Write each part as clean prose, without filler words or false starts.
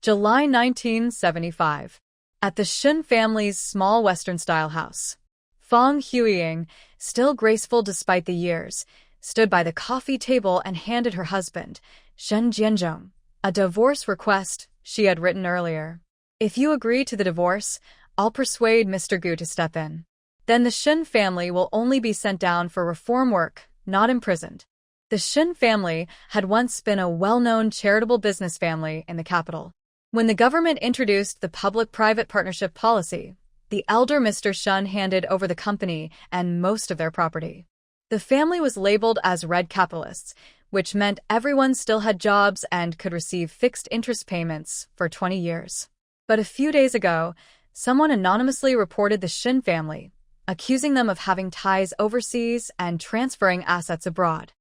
July 1975. At the Shun family's small Western-style house, Fang Huiying, still graceful despite the years, stood by the coffee table and handed her husband, Shen Jianzhong, a divorce request she had written earlier. "If you agree to the divorce, I'll persuade Mr. Gu to step in. Then the Shen family will only be sent down for reform work, not imprisoned." The Shen family had once been a well-known charitable business family in the capital. When the government introduced the public-private partnership policy, the elder Mr. Shun handed over the company and most of their property. The family was labeled as red capitalists, which meant everyone still had jobs and could receive fixed interest payments for 20 years. But a few days ago, someone anonymously reported the Shin family, accusing them of having ties overseas and transferring assets abroad.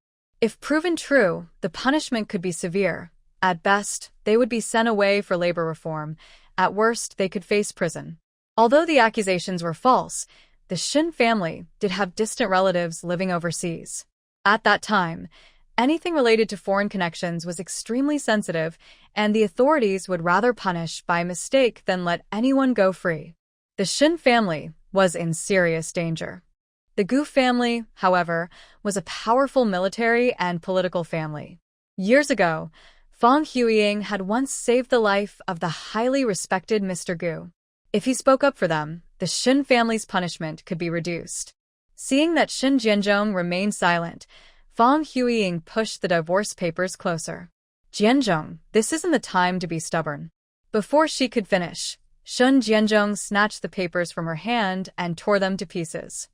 If proven true, the punishment could be severe. At best, they would be sent away for labor reform. At worst, they could face prison. Although the accusations were false, the Shin family did have distant relatives living overseas. At that time, anything related to foreign connections was extremely sensitive, and the authorities would rather punish by mistake than let anyone go free. The Shin family was in serious danger. The Gu family, however, was a powerful military and political family. Years ago, Fang Huiying had once saved the life of the highly respected Mr. Gu. If he spoke up for them, the Shin family's punishment could be reduced. Seeing that Shin Jianzhong remained silent, Fang Huiying pushed the divorce papers closer. "Jianzhong, this isn't the time to be stubborn." Before she could finish, Shin Jianzhong snatched the papers from her hand and tore them to pieces.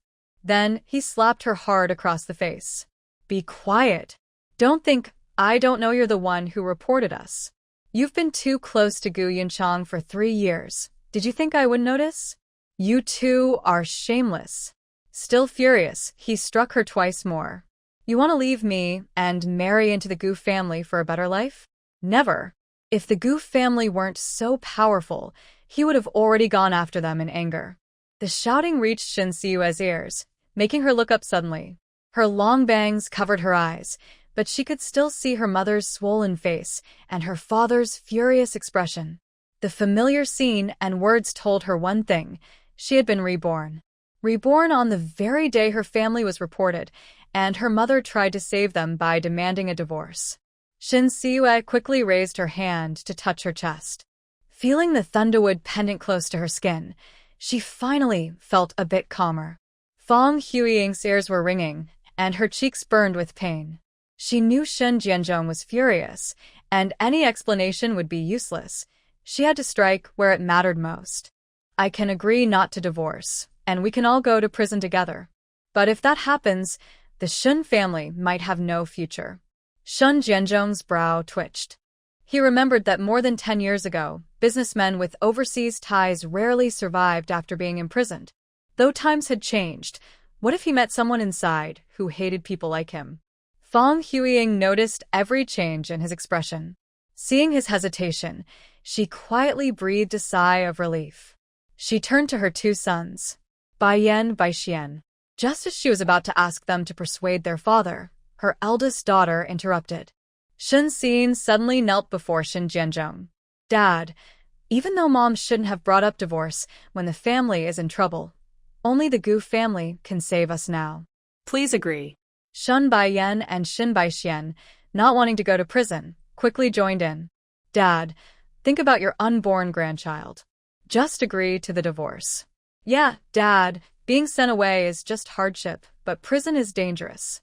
Then he slapped her hard across the face. "Be quiet. Don't think I don't know you're the one who reported us. You've been too close to Gu Yunchang for 3 years. Did you think I wouldn't notice? You two are shameless." Still furious, he struck her twice more. "You want to leave me and marry into the Gu family for a better life? Never. If the Gu family weren't so powerful, he would have already gone after them in anger." The shouting reached Shin Siyue's ears, making her look up suddenly. Her long bangs covered her eyes, but she could still see her mother's swollen face and her father's furious expression. The familiar scene and words told her one thing: she had been reborn. Reborn on the very day her family was reported, and her mother tried to save them by demanding a divorce. Shin Siyue quickly raised her hand to touch her chest. Feeling the thunderwood pendant close to her skin, she finally felt a bit calmer. Fang Huiying's ears were ringing, and her cheeks burned with pain. She knew Shen Jianzhong was furious, and any explanation would be useless. She had to strike where it mattered most. "I can agree not to divorce, and we can all go to prison together. But if that happens, the Shun family might have no future." Shen Jianzhong's brow twitched. He remembered that more than 10 years ago, businessmen with overseas ties rarely survived after being imprisoned. Though times had changed, what if he met someone inside who hated people like him? Fang Huiying noticed every change in his expression. Seeing his hesitation, she quietly breathed a sigh of relief. She turned to her 2 sons, Baiyan Baixian. Just as she was about to ask them to persuade their father, her eldest daughter interrupted. Shin Xin suddenly knelt before Shin Jianzhong. "Dad, even though Mom shouldn't have brought up divorce when the family is in trouble, only the Gu family can save us now. Please agree." Shun Baiyan and Shin Baixian, not wanting to go to prison, quickly joined in. "Dad, think about your unborn grandchild. Just agree to the divorce." "Yeah, Dad, being sent away is just hardship, but prison is dangerous.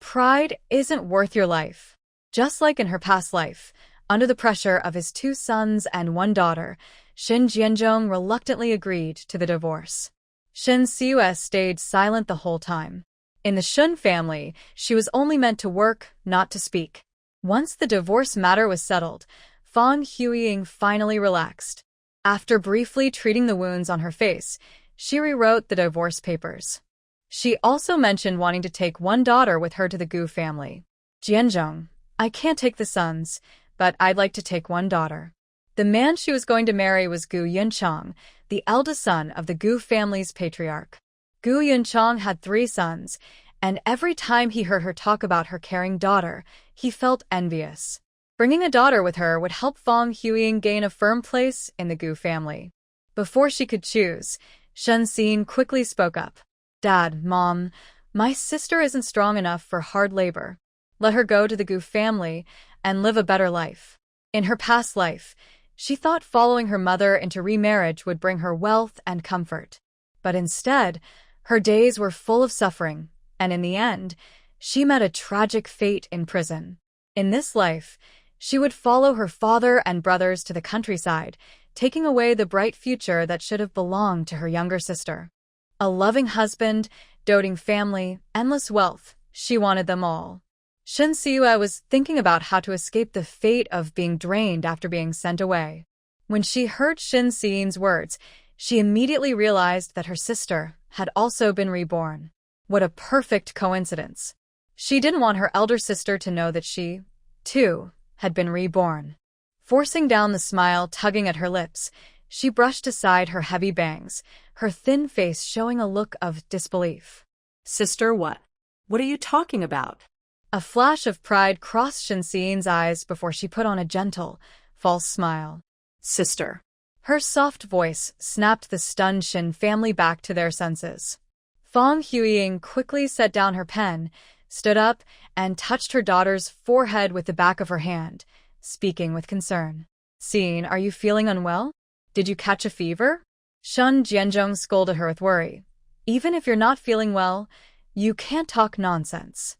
Pride isn't worth your life." Just like in her past life, under the pressure of his 2 sons and 1 daughter, Shin Jianzhong reluctantly agreed to the divorce. Shin Siyue stayed silent the whole time. In the Shun family, she was only meant to work, not to speak. Once the divorce matter was settled, Fang Huiying finally relaxed. After briefly treating the wounds on her face, she rewrote the divorce papers. She also mentioned wanting to take 1 daughter with her to the Gu family. "Jianzhong, I can't take the sons, but I'd like to take 1 daughter." The man she was going to marry was Gu Yunchang, the eldest son of the Gu family's patriarch. Gu Yunchang had 3 sons, and every time he heard her talk about her caring daughter, he felt envious. Bringing a daughter with her would help Fong Huiying gain a firm place in the Gu family. Before she could choose, Shen Xin quickly spoke up. Dad, Mom, my sister isn't strong enough for hard labor. Let her go to the Gu family and live a better life. In her past life, she thought following her mother into remarriage would bring her wealth and comfort. But instead, her days were full of suffering, and in the end, she met a tragic fate in prison. In this life, she would follow her father and brothers to the countryside, taking away the bright future that should have belonged to her younger sister. A loving husband, doting family, endless wealth, she wanted them all. Shen Siyue was thinking about how to escape the fate of being drained after being sent away. When she heard Shen Xin's words, she immediately realized that her sister had also been reborn. What a perfect coincidence. She didn't want her elder sister to know that she, too, had been reborn. Forcing down the smile tugging at her lips, she brushed aside her heavy bangs, her thin face showing a look of disbelief. Sister, what? What are you talking about? A flash of pride crossed Shen Xin's eyes before she put on a gentle, false smile. Sister. Her soft voice snapped the stunned Shen family back to their senses. Fong Huiying quickly set down her pen, stood up, and touched her daughter's forehead with the back of her hand, speaking with concern. Xin, are you feeling unwell? Did you catch a fever? Shun Jianzhong scolded her with worry. Even if you're not feeling well, you can't talk nonsense.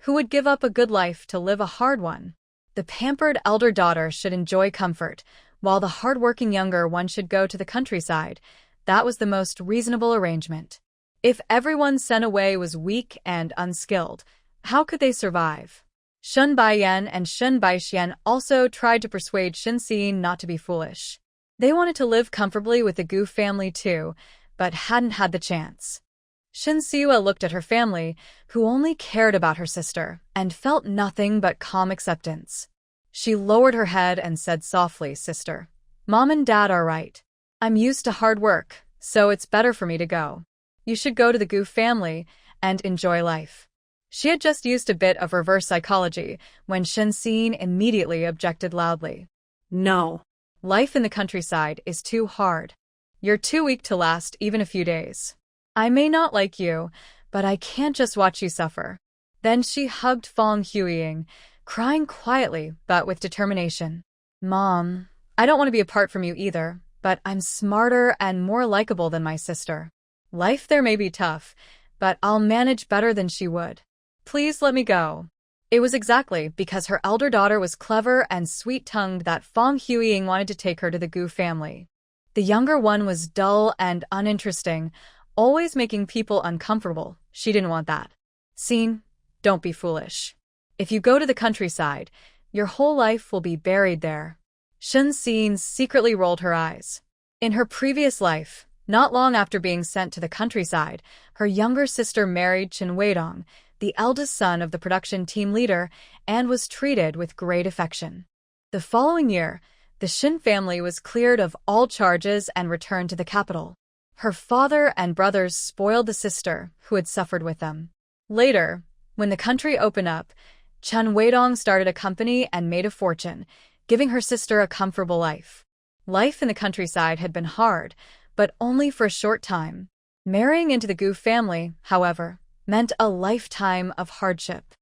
Who would give up a good life to live a hard one? The pampered elder daughter should enjoy comfort, while the hard-working younger one should go to the countryside. That was the most reasonable arrangement. If everyone sent away was weak and unskilled, how could they survive? Shun Baiyan and Shun Baixian also tried to persuade Shen Xin not to be foolish. They wanted to live comfortably with the Gu family too, but hadn't had the chance. Shen Siyue looked at her family, who only cared about her sister, and felt nothing but calm acceptance. She lowered her head and said softly, Sister, Mom and Dad are right. I'm used to hard work, so it's better for me to go. You should go to the Gu family and enjoy life. She had just used a bit of reverse psychology when Shen Xin immediately objected loudly. No. Life in the countryside is too hard. You're too weak to last even a few days. I may not like you, but I can't just watch you suffer. Then she hugged Fong Huiying, crying quietly but with determination. Mom, I don't want to be apart from you either, but I'm smarter and more likable than my sister. Life there may be tough, but I'll manage better than she would. Please let me go. It was exactly because her elder daughter was clever and sweet-tongued that Fong Huiying wanted to take her to the Gu family. The younger one was dull and uninteresting, always making people uncomfortable. She didn't want that. Xin, don't be foolish. If you go to the countryside, your whole life will be buried there. Shen Xin secretly rolled her eyes. In her previous life, not long after being sent to the countryside, her younger sister married Chen Weidong, the eldest son of the production team leader, and was treated with great affection. The following year, the Shen family was cleared of all charges and returned to the capital. Her father and brothers spoiled the sister who had suffered with them. Later, when the country opened up, Chen Weidong started a company and made a fortune, giving her sister a comfortable life. Life in the countryside had been hard, but only for a short time. Marrying into the Gu family, however, meant a lifetime of hardship.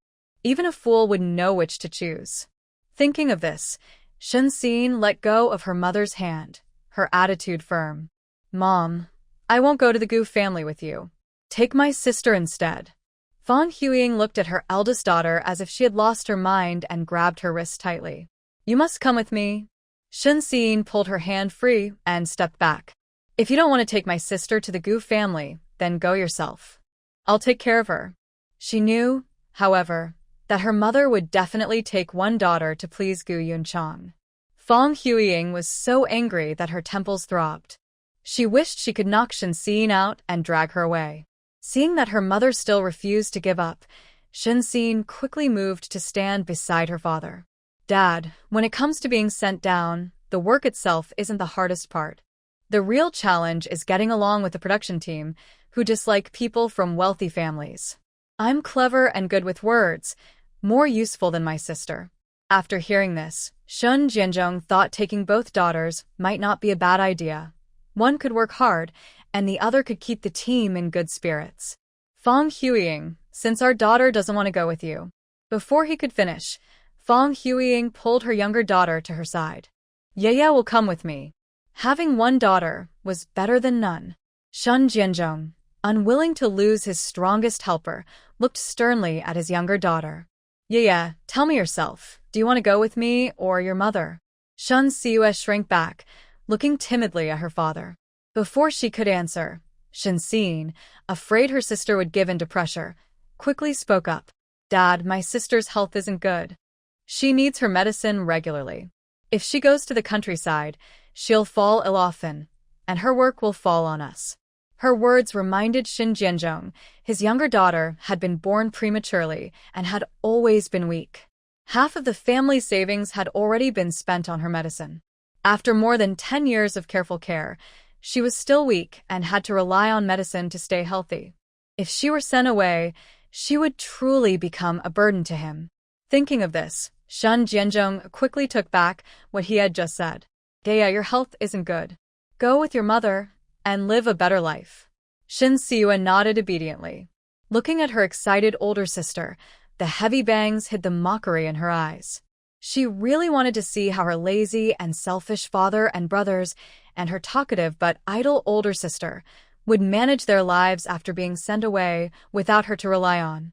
Even a fool would know which to choose. Thinking of this, Shen Xin let go of her mother's hand, her attitude firm. Mom, I won't go to the Gu family with you. Take my sister instead. Fong Huiying looked at her eldest daughter as if she had lost her mind and grabbed her wrist tightly. You must come with me. Shen Xin pulled her hand free and stepped back. If you don't want to take my sister to the Gu family, then go yourself. I'll take care of her. She knew, however, that her mother would definitely take one daughter to please Gu Yunchang. Fong Huiying was so angry that her temples throbbed. She wished she could knock Shen Xin out and drag her away. Seeing that her mother still refused to give up, Shen Xin quickly moved to stand beside her father. Dad, when it comes to being sent down, the work itself isn't the hardest part. The real challenge is getting along with the production team, who dislike people from wealthy families. I'm clever and good with words, more useful than my sister. After hearing this, Shun Jianzhong thought taking both daughters might not be a bad idea. One could work hard, and the other could keep the team in good spirits. Fang Huiying, since our daughter doesn't want to go with you. Before he could finish, Fang Huiying pulled her younger daughter to her side. Yaya will come with me. Having one daughter was better than none. Shun Jianzhong, unwilling to lose his strongest helper, looked sternly at his younger daughter. Yaya, tell me yourself, do you want to go with me or your mother? Shun Siue shrank back, looking timidly at her father. Before she could answer, Shen Xin, afraid her sister would give in to pressure, quickly spoke up. Dad, my sister's health isn't good. She needs her medicine regularly. If she goes to the countryside, she'll fall ill often, and her work will fall on us. Her words reminded Shin Jianzhong his younger daughter had been born prematurely and had always been weak. Half of the family's savings had already been spent on her medicine. After more than 10 years of careful care, she was still weak and had to rely on medicine to stay healthy. If she were sent away, she would truly become a burden to him. Thinking of this, Shun Jianzhong quickly took back what he had just said. Dea, your health isn't good. Go with your mother and live a better life. Shin Siue nodded obediently. Looking at her excited older sister, the heavy bangs hid the mockery in her eyes. She really wanted to see how her lazy and selfish father and brothers and her talkative but idle older sister would manage their lives after being sent away without her to rely on.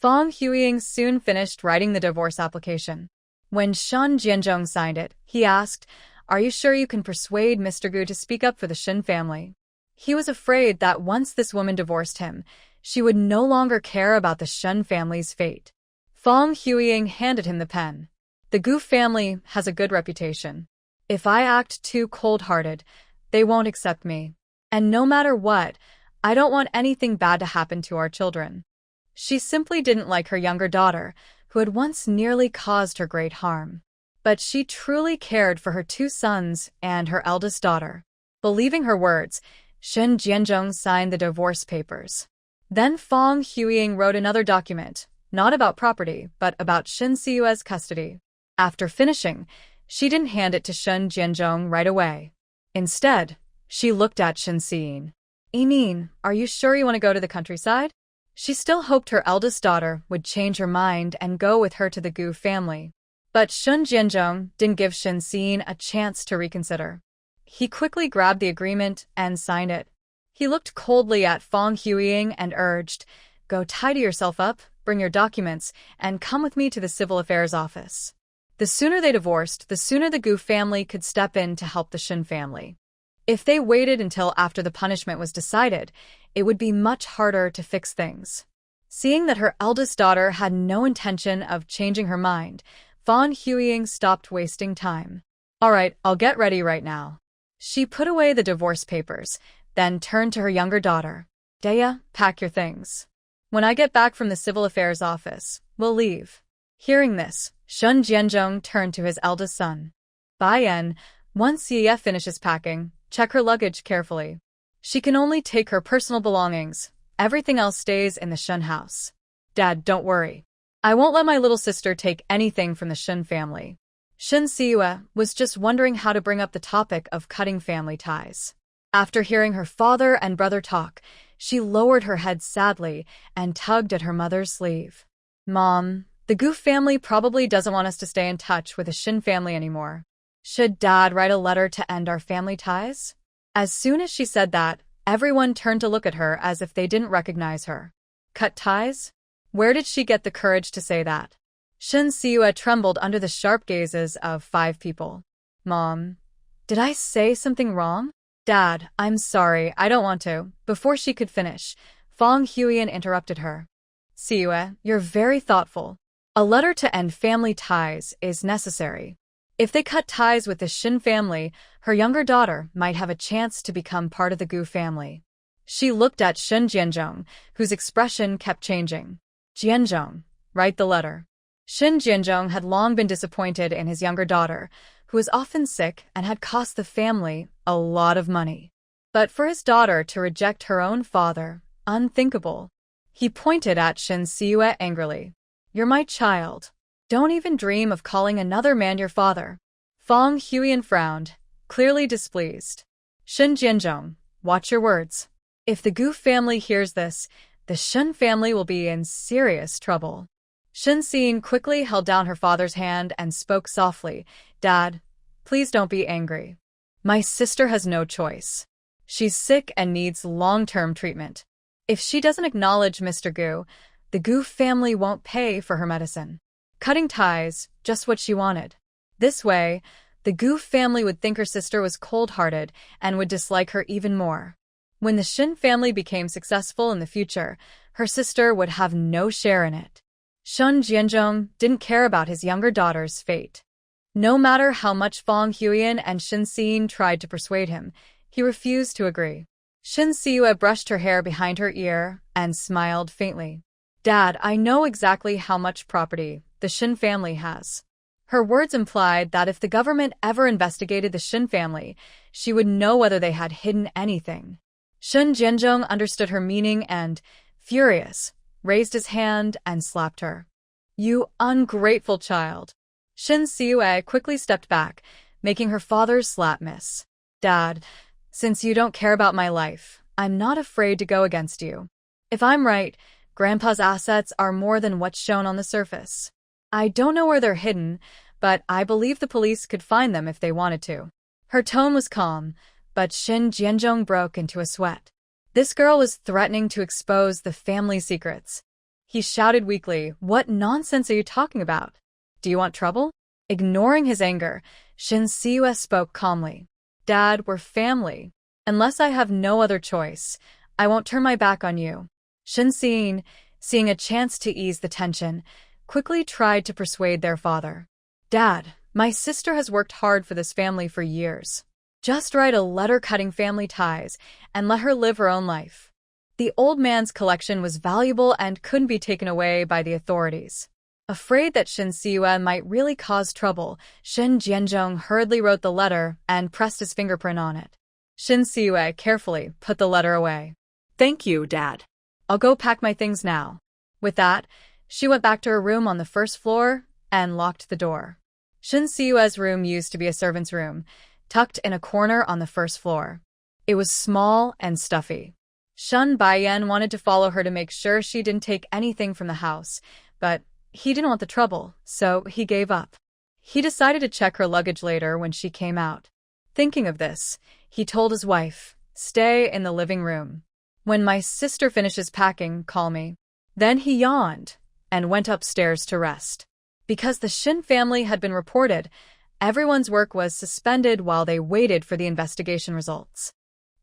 Fang Huiying soon finished writing the divorce application. When Shun Jianzhong signed it, he asked, "Are you sure you can persuade Mr. Gu to speak up for the Shin family?" He was afraid that once this woman divorced him, she would no longer care about the Shun family's fate. Fang Huiying handed him the pen. The Gu family has a good reputation. If I act too cold-hearted, they won't accept me. And no matter what, I don't want anything bad to happen to our children. She simply didn't like her younger daughter, who had once nearly caused her great harm. But she truly cared for her two sons and her eldest daughter. Believing her words, Shen Jianzhong signed the divorce papers. Then Fang Huiying wrote another document, not about property, but about Shen Siyue's custody. After finishing, she didn't hand it to Shen Jianzhong right away. Instead, she looked at Shen Xin. "Emin, are you sure you want to go to the countryside?" She still hoped her eldest daughter would change her mind and go with her to the Gu family. But Shun Jianzhong didn't give Shen Xin a chance to reconsider. He quickly grabbed the agreement and signed it. He looked coldly at Fang Huiying and urged, "Go tidy yourself up, bring your documents, and come with me to the civil affairs office." The sooner they divorced, the sooner the Gu family could step in to help the Shin family. If they waited until after the punishment was decided, it would be much harder to fix things. Seeing that her eldest daughter had no intention of changing her mind, Fang Huiying stopped wasting time. "All right, I'll get ready right now." She put away the divorce papers, then turned to her younger daughter. "Dea, pack your things. When I get back from the civil affairs office, we'll leave." Hearing this, Shun Jianzhong turned to his eldest son. "Bai Yan, once Yeye finishes packing, check her luggage carefully. She can only take her personal belongings. Everything else stays in the Shun house. Dad, don't worry. I won't let my little sister take anything from the Shun family." Shin Siue was just wondering how to bring up the topic of cutting family ties. After hearing her father and brother talk, she lowered her head sadly and tugged at her mother's sleeve. "Mom, the Gu family probably doesn't want us to stay in touch with the Shin family anymore. Should Dad write a letter to end our family ties?" As soon as she said that, everyone turned to look at her as if they didn't recognize her. Cut ties? Where did she get the courage to say that? Shin Siue trembled under the sharp gazes of 5 people. "Mom, did I say something wrong?" "Dad, I'm sorry, I don't want to." Before she could finish, Fang Huiyan interrupted her. "Siue, you're very thoughtful. A letter to end family ties is necessary. If they cut ties with the Shin family, her younger daughter might have a chance to become part of the Gu family." She looked at Shin Jianzhong, whose expression kept changing. "Jianzhong, write the letter." Shin Jianzhong had long been disappointed in his younger daughter, who was often sick and had cost the family a lot of money. But for his daughter to reject her own father, unthinkable. He pointed at Shin Siue angrily. "You're my child. Don't even dream of calling another man your father. Fang Huiyan frowned, clearly displeased. Shun Jianzhong, watch your words. If the Gu family hears this, the Shun family will be in serious trouble. Shun Xin quickly held down her father's hand and spoke softly. Dad, please don't be angry. My sister has no choice. She's sick and needs long-term treatment. If she doesn't acknowledge Mr. Gu, the Gu family won't pay for her medicine. Cutting ties, just what she wanted. This way, the Gu family would think her sister was cold-hearted and would dislike her even more. When the Shin family became successful in the future, her sister would have no share in it. Shun Jianzhong didn't care about his younger daughter's fate. No matter how much Fang Huiyan and Shin Xin tried to persuade him, he refused to agree. Shin Siyue brushed her hair behind her ear and smiled faintly. Dad, I know exactly how much property the Shin family has. Her words implied that if the government ever investigated the Shin family, she would know whether they had hidden anything. Shun Jianzhong understood her meaning and, furious, raised his hand and slapped her. You ungrateful child. Shin Siyue quickly stepped back, making her father's slap miss. Dad, since you don't care about my life, I'm not afraid to go against you. If I'm right, Grandpa's assets are more than what's shown on the surface. I don't know where they're hidden, but I believe the police could find them if they wanted to. Her tone was calm, but Shin Jianzhong broke into a sweat. This girl was threatening to expose the family secrets. He shouted weakly, What nonsense are you talking about? Do you want trouble? Ignoring his anger, Shin Siyue spoke calmly. Dad, we're family. Unless I have no other choice, I won't turn my back on you. Shin Xin, seeing a chance to ease the tension, quickly tried to persuade their father. Dad, my sister has worked hard for this family for years. Just write a letter cutting family ties and let her live her own life. The old man's collection was valuable and couldn't be taken away by the authorities. Afraid that Shin Siyue might really cause trouble, Shin Jianzhong hurriedly wrote the letter and pressed his fingerprint on it. Shin Siyue carefully put the letter away. Thank you, Dad. I'll go pack my things now. With that, she went back to her room on the first floor and locked the door. Shin Siyue's room used to be a servant's room, tucked in a corner on the first floor. It was small and stuffy. Shun Baiyan wanted to follow her to make sure she didn't take anything from the house, but he didn't want the trouble, so he gave up. He decided to check her luggage later when she came out. Thinking of this, he told his wife, Stay in the living room. When my sister finishes packing, call me. Then he yawned and went upstairs to rest. Because the Shin family had been reported, everyone's work was suspended while they waited for the investigation results.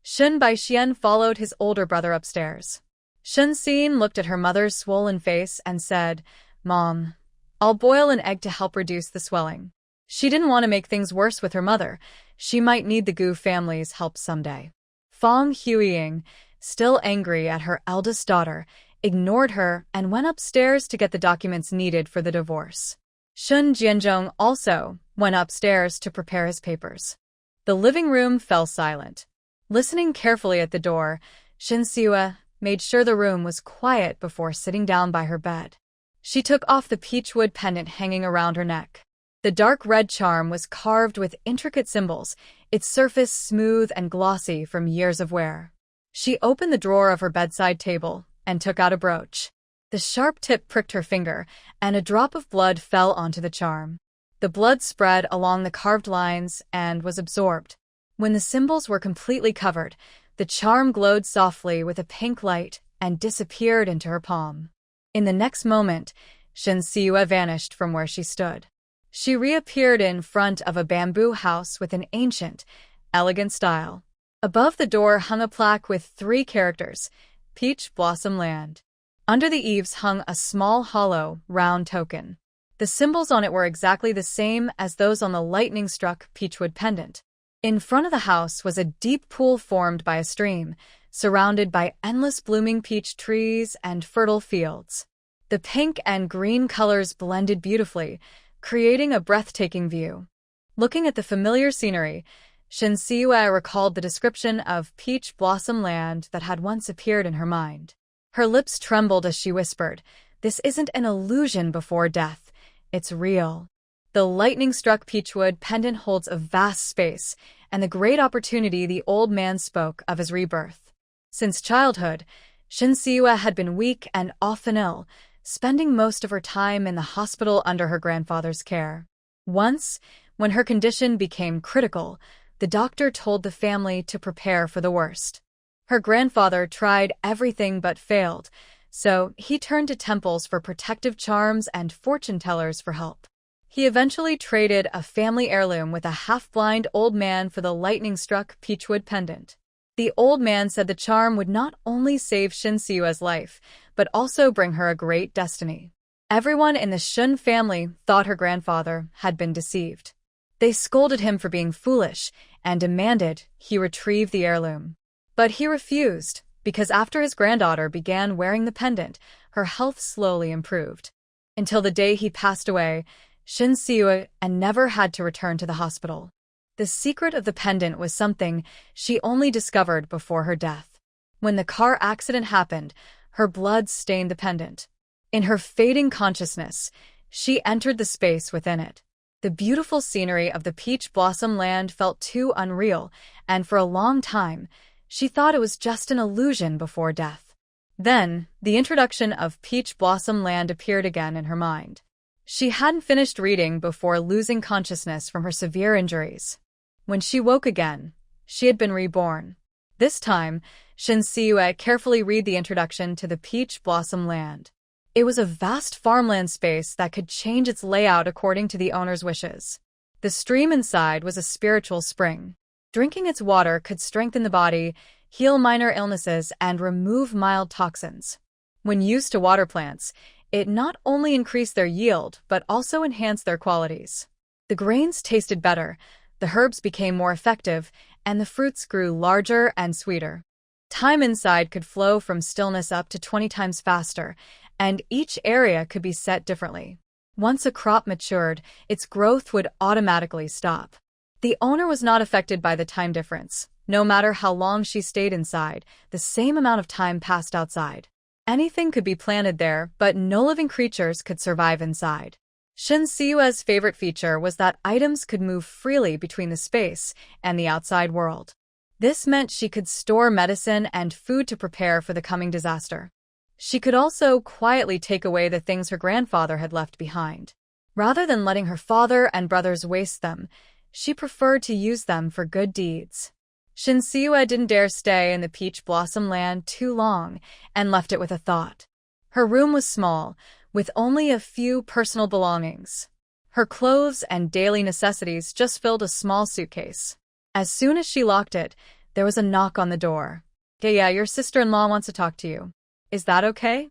Shun Baixian followed his older brother upstairs. Shun Xin looked at her mother's swollen face and said, Mom, I'll boil an egg to help reduce the swelling. She didn't want to make things worse with her mother. She might need the Gu family's help someday. Fang Huiying, still angry at her eldest daughter, ignored her and went upstairs to get the documents needed for the divorce. Shun Jianzhong also went upstairs to prepare his papers. The living room fell silent. Listening carefully at the door, Shin Siyue made sure the room was quiet before sitting down by her bed. She took off the peachwood pendant hanging around her neck. The dark red charm was carved with intricate symbols, its surface smooth and glossy from years of wear. She opened the drawer of her bedside table and took out a brooch. The sharp tip pricked her finger, and a drop of blood fell onto the charm. The blood spread along the carved lines and was absorbed. When the symbols were completely covered, the charm glowed softly with a pink light and disappeared into her palm. In the next moment, Shin Siyue vanished from where she stood. She reappeared in front of a bamboo house with an ancient, elegant style. Above the door hung a plaque with 3 characters, Peach Blossom Land. Under the eaves hung a small hollow, round token. The symbols on it were exactly the same as those on the lightning-struck peachwood pendant. In front of the house was a deep pool formed by a stream, surrounded by endless blooming peach trees and fertile fields. The pink and green colors blended beautifully, creating a breathtaking view. Looking at the familiar scenery, Shin Siyue recalled the description of Peach Blossom Land that had once appeared in her mind. Her lips trembled as she whispered, This isn't an illusion before death. It's real. The lightning-struck peachwood pendant holds a vast space and the great opportunity the old man spoke of as rebirth. Since childhood, Shinseue had been weak and often ill, spending most of her time in the hospital under her grandfather's care. Once, when her condition became critical, the doctor told the family to prepare for the worst. Her grandfather tried everything but failed, so he turned to temples for protective charms and fortune-tellers for help. He eventually traded a family heirloom with a half-blind old man for the lightning-struck peachwood pendant. The old man said the charm would not only save Shinseu's life, but also bring her a great destiny. Everyone in the Shun family thought her grandfather had been deceived. They scolded him for being foolish and demanded he retrieve the heirloom. But he refused, because after his granddaughter began wearing the pendant, her health slowly improved. Until the day he passed away, Shinseu never had to return to the hospital. The secret of the pendant was something she only discovered before her death. When the car accident happened, her blood stained the pendant. In her fading consciousness, she entered the space within it. The beautiful scenery of the Peach Blossom Land felt too unreal, and for a long time, she thought it was just an illusion before death. Then, the introduction of Peach Blossom Land appeared again in her mind. She hadn't finished reading before losing consciousness from her severe injuries. When she woke again, she had been reborn. This time, Shinseu carefully read the introduction to the Peach Blossom Land. It was a vast farmland space that could change its layout according to the owner's wishes. The stream inside was a spiritual spring. Drinking its water could strengthen the body, heal minor illnesses, and remove mild toxins. When used to water plants, it not only increased their yield, but also enhanced their qualities. The grains tasted better, the herbs became more effective, and the fruits grew larger and sweeter. Time inside could flow from stillness up to 20 times faster, and each area could be set differently. Once a crop matured, its growth would automatically stop. The owner was not affected by the time difference. No matter how long she stayed inside, the same amount of time passed outside. Anything could be planted there, but no living creatures could survive inside. Shinseu's favorite feature was that items could move freely between the space and the outside world. This meant she could store medicine and food to prepare for the coming disaster. She could also quietly take away the things her grandfather had left behind. Rather than letting her father and brothers waste them, she preferred to use them for good deeds. Shinseu didn't dare stay in the Peach Blossom Land too long and left it with a thought. Her room was small, with only a few personal belongings. Her clothes and daily necessities just filled a small suitcase. As soon as she locked it, there was a knock on the door. Yeah, your sister-in-law wants to talk to you. Is that okay?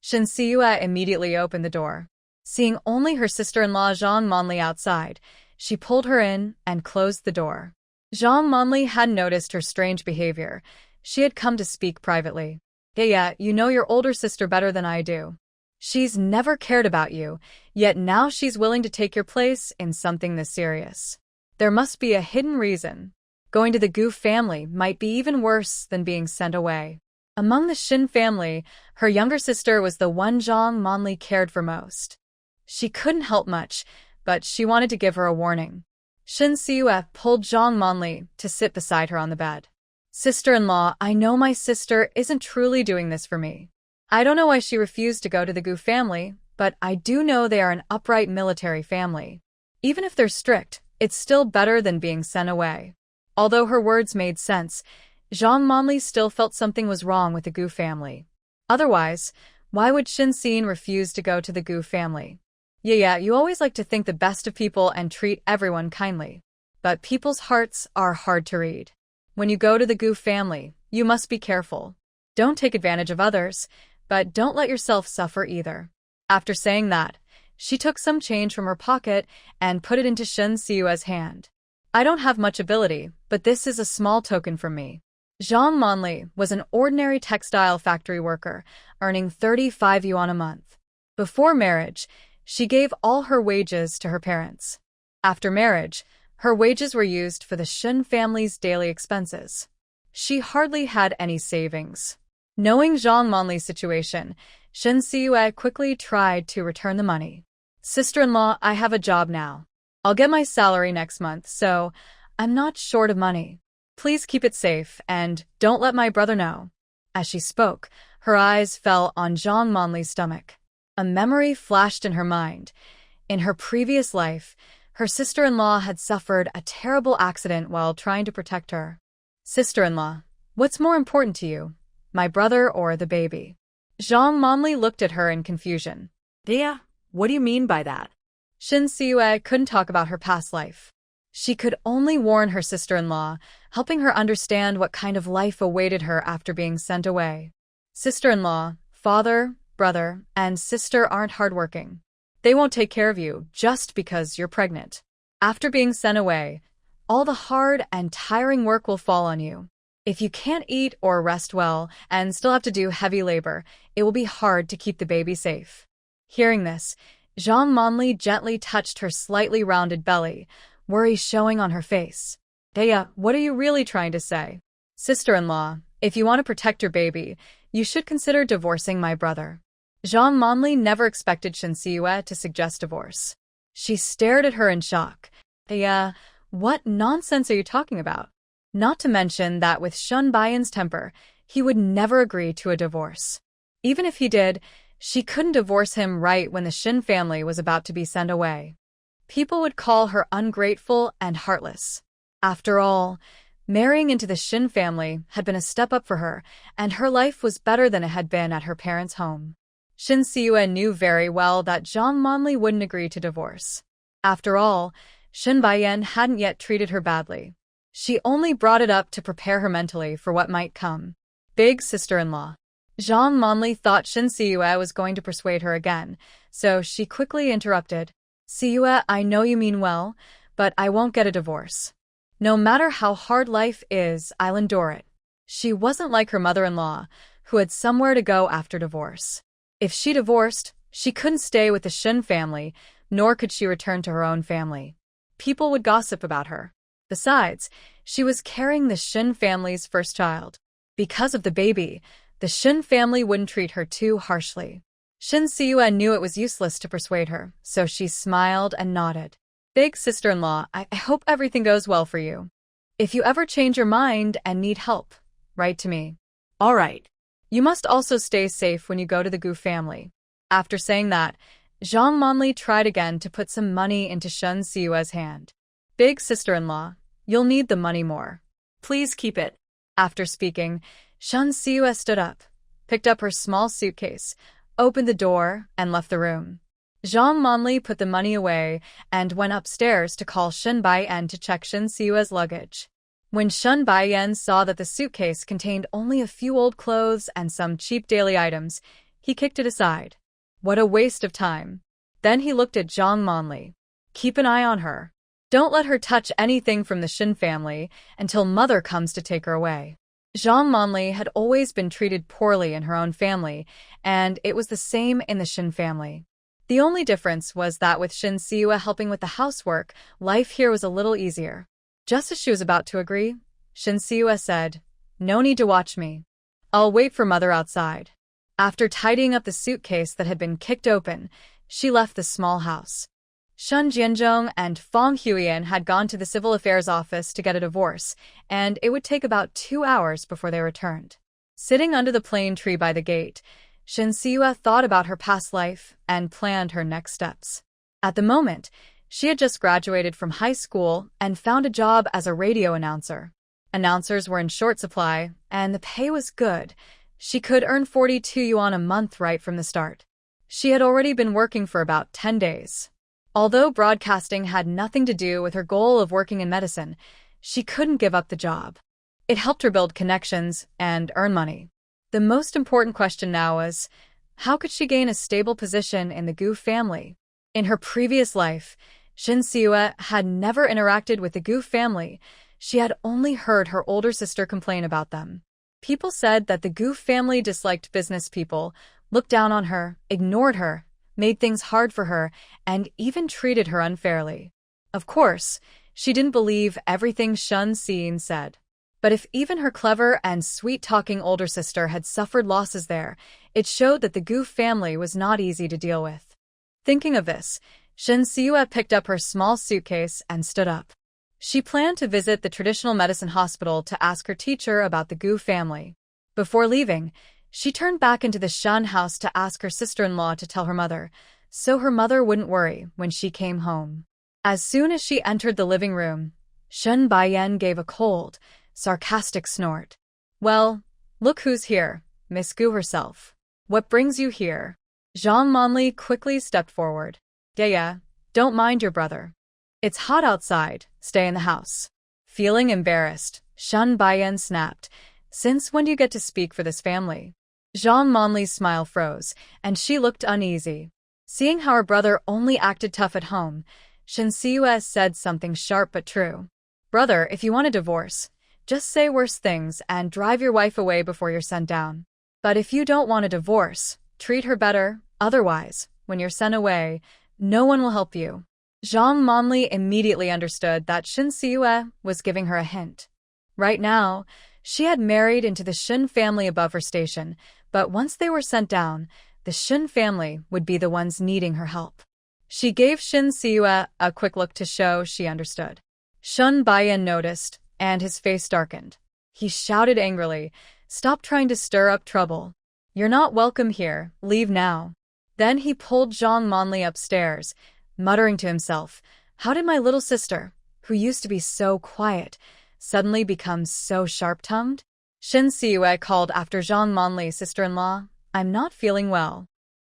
Shinseu immediately opened the door. Seeing only her sister-in-law Zhang Monli outside, she pulled her in and closed the door. Zhang Monli had noticed her strange behavior. She had come to speak privately. Yeah, you know your older sister better than I do. She's never cared about you, yet now she's willing to take your place in something this serious. There must be a hidden reason. Going to the Gu family might be even worse than being sent away. Among the Shin family, her younger sister was the one Zhang Monli cared for most. She couldn't help much, but she wanted to give her a warning. Shinseu pulled Zhang Monli to sit beside her on the bed. Sister-in-law, I know my sister isn't truly doing this for me. I don't know why she refused to go to the Gu family, but I do know they are an upright military family. Even if they're strict, it's still better than being sent away. Although her words made sense, Zhang Monli still felt something was wrong with the Gu family. Otherwise, why would Shinsen refuse to go to the Gu family? Yeah, you always like to think the best of people and treat everyone kindly. But people's hearts are hard to read. When you go to the Gu family, you must be careful. Don't take advantage of others, but don't let yourself suffer either. After saying that, she took some change from her pocket and put it into Shinseu's hand. I don't have much ability, but this is a small token from me. Zhang Monli was an ordinary textile factory worker, earning 35 yuan a month. Before marriage, she gave all her wages to her parents. After marriage, her wages were used for the Shun family's daily expenses. She hardly had any savings. Knowing Zhang Monli's situation, Shinseu quickly tried to return the money. Sister-in-law, I have a job now. I'll get my salary next month, so I'm not short of money. Please keep it safe and don't let my brother know. As she spoke, her eyes fell on Zhang Manli's stomach. A memory flashed in her mind. In her previous life, her sister-in-law had suffered a terrible accident while trying to protect her. Sister-in-law, what's more important to you, my brother or the baby? Zhang Manli looked at her in confusion. Yeah, what do you mean by that? Shin Siyue couldn't talk about her past life. She could only warn her sister-in-law, helping her understand what kind of life awaited her after being sent away. Sister-in-law, father, brother, and sister aren't hardworking. They won't take care of you just because you're pregnant. After being sent away, all the hard and tiring work will fall on you. If you can't eat or rest well and still have to do heavy labor, it will be hard to keep the baby safe. Hearing this, Zhang Manli gently touched her slightly rounded belly, worry showing on her face. Daya, what are you really trying to say? Sister-in-law, if you want to protect your baby, you should consider divorcing my brother. Zhang Manli never expected Shin Siyue to suggest divorce. She stared at her in shock. Daya, what nonsense are you talking about? Not to mention that with Shun Baiyan's temper, he would never agree to a divorce. Even if he did, she couldn't divorce him right when the Shin family was about to be sent away. People would call her ungrateful and heartless. After all, marrying into the Shin family had been a step up for her, and her life was better than it had been at her parents' home. Shin Siyue knew very well that Zhang Manli wouldn't agree to divorce. After all, Shin Baiyan hadn't yet treated her badly. She only brought it up to prepare her mentally for what might come. Big sister-in-law. Zhang Manli thought Shin Siyue was going to persuade her again, so she quickly interrupted. Siyue, I know you mean well, but I won't get a divorce. No matter how hard life is, I'll endure it. She wasn't like her mother-in-law, who had somewhere to go after divorce. If she divorced, she couldn't stay with the Shin family, nor could she return to her own family. People would gossip about her. Besides, she was carrying the Shin family's first child. Because of the baby, the Shin family wouldn't treat her too harshly. Shin Siyue knew it was useless to persuade her, so she smiled and nodded. Big sister-in-law, I hope everything goes well for you. If you ever change your mind and need help, write to me. All right. You must also stay safe when you go to the Gu family. After saying that, Zhang Manli tried again to put some money into Shin Siyue's hand. Big sister-in-law, you'll need the money more. Please keep it. After speaking, Shin Siyue stood up, picked up her small suitcase, opened the door, and left the room. Zhang Manli put the money away and went upstairs to call Shin Baiyan to check Shin Siyue's luggage. When Shin Baiyan saw that the suitcase contained only a few old clothes and some cheap daily items, he kicked it aside. What a waste of time. Then he looked at Zhang Manli. Keep an eye on her. Don't let her touch anything from the Shin family until mother comes to take her away. Zhang Manli had always been treated poorly in her own family, and it was the same in the Shin family. The only difference was that with Shin Siyue helping with the housework, life here was a little easier. Just as she was about to agree, Shin Siyue said, "No need to watch me. I'll wait for mother outside." After tidying up the suitcase that had been kicked open, she left the small house. Shun Jianzhong and Fang Huiyan had gone to the civil affairs office to get a divorce, and it would take about 2 hours before they returned. Sitting under the plane tree by the gate, Shin Siyue thought about her past life and planned her next steps. At the moment, she had just graduated from high school and found a job as a radio announcer. Announcers were in short supply, and the pay was good. She could earn 42 yuan a month right from the start. She had already been working for about 10 days. Although broadcasting had nothing to do with her goal of working in medicine, she couldn't give up the job. It helped her build connections and earn money. The most important question now was, how could she gain a stable position in the Gu family? In her previous life, Shin Siyue had never interacted with the Gu family. She had only heard her older sister complain about them. People said that the Gu family disliked business people, looked down on her, ignored her, made things hard for her, and even treated her unfairly. Of course, she didn't believe everything Shun Xiyin said. But if even her clever and sweet-talking older sister had suffered losses there, it showed that the Gu family was not easy to deal with. Thinking of this, Shin Siwa picked up her small suitcase and stood up. She planned to visit the traditional medicine hospital to ask her teacher about the Gu family. Before leaving, she turned back into the Shun house to ask her sister-in-law to tell her mother, so her mother wouldn't worry when she came home. As soon as she entered the living room, Shun Baiyan gave a cold, sarcastic snort. "Well, look who's here, Miss Gu herself. What brings you here?" Zhang Monli quickly stepped forward. "Yeah, don't mind your brother. It's hot outside, stay in the house." Feeling embarrassed, Shun Baiyan snapped, "Since when do you get to speak for this family?" Zhang Monli's smile froze, and she looked uneasy. Seeing how her brother only acted tough at home, Shin Siwa said something sharp but true. "Brother, if you want a divorce, just say worse things and drive your wife away before you're sent down. But if you don't want a divorce, treat her better, otherwise, when you're sent away, no one will help you." Zhang Monli immediately understood that Shin Siwa was giving her a hint. Right now, she had married into the Shin family above her station, but once they were sent down, the Shin family would be the ones needing her help. She gave Shin Siwa a quick look to show she understood. Shun Baiyan noticed, and his face darkened. He shouted angrily, "Stop trying to stir up trouble. You're not welcome here, leave now." Then he pulled Zhang Monli upstairs, muttering to himself, "How did my little sister, who used to be so quiet, suddenly become so sharp-tongued?" Shin Siwa called after Zhang Monli's sister-in-law, "I'm not feeling well.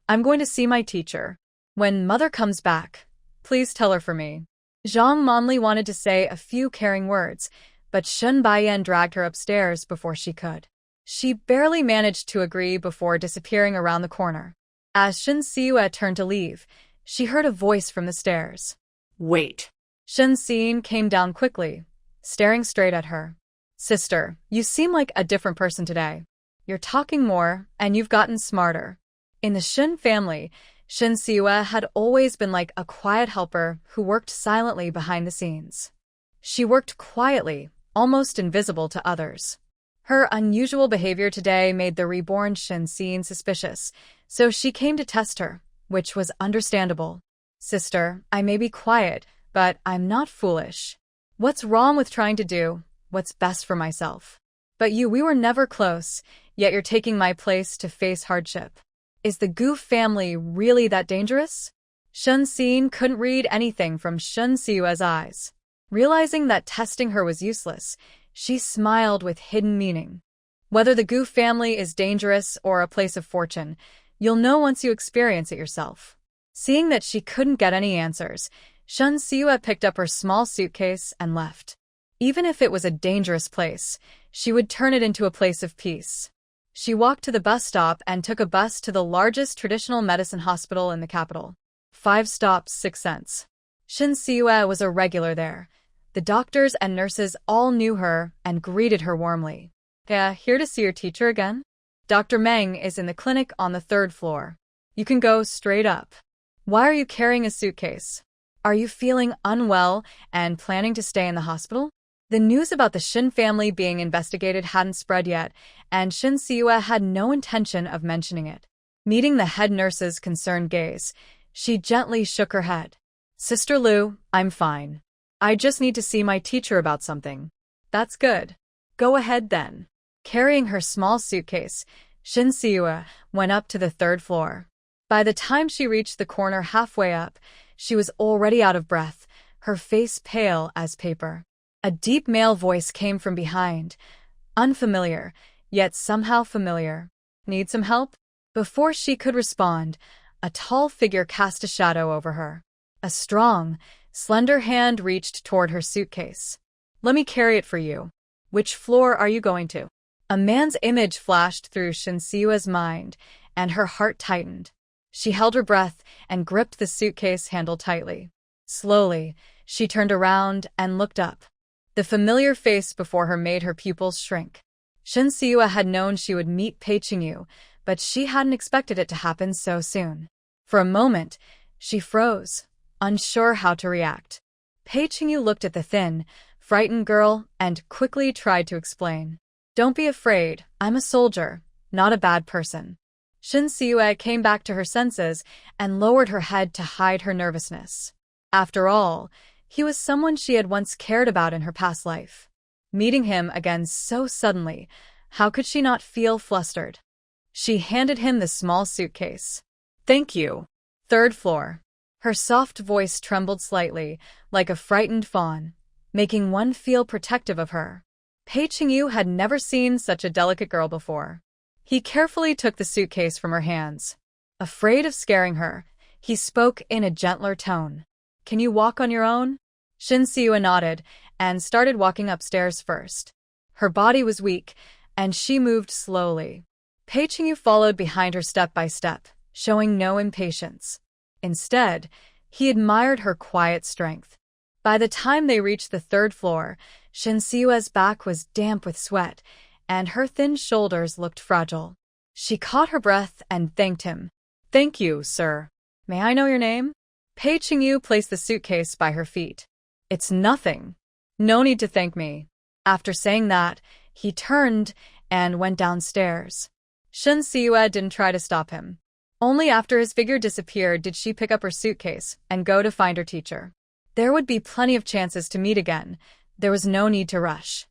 I'm going to see my teacher. When mother comes back, please tell her for me." Zhang Monli wanted to say a few caring words, but Shun Baiyan dragged her upstairs before she could. She barely managed to agree before disappearing around the corner. As Shin Siwa turned to leave, she heard a voice from the stairs. Wait. Shin Sin came down quickly, staring straight at her. "Sister, you seem like a different person today. You're talking more, and you've gotten smarter." In the Shin family, Shin Siwa had always been like a quiet helper who worked silently behind the scenes. She worked quietly, almost invisible to others. Her unusual behavior today made the reborn Shin Sin suspicious, so she came to test her, which was understandable. "Sister, I may be quiet, but I'm not foolish. What's wrong with trying to do what's best for myself? But we were never close, yet you're taking my place to face hardship. Is the Gu family really that dangerous?" Shun Sin couldn't read anything from Shun Siwa's eyes. Realizing that testing her was useless, she smiled with hidden meaning. "Whether the Gu family is dangerous or a place of fortune, you'll know once you experience it yourself." Seeing that she couldn't get any answers, Shun Siwa picked up her small suitcase and left. Even if it was a dangerous place, she would turn it into a place of peace. She walked to the bus stop and took a bus to the largest traditional medicine hospital in the capital. 5 stops, 6 cents. Shin Siwa was a regular there. The doctors and nurses all knew her and greeted her warmly. "Yeah, here to see your teacher again? Dr. Meng is in the clinic on the 3rd floor. You can go straight up." "Why are you carrying a suitcase? Are you feeling unwell and planning to stay in the hospital?" The news about the Shin family being investigated hadn't spread yet, and Shin Siwa had no intention of mentioning it. Meeting the head nurse's concerned gaze, she gently shook her head. "Sister Lu, I'm fine. I just need to see my teacher about something." "That's good. Go ahead then." Carrying her small suitcase, Shin Siwa went up to the 3rd floor. By the time she reached the corner halfway up, she was already out of breath, her face pale as paper. A deep male voice came from behind, unfamiliar, yet somehow familiar. "Need some help?" Before she could respond, a tall figure cast a shadow over her. A strong, slender hand reached toward her suitcase. "Let me carry it for you. Which floor are you going to?" A man's image flashed through Shin Siwa's mind, and her heart tightened. She held her breath and gripped the suitcase handle tightly. Slowly, she turned around and looked up. The familiar face before her made her pupils shrink. Shin Siwa had known she would meet Pei Qingyu, but she hadn't expected it to happen so soon. For a moment, she froze, unsure how to react. Pei Qingyu looked at the thin, frightened girl and quickly tried to explain. "Don't be afraid, I'm a soldier, not a bad person." Shin Siue came back to her senses and lowered her head to hide her nervousness. After all, he was someone she had once cared about in her past life. Meeting him again so suddenly, how could she not feel flustered? She handed him the small suitcase. Thank you. Third floor. Her soft voice trembled slightly, like a frightened fawn, making one feel protective of her. Pei Qingyu had never seen such a delicate girl before. He carefully took the suitcase from her hands. Afraid of scaring her, he spoke in a gentler tone. Can you walk on your own? Shin Siue nodded and started walking upstairs first. Her body was weak, and she moved slowly. Pei Qingyu followed behind her step by step, showing no impatience. Instead, he admired her quiet strength. By the time they reached the third floor, Shin Siue's back was damp with sweat, and her thin shoulders looked fragile. She caught her breath and thanked him. Thank you, sir. May I know your name? Pei Qingyu placed the suitcase by her feet. It's nothing. No need to thank me. After saying that, he turned and went downstairs. Shin Siue didn't try to stop him. Only after his figure disappeared did she pick up her suitcase and go to find her teacher. There would be plenty of chances to meet again. There was no need to rush.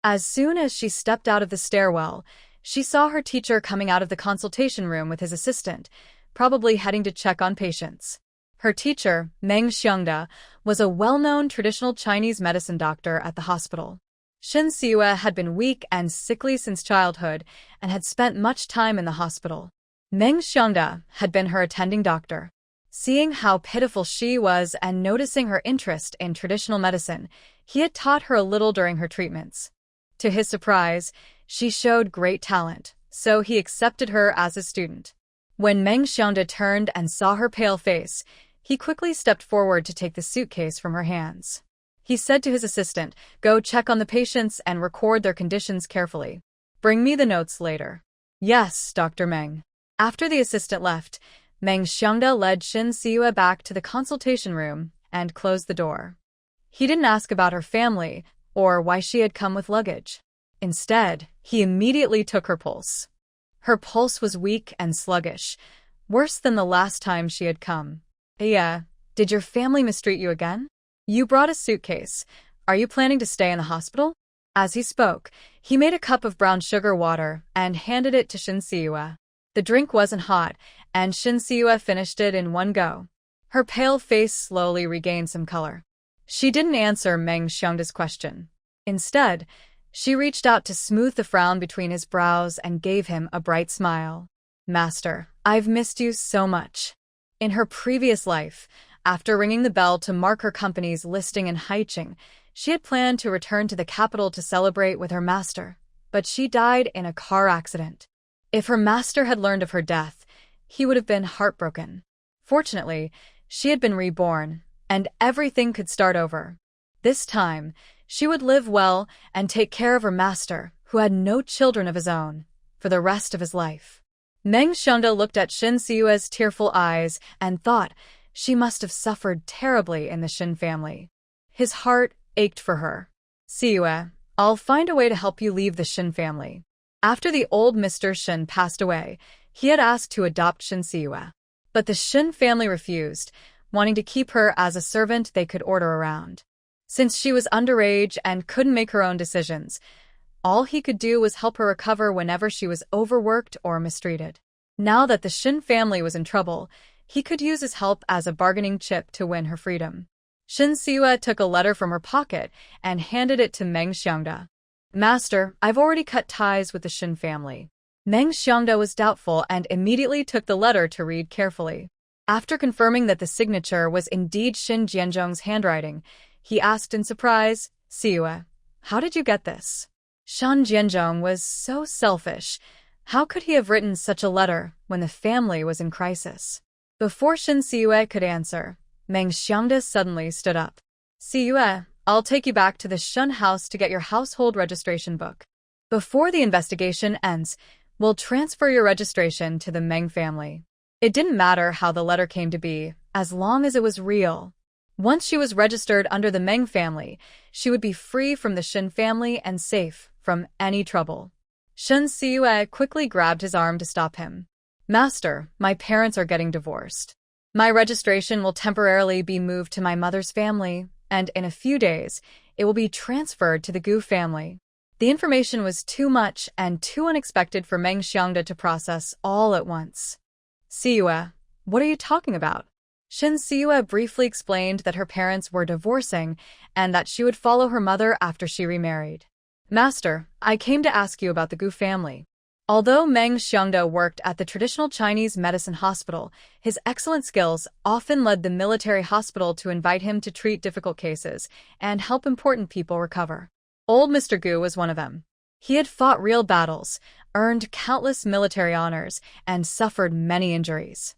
As soon as she stepped out of the stairwell, she saw her teacher coming out of the consultation room with his assistant, probably heading to check on patients. Her teacher, Meng Xiongda, was a well-known traditional Chinese medicine doctor at the hospital. Shin Siue had been weak and sickly since childhood and had spent much time in the hospital. Meng Xiongda had been her attending doctor. Seeing how pitiful she was and noticing her interest in traditional medicine, he had taught her a little during her treatments. To his surprise, she showed great talent, so he accepted her as a student. When Meng Xiongda turned and saw her pale face, he quickly stepped forward to take the suitcase from her hands. He said to his assistant, "Go check on the patients and record their conditions carefully. Bring me the notes later." "Yes, Dr. Meng." After the assistant left, Meng Xiongda led Shin Siue back to the consultation room and closed the door. He didn't ask about her family or why she had come with luggage. Instead, he immediately took her pulse. Her pulse was weak and sluggish, worse than the last time she had come. "Yeah, did your family mistreat you again? You brought a suitcase. Are you planning to stay in the hospital?" As he spoke, he made a cup of brown sugar water and handed it to Shin Siue. The drink wasn't hot, and Shin Siue finished it in one go. Her pale face slowly regained some color. She didn't answer Meng Xiongda's question. Instead, she reached out to smooth the frown between his brows and gave him a bright smile. "Master, I've missed you so much." In her previous life, after ringing the bell to mark her company's listing in Haicheng, she had planned to return to the capital to celebrate with her master, but she died in a car accident. If her master had learned of her death, he would have been heartbroken. Fortunately, she had been reborn, and everything could start over. This time, she would live well and take care of her master, who had no children of his own, for the rest of his life. Meng Xiongda looked at Shin Siue's tearful eyes and thought she must have suffered terribly in the Shin family. His heart ached for her. "Siue, I'll find a way to help you leave the Shin family." After the old Mr. Shin passed away, he had asked to adopt Shin Siue. But the Shin family refused, wanting to keep her as a servant they could order around. Since she was underage and couldn't make her own decisions, all he could do was help her recover whenever she was overworked or mistreated. Now that the Shin family was in trouble, he could use his help as a bargaining chip to win her freedom. Shin Siue took a letter from her pocket and handed it to Meng Xiongda. "Master, I've already cut ties with the Shin family." Meng Xiongda was doubtful and immediately took the letter to read carefully. After confirming that the signature was indeed Shin Jianzhong's handwriting, he asked in surprise, "Siue, how did you get this?" Shan Jianzhong was so selfish. How could he have written such a letter when the family was in crisis? Before Shin Siue could answer, Meng Xiongda suddenly stood up. "Siue, I'll take you back to the Shun house to get your household registration book. Before the investigation ends, we'll transfer your registration to the Meng family." It didn't matter how the letter came to be, as long as it was real. Once she was registered under the Meng family, she would be free from the Shin family and safe from any trouble. Shin Siue quickly grabbed his arm to stop him. Master, my parents are getting divorced. My registration will temporarily be moved to my mother's family, and in a few days, it will be transferred to the Gu family. The information was too much and too unexpected for Meng Xiangda to process all at once. Siyue, what are you talking about? Shin Siyue briefly explained that her parents were divorcing and that she would follow her mother after she remarried. Master, I came to ask you about the Gu family. Although Meng Xiangda worked at the traditional Chinese medicine hospital, his excellent skills often led the military hospital to invite him to treat difficult cases and help important people recover. Old Mr. Gu was one of them. He had fought real battles, earned countless military honors, and suffered many injuries.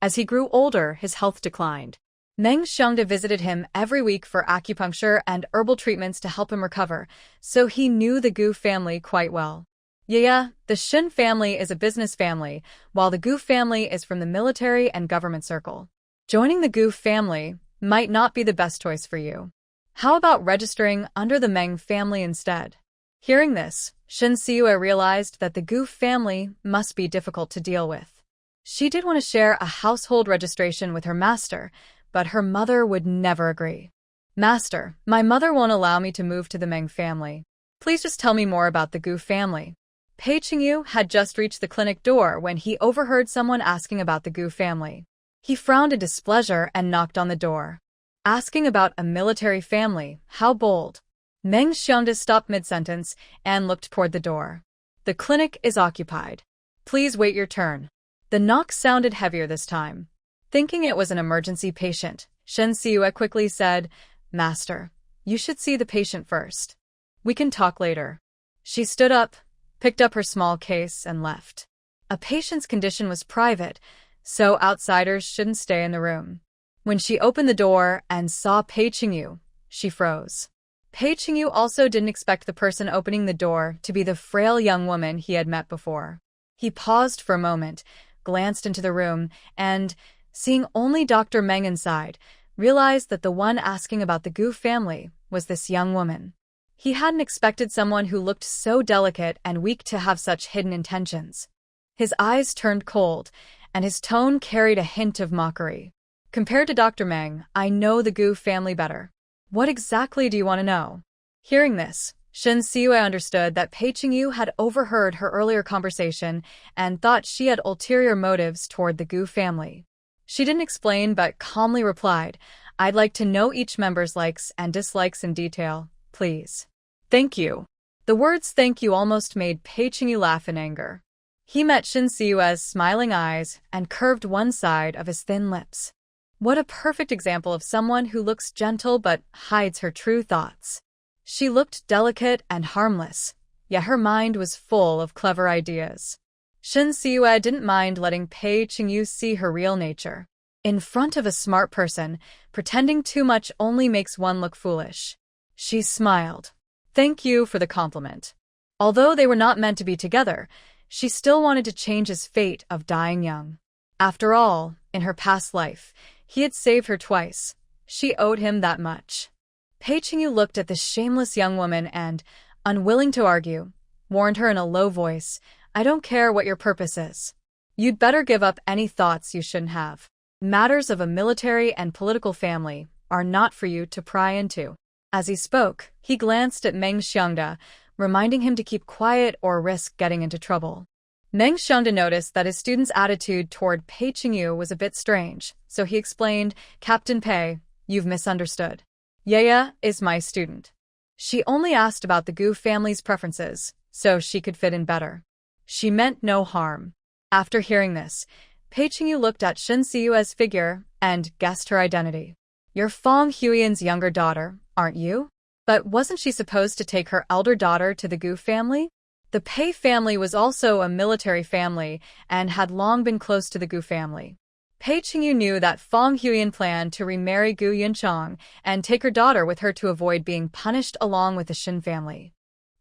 As he grew older, his health declined. Meng Xiangda visited him every week for acupuncture and herbal treatments to help him recover, so he knew the Gu family quite well. Yeah, the Shin family is a business family, while the Gu family is from the military and government circle. Joining the Gu family might not be the best choice for you. How about registering under the Meng family instead? Hearing this, Shin Siyue realized that the Gu family must be difficult to deal with. She did want to share a household registration with her master, but her mother would never agree. Master, my mother won't allow me to move to the Meng family. Please just tell me more about the Gu family. Pei Qingyu had just reached the clinic door when he overheard someone asking about the Gu family. He frowned in displeasure and knocked on the door. Asking about a military family, how bold. Meng Xiangda stopped mid-sentence and looked toward the door. The clinic is occupied. Please wait your turn. The knock sounded heavier this time. Thinking it was an emergency patient, Shen Siyue quickly said, Master, you should see the patient first. We can talk later. She stood up, picked up her small case, and left. A patient's condition was private, so outsiders shouldn't stay in the room. When she opened the door and saw Pei Qingyu, she froze. Pei Qingyu also didn't expect the person opening the door to be the frail young woman he had met before. He paused for a moment, glanced into the room, and, seeing only Dr. Meng inside, realized that the one asking about the Gu family was this young woman. He hadn't expected someone who looked so delicate and weak to have such hidden intentions. His eyes turned cold, and his tone carried a hint of mockery. Compared to Dr. Meng, I know the Gu family better. What exactly do you want to know? Hearing this, Shin Siyue understood that Pei Qingyu had overheard her earlier conversation and thought she had ulterior motives toward the Gu family. She didn't explain but calmly replied, I'd like to know each member's likes and dislikes in detail, please. Thank you. The words thank you almost made Pei Qingyu laugh in anger. He met Shin Siyue's smiling eyes and curved one side of his thin lips. What a perfect example of someone who looks gentle but hides her true thoughts. She looked delicate and harmless, yet her mind was full of clever ideas. Shin Siyue didn't mind letting Pei Qingyu see her real nature. In front of a smart person, pretending too much only makes one look foolish. She smiled. Thank you for the compliment. Although they were not meant to be together, she still wanted to change his fate of dying young. After all, in her past life, he had saved her twice. She owed him that much. Pei Qingyu looked at the shameless young woman and, unwilling to argue, warned her in a low voice, I don't care what your purpose is. You'd better give up any thoughts you shouldn't have. Matters of a military and political family are not for you to pry into. As he spoke, he glanced at Meng Xiangda, reminding him to keep quiet or risk getting into trouble. Meng Xiangda noticed that his student's attitude toward Pei Qingyu was a bit strange, so he explained, Captain Pei, you've misunderstood. Yaya is my student. She only asked about the Gu family's preferences, so she could fit in better. She meant no harm. After hearing this, Pei Qingyu looked at Shin Siyue's figure and guessed her identity. You're Fong Huiyan's younger daughter, aren't you? But wasn't she supposed to take her elder daughter to the Gu family? The Pei family was also a military family and had long been close to the Gu family. Pei Qingyu knew that Fong Huiyan planned to remarry Gu Yunchang and take her daughter with her to avoid being punished along with the Shin family.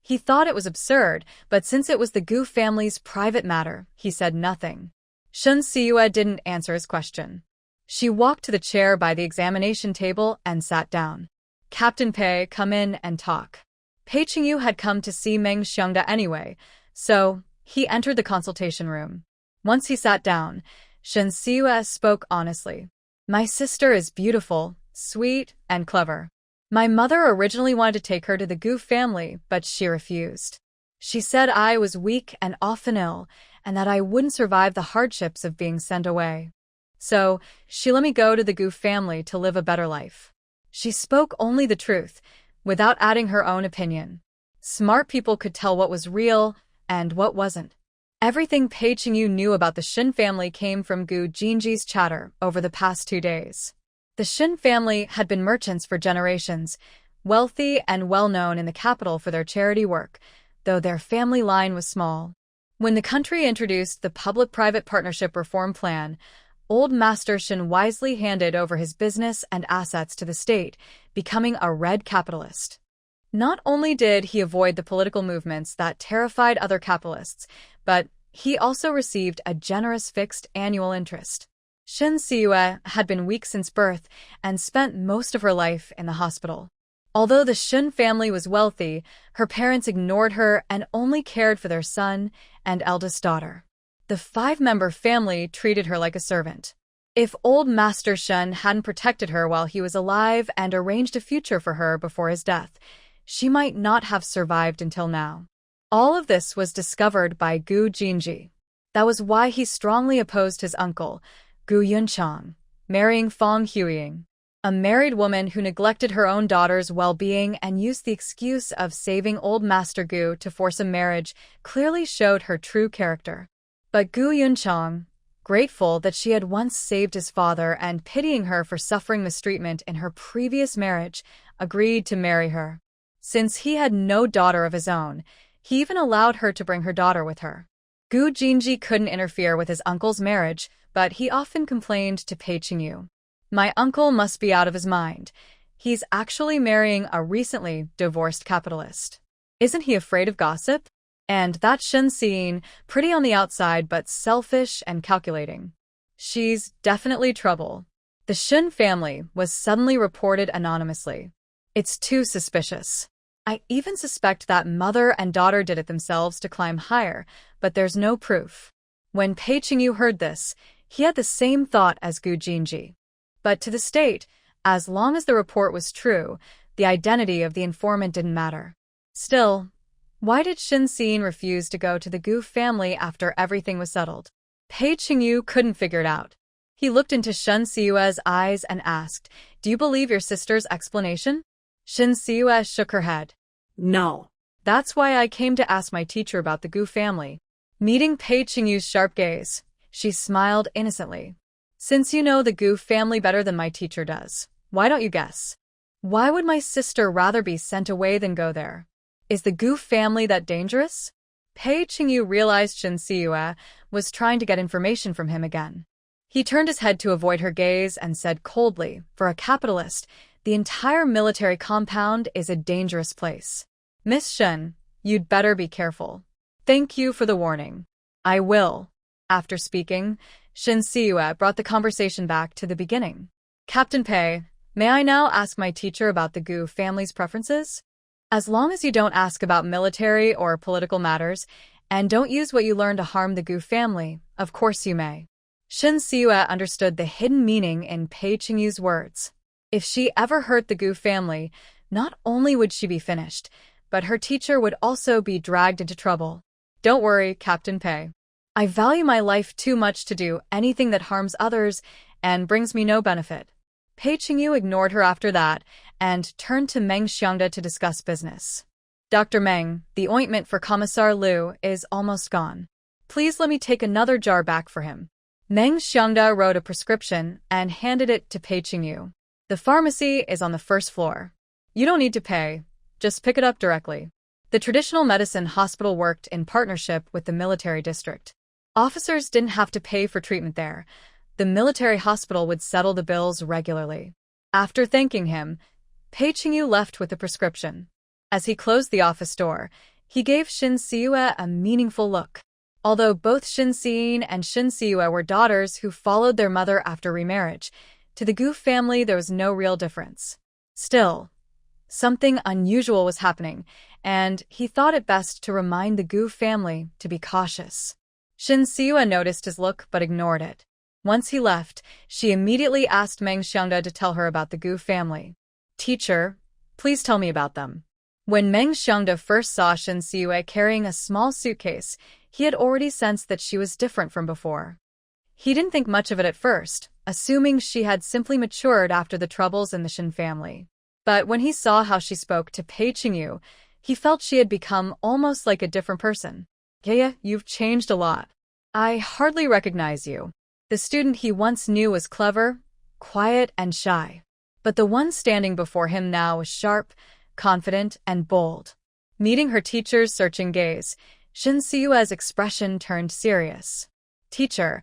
He thought it was absurd, but since it was the Gu family's private matter, he said nothing. Shin Siyue didn't answer his question. She walked to the chair by the examination table and sat down. Captain Pei, come in and talk. Pei Qingyu had come to see Meng Xiangda anyway, so he entered the consultation room. Once he sat down, Shin Siue spoke honestly. My sister is beautiful, sweet, and clever. My mother originally wanted to take her to the Gu family, but she refused. She said I was weak and often ill, and that I wouldn't survive the hardships of being sent away. So, she let me go to the Gu family to live a better life. She spoke only the truth, without adding her own opinion. Smart people could tell what was real and what wasn't. Everything Pei Qingyu knew about the Shin family came from Gu Jinji's chatter over the past 2 days. The Shin family had been merchants for generations, wealthy and well-known in the capital for their charity work, though their family line was small. When the country introduced the Public-Private Partnership Reform Plan, Old Master Shin wisely handed over his business and assets to the state, becoming a red capitalist. Not only did he avoid the political movements that terrified other capitalists, but he also received a generous fixed annual interest. Shin Siue had been weak since birth and spent most of her life in the hospital. Although the Shin family was wealthy, her parents ignored her and only cared for their son and eldest daughter. The 5-member family treated her like a servant. If Old Master Shen hadn't protected her while he was alive and arranged a future for her before his death, she might not have survived until now. All of this was discovered by Gu Jinji. That was why he strongly opposed his uncle, Gu Yunchang, marrying Fang Huiying. A married woman who neglected her own daughter's well-being and used the excuse of saving Old Master Gu to force a marriage clearly showed her true character. But Gu Yunchang, grateful that she had once saved his father and pitying her for suffering mistreatment in her previous marriage, agreed to marry her. Since he had no daughter of his own, he even allowed her to bring her daughter with her. Gu Jinji couldn't interfere with his uncle's marriage, but he often complained to Pei Qingyu. My uncle must be out of his mind. He's actually marrying a recently divorced capitalist. Isn't he afraid of gossip? And that Shen Xin, pretty on the outside but selfish and calculating. She's definitely trouble. The Shen family was suddenly reported anonymously. It's too suspicious. I even suspect that mother and daughter did it themselves to climb higher, but there's no proof. When Pei Qingyu heard this, he had the same thought as Gu Jinji. But to the state, as long as the report was true, the identity of the informant didn't matter. Still, why did Shin Xin refuse to go to the Gu family after everything was settled? Pei Qingyu couldn't figure it out. He looked into Shin Siue's eyes and asked, "Do you believe your sister's explanation?" Shin Siue shook her head. No. That's why I came to ask my teacher about the Gu family. Meeting Pei Qingyu's sharp gaze, she smiled innocently. Since you know the Gu family better than my teacher does, why don't you guess? Why would my sister rather be sent away than go there? Is the Gu family that dangerous? Pei Qingyu realized Shin Siue was trying to get information from him again. He turned his head to avoid her gaze and said coldly, "For a capitalist, the entire military compound is a dangerous place. Miss Shen, you'd better be careful. Thank you for the warning. I will." After speaking, Shin Siue brought the conversation back to the beginning. "Captain Pei, may I now ask my teacher about the Gu family's preferences? As long as you don't ask about military or political matters, and don't use what you learn to harm the Gu family, of course you may." Shin Siue understood the hidden meaning in Pei Qingyu's words. If she ever hurt the Gu family, not only would she be finished, but her teacher would also be dragged into trouble. "Don't worry, Captain Pei. I value my life too much to do anything that harms others and brings me no benefit." Pei Qingyu ignored her after that and turned to Meng Xiangda to discuss business. "Dr. Meng, the ointment for Commissar Liu is almost gone. Please let me take another jar back for him." Meng Xiangda wrote a prescription and handed it to Pei Qingyu. "The pharmacy is on the first floor. You don't need to pay, just pick it up directly." The traditional medicine hospital worked in partnership with the military district. Officers didn't have to pay for treatment there. The military hospital would settle the bills regularly. After thanking him, Pei Qingyu left with the prescription. As he closed the office door, he gave Shin Siue a meaningful look. Although both Shin Xin and Shin Siue were daughters who followed their mother after remarriage, to the Gu family there was no real difference. Still, something unusual was happening, and he thought it best to remind the Gu family to be cautious. Shin Siua noticed his look but ignored it. Once he left, she immediately asked Meng Xiangda to tell her about the Gu family. Teacher, please tell me about them. When Meng Xiangda first saw Shin Siua carrying a small suitcase, he had already sensed that she was different from before. He didn't think much of it at first, assuming she had simply matured after the troubles in the Shin family. But when he saw how she spoke to Pei Qingyu, he felt she had become almost like a different person. "Yeah, you've changed a lot. I hardly recognize you." The student he once knew was clever, quiet, and shy. But the one standing before him now was sharp, confident, and bold. Meeting her teacher's searching gaze, Shin Siua's expression turned serious. "Teacher,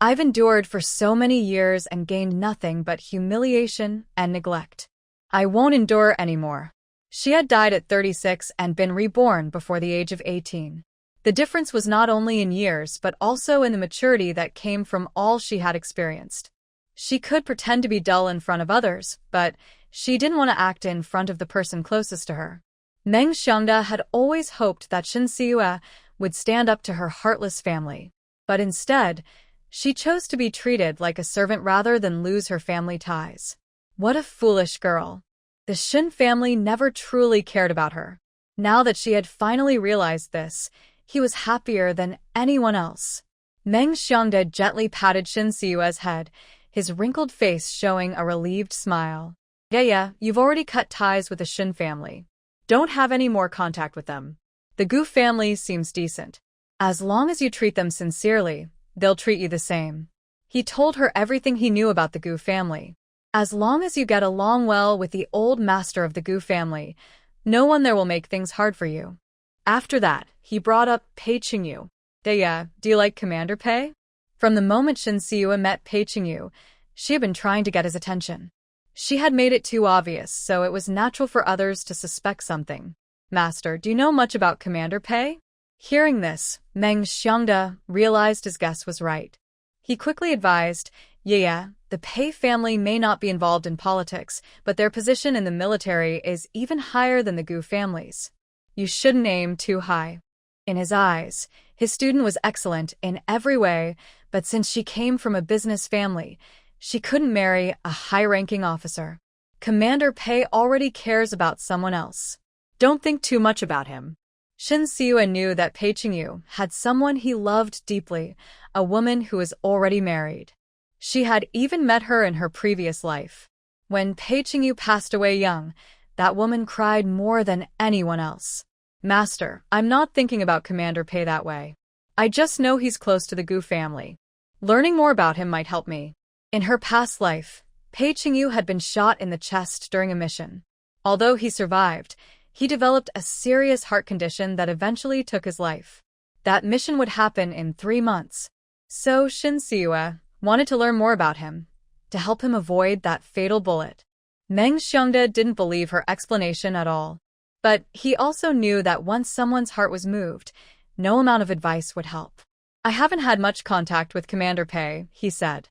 I've endured for so many years and gained nothing but humiliation and neglect. I won't endure anymore." She had died at 36 and been reborn before the age of 18. The difference was not only in years but also in the maturity that came from all she had experienced. She could pretend to be dull in front of others, but she didn't want to act in front of the person closest to her. Meng Xiangda had always hoped that Shin Siua would stand up to her heartless family. But instead, she chose to be treated like a servant rather than lose her family ties. What a foolish girl. The Shin family never truly cared about her. Now that she had finally realized this, he was happier than anyone else. Meng Xiangda gently patted Shin Siua's head, his wrinkled face showing a relieved smile. Yeah, you've already cut ties with the Shin family. Don't have any more contact with them. The Gu family seems decent. As long as you treat them sincerely, they'll treat you the same." He told her everything he knew about the Gu family. As long as you get along well with the old master of the Gu family, no one there will make things hard for you. After that, he brought up Pei Qingyu. Do you like Commander Pei? From the moment Shin Siua met Pei Qingyu, she had been trying to get his attention. She had made it too obvious, so it was natural for others to suspect something. "Master, do you know much about Commander Pei?" Hearing this, Meng Xiangda realized his guess was right. He quickly advised, "Yeah, the Pei family may not be involved in politics, but their position in the military is even higher than the Gu family's. You shouldn't aim too high." In his eyes, his student was excellent in every way, but since she came from a business family, she couldn't marry a high-ranking officer. Commander Pei already cares about someone else. Don't think too much about him. Shin Siua knew that Pei Qingyu had someone he loved deeply, a woman who was already married. She had even met her in her previous life. When Pei Qingyu passed away young, that woman cried more than anyone else. "Master, I'm not thinking about Commander Pei that way. I just know he's close to the Gu family. Learning more about him might help me." In her past life, Pei Qingyu had been shot in the chest during a mission. Although he survived, he developed a serious heart condition that eventually took his life. That mission would happen in 3 months. So Shin Siua wanted to learn more about him, to help him avoid that fatal bullet. Meng Xiangda didn't believe her explanation at all. But he also knew that once someone's heart was moved, no amount of advice would help. "I haven't had much contact with Commander Pei," he said.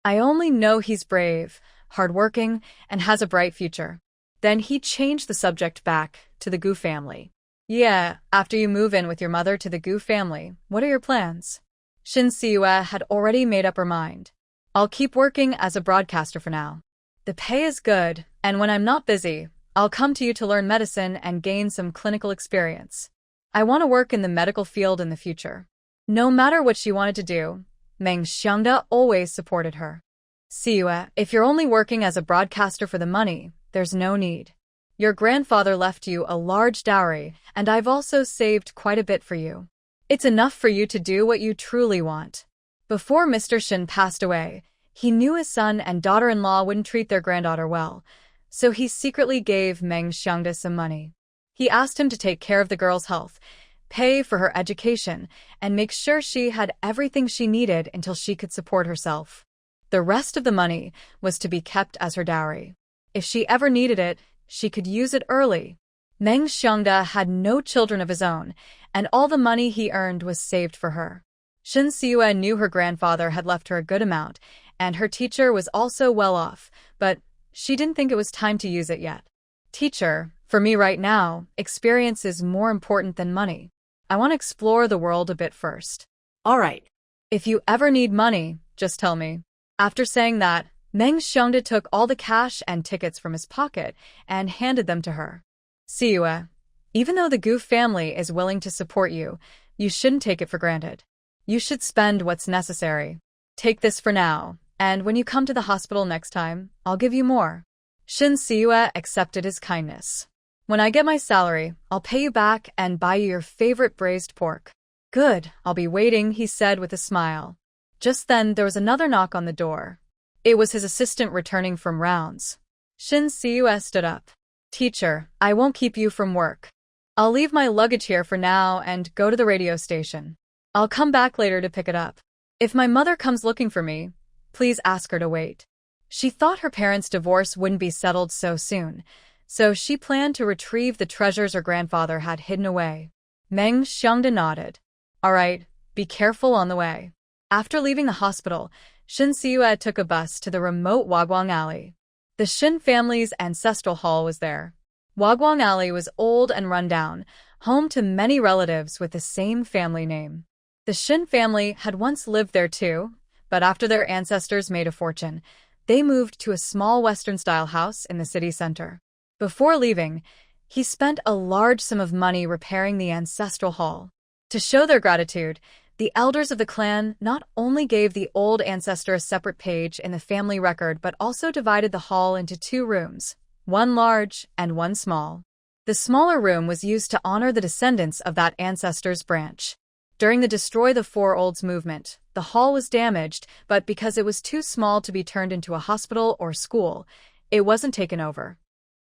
"I only know he's brave, hardworking, and has a bright future." Then he changed the subject back to the Gu family. "Yeah, after you move in with your mother to the Gu family, what are your plans?" Shin Siua had already made up her mind. "I'll keep working as a broadcaster for now. The pay is good, and when I'm not busy, I'll come to you to learn medicine and gain some clinical experience. I want to work in the medical field in the future." No matter what she wanted to do, Meng Xiangda always supported her. "Siua, if you're only working as a broadcaster for the money, there's no need. Your grandfather left you a large dowry, and I've also saved quite a bit for you. It's enough for you to do what you truly want." Before Mr. Shin passed away, he knew his son and daughter-in-law wouldn't treat their granddaughter well, so he secretly gave Meng Xiangda some money. He asked him to take care of the girl's health, pay for her education, and make sure she had everything she needed until she could support herself. The rest of the money was to be kept as her dowry. If she ever needed it, she could use it early. Meng Xiangda had no children of his own, and all the money he earned was saved for her. Shin Siua knew her grandfather had left her a good amount, and her teacher was also well off, but she didn't think it was time to use it yet. "Teacher, for me right now, experience is more important than money. I want to explore the world a bit first." All right. If you ever need money, just tell me. After saying that, Meng Xiongde took all the cash and tickets from his pocket and handed them to her. Siue, even though the Gu family is willing to support you, you shouldn't take it for granted. You should spend what's necessary. Take this for now, and when you come to the hospital next time, I'll give you more. Shin Siue accepted his kindness. When I get my salary, I'll pay you back and buy you your favorite braised pork. Good, I'll be waiting, he said with a smile. Just then, there was another knock on the door. It was his assistant returning from rounds. Shin Siue stood up. Teacher, I won't keep you from work. I'll leave my luggage here for now and go to the radio station. I'll come back later to pick it up. If my mother comes looking for me, please ask her to wait. She thought her parents' divorce wouldn't be settled so soon, so she planned to retrieve the treasures her grandfather had hidden away. Meng Xiongde nodded. All right, be careful on the way. After leaving the hospital, Shin Siue took a bus to the remote Wagwang Alley. The Shin family's ancestral hall was there. Wagwang Alley was old and run down, home to many relatives with the same family name. The Shin family had once lived there too, but after their ancestors made a fortune, they moved to a small Western-style house in the city center. Before leaving, he spent a large sum of money repairing the ancestral hall. To show their gratitude, the elders of the clan not only gave the old ancestor a separate page in the family record but also divided the hall into 2 rooms, one large and one small. The smaller room was used to honor the descendants of that ancestor's branch. During the Destroy the Four Olds movement, the hall was damaged, but because it was too small to be turned into a hospital or school, it wasn't taken over.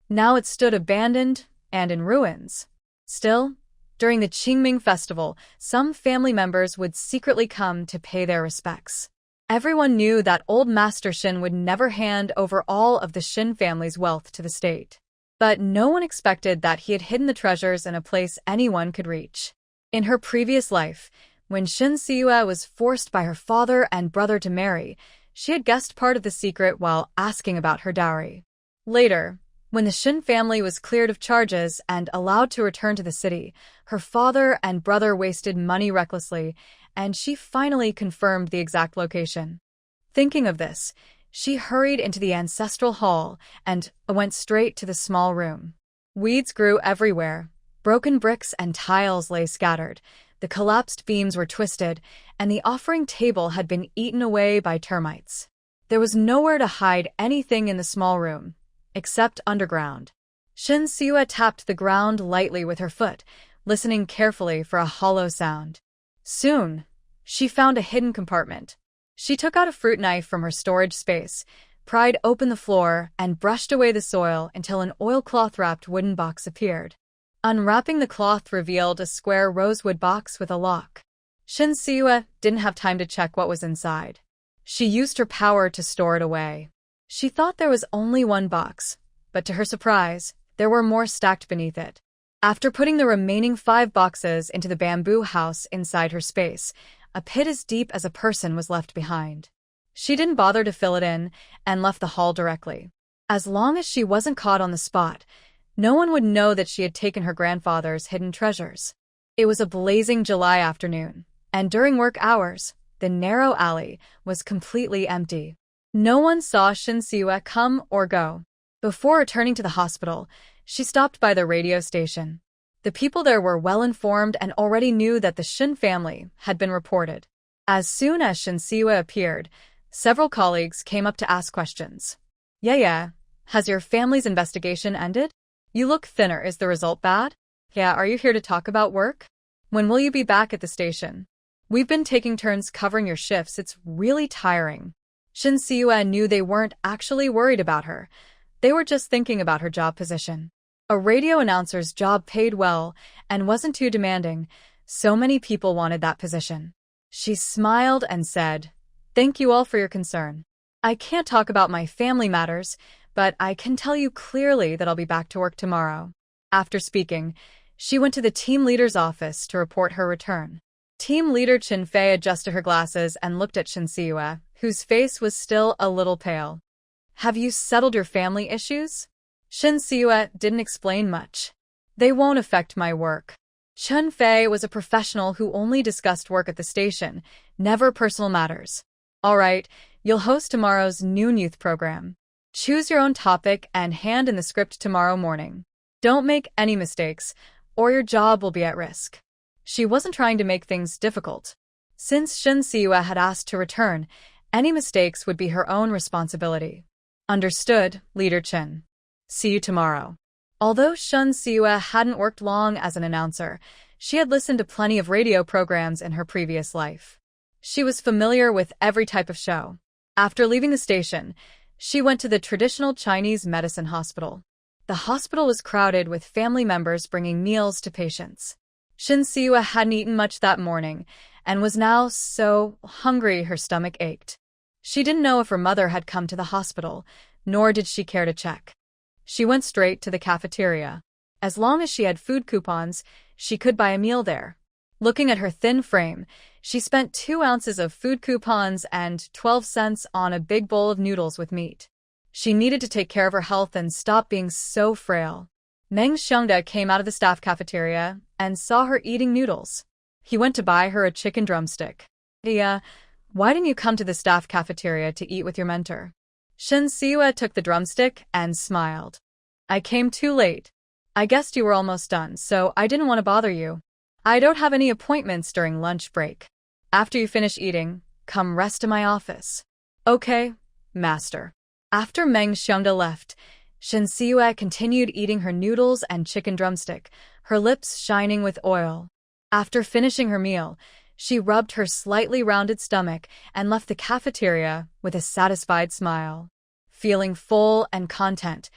Now it stood abandoned and in ruins. Still, during the Qingming festival, some family members would secretly come to pay their respects. Everyone knew that old Master Shin would never hand over all of the Shin family's wealth to the state. But no one expected that he had hidden the treasures in a place anyone could reach. In her previous life, when Shin Siue was forced by her father and brother to marry, she had guessed part of the secret while asking about her dowry. Later, when the Shin family was cleared of charges and allowed to return to the city, her father and brother wasted money recklessly, and she finally confirmed the exact location. Thinking of this, she hurried into the ancestral hall and went straight to the small room. Weeds grew everywhere. Broken bricks and tiles lay scattered. The collapsed beams were twisted, and the offering table had been eaten away by termites. There was nowhere to hide anything in the small room, except underground. Shin Siue tapped the ground lightly with her foot, listening carefully for a hollow sound. Soon, she found a hidden compartment. She took out a fruit knife from her storage space, pried open the floor, and brushed away the soil until an oilcloth-wrapped wooden box appeared. Unwrapping the cloth revealed a square rosewood box with a lock. Shin Siue didn't have time to check what was inside. She used her power to store it away. She thought there was only one box, but to her surprise, there were more stacked beneath it. After putting the remaining 5 boxes into the bamboo house inside her space, a pit as deep as a person was left behind. She didn't bother to fill it in and left the hall directly. As long as she wasn't caught on the spot, no one would know that she had taken her grandfather's hidden treasures. It was a blazing July afternoon, and during work hours, the narrow alley was completely empty. No one saw Shin Siue come or go. Before returning to the hospital, she stopped by the radio station. The people there were well informed and already knew that the Shin family had been reported. As soon as Shin Siue appeared, several colleagues came up to ask questions. Yeah, has your family's investigation ended? You look thinner, is the result bad? Yeah, are you here to talk about work? When will you be back at the station? We've been taking turns covering your shifts, it's really tiring. Shin Siue knew they weren't actually worried about her. They were just thinking about her job position. A radio announcer's job paid well and wasn't too demanding. So many people wanted that position. She smiled and said, "Thank you all for your concern. I can't talk about my family matters, but I can tell you clearly that I'll be back to work tomorrow." After speaking, she went to the team leader's office to report her return. Team leader Chin Fei adjusted her glasses and looked at Shin Siue, whose face was still a little pale. "Have you settled your family issues?" Shin Siue didn't explain much. "They won't affect my work. Chun Fei was a professional who only discussed work at the station, never personal matters. All right, you'll host tomorrow's noon youth program. Choose your own topic and hand in the script tomorrow morning. Don't make any mistakes, or your job will be at risk. She wasn't trying to make things difficult. Since Shin Siwa had asked to return, any mistakes would be her own responsibility. Understood, Leader Chin. See you tomorrow. Although Shun Siwa hadn't worked long as an announcer, she had listened to plenty of radio programs in her previous life. She was familiar with every type of show. After leaving the station, she went to the traditional Chinese medicine hospital. The hospital was crowded with family members bringing meals to patients. Shin Siwa hadn't eaten much that morning and was now so hungry her stomach ached. She didn't know if her mother had come to the hospital, nor did she care to check. She went straight to the cafeteria. As long as she had food coupons, she could buy a meal there. Looking at her thin frame, she spent 2 ounces of food coupons and 12 cents on a big bowl of noodles with meat. She needed to take care of her health and stop being so frail. Meng Xiongda came out of the staff cafeteria and saw her eating noodles. He went to buy her a chicken drumstick. Why didn't you come to the staff cafeteria to eat with your mentor? Shin Siwa took the drumstick and smiled. I came too late. I guessed you were almost done, so I didn't want to bother you. I don't have any appointments during lunch break. After you finish eating, come rest in my office. Okay, master. After Meng Xiongda left, Shin Siwa continued eating her noodles and chicken drumstick, her lips shining with oil. After finishing her meal, she rubbed her slightly rounded stomach and left the cafeteria with a satisfied smile. Feeling full and content,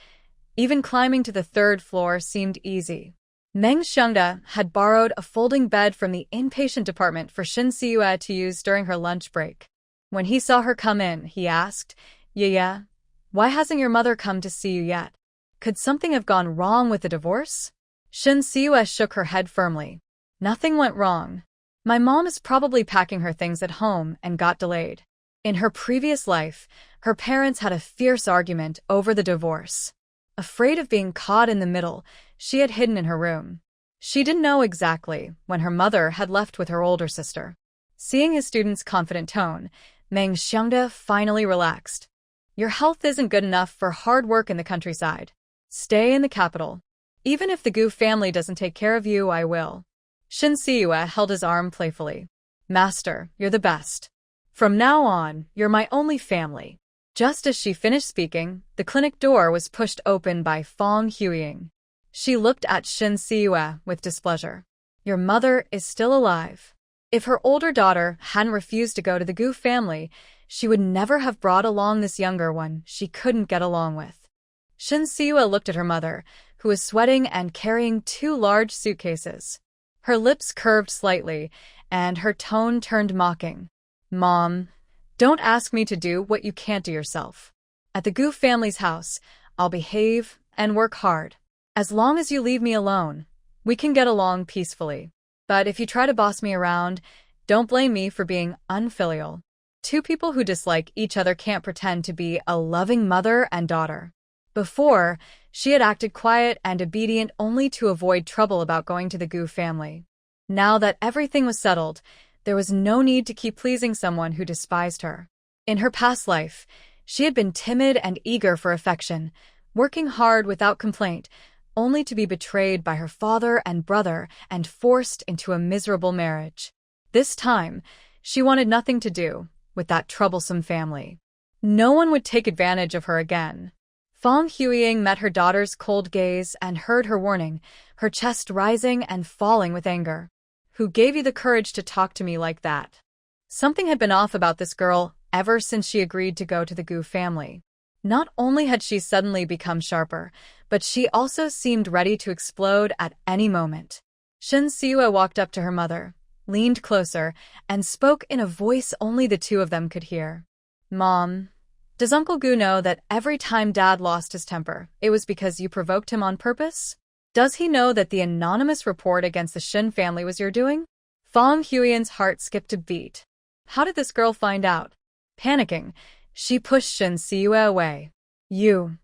even climbing to the 3rd floor seemed easy. Meng Xiongda had borrowed a folding bed from the inpatient department for Shin Siwa to use during her lunch break. When he saw her come in, he asked, Yeah, why hasn't your mother come to see you yet? Could something have gone wrong with the divorce? Shin Siwa shook her head firmly. Nothing went wrong. My mom is probably packing her things at home and got delayed. In her previous life, her parents had a fierce argument over the divorce. Afraid of being caught in the middle, she had hidden in her room. She didn't know exactly when her mother had left with her older sister. Seeing his student's confident tone, Meng Xiongda finally relaxed. Your health isn't good enough for hard work in the countryside. Stay in the capital. Even if the Gu family doesn't take care of you, I will. Shin Siwa held his arm playfully. Master, you're the best. From now on, you're my only family. Just as she finished speaking, the clinic door was pushed open by Fong Huiying. She looked at Shin Siwa with displeasure. Your mother is still alive. If her older daughter hadn't refused to go to the Gu family, she would never have brought along this younger one she couldn't get along with. Shin Siwa looked at her mother, who was sweating and carrying 2 large suitcases. Her lips curved slightly, and her tone turned mocking. Mom, don't ask me to do what you can't do yourself. At the Gu family's house, I'll behave and work hard. As long as you leave me alone, we can get along peacefully. But if you try to boss me around, don't blame me for being unfilial. 2 people who dislike each other can't pretend to be a loving mother and daughter. Before, she had acted quiet and obedient only to avoid trouble about going to the Gu family. Now that everything was settled, there was no need to keep pleasing someone who despised her. In her past life, she had been timid and eager for affection, working hard without complaint, only to be betrayed by her father and brother and forced into a miserable marriage. This time, she wanted nothing to do with that troublesome family. No one would take advantage of her again. Fong Huiying met her daughter's cold gaze and heard her warning, her chest rising and falling with anger. Who gave you the courage to talk to me like that? Something had been off about this girl ever since she agreed to go to the Gu family. Not only had she suddenly become sharper, but she also seemed ready to explode at any moment. Shin Siwa walked up to her mother, leaned closer, and spoke in a voice only the 2 of them could hear. Mom, does Uncle Gu know that every time Dad lost his temper, it was because you provoked him on purpose? Does he know that the anonymous report against the Shin family was your doing? Fong Huiyin's heart skipped a beat. How did this girl find out? Panicking, she pushed Shin Siwa away. You.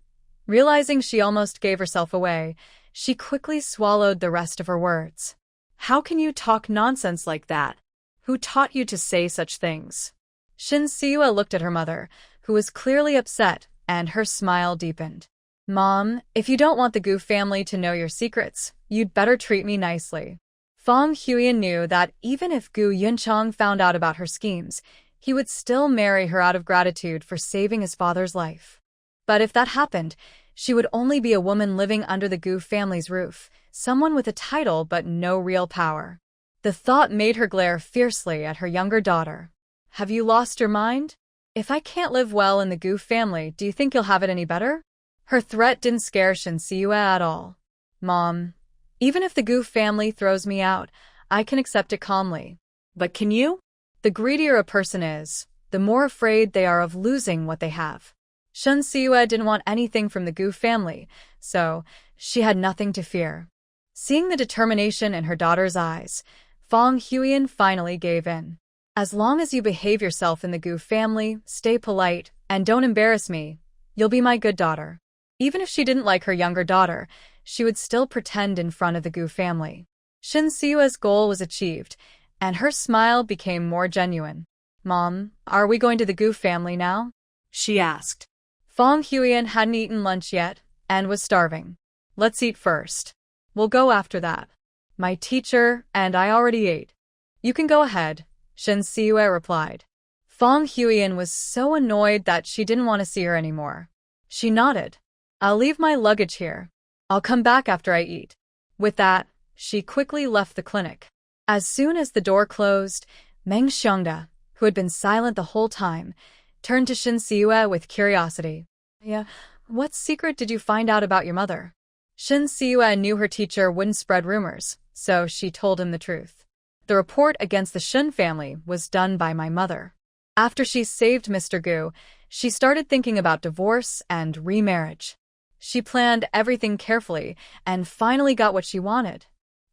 Realizing she almost gave herself away, she quickly swallowed the rest of her words. How can you talk nonsense like that? Who taught you to say such things? Shin Siwa looked at her mother, who was clearly upset, and her smile deepened. Mom, if you don't want the Gu family to know your secrets, you'd better treat me nicely. Fong Huiyan knew that even if Gu Yunchang found out about her schemes, he would still marry her out of gratitude for saving his father's life. But if that happened, she would only be a woman living under the Gu family's roof, someone with a title but no real power. The thought made her glare fiercely at her younger daughter. Have you lost your mind? If I can't live well in the Gu family, do you think you'll have it any better? Her threat didn't scare Shin Siwa at all. Mom, even if the Gu family throws me out, I can accept it calmly. But can you? The greedier a person is, the more afraid they are of losing what they have. Shin Siwa didn't want anything from the Gu family, so she had nothing to fear. Seeing the determination in her daughter's eyes, Fong Huiyan finally gave in. As long as you behave yourself in the Gu family, stay polite, and don't embarrass me, you'll be my good daughter. Even if she didn't like her younger daughter, she would still pretend in front of the Gu family. Shin Siwa's goal was achieved, and her smile became more genuine. Mom, are we going to the Gu family now? She asked. Fong Huiyan hadn't eaten lunch yet, and was starving. Let's eat first. We'll go after that. My teacher and I already ate. You can go ahead, Shin Siwa replied. Fong Huiyan was so annoyed that she didn't want to see her anymore. She nodded. I'll leave my luggage here. I'll come back after I eat. With that, she quickly left the clinic. As soon as the door closed, Meng Xiangda, who had been silent the whole time, turned to Shin Siwa with curiosity. Yeah, what secret did you find out about your mother? Shin Siwa knew her teacher wouldn't spread rumors, so she told him the truth. The report against the Shin family was done by my mother. After she saved Mr. Gu, she started thinking about divorce and remarriage. She planned everything carefully and finally got what she wanted.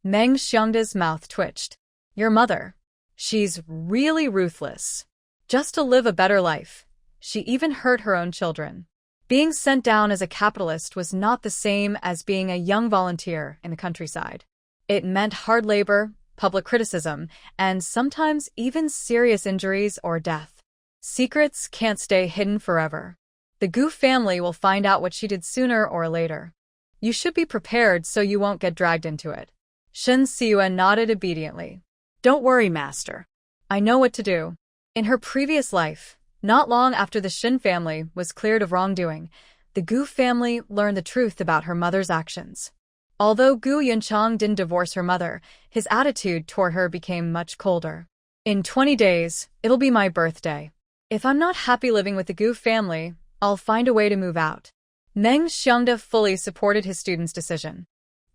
Meng Xiangda's mouth twitched. Your mother. She's really ruthless. Just to live a better life. She even hurt her own children. Being sent down as a capitalist was not the same as being a young volunteer in the countryside. It meant hard labor, public criticism, and sometimes even serious injuries or death. Secrets can't stay hidden forever. The Gu family will find out what she did sooner or later. You should be prepared so you won't get dragged into it. Shin Siwa nodded obediently. Don't worry, Master. I know what to do. In her previous life, not long after the Shin family was cleared of wrongdoing, the Gu family learned the truth about her mother's actions. Although Gu Yunchang didn't divorce her mother, his attitude toward her became much colder. In 20 days, it'll be my birthday. If I'm not happy living with the Gu family, I'll find a way to move out. Meng Xiangda fully supported his student's decision.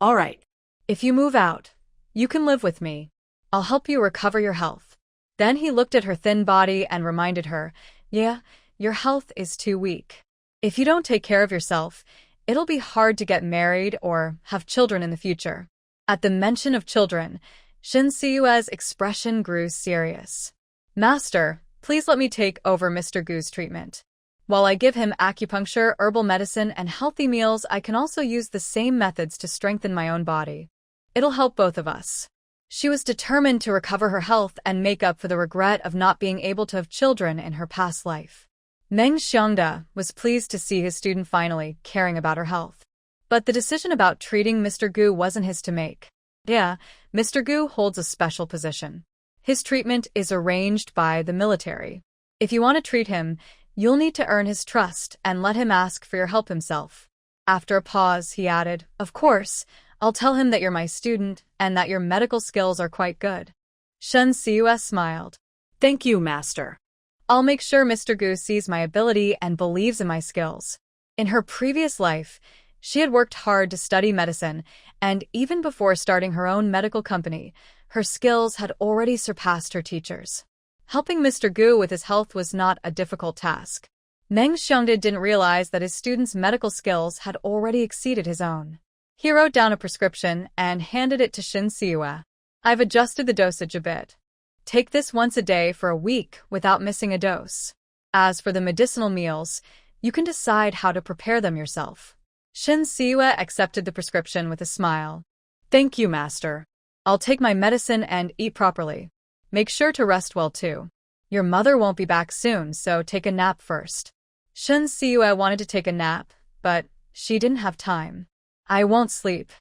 All right. If you move out, you can live with me. I'll help you recover your health. Then he looked at her thin body and reminded her, yeah, your health is too weak. If you don't take care of yourself, it'll be hard to get married or have children in the future. At the mention of children, Shin Siwa's expression grew serious. Master, please let me take over Mr. Gu's treatment. While I give him acupuncture, herbal medicine, and healthy meals, I can also use the same methods to strengthen my own body. It'll help both of us. She was determined to recover her health and make up for the regret of not being able to have children in her past life. Meng Xiangda was pleased to see his student finally caring about her health. But the decision about treating Mr. Gu wasn't his to make. Yeah, Mr. Gu holds a special position. His treatment is arranged by the military. If you want to treat him, you'll need to earn his trust and let him ask for your help himself. After a pause, he added, Of course, I'll tell him that you're my student and that your medical skills are quite good. Shin Siwa smiled. Thank you, Master. I'll make sure Mr. Gu sees my ability and believes in my skills. In her previous life, she had worked hard to study medicine, and even before starting her own medical company, her skills had already surpassed her teachers. Helping Mr. Gu with his health was not a difficult task. Meng Xiangda didn't realize that his student's medical skills had already exceeded his own. He wrote down a prescription and handed it to Shin Siwa. I've adjusted the dosage a bit. Take this once a day for a week without missing a dose. As for the medicinal meals, you can decide how to prepare them yourself. Shin Siwa accepted the prescription with a smile. Thank you, Master. I'll take my medicine and eat properly. Make sure to rest well too. Your mother won't be back soon, so take a nap first. Shin Siue wanted to take a nap, but she didn't have time. I won't sleep.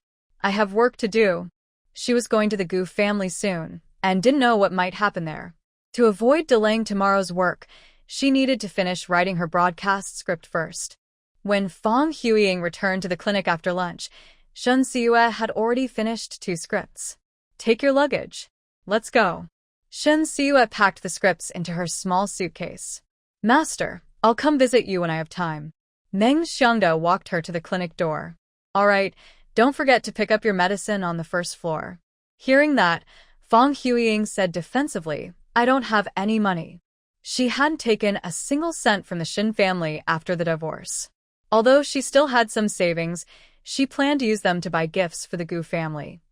I have work to do. She was going to the Gu family soon, and didn't know what might happen there. To avoid delaying tomorrow's work, she needed to finish writing her broadcast script first. When Fong Huiying returned to the clinic after lunch, Shin Siue had already finished 2 scripts. Take your luggage. Let's go. Shin Siue packed the scripts into her small suitcase. Master, I'll come visit you when I have time. Meng Xiangda walked her to the clinic door. All right, don't forget to pick up your medicine on the first floor. Hearing that, Fong Huiying said defensively, I don't have any money. She hadn't taken a single cent from the Shin family after the divorce. Although she still had some savings, she planned to use them to buy gifts for the Gu family.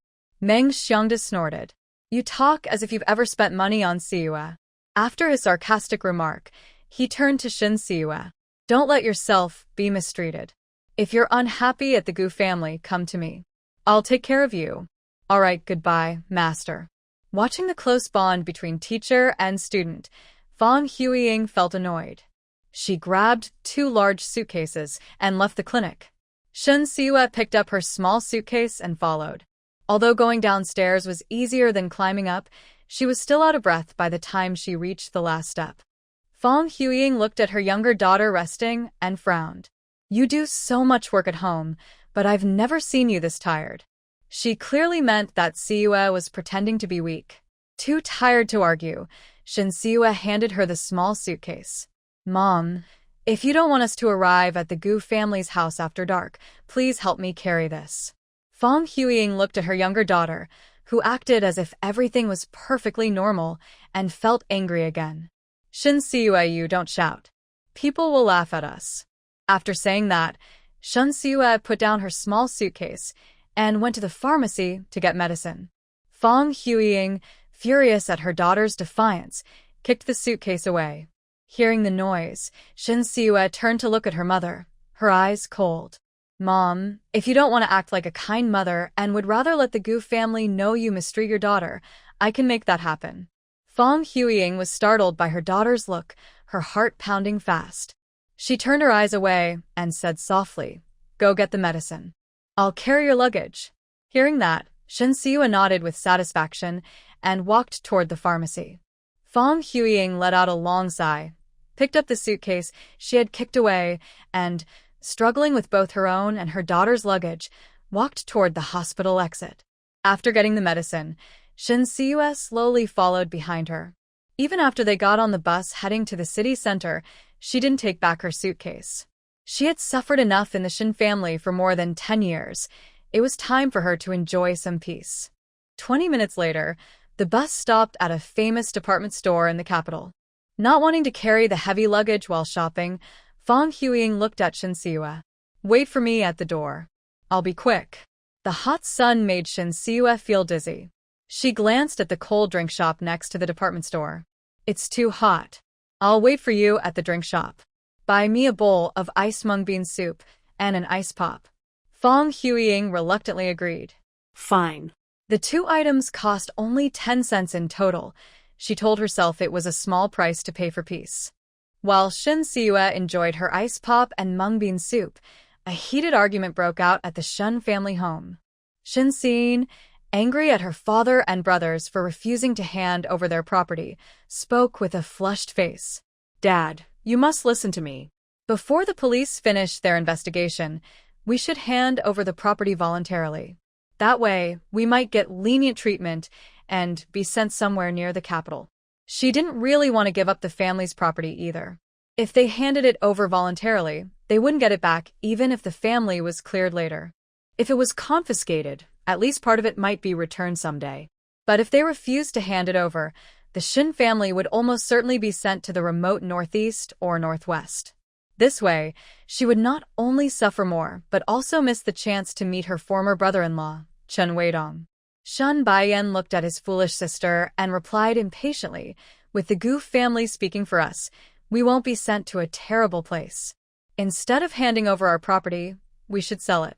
Meng Xiangda snorted. You talk as if you've ever spent money on Siue. After his sarcastic remark, he turned to Shin Siue. Don't let yourself be mistreated. If you're unhappy at the Gu family, come to me. I'll take care of you. All right, goodbye, master. Watching the close bond between teacher and student, Fong Huiying felt annoyed. She grabbed 2 large suitcases and left the clinic. Shin Siue picked up her small suitcase and followed. Although going downstairs was easier than climbing up, she was still out of breath by the time she reached the last step. Fong Huiying looked at her younger daughter resting and frowned. You do so much work at home, but I've never seen you this tired. She clearly meant that Siue was pretending to be weak. Too tired to argue, Shin Siue handed her the small suitcase. Mom, if you don't want us to arrive at the Gu family's house after dark, please help me carry this. Fong Huiying looked at her younger daughter, who acted as if everything was perfectly normal, and felt angry again. Shin Siue, you don't shout. People will laugh at us. After saying that, Shin Siue put down her small suitcase and went to the pharmacy to get medicine. Fong Huiying, furious at her daughter's defiance, kicked the suitcase away. Hearing the noise, Shin Siue turned to look at her mother, her eyes cold. Mom, if you don't want to act like a kind mother and would rather let the Gu family know you mistreat your daughter, I can make that happen. Fong Huiying was startled by her daughter's look, her heart pounding fast. She turned her eyes away and said softly, Go get the medicine. I'll carry your luggage. Hearing that, Shin Siue nodded with satisfaction and walked toward the pharmacy. Fong Huiying let out a long sigh, picked up the suitcase she had kicked away, and, struggling with both her own and her daughter's luggage, walked toward the hospital exit. After getting the medicine, Shin Siue slowly followed behind her. Even after they got on the bus heading to the city center, she didn't take back her suitcase. She had suffered enough in the Shin family for more than 10 years. It was time for her to enjoy some peace. 20 minutes later, the bus stopped at a famous department store in the capital. Not wanting to carry the heavy luggage while shopping, Fong Huiying looked at Shin Siue. Wait for me at the door. I'll be quick. The hot sun made Shin Siue feel dizzy. She glanced at the cold drink shop next to the department store. It's too hot. I'll wait for you at the drink shop. Buy me a bowl of iced mung bean soup and an ice pop. Fong Huiying reluctantly agreed. Fine. The 2 items cost only 10 cents in total. She told herself it was a small price to pay for peace. While Shin Siue enjoyed her ice pop and mung bean soup, a heated argument broke out at the Shin family home. Shin Sin, angry at her father and brothers for refusing to hand over their property, spoke with a flushed face. Dad, you must listen to me. Before the police finish their investigation, we should hand over the property voluntarily. That way, we might get lenient treatment and be sent somewhere near the capital. She didn't really want to give up the family's property either. If they handed it over voluntarily, they wouldn't get it back even if the family was cleared later. If it was confiscated, at least part of it might be returned someday. But if they refused to hand it over, the Shin family would almost certainly be sent to the remote northeast or northwest. This way, she would not only suffer more, but also miss the chance to meet her former brother-in-law, Chen Weidong. Shen Baiyan looked at his foolish sister and replied impatiently, with the Gu family speaking for us, we won't be sent to a terrible place. Instead of handing over our property, we should sell it.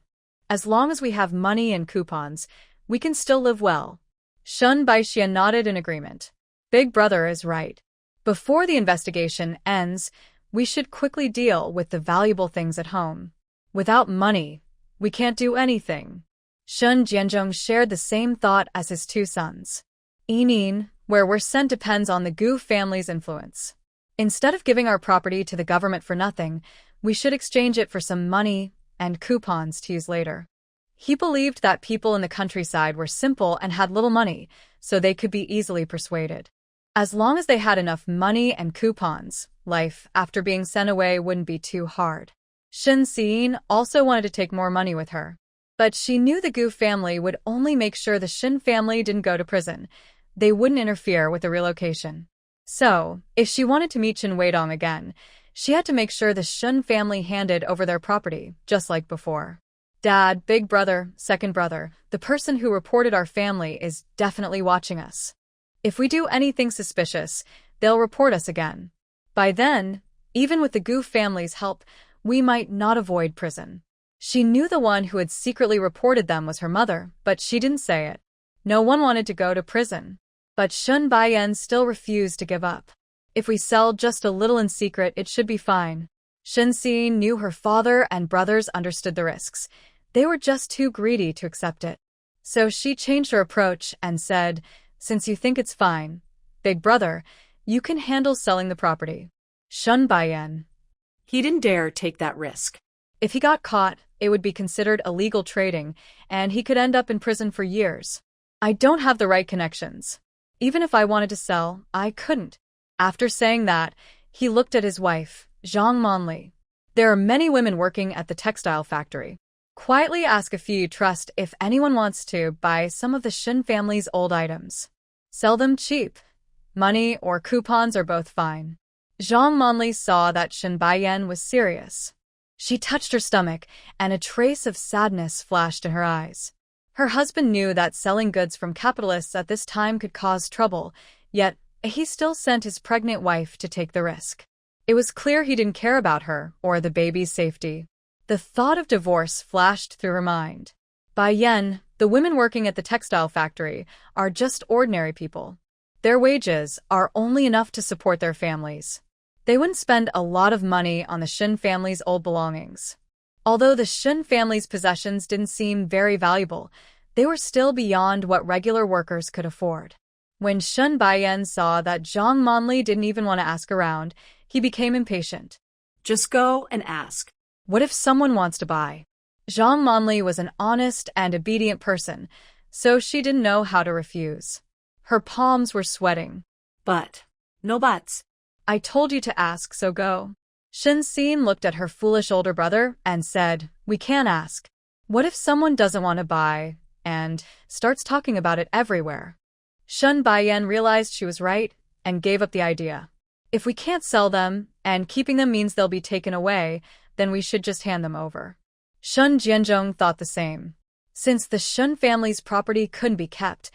As long as we have money and coupons, we can still live well. Shun Baixian nodded in agreement. Big Brother is right. Before the investigation ends, we should quickly deal with the valuable things at home. Without money, we can't do anything. Shun Jianzhong shared the same thought as his two sons. Yining, where we're sent depends on the Gu family's influence. Instead of giving our property to the government for nothing, we should exchange it for some money and coupons to use later. He believed that people in the countryside were simple and had little money, so they could be easily persuaded. As long as they had enough money and coupons, life after being sent away wouldn't be too hard. Shen Xiyin also wanted to take more money with her. But she knew the Gu family would only make sure the Shin family didn't go to prison. They wouldn't interfere with the relocation. So, if she wanted to meet Shin Weidong again, she had to make sure the Shun family handed over their property, just like before. Dad, big brother, second brother, the person who reported our family is definitely watching us. If we do anything suspicious, they'll report us again. By then, even with the Gu family's help, we might not avoid prison. She knew the one who had secretly reported them was her mother, but she didn't say it. No one wanted to go to prison. But Shun Baiyan still refused to give up. If we sell just a little in secret, it should be fine. Shen Xiyin knew her father and brothers understood the risks. They were just too greedy to accept it. So she changed her approach and said, "Since you think it's fine, big brother, you can handle selling the property." Shun Baiyan. He didn't dare take that risk. If he got caught, it would be considered illegal trading, and he could end up in prison for years. I don't have the right connections. Even if I wanted to sell, I couldn't. After saying that, he looked at his wife, Zhang Monli. There are many women working at the textile factory. Quietly ask if you trust if anyone wants to buy some of the Shin family's old items. Sell them cheap. Money or coupons are both fine. Zhang Monli saw that Shin Baiyan was serious. She touched her stomach, and a trace of sadness flashed in her eyes. Her husband knew that selling goods from capitalists at this time could cause trouble, yet he still sent his pregnant wife to take the risk. It was clear he didn't care about her or the baby's safety. The thought of divorce flashed through her mind. Baiyan, the women working at the textile factory, are just ordinary people. Their wages are only enough to support their families. They wouldn't spend a lot of money on the Shin family's old belongings. Although the Shin family's possessions didn't seem very valuable, they were still beyond what regular workers could afford. When Shun Baiyan saw that Zhang Monli didn't even want to ask around, he became impatient. Just go and ask. What if someone wants to buy? Zhang Monli was an honest and obedient person, so she didn't know how to refuse. Her palms were sweating. But, no buts. I told you to ask, so go. Shen Xiyin looked at her foolish older brother and said, "We can't ask. What if someone doesn't want to buy and starts talking about it everywhere?" Shun Baiyan realized she was right and gave up the idea. If we can't sell them and keeping them means they'll be taken away, then we should just hand them over. Shun Jianzhong thought the same. Since the Shun family's property couldn't be kept,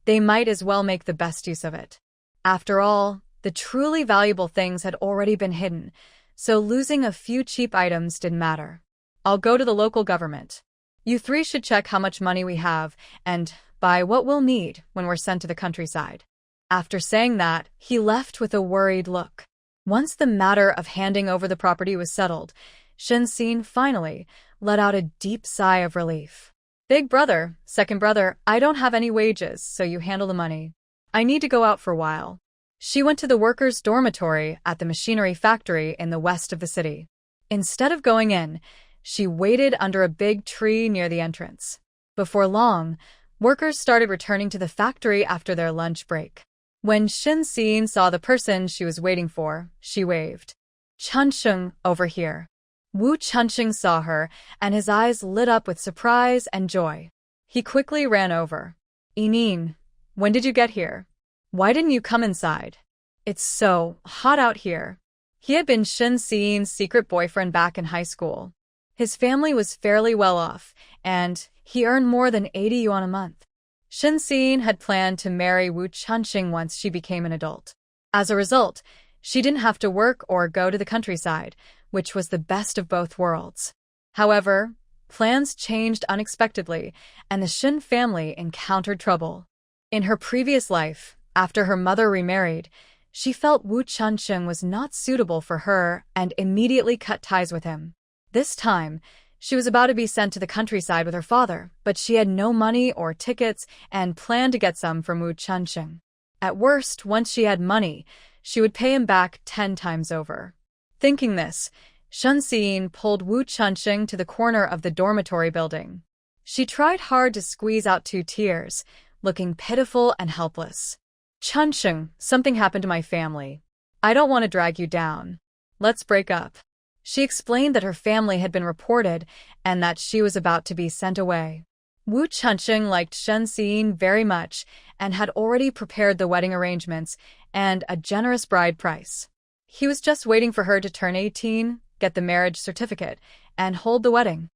they might as well make the best use of it. After all, the truly valuable things had already been hidden, so losing a few cheap items didn't matter. I'll go to the local government. You three should check how much money we have and buy what we'll need when we're sent to the countryside. After saying that, he left with a worried look. Once the matter of handing over the property was settled, Shen Xiyin finally let out a deep sigh of relief. Big brother, second brother, I don't have any wages, so you handle the money. I need to go out for a while. She went to the workers' dormitory at the machinery factory in the west of the city. Instead of going in, she waited under a big tree near the entrance. Before long, workers started returning to the factory after their lunch break. When Shen Xiyin saw the person she was waiting for, she waved. "Chunsheng, over here." Wu Chunsheng saw her, and his eyes lit up with surprise and joy. He quickly ran over. "Yining, when did you get here? Why didn't you come inside? It's so hot out here." He had been Shen Xiyin's secret boyfriend back in high school. His family was fairly well off, and he earned more than 80 yuan a month. Shen Xiyin had planned to marry Wu Chunsheng once she became an adult. As a result, she didn't have to work or go to the countryside, which was the best of both worlds. However, plans changed unexpectedly, and the Shen family encountered trouble. In her previous life, after her mother remarried, she felt Wu Chunsheng was not suitable for her and immediately cut ties with him. This time, she was about to be sent to the countryside with her father, but she had no money or tickets and planned to get some from Wu Chunsheng. At worst, once she had money, she would pay him back 10 times over. Thinking this, Shen Xiyin pulled Wu Chunsheng to the corner of the dormitory building. She tried hard to squeeze out 2 tears, looking pitiful and helpless. Chunsheng, something happened to my family. I don't want to drag you down. Let's break up. She explained that her family had been reported and that she was about to be sent away. Wu Chunsheng liked Shen Xiyin very much and had already prepared the wedding arrangements and a generous bride price. He was just waiting for her to turn 18, get the marriage certificate, and hold the wedding.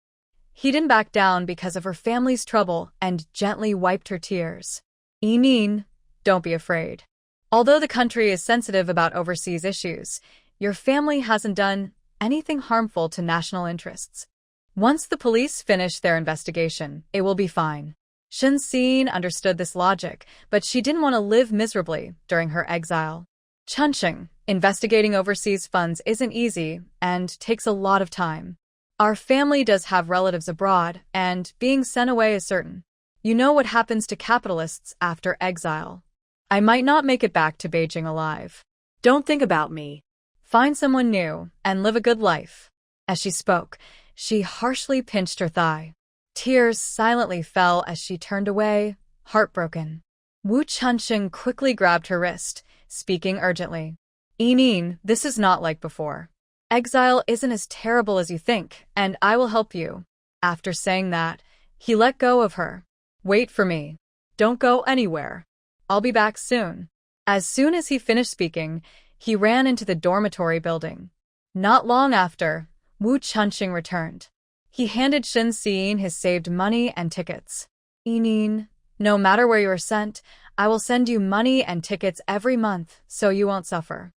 He didn't back down because of her family's trouble and gently wiped her tears. Yinin, don't be afraid. Although the country is sensitive about overseas issues, your family hasn't done anything harmful to national interests. Once the police finish their investigation, it will be fine. Shen Xiyin understood this logic, but she didn't want to live miserably during her exile. Chunsheng, investigating overseas funds isn't easy and takes a lot of time. Our family does have relatives abroad, and being sent away is certain. You know what happens to capitalists after exile. I might not make it back to Beijing alive. Don't think about me. Find someone new and live a good life. As she spoke, she harshly pinched her thigh. Tears silently fell as she turned away, heartbroken. Wu Chunsheng quickly grabbed her wrist, speaking urgently. Yinin, this is not like before. Exile isn't as terrible as you think, and I will help you. After saying that, he let go of her. Wait for me. Don't go anywhere. I'll be back soon. As soon as he finished speaking, he ran into the dormitory building. Not long after, Wu Chunsheng returned. He handed Shen Xiyin his saved money and tickets. Yinin, no matter where you are sent, I will send you money and tickets every month so you won't suffer.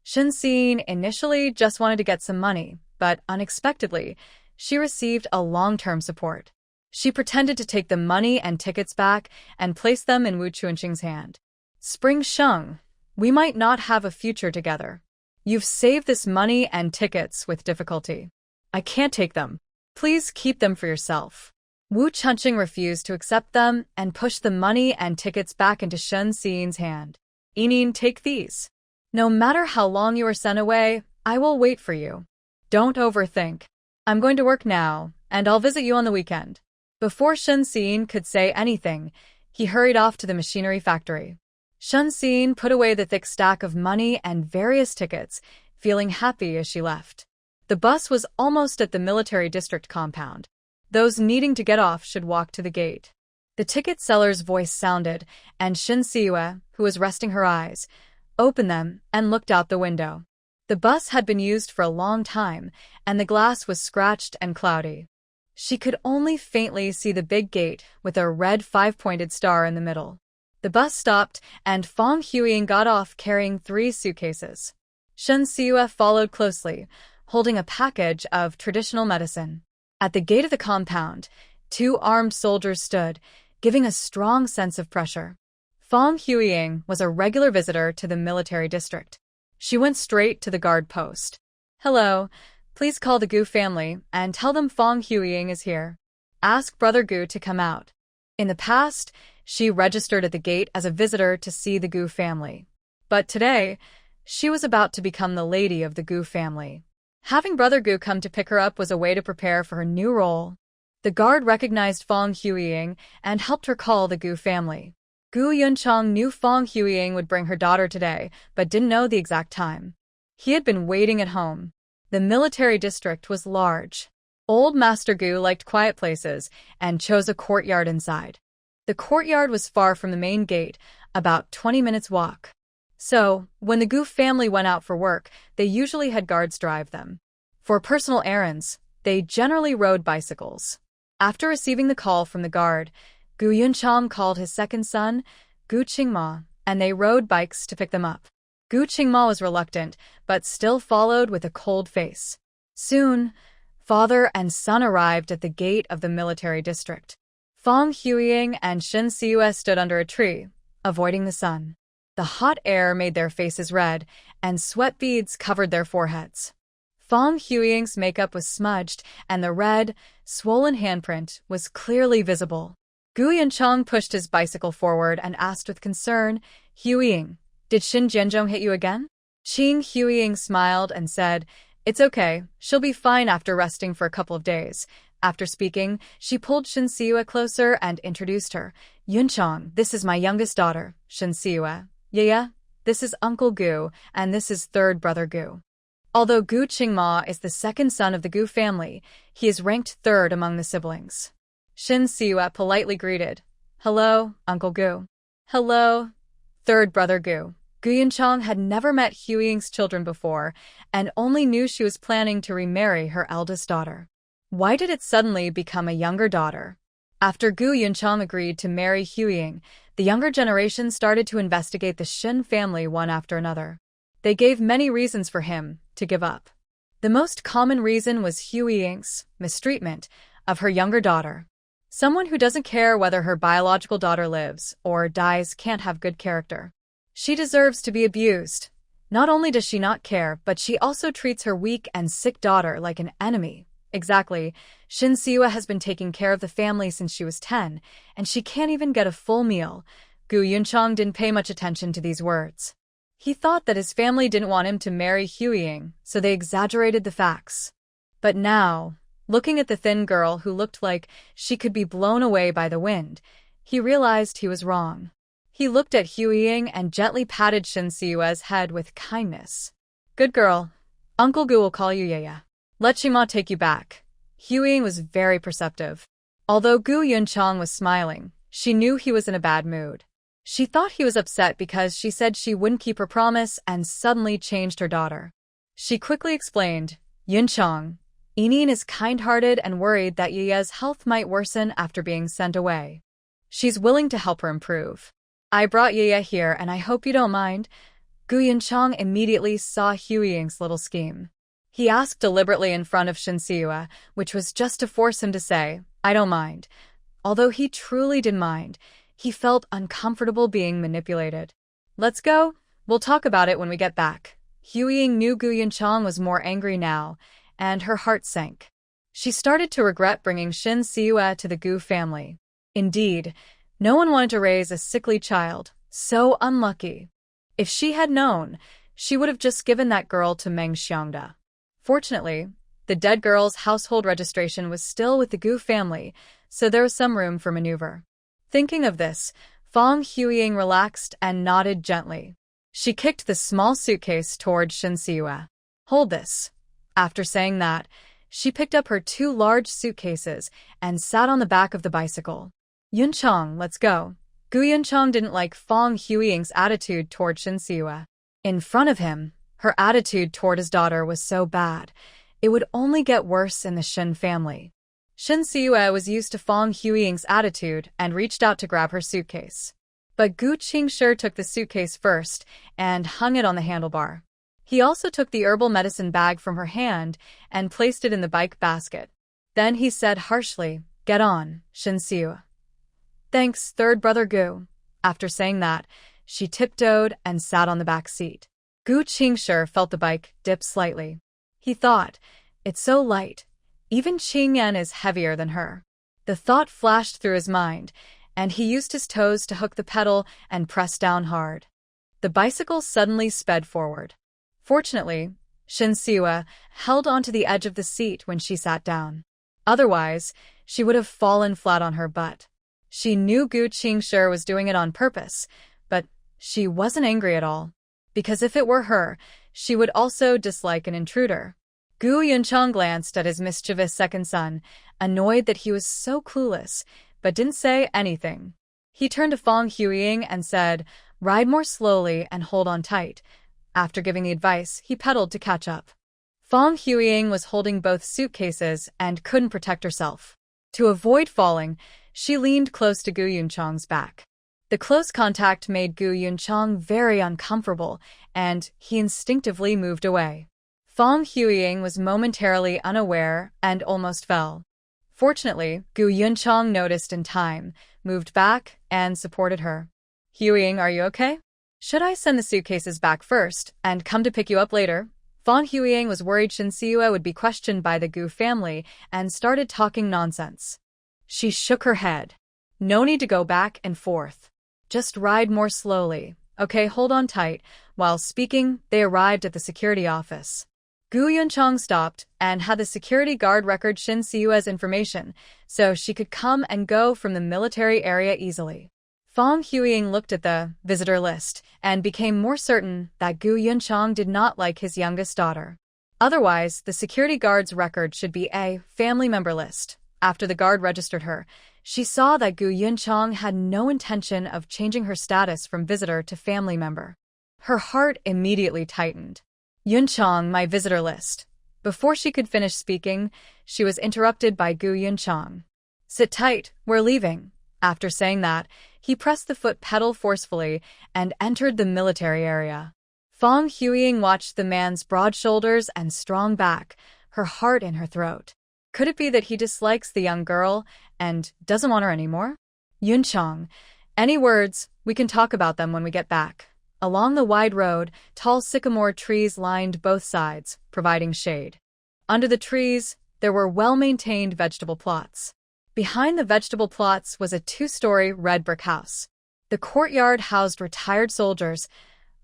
Shen Xiyin initially just wanted to get some money, but unexpectedly, she received a long-term support. She pretended to take the money and tickets back and place them in Wu Chunsheng's hand. Spring Sheng, we might not have a future together. You've saved this money and tickets with difficulty. I can't take them. Please keep them for yourself. Wu Chunsheng refused to accept them and pushed the money and tickets back into Shen Xiyin's hand. Yinin, take these. No matter how long you are sent away, I will wait for you. Don't overthink. I'm going to work now, and I'll visit you on the weekend. Before Shen Xiyin could say anything, he hurried off to the machinery factory. Shen Xiyin put away the thick stack of money and various tickets, feeling happy as she left. The bus was almost at the military district compound. Those needing to get off should walk to the gate. The ticket seller's voice sounded, and Shen Xiyin, who was resting her eyes, opened them and looked out the window. The bus had been used for a long time, and the glass was scratched and cloudy. She could only faintly see the big gate with a red 5-pointed star in the middle. The bus stopped, and Fang Huiying got off carrying 3 suitcases. Shen Xiyin followed closely, holding a package of traditional medicine. At the gate of the compound, 2 armed soldiers stood, giving a strong sense of pressure. Fang Huiying was a regular visitor to the military district. She went straight to the guard post. Hello, please call the Gu family and tell them Fang Huiying is here. Ask Brother Gu to come out. In the past, she registered at the gate as a visitor to see the Gu family. But today, she was about to become the lady of the Gu family. Having Brother Gu come to pick her up was a way to prepare for her new role. The guard recognized Fang Huiying and helped her call the Gu family. Gu Yunchang knew Fang Huiying would bring her daughter today, but didn't know the exact time. He had been waiting at home. The military district was large. Old Master Gu liked quiet places and chose a courtyard inside. The courtyard was far from the main gate, about 20 minutes walk. So, when the Gu family went out for work, they usually had guards drive them. For personal errands, they generally rode bicycles. After receiving the call from the guard, Gu Yunchang called his second son, Gu Qingma, and they rode bikes to pick them up. Gu Qingma was reluctant, but still followed with a cold face. Soon, father and son arrived at the gate of the military district. Fang Huiying and Shen Xiyin stood under a tree, avoiding the sun. The hot air made their faces red, and sweat beads covered their foreheads. Fong Huiying's makeup was smudged, and the red, swollen handprint was clearly visible. Gu Yunchang pushed his bicycle forward and asked with concern, "Huiying, did Shin Jianzhong hit you again?" Qing Huiying smiled and said, "It's okay, she'll be fine after resting for a couple of days." After speaking, she pulled Shin Siyue closer and introduced her. "Yunchang, this is my youngest daughter, Shin Siyue. Yeah, this is Uncle Gu, and this is third brother Gu." Although Gu Qingma is the second son of the Gu family, he is ranked third among the siblings. Shin Siyue politely greeted, "Hello, Uncle Gu." "Hello, third brother Gu." Gu Yunchang had never met Huiying's children before and only knew she was planning to remarry her eldest daughter. Why did it suddenly become a younger daughter? After Gu Yunchang agreed to marry Huiying, the younger generation started to investigate the Shin family one after another. They gave many reasons for him to give up. The most common reason was Huiying's mistreatment of her younger daughter. Someone who doesn't care whether her biological daughter lives or dies can't have good character. She deserves to be abused. Not only does she not care, but she also treats her weak and sick daughter like an enemy. Exactly. Shin Siyue has been taking care of the family since she was 10, and she can't even get a full meal. Gu Yunchang didn't pay much attention to these words. He thought that his family didn't want him to marry Huiying, so they exaggerated the facts. But now, looking at the thin girl who looked like she could be blown away by the wind, he realized he was wrong. He looked at Huiying and gently patted Shin Siyue's head with kindness. "Good girl. Uncle Gu will call you Yaya. Let Shima take you back." Huiying was very perceptive. Although Gu Yunchang was smiling, she knew he was in a bad mood. She thought he was upset because she said she wouldn't keep her promise and suddenly changed her daughter. She quickly explained, "Yunchang, Ineen is kind-hearted and worried that Yaya's health might worsen after being sent away. She's willing to help her improve. I brought Yaya here and I hope you don't mind." Gu Yunchang immediately saw Huiying's little scheme. He asked deliberately in front of Shin Siyue, which was just to force him to say, "I don't mind." Although he truly didn't mind, he felt uncomfortable being manipulated. "Let's go. We'll talk about it when we get back." Huiying knew Gu Yunchang was more angry now, and her heart sank. She started to regret bringing Shin Siyue to the Gu family. Indeed, no one wanted to raise a sickly child, so unlucky. If she had known, she would have just given that girl to Meng Xiangda. Fortunately, the dead girl's household registration was still with the Gu family, so there was some room for maneuver. Thinking of this, Fong Huiying relaxed and nodded gently. She kicked the small suitcase toward Shin Siyue. "Hold this." After saying that, she picked up her 2 large suitcases and sat on the back of the bicycle. "Yunchang, let's go." Gu Yunchang didn't like Fong Huiying's attitude toward Shin Siyue. In front of him, her attitude toward his daughter was so bad, it would only get worse in the Shin family. Shin Siyue was used to Fong Huiying's attitude and reached out to grab her suitcase. But Gu Qingshi took the suitcase first and hung it on the handlebar. He also took the herbal medicine bag from her hand and placed it in the bike basket. Then he said harshly, "Get on, Shin Siyue." "Thanks, third brother Gu." After saying that, she tiptoed and sat on the back seat. Gu Qingshi felt the bike dip slightly. He thought, "It's so light. Even Qingyan is heavier than her." The thought flashed through his mind, and he used his toes to hook the pedal and press down hard. The bicycle suddenly sped forward. Fortunately, Shin Siyue held onto the edge of the seat when she sat down. Otherwise, she would have fallen flat on her butt. She knew Gu Qingshi was doing it on purpose, but she wasn't angry at all. Because if it were her, she would also dislike an intruder. Gu Yunchang glanced at his mischievous second son, annoyed that he was so clueless, but didn't say anything. He turned to Fong Huiying and said, "Ride more slowly and hold on tight." After giving the advice, he pedaled to catch up. Fong Huiying was holding both suitcases and couldn't protect herself. To avoid falling, she leaned close to Gu Yunchang's back. The close contact made Gu Yunchang very uncomfortable, and he instinctively moved away. Fong Huiying was momentarily unaware and almost fell. Fortunately, Gu Yunchang noticed in time, moved back, and supported her. Huiying, are you okay? Should I send the suitcases back first and come to pick you up later? Fang Huiying was worried Shin Siyu would be questioned by the Gu family and started talking nonsense. She shook her head. No need to go back and forth. Just ride more slowly. Okay, hold on tight. While speaking, they arrived at the security office. Gu Yunchang stopped and had the security guard record Shin Siyue's information, so she could come and go from the military area easily. Fang Huiying looked at the visitor list and became more certain that Gu Yunchang did not like his youngest daughter. Otherwise, the security guard's record should be a family member list. After the guard registered her, she saw that Gu Yunchang had no intention of changing her status from visitor to family member. Her heart immediately tightened. Yunchang, my visitor list. Before she could finish speaking, she was interrupted by Gu Yunchang. Sit tight, we're leaving. After saying that, he pressed the foot pedal forcefully and entered the military area. Fang Huiying watched the man's broad shoulders and strong back, her heart in her throat. Could it be that he dislikes the young girl and doesn't want her anymore? Yunchang, any words, we can talk about them when we get back. Along the wide road, tall sycamore trees lined both sides, providing shade. Under the trees, there were well-maintained vegetable plots. Behind the vegetable plots was a two-story red brick house. The courtyard housed retired soldiers,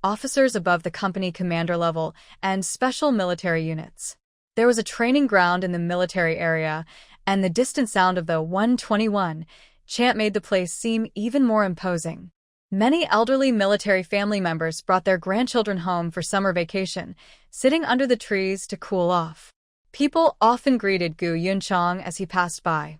officers above the company commander level, and special military units. There was a training ground in the military area, and the distant sound of the 121 chant made the place seem even more imposing. Many elderly military family members brought their grandchildren home for summer vacation, sitting under the trees to cool off. People often greeted Gu Yunchang as he passed by.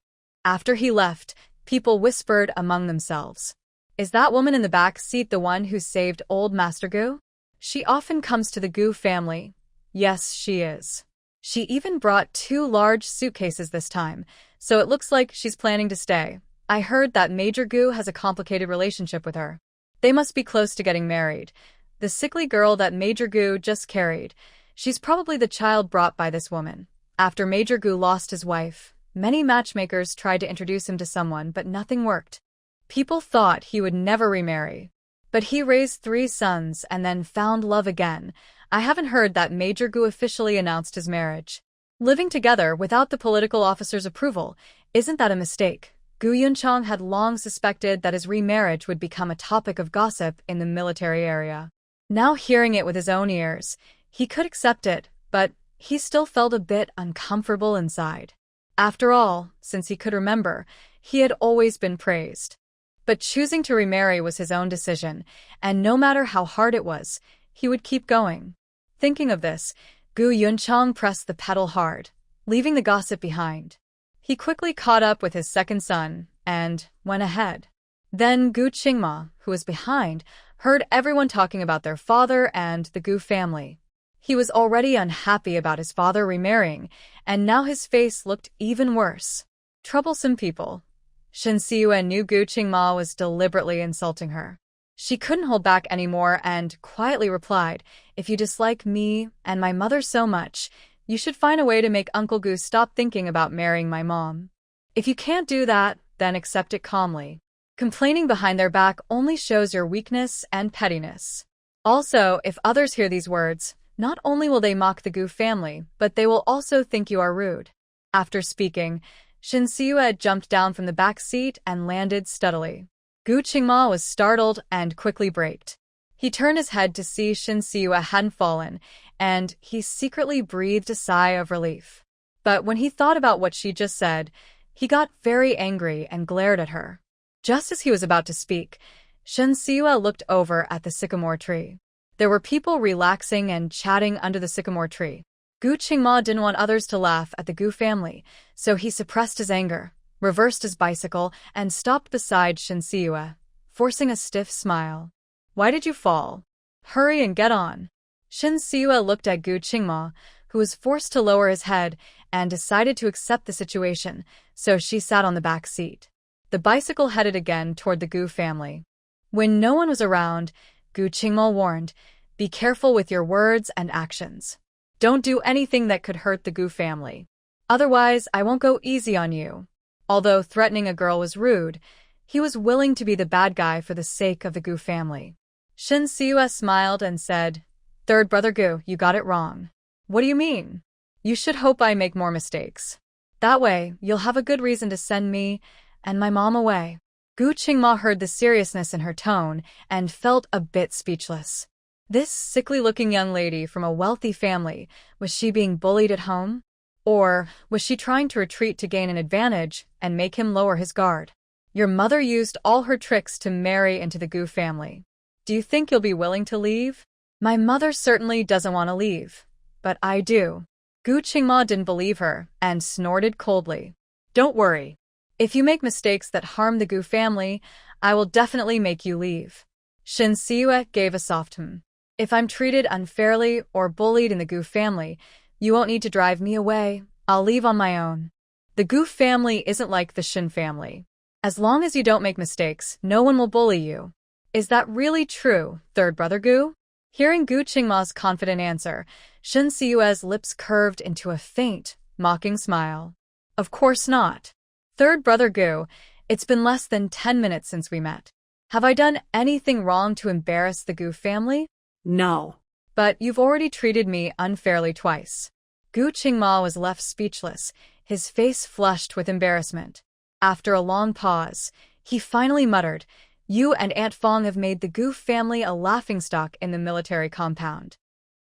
After he left, people whispered among themselves. Is that woman in the back seat the one who saved old Master Gu? She often comes to the Gu family. Yes, she is. She even brought 2 large suitcases this time, so it looks like she's planning to stay. I heard that Major Gu has a complicated relationship with her. They must be close to getting married. The sickly girl that Major Gu just carried, she's probably the child brought by this woman. After Major Gu lost his wife, many matchmakers tried to introduce him to someone, but nothing worked. People thought he would never remarry. But he raised 3 sons and then found love again. I haven't heard that Major Gu officially announced his marriage. Living together without the political officer's approval, isn't that a mistake? Gu Yunchang had long suspected that his remarriage would become a topic of gossip in the military area. Now hearing it with his own ears, he could accept it, but he still felt a bit uncomfortable inside. After all, since he could remember, he had always been praised. But choosing to remarry was his own decision, and no matter how hard it was, he would keep going. Thinking of this, Gu Yunchang pressed the pedal hard, leaving the gossip behind. He quickly caught up with his second son and went ahead. Then Gu Qingma, who was behind, heard everyone talking about their father and the Gu family. He was already unhappy about his father remarrying, and now his face looked even worse. Troublesome people. Shin Siyu knew Gu Qingma was deliberately insulting her. She couldn't hold back anymore and quietly replied, if you dislike me and my mother so much, you should find a way to make Uncle Gu stop thinking about marrying my mom. If you can't do that, then accept it calmly. Complaining behind their back only shows your weakness and pettiness. Also, if others hear these words, not only will they mock the Gu family, but they will also think you are rude. After speaking, Shin Siyu jumped down from the back seat and landed steadily. Gu Qingma was startled and quickly braked. He turned his head to see Shin Siyu hadn't fallen, and he secretly breathed a sigh of relief. But when he thought about what she just said, he got very angry and glared at her. Just as he was about to speak, Shin Siyu looked over at the sycamore tree. There were people relaxing and chatting under the sycamore tree. Gu Qingma didn't want others to laugh at the Gu family, so he suppressed his anger, reversed his bicycle, and stopped beside Shin Siyu, forcing a stiff smile. Why did you fall? Hurry and get on. Shin Siyu looked at Gu Qingma, who was forced to lower his head, and decided to accept the situation, so she sat on the back seat. The bicycle headed again toward the Gu family. When no one was around, Gu Qingma warned, be careful with your words and actions. Don't do anything that could hurt the Gu family. Otherwise, I won't go easy on you. Although threatening a girl was rude, He was willing to be the bad guy for the sake of the Gu family. Shin Siue smiled and said, "Third brother Gu, you got it wrong." "What do you mean?" "You should hope I make more mistakes. That way, you'll have a good reason to send me and my mom away." Gu Qingma heard the seriousness in her tone and felt a bit speechless. This sickly-looking young lady from a wealthy family, was she being bullied at home? Or was she trying to retreat to gain an advantage and make him lower his guard? Your mother used all her tricks to marry into the Gu family. Do you think you'll be willing to leave? My mother certainly doesn't want to leave, but I do. Gu Qingma didn't believe her and snorted coldly. Don't worry. If you make mistakes that harm the Gu family, I will definitely make you leave. Shin Siue gave a soft "hm." If I'm treated unfairly or bullied in the Gu family, you won't need to drive me away. I'll leave on my own. The Gu family isn't like the Shin family. As long as you don't make mistakes, no one will bully you. Is that really true, third brother Gu? Hearing Gu Qingma's confident answer, Shin Siue's lips curved into a faint, mocking smile. Of course not. Third brother Gu, it's been less than 10 minutes since we met. Have I done anything wrong to embarrass the Gu family? No. But you've already treated me unfairly twice. Gu Qingma was left speechless, his face flushed with embarrassment. After a long pause, he finally muttered, "You and Aunt Fong have made the Gu family a laughingstock in the military compound.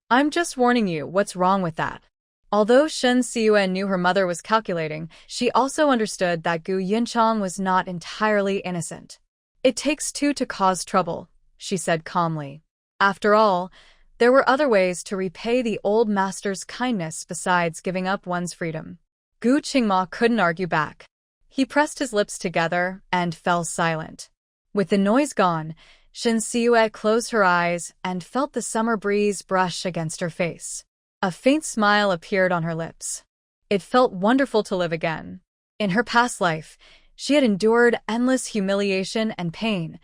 I'm just warning you what's wrong with that." Although Shen Siue knew her mother was calculating, she also understood that Gu Yinchang was not entirely innocent. "It takes two to cause trouble," she said calmly. After all, there were other ways to repay the old master's kindness besides giving up one's freedom. Gu Qingma couldn't argue back. He pressed his lips together and fell silent. With the noise gone, Shin Siue closed her eyes and felt the summer breeze brush against her face. A faint smile appeared on her lips. It felt wonderful to live again. In her past life, she had endured endless humiliation and pain,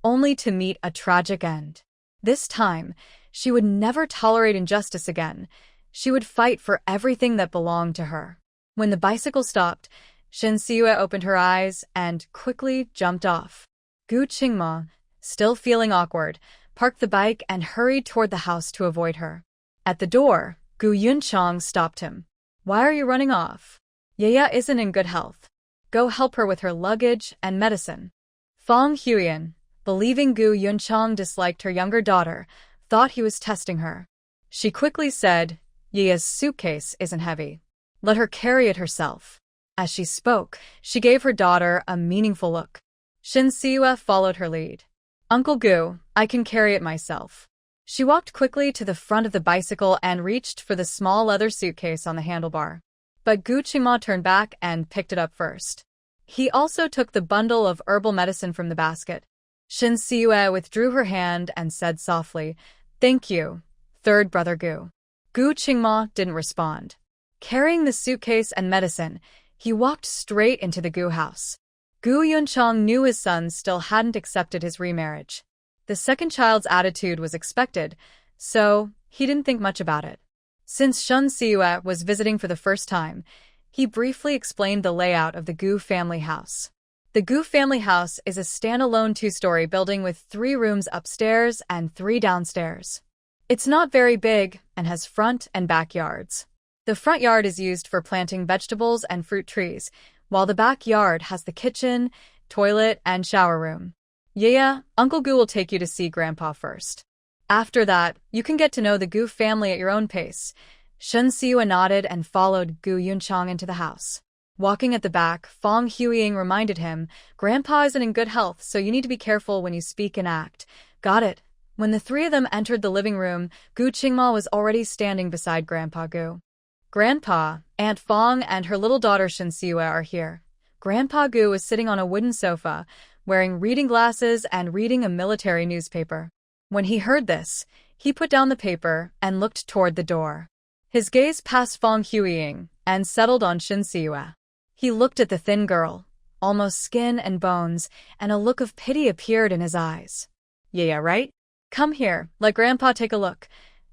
only to meet a tragic end. This time, she would never tolerate injustice again. She would fight for everything that belonged to her. When the bicycle stopped, Shin Siue opened her eyes and quickly jumped off. Gu Qingma, still feeling awkward, parked the bike and hurried toward the house to avoid her. At the door, Gu Yunchang stopped him. "Why are you running off? Yaya isn't in good health. Go help her with her luggage and medicine." Fong Huiyan, believing Gu Yunchang disliked her younger daughter, thought he was testing her. She quickly said, "Yaya's suitcase isn't heavy. Let her carry it herself." As she spoke, she gave her daughter a meaningful look. Shin Siue followed her lead. "Uncle Gu, I can carry it myself." She walked quickly to the front of the bicycle and reached for the small leather suitcase on the handlebar. But Gu Qingma turned back and picked it up first. He also took the bundle of herbal medicine from the basket. Shin Siue withdrew her hand and said softly, "Thank you, third brother Gu." Gu Qingma didn't respond. Carrying the suitcase and medicine, he walked straight into the Gu house. Gu Yunchang knew his son still hadn't accepted his remarriage. The second child's attitude was expected, so he didn't think much about it. Since Shen Siue was visiting for the first time, he briefly explained the layout of the Gu family house. The Gu family house is a standalone two-story building with 3 rooms upstairs and 3 downstairs. It's not very big and has front and backyards. The front yard is used for planting vegetables and fruit trees, while the backyard has the kitchen, toilet, and shower room. "Yeah, Uncle Gu will take you to see Grandpa first. After that, you can get to know the Gu family at your own pace." Shen Siue nodded and followed Gu Yunchang into the house. Walking at the back, Fong Huiying reminded him, "Grandpa isn't in good health, so you need to be careful when you speak and act." "Got it." When the 3 of them entered the living room, Gu Qingma was already standing beside Grandpa Gu. "Grandpa, Aunt Fong and her little daughter Shen Siue are here." Grandpa Gu was sitting on a wooden sofa, wearing reading glasses and reading a military newspaper. When he heard this, he put down the paper and looked toward the door. His gaze passed Fong Huiying and settled on Shin Siue. He looked at the thin girl, almost skin and bones, and a look of pity appeared in his eyes. "Yeah, right? Come here, let Grandpa take a look."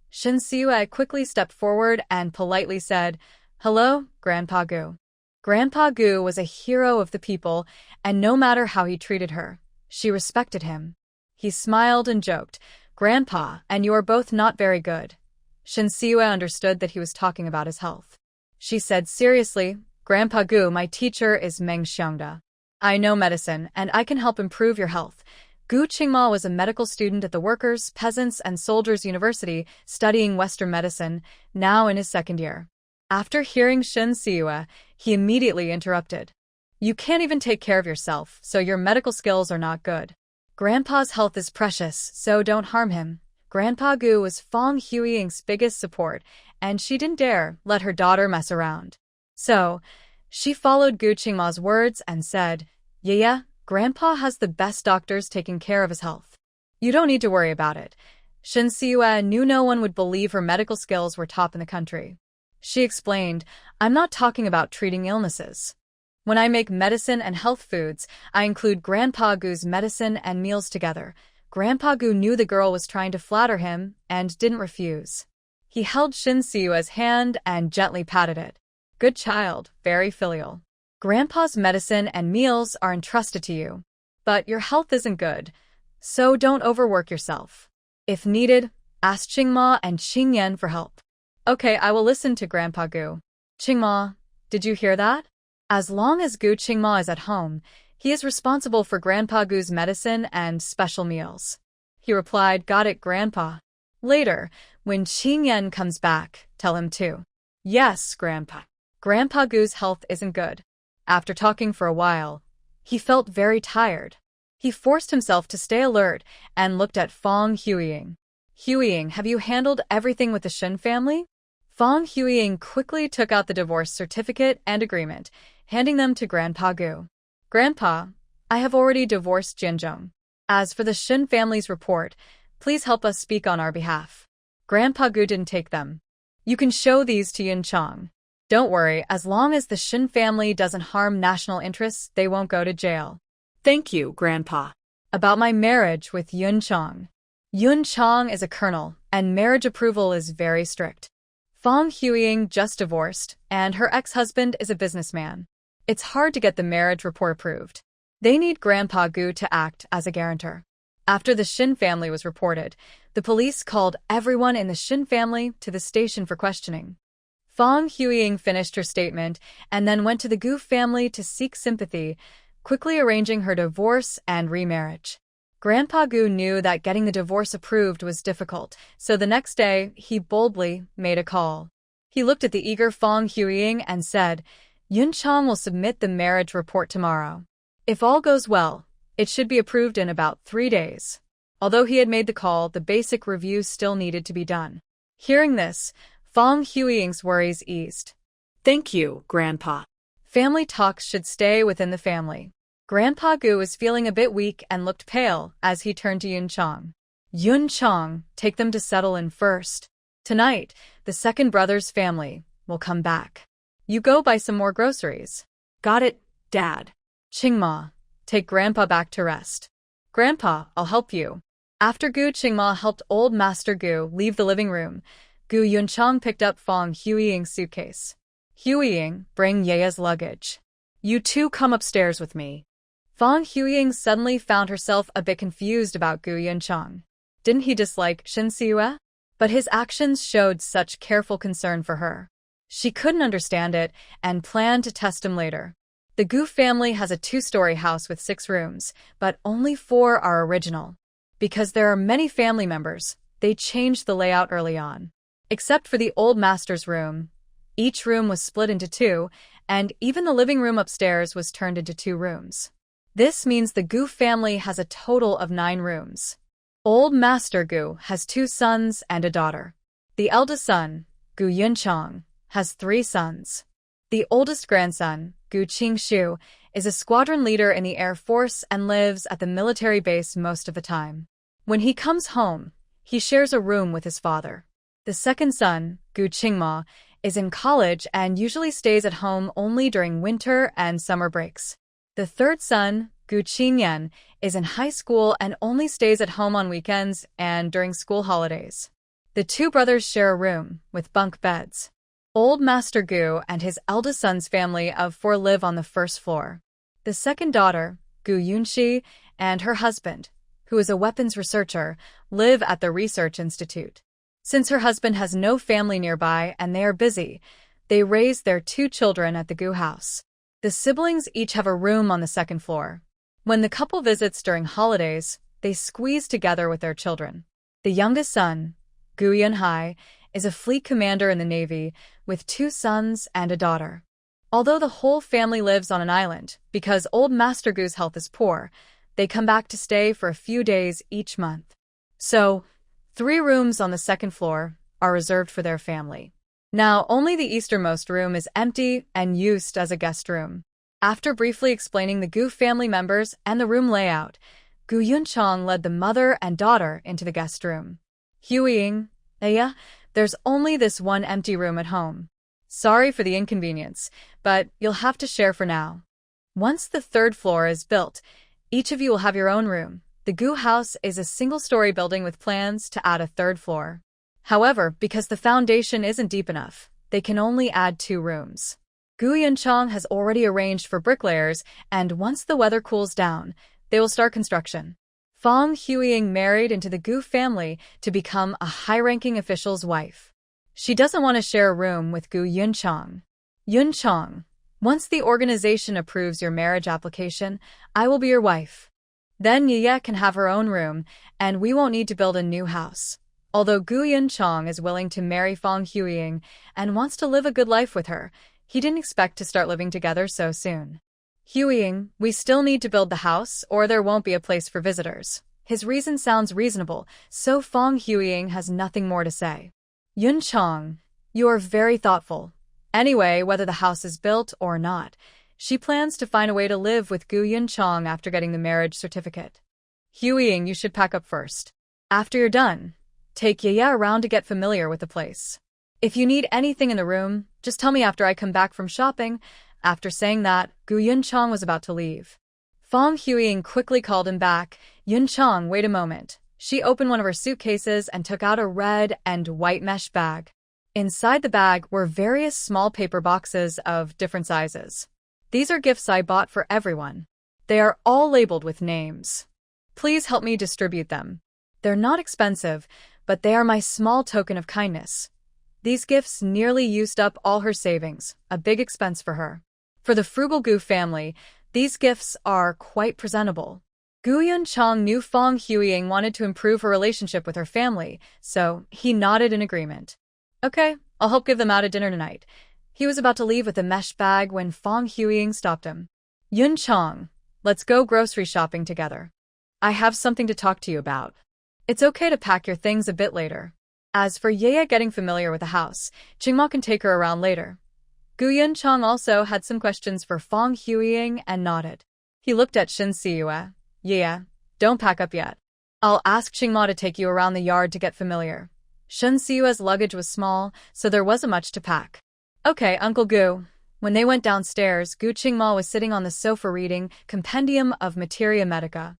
Shin Siue quickly stepped forward and politely said, "Hello, Grandpa Gu." Grandpa Gu was a hero of the people, and no matter how he treated her, she respected him. He smiled and joked, "Grandpa, and you are both not very good." Shinsiwa understood that he was talking about his health. She said seriously, "Grandpa Gu, my teacher is Meng Xiongda. I know medicine, and I can help improve your health." Gu Qingma was a medical student at the Workers', Peasants, and Soldiers University studying Western medicine, now in his second year. After hearing Shin Siwa, he immediately interrupted. "You can't even take care of yourself, so your medical skills are not good. Grandpa's health is precious, so don't harm him." Grandpa Gu was Fong Huiying's biggest support, and she didn't dare let her daughter mess around. So, she followed Gu Qingma's words and said, "Yeah, Grandpa has the best doctors taking care of his health. You don't need to worry about it." Shin Siwa knew no one would believe her medical skills were top in the country. She explained, "I'm not talking about treating illnesses. When I make medicine and health foods, I include Grandpa Gu's medicine and meals together." Grandpa Gu knew the girl was trying to flatter him and didn't refuse. He held Shin Siwa's hand and gently patted it. "Good child, very filial. Grandpa's medicine and meals are entrusted to you. But your health isn't good, so don't overwork yourself. If needed, ask Qingma and Qingyan for help." "Okay, I will listen to Grandpa Gu." "Qingma, did you hear that? As long as Gu Qingma is at home, he is responsible for Grandpa Gu's medicine and special meals." He replied, "Got it, Grandpa." Later, when Qingyan comes back, tell him too. "Yes, Grandpa." Grandpa Gu's health isn't good. After talking for a while, he felt very tired. He forced himself to stay alert and looked at Fong Huiying. "Huiying, have you handled everything with the Shin family?" Fong Huiying quickly took out the divorce certificate and agreement, handing them to Grandpa Gu. "Grandpa, I have already divorced Jinzhong. As for the Shin family's report, please help us speak on our behalf." Grandpa Gu didn't take them. "You can show these to Yun Chong. Don't worry, as long as the Shin family doesn't harm national interests, they won't go to jail." Thank you, Grandpa. "About my marriage with Yun Chong. Yun Chong is a colonel, and marriage approval is very strict. Fong Huiying just divorced, and her ex-husband is a businessman. It's hard to get the marriage report approved. They need Grandpa Gu to act as a guarantor." After the Shin family was reported, the police called everyone in the Shin family to the station for questioning. Fong Huiying finished her statement and then went to the Gu family to seek sympathy, quickly arranging her divorce and remarriage. Grandpa Gu knew that getting the divorce approved was difficult, so the next day he boldly made a call. He looked at the eager Fong Huiying and said, "Yun Chong will submit the marriage report tomorrow. If all goes well, it should be approved in about 3 days." Although he had made the call, the basic review still needed to be done. Hearing this, Fong Huiying's worries eased. Thank you, Grandpa. Family talks should stay within the family. Grandpa Gu was feeling a bit weak and looked pale as he turned to Yun Chong. "Yun Chong, take them to settle in first. Tonight, the second brother's family will come back. You go buy some more groceries." "Got it, Dad." "Qingma, take Grandpa back to rest." "Grandpa, I'll help you." After Gu Qingma helped old Master Gu leave the living room, Gu Yunchong picked up Fong Huiying's suitcase. "Huiying, bring Yeya's luggage. You two come upstairs with me." Fong Huiying suddenly found herself a bit confused about Gu Yunchong. Didn't he dislike Shin Siwa? But his actions showed such careful concern for her. She couldn't understand it and planned to test him later. The Gu family has a 2-story house with 6 rooms, but only 4 are original. Because there are many family members, they changed the layout early on. Except for the old master's room. Each room was split into 2, and even the living room upstairs was turned into 2 rooms. This means the Gu family has a total of 9 rooms. Old Master Gu has 2 sons and a daughter. The eldest son, Gu Yunchong, has 3 sons. The oldest grandson, Gu Qingshu, is a squadron leader in the Air Force and lives at the military base most of the time. When he comes home, he shares a room with his father. The second son, Gu Qingma, is in college and usually stays at home only during winter and summer breaks. The third son, Gu Qingyan, is in high school and only stays at home on weekends and during school holidays. The 2 brothers share a room with bunk beds. Old Master Gu and his eldest son's family of 4 live on the first floor. The second daughter, Gu Yunxi, and her husband, who is a weapons researcher, live at the research institute. Since her husband has no family nearby and they are busy, they raise their 2 children at the Gu house. The siblings each have a room on the second floor. When the couple visits during holidays, they squeeze together with their children. The youngest son, Gu Yunhai, is a fleet commander in the Navy with 2 sons and a daughter. Although the whole family lives on an island because old Master Gu's health is poor, they come back to stay for a few days each month. So, 3 rooms on the second floor are reserved for their family. Now, only the easternmost room is empty and used as a guest room. After briefly explaining the Gu family members and the room layout, Gu Yunchong led the mother and daughter into the guest room. Huiying, yeah, there's only this one empty room at home. Sorry for the inconvenience, but you'll have to share for now. Once the 3rd floor is built, each of you will have your own room. The Gu house is a single-story building with plans to add a 3rd floor. However, because the foundation isn't deep enough, they can only add 2 rooms. Gu Yunchong has already arranged for bricklayers, and once the weather cools down, they will start construction. Fang Huiying married into the Gu family to become a high-ranking official's wife. She doesn't want to share a room with Gu Yunchong. Yunchong, once the organization approves your marriage application, I will be your wife. Then Ye can have her own room, and we won't need to build a new house. Although Gu Yunchong is willing to marry Fang Huiying and wants to live a good life with her, he didn't expect to start living together so soon. Huiying, we still need to build the house or there won't be a place for visitors. His reason sounds reasonable, so Fang Huiying has nothing more to say. Yunchong, you are very thoughtful. Anyway, whether the house is built or not, she plans to find a way to live with Gu Yunchong after getting the marriage certificate. Huiying, you should pack up first. After you're done, take Ye around to get familiar with the place. If you need anything in the room, just tell me after I come back from shopping. After saying that, Gu Yunchong was about to leave. Fang Huiying quickly called him back. Yunchong, wait a moment. She opened one of her suitcases and took out a red and white mesh bag. Inside the bag were various small paper boxes of different sizes. These are gifts I bought for everyone. They are all labeled with names. Please help me distribute them. They're not expensive, but they are my small token of kindness. These gifts nearly used up all her savings, a big expense for her. For the frugal Gu family, these gifts are quite presentable. Gu Yunchong knew Fang Huiying wanted to improve her relationship with her family, so he nodded in agreement. Okay, I'll help give them out a dinner tonight. He was about to leave with the mesh bag when Fang Huiying stopped him. Yunchong, let's go grocery shopping together. I have something to talk to you about. It's okay to pack your things a bit later. As for Ye getting familiar with the house, Qingma can take her around later. Gu Yunchong also had some questions for Fang Huiying and nodded. He looked at Shin Siyue. Ye, don't pack up yet. I'll ask Qingma to take you around the yard to get familiar. Shin Siyue's luggage was small, so there wasn't much to pack. Okay, Uncle Gu. When they went downstairs, Gu Qingma was sitting on the sofa reading Compendium of Materia Medica.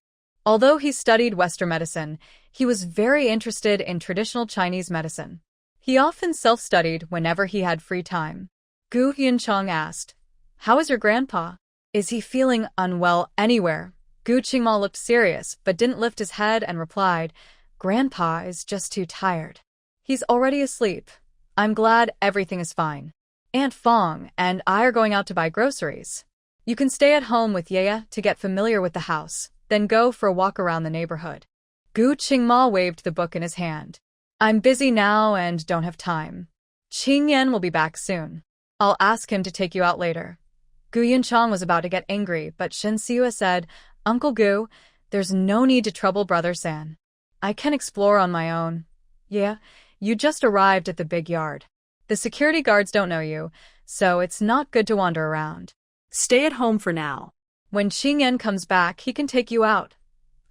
Although he studied Western medicine, he was very interested in traditional Chinese medicine. He often self-studied whenever he had free time. Gu Yunchong asked, "How is your grandpa? Is he feeling unwell anywhere?" Gu Qingma looked serious but didn't lift his head and replied, "Grandpa is just too tired. He's already asleep. I'm glad everything is fine. Aunt Fang and I are going out to buy groceries. You can stay at home with Ye to get familiar with the house, then go for a walk around the neighborhood." Gu Qingma waved the book in his hand. "I'm busy now and don't have time. Qingyan will be back soon. I'll ask him to take you out later." Gu Yunchong was about to get angry, but Shin Siyue said, "Uncle Gu, there's no need to trouble Brother San. I can explore on my own. Yeah, you just arrived at the big yard. The security guards don't know you, so it's not good to wander around. Stay at home for now. When Qingyan comes back, he can take you out."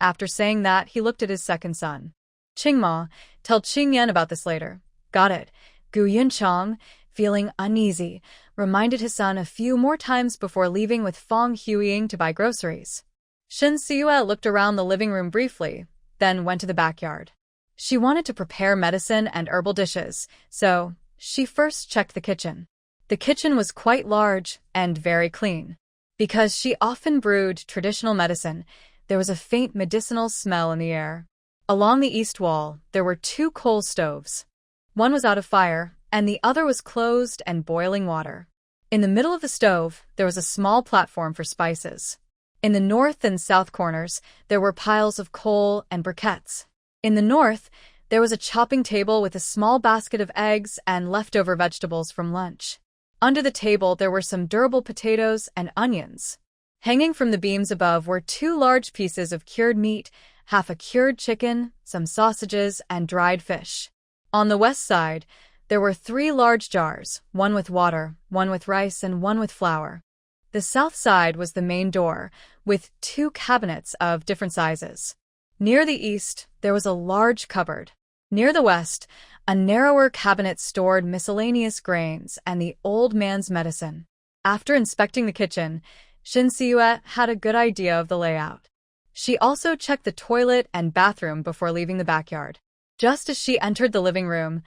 After saying that, he looked at his second son. "Qingma, tell Qingyan about this later." "Got it." Gu Yunchong, feeling uneasy, reminded his son a few more times before leaving with Fang Huiying to buy groceries. Shin Siyue looked around the living room briefly, then went to the backyard. She wanted to prepare medicine and herbal dishes, so She first checked the kitchen. The kitchen was quite large and very clean. Because she often brewed traditional medicine, there was a faint medicinal smell in the air. Along the east wall, there were 2 coal stoves. One was out of fire, and the other was closed and boiling water. In the middle of the stove, there was a small platform for spices. In the north and south corners, there were piles of coal and briquettes. In the north, there was a chopping table with a small basket of eggs and leftover vegetables from lunch. Under the table, there were some durable potatoes and onions. Hanging from the beams above were 2 large pieces of cured meat, half a cured chicken, some sausages, and dried fish. On the west side, there were 3 large jars, one with water, one with rice, and one with flour. The south side was the main door, with 2 cabinets of different sizes. Near the east, there was a large cupboard. Near the west, a narrower cabinet stored miscellaneous grains and the old man's medicine. After inspecting the kitchen, Shinseue had a good idea of the layout. She also checked the toilet and bathroom before leaving the backyard. Just as she entered the living room,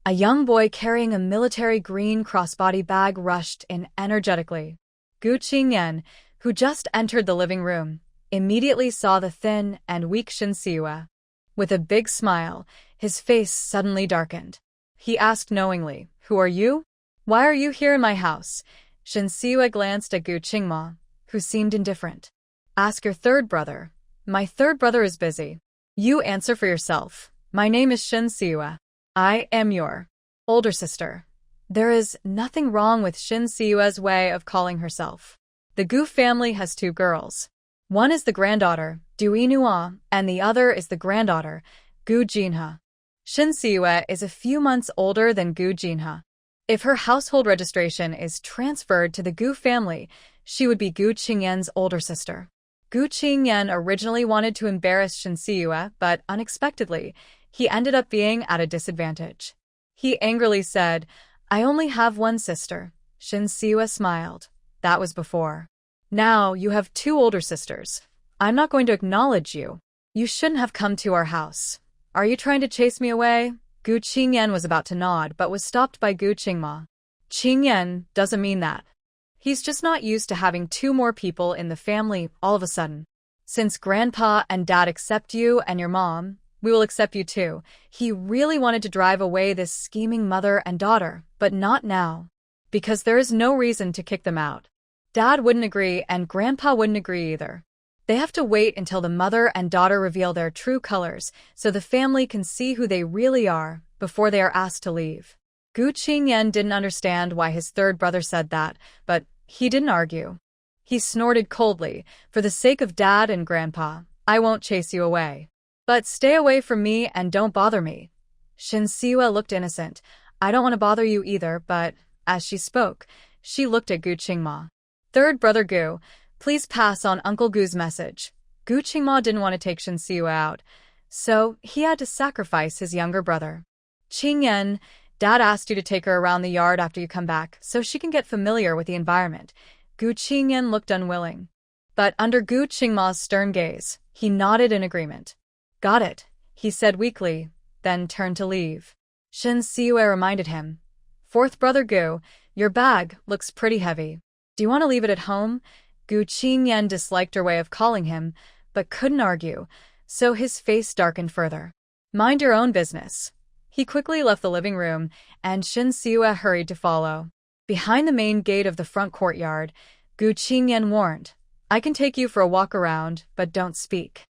a young boy carrying a military green crossbody bag rushed in energetically. Gu Qingyan, who just entered the living room, immediately saw the thin and weak Shinseue. With a big smile, his face suddenly darkened. He asked knowingly, "Who are you? Why are you here in my house?" Shinseue glanced at Gu Qingma, who seemed indifferent. "Ask your third brother. My third brother is busy. You answer for yourself. My name is Shinseue. I am your older sister." There is nothing wrong with Shinseue's way of calling herself. The Gu family has 2 girls. One is the granddaughter, Du Inua, and the other is the granddaughter, Gu Jinha. Shinseue is a few months older than Gu Jinha. If her household registration is transferred to the Gu family, she would be Gu Qingyan's older sister. Gu Qingyan originally wanted to embarrass Shinseue, but unexpectedly, he ended up being at a disadvantage. He angrily said, "I only have one sister." Shinseue smiled. That was before. Now you have 2 older sisters. I'm not going to acknowledge you. You shouldn't have come to our house. Are you trying to chase me away? Gu Qingyan was about to nod, but was stopped by Gu Qingma. Qingyan doesn't mean that. He's just not used to having 2 more people in the family all of a sudden. Since Grandpa and Dad accept you and your mom, we will accept you too. He really wanted to drive away this scheming mother and daughter, but not now. Because there is no reason to kick them out. Dad wouldn't agree and Grandpa wouldn't agree either. They have to wait until the mother and daughter reveal their true colors so the family can see who they really are before they are asked to leave. Gu Qingyan didn't understand why his third brother said that, but he didn't argue. He snorted coldly, "For the sake of Dad and Grandpa, I won't chase you away. But stay away from me and don't bother me." Shinseue looked innocent. "I don't want to bother you either," but as she spoke, she looked at Gu Qingma. "Third brother Gu, please pass on Uncle Gu's message." Gu Qingma didn't want to take Shinseue out, so he had to sacrifice his younger brother. "Qingyan, Dad asked you to take her around the yard after you come back so she can get familiar with the environment." Gu Qingyan looked unwilling. But under Gu Qingma's stern gaze, he nodded in agreement. "Got it," he said weakly, then turned to leave. Shinseue reminded him, "Fourth brother Gu, your bag looks pretty heavy. Do you want to leave it at home?" Gu Qingyan disliked her way of calling him, but couldn't argue, so his face darkened further. "Mind your own business." He quickly left the living room, and Shinseue hurried to follow. Behind the main gate of the front courtyard, Gu Qingyan warned, "I can take you for a walk around, but don't speak."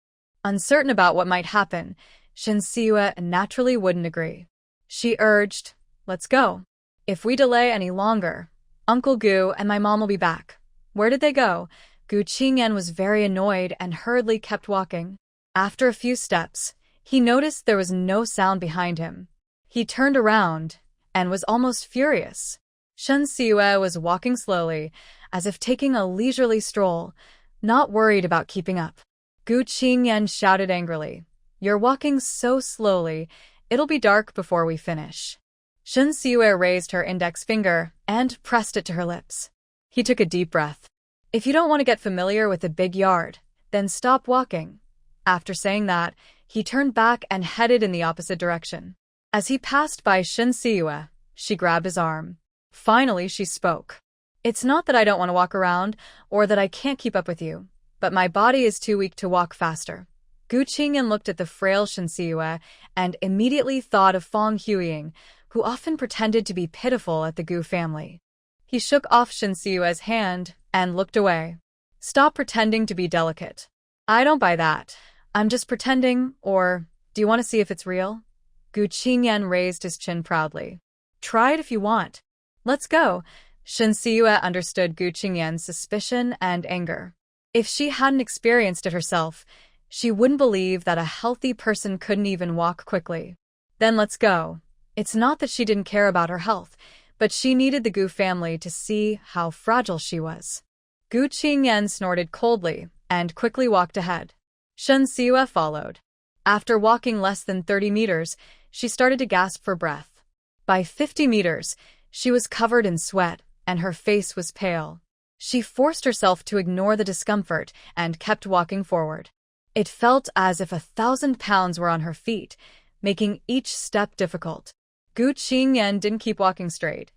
Uncertain about what might happen, Shinseue naturally wouldn't agree. She urged, "Let's go. If we delay any longer, Uncle Gu and my mom will be back." Where did they go? Gu Qingyan was very annoyed and hurriedly kept walking. After a few steps, he noticed there was no sound behind him. He turned around and was almost furious. Shinseue was walking slowly, as if taking a leisurely stroll, not worried about keeping up. Gu Qingyan shouted angrily, "You're walking so slowly, it'll be dark before we finish." Shinseue raised her index finger and pressed it to her lips. He took a deep breath. "If you don't want to get familiar with the big yard, then stop walking." After saying that, he turned back and headed in the opposite direction. As he passed by Shinseue, She grabbed his arm. Finally, she spoke. It's not that I don't want to walk around, or that I can't keep up with you, but my body is too weak to walk faster. Gu Qingyan looked at the frail Shen Siyue and immediately thought of Fong Huiying, who often pretended to be pitiful at the Gu family. He shook off Shen Siyue's hand and looked away. Stop pretending to be delicate. I don't buy that. I'm just pretending, or do you want to see if it's real? Gu Qingyan raised his chin proudly. Try it if you want. Let's go. Shen Siyue understood Gu Qingyan's suspicion and anger. If she hadn't experienced it herself, she wouldn't believe that a healthy person couldn't even walk quickly. Then let's go. It's not that she didn't care about her health, but she needed the Gu family to see how fragile she was. Gu Qingyan snorted coldly and quickly walked ahead. Shen Siyue followed. After walking less than 30 meters, she started to gasp for breath. By 50 meters, she was covered in sweat, and her face was pale. She forced herself to ignore the discomfort and kept walking forward. It felt as if 1,000 pounds were on her feet, making each step difficult. Gu Qingyan didn't keep walking straight.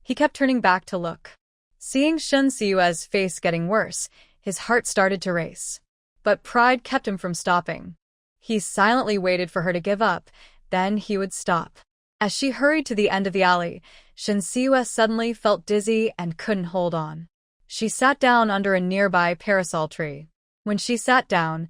He kept turning back to look. Seeing Shen Siyue's face getting worse, his heart started to race. But pride kept him from stopping. He silently waited for her to give up, then he would stop. As she hurried to the end of the alley, Shen Siyue suddenly felt dizzy and couldn't hold on. She sat down under a nearby parasol tree. When she sat down,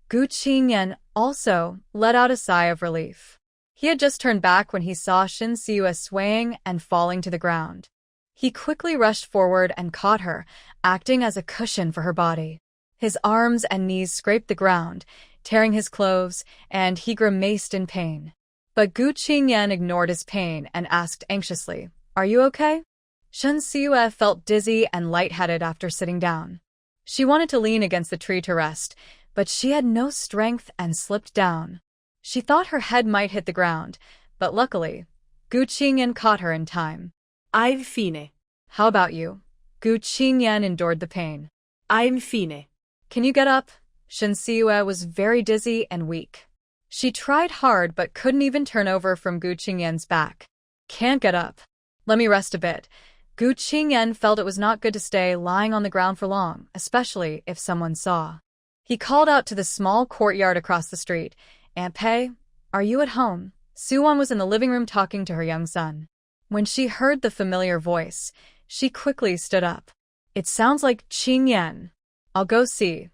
Gu Qingyan also let out a sigh of relief. He had just turned back when he saw Shen Siyue swaying and falling to the ground. He quickly rushed forward and caught her, acting as a cushion for her body. His arms and knees scraped the ground, tearing his clothes, and he grimaced in pain. But Gu Qingyan ignored his pain and asked anxiously, "Are you okay?" Shen Siyue felt dizzy and lightheaded after sitting down. She wanted to lean against the tree to rest, but she had no strength and slipped down. She thought her head might hit the ground, but luckily, Gu Qingyan caught her in time. I'm fine. How about you? Gu Qingyan endured the pain. I'm fine. Can you get up? Shen Siyue was very dizzy and weak. She tried hard but couldn't even turn over from Gu Qingyan's back. Can't get up. Let me rest a bit. Gu Qingyan felt it was not good to stay lying on the ground for long, especially if someone saw. He called out to the small courtyard across the street, "Aunt Pei, are you at home?" Suwon was in the living room talking to her young son. When she heard the familiar voice, she quickly stood up. It sounds like Qingyan. I'll go see.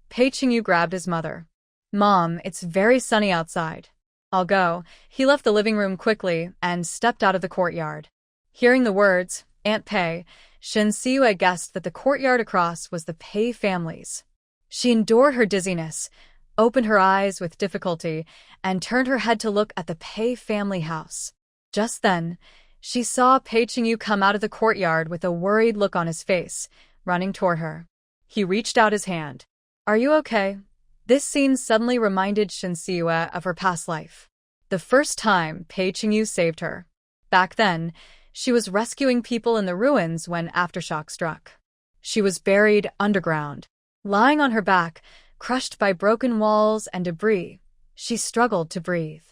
Pei Qingyu grabbed his mother. Mom, it's very sunny outside. I'll go. He left the living room quickly and stepped out of the courtyard. Hearing the words, Aunt Pei, Shen Siyue guessed that the courtyard across was the Pei family's. She endured her dizziness, opened her eyes with difficulty, and turned her head to look at the Pei family house. Just then, she saw Pei Qingyu come out of the courtyard with a worried look on his face, running toward her. He reached out his hand. Are you okay? This scene suddenly reminded Shen Siyue of her past life. The first time Pei Qingyu saved her. Back then, she was rescuing people in the ruins when aftershock struck. She was buried underground. Lying on her back, crushed by broken walls and debris, she struggled to breathe.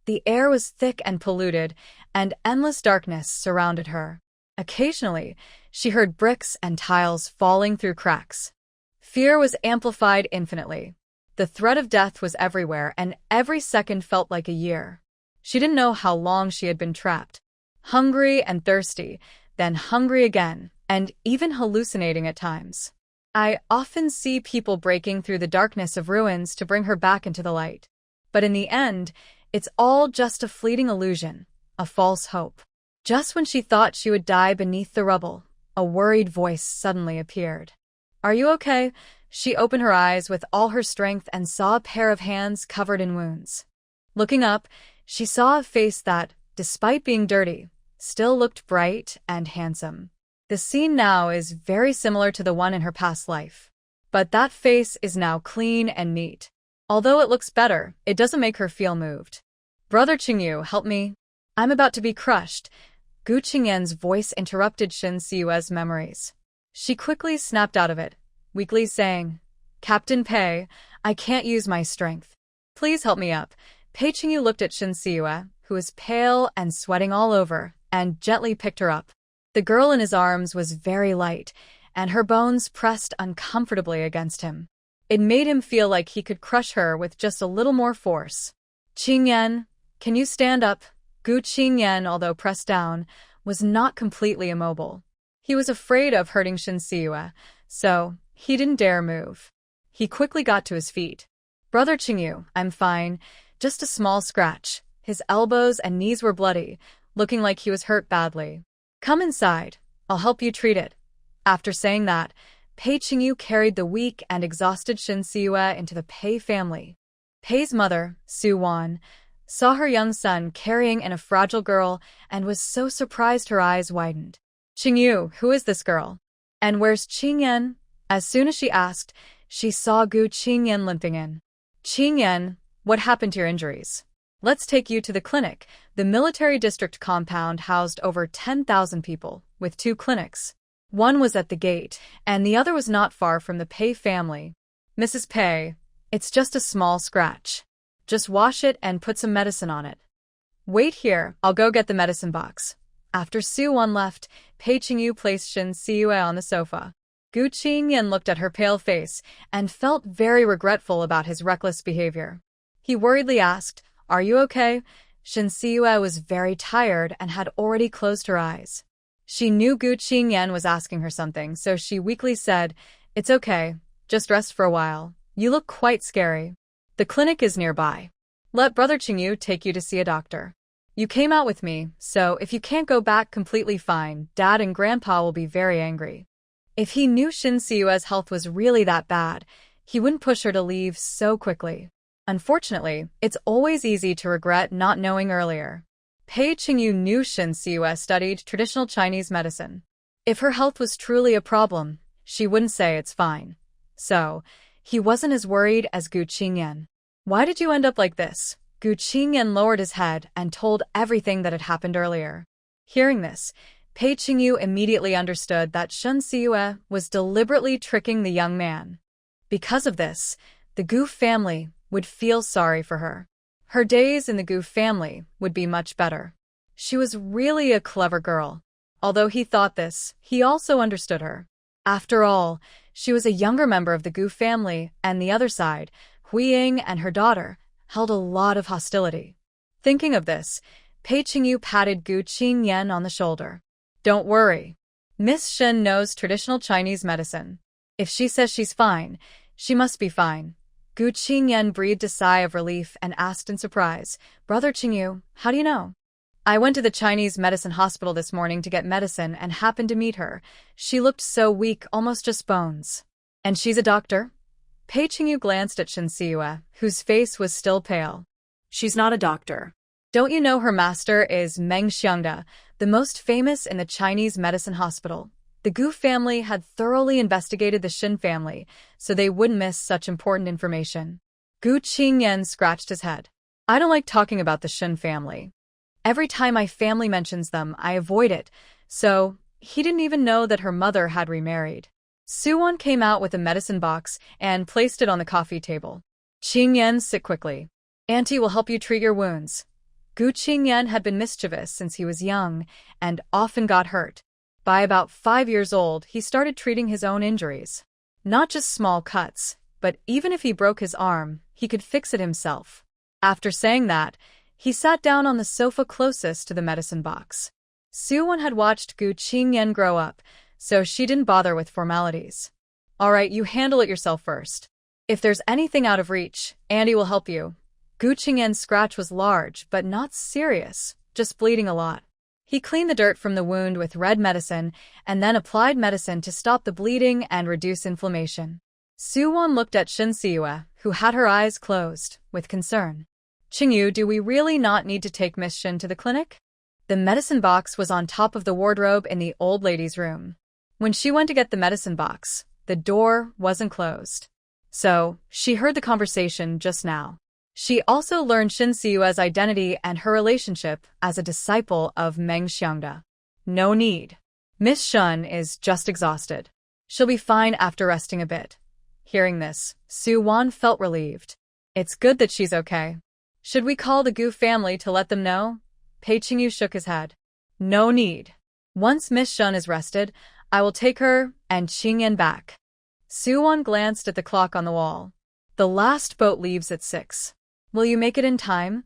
The air was thick and polluted, and endless darkness surrounded her. Occasionally, she heard bricks and tiles falling through cracks. Fear was amplified infinitely. The threat of death was everywhere, and every second felt like a year. She didn't know how long she had been trapped. Hungry and thirsty, then hungry again, and even hallucinating at times. I often see people breaking through the darkness of ruins to bring her back into the light. But in the end, it's all just a fleeting illusion, a false hope. Just when she thought she would die beneath the rubble, a worried voice suddenly appeared. Are you okay? She opened her eyes with all her strength and saw a pair of hands covered in wounds. Looking up, she saw a face that, despite being dirty, still looked bright and handsome. The scene now is very similar to the one in her past life. But that face is now clean and neat. Although it looks better, it doesn't make her feel moved. Brother Qingyu, help me. I'm about to be crushed. Gu Qingyan's voice interrupted Shen Siyue's memories. She quickly snapped out of it, weakly saying, Captain Pei, I can't use my strength. Please help me up. Pei Qingyu looked at Shen Siyue, who was pale and sweating all over, and gently picked her up. The girl in his arms was very light, and her bones pressed uncomfortably against him. It made him feel like he could crush her with just a little more force. "Qingyan, can you stand up?" Gu Qingyan, although pressed down, was not completely immobile. He was afraid of hurting Shinsiue, so he didn't dare move. He quickly got to his feet. "Brother Qingyu, I'm fine, just a small scratch." His elbows and knees were bloody, looking like he was hurt badly. "Come inside, I'll help you treat it." After saying that, Pei Qingyu carried the weak and exhausted Shinsiue into the Pei family. Pei's mother, Su Wan, saw her young son carrying in a fragile girl and was so surprised her eyes widened. "Qingyu, who is this girl? And where's Qingyan?" As soon as she asked, she saw Gu Qingyan limping in. "Qingyan, what happened to your injuries? Let's take you to the clinic." The military district compound housed over 10,000 people, with 2 clinics. One was at the gate, and the other was not far from the Pei family. "Mrs. Pei, it's just a small scratch. Just wash it and put some medicine on it. Wait here, I'll go get the medicine box." After Su Wan left, Pei Qingyu placed Shinsiue on the sofa. Gu Qingyan looked at her pale face and felt very regretful about his reckless behavior. He worriedly asked, "Are you okay?" Shinsiue was very tired and had already closed her eyes. She knew Gu Qingyan was asking her something, so she weakly said, "It's okay, just rest for a while. You look quite scary. The clinic is nearby. Let Brother Qingyu take you to see a doctor. You came out with me, so if you can't go back completely fine, Dad and Grandpa will be very angry." If he knew Shinsiue's health was really that bad, he wouldn't push her to leave so quickly. Unfortunately, it's always easy to regret not knowing earlier. Pei Qingyu knew Shinsiue studied traditional Chinese medicine. If her health was truly a problem, she wouldn't say it's fine. So, he wasn't as worried as Gu Qingyan. "Why did you end up like this?" Gu Qingyan lowered his head and told everything that had happened earlier. Hearing this, Pei Qingyu immediately understood that Shinsiue was deliberately tricking the young man. Because of this, the Gu family would feel sorry for her. Her days in the Gu family would be much better. She was really a clever girl. Although he thought this, he also understood her. After all, she was a younger member of the Gu family, and the other side, Huiying and her daughter, held a lot of hostility. Thinking of this, Pei Qingyu patted Gu Qingyan on the shoulder. "Don't worry. Miss Shen knows traditional Chinese medicine. If she says she's fine, she must be fine." Gu Qingyan breathed a sigh of relief and asked in surprise, "Brother Qingyu, how do you know?" "I went to the Chinese medicine hospital this morning to get medicine and happened to meet her. She looked so weak, almost just bones." "And she's a doctor?" Pei Qingyu glanced at Shinsiue, whose face was still pale. "She's not a doctor." "Don't you know her master is Meng Xiangda, the most famous in the Chinese medicine hospital?" The Gu family had thoroughly investigated the Shin family, so they wouldn't miss such important information. Gu Qingyan scratched his head. "I don't like talking about the Shin family. Every time my family mentions them, I avoid it, so he didn't even know that her mother had remarried." Suwon came out with a medicine box and placed it on the coffee table. "Qingyan, sit quickly. Auntie will help you treat your wounds." Gu Qingyan had been mischievous since he was young and often got hurt. By about 5 years old, he started treating his own injuries. Not just small cuts, but even if he broke his arm, he could fix it himself. After saying that, he sat down on the sofa closest to the medicine box. Suwon had watched Gu Qingyan grow up, so she didn't bother with formalities. "All right, you handle it yourself first. If there's anything out of reach, Andy will help you." Gu Qingyan's scratch was large, but not serious, just bleeding a lot. He cleaned the dirt from the wound with red medicine and then applied medicine to stop the bleeding and reduce inflammation. Suwon looked at Shinsiue, who had her eyes closed, with concern. "Qingyu, do we really not need to take Miss Shin to the clinic?" The medicine box was on top of the wardrobe in the old lady's room. When she went to get the medicine box, the door wasn't closed. So, she heard the conversation just now. She also learned Shinsiue's identity and her relationship as a disciple of Meng Xiangda. "No need. Miss Shun is just exhausted. She'll be fine after resting a bit." Hearing this, Su Wan felt relieved. "It's good that she's okay. Should we call the Gu family to let them know?" Pei Qingyu shook his head. No need. Once Miss Shun is rested, I will take her and Qingyan back. Suwon glanced at the clock on the wall. The last boat leaves at 6. Will you make it in time?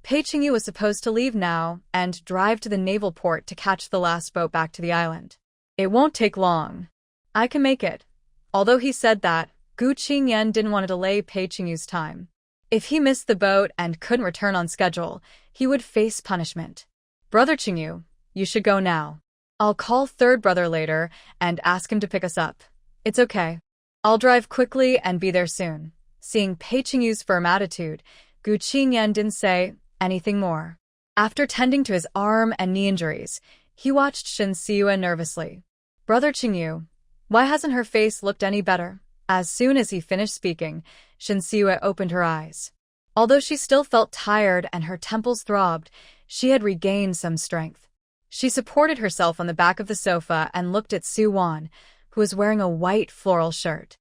Pei Qingyu was supposed to leave now and drive to the naval port to catch the last boat back to the island. It won't take long. I can make it. Although he said that, Gu Qingyan didn't want to delay Pei Qingyu's time. If he missed the boat and couldn't return on schedule, he would face punishment. Brother Qingyu, you should go now. I'll call third brother later and ask him to pick us up. It's okay. I'll drive quickly and be there soon. Seeing Pei Qingyu's firm attitude, Gu Qingyan didn't say anything more. After tending to his arm and knee injuries, he watched Shin Siwa nervously. Brother Qingyu, why hasn't her face looked any better? As soon as he finished speaking, Shin Siwa opened her eyes. Although she still felt tired and her temples throbbed, she had regained some strength. She supported herself on the back of the sofa and looked at Suwon, who was wearing a white floral shirt.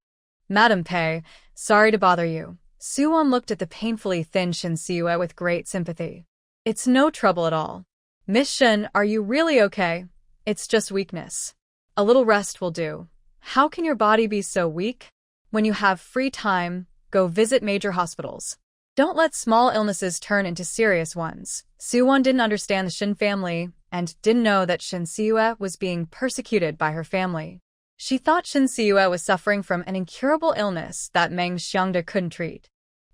Madam Pei, sorry to bother you. Suwon looked at the painfully thin Shin Siwa with great sympathy. It's no trouble at all. Miss Shin, are you really okay? It's just weakness. A little rest will do. How can your body be so weak? When you have free time, go visit major hospitals. Don't let small illnesses turn into serious ones. Suwon didn't understand the Shin family and didn't know that Shin Siwa was being persecuted by her family. She thought Shin Siwa was suffering from an incurable illness that Meng Xiangda couldn't treat.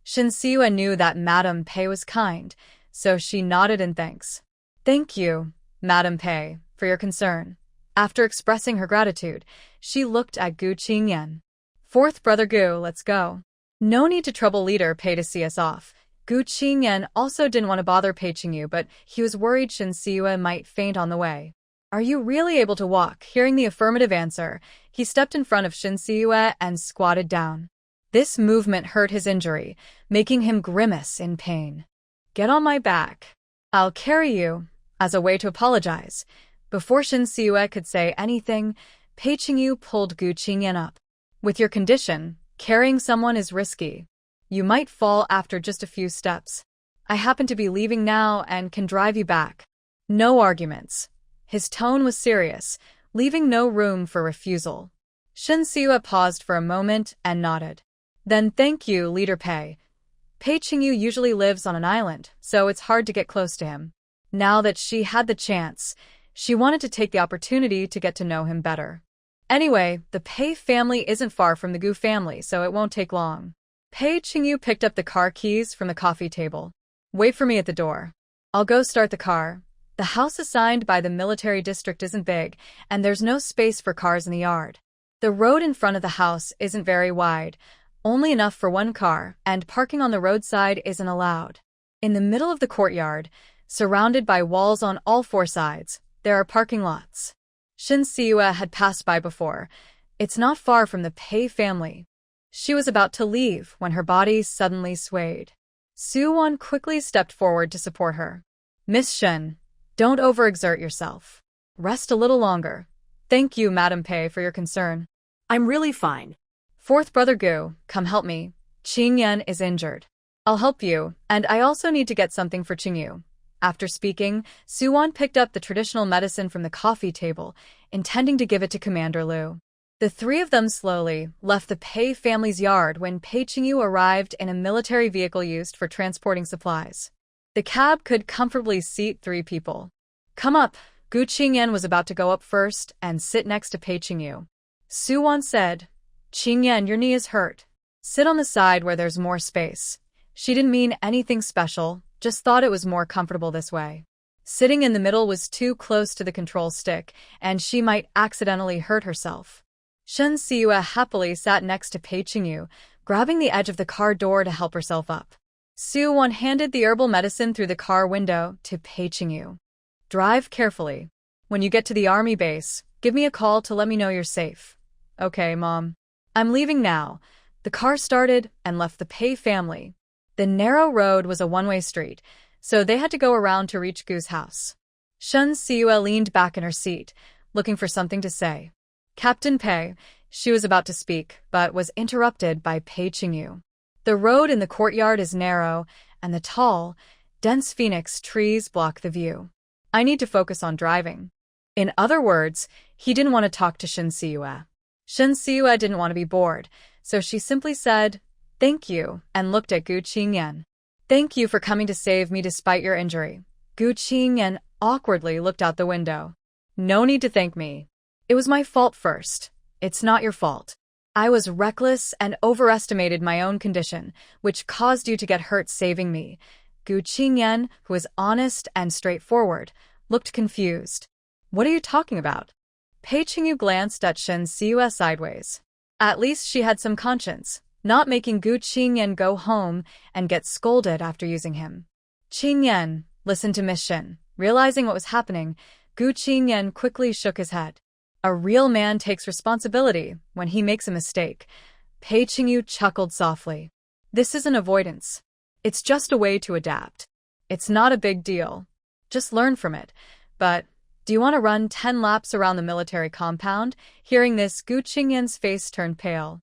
Shin Siwa knew that Madam Pei was kind, so she nodded in thanks. Thank you, Madam Pei, for your concern. After expressing her gratitude, she looked at Gu Qingyan. Fourth brother Gu, let's go. No need to trouble leader Pei to see us off. Gu Qingyan also didn't want to bother Pei Qingyu, but he was worried Shin Siwa might faint on the way. Are you really able to walk? Hearing the affirmative answer, he stepped in front of Shin Siwa and squatted down. This movement hurt his injury, making him grimace in pain. Get on my back. I'll carry you, as a way to apologize. Before Shin Siwa could say anything, Pei Qingyu pulled Gu Qingyan up. With your condition, carrying someone is risky. You might fall after just a few steps. I happen to be leaving now and can drive you back. No arguments. His tone was serious, leaving no room for refusal. Shin Siwa paused for a moment and nodded. Then thank you, Leader Pei. Pei Qingyu usually lives on an island, so it's hard to get close to him. Now that she had the chance, she wanted to take the opportunity to get to know him better. Anyway, the Pei family isn't far from the Gu family, so it won't take long. Pei Qingyu picked up the car keys from the coffee table. Wait for me at the door. I'll go start the car. The house assigned by the military district isn't big, and there's no space for cars in the yard. The road in front of the house isn't very wide, only enough for one car, and parking on the roadside isn't allowed. In the middle of the courtyard, surrounded by walls on all four sides, there are parking lots. Shin Siwa had passed by before. It's not far from the Pei family. She was about to leave when her body suddenly swayed. Suwon quickly stepped forward to support her. Miss Shin, don't overexert yourself. Rest a little longer. Thank you, Madam Pei, for your concern. I'm really fine. Fourth brother Gu, come help me. Qingyan is injured. I'll help you, and I also need to get something for Qingyu. After speaking, Suwon picked up the traditional medicine from the coffee table, intending to give it to Commander Liu. The three of them slowly left the Pei family's yard when Pei Qingyu arrived in a military vehicle used for transporting supplies. The cab could comfortably seat 3 people. Come up. Gu Qingyan was about to go up first and sit next to Pei Qingyu. Suwon said, Qingyan, your knee is hurt. Sit on the side where there's more space. She didn't mean anything special, just thought it was more comfortable this way. Sitting in the middle was too close to the control stick, and she might accidentally hurt herself. Shin Siwa happily sat next to Pei Qingyu, grabbing the edge of the car door to help herself up. Suwon handed the herbal medicine through the car window to Pei Qingyu. Drive carefully. When you get to the army base, give me a call to let me know you're safe. Okay, Mom. I'm leaving now. The car started and left the Pei family. The narrow road was a one-way street, so they had to go around to reach Gu's house. Shin Siwa leaned back in her seat, looking for something to say. Captain Pei, she was about to speak, but was interrupted by Pei Qingyu. The road in the courtyard is narrow, and the tall, dense phoenix trees block the view. I need to focus on driving. In other words, he didn't want to talk to Shin Siyue. Shin Siyue didn't want to be bored, so she simply said, "Thank you," and looked at Gu Qingyan. "Thank you for coming to save me despite your injury." Gu Qingyan awkwardly looked out the window. "No need to thank me. It was my fault first. It's not your fault. I was reckless and overestimated my own condition, which caused you to get hurt saving me." Gu Qingyan, who was honest and straightforward, looked confused. "What are you talking about?" Pei Qingyu glanced at Shin Siyue sideways. At least she had some conscience, not making Gu Qingyan go home and get scolded after using him. "Qingyan, listen to Miss Shin." Realizing what was happening, Gu Qingyan quickly shook his head. "A real man takes responsibility when he makes a mistake." Pei Qingyu chuckled softly. "This isn't avoidance. It's just a way to adapt. It's not a big deal. Just learn from it. But do you want to run 10 laps around the military compound?" Hearing this, Gu Qingyan's face turned pale.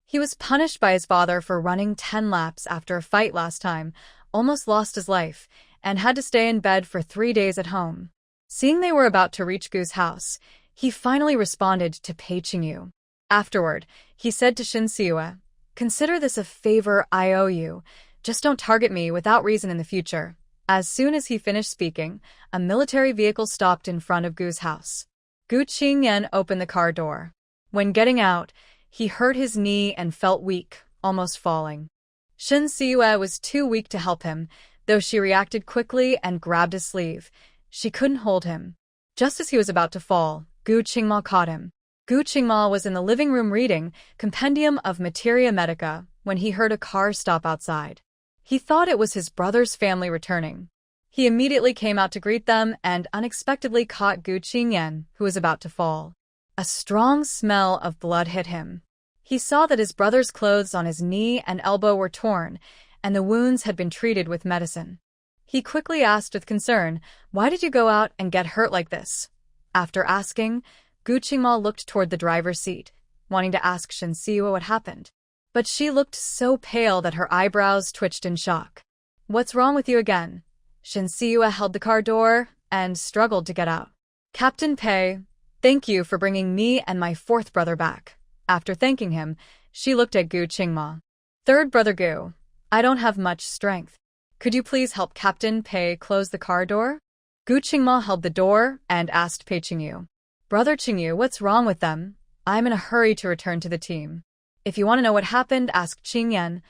He was punished by his father for running 10 laps after a fight last time, almost lost his life, and had to stay in bed for 3 days at home. Seeing they were about to reach Gu's house, he finally responded to Pei Qingyu. Afterward, he said to Shin Siyue, "Consider this a favor I owe you. Just don't target me without reason in the future." As soon as he finished speaking, a military vehicle stopped in front of Gu's house. Gu Qingyan opened the car door. When getting out, he hurt his knee and felt weak, almost falling. Shin Siyue was too weak to help him, though she reacted quickly and grabbed his sleeve. She couldn't hold him. Just as he was about to fall, Gu Qingma caught him. Gu Qingma was in the living room reading Compendium of Materia Medica when he heard a car stop outside. He thought it was his brother's family returning. He immediately came out to greet them and unexpectedly caught Gu Qingyan, who was about to fall. A strong smell of blood hit him. He saw that his brother's clothes on his knee and elbow were torn, and the wounds had been treated with medicine. He quickly asked with concern, "Why did you go out and get hurt like this?" After asking, Gu Qingma looked toward the driver's seat, wanting to ask Shin Siyue what happened. But she looked so pale that her eyebrows twitched in shock. "What's wrong with you again?" Shin Siyue held the car door and struggled to get out. "Captain Pei, thank you for bringing me and my fourth brother back." After thanking him, she looked at Gu Qingma. "Third brother Gu, I don't have much strength. Could you please help Captain Pei close the car door?" Gu Qingma held the door and asked Pei Qingyu. "Brother Qingyu, what's wrong with them? I'm in a hurry to return to the team." "If you want to know what happened, ask Qingyan."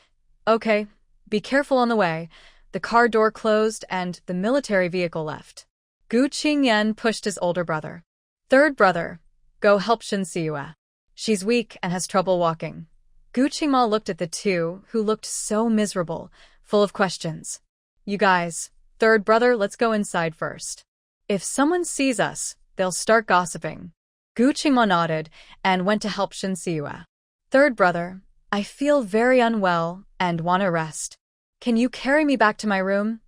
"Okay, be careful on the way." The car door closed and the military vehicle left. Gu Qingyan pushed his older brother. "Third brother, go help Shin Siyue. She's weak and has trouble walking." Gu Qingma looked at the two, who looked so miserable, full of questions. "You guys, third brother, let's go inside first. If someone sees us, they'll start gossiping." Gu Qingma nodded and went to help Shin Siyue. "Third brother, I feel very unwell and want to rest. Can you carry me back to my room?"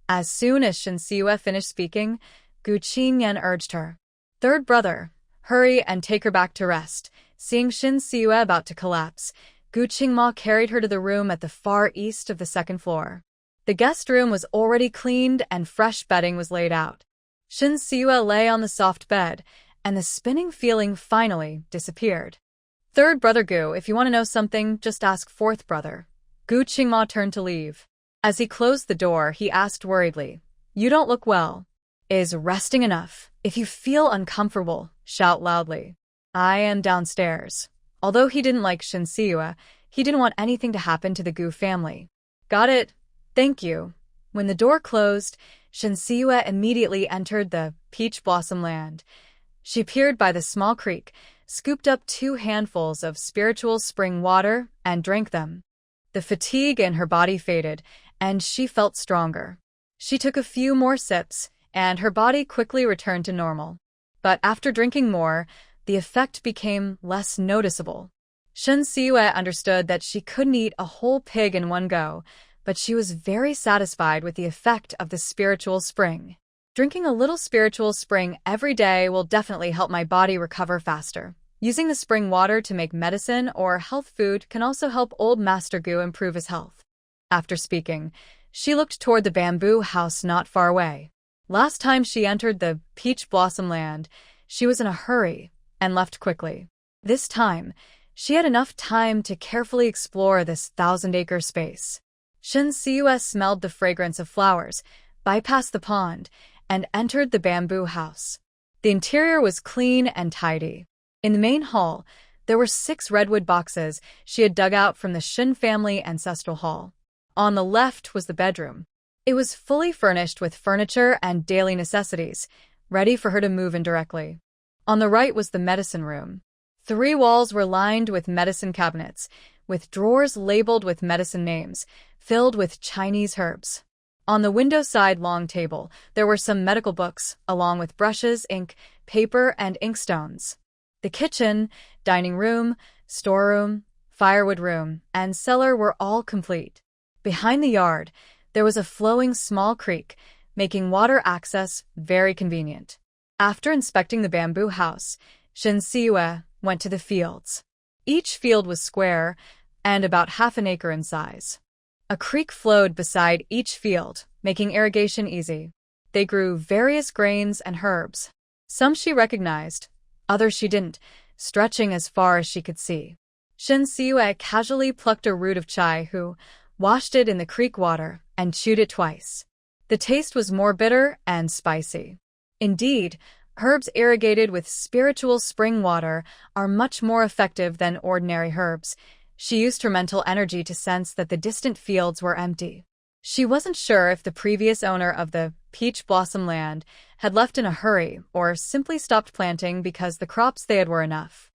As soon as Shin Siyue finished speaking, Gu Qingyan urged her. "Third brother, hurry and take her back to rest." Seeing Shin Siyue about to collapse, Gu Qingma carried her to the room at the far east of the second floor. The guest room was already cleaned and fresh bedding was laid out. Shin Siyue lay on the soft bed, and the spinning feeling finally disappeared. "Third brother Gu, if you want to know something, just ask fourth brother." Gu Qingma turned to leave. As he closed the door, he asked worriedly, "You don't look well. Is resting enough? If you feel uncomfortable, shout loudly. I am downstairs." Although he didn't like Shin Siyue, he didn't want anything to happen to the Gu family. "Got it. Thank you." When the door closed, Shin Siyue immediately entered the Peach Blossom Land. She appeared by the small creek, scooped up 2 handfuls of spiritual spring water, and drank them. The fatigue in her body faded, and she felt stronger. She took a few more sips, and her body quickly returned to normal. But after drinking more, the effect became less noticeable. Shin Siyue understood that she couldn't eat a whole pig in one go, but she was very satisfied with the effect of the spiritual spring. "Drinking a little spiritual spring every day will definitely help my body recover faster. Using the spring water to make medicine or health food can also help old Master Gu improve his health." After speaking, she looked toward the bamboo house not far away. Last time she entered the Peach Blossom Land, she was in a hurry and left quickly. This time, she had enough time to carefully explore this 1,000-acre space. Shin Siue smelled the fragrance of flowers, bypassed the pond, and entered the bamboo house. The interior was clean and tidy. In the main hall, there were 6 redwood boxes she had dug out from the Shin family ancestral hall. On the left was the bedroom. It was fully furnished with furniture and daily necessities, ready for her to move in directly. On the right was the medicine room. 3 walls were lined with medicine cabinets, with drawers labeled with medicine names, filled with Chinese herbs. On the window side long table, there were some medical books, along with brushes, ink, paper, and inkstones. The kitchen, dining room, storeroom, firewood room, and cellar were all complete. Behind the yard, there was a flowing small creek, making water access very convenient. After inspecting the bamboo house, Shin Siue went to the fields. Each field was square and about half an acre in size. A creek flowed beside each field, making irrigation easy. They grew various grains and herbs. Some she recognized, others she didn't, stretching as far as she could see. Shin Siue casually plucked a root of chai washed it in the creek water, and chewed it twice. The taste was more bitter and spicy. Indeed, herbs irrigated with spiritual spring water are much more effective than ordinary herbs. She used her mental energy to sense that the distant fields were empty. She wasn't sure if the previous owner of the Peach Blossom Land had left in a hurry or simply stopped planting because the crops they had were enough.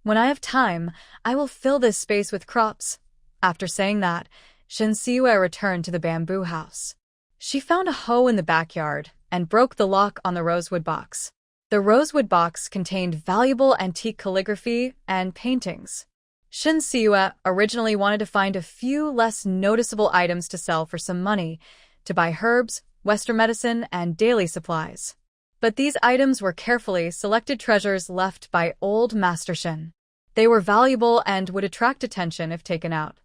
When I have time, I will fill this space with crops. After saying that, Shin Siue returned to the bamboo house. She found a hoe in the backyard and broke the lock on the rosewood box. The rosewood box contained valuable antique calligraphy and paintings. Shin Siue originally wanted to find a few less noticeable items to sell for some money, to buy herbs, Western medicine, and daily supplies. But these items were carefully selected treasures left by old Master Shin. They were valuable and would attract attention if taken out.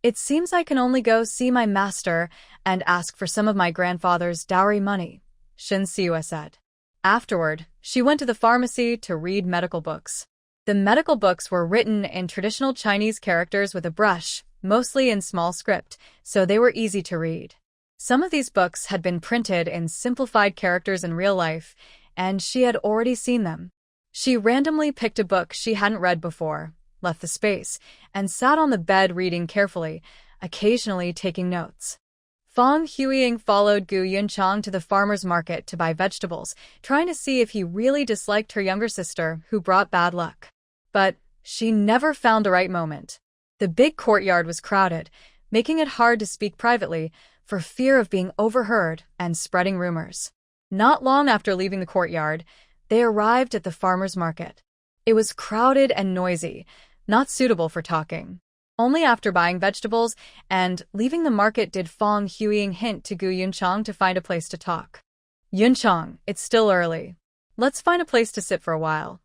It seems I can only go see my master and ask for some of my grandfather's dowry money, Shin Siue said. Afterward, she went to the pharmacy to read medical books. The medical books were written in traditional Chinese characters with a brush, mostly in small script, so they were easy to read. Some of these books had been printed in simplified characters in real life, and she had already seen them. She randomly picked a book she hadn't read before, left the space, and sat on the bed reading carefully, occasionally taking notes. Fang Huiying followed Gu Yunchang to the farmer's market to buy vegetables, trying to see if he really disliked her younger sister, who brought bad luck. But she never found the right moment. The big courtyard was crowded, making it hard to speak privately for fear of being overheard and spreading rumors. Not long after leaving the courtyard, they arrived at the farmer's market. It was crowded and noisy, not suitable for talking. Only after buying vegetables and leaving the market did Fang Huiying hint to Gu Yunchang to find a place to talk. Yunchang, it's still early. Let's find a place to sit for a while.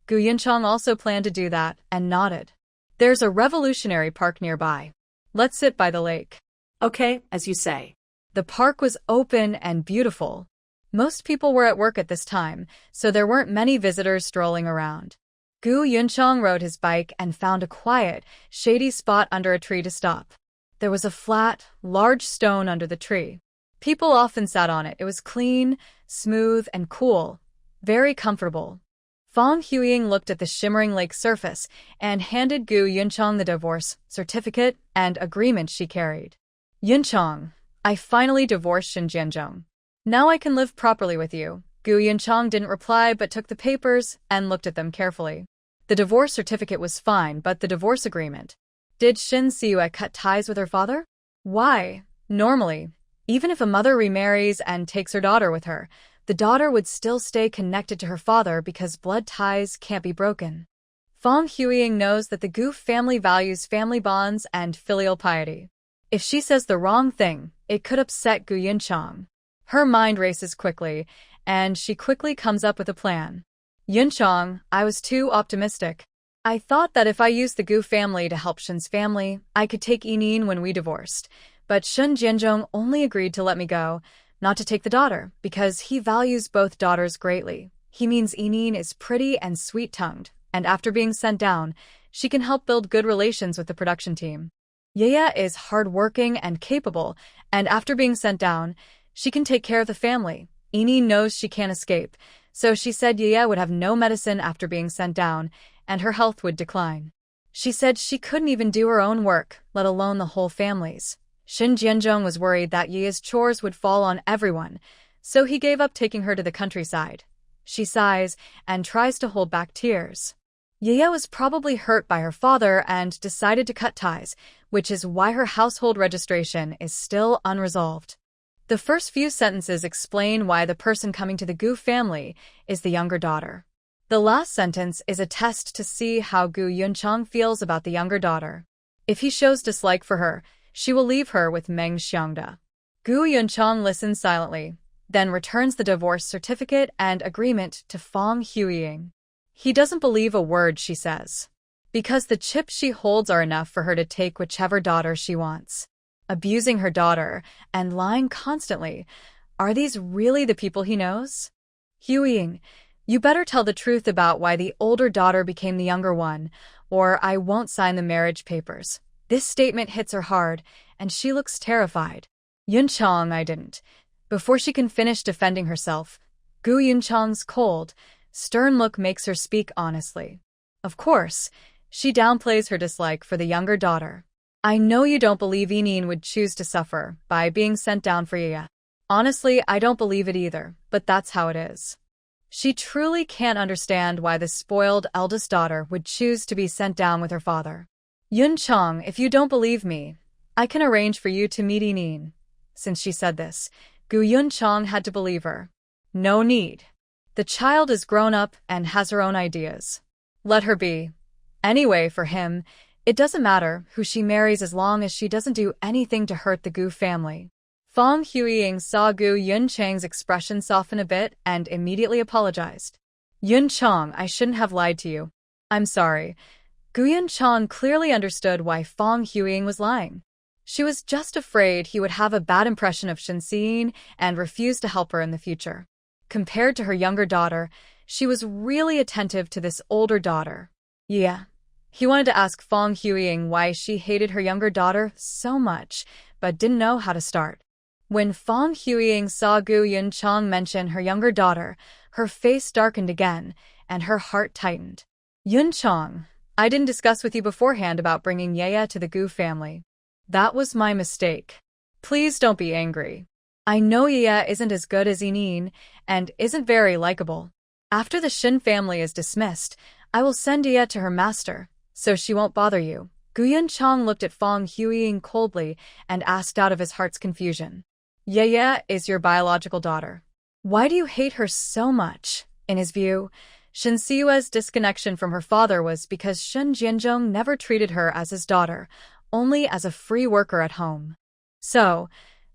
Gu Yunchang also planned to do that and nodded. There's a revolutionary park nearby. Let's sit by the lake. Okay, as you say. The park was open and beautiful. Most people were at work at this time, so there weren't many visitors strolling around. Gu Yunchang rode his bike and found a quiet, shady spot under a tree to stop. There was a flat, large stone under the tree. People often sat on it. It was clean, smooth, and cool. Very comfortable. Fang Huiying looked at the shimmering lake surface and handed Gu Yunchang the divorce certificate and agreement she carried. Yunchang, I finally divorced Shin Jianzhong. Now I can live properly with you. Gu Yunchang didn't reply but took the papers and looked at them carefully. The divorce certificate was fine, but the divorce agreement. Did Shin Siue cut ties with her father? Why? Normally, even if a mother remarries and takes her daughter with her, the daughter would still stay connected to her father because blood ties can't be broken. Fang Huiying knows that the Gu family values family bonds and filial piety. If she says the wrong thing, it could upset Gu Yunchang. Her mind races quickly, and she quickly comes up with a plan. Yunchang, I was too optimistic. I thought that if I used the Gu family to help Shin's family, I could take Yinin when we divorced. But Shin Jianzhong only agreed to let me go not to take the daughter, because he values both daughters greatly. He means Inin is pretty and sweet-tongued, and after being sent down, she can help build good relations with the production team. Yeya is hardworking and capable, and after being sent down, she can take care of the family. Inin knows she can't escape, so she said Yeya would have no medicine after being sent down, and her health would decline. She said she couldn't even do her own work, let alone the whole family's. Shin Jianzhong was worried that Yeya's chores would fall on everyone, so he gave up taking her to the countryside. She sighs and tries to hold back tears. Yeya was probably hurt by her father and decided to cut ties, which is why her household registration is still unresolved. The first few sentences explain why the person coming to the Gu family is the younger daughter. The last sentence is a test to see how Gu Yunchang feels about the younger daughter. If he shows dislike for her, she will leave her with Meng Xiangda. Gu Yunchang listens silently, then returns the divorce certificate and agreement to Fang Huiying. He doesn't believe a word she says, because the chips she holds are enough for her to take whichever daughter she wants. Abusing her daughter and lying constantly, are these really the people he knows? Huiying, you better tell the truth about why the older daughter became the younger one, or I won't sign the marriage papers. This statement hits her hard, and she looks terrified. Yunchang, I didn't. Before she can finish defending herself, Gu Yunchang's cold, stern look makes her speak honestly. Of course, she downplays her dislike for the younger daughter. I know you don't believe Inin would choose to suffer by being sent down for Yeya. Honestly, I don't believe it either, but that's how it is. She truly can't understand why the spoiled eldest daughter would choose to be sent down with her father. Yunchang, if you don't believe me, I can arrange for you to meet Inin. Since she said this, Gu Yunchang had to believe her. No need. The child is grown up and has her own ideas. Let her be. Anyway, for him, it doesn't matter who she marries as long as she doesn't do anything to hurt the Gu family. Fang Huiying saw Gu Yunchang's expression soften a bit and immediately apologized. Yunchang, I shouldn't have lied to you. I'm sorry. Gu Yunchang clearly understood why Fang Huiying was lying. She was just afraid he would have a bad impression of Shinxiyin and refuse to help her in the future. Compared to her younger daughter, she was really attentive to this older daughter. Yeah. He wanted to ask Fang Huiying why she hated her younger daughter so much, but didn't know how to start. When Fang Huiying saw Gu Yunchang mention her younger daughter, her face darkened again, and her heart tightened. Yunchang, I didn't discuss with you beforehand about bringing Yeya to the Gu family. That was my mistake. Please don't be angry. I know Yeya isn't as good as Inin, and isn't very likable. After the Shin family is dismissed, I will send Yeya to her master, so she won't bother you. Gu Yunchang looked at Fang Huiying coldly and asked out of his heart's confusion. Yeya is your biological daughter. Why do you hate her so much? In his view, Shin Siyue's disconnection from her father was because Shin Jianzhong never treated her as his daughter, only as a free worker at home. So,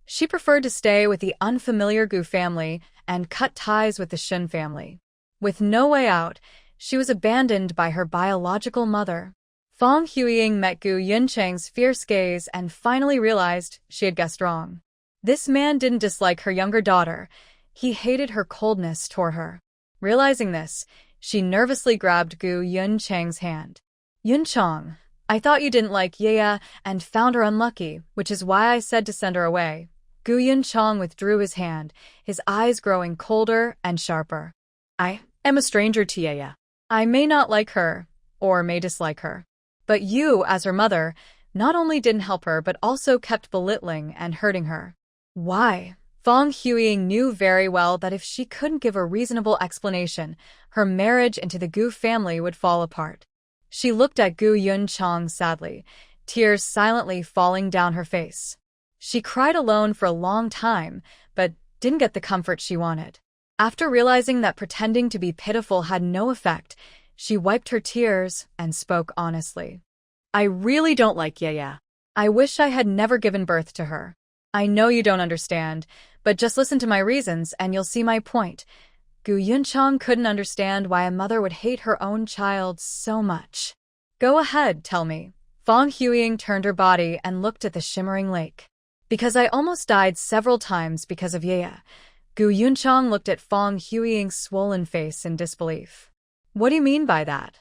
she preferred to stay with the unfamiliar Gu family and cut ties with the Shin family. With no way out, she was abandoned by her biological mother. Fang Huiying met Gu Yunchang's fierce gaze and finally realized she had guessed wrong. This man didn't dislike her younger daughter. He hated her coldness toward her. Realizing this, she nervously grabbed Gu Yunchang's hand. Yunchang, I thought you didn't like Yeya and found her unlucky, which is why I said to send her away. Gu Yunchang withdrew his hand, his eyes growing colder and sharper. I am a stranger to Yeya. I may not like her, or may dislike her. But you, as her mother, not only didn't help her but also kept belittling and hurting her. Why? Fang Huiying knew very well that if she couldn't give a reasonable explanation, her marriage into the Gu family would fall apart. She looked at Gu Yunchang sadly, tears silently falling down her face. She cried alone for a long time, but didn't get the comfort she wanted. After realizing that pretending to be pitiful had no effect, she wiped her tears and spoke honestly. I really don't like Yeya. I wish I had never given birth to her. I know you don't understand, but just listen to my reasons and you'll see my point. Gu Yunchang couldn't understand why a mother would hate her own child so much. Go ahead, tell me. Fang Huiying turned her body and looked at the shimmering lake. Because I almost died several times because of Yaya. Gu Yunchang looked at Fong Huiying's swollen face in disbelief. What do you mean by that?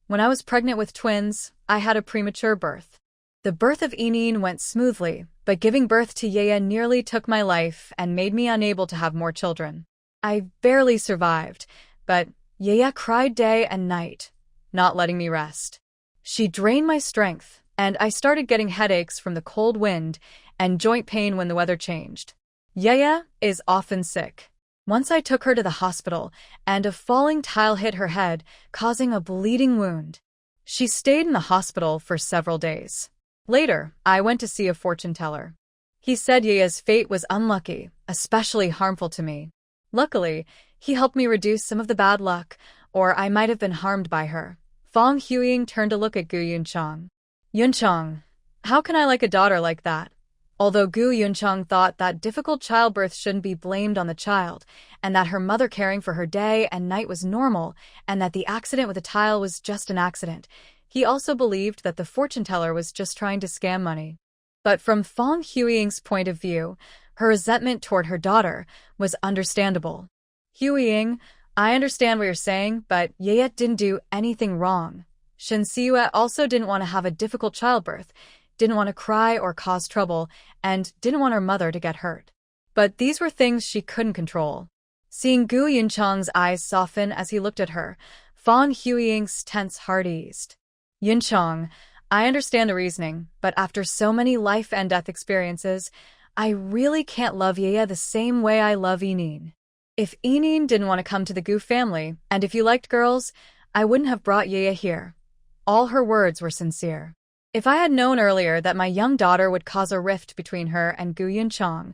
When I was pregnant with twins, I had a premature birth. The birth of Enin went smoothly, but giving birth to Yaya nearly took my life and made me unable to have more children. I barely survived, but Yaya cried day and night, not letting me rest. She drained my strength, and I started getting headaches from the cold wind and joint pain when the weather changed. Yaya is often sick. Once I took her to the hospital, and a falling tile hit her head, causing a bleeding wound. She stayed in the hospital for several days. Later, I went to see a fortune teller. He said Yaya's fate was unlucky, especially harmful to me. Luckily, he helped me reduce some of the bad luck, or I might have been harmed by her. Fong Huiying turned to look at Gu Yunchang. Yunchang, how can I like a daughter like that? Although Gu Yunchang thought that difficult childbirth shouldn't be blamed on the child, and that her mother caring for her day and night was normal, and that the accident with the tile was just an accident, he also believed that the fortune teller was just trying to scam money. But from Fong Huiying's point of view, her resentment toward her daughter was understandable. Huiying, I understand what you're saying, but Yaya didn't do anything wrong. Shen Siyue also didn't want to have a difficult childbirth, didn't want to cry or cause trouble, and didn't want her mother to get hurt. But these were things she couldn't control. Seeing Gu Yunchang's eyes soften as he looked at her, Fong Huiying's tense heart eased. Yunchang, I understand the reasoning, but after so many life and death experiences, I really can't love Yaya the same way I love Enin. If Enin didn't want to come to the Gu family, and if you liked girls, I wouldn't have brought Yaya here. All her words were sincere. If I had known earlier that my young daughter would cause a rift between her and Gu Yunchang,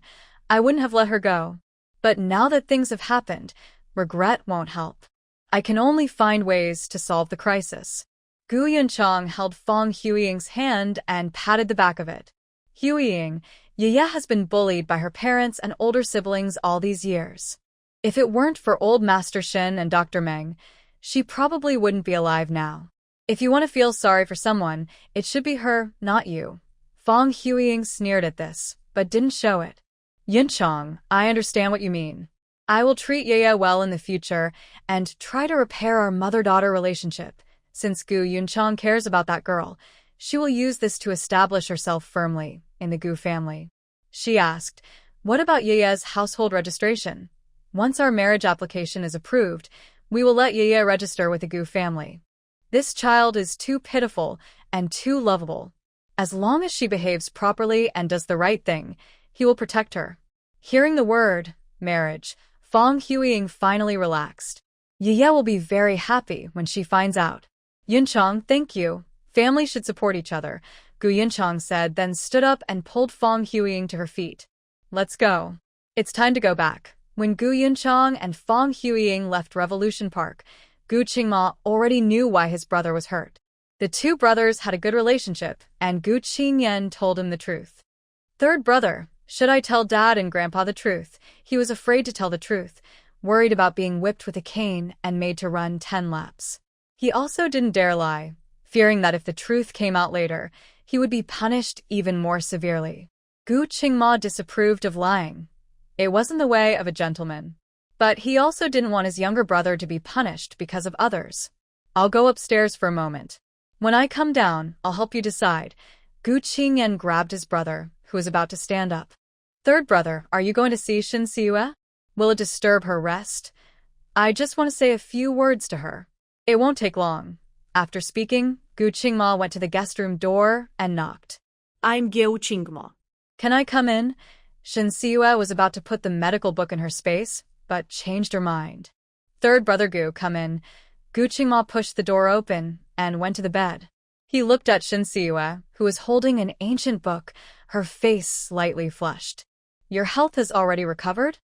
I wouldn't have let her go. But now that things have happened, regret won't help. I can only find ways to solve the crisis. Gu Yunchang held Fong Huiying's hand and patted the back of it. Huiying, Yaya has been bullied by her parents and older siblings all these years. If it weren't for old Master Shen and Dr. Meng, she probably wouldn't be alive now. If you want to feel sorry for someone, it should be her, not you. Fong Huiying sneered at this, but didn't show it. Yunchang, I understand what you mean. I will treat Yaya well in the future and try to repair our mother-daughter relationship. Since Gu Yunchang cares about that girl, she will use this to establish herself firmly in the Gu family. She asked, what about Yaya's household registration? Once our marriage application is approved, we will let Yaya register with the Gu family. This child is too pitiful and too lovable. As long as she behaves properly and does the right thing, he will protect her. Hearing the word, marriage, Fong Huiying finally relaxed. Yaya will be very happy when she finds out. Yunchang, thank you. Family should support each other, Gu Yunchang said, then stood up and pulled Fong Huiying to her feet. Let's go. It's time to go back. When Gu Yunchang and Fong Huiying left Revolution Park, Gu Qingma already knew why his brother was hurt. The two brothers had a good relationship, and Gu Qingyan told him the truth. Third brother, should I tell Dad and Grandpa the truth? He was afraid to tell the truth, worried about being whipped with a cane and made to run 10 laps. He also didn't dare lie, fearing that if the truth came out later, he would be punished even more severely. Gu Qingma disapproved of lying. It wasn't the way of a gentleman. But he also didn't want his younger brother to be punished because of others. I'll go upstairs for a moment. When I come down, I'll help you decide. Gu Qingyan grabbed his brother, who was about to stand up. Third brother, are you going to see Shen Siyue? Will it disturb her rest? I just want to say a few words to her. It won't take long. After speaking, Gu Qingma went to the guest room door and knocked. I'm Gu Qingma. Can I come in? Shen Siyue was about to put the medical book in her space, but changed her mind. Third brother Gu, come in. Gu Qingma pushed the door open and went to the bed. He looked at Shen Siyue, who was holding an ancient book, her face slightly flushed. Your health has already recovered?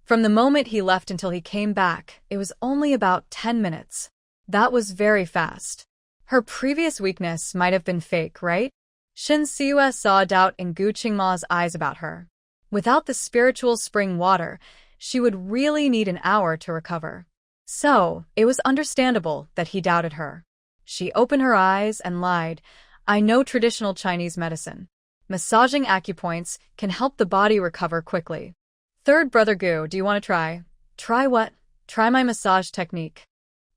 From the moment he left until he came back, it was only about 10 minutes. That was very fast. Her previous weakness might have been fake, right? Shen Siyue saw doubt in Gu Qingma's eyes about her. Without the spiritual spring water, she would really need an hour to recover. So, it was understandable that he doubted her. She opened her eyes and lied, I know traditional Chinese medicine. Massaging acupoints can help the body recover quickly. Third brother Gu, do you want to try? Try what? Try my massage technique.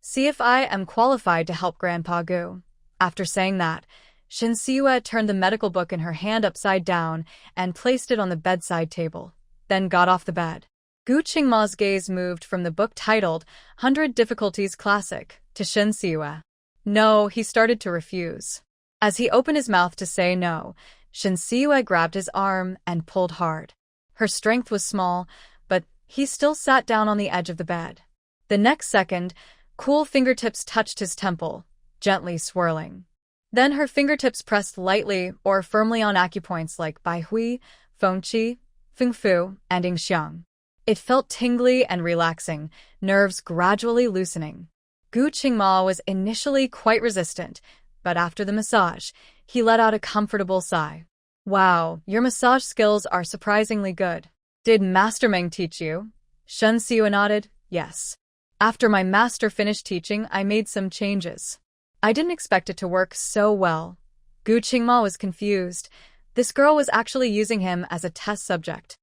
See if I am qualified to help Grandpa Gu. After saying that, Shin Siwa turned the medical book in her hand upside down and placed it on the bedside table, then got off the bed. Gu Qingma's gaze moved from the book titled 100 Difficulties Classic to Shin Siwa. No, he started to refuse. As he opened his mouth to say no, Shin Siwa grabbed his arm and pulled hard. Her strength was small, but he still sat down on the edge of the bed. The next second, cool fingertips touched his temple, gently swirling. Then her fingertips pressed lightly or firmly on acupoints like Bai Hui, Feng Qi, Feng Fu, and Ying Xiang. It felt tingly and relaxing, nerves gradually loosening. Gu Qingma was initially quite resistant, but after the massage, he let out a comfortable sigh. Wow, your massage skills are surprisingly good. Did Master Meng teach you? Shen Siwa nodded, yes. After my master finished teaching, I made some changes. I didn't expect it to work so well. Gu Qingma was confused. This girl was actually using him as a test subject.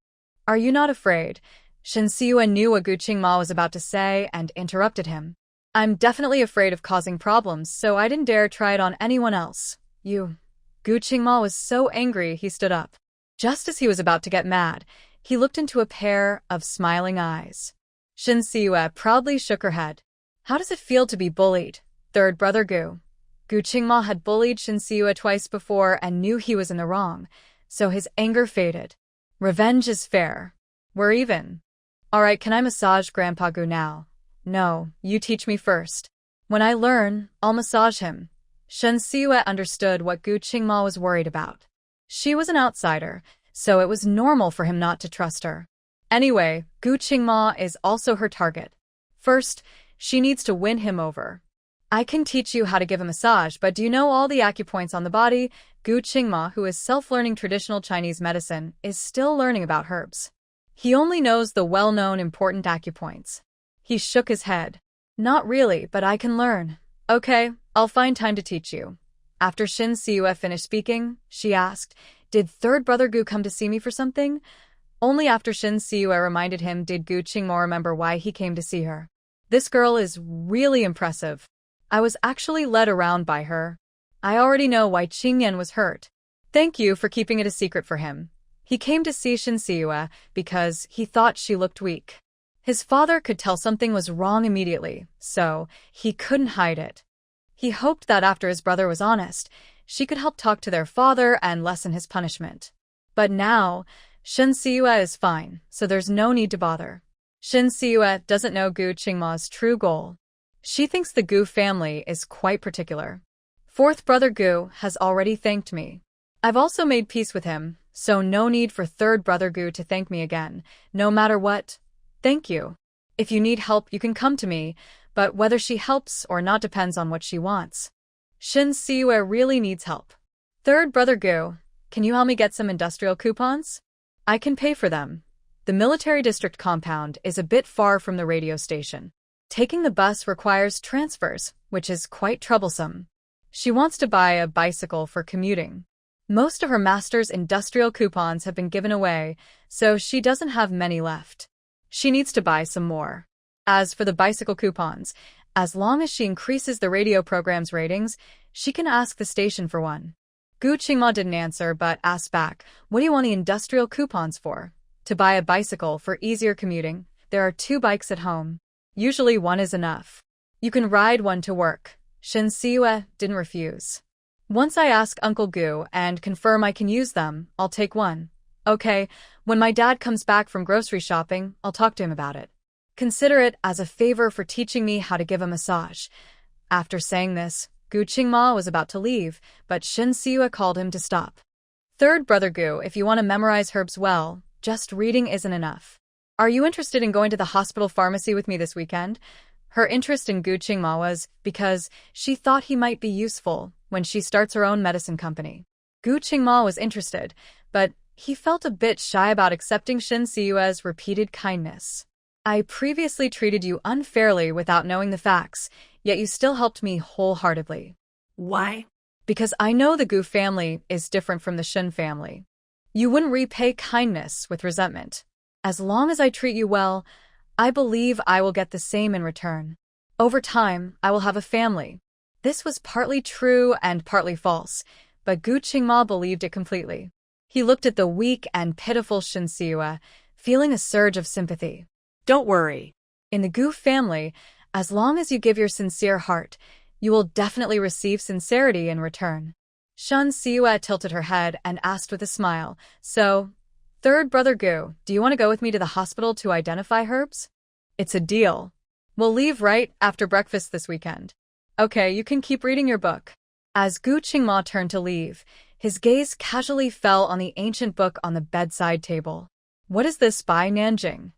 Are you not afraid? Shen Siwa knew what Gu Qingma was about to say and interrupted him. I'm definitely afraid of causing problems, so I didn't dare try it on anyone else. You. Gu Qingma was so angry he stood up. Just as he was about to get mad, he looked into a pair of smiling eyes. Shin Siwa proudly shook her head. How does it feel to be bullied? Third brother Gu. Gu Qingma had bullied Shin Siwa twice before and knew he was in the wrong, so his anger faded. Revenge is fair. We're even. Alright, can I massage Grandpa Gu now? No, you teach me first. When I learn, I'll massage him. Shen Siwa understood what Gu Qingma was worried about. She was an outsider, so it was normal for him not to trust her. Anyway, Gu Qingma is also her target. First, she needs to win him over. I can teach you how to give a massage, but do you know all the acupoints on the body? Gu Qingma, who is self-learning traditional Chinese medicine, is still learning about herbs. He only knows the well-known important acupoints. He shook his head. Not really, but I can learn. Okay, I'll find time to teach you. After Shin Siwa finished speaking, she asked, did third brother Gu come to see me for something? Only after Shin Siwa reminded him did Gu Qingma remember why he came to see her. This girl is really impressive. I was actually led around by her. I already know why Qingyan was hurt. Thank you for keeping it a secret for him. He came to see Shin Siwa because he thought she looked weak. His father could tell something was wrong immediately, so he couldn't hide it. He hoped that after his brother was honest, she could help talk to their father and lessen his punishment. But now, Shin Siwa is fine, so there's no need to bother. Shin Siwa doesn't know Gu Qingma's true goal. She thinks the Gu family is quite particular. Fourth brother Gu has already thanked me. I've also made peace with him, so no need for third brother Gu to thank me again, no matter what. Thank you. If you need help, you can come to me, but whether she helps or not depends on what she wants. Shin Siwa really needs help. Third brother Gu, can you help me get some industrial coupons? I can pay for them. The military district compound is a bit far from the radio station. Taking the bus requires transfers, which is quite troublesome. She wants to buy a bicycle for commuting. Most of her master's industrial coupons have been given away, so she doesn't have many left. She needs to buy some more. As for the bicycle coupons, as long as she increases the radio program's ratings, she can ask the station for one. Gu Qingma didn't answer but asked back, what do you want the industrial coupons for? To buy a bicycle for easier commuting. There are 2 bikes at home. Usually one is enough. You can ride one to work. Shin Siwa didn't refuse. Once I ask Uncle Gu and confirm I can use them, I'll take one. Okay, when my dad comes back from grocery shopping, I'll talk to him about it. Consider it as a favor for teaching me how to give a massage. After saying this, Gu Qingma was about to leave, but Shin Siwa called him to stop. Third brother Gu, if you want to memorize herbs well, just reading isn't enough. Are you interested in going to the hospital pharmacy with me this weekend? Her interest in Gu Qingma was because she thought he might be useful when she starts her own medicine company. Gu Qingma was interested, but he felt a bit shy about accepting Shin Siwa's repeated kindness. I previously treated you unfairly without knowing the facts, yet you still helped me wholeheartedly. Why? Because I know the Gu family is different from the Shin family. You wouldn't repay kindness with resentment. As long as I treat you well, I believe I will get the same in return. Over time, I will have a family. This was partly true and partly false, but Gu Qingma believed it completely. He looked at the weak and pitiful Shin Siua, feeling a surge of sympathy. Don't worry. In the Gu family, as long as you give your sincere heart, you will definitely receive sincerity in return. Shin Siua tilted her head and asked with a smile, "So, third brother Gu, do you want to go with me to the hospital to identify herbs?" "It's a deal. We'll leave right after breakfast this weekend." "Okay, you can keep reading your book." As Gu Qingma turned to leave, his gaze casually fell on the ancient book on the bedside table. "What is this by Nanjing?"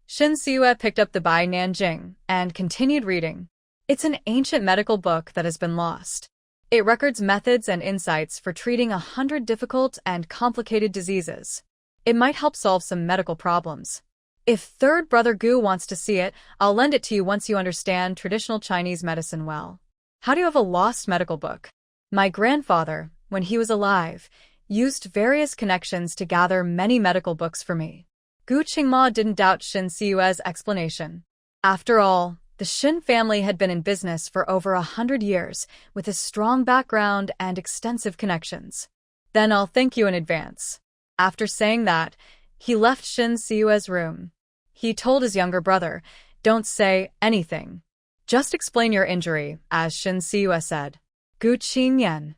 Shin Siua picked up the Bai Nanjing and continued reading. It's an ancient medical book that has been lost. It records methods and insights for treating 100 difficult and complicated diseases. It might help solve some medical problems. If third brother Gu wants to see it, I'll lend it to you once you understand traditional Chinese medicine well. How do you have a lost medical book? My grandfather, when he was alive, used various connections to gather many medical books for me. Gu Qingma didn't doubt Shin Siue's explanation. After all, the Shin family had been in business for over 100 years, with a strong background and extensive connections. "Then I'll thank you in advance." After saying that, he left Shin Siue's room. He told his younger brother, "Don't say anything. Just explain your injury," as Shin Siue said. Gu Qingyan.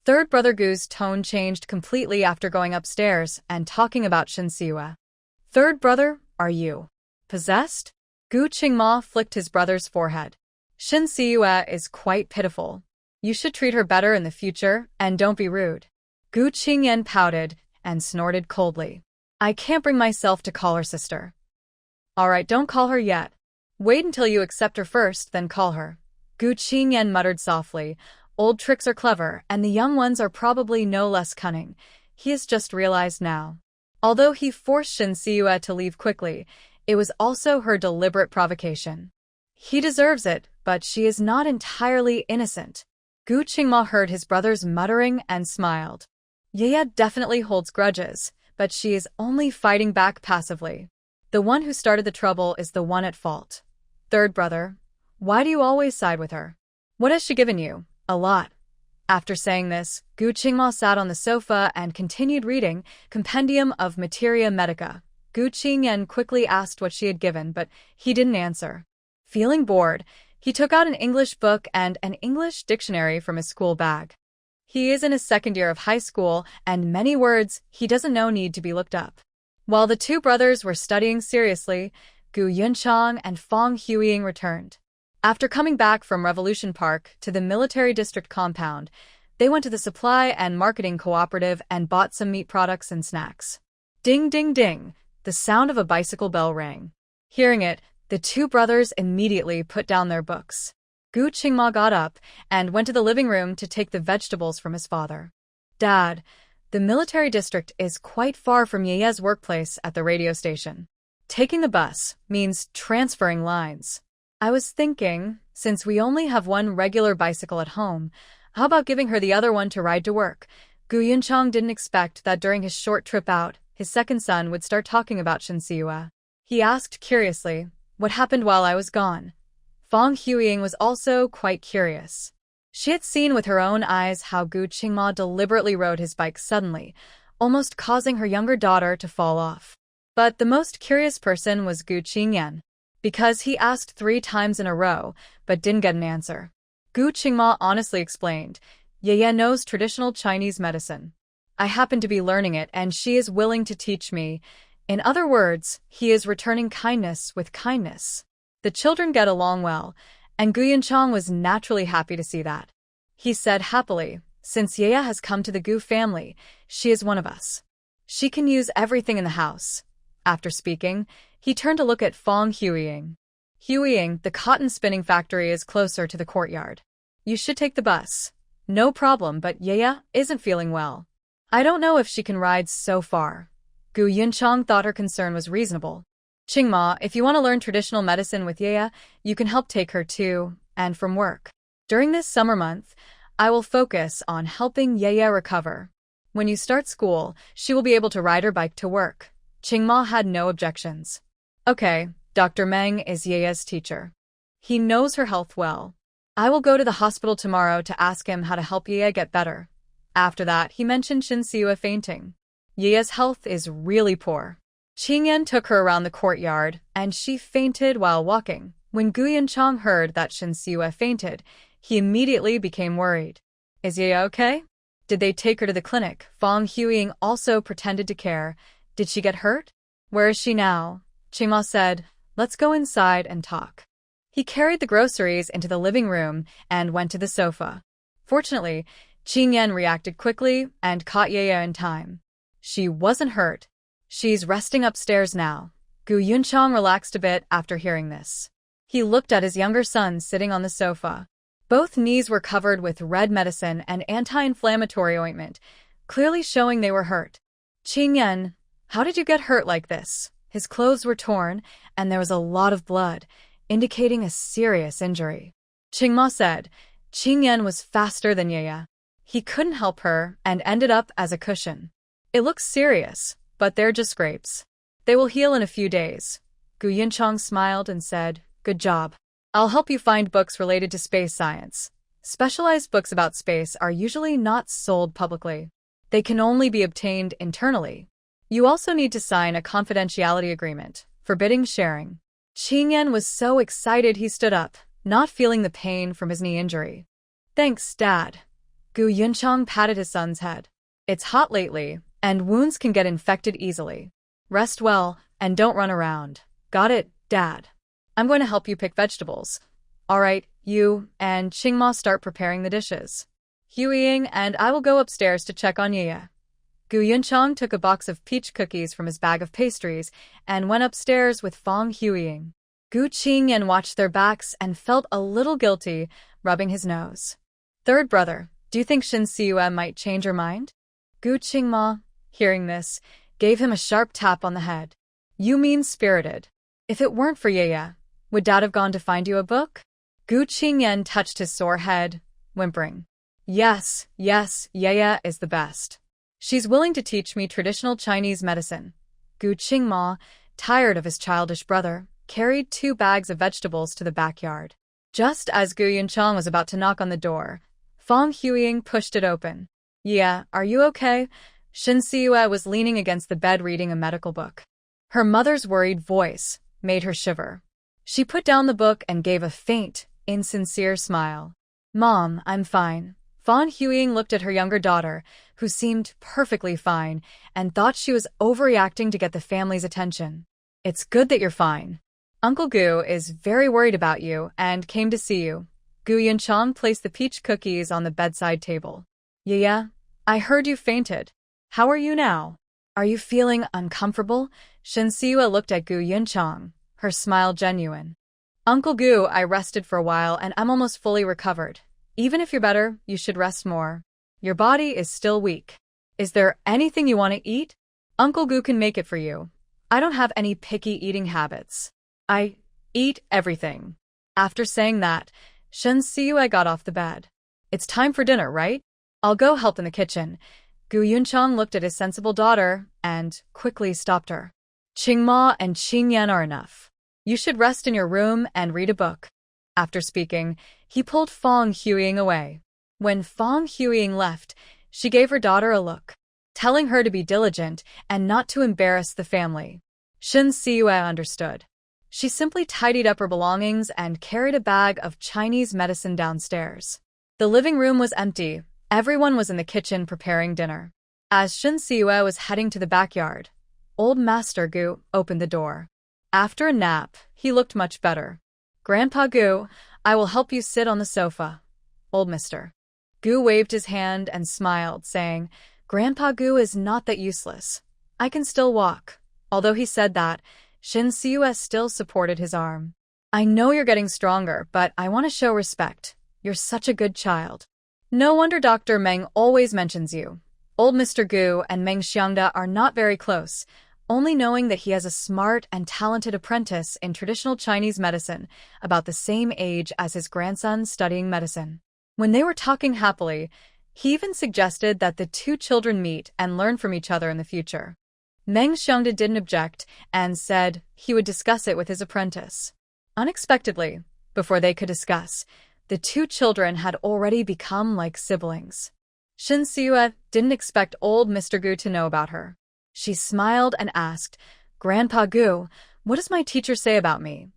Third brother Gu's tone changed completely after going upstairs and talking about Shin Siue. "Third brother, are you possessed?" Gu Qingma flicked his brother's forehead. "Shin Siue is quite pitiful. You should treat her better in the future, and don't be rude." Gu Qingyan pouted and snorted coldly. "I can't bring myself to call her sister." "All right, don't call her yet. Wait until you accept her first, then call her." Gu Qingyan muttered softly. Old tricks are clever, and the young ones are probably no less cunning. He has just realized now. Although he forced Shin Siue to leave quickly, it was also her deliberate provocation. He deserves it, but she is not entirely innocent. Gu Qingma heard his brother's muttering and smiled. Yaya definitely holds grudges, but she is only fighting back passively. The one who started the trouble is the one at fault. Third brother, why do you always side with her? What has she given you? A lot. After saying this, Gu Qingma sat on the sofa and continued reading Compendium of Materia Medica. Gu Qingyan quickly asked what she had given, but he didn't answer. Feeling bored, he took out an English book and an English dictionary from his school bag. He is in his second year of high school, and many words he doesn't know need to be looked up. While the two brothers were studying seriously, Gu Yunchang and Fong Huiying returned. After coming back from Revolution Park to the military district compound, they went to the supply and marketing cooperative and bought some meat products and snacks. Ding ding ding, the sound of a bicycle bell rang. Hearing it, the two brothers immediately put down their books. Gu Qingma got up and went to the living room to take the vegetables from his father. Dad, the military district is quite far from Yaya's workplace at the radio station. Taking the bus means transferring lines. I was thinking, since we only have one regular bicycle at home, how about giving her the other one to ride to work? Gu Yunchang didn't expect that during his short trip out, his second son would start talking about Shin Siue. He asked curiously, "What happened while I was gone?" Fong Huiying was also quite curious. She had seen with her own eyes how Gu Qingma deliberately rode his bike suddenly, almost causing her younger daughter to fall off. But the most curious person was Gu Qingyan, because he asked 3 times in a row, but didn't get an answer. Gu Qingma honestly explained, Yaya knows traditional Chinese medicine. I happen to be learning it, and she is willing to teach me. In other words, he is returning kindness with kindness. The children get along well, and Gu Yunchang was naturally happy to see that. He said happily, since Yaya has come to the Gu family, she is one of us. She can use everything in the house. After speaking, he turned to look at Fong Huiying. Huiying, the cotton spinning factory is closer to the courtyard. You should take the bus. No problem, but Yaya isn't feeling well. I don't know if she can ride so far. Gu Yunchang thought her concern was reasonable. Qingma, if you want to learn traditional medicine with Yaya, you can help take her to and from work. During this summer month, I will focus on helping Yeye recover. When you start school, she will be able to ride her bike to work. Qingma had no objections. Okay, Dr. Meng is Yeye's teacher. He knows her health well. I will go to the hospital tomorrow to ask him how to help Yeye get better. After that, he mentioned Shin Siwa fainting. Yeye's health is really poor. Qingyan took her around the courtyard, and she fainted while walking. When Gu Yunchang heard that Shin Siwa fainted, he immediately became worried. Is Yeye okay? Did they take her to the clinic? Fang Huiying also pretended to care. Did she get hurt? Where is she now? Qingma said, let's go inside and talk. He carried the groceries into the living room and went to the sofa. Fortunately, Qingyan reacted quickly and caught Yeye in time. She wasn't hurt. She's resting upstairs now. Gu Yunchang relaxed a bit after hearing this. He looked at his younger son sitting on the sofa. Both knees were covered with red medicine and anti-inflammatory ointment, clearly showing they were hurt. Qingyan, how did you get hurt like this? His clothes were torn, and there was a lot of blood, indicating a serious injury. Qingma said, Qingyan was faster than Yeye. He couldn't help her and ended up as a cushion. It looks serious, but they're just scrapes. They will heal in a few days. Gu Yunchang smiled and said, good job. I'll help you find books related to space science. Specialized books about space are usually not sold publicly. They can only be obtained internally. You also need to sign a confidentiality agreement, forbidding sharing. Qingyan was so excited he stood up, not feeling the pain from his knee injury. Thanks, Dad. Gu Yunchang patted his son's head. It's hot lately, and wounds can get infected easily. Rest well, and don't run around. Got it, Dad? I'm going to help you pick vegetables. All right, you and Qingma start preparing the dishes. Huiying and I will go upstairs to check on Yeye. Gu Yunchang took a box of peach cookies from his bag of pastries and went upstairs with Fang Huiying. Gu Qingyan watched their backs and felt a little guilty, rubbing his nose. Third brother, do you think Shin Siwa might change her mind? Gu Qingma, hearing this, gave him a sharp tap on the head. You mean-spirited. If it weren't for Yeye, would Dad have gone to find you a book? Gu Qingyan touched his sore head, whimpering. Yes, Yeye is the best. She's willing to teach me traditional Chinese medicine. Gu Qingma, tired of his childish brother, carried 2 bags of vegetables to the backyard. Just as Gu Yunchang was about to knock on the door, Fang Huiying pushed it open. Yeah, are you okay? Shin Siwa was leaning against the bed reading a medical book. Her mother's worried voice made her shiver. She put down the book and gave a faint, insincere smile. Mom, I'm fine. Fang Huiying looked at her younger daughter, who seemed perfectly fine, and thought she was overreacting to get the family's attention. It's good that you're fine. Uncle Gu is very worried about you and came to see you. Gu Yunchang placed the peach cookies on the bedside table. Yeye, I heard you fainted. How are you now? Are you feeling uncomfortable? Shin Siwa looked at Gu Yunchang, her smile genuine. Uncle Gu, I rested for a while and I'm almost fully recovered. Even if you're better, you should rest more. Your body is still weak. Is there anything you want to eat? Uncle Gu can make it for you. I don't have any picky eating habits. I eat everything. After saying that, Shin Siwa got off the bed. It's time for dinner, right? I'll go help in the kitchen. Gu Yunchang looked at his sensible daughter and quickly stopped her. Qingma and Qingyan are enough. You should rest in your room and read a book. After speaking, he pulled Fang Huiying away. When Fang Huiying left, she gave her daughter a look, telling her to be diligent and not to embarrass the family. Shin Siwa understood. She simply tidied up her belongings and carried a bag of Chinese medicine downstairs. The living room was empty. Everyone was in the kitchen preparing dinner. As Shin Siwa was heading to the backyard, Old Master Gu opened the door. After a nap, he looked much better. Grandpa Gu, I will help you sit on the sofa. Old Mister. Gu waved his hand and smiled, saying, Grandpa Gu is not that useless. I can still walk. Although he said that, Shin Siwa still supported his arm. I know you're getting stronger, but I want to show respect. You're such a good child. No wonder Dr. Meng always mentions you. Old Mr. Gu and Meng Xiangda are not very close, only knowing that he has a smart and talented apprentice in traditional Chinese medicine, about the same age as his grandson studying medicine. When they were talking happily, he even suggested that the two children meet and learn from each other in the future. Meng Xiongde didn't object and said he would discuss it with his apprentice. Unexpectedly, before they could discuss, the two children had already become like siblings. Shen Siyue didn't expect old Mr. Gu to know about her. She smiled and asked, "Grandpa Gu, what does my teacher say about me?"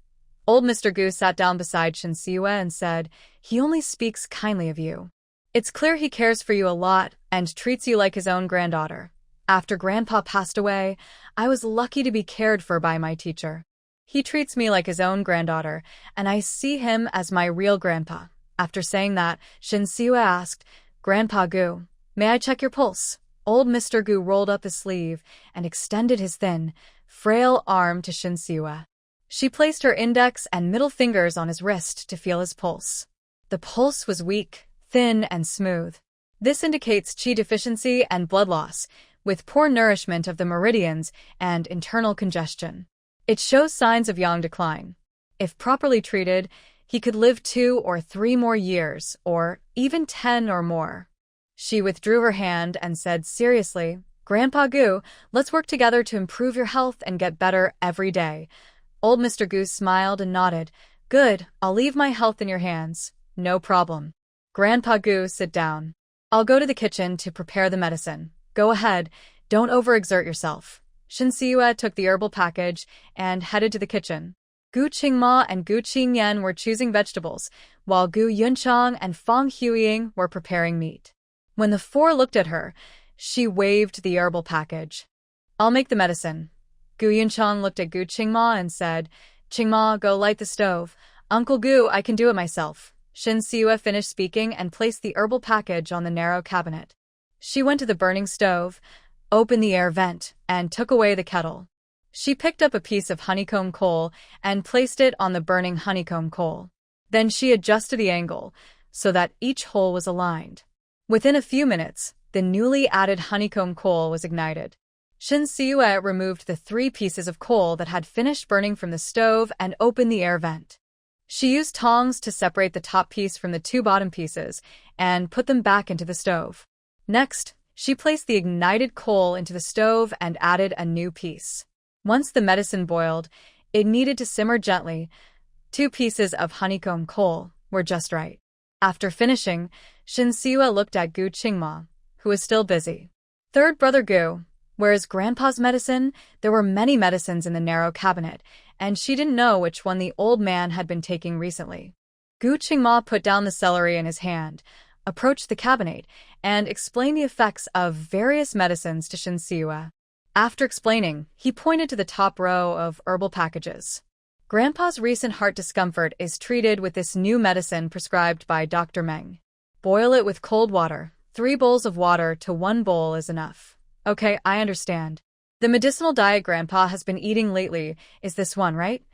Old Mr. Gu sat down beside Shen Siyue and said, "He only speaks kindly of you. It's clear he cares for you a lot and treats you like his own granddaughter. After Grandpa passed away, I was lucky to be cared for by my teacher. He treats me like his own granddaughter, and I see him as my real grandpa." After saying that, Shen Siyue asked, "Grandpa Gu, may I check your pulse?" Old Mr. Gu rolled up his sleeve and extended his thin, frail arm to Shen Siyue. She placed her index and middle fingers on his wrist to feel his pulse. The pulse was weak, thin, and smooth. This indicates qi deficiency and blood loss, with poor nourishment of the meridians and internal congestion. It shows signs of yang decline. If properly treated, he could live 2 or 3 more years, or even 10 or more. She withdrew her hand and said seriously, "Grandpa Gu, let's work together to improve your health and get better every day." Old Mr. Gu smiled and nodded. "Good, I'll leave my health in your hands. No problem." "Grandpa Gu, sit down. I'll go to the kitchen to prepare the medicine. Go ahead, don't overexert yourself." Shen Siyue took the herbal package and headed to the kitchen. Gu Qingma and Gu Qingyan were choosing vegetables, while Gu Yunchang and Fang Huiying were preparing meat. When the four looked at her, she waved the herbal package. "I'll make the medicine." Gu Yunchang looked at Gu Qingma and said, "Qingma, go light the stove. Uncle Gu, I can do it myself." Shen Siyue finished speaking and placed the herbal package on the narrow cabinet. She went to the burning stove, opened the air vent, and took away the kettle. She picked up a piece of honeycomb coal and placed it on the burning honeycomb coal. Then she adjusted the angle so that each hole was aligned. Within a few minutes, the newly added honeycomb coal was ignited. Shen Siyue removed the 3 pieces of coal that had finished burning from the stove and opened the air vent. She used tongs to separate the top piece from the 2 bottom pieces and put them back into the stove. Next, she placed the ignited coal into the stove and added a new piece. Once the medicine boiled, it needed to simmer gently. 2 pieces of honeycomb coal were just right. After finishing, Shen Siyue looked at Gu Qingma, who was still busy. "Third brother Gu, whereas Grandpa's medicine, there were many medicines in the narrow cabinet, and she didn't know which one the old man had been taking recently." Gu Qingma put down the celery in his hand, approached the cabinet, and explained the effects of various medicines to Shen Siyue. After explaining, he pointed to the top row of herbal packages. "Grandpa's recent heart discomfort is treated with this new medicine prescribed by Dr. Meng. Boil it with cold water. 3 bowls of water to 1 bowl is enough." "Okay, I understand. The medicinal diet Grandpa has been eating lately is this one, right?"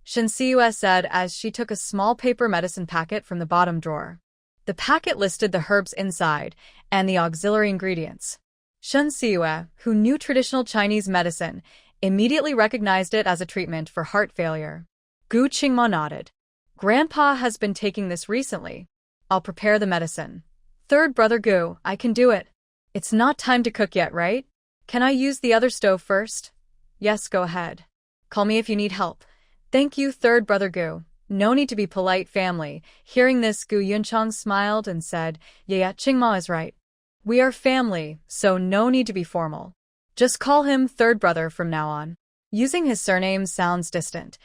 Shen Siyue said as she took a small paper medicine packet from the bottom drawer. The packet listed the herbs inside and the auxiliary ingredients. Shen Siyue, who knew traditional Chinese medicine, immediately recognized it as a treatment for heart failure. Gu Qingma nodded. "Grandpa has been taking this recently. I'll prepare the medicine." "Third brother Gu, I can do it. It's not time to cook yet, right? Can I use the other stove first?" "Yes, go ahead. Call me if you need help." "Thank you, third brother Gu. No need to be polite, family." Hearing this, Gu Yunchang smiled and said, "Yeah, Qingma is right. We are family, so no need to be formal. Just call him third brother from now on." Using his surname sounds distant.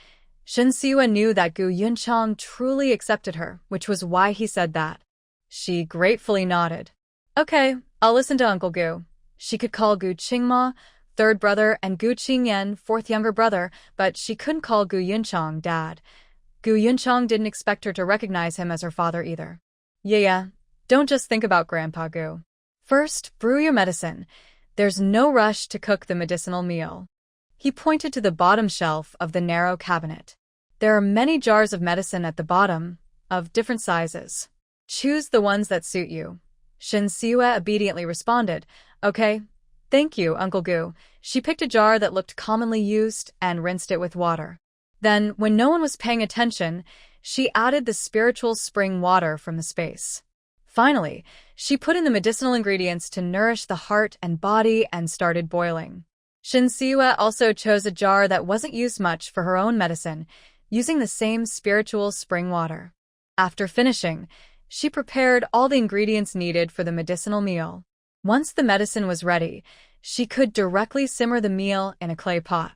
Shen Siyue knew that Gu Yunchang truly accepted her, which was why he said that. She gratefully nodded. "Okay, I'll listen to Uncle Gu." She could call Gu Qingma third brother and Gu Qingyan fourth younger brother, but she couldn't call Gu Yunchang dad. Gu Yunchang didn't expect her to recognize him as her father either. Yeah, don't just think about Grandpa Gu. First, brew your medicine. There's no rush to cook the medicinal meal." He pointed to the bottom shelf of the narrow cabinet. "There are many jars of medicine at the bottom, of different sizes. Choose the ones that suit you." Shen Siyue obediently responded, "Okay, thank you, Uncle Gu." She picked a jar that looked commonly used and rinsed it with water. Then, when no one was paying attention, she added the spiritual spring water from the space. Finally, she put in the medicinal ingredients to nourish the heart and body and started boiling. Shinsiwa also chose a jar that wasn't used much for her own medicine, using the same spiritual spring water. After finishing, she prepared all the ingredients needed for the medicinal meal. Once the medicine was ready, she could directly simmer the meal in a clay pot.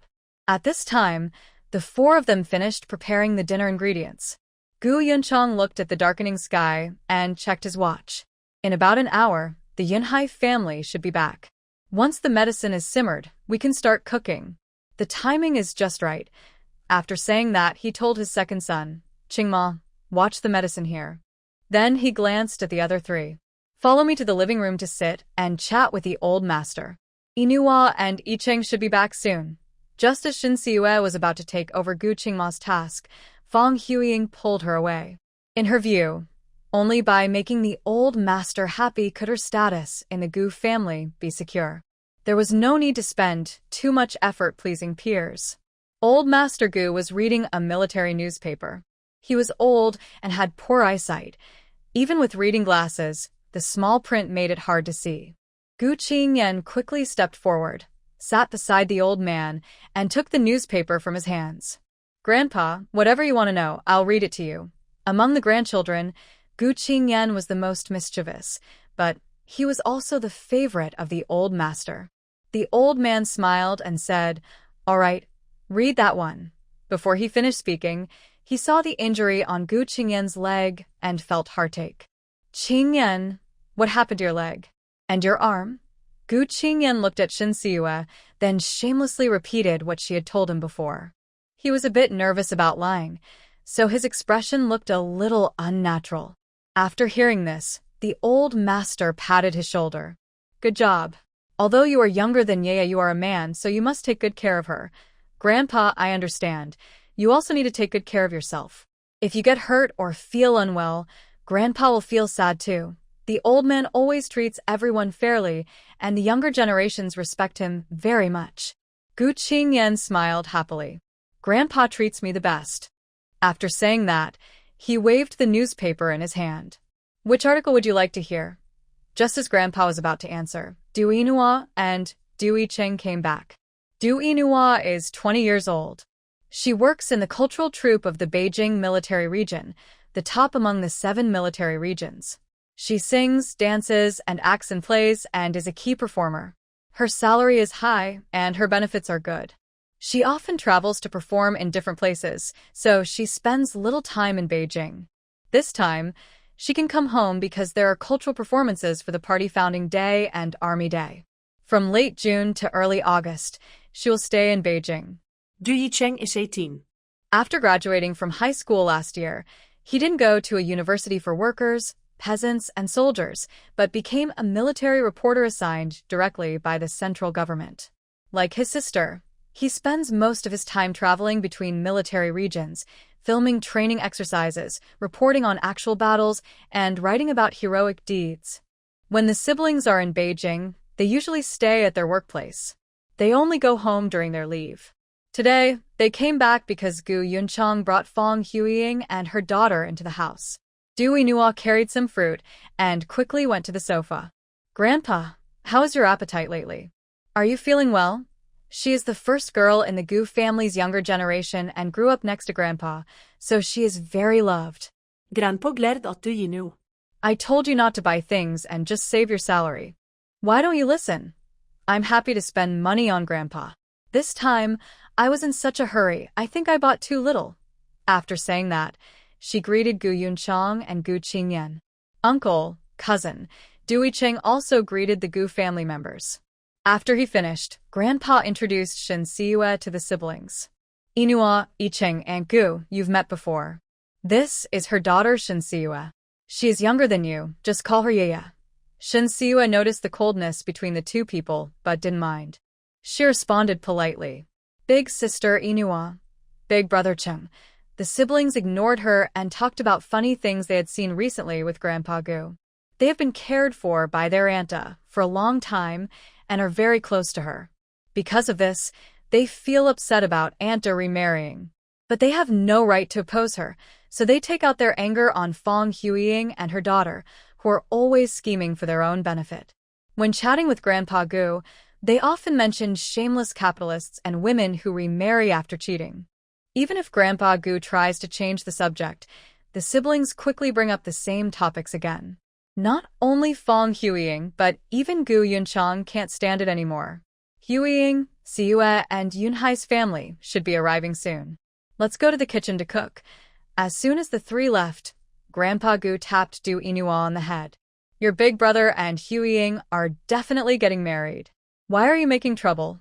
At this time, the four of them finished preparing the dinner ingredients. Gu Yunchang looked at the darkening sky and checked his watch. In about an hour, the Yunhai family should be back. Once the medicine is simmered, we can start cooking. The timing is just right. After saying that, he told his second son, Qingma, watch the medicine here. Then he glanced at the other three. Follow me to the living room to sit and chat with the old master. Inua and Yicheng should be back soon. Just as Shin Siyue was about to take over Gu Qingma's task, Fang Huiying pulled her away. In her view, only by making the old master happy could her status in the Gu family be secure. There was no need to spend too much effort pleasing peers. Old Master Gu was reading a military newspaper. He was old and had poor eyesight. Even with reading glasses, the small print made it hard to see. Gu Qingyan quickly stepped forward, sat beside the old man, and took the newspaper from his hands. Grandpa, whatever you want to know, I'll read it to you. Among the grandchildren, Gu Qingyan was the most mischievous, but he was also the favorite of the old master. The old man smiled and said, "All right, read that one." Before he finished speaking, he saw the injury on Gu Qingyan's leg and felt heartache. "Qingyan, what happened to your leg? And your arm?" Gu Qingyan looked at Shin Siyue, then shamelessly repeated what she had told him before. He was a bit nervous about lying, so his expression looked a little unnatural. After hearing this, the old master patted his shoulder. "Good job. Although you are younger than Yaya, you are a man, so you must take good care of her. Grandpa, I understand. You also need to take good care of yourself. If you get hurt or feel unwell, Grandpa will feel sad too." The old man always treats everyone fairly, and the younger generations respect him very much. Gu Qingyan smiled happily. "Grandpa treats me the best." After saying that, he waved the newspaper in his hand. "Which article would you like to hear?" Just as Grandpa was about to answer, Du Inua and Du Yicheng came back. Du Inua is 20 years old. She works in the cultural troupe of the Beijing military region, the top among the 7 military regions. She sings, dances, and acts in plays and is a key performer. Her salary is high and her benefits are good. She often travels to perform in different places, so she spends little time in Beijing. This time, she can come home because there are cultural performances for the party founding day and Army Day. From late June to early August, she will stay in Beijing. Du Yicheng is 18. After graduating from high school last year, he didn't go to a university for workers, peasants, and soldiers, but became a military reporter assigned directly by the central government. Like his sister, he spends most of his time traveling between military regions, filming training exercises, reporting on actual battles, and writing about heroic deeds. When the siblings are in Beijing, they usually stay at their workplace. They only go home during their leave. Today, they came back because Gu Yunchang brought Fang Huiying and her daughter into the house. Du Inua carried some fruit and quickly went to the sofa. "Grandpa, how is your appetite lately? Are you feeling well?" She is the first girl in the Gu family's younger generation and grew up next to Grandpa, so she is very loved. Grandpa glad at du Yinu. "I told you not to buy things and just save your salary. Why don't you listen? I'm happy to spend money on Grandpa. This time, I was in such a hurry, I think I bought too little." After saying that, she greeted Gu Yunchang and Gu Qingyan. Uncle, cousin, Du Yicheng also greeted the Gu family members. After he finished, Grandpa introduced Shin Siyue to the siblings. "Inua, Yicheng, and Gu, you've met before. This is her daughter Shin Siyue. She is younger than you, just call her Yaya." Shin Siyue noticed the coldness between the two people, but didn't mind. She responded politely. "Big sister Inua, big brother Cheng." The siblings ignored her and talked about funny things they had seen recently with Grandpa Gu. They have been cared for by their Anta for a long time and are very close to her. Because of this, they feel upset about Anta remarrying. But they have no right to oppose her, so they take out their anger on Fang Huiying and her daughter, who are always scheming for their own benefit. When chatting with Grandpa Gu, they often mentioned shameless capitalists and women who remarry after cheating. Even if Grandpa Gu tries to change the subject, the siblings quickly bring up the same topics again. Not only Fong Huiying, but even Gu Yunchang can't stand it anymore. Huiying, Siyue, and Yunhai's family should be arriving soon. Let's go to the kitchen to cook. As soon as the three left, Grandpa Gu tapped Du Inua on the head. Your big brother and Huiying are definitely getting married. Why are you making trouble?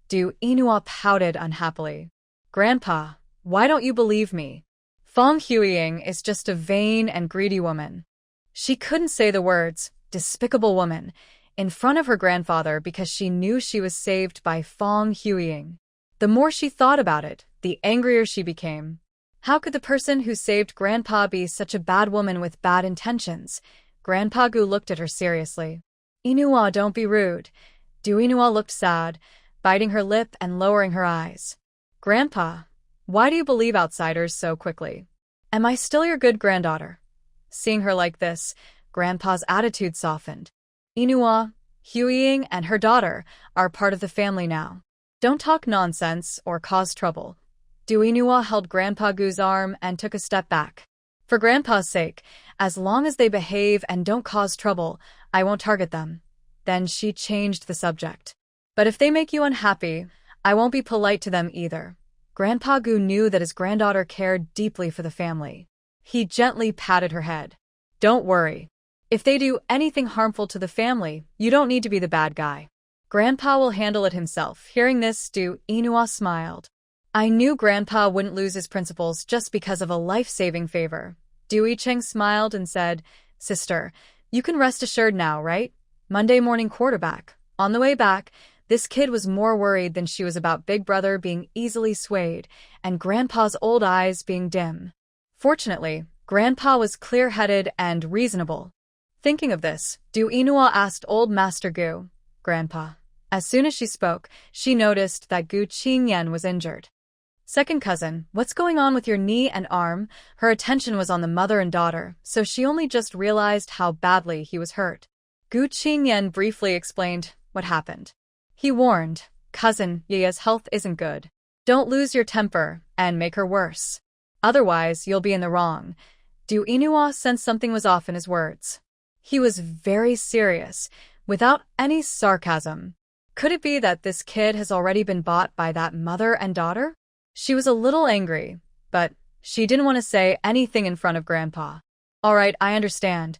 Du Inua pouted unhappily. Grandpa, why don't you believe me? Fong Huiying is just a vain and greedy woman. She couldn't say the words, despicable woman, in front of her grandfather because she knew she was saved by Fong Huiying. The more she thought about it, the angrier she became. How could the person who saved Grandpa be such a bad woman with bad intentions? Grandpa Gu looked at her seriously. Inua, don't be rude. Du Inua looked sad, biting her lip and lowering her eyes. Grandpa, why do you believe outsiders so quickly? Am I still your good granddaughter? Seeing her like this, Grandpa's attitude softened. Inua, Huiying, and her daughter are part of the family now. Don't talk nonsense or cause trouble. Du Inua held Grandpa Gu's arm and took a step back. For Grandpa's sake, as long as they behave and don't cause trouble, I won't target them. Then she changed the subject. But if they make you unhappy, I won't be polite to them either. Grandpa Gu knew that his granddaughter cared deeply for the family. He gently patted her head. Don't worry. If they do anything harmful to the family, you don't need to be the bad guy. Grandpa will handle it himself. Hearing this, Du Inua smiled. I knew Grandpa wouldn't lose his principles just because of a life-saving favor. Du Yicheng smiled and said, Sister, you can rest assured now, right? Monday morning quarterback. On the way back, this kid was more worried than she was about Big Brother being easily swayed and Grandpa's old eyes being dim. Fortunately, Grandpa was clear-headed and reasonable. Thinking of this, Du Inua asked Old Master Gu, Grandpa. As soon as she spoke, she noticed that Gu Qingyan was injured. Second cousin, what's going on with your knee and arm? Her attention was on the mother and daughter, so she only just realized how badly he was hurt. Gu Qingyan briefly explained what happened. He warned, Cousin, Yaya's health isn't good. Don't lose your temper and make her worse. Otherwise, you'll be in the wrong. Du Inua sensed something was off in his words. He was very serious, without any sarcasm. Could it be that this kid has already been bought by that mother and daughter? She was a little angry, but she didn't want to say anything in front of Grandpa. All right, I understand.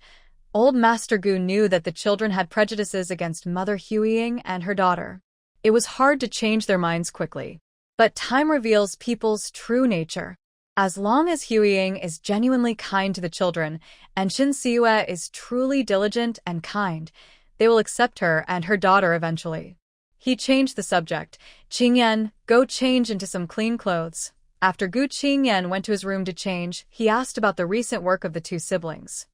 Old Master Gu knew that the children had prejudices against Mother Huiying and her daughter. It was hard to change their minds quickly. But time reveals people's true nature. As long as Huiying is genuinely kind to the children, and Shin Siyue is truly diligent and kind, they will accept her and her daughter eventually. He changed the subject. Qingyan, go change into some clean clothes. After Gu Qingyan went to his room to change, he asked about the recent work of the two siblings.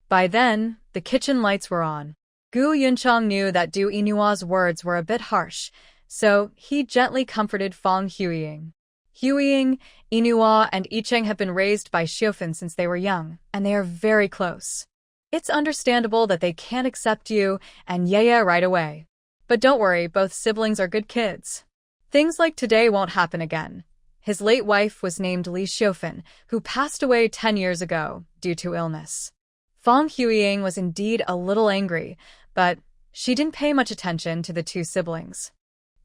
By then, the kitchen lights were on. Gu Yunchang knew that Du Inua's words were a bit harsh, so he gently comforted Fong Huiying. Huiying, Inua, and Yicheng have been raised by Xiofan since they were young, and they are very close. It's understandable that they can't accept you and Yaya right away. But don't worry, both siblings are good kids. Things like today won't happen again. His late wife was named Li Xiofan, who passed away 10 years ago due to illness. Fong Huiying was indeed a little angry, but she didn't pay much attention to the two siblings.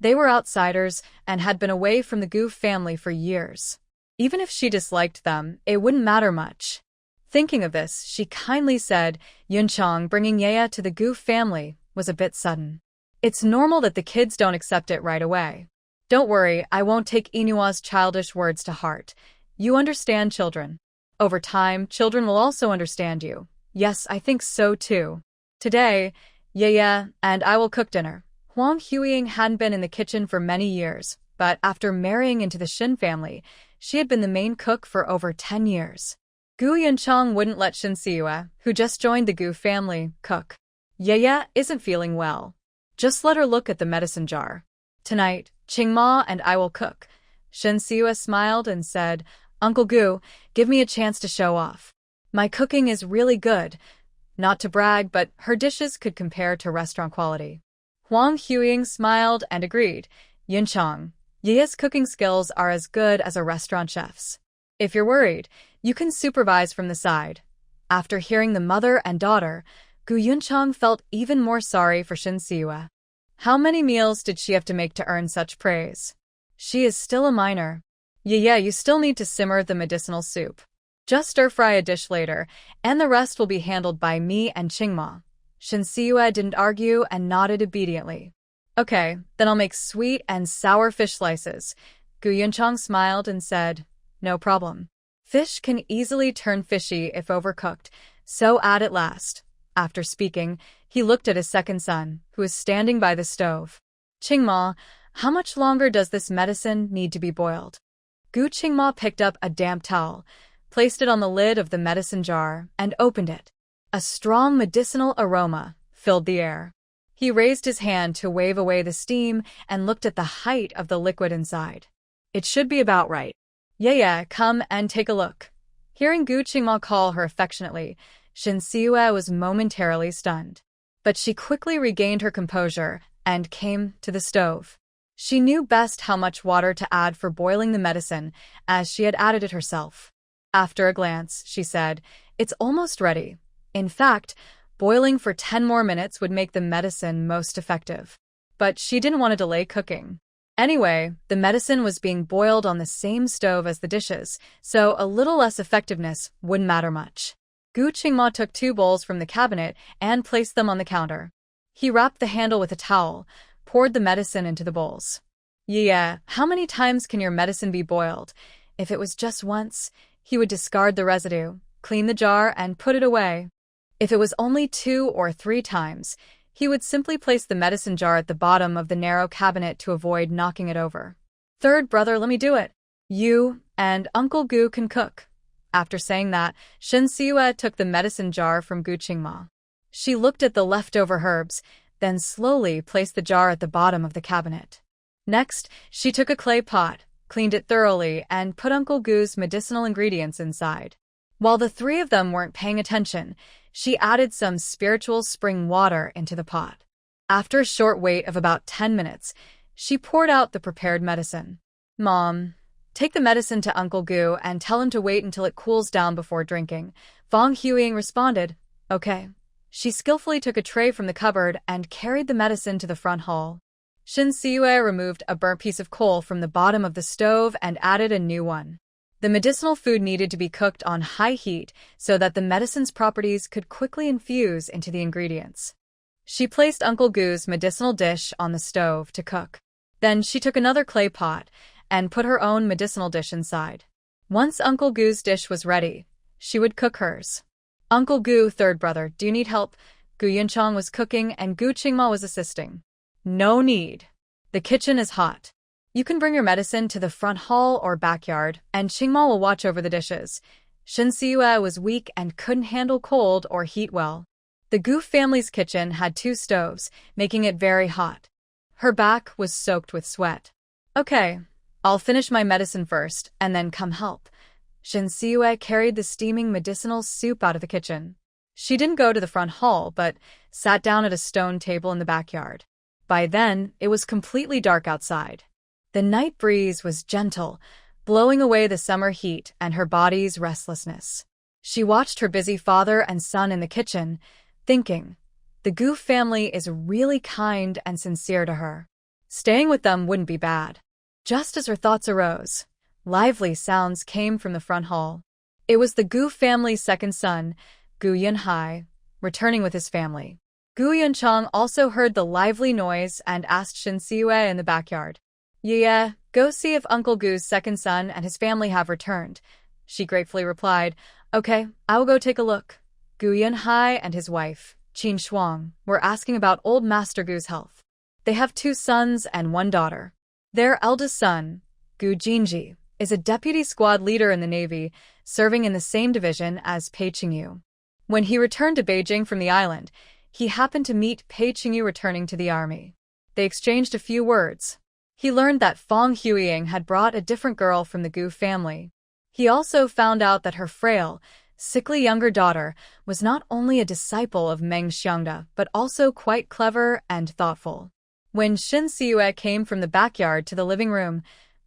They were outsiders and had been away from the Gu family for years. Even if she disliked them, it wouldn't matter much. Thinking of this, she kindly said, Yunchang bringing Yaya to the Gu family was a bit sudden. It's normal that the kids don't accept it right away. Don't worry, I won't take Inua's childish words to heart. You understand children. Over time, children will also understand you. Yes, I think so too. Today, Yaya and I will cook dinner. Huang Huiying hadn't been in the kitchen for many years, but after marrying into the Shin family, she had been the main cook for over 10 years. Gu Yunchang wouldn't let Shin Siyue, who just joined the Gu family, cook. Yaya isn't feeling well. Just let her look at the medicine jar. Tonight, Qingma and I will cook. Shin Siyue smiled and said, Uncle Gu, give me a chance to show off. My cooking is really good. Not to brag, but her dishes could compare to restaurant quality. Huang Huiying smiled and agreed. Yunchang, Ye's cooking skills are as good as a restaurant chef's. If you're worried, you can supervise from the side. After hearing the mother and daughter, Gu Yunchang felt even more sorry for Shin Siyue. How many meals did she have to make to earn such praise? She is still a minor. Yeah, you still need to simmer the medicinal soup. Just stir-fry a dish later, and the rest will be handled by me and Qingma. Shin Siyue didn't argue and nodded obediently. Okay, then I'll make sweet and sour fish slices. Gu Yunchang smiled and said, no problem. Fish can easily turn fishy if overcooked, so add it last. After speaking, he looked at his second son, who was standing by the stove. Qingma, how much longer does this medicine need to be boiled? Gu Qingma picked up a damp towel, placed it on the lid of the medicine jar, and opened it. A strong medicinal aroma filled the air. He raised his hand to wave away the steam and looked at the height of the liquid inside. It should be about right. Yeah, come and take a look. Hearing Gu Qingma call her affectionately, Shin Siyue was momentarily stunned. But she quickly regained her composure and came to the stove. She knew best how much water to add for boiling the medicine, as she had added it herself. After a glance, she said, it's almost ready. In fact, boiling for 10 more minutes would make the medicine most effective. But she didn't want to delay cooking. Anyway, the medicine was being boiled on the same stove as the dishes, so a little less effectiveness wouldn't matter much. Gu Qingma took 2 bowls from the cabinet and placed them on the counter. He wrapped the handle with a towel, poured the medicine into the bowls. Yeah, how many times can your medicine be boiled? If it was just once, he would discard the residue, clean the jar, and put it away. If it was only 2 or 3 times, he would simply place the medicine jar at the bottom of the narrow cabinet to avoid knocking it over. Third brother, let me do it. You and Uncle Gu can cook. After saying that, Shin Siyue took the medicine jar from Gu Qingma. She looked at the leftover herbs, then slowly placed the jar at the bottom of the cabinet. Next, she took a clay pot, cleaned it thoroughly, and put Uncle Gu's medicinal ingredients inside. While the 3 of them weren't paying attention, she added some spiritual spring water into the pot. After a short wait of about 10 minutes, she poured out the prepared medicine. Mom, take the medicine to Uncle Gu and tell him to wait until it cools down before drinking. Fang Huiying responded, okay. She skillfully took a tray from the cupboard and carried the medicine to the front hall. Shin Siyue removed a burnt piece of coal from the bottom of the stove and added a new one. The medicinal food needed to be cooked on high heat so that the medicine's properties could quickly infuse into the ingredients. She placed Uncle Gu's medicinal dish on the stove to cook. Then she took another clay pot and put her own medicinal dish inside. Once Uncle Gu's dish was ready, she would cook hers. Uncle Gu, third brother, do you need help? Gu Yunchang was cooking and Gu Qingma was assisting. No need. The kitchen is hot. You can bring your medicine to the front hall or backyard, and Qingma will watch over the dishes. Shin Siyue was weak and couldn't handle cold or heat well. The Gu family's kitchen had 2 stoves, making it very hot. Her back was soaked with sweat. Okay, I'll finish my medicine first, and then come help. Shin Siyue carried the steaming medicinal soup out of the kitchen. She didn't go to the front hall, but sat down at a stone table in the backyard. By then, it was completely dark outside. The night breeze was gentle, blowing away the summer heat and her body's restlessness. She watched her busy father and son in the kitchen, thinking, the Gu family is really kind and sincere to her. Staying with them wouldn't be bad. Just as her thoughts arose, lively sounds came from the front hall. It was the Gu family's second son, Gu Yunhai, returning with his family. Gu Yunchang also heard the lively noise and asked Shin Siyue in the backyard. Yeah, go see if Uncle Gu's second son and his family have returned. She gratefully replied, okay, I will go take a look. Gu Yunhai and his wife, Qin Shuang, were asking about old Master Gu's health. They have 2 sons and 1 daughter. Their eldest son, Gu Jinji, is a deputy squad leader in the Navy, serving in the same division as Pei Qingyu. When he returned to Beijing from the island, he happened to meet Pei Qingyu returning to the army. They exchanged a few words. He learned that Fang Huiying had brought a different girl from the Gu family. He also found out that her frail, sickly younger daughter, was not only a disciple of Meng Xiangda but also quite clever and thoughtful. When Shin Siyue came from the backyard to the living room,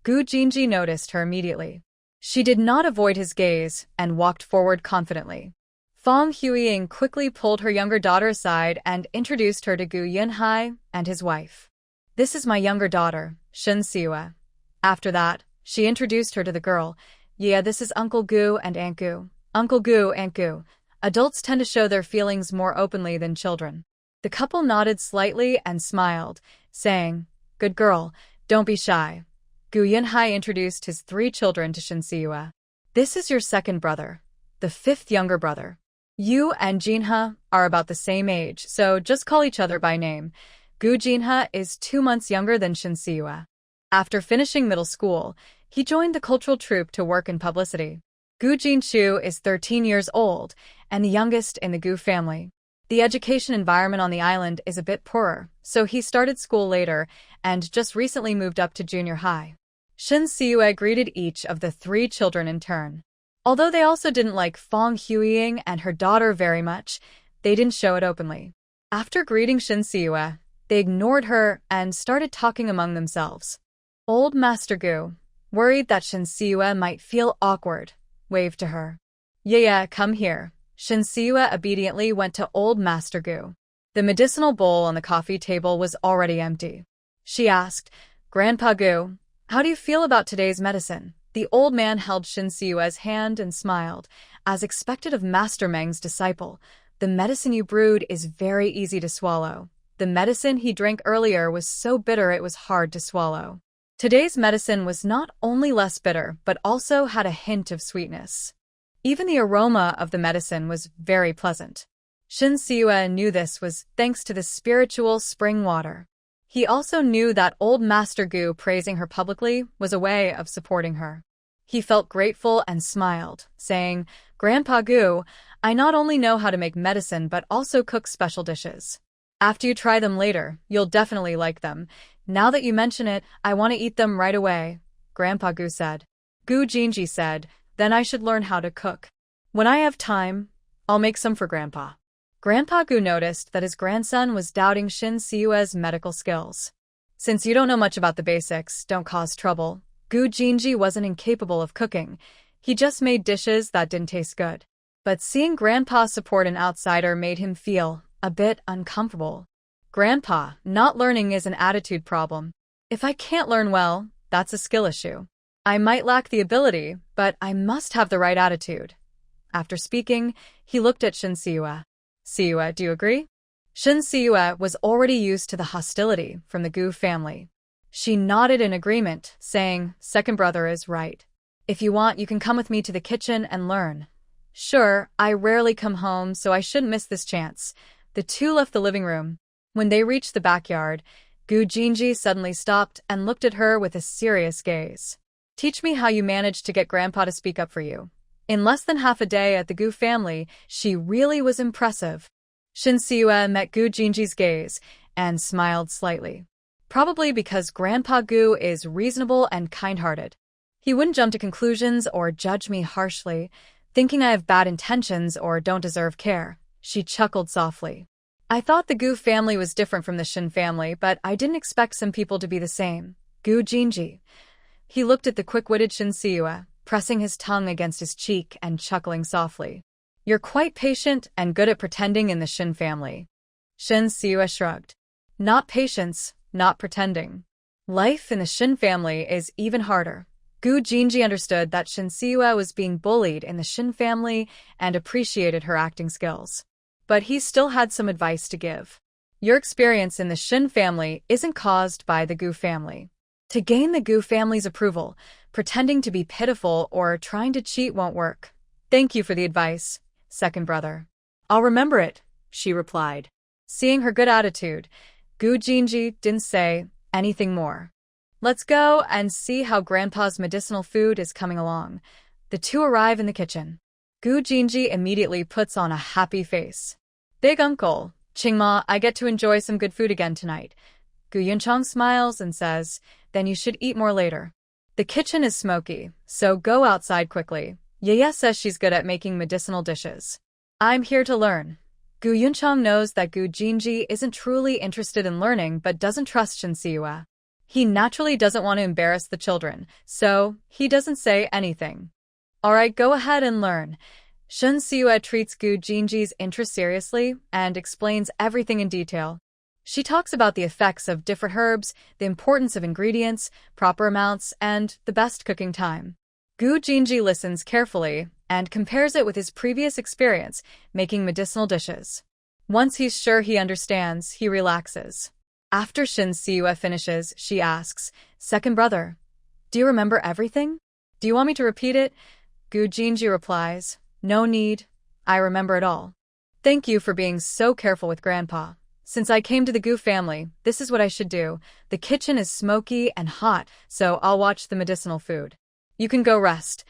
Gu Jinji noticed her immediately. She did not avoid his gaze and walked forward confidently. Fang Huiying quickly pulled her younger daughter aside and introduced her to Gu Yunhai and his wife. "This is my younger daughter, Shin Siyue." After that, she introduced her to the girl. "Yeah, this is Uncle Gu and Aunt Gu." Uncle Gu, Aunt Gu. Adults tend to show their feelings more openly than children. The couple nodded slightly and smiled, saying, "Good girl, don't be shy." Gu Yunhai introduced his 3 children to Shin Siyue. "This is your second brother, the 5th younger brother. You and Jinha are about the same age, so just call each other by name. Gu Jinha is 2 months younger than Shin Siyue." After finishing middle school, he joined the cultural troupe to work in publicity. Gu Jinchu is 13 years old and the youngest in the Gu family. The education environment on the island is a bit poorer, so he started school later and just recently moved up to junior high. Shin Siyue greeted each of the 3 children in turn. Although they also didn't like Fang Huiying and her daughter very much, they didn't show it openly. After greeting Shin Siyue, they ignored her and started talking among themselves. Old Master Gu, worried that Shin Siyue might feel awkward, waved to her. "Yeah, come here." Shin Siyue obediently went to Old Master Gu. The medicinal bowl on the coffee table was already empty. She asked, "Grandpa Gu, how do you feel about today's medicine?" The old man held Shin Siyue's hand and smiled. "As expected of Master Meng's disciple, the medicine you brewed is very easy to swallow. The medicine he drank earlier was so bitter it was hard to swallow. Today's medicine was not only less bitter but also had a hint of sweetness. Even the aroma of the medicine was very pleasant." Shin Siyue knew this was thanks to the spiritual spring water. He also knew that old Master Gu praising her publicly was a way of supporting her. He felt grateful and smiled, saying, "Grandpa Gu, I not only know how to make medicine but also cook special dishes. After you try them later, you'll definitely like them. Now that you mention it, I want to eat them right away," Grandpa Gu said. Gu Jinji said, "Then I should learn how to cook. When I have time, I'll make some for Grandpa." Grandpa Gu noticed that his grandson was doubting Shin Siyue's medical skills. "Since you don't know much about the basics, don't cause trouble." Gu Jinji wasn't incapable of cooking. He just made dishes that didn't taste good. But seeing Grandpa support an outsider made him feel a bit uncomfortable. "Grandpa, not learning is an attitude problem. If I can't learn well, that's a skill issue. I might lack the ability, but I must have the right attitude." After speaking, he looked at Shin Siyue. "Siyue, do you agree?" Shin Siyue was already used to the hostility from the Gu family. She nodded in agreement, saying, "Second brother is right. If you want, you can come with me to the kitchen and learn." "Sure, I rarely come home, so I shouldn't miss this chance." The 2 left the living room. When they reached the backyard, Gu Jinji suddenly stopped and looked at her with a serious gaze. "Teach me how you managed to get Grandpa to speak up for you." In less than half a day at the Gu family, she really was impressive. Shin Siyue met Gu Jinji's gaze and smiled slightly. Probably because Grandpa Gu is reasonable and kind-hearted. He wouldn't jump to conclusions or judge me harshly, thinking I have bad intentions or don't deserve care. She chuckled softly. "I thought the Gu family was different from the Shin family, but I didn't expect some people to be the same." Gu Jinji. He looked at the quick-witted Shin Siyue, pressing his tongue against his cheek and chuckling softly. "You're quite patient and good at pretending in the Shin family." Shin Siyue shrugged. "Not patience, not pretending. Life in the Shin family is even harder." Gu Jinji understood that Shin Siyue was being bullied in the Shin family and appreciated her acting skills. But he still had some advice to give. "Your experience in the Shin family isn't caused by the Gu family. To gain the Gu family's approval, pretending to be pitiful or trying to cheat won't work." "Thank you for the advice, second brother. I'll remember it," she replied. Seeing her good attitude, Gu Jinji didn't say anything more. "Let's go and see how Grandpa's medicinal food is coming along." The 2 arrive in the kitchen. Gu Jinji immediately puts on a happy face. "Big uncle, Qingma, I get to enjoy some good food again tonight." Gu Yunchong smiles and says, "Then you should eat more later. The kitchen is smoky, so go outside quickly." Yaya says she's good at making medicinal dishes. I'm here to learn. Gu Yunchang knows that Gu Jinji isn't truly interested in learning but doesn't trust Shin Siwa. He naturally doesn't want to embarrass the children, so he doesn't say anything. Alright, go ahead and learn. Shin Siwa treats Gu Jinji's interest seriously and explains everything in detail. She talks about the effects of different herbs, the importance of ingredients, proper amounts, and the best cooking time. Gu Jinji listens carefully and compares it with his previous experience making medicinal dishes. Once he's sure he understands, he relaxes. After Shin Siwa finishes, she asks, "Second brother, do you remember everything? Do you want me to repeat it?" Gu Jinji replies, "No need, I remember it all. Thank you for being so careful with Grandpa. Since I came to the Gu family, this is what I should do. The kitchen is smoky and hot, so I'll watch the medicinal food. You can go rest."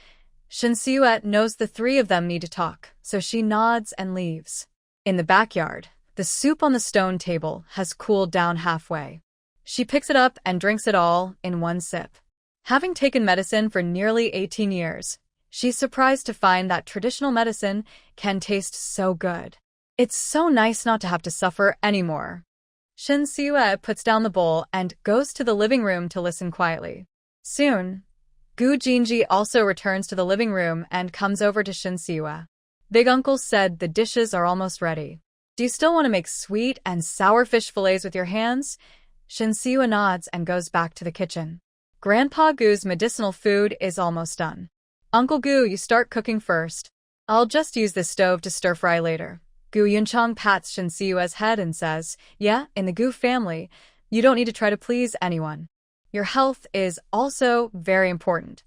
Shin Siwa knows the three of them need to talk, so she nods and leaves. In the backyard, the soup on the stone table has cooled down halfway. She picks it up and drinks it all in one sip. Having taken medicine for nearly 18 years, she's surprised to find that traditional medicine can taste so good. It's so nice not to have to suffer anymore. Shin Siwa puts down the bowl and goes to the living room to listen quietly. Soon, Gu Jinji also returns to the living room and comes over to Shin Siwa. Big Uncle said the dishes are almost ready. Do you still want to make sweet and sour fish fillets with your hands? Shin Siwa nods and goes back to the kitchen. Grandpa Gu's medicinal food is almost done. Uncle Gu, you start cooking first. I'll just use this stove to stir-fry later. Gu Yunchang pats Shin Siwa's head and says, "Yeah, in the Gu family, you don't need to try to please anyone. Your health is also very important."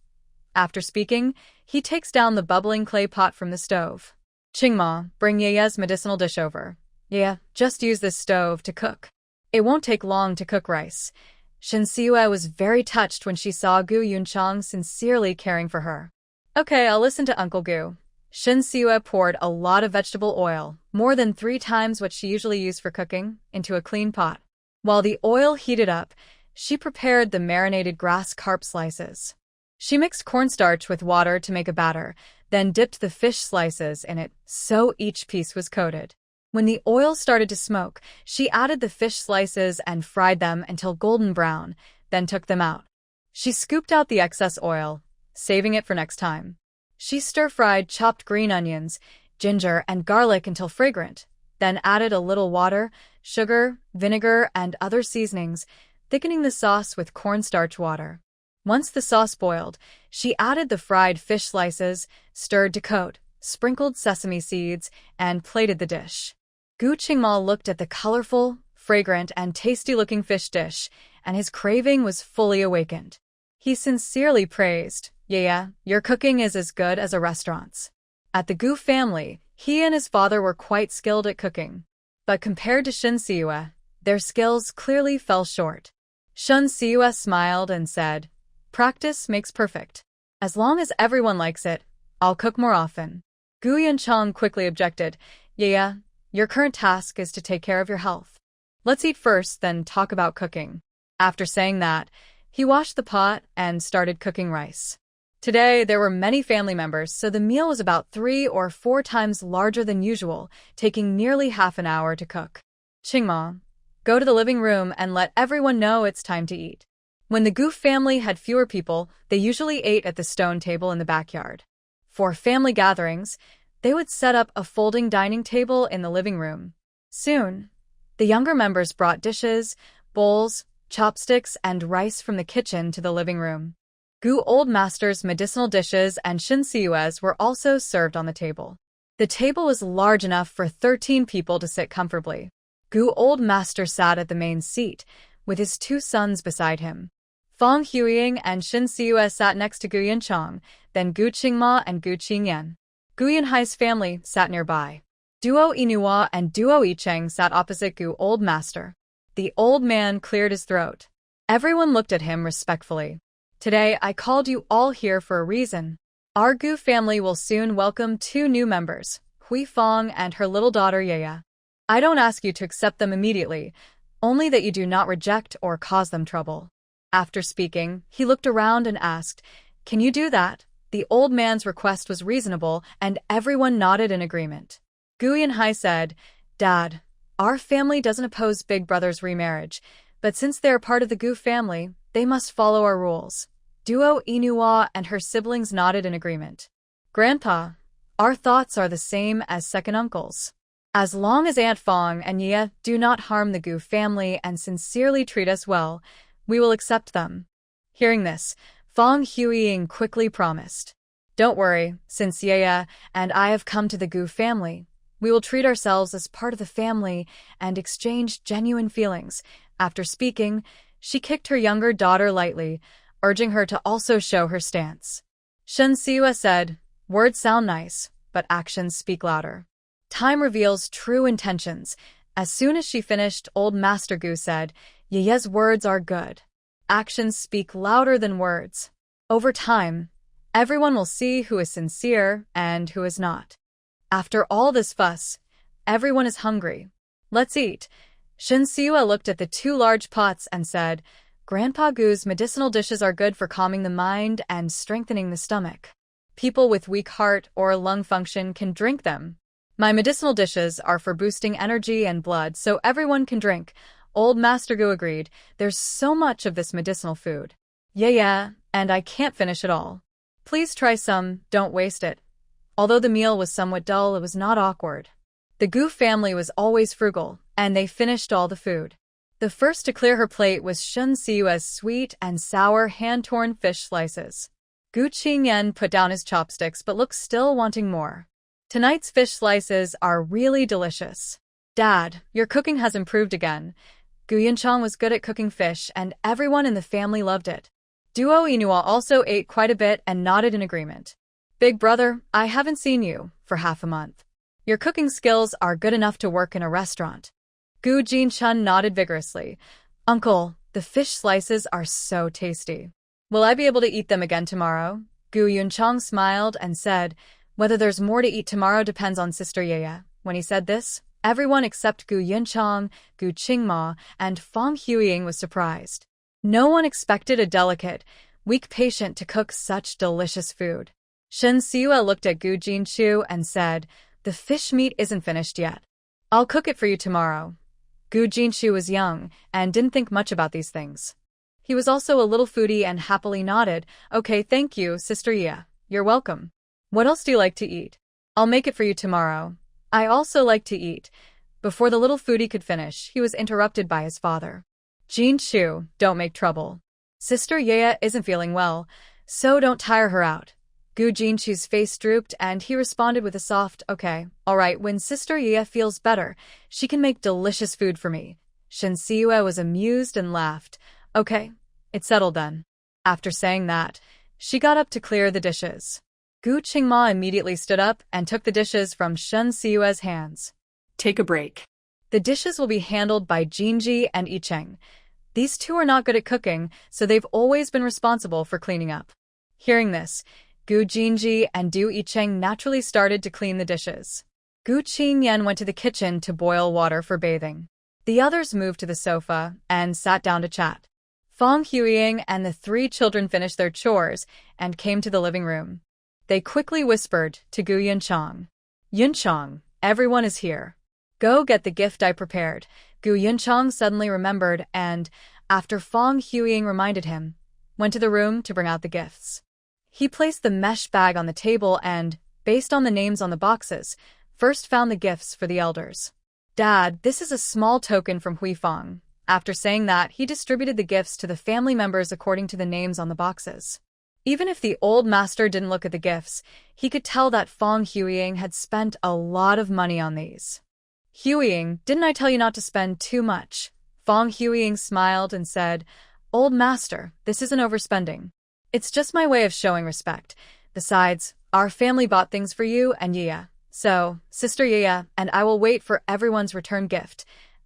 After speaking, he takes down the bubbling clay pot from the stove. "Qingma, bring Yaya's medicinal dish over. Yeah, just use this stove to cook. It won't take long to cook rice." Shin Siwa was very touched when she saw Gu Yunchang sincerely caring for her. "Okay, I'll listen to Uncle Gu." Shin Siwa poured a lot of vegetable oil, more than 3 times what she usually used for cooking, into a clean pot. While the oil heated up, she prepared the marinated grass carp slices. She mixed cornstarch with water to make a batter, then dipped the fish slices in it so each piece was coated. When the oil started to smoke, she added the fish slices and fried them until golden brown, then took them out. She scooped out the excess oil, saving it for next time. She stir-fried chopped green onions, ginger, and garlic until fragrant, then added a little water, sugar, vinegar, and other seasonings, thickening the sauce with cornstarch water. Once the sauce boiled, she added the fried fish slices, stirred to coat, sprinkled sesame seeds, and plated the dish. Gu Qingma looked at the colorful, fragrant, and tasty-looking fish dish, and his craving was fully awakened. He sincerely praised, "Yaya, your cooking is as good as a restaurant's." At the Gu family, he and his father were quite skilled at cooking. But compared to Shin Siwa, their skills clearly fell short. Shin Siwa smiled and said, "Practice makes perfect. As long as everyone likes it, I'll cook more often." Gu Yunchang quickly objected, "Yaya, your current task is to take care of your health. Let's eat first, then talk about cooking." After saying that, he washed the pot and started cooking rice. Today, there were many family members, so the meal was about 3 or 4 times larger than usual, taking nearly half an hour to cook. "Qingma, go to the living room and let everyone know it's time to eat." When the Gu family had fewer people, they usually ate at the stone table in the backyard. For family gatherings, they would set up a folding dining table in the living room. Soon, the younger members brought dishes, bowls, chopsticks, and rice from the kitchen to the living room. Gu Old Master's medicinal dishes and Shin Siwa's were also served on the table. The table was large enough for 13 people to sit comfortably. Gu Old Master sat at the main seat, with his 2 sons beside him. Fang Huiying and Shin Siwa sat next to Gu Yunchang, then Gu Qingma and Gu Qingyan. Gu Yunhai's family sat nearby. Duo Inua and Duo Yicheng sat opposite Gu Old Master. The old man cleared his throat. Everyone looked at him respectfully. "Today, I called you all here for a reason. Our Gu family will soon welcome 2 new members, Hui Fang and her little daughter Yaya. I don't ask you to accept them immediately, only that you do not reject or cause them trouble." After speaking, he looked around and asked, "Can you do that?" The old man's request was reasonable, and everyone nodded in agreement. Gu Yunhai said, "Dad, our family doesn't oppose Big Brother's remarriage, but since they're part of the Gu family, they must follow our rules." Duo Inua and her siblings nodded in agreement. "Grandpa, our thoughts are the same as second uncles. As long as Aunt Fong and Ye do not harm the Gu family and sincerely treat us well, we will accept them." Hearing this, Fong Huiying quickly promised, "Don't worry, since Ye and I have come to the Gu family, we will treat ourselves as part of the family and exchange genuine feelings." After speaking, she kicked her younger daughter lightly, urging her to also show her stance. Shen Siwa said, "Words sound nice, but actions speak louder. Time reveals true intentions." As soon as she finished, old Master Gu said, "Ye's words are good. Actions speak louder than words. Over time, everyone will see who is sincere and who is not." After all this fuss, everyone is hungry. "Let's eat." Shen Siwa looked at the two large pots and said, "Grandpa Gu's medicinal dishes are good for calming the mind and strengthening the stomach. People with weak heart or lung function can drink them. My medicinal dishes are for boosting energy and blood so everyone can drink." Old Master Gu agreed, "There's so much of this medicinal food. Yeah, and I can't finish it all. Please try some, don't waste it." Although the meal was somewhat dull, it was not awkward. The Gu family was always frugal, and they finished all the food. The first to clear her plate was Shun Siu's sweet and sour hand-torn fish slices. Gu Qingyan put down his chopsticks but looked still wanting more. "Tonight's fish slices are really delicious. Dad, your cooking has improved again." Gu Yunchang was good at cooking fish, and everyone in the family loved it. Duo Inua also ate quite a bit and nodded in agreement. "Big brother, I haven't seen you for half a month. Your cooking skills are good enough to work in a restaurant." Gu Jinchun nodded vigorously. "Uncle, the fish slices are so tasty. Will I be able to eat them again tomorrow?" Gu Yunchang smiled and said, "Whether there's more to eat tomorrow depends on Sister Ye." When he said this, everyone except Gu Yunchang, Gu Qingma, and Fong Huiying was surprised. No one expected a delicate, weak patient to cook such delicious food. Shen Siwa looked at Gu Jinchu and said, "The fish meat isn't finished yet. I'll cook it for you tomorrow." Gu Jinchu was young and didn't think much about these things. He was also a little foodie and happily nodded, "Okay, thank you, Sister Ye. You're welcome. What else do you like to eat? I'll make it for you tomorrow. I also like to eat." Before the little foodie could finish, he was interrupted by his father. "Jin Chu, don't make trouble. Sister Ye isn't feeling well, so don't tire her out." Gu Jinchu's face drooped and he responded with a soft, "Okay, alright, when Sister Ye feels better, she can make delicious food for me." Shen Siwa was amused and laughed. "Okay, it's settled then." After saying that, she got up to clear the dishes. Gu Qingma immediately stood up and took the dishes from Shen Siwa's hands. Take a break. The dishes will be handled by Jinji and Yicheng. These two are not good at cooking, so they've always been responsible for cleaning up. Hearing this, Gu Jinji and Du Yicheng naturally started to clean the dishes. Gu Qingyan went to the kitchen to boil water for bathing. The others moved to the sofa and sat down to chat. Fong Huiying and the three children finished their chores and came to the living room. They quickly whispered to Gu Yunchang, "Yunchang, everyone is here. Go get the gift I prepared." Gu Yunchang suddenly remembered and, after Fong Huiying reminded him, went to the room to bring out the gifts. He placed the mesh bag on the table and, based on the names on the boxes, first found the gifts for the elders. "Dad, this is a small token from Huifeng." After saying that, he distributed the gifts to the family members according to the names on the boxes. Even if the old master didn't look at the gifts, he could tell that Fong Huiying had spent a lot of money on these. "Huiying, didn't I tell you not to spend too much?" Fong Huiying smiled and said, "Old master, this isn't overspending. It's just my way of showing respect. Besides, our family bought things for you and Yia. So, Sister Yia and I will wait for everyone's return gift."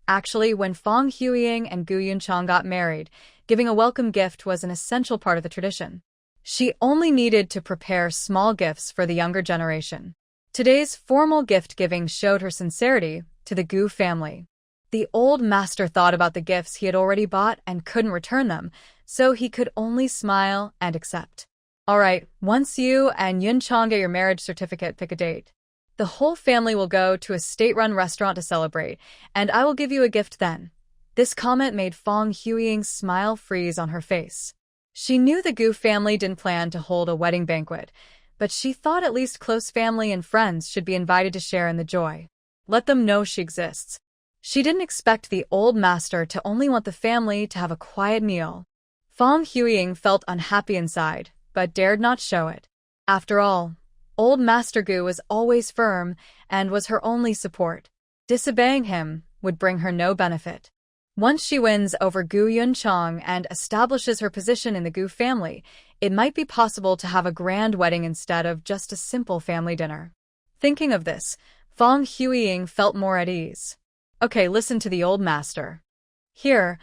Actually, when Fong Huiying and Gu Yunchang got married, giving a welcome gift was an essential part of the tradition. She only needed to prepare small gifts for the younger generation. Today's formal gift-giving showed her sincerity to the Gu family. The old master thought about the gifts he had already bought and couldn't return them, so he could only smile and accept. Alright, once you and Yun Chong get your marriage certificate, pick a date. The whole family will go to a state-run restaurant to celebrate, and I will give you a gift then. This comment made Fong Huiying's smile freeze on her face. She knew the Gu family didn't plan to hold a wedding banquet, but she thought at least close family and friends should be invited to share in the joy. Let them know she exists. She didn't expect the old master to only want the family to have a quiet meal. Fong Huiying felt unhappy inside, but dared not show it. After all, old Master Gu was always firm and was her only support. Disobeying him would bring her no benefit. Once she wins over Gu Yunchong and establishes her position in the Gu family, it might be possible to have a grand wedding instead of just a simple family dinner. Thinking of this, Fong Huiying felt more at ease. Okay, listen to the old master. Here,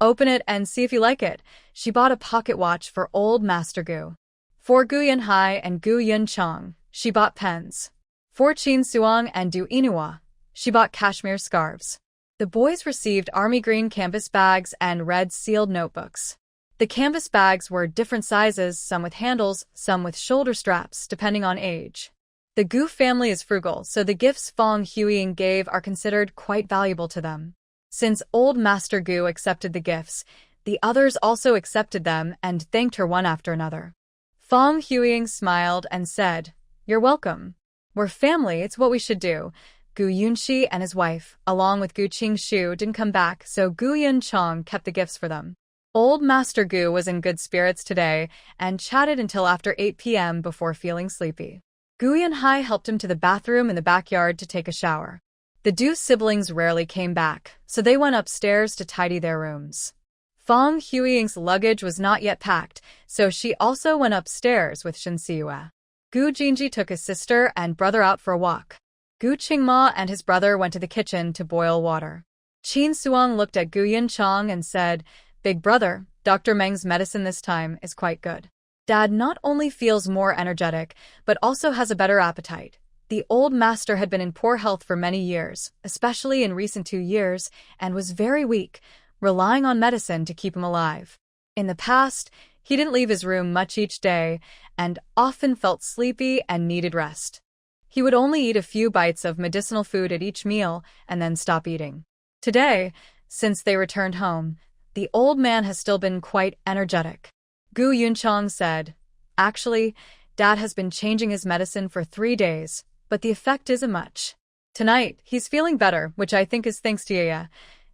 open it and see if you like it. She bought a pocket watch for old Master Gu. For Gu Yunhai and Gu Yunchong, she bought pens. For Qin Suong and Du Inua, she bought cashmere scarves. The boys received army green canvas bags and red sealed notebooks. The canvas bags were different sizes, some with handles, some with shoulder straps, depending on age. The Gu family is frugal, so the gifts Fong Huiying gave are considered quite valuable to them. Since old Master Gu accepted the gifts, the others also accepted them and thanked her one after another. Fong Huiying smiled and said, "You're welcome. We're family, it's what we should do." Gu Yunxi and his wife, along with Gu Qingshu, didn't come back, so Gu Yunchong kept the gifts for them. Old Master Gu was in good spirits today and chatted until after 8 p.m. before feeling sleepy. Gu Yunhai helped him to the bathroom in the backyard to take a shower. The Du siblings rarely came back, so they went upstairs to tidy their rooms. Fong Huiying's luggage was not yet packed, so she also went upstairs with Shin Siyue. Gu Jinji took his sister and brother out for a walk. Gu Qingma and his brother went to the kitchen to boil water. Qin Suong looked at Gu Yunchong and said, "Big brother, Dr. Meng's medicine this time is quite good. Dad not only feels more energetic, but also has a better appetite." The old master had been in poor health for many years, especially in recent 2 years, and was very weak, relying on medicine to keep him alive. In the past, he didn't leave his room much each day, and often felt sleepy and needed rest. He would only eat a few bites of medicinal food at each meal and then stop eating. Today, since they returned home, the old man has still been quite energetic. Gu Yunchong said, "Actually, Dad has been changing his medicine for 3 days, but the effect isn't much. Tonight, he's feeling better, which I think is thanks to Yaya."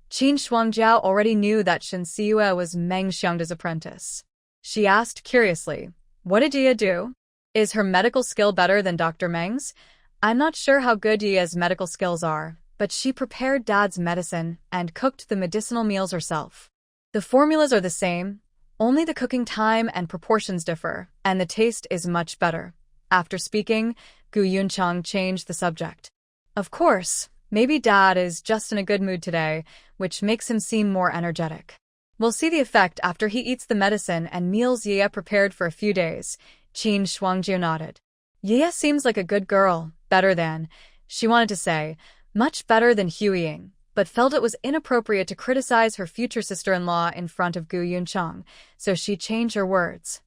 Qin Shuangjiao already knew that Shin Siyue was Meng Xiangda's apprentice. She asked curiously, "What did Yaya do? Is her medical skill better than Dr. Meng's?" I'm not sure how good Yaya's medical skills are, but she prepared Dad's medicine and cooked the medicinal meals herself. The formulas are the same, only the cooking time and proportions differ, and the taste is much better. After speaking, Gu Yunchong changed the subject. Of course, maybe Dad is just in a good mood today, which makes him seem more energetic. We'll see the effect after he eats the medicine and meals Yaya prepared for a few days. Qin Shuangjiao nodded. Yaya seems like a good girl, better than, she wanted to say, much better than Huiying, but felt it was inappropriate to criticize her future sister-in-law in front of Gu Yunchong, so she changed her words.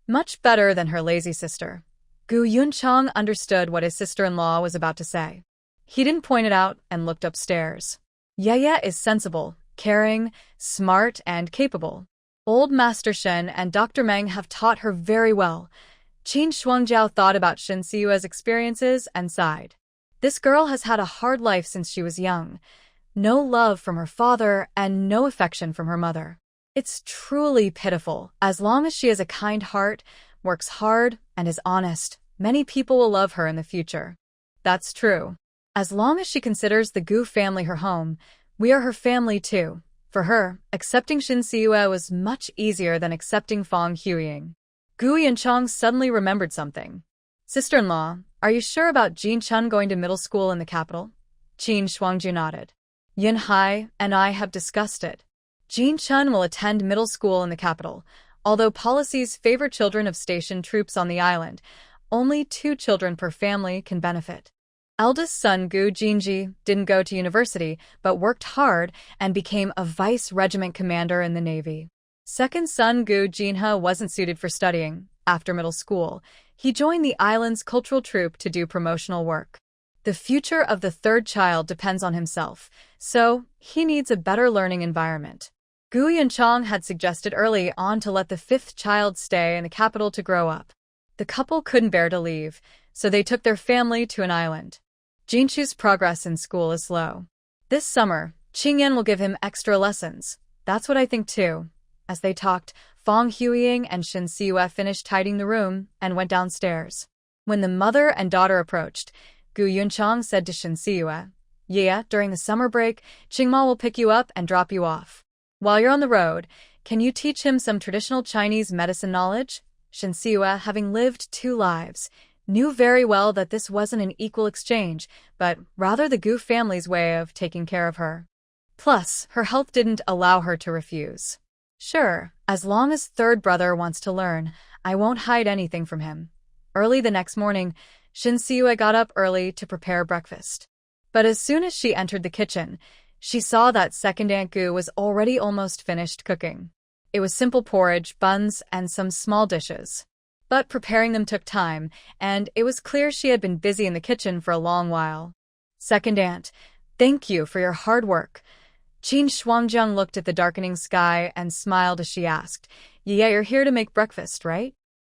Much better than her lazy sister. Gu Yunchong understood what his sister-in-law was about to say. He didn't point it out and looked upstairs. Yaya is sensible, caring, smart, and capable. Old Master Shen and Dr. Meng have taught her very well. Qin Shuangjiao thought about Shin Siyue's experiences and sighed. This girl has had a hard life since she was young. No love from her father and no affection from her mother. It's truly pitiful. As long as she has a kind heart, works hard, and is honest, many people will love her in the future. That's true. As long as she considers the Gu family her home, we are her family too. For her, accepting Shin Siyue was much easier than accepting Fong Huiying. Gu Yunchong suddenly remembered something. "Sister-in-law, are you sure about Jin Chun going to middle school in the capital?" Qin Shuangjiao nodded. "Yun Hai and I have discussed it. Jin Chun will attend middle school in the capital. Although policies favor children of stationed troops on the island, only 2 children per family can benefit. Eldest son Gu Jinji didn't go to university, but worked hard and became a vice regiment commander in the Navy. Second son Gu Jinhe wasn't suited for studying, After middle school, he joined the island's cultural troupe to do promotional work. The future of the third child depends on himself, so he needs a better learning environment. Gu Yunchang had suggested early on to let the fifth child stay in the capital to grow up. The couple couldn't bear to leave, so they took their family to an island. Jinchu's progress in school is slow. This summer, Qingyan will give him extra lessons. That's what I think too. As they talked, Fong Huiying and Shin Siyue finished tidying the room and went downstairs. When the mother and daughter approached, Gu Yunchang said to Shin Siyue, "Yeah, during the summer break, Qingma will pick you up and drop you off. While you're on the road, can you teach him some traditional Chinese medicine knowledge?" Shin Siyue, having lived 2 lives, knew very well that this wasn't an equal exchange, but rather the Gu family's way of taking care of her. Plus, her health didn't allow her to refuse. "Sure, as long as third brother wants to learn, I won't hide anything from him." Early the next morning, Shin Siyue got up early to prepare breakfast. But as soon as she entered the kitchen, she saw that second Aunt Gu was already almost finished cooking. It was simple porridge, buns, and some small dishes. But preparing them took time, and it was clear she had been busy in the kitchen for a long while. "Second Aunt, thank you for your hard work." Qin Shuangjiang looked at the darkening sky and smiled as she asked, "Yeah, you're here to make breakfast, right?"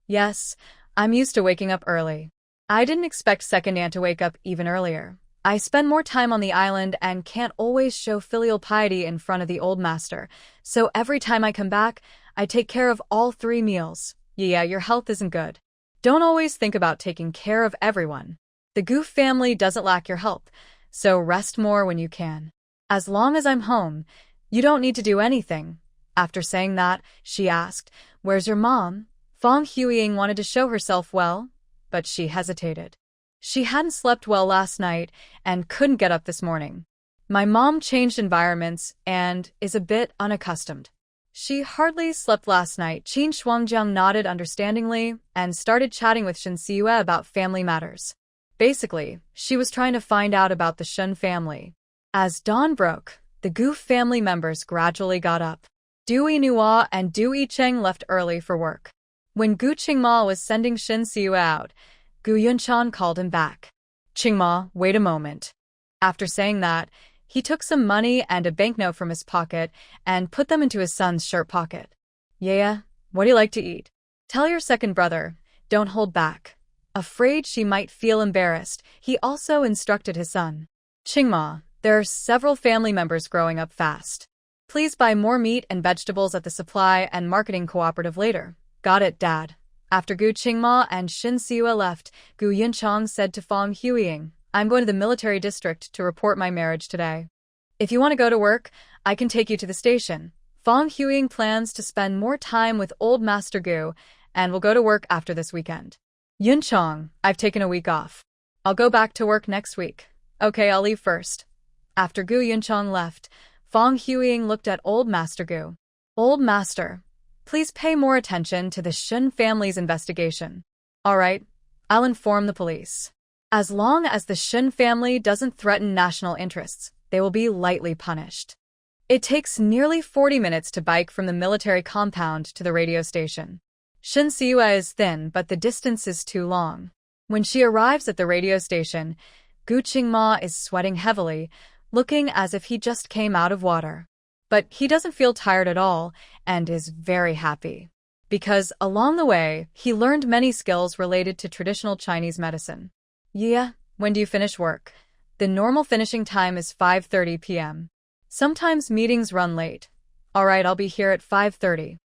"Yes, I'm used to waking up early." "I didn't expect second Aunt to wake up even earlier. I spend more time on the island and can't always show filial piety in front of the old master, so every time I come back, I take care of all 3 meals." "Yeah, your health isn't good. Don't always think about taking care of everyone. The Gu family doesn't lack your help, so rest more when you can. As long as I'm home, you don't need to do anything." After saying that, she asked, "Where's your mom?" Fong Huiying wanted to show herself well, but she hesitated. She hadn't slept well last night and couldn't get up this morning. "My mom changed environments and is a bit unaccustomed. She hardly slept last night." Qin Shuangjiang nodded understandingly and started chatting with Shin Siyue about family matters. Basically, she was trying to find out about the Shun family. As dawn broke, the Gu family members gradually got up. Du Yinhua and Du Yicheng left early for work. When Gu Qingma was sending Shin Siyue out, Gu Yunchan called him back. "Qingma, wait a moment." After saying that, he took some money and a banknote from his pocket and put them into his son's shirt pocket. "Yeah, what do you like to eat? Tell your second brother, don't hold back." Afraid she might feel embarrassed, he also instructed his son. "Qingma, there are several family members growing up fast. Please buy more meat and vegetables at the supply and marketing cooperative later." "Got it, Dad." After Gu Qingma and Shin Siyue left, Gu Yunchang said to Fong Huiying, "I'm going to the military district to report my marriage today. If you want to go to work, I can take you to the station." Fong Huiying plans to spend more time with old Master Gu and will go to work after this weekend. "Yunchang, I've taken a week off. I'll go back to work next week." "Okay, I'll leave first." After Gu Yunchang left, Fong Huiying looked at old Master Gu. "Old Master, please pay more attention to the Shun family's investigation." "All right, I'll inform the police. As long as the Shun family doesn't threaten national interests, they will be lightly punished." It takes nearly 40 minutes to bike from the military compound to the radio station. Shin Siyue is thin, but the distance is too long. When she arrives at the radio station, Gu Qingma is sweating heavily, looking as if he just came out of water. But he doesn't feel tired at all and is very happy. Because along the way, he learned many skills related to traditional Chinese medicine. "Yeah, when do you finish work?" "The normal finishing time is 5:30 p.m. Sometimes meetings run late." "All right, I'll be here at 5:30.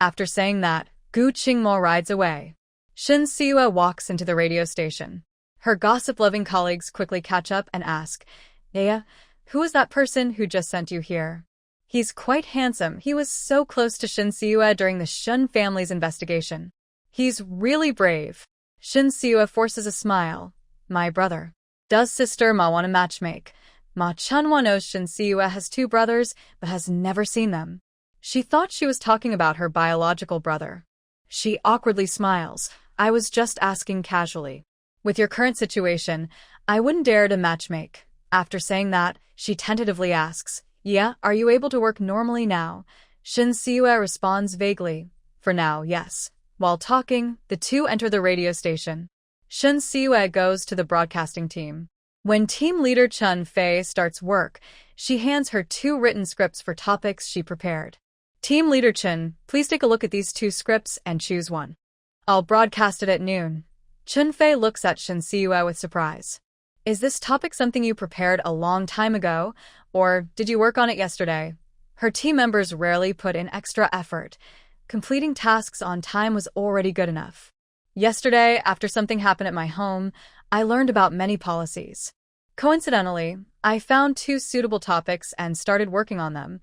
After saying that, Gu Qingmo rides away. Shin Siyue walks into the radio station. Her gossip-loving colleagues quickly catch up and ask, "Nea, who is that person who just sent you here?" "He's quite handsome. He was so close to Shin Siyue during the Shun family's investigation. He's really brave." Shin Siyue forces a smile. "My brother. Does sister Ma want to matchmake?" Ma Chunhua knows Shin Siyue has 2 brothers, but has never seen them. She thought she was talking about her biological brother. She awkwardly smiles. "I was just asking casually. With your current situation, I wouldn't dare to matchmake." After saying that, she tentatively asks, "Yeah, are you able to work normally now?" Shin Siyue responds vaguely, "For now, yes." While talking, the two enter the radio station. Shin Siue goes to the broadcasting team. When team leader Chun Fei starts work, she hands her 2 written scripts for topics she prepared. Team leader Chun, please take a look at these 2 scripts and choose one. I'll broadcast it at noon. Chun Fei looks at Shin Siue with surprise. Is this topic something you prepared a long time ago, or did you work on it yesterday? Her team members rarely put in extra effort. Completing tasks on time was already good enough. Yesterday, after something happened at my home, I learned about many policies. Coincidentally, I found 2 suitable topics and started working on them.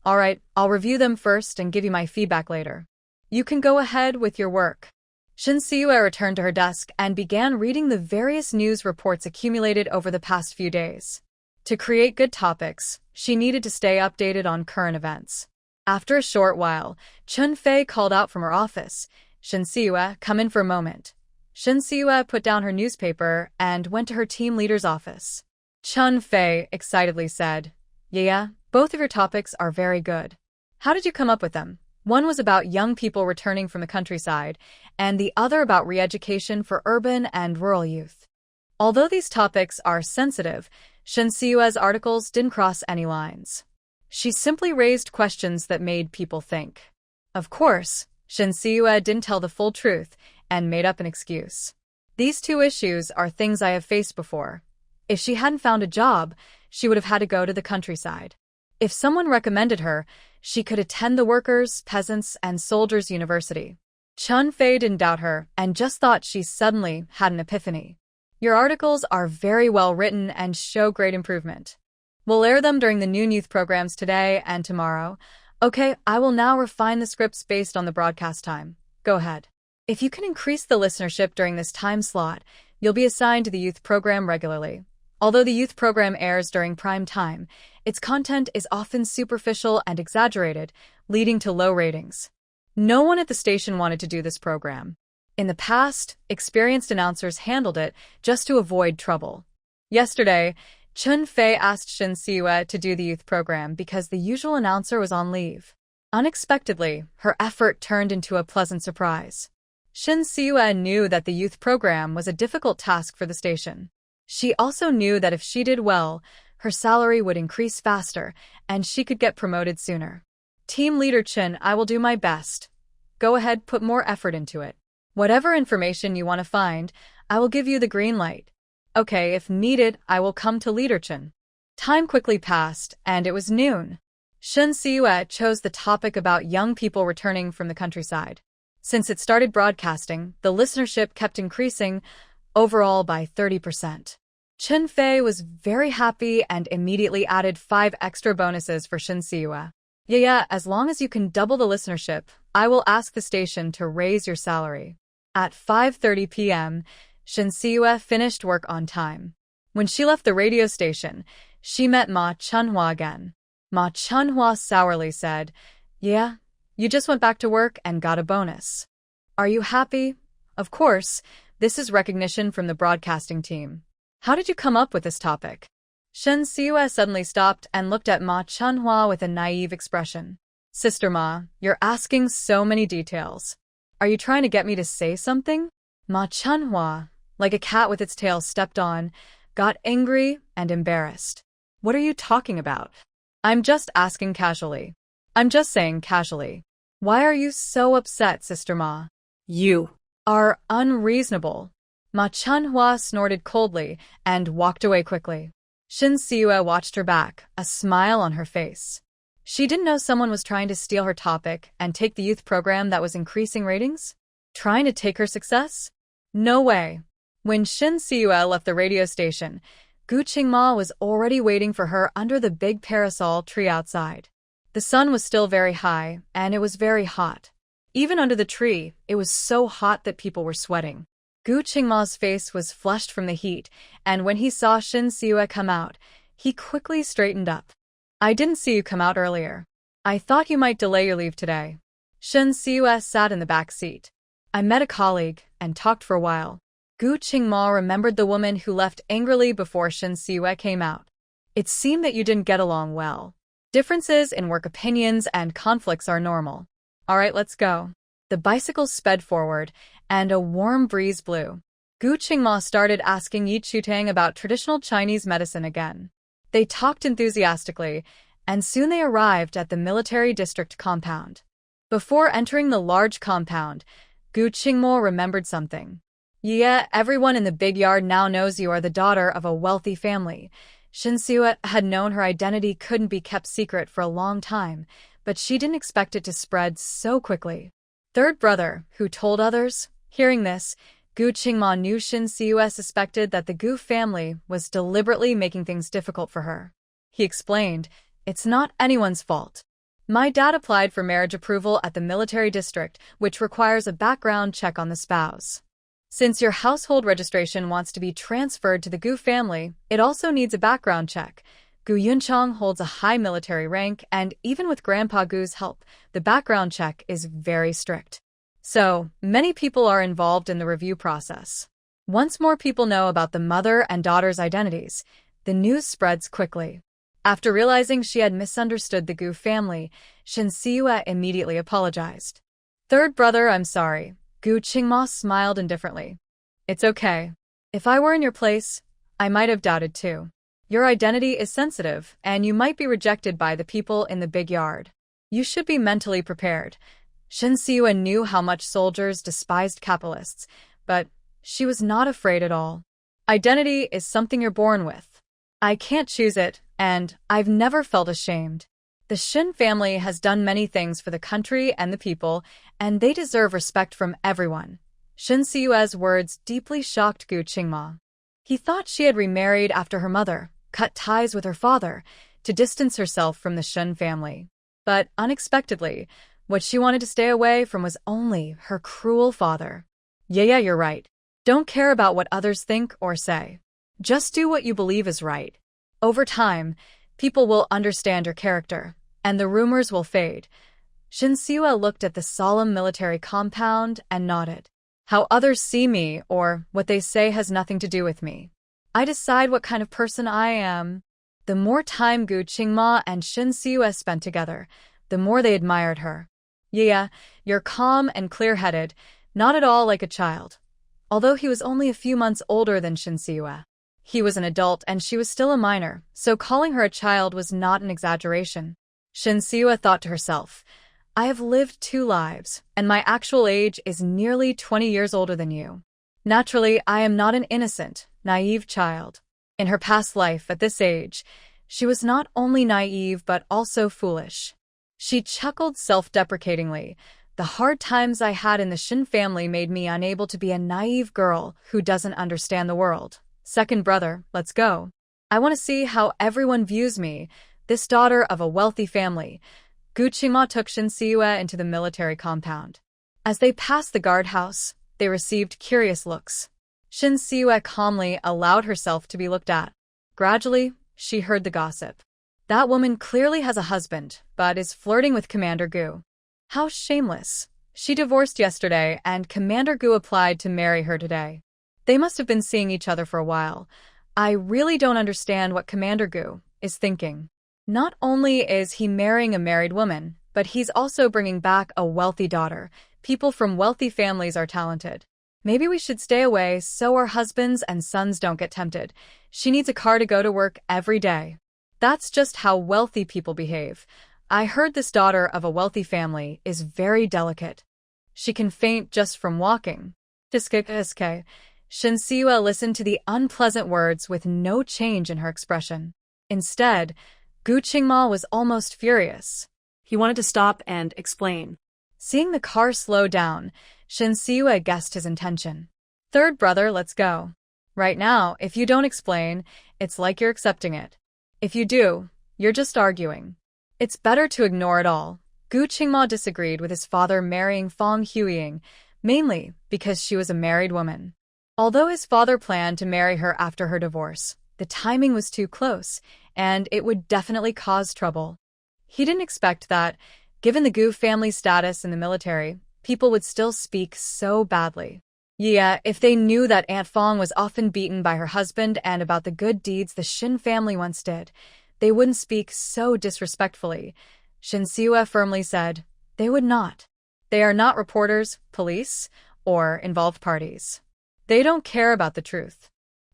All right, I'll review them first and give you my feedback later. You can go ahead with your work. Shin Siue returned to her desk and began reading the various news reports accumulated over the past few days. To create good topics, she needed to stay updated on current events. After a short while, Chun Fei called out from her office. Shin Siue, come in for a moment. Shin Siue put down her newspaper and went to her team leader's office. Chun Fei excitedly said, Yeah, both of your topics are very good. How did you come up with them? One was about young people returning from the countryside, and the other about re-education for urban and rural youth. Although these topics are sensitive, Shin Siue's articles didn't cross any lines. She simply raised questions that made people think. Of course, Shin Siue didn't tell the full truth and made up an excuse. These 2 issues are things I have faced before. If she hadn't found a job, she would have had to go to the countryside. If someone recommended her, she could attend the workers', peasants', and soldiers' university. Chun Fei didn't doubt her and just thought she suddenly had an epiphany. Your articles are very well written and show great improvement. We'll air them during the noon youth programs today and tomorrow. Okay, I will now refine the scripts based on the broadcast time. Go ahead. If you can increase the listenership during this time slot, you'll be assigned to the youth program regularly. Although the youth program airs during prime time, its content is often superficial and exaggerated, leading to low ratings. No one at the station wanted to do this program. In the past, experienced announcers handled it just to avoid trouble. Yesterday, Chun Fei asked Shin Siue to do the youth program because the usual announcer was on leave. Unexpectedly, her effort turned into a pleasant surprise. Shin Siue knew that the youth program was a difficult task for the station. She also knew that if she did well, her salary would increase faster and she could get promoted sooner. Team leader Chin, I will do my best. Go ahead, put more effort into it. Whatever information you want to find, I will give you the green light. Okay, if needed, I will come to leader Chin. Time quickly passed, and it was noon. Shin Siue chose the topic about young people returning from the countryside. Since it started broadcasting, the listenership kept increasing, overall by 30%. Chun Fei was very happy and immediately added 5 extra bonuses for Shin Siue. Yeah, as long as you can double the listenership, I will ask the station to raise your salary. At 5:30 p.m., Shin Siue finished work on time. When she left the radio station, she met Ma Chunhua again. Ma Chunhua sourly said, Yeah, you just went back to work and got a bonus. Are you happy? Of course, this is recognition from the broadcasting team. How did you come up with this topic? Shin Siue suddenly stopped and looked at Ma Chunhua with a naive expression. Sister Ma, you're asking so many details. Are you trying to get me to say something? Ma Chunhua, like a cat with its tail stepped on, got angry and embarrassed. What are you talking about? I'm just asking casually. I'm just saying casually. Why are you so upset, Sister Ma? You are unreasonable. Ma Chunhua snorted coldly and walked away quickly. Shin Siue watched her back, a smile on her face. She didn't know someone was trying to steal her topic and take the youth program that was increasing ratings? Trying to take her success? No way. When Shin Siue left the radio station, Gu Qingma was already waiting for her under the big parasol tree outside. The sun was still very high, and it was very hot. Even under the tree, it was so hot that people were sweating. Gu Qingma's face was flushed from the heat, and when he saw Shin Siue come out, he quickly straightened up. I didn't see you come out earlier. I thought you might delay your leave today. Shin Siue sat in the back seat. I met a colleague and talked for a while. Gu Qingma remembered the woman who left angrily before Shin Siue came out. It seemed that you didn't get along well. Differences in work opinions and conflicts are normal. All right, let's go. The bicycle sped forward, and a warm breeze blew. Gu Qingma started asking Yi Chutang about traditional Chinese medicine again. They talked enthusiastically, and soon they arrived at the military district compound. Before entering the large compound, Gu Qingmo remembered something. Yeah, everyone in the big yard now knows you are the daughter of a wealthy family. Shinsuo had known her identity couldn't be kept secret for a long time, but she didn't expect it to spread so quickly. Third brother, who told others? Hearing this, Gu Qingma knew Shinsuo suspected that the Gu family was deliberately making things difficult for her. He explained, "It's not anyone's fault. My dad applied for marriage approval at the military district, which requires a background check on the spouse. Since your household registration wants to be transferred to the Gu family, it also needs a background check. Gu Yunchang holds a high military rank, and even with Grandpa Gu's help, the background check is very strict. So, many people are involved in the review process. Once more people know about the mother and daughter's identities, the news spreads quickly." After realizing she had misunderstood the Gu family, Shinsuo immediately apologized. "Third brother, I'm sorry." Gu Qingma smiled indifferently. "It's okay. If I were in your place, I might have doubted too. Your identity is sensitive, and you might be rejected by the people in the big yard. You should be mentally prepared." Shinsuo knew how much soldiers despised capitalists, but she was not afraid at all. "Identity is something you're born with. I can't choose it, and I've never felt ashamed. The Shin family has done many things for the country and the people, and they deserve respect from everyone." Shinsuo's words deeply shocked Gu Qingma. He thought she had remarried after her mother, cut ties with her father, to distance herself from the Shin family. But unexpectedly, what she wanted to stay away from was only her cruel father. Yeah, you're right. Don't care about what others think or say. Just do what you believe is right. Over time, people will understand your character, and the rumors will fade. Shinsuo looked at the solemn military compound and nodded. "How others see me or what they say has nothing to do with me. I decide what kind of person I am." The more time Gu Qingma and Shinsuo spent together, the more they admired her. "Yeah, you're calm and clear-headed, not at all like a child." Although he was only a few months older than Shinsuo, he was an adult and she was still a minor, so calling her a child was not an exaggeration. Shinsuo thought to herself, "I have lived 2 lives, and my actual age is nearly 20 years older than you. Naturally, I am not an innocent, naive child." In her past life at this age, she was not only naive but also foolish. She chuckled self-deprecatingly. "The hard times I had in the Shin family made me unable to be a naive girl who doesn't understand the world. Second brother, let's go. I want to see how everyone views me, this daughter of a wealthy family." Gu Qingma took Shinsuo into the military compound. As they passed the guardhouse, they received curious looks. Shinsuo calmly allowed herself to be looked at. Gradually, she heard the gossip. "That woman clearly has a husband, but is flirting with Commander Gu. How shameless. She divorced yesterday, and Commander Gu applied to marry her today. They must have been seeing each other for a while. I really don't understand what Commander Gu is thinking. Not only is he marrying a married woman, but he's also bringing back a wealthy daughter. People from wealthy families are talented. Maybe we should stay away so our husbands and sons don't get tempted. She needs a car to go to work every day. That's just how wealthy people behave. I heard this daughter of a wealthy family is very delicate. She can faint just from walking." Shinsuo listened to the unpleasant words with no change in her expression. Instead, Gu Qingma was almost furious. He wanted to stop and explain. Seeing the car slow down, Shinsuo guessed his intention. "Third brother, let's go. Right now, if you don't explain, it's like you're accepting it. If you do, you're just arguing. It's better to ignore it all." Gu Qingma disagreed with his father marrying Fang Huiying, mainly because she was a married woman. Although his father planned to marry her after her divorce, the timing was too close, and it would definitely cause trouble. He didn't expect that, given the Gu family's status in the military, people would still speak so badly. Yeah, if they knew that Aunt Fang was often beaten by her husband and about the good deeds the Shin family once did, they wouldn't speak so disrespectfully. Shinsuo firmly said, "They would not." They are not reporters, police, or involved parties. They don't care about the truth.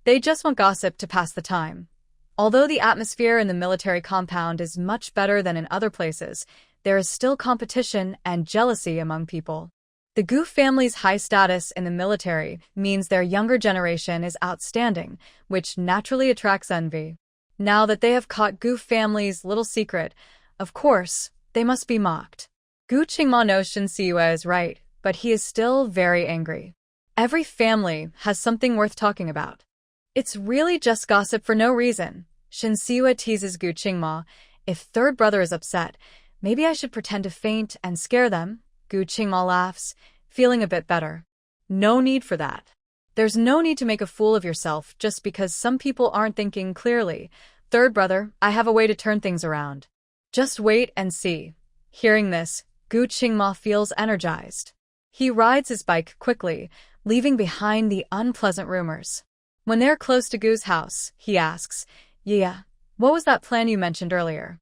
They just want gossip to pass the time. Although the atmosphere in the military compound is much better than in other places, there is still competition and jealousy among people. The Gu family's high status in the military means their younger generation is outstanding, which naturally attracts envy. Now that they have caught Gu family's little secret, of course, they must be mocked. Gu Qingma knows Shin Siyue is right, but he is still very angry. Every family has something worth talking about. It's really just gossip for no reason. Shin Siyue teases Gu Qingma. If third brother is upset, maybe I should pretend to faint and scare them. Gu Qingma laughs, feeling a bit better. No need for that. There's no need to make a fool of yourself just because some people aren't thinking clearly. Third brother, I have a way to turn things around. Just wait and see. Hearing this, Gu Qingma feels energized. He rides his bike quickly, leaving behind the unpleasant rumors. When they're close to Gu's house, he asks, "Yeah, what was that plan you mentioned earlier?"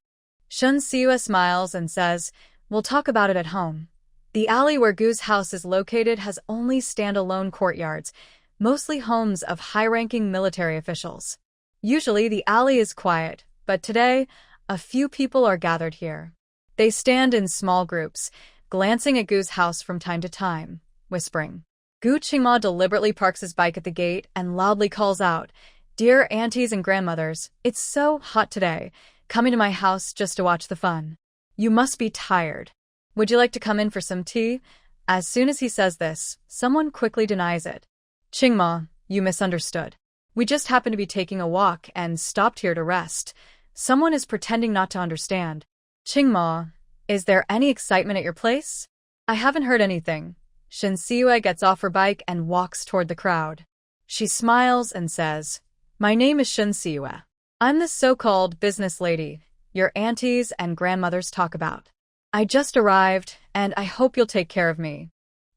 Shin Siyue smiles and says, "We'll talk about it at home." The alley where Gu's house is located has only standalone courtyards, mostly homes of high-ranking military officials. Usually the alley is quiet, but today, a few people are gathered here. They stand in small groups, glancing at Gu's house from time to time, whispering. Gu Qingma deliberately parks his bike at the gate and loudly calls out, "Dear aunties and grandmothers, it's so hot today, coming to my house just to watch the fun. You must be tired. Would you like to come in for some tea?" As soon as he says this, someone quickly denies it. "Qingma, you misunderstood. We just happened to be taking a walk and stopped here to rest." Someone is pretending not to understand. "Qingma, is there any excitement at your place?" "I haven't heard anything." Shin Siyue gets off her bike and walks toward the crowd. She smiles and says, "My name is Shin Siyue. I'm the so-called business lady your aunties and grandmothers talk about. I just arrived, and I hope you'll take care of me."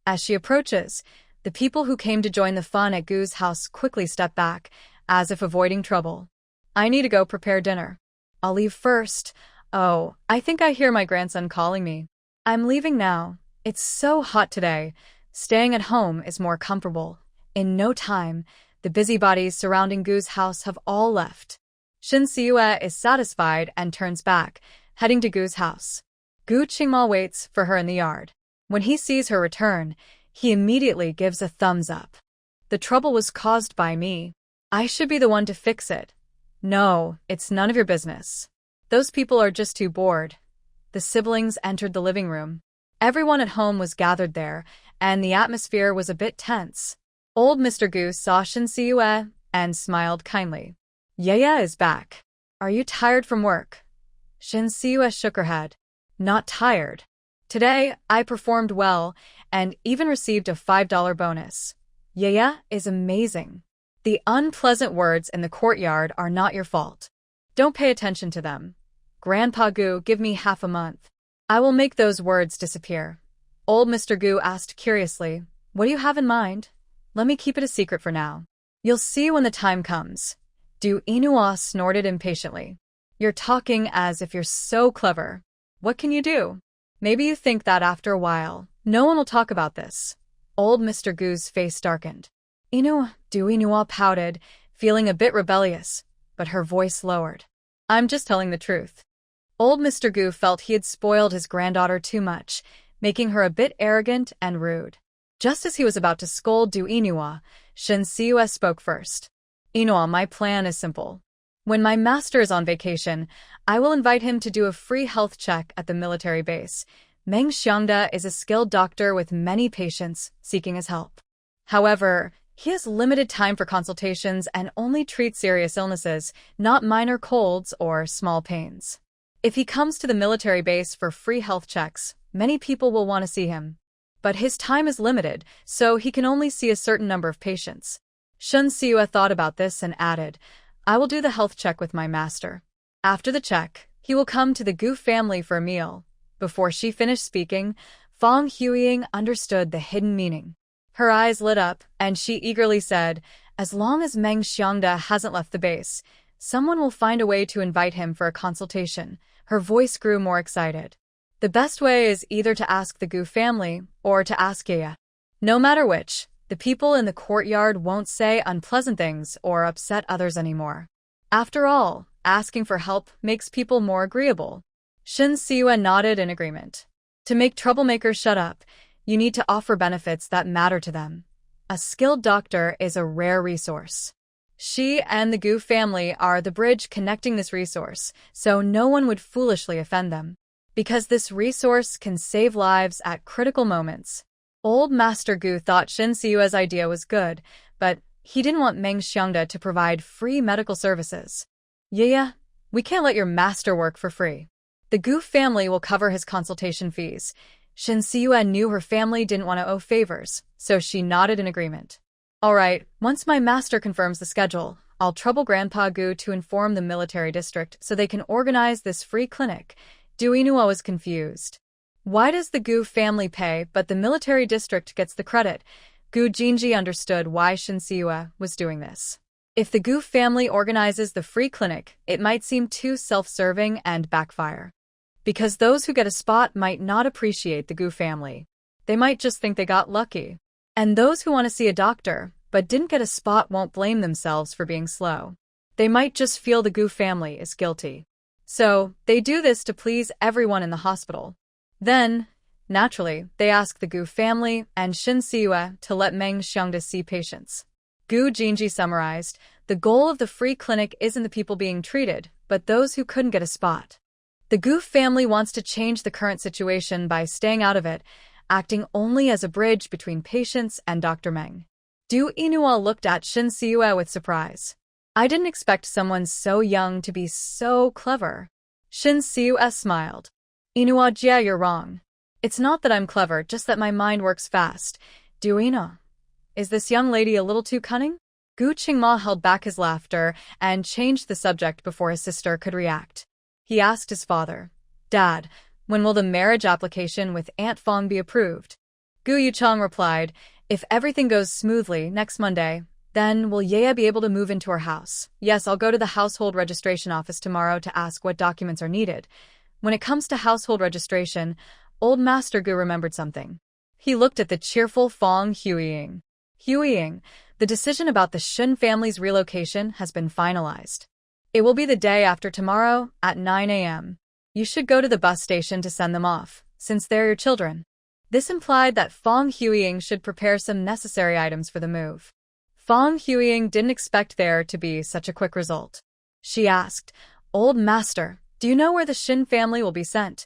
As she approaches, the people who came to join the fun at Gu's house quickly step back, as if avoiding trouble. "I need to go prepare dinner. I'll leave first. Oh, I think I hear my grandson calling me. I'm leaving now. It's so hot today. Staying at home is more comfortable." In no time, the busybodies surrounding Gu's house have all left. Shin Siyue is satisfied and turns back, heading to Gu's house. Gu Qingma waits for her in the yard. When he sees her return, he immediately gives a thumbs up. "The trouble was caused by me. I should be the one to fix it." "No, it's none of your business. Those people are just too bored." The siblings entered the living room. Everyone at home was gathered there, and the atmosphere was a bit tense. Old Mr. Gu saw Shin Siyue and smiled kindly. "Yaya is back. Are you tired from work?" Shin Siyue shook her head. "Not tired. Today, I performed well and even received a $5 bonus. Yaya is amazing." The unpleasant words in the courtyard are not your fault. Don't pay attention to them. Grandpa Gu, give me half a month. I will make those words disappear. Old Mr. Gu asked curiously, "What do you have in mind?" "Let me keep it a secret for now. You'll see when the time comes." Du Inua snorted impatiently. "You're talking as if you're so clever. What can you do? Maybe you think that after a while, no one will talk about this." Old Mr. Gu's face darkened. Du Inua pouted, feeling a bit rebellious, but her voice lowered. "I'm just telling the truth." Old Mr. Gu felt he had spoiled his granddaughter too much, making her a bit arrogant and rude. Just as he was about to scold Du Inua, Shin Siyue spoke first. "Inua, my plan is simple. When my master is on vacation, I will invite him to do a free health check at the military base. Meng Xiangda is a skilled doctor with many patients seeking his help. However, he has limited time for consultations and only treats serious illnesses, not minor colds or small pains. If he comes to the military base for free health checks, many people will want to see him. But his time is limited, so he can only see a certain number of patients." Shin Siyue thought about this and added, "I will do the health check with my master. After the check, he will come to the Gu family for a meal." Before she finished speaking, Fang Huiying understood the hidden meaning. Her eyes lit up, and she eagerly said, "As long as Meng Xiangda hasn't left the base, someone will find a way to invite him for a consultation." Her voice grew more excited. The best way is either to ask the Gu family or to ask Yaya. No matter which, the people in the courtyard won't say unpleasant things or upset others anymore. After all, asking for help makes people more agreeable. Shin Siwa nodded in agreement. To make troublemakers shut up, you need to offer benefits that matter to them. A skilled doctor is a rare resource. She and the Gu family are the bridge connecting this resource, so no one would foolishly offend them. Because this resource can save lives at critical moments. Old Master Gu thought Shin Siwa's idea was good, but he didn't want Meng Xiangda to provide free medical services. Yeah, we can't let your master work for free. The Gu family will cover his consultation fees. Shin Siwa knew her family didn't want to owe favors, so she nodded in agreement. All right, once my master confirms the schedule, I'll trouble Grandpa Gu to inform the military district so they can organize this free clinic. Duinua was confused. Why does the Gu family pay but the military district gets the credit? Gu Jinji understood why Shin Siwa was doing this. If the Gu family organizes the free clinic, it might seem too self-serving and backfire. Because those who get a spot might not appreciate the Gu family. They might just think they got lucky. And those who want to see a doctor but didn't get a spot won't blame themselves for being slow. They might just feel the Gu family is guilty. So, they do this to please everyone in the hospital. Then, naturally, they ask the Gu family and Shin Siwa to let Meng Xiangda see patients. Gu Jinji summarized, the goal of the free clinic isn't the people being treated, but those who couldn't get a spot. The Gu family wants to change the current situation by staying out of it, acting only as a bridge between patients and Dr. Meng. Du Inua looked at Shin Siwa with surprise. I didn't expect someone so young to be so clever. Shin Siwa smiled. Inua, yeah, you're wrong. It's not that I'm clever, just that my mind works fast. Duina, is this young lady a little too cunning? Gu Qingma held back his laughter and changed the subject before his sister could react. He asked his father, Dad, when will the marriage application with Aunt Fong be approved? Gu Yuchang replied, if everything goes smoothly next Monday, then will Yaya be able to move into her house? Yes, I'll go to the household registration office tomorrow to ask what documents are needed. When it comes to household registration, old Master Gu remembered something. He looked at the cheerful Fong Huiying. Huiying, the decision about the Shin family's relocation has been finalized. It will be the day after tomorrow at 9 a.m. You should go to the bus station to send them off, since they're your children. This implied that Fong Huiying should prepare some necessary items for the move. Fong Huiying didn't expect there to be such a quick result. She asked, Old Master, do you know where the Shin family will be sent?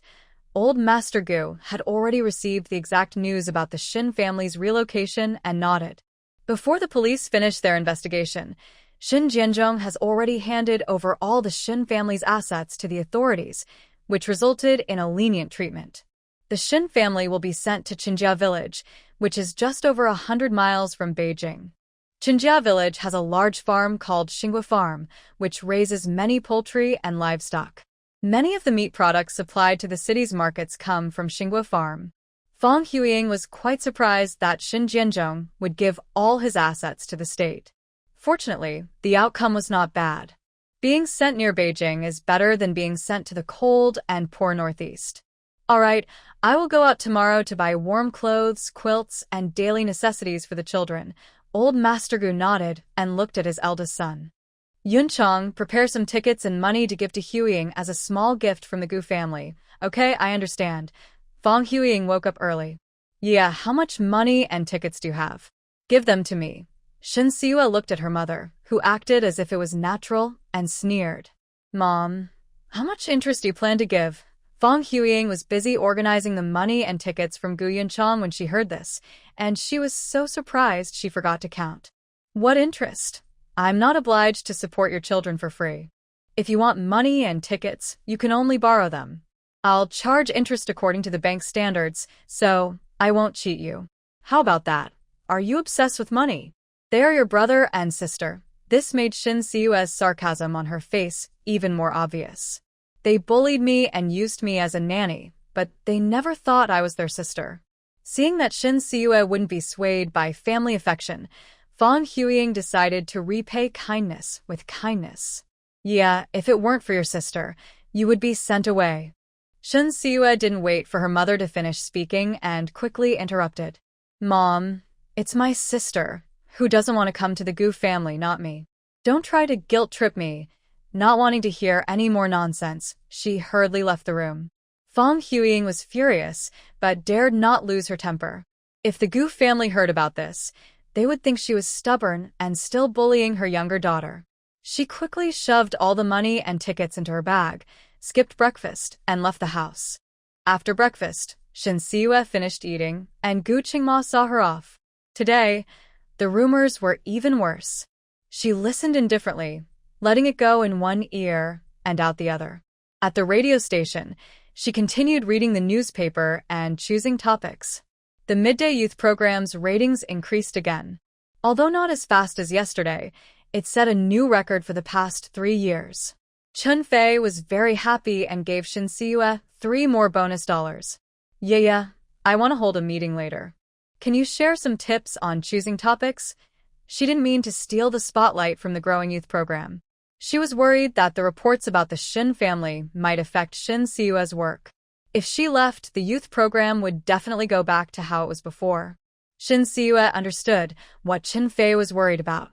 Old Master Gu had already received the exact news about the Shin family's relocation and nodded. Before the police finished their investigation, Shin Jianzhong has already handed over all the Shin family's assets to the authorities, which resulted in a lenient treatment. The Shin family will be sent to Qinjia village, which is just over 100 miles from Beijing. Qinjia village has a large farm called Xinghua Farm, which raises many poultry and livestock. Many of the meat products supplied to the city's markets come from Xinghua Farm. Fong Huiying was quite surprised that Shin Jianzhong would give all his assets to the state. Fortunately, the outcome was not bad. Being sent near Beijing is better than being sent to the cold and poor northeast. All right, I will go out tomorrow to buy warm clothes, quilts, and daily necessities for the children. Old Master Gu nodded and looked at his eldest son. Yunchang, prepare some tickets and money to give to Huiying as a small gift from the Gu family. Okay, I understand. Fong Huiying woke up early. Yeah, how much money and tickets do you have? Give them to me. Shin Siwa looked at her mother, who acted as if it was natural, and sneered. Mom, how much interest do you plan to give? Fong Huiying was busy organizing the money and tickets from Gu Yunchang when she heard this, and she was so surprised she forgot to count. What interest? I'm not obliged to support your children for free. If you want money and tickets, you can only borrow them. I'll charge interest according to the bank's standards, so I won't cheat you. How about that? Are you obsessed with money? They are your brother and sister. This made Shin Siwa's sarcasm on her face even more obvious. They bullied me and used me as a nanny, but they never thought I was their sister. Seeing that Shin Siwa wouldn't be swayed by family affection, Fong Huiying decided to repay kindness with kindness. Yeah, if it weren't for your sister, you would be sent away. Shin Siue didn't wait for her mother to finish speaking and quickly interrupted. Mom, it's my sister, who doesn't want to come to the Gu family, not me. Don't try to guilt-trip me. Not wanting to hear any more nonsense, she hurriedly left the room. Fong Huiying was furious, but dared not lose her temper. If the Gu family heard about this, they would think she was stubborn and still bullying her younger daughter. She quickly shoved all the money and tickets into her bag, skipped breakfast, and left the house. After breakfast, Shin Siue finished eating, and Gu Qingma saw her off. Today, the rumors were even worse. She listened indifferently, letting it go in one ear and out the other. At the radio station, she continued reading the newspaper and choosing topics. The midday youth program's ratings increased again. Although not as fast as yesterday, it set a new record for the past 3 years. Chun Fei was very happy and gave Shin Siue 3 more bonus dollars. Yeah, I want to hold a meeting later. Can you share some tips on choosing topics? She didn't mean to steal the spotlight from the growing youth program. She was worried that the reports about the Shin family might affect Shin Siue's work. If she left, the youth program would definitely go back to how it was before. Shin Siue understood what Chun Fei was worried about.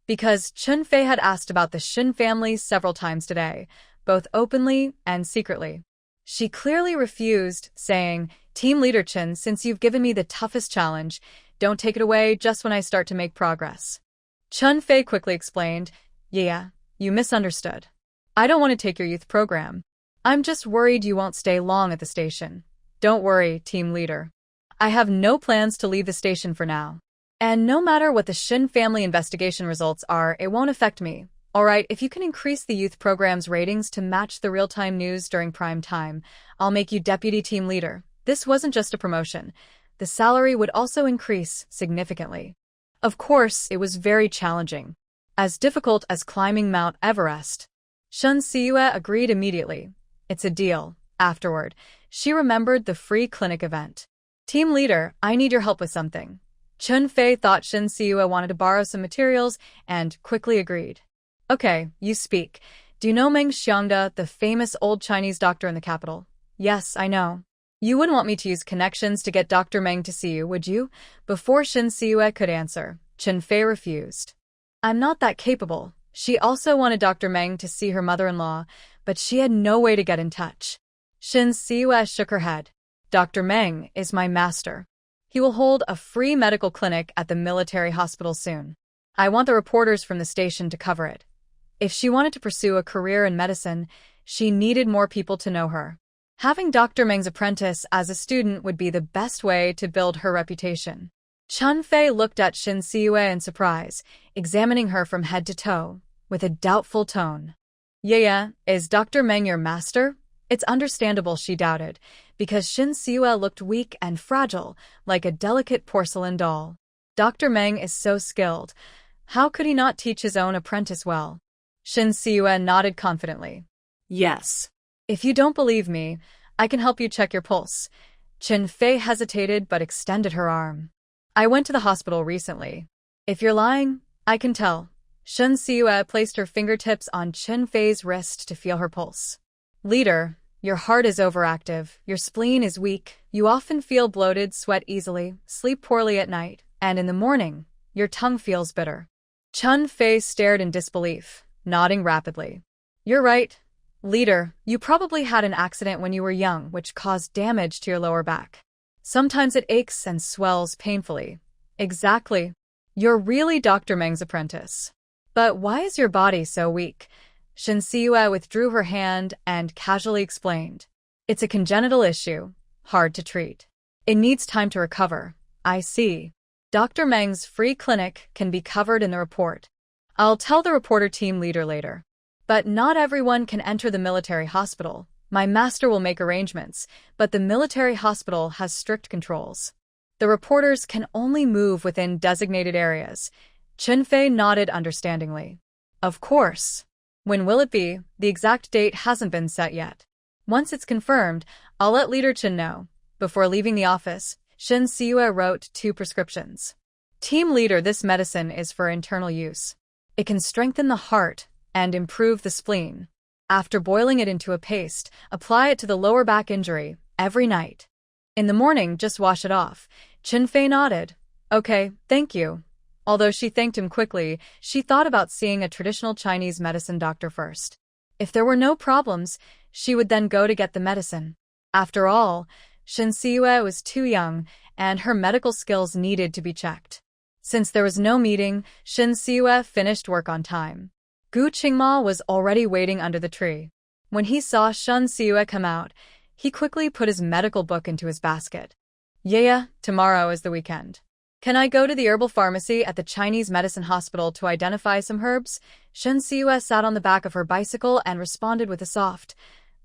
Because Chun Fei had asked about the Shin family several times today, both openly and secretly. She clearly refused, saying, Team Leader Chen, since you've given me the toughest challenge, don't take it away just when I start to make progress. Chun Fei quickly explained, Yeah, you misunderstood. I don't want to take your youth program. I'm just worried you won't stay long at the station. Don't worry, Team Leader. I have no plans to leave the station for now. And no matter what the Shin family investigation results are, it won't affect me. Alright, if you can increase the youth program's ratings to match the real-time news during prime time, I'll make you deputy team leader. This wasn't just a promotion. The salary would also increase significantly. Of course, it was very challenging. As difficult as climbing Mount Everest. Shin Siue agreed immediately. It's a deal. Afterward, she remembered the free clinic event. Team leader, I need your help with something. Chun Fei thought Shin Siue wanted to borrow some materials and quickly agreed. Okay, you speak. Do you know Meng Xiangda, the famous old Chinese doctor in the capital? Yes, I know. You wouldn't want me to use connections to get Dr. Meng to see you, would you? Before Shin Siue could answer, Chun Fei refused. I'm not that capable. She also wanted Dr. Meng to see her mother-in-law, but she had no way to get in touch. Shin Siue shook her head. Dr. Meng is my master. He will hold a free medical clinic at the military hospital soon. I want the reporters from the station to cover it. If she wanted to pursue a career in medicine, she needed more people to know her. Having Dr. Meng's apprentice as a student would be the best way to build her reputation. Chun Fei looked at Shin Siue in surprise, examining her from head to toe, with a doubtful tone. Yeah, is Dr. Meng your master? It's understandable she doubted, because Shin Siue looked weak and fragile, like a delicate porcelain doll. Dr. Meng is so skilled. How could he not teach his own apprentice well? Shin Siue nodded confidently. Yes. If you don't believe me, I can help you check your pulse. Chun Fei hesitated but extended her arm. I went to the hospital recently. If you're lying, I can tell. Shin Siue placed her fingertips on Chun Fei's wrist to feel her pulse. Leader, your heart is overactive, your spleen is weak, you often feel bloated, sweat easily, sleep poorly at night, and in the morning, your tongue feels bitter. Chun Fei stared in disbelief, nodding rapidly. You're right. Leader, you probably had an accident when you were young which caused damage to your lower back. Sometimes it aches and swells painfully. Exactly. You're really Dr. Meng's apprentice. But why is your body so weak? Shin Siue withdrew her hand and casually explained. It's a congenital issue, hard to treat. It needs time to recover. I see. Dr. Meng's free clinic can be covered in the report. I'll tell the reporter team leader later. But not everyone can enter the military hospital. My master will make arrangements, but the military hospital has strict controls. The reporters can only move within designated areas. Chun Fei nodded understandingly. Of course. When will it be? The exact date hasn't been set yet. Once it's confirmed, I'll let Leader Chen know. Before leaving the office, Shin Siue wrote 2 prescriptions. Team leader, this medicine is for internal use. It can strengthen the heart and improve the spleen. After boiling it into a paste, apply it to the lower back injury every night. In the morning, just wash it off. Qinfei nodded. Okay, thank you. Although she thanked him quickly, she thought about seeing a traditional Chinese medicine doctor first. If there were no problems, she would then go to get the medicine. After all, Shen Siyue was too young, and her medical skills needed to be checked. Since there was no meeting, Shen Siyue finished work on time. Gu Qingma was already waiting under the tree. When he saw Shen Siyue come out, he quickly put his medical book into his basket. Yeah, tomorrow is the weekend. Can I go to the herbal pharmacy at the Chinese medicine hospital to identify some herbs? Shen Siyue sat on the back of her bicycle and responded with a soft,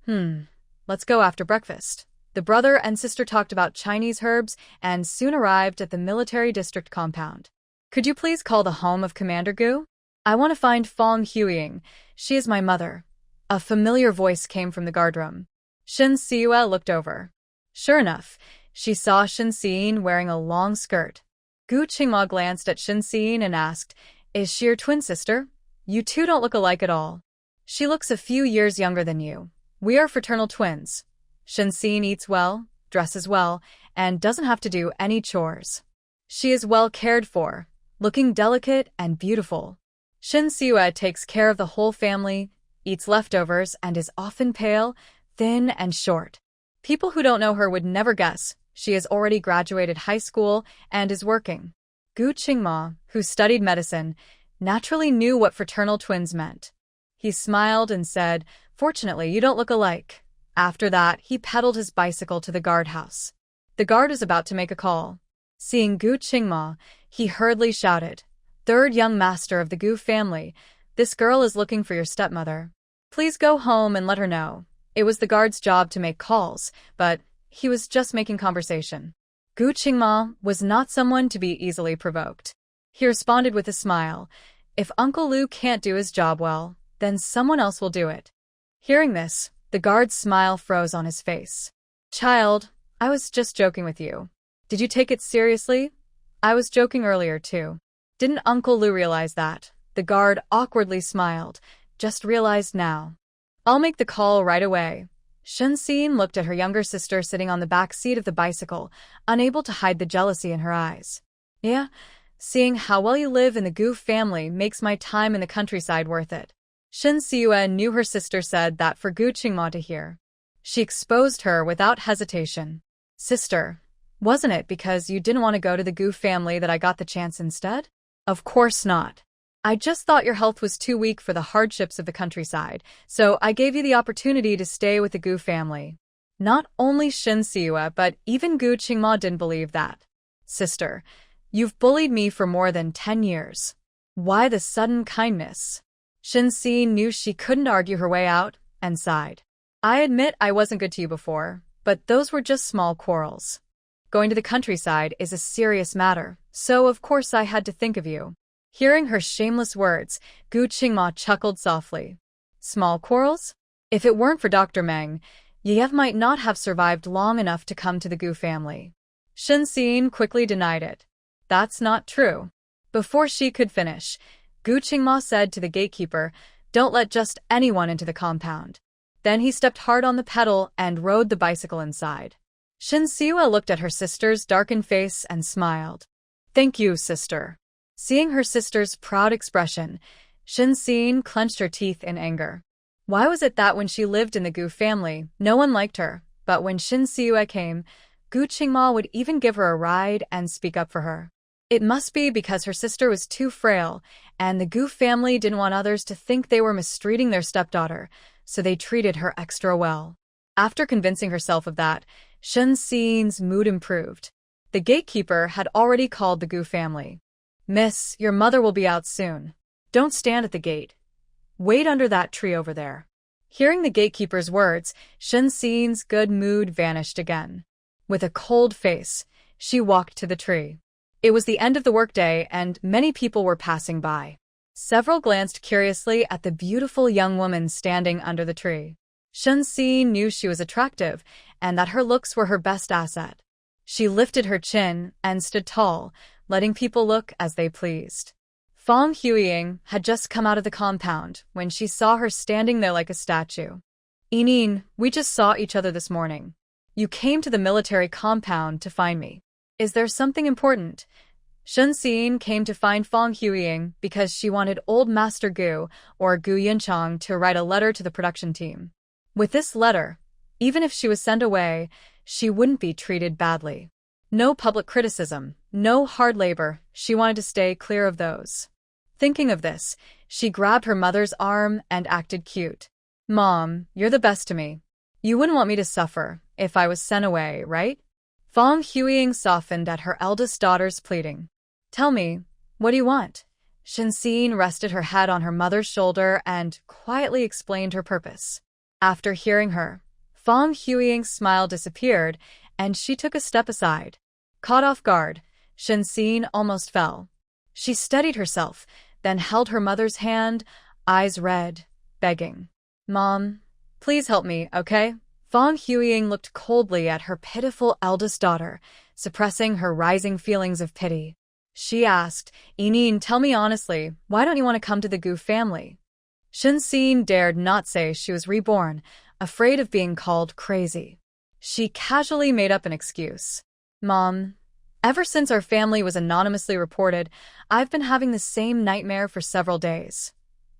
let's go after breakfast. The brother and sister talked about Chinese herbs and soon arrived at the military district compound. Could you please call the home of Commander Gu? I want to find Fong Huiying. She is my mother. A familiar voice came from the guardroom. Shen Siyue looked over. Sure enough, she saw Shen Siying wearing a long skirt. Gu Qingma glanced at Shen Siying and asked, Is she your twin sister? You two don't look alike at all. She looks a few years younger than you. We are fraternal twins. Shen Siying eats well, dresses well, and doesn't have to do any chores. She is well cared for, looking delicate and beautiful. Shen Siyue takes care of the whole family, eats leftovers, and is often pale, thin, and short. People who don't know her would never guess. She has already graduated high school and is working. Gu Qingma, who studied medicine, naturally knew what fraternal twins meant. He smiled and said, Fortunately, you don't look alike. After that, he pedaled his bicycle to the guardhouse. The guard was about to make a call. Seeing Gu Qingma, he hurriedly shouted, Third young master of the Gu family, this girl is looking for your stepmother. Please go home and let her know. It was the guard's job to make calls, but he was just making conversation. Gu Qingma was not someone to be easily provoked. He responded with a smile. If Uncle Lu can't do his job well, then someone else will do it. Hearing this, the guard's smile froze on his face. Child, I was just joking with you. Did you take it seriously? I was joking earlier too. Didn't Uncle Lu realize that? The guard awkwardly smiled. Just realized now. I'll make the call right away. Shen Siying looked at her younger sister sitting on the back seat of the bicycle, unable to hide the jealousy in her eyes. Yeah, seeing how well you live in the Gu family makes my time in the countryside worth it. Shen Siyue knew her sister said that for Gu Qingma to hear. She exposed her without hesitation. Sister, wasn't it because you didn't want to go to the Gu family that I got the chance instead? Of course not. I just thought your health was too weak for the hardships of the countryside, so I gave you the opportunity to stay with the Gu family. Not only Shen Siyue, but even Gu Qingma didn't believe that. Sister, you've bullied me for more than 10 years. Why the sudden kindness? Shen Siying knew she couldn't argue her way out, and sighed. I admit I wasn't good to you before, but those were just small quarrels. Going to the countryside is a serious matter, so of course I had to think of you. Hearing her shameless words, Gu Qingma chuckled softly. Small quarrels? If it weren't for Dr. Meng, Yev might not have survived long enough to come to the Gu family. Shen Siying quickly denied it. That's not true. Before she could finish, Gu Qingma said to the gatekeeper, Don't let just anyone into the compound. Then he stepped hard on the pedal and rode the bicycle inside. Shen Siyue looked at her sister's darkened face and smiled. Thank you, sister. Seeing her sister's proud expression, Shen Siying clenched her teeth in anger. Why was it that when she lived in the Gu family, no one liked her, but when Shen Siyue came, Gu Qingma would even give her a ride and speak up for her? It must be because her sister was too frail, and the Gu family didn't want others to think they were mistreating their stepdaughter, so they treated her extra well. After convincing herself of that, Shen Siying's mood improved. The gatekeeper had already called the Gu family. Miss, your mother will be out soon. Don't stand at the gate. Wait under that tree over there. Hearing the gatekeeper's words, Shen Siying's good mood vanished again. With a cold face, she walked to the tree. It was the end of the workday and many people were passing by. Several glanced curiously at the beautiful young woman standing under the tree. Shen Siying knew she was attractive and that her looks were her best asset. She lifted her chin and stood tall, letting people look as they pleased. Fong Huiying had just come out of the compound when she saw her standing there like a statue. "Yinyin, we just saw each other this morning. You came to the military compound to find me. Is there something important?" Shen Xin came to find Fong Huiying because she wanted Old Master Gu, or Gu Yunchang, to write a letter to the production team. With this letter, even if she was sent away, she wouldn't be treated badly. No public criticism, no hard labor, she wanted to stay clear of those. Thinking of this, she grabbed her mother's arm and acted cute. "Mom, you're the best to me. You wouldn't want me to suffer if I was sent away, right?" Fong Huiying softened at her eldest daughter's pleading. "Tell me, what do you want?" Shen Xin rested her head on her mother's shoulder and quietly explained her purpose. After hearing her, Fong Huiying's smile disappeared, and she took a step aside. Caught off guard, Shen Xin almost fell. She steadied herself, then held her mother's hand, eyes red, begging. "Mom, please help me, okay?" Fong Huiying looked coldly at her pitiful eldest daughter, suppressing her rising feelings of pity. She asked, "Yinyin, tell me honestly, why don't you want to come to the Gu family?" Shen Xin dared not say she was reborn, afraid of being called crazy. She casually made up an excuse. "Mom, ever since our family was anonymously reported, I've been having the same nightmare for several days."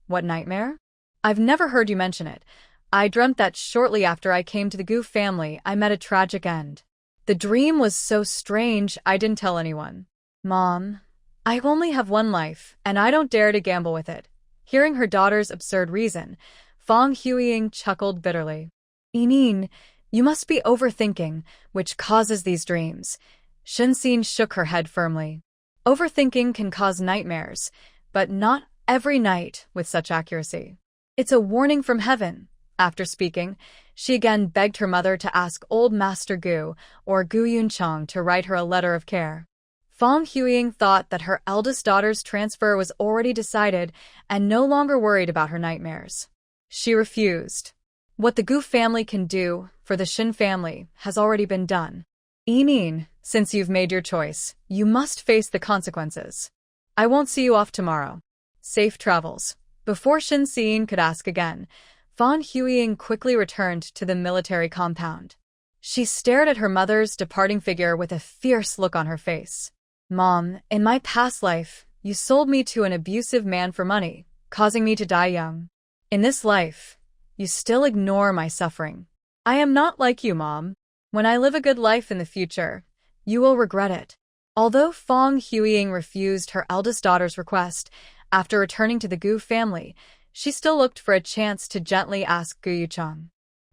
"What nightmare?" "I've never heard you mention it. I dreamt that shortly after I came to the Gu family, I met a tragic end. The dream was so strange I didn't tell anyone." "Mom, I only have one life, and I don't dare to gamble with it." Hearing her daughter's absurd reason, Fong Huiying chuckled bitterly. "Yinyin, you must be overthinking, which causes these dreams." Shen Xin shook her head firmly. "Overthinking can cause nightmares, but not every night with such accuracy. It's a warning from heaven." After speaking, she again begged her mother to ask Old Master Gu, or Gu Yunchang, to write her a letter of care. Fong Huiying thought that her eldest daughter's transfer was already decided and no longer worried about her nightmares. She refused. What the Gu family can do for the Shin family has already been done. "Yinyin, since you've made your choice, you must face the consequences. I won't see you off tomorrow. Safe travels." Before Shen Xin could ask again, Fong Huiying quickly returned to the military compound. She stared at her mother's departing figure with a fierce look on her face. "Mom, in my past life, you sold me to an abusive man for money, causing me to die young. In this life, you still ignore my suffering. I am not like you, Mom. When I live a good life in the future, you will regret it." Although Fong Huiying refused her eldest daughter's request, after returning to the Gu family, she still looked for a chance to gently ask Gu Yunchang.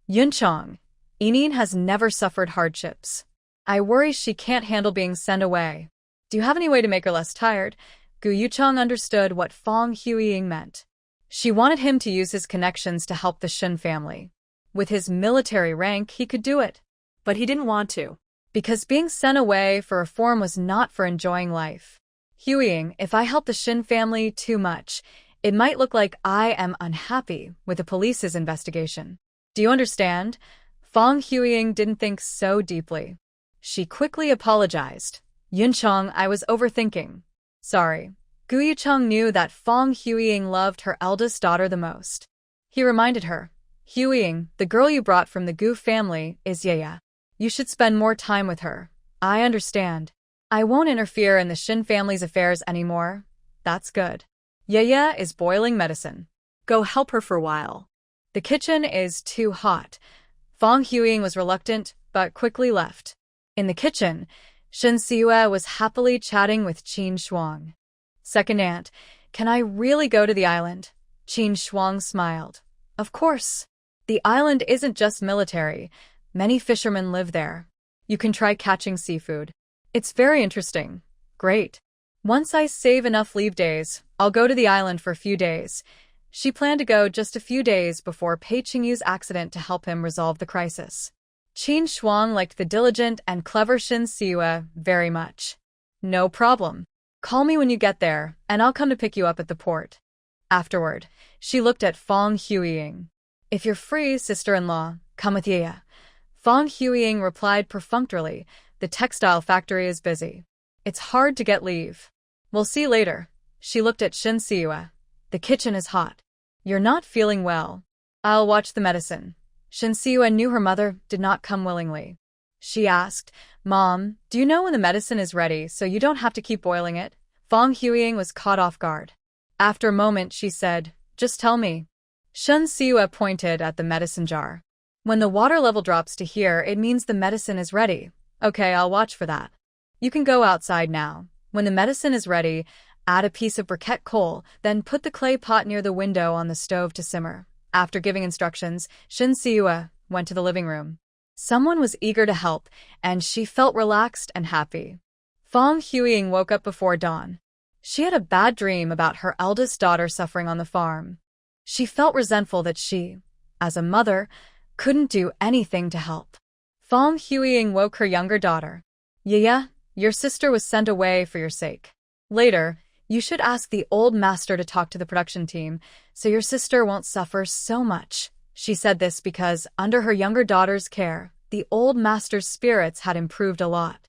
"Yunchang, Yinyin has never suffered hardships. I worry she can't handle being sent away. Do you have any way to make her less tired?" Gu Yunchang understood what Fong Huiying meant. She wanted him to use his connections to help the Shen family. With his military rank, he could do it. But he didn't want to. Because being sent away for reform was not for enjoying life. "Huiying, if I help the Shin family too much, it might look like I am unhappy with the police's investigation. Do you understand?" Fong Huiying didn't think so deeply. She quickly apologized. "Yunchang, I was overthinking. Sorry." Gu Yunchang knew that Fong Huiying loved her eldest daughter the most. He reminded her, "Huiying, the girl you brought from the Gu family is Yaya. You should spend more time with her." "I understand. I won't interfere in the Shin family's affairs anymore." "That's good. Yaya is boiling medicine. Go help her for a while." "The kitchen is too hot." Fong Huiying was reluctant, but quickly left. In the kitchen, Shen Siue was happily chatting with Qin Shuang. "Second aunt, can I really go to the island?" Qin Shuang smiled. "Of course. The island isn't just military. Many fishermen live there. You can try catching seafood. It's very interesting." "Great. Once I save enough leave days, I'll go to the island for a few days." She planned to go just a few days before Pei Qingyu's accident to help him resolve the crisis. Qin Shuang liked the diligent and clever Shen Siue very much. "No problem. Call me when you get there, and I'll come to pick you up at the port." Afterward, she looked at Fong Huiying. "If you're free, sister-in-law, come with Yaya." Fong Huiying replied perfunctorily, "The textile factory is busy. It's hard to get leave." "We'll see later." She looked at Shin Siua. The kitchen is hot. You're not feeling well. I'll watch the medicine. Shin Siua knew her mother did not come willingly. She asked, Mom, do you know when the medicine is ready so you don't have to keep boiling it? Fong Huiying was caught off guard. After a moment, she said, just tell me. Shin Siua pointed at the medicine jar. When the water level drops to here, it means the medicine is ready. Okay, I'll watch for that. You can go outside now. When the medicine is ready, add a piece of briquette coal, then put the clay pot near the window on the stove to simmer. After giving instructions, Shin Siua went to the living room. Someone was eager to help, and she felt relaxed and happy. Fong Huiying woke up before dawn. She had a bad dream about her eldest daughter suffering on the farm. She felt resentful that she, as a mother, couldn't do anything to help. Fong Huiying woke her younger daughter. Yeah, your sister was sent away for your sake. Later, you should ask the old master to talk to the production team so your sister won't suffer so much. She said this because, under her younger daughter's care, the old master's spirits had improved a lot.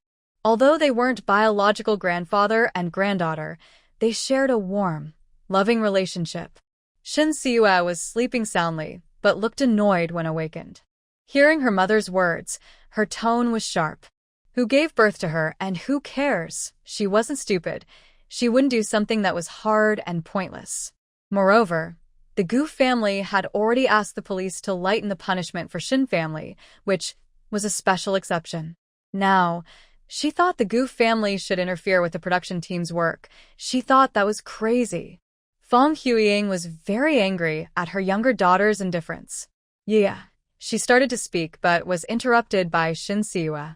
Although they weren't biological grandfather and granddaughter, they shared a warm, loving relationship. Shin Siua was sleeping soundly, but looked annoyed when awakened. Hearing her mother's words, her tone was sharp. Who gave birth to her and who cares? She wasn't stupid. She wouldn't do something that was hard and pointless. Moreover, the Gu family had already asked the police to lighten the punishment for Shin family, which was a special exception. Now, she thought the Gu family should interfere with the production team's work. She thought that was crazy. Fong Huiying was very angry at her younger daughter's indifference. Yeah, she started to speak but was interrupted by Shin Siua.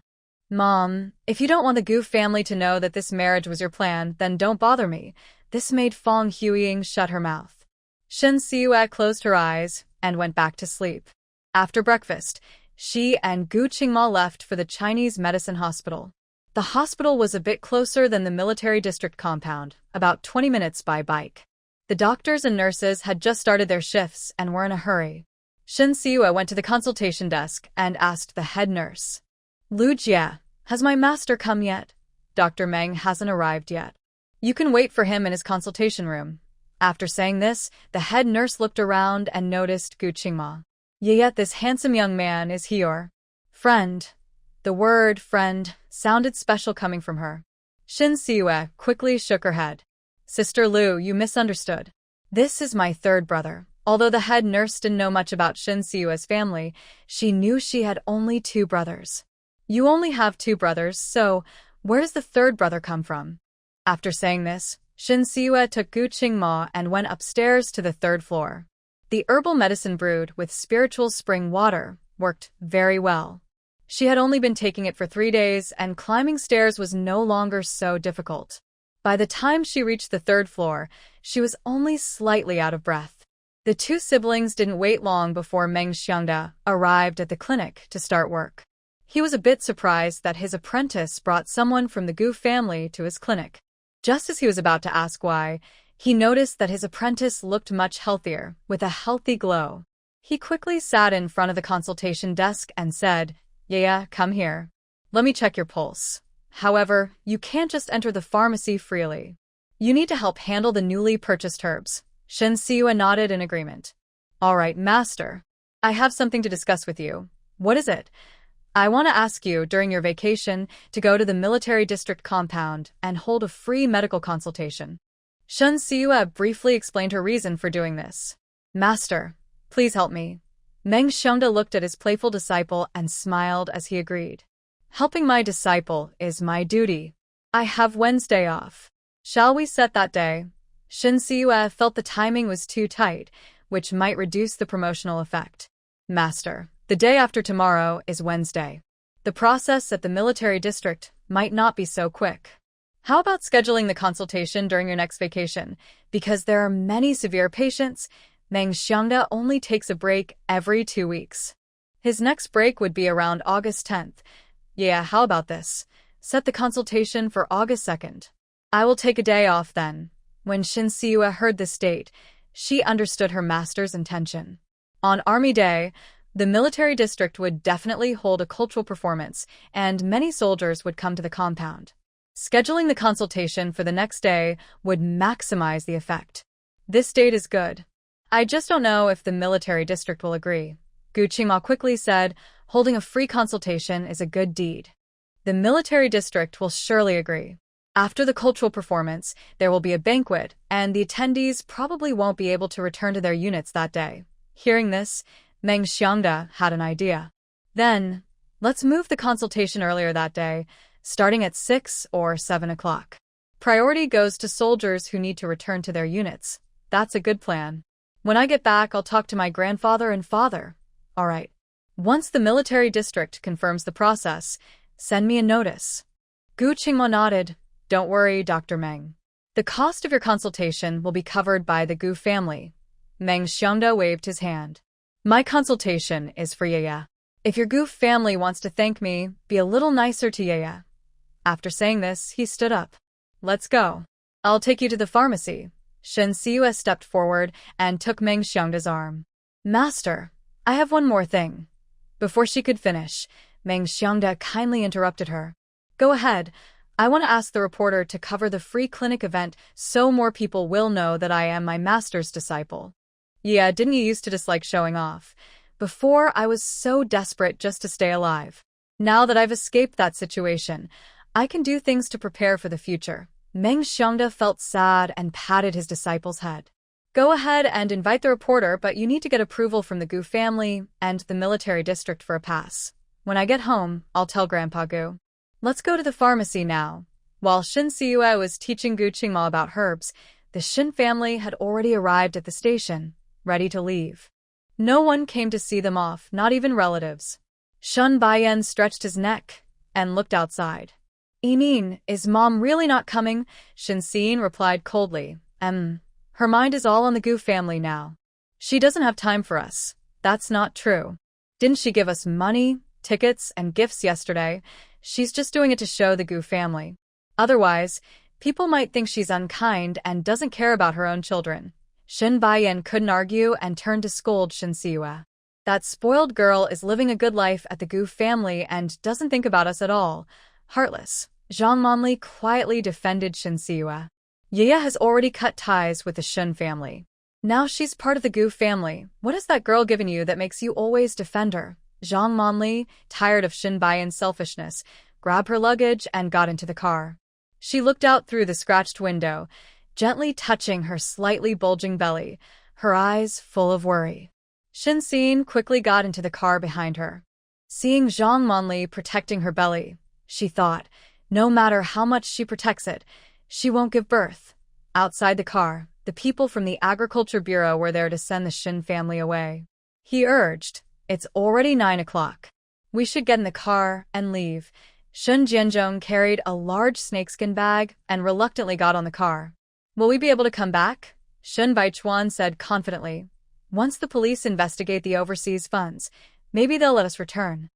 Mom, if you don't want the Gu family to know that this marriage was your plan, then don't bother me. This made Fong Huiying shut her mouth. Shin Siua closed her eyes and went back to sleep. After breakfast, she and Gu Qingma left for the Chinese medicine hospital. The hospital was a bit closer than the military district compound, about 20 minutes by bike. The doctors and nurses had just started their shifts and were in a hurry. Shin Siua went to the consultation desk and asked the head nurse. Lu Jie, has my master come yet? Dr. Meng hasn't arrived yet. You can wait for him in his consultation room. After saying this, the head nurse looked around and noticed Gu Qingma. Yet this handsome young man, is he your friend? The word friend sounded special coming from her. Shin Siua quickly shook her head. Sister Lu, you misunderstood. This is my third brother. Although the head nurse didn't know much about Shin Siua's family, she knew she had only 2 brothers. You only have 2 brothers, so where does the third brother come from? After saying this, Shin Siua took Gu Qingma and went upstairs to the 3rd floor. The herbal medicine brewed with spiritual spring water worked very well. She had only been taking it for 3 days, and climbing stairs was no longer so difficult. By the time she reached the 3rd floor, she was only slightly out of breath. The 2 siblings didn't wait long before Meng Xiangda arrived at the clinic to start work. He was a bit surprised that his apprentice brought someone from the Gu family to his clinic. Just as he was about to ask why, he noticed that his apprentice looked much healthier, with a healthy glow. He quickly sat in front of the consultation desk and said, Yeah, come here. Let me check your pulse. However, you can't just enter the pharmacy freely. You need to help handle the newly purchased herbs. Shin Siua nodded in agreement. All right, master. I have something to discuss with you. What is it? I want to ask you, during your vacation, to go to the military district compound and hold a free medical consultation. Shin Siua briefly explained her reason for doing this. Master, please help me. Meng Xiangda looked at his playful disciple and smiled as he agreed. Helping my disciple is my duty. I have Wednesday off. Shall we set that day? Shin Siua felt the timing was too tight, which might reduce the promotional effect. Master, the day after tomorrow is Wednesday. The process at the military district might not be so quick. How about scheduling the consultation during your next vacation? Because there are many severe patients, Meng Xiangda only takes a break every 2 weeks. His next break would be around August 10th. Yeah, how about this? Set the consultation for August 2nd. I will take a day off then. When Shin Siua heard this date, she understood her master's intention. On Army Day, the military district would definitely hold a cultural performance, and many soldiers would come to the compound. Scheduling the consultation for the next day would maximize the effect. This date is good. I just don't know if the military district will agree. Gu Qingma quickly said, holding a free consultation is a good deed. The military district will surely agree. After the cultural performance, there will be a banquet, and the attendees probably won't be able to return to their units that day. Hearing this, Meng Xiangda had an idea. Then, let's move the consultation earlier that day, starting at 6 or 7 o'clock. Priority goes to soldiers who need to return to their units. That's a good plan. When I get back, I'll talk to my grandfather and father. All right. Once the military district confirms the process, send me a notice. Gu Qingma nodded. Don't worry, Dr. Meng. The cost of your consultation will be covered by the Gu family. Meng Xiangda waved his hand. My consultation is for Yaya. If your Gu family wants to thank me, be a little nicer to Yaya. After saying this, he stood up. Let's go. I'll take you to the pharmacy. Shen Siyue stepped forward and took Meng Xiangda's arm. Master, I have one more thing. Before she could finish, Meng Xiangda kindly interrupted her. Go ahead. I want to ask the reporter to cover the free clinic event so more people will know that I am my master's disciple. Yeah, didn't you used to dislike showing off? Before, I was so desperate just to stay alive. Now that I've escaped that situation, I can do things to prepare for the future. Meng Xiangda felt sad and patted his disciple's head. Go ahead and invite the reporter, but you need to get approval from the Gu family and the military district for a pass. When I get home, I'll tell Grandpa Gu. Let's go to the pharmacy now. While Shen Siyue was teaching Gu Qingma about herbs, the Shen family had already arrived at the station, ready to leave. No one came to see them off, not even relatives. Shen Baiyan stretched his neck and looked outside. Enin, is Mom really not coming? Shen Xiyin replied coldly. Her mind is all on the Gu family now. She doesn't have time for us. That's not true. Didn't she give us money, tickets, and gifts yesterday? She's just doing it to show the Gu family. Otherwise, people might think she's unkind and doesn't care about her own children. Shen Baiyan couldn't argue and turned to scold Shen Siyue. That spoiled girl is living a good life at the Gu family and doesn't think about us at all. Heartless. Zhang Manli quietly defended Shen Siyue. Yaya has already cut ties with the Shen family. Now she's part of the Gu family. What has that girl given you that makes you always defend her? Zhang Manli, tired of Shen Baiyan's selfishness, grabbed her luggage and got into the car. She looked out through the scratched window, gently touching her slightly bulging belly, her eyes full of worry. Shen Xin quickly got into the car behind her. Seeing Zhang Manli protecting her belly, she thought, no matter how much she protects it, she won't give birth. Outside the car, the people from the Agriculture Bureau were there to send the Shen family away. He urged, it's already 9 o'clock. We should get in the car and leave. Shen Jianzhong carried a large snakeskin bag and reluctantly got on the car. Will we be able to come back? Shen Baichuan said confidently. Once the police investigate the overseas funds, maybe they'll let us return.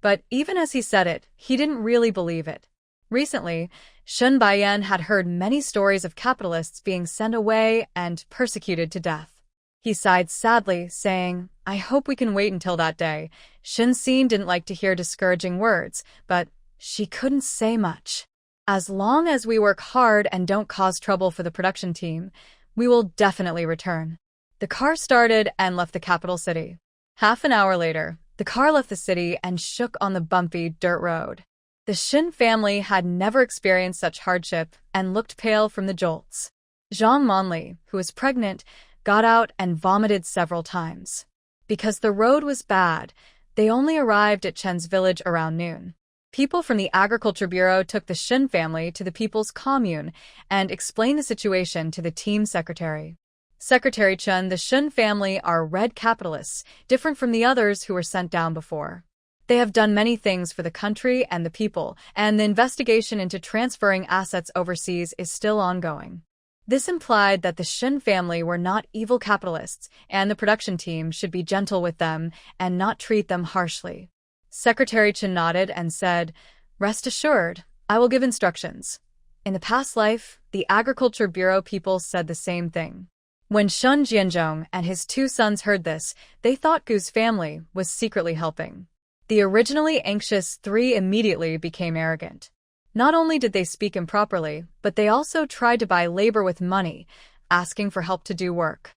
But even as he said it, he didn't really believe it. Recently, Shen Baiyan had heard many stories of capitalists being sent away and persecuted to death. He sighed sadly, saying, I hope we can wait until that day. Shen Xin didn't like to hear discouraging words, but she couldn't say much. As long as we work hard and don't cause trouble for the production team, we will definitely return. The car started and left the capital city. Half an hour later, the car left the city and shook on the bumpy dirt road. The Shen family had never experienced such hardship and looked pale from the jolts. Zhang Manli, who was pregnant, got out and vomited several times. Because the road was bad, they only arrived at Chen's village around noon. People from the Agriculture Bureau took the Shen family to the People's Commune and explained the situation to the team secretary. Secretary Chen, the Shen family are red capitalists, different from the others who were sent down before. They have done many things for the country and the people, and the investigation into transferring assets overseas is still ongoing. This implied that the Shen family were not evil capitalists, and the production team should be gentle with them and not treat them harshly. Secretary Chen nodded and said, Rest assured, I will give instructions. In the past life, the Agriculture Bureau people said the same thing. When Shen Jianzhong and his 2 sons heard this, they thought Gu's family was secretly helping. The originally anxious 3 immediately became arrogant. Not only did they speak improperly, but they also tried to buy labor with money, asking for help to do work.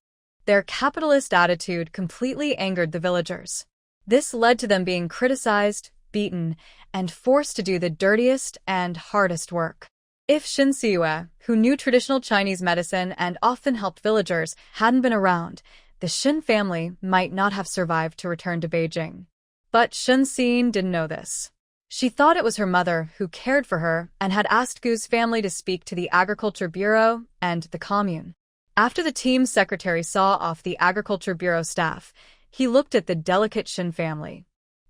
Their capitalist attitude completely angered the villagers. This led to them being criticized, beaten, and forced to do the dirtiest and hardest work. If Shin Siyue, who knew traditional Chinese medicine and often helped villagers, hadn't been around, the Shin family might not have survived to return to Beijing. But Shin Xin didn't know this. She thought it was her mother who cared for her and had asked Gu's family to speak to the Agriculture Bureau and the commune. After the team's secretary saw off the Agriculture Bureau staff, he looked at the delicate Shin family.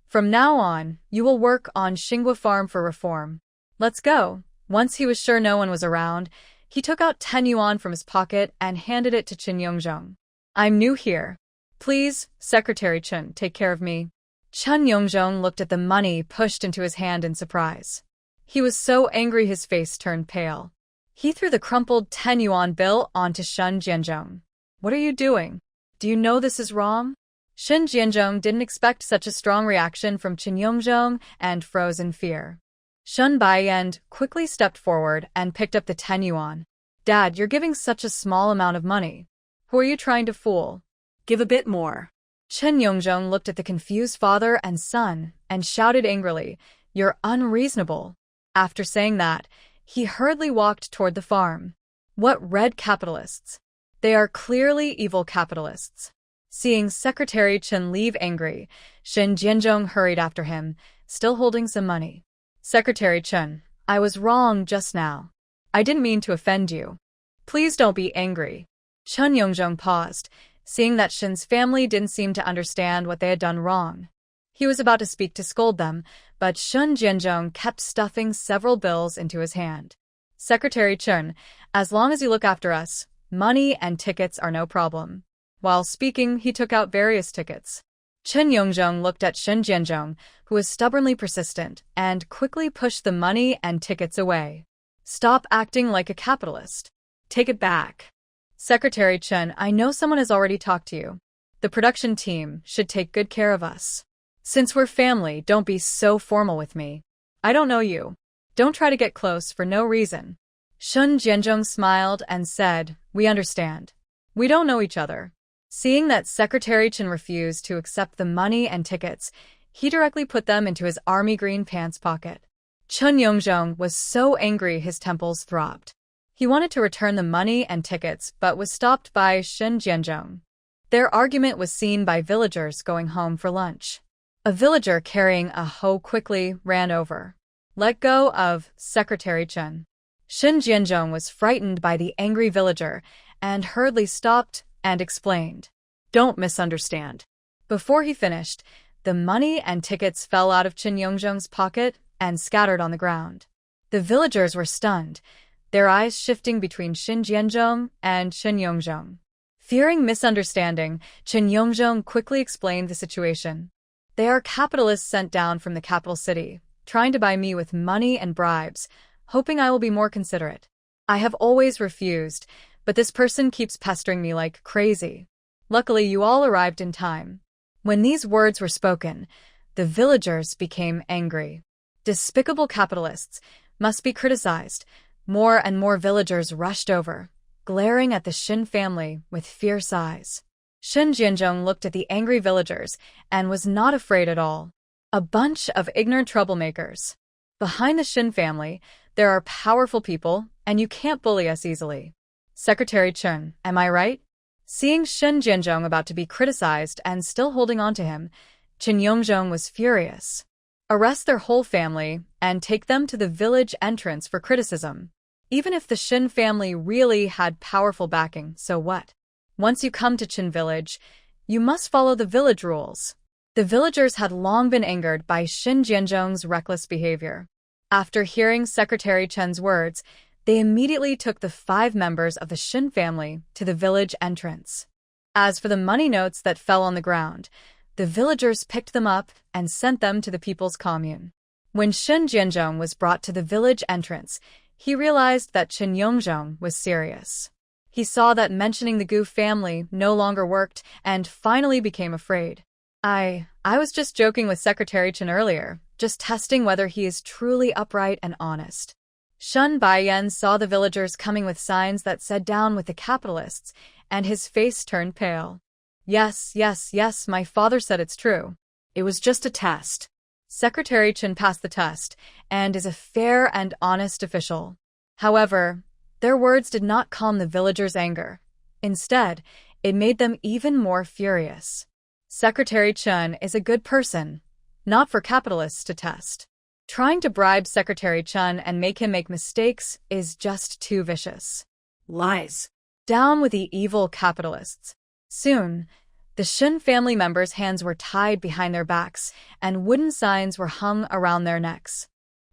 From now on, you will work on Xinghua Farm for reform. Let's go. Once he was sure no one was around, he took out 10 yuan from his pocket and handed it to Chen Yongzheng. I'm new here. Please, Secretary Chen, take care of me. Chen Yongzheng looked at the money pushed into his hand in surprise. He was so angry his face turned pale. He threw the crumpled 10 yuan bill onto Shen Jianzhong. What are you doing? Do you know this is wrong? Shen Jianzhong didn't expect such a strong reaction from Chen Yongzheng and froze in fear. Shen Baiyan quickly stepped forward and picked up the 10 yuan. Dad, you're giving such a small amount of money. Who are you trying to fool? Give a bit more. Chen Yongzheng looked at the confused father and son and shouted angrily, You're unreasonable. After saying that, he hurriedly walked toward the farm. What red capitalists? They are clearly evil capitalists. Seeing Secretary Chen leave angry, Shen Jianzhong hurried after him, still holding some money. Secretary Chen, I was wrong just now. I didn't mean to offend you. Please don't be angry. Chen Yongzhong paused, seeing that Shen's family didn't seem to understand what they had done wrong. He was about to speak to scold them, but Shen Jianzhong kept stuffing several bills into his hand. Secretary Chen, as long as you look after us, money and tickets are no problem. While speaking, he took out various tickets. Chen Yongzhong looked at Shen Jianzhong, who was stubbornly persistent, and quickly pushed the money and tickets away. Stop acting like a capitalist. Take it back. Secretary Chen, I know someone has already talked to you. The production team should take good care of us. Since we're family, don't be so formal with me. I don't know you. Don't try to get close for no reason. Shen Jianzhong smiled and said, We understand. We don't know each other. Seeing that Secretary Chen refused to accept the money and tickets, he directly put them into his army green pants pocket. Chen Yongzhong was so angry his temples throbbed. He wanted to return the money and tickets but was stopped by Shen Jianzhong. Their argument was seen by villagers going home for lunch. A villager carrying a hoe quickly ran over. Let go of Secretary Chen. Shen Jianzhong was frightened by the angry villager and hurriedly stopped and explained. Don't misunderstand. Before he finished, the money and tickets fell out of Chen Yongzhong's pocket and scattered on the ground. The villagers were stunned, their eyes shifting between Shen Jianzhong and Chen Yongzhong. Fearing misunderstanding, Chen Yongzhong quickly explained the situation. They are capitalists sent down from the capital city, trying to buy me with money and bribes, hoping I will be more considerate. I have always refused, but this person keeps pestering me like crazy. Luckily, you all arrived in time. When these words were spoken, the villagers became angry. Despicable capitalists must be criticized. More and more villagers rushed over, glaring at the Shin family with fierce eyes. Shen Jianzhong looked at the angry villagers and was not afraid at all. A bunch of ignorant troublemakers. Behind the Shin family, there are powerful people, and you can't bully us easily. Secretary Chen, am I right? Seeing Shen Jianzhong about to be criticized and still holding on to him, Chen Yongzhong was furious. Arrest their whole family and take them to the village entrance for criticism. Even if the Shin family really had powerful backing, so what? Once you come to Qin village, you must follow the village rules. The villagers had long been angered by Shen Jianzhong's reckless behavior. After hearing Secretary Chen's words, they immediately took the 5 members of the Shin family to the village entrance. As for the money notes that fell on the ground, the villagers picked them up and sent them to the people's commune. When Shen Jianzhong was brought to the village entrance, he realized that Chen Yongzhong was serious. He saw that mentioning the Gu family no longer worked and finally became afraid. I was just joking with Secretary Chen earlier, just testing whether he is truly upright and honest. Shun Baiyan saw the villagers coming with signs that said "Down with the capitalists," and his face turned pale. Yes, yes, yes, my father said it's true. It was just a test. Secretary Chen passed the test and is a fair and honest official. However, their words did not calm the villagers' anger. Instead, it made them even more furious. Secretary Chen is a good person, not for capitalists to test. Trying to bribe Secretary Chen and make him make mistakes is just too vicious. Lies. Down with the evil capitalists. Soon, the Shin family members' hands were tied behind their backs, and wooden signs were hung around their necks.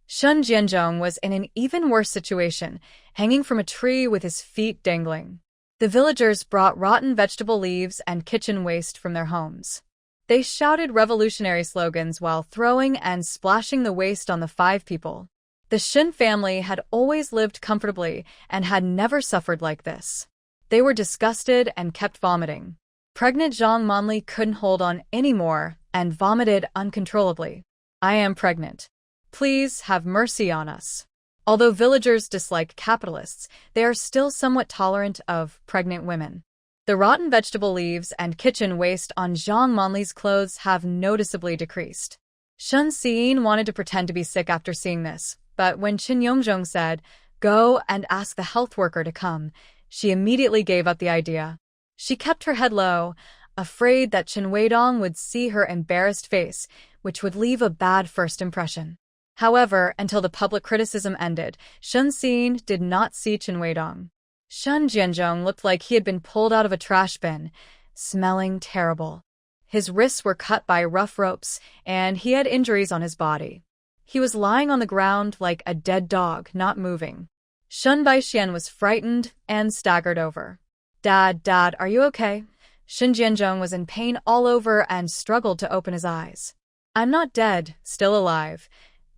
Shun Jianzhong was in an even worse situation, hanging from a tree with his feet dangling. The villagers brought rotten vegetable leaves and kitchen waste from their homes. They shouted revolutionary slogans while throwing and splashing the waste on the 5 people. The Shin family had always lived comfortably and had never suffered like this. They were disgusted and kept vomiting. Pregnant Zhang Monli couldn't hold on anymore and vomited uncontrollably. I am pregnant. Please have mercy on us. Although villagers dislike capitalists, they are still somewhat tolerant of pregnant women. The rotten vegetable leaves and kitchen waste on Zhang Monli's clothes have noticeably decreased. Shun Xiyin wanted to pretend to be sick after seeing this, but when Qin Yongzhong said, "Go and ask the health worker to come," she immediately gave up the idea. She kept her head low, afraid that Chen Weidong would see her embarrassed face, which would leave a bad first impression. However, until the public criticism ended, Shun Xiyin did not see Chen Weidong. Shun Jianzhong looked like he had been pulled out of a trash bin, smelling terrible. His wrists were cut by rough ropes, and he had injuries on his body. He was lying on the ground like a dead dog, not moving. Shun Baixian was frightened and staggered over. Dad, are you okay?" Shun Jianzhong was in pain all over and struggled to open his eyes. "I'm not dead, still alive,"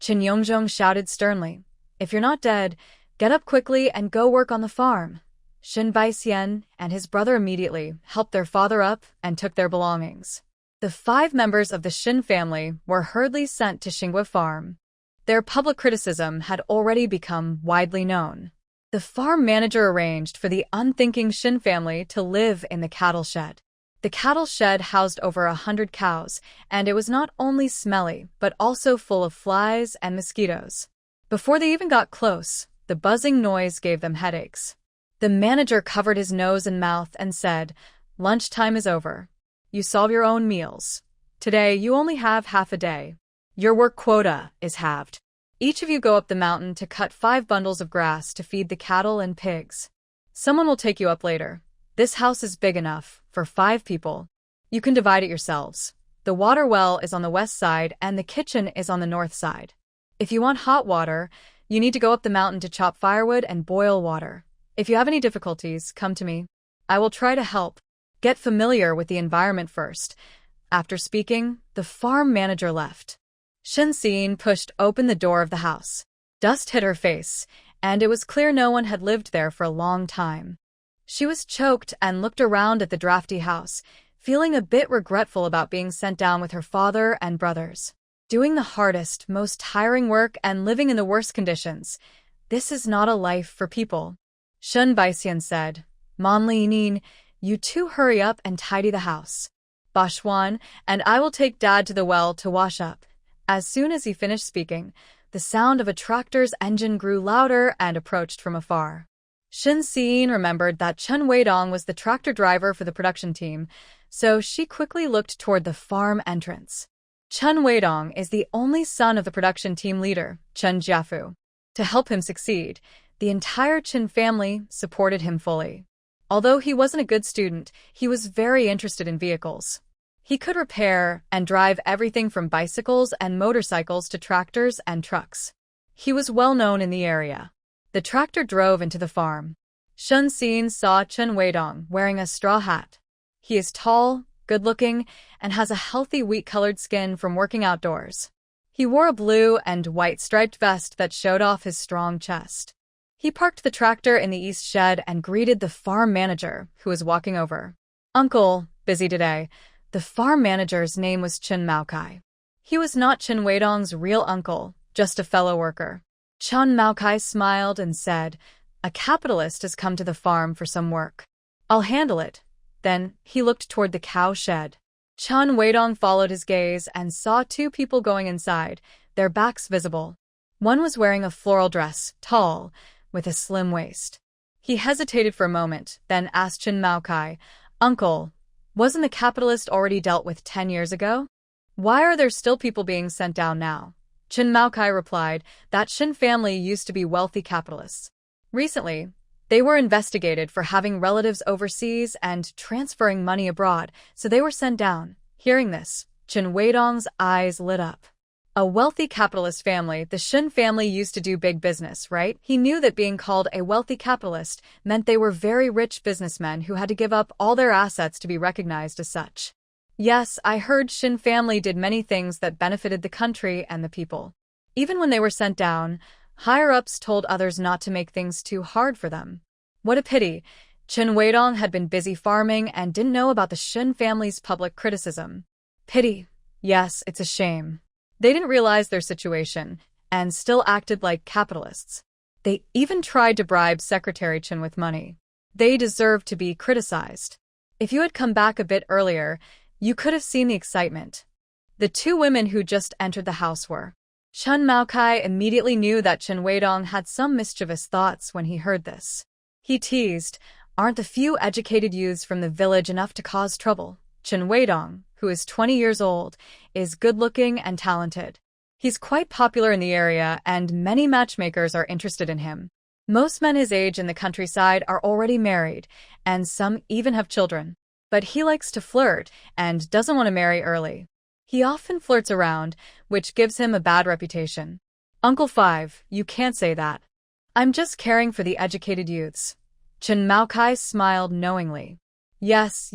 Qin Yongzhong shouted sternly. "If you're not dead, get up quickly and go work on the farm." Shun Baixian and his brother immediately helped their father up and took their belongings. The 5 members of the Shin family were hurriedly sent to Xinghua Farm. Their public criticism had already become widely known. The farm manager arranged for the unthinking Shin family to live in the cattle shed. The cattle shed housed over 100 cows, and it was not only smelly, but also full of flies and mosquitoes. Before they even got close, the buzzing noise gave them headaches. The manager covered his nose and mouth and said, "Lunchtime is over. You solve your own meals. Today you only have half a day. Your work quota is halved. Each of you go up the mountain to cut 5 bundles of grass to feed the cattle and pigs. Someone will take you up later. This house is big enough for 5 people. You can divide it yourselves. The water well is on the west side and the kitchen is on the north side. If you want hot water, you need to go up the mountain to chop firewood and boil water. If you have any difficulties, come to me. I will try to help. Get familiar with the environment first." After speaking, the farm manager left. Shin Xiyin pushed open the door of the house. Dust hit her face, and it was clear no one had lived there for a long time. She was choked and looked around at the drafty house, feeling a bit regretful about being sent down with her father and brothers. Doing the hardest, most tiring work and living in the worst conditions. This is not a life for people. Shun Baixian said, "Monli Nin, you 2 hurry up and tidy the house. Bashuan and I will take Dad to the well to wash up." As soon as he finished speaking, the sound of a tractor's engine grew louder and approached from afar. Shin Xiyin remembered that Chen Weidong was the tractor driver for the production team, so she quickly looked toward the farm entrance. Chen Weidong is the only son of the production team leader, Chen Jiafu. To help him succeed, the entire Chen family supported him fully. Although he wasn't a good student, he was very interested in vehicles. He could repair and drive everything from bicycles and motorcycles to tractors and trucks. He was well known in the area. The tractor drove into the farm. Shun Xiyin saw Chen Weidong wearing a straw hat. He is tall, good-looking, and has a healthy wheat-colored skin from working outdoors. He wore a blue and white striped vest that showed off his strong chest. He parked the tractor in the east shed and greeted the farm manager, who was walking over. "Uncle, busy today." The farm manager's name was Chen Maokai. He was not Chen Weidong's real uncle, just a fellow worker. Chun Maokai smiled and said, "A capitalist has come to the farm for some work. I'll handle it." Then he looked toward the cow shed. Chun Weidong followed his gaze and saw two people going inside, their backs visible. One was wearing a floral dress, tall, with a slim waist. He hesitated for a moment, then asked Chun Maokai, "Uncle, wasn't the capitalist already dealt with 10 years ago? Why are there still people being sent down now?" Chun Maokai replied that Shin family used to be wealthy capitalists. Recently, they were investigated for having relatives overseas and transferring money abroad, so they were sent down. Hearing this, Chun Weidong's eyes lit up. A wealthy capitalist family, the Shin family used to do big business, right? He knew that being called a wealthy capitalist meant they were very rich businessmen who had to give up all their assets to be recognized as such. "Yes, I heard Shin family did many things that benefited the country and the people. Even when they were sent down, higher-ups told others not to make things too hard for them." What a pity. Chun Weidong had been busy farming and didn't know about the Shin family's public criticism. Pity. Yes, it's a shame. They didn't realize their situation and still acted like capitalists. They even tried to bribe Secretary Chun with money. They deserved to be criticized. If you had come back a bit earlier, you could have seen the excitement. The two women who just entered the house were. Chun Maokai immediately knew that Chun Weidong had some mischievous thoughts when he heard this. He teased, "Aren't the few educated youths from the village enough to cause trouble?" Chun Weidong, who is 20 years old, is good-looking and talented. He's quite popular in the area and many matchmakers are interested in him. Most men his age in the countryside are already married, and some even have children. But he likes to flirt and doesn't want to marry early. He often flirts around, which gives him a bad reputation. "Uncle Five, you can't say that. I'm just caring for the educated youths." Chun Maokai smiled knowingly. Yes,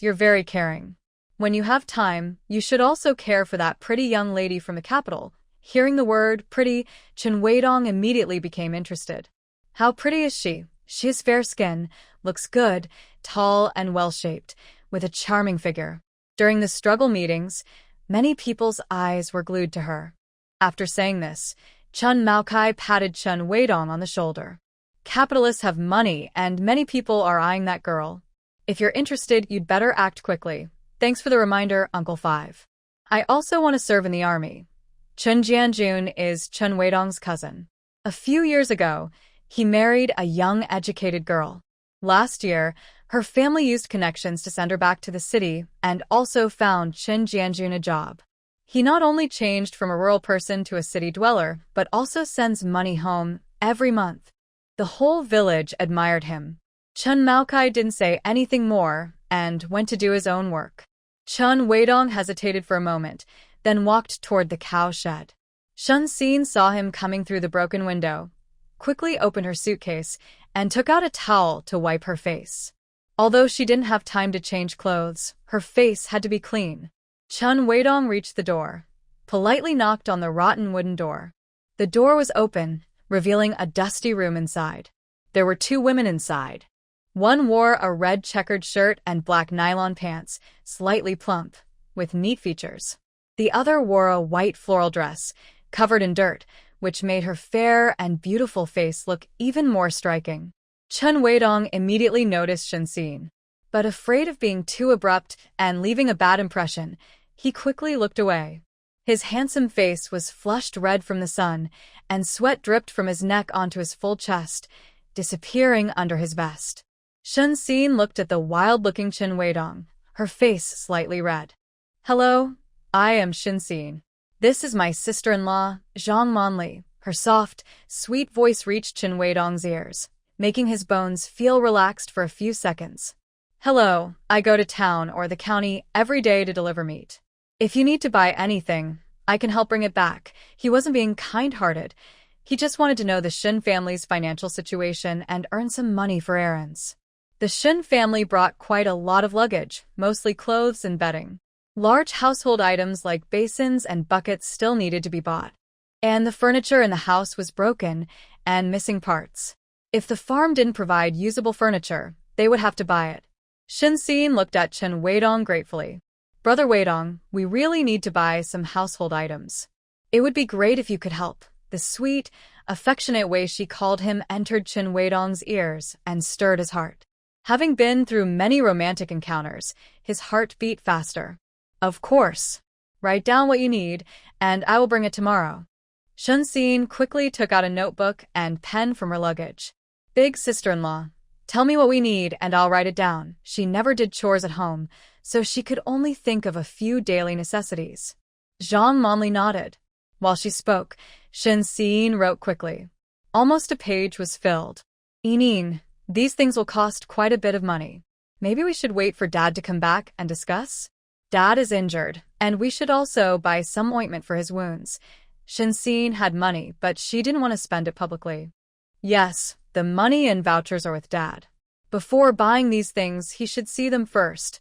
you're very caring. When you have time, you should also care for that pretty young lady from the capital." Hearing the word pretty, Chun Weidong immediately became interested. "How pretty is she?" "She has fair skin, looks good, tall and well-shaped, with a charming figure." During the struggle meetings, many people's eyes were glued to her. After saying this, Chun Maokai patted Chun Weidong on the shoulder. "Capitalists have money, and many people are eyeing that girl. If you're interested, you'd better act quickly. Thanks for the reminder, Uncle Five. I also want to serve in the army." Chun Jianjun is Chun Weidong's cousin. A few years ago, he married a young, educated girl. Last year, her family used connections to send her back to the city and also found Chun Jianjun a job. He not only changed from a rural person to a city dweller, but also sends money home every month. The whole village admired him. Chun Maokai didn't say anything more and went to do his own work. Chun Weidong hesitated for a moment, then walked toward the cow shed. Shun Xin saw him coming through the broken window, quickly opened her suitcase, and took out a towel to wipe her face. Although she didn't have time to change clothes, her face had to be clean. Chun Weidong reached the door, politely knocked on the rotten wooden door. The door was open, revealing a dusty room inside. There were two women inside. One wore a red checkered shirt and black nylon pants, slightly plump, with neat features. The other wore a white floral dress, covered in dirt, which made her fair and beautiful face look even more striking. Chun Weidong immediately noticed Shen Xin. But afraid of being too abrupt and leaving a bad impression, he quickly looked away. His handsome face was flushed red from the sun, and sweat dripped from his neck onto his full chest, disappearing under his vest. Shen Xin looked at the wild-looking Chun Weidong, her face slightly red. "Hello, I am Shen Xin. This is my sister-in-law, Zhang Monli." Her soft, sweet voice reached Chun Weidong's ears, making his bones feel relaxed for a few seconds. "Hello, I go to town or the county every day to deliver meat. If you need to buy anything, I can help bring it back." He wasn't being kind-hearted. He just wanted to know the Shin family's financial situation and earn some money for errands. The Shin family brought quite a lot of luggage, mostly clothes and bedding. Large household items like basins and buckets still needed to be bought. And the furniture in the house was broken and missing parts. If the farm didn't provide usable furniture, they would have to buy it. Shen Xin looked at Chun Weidong gratefully. "Brother Weidong, we really need to buy some household items. It would be great if you could help." The sweet, affectionate way she called him entered Qin Weidong's ears and stirred his heart. Having been through many romantic encounters, his heart beat faster. Of course. Write down what you need, and I will bring it tomorrow. Shun Xin quickly took out a notebook and pen from her luggage. Big sister-in-law, tell me what we need and I'll write it down. She never did chores at home, so she could only think of a few daily necessities. Zhang Monli nodded. While she spoke, Shen Xin wrote quickly. Almost a page was filled. Yinyin, these things will cost quite a bit of money. Maybe we should wait for Dad to come back and discuss? Dad is injured, and we should also buy some ointment for his wounds. Shen Xin had money, but she didn't want to spend it publicly. Yes, the money and vouchers are with Dad. Before buying these things, he should see them first.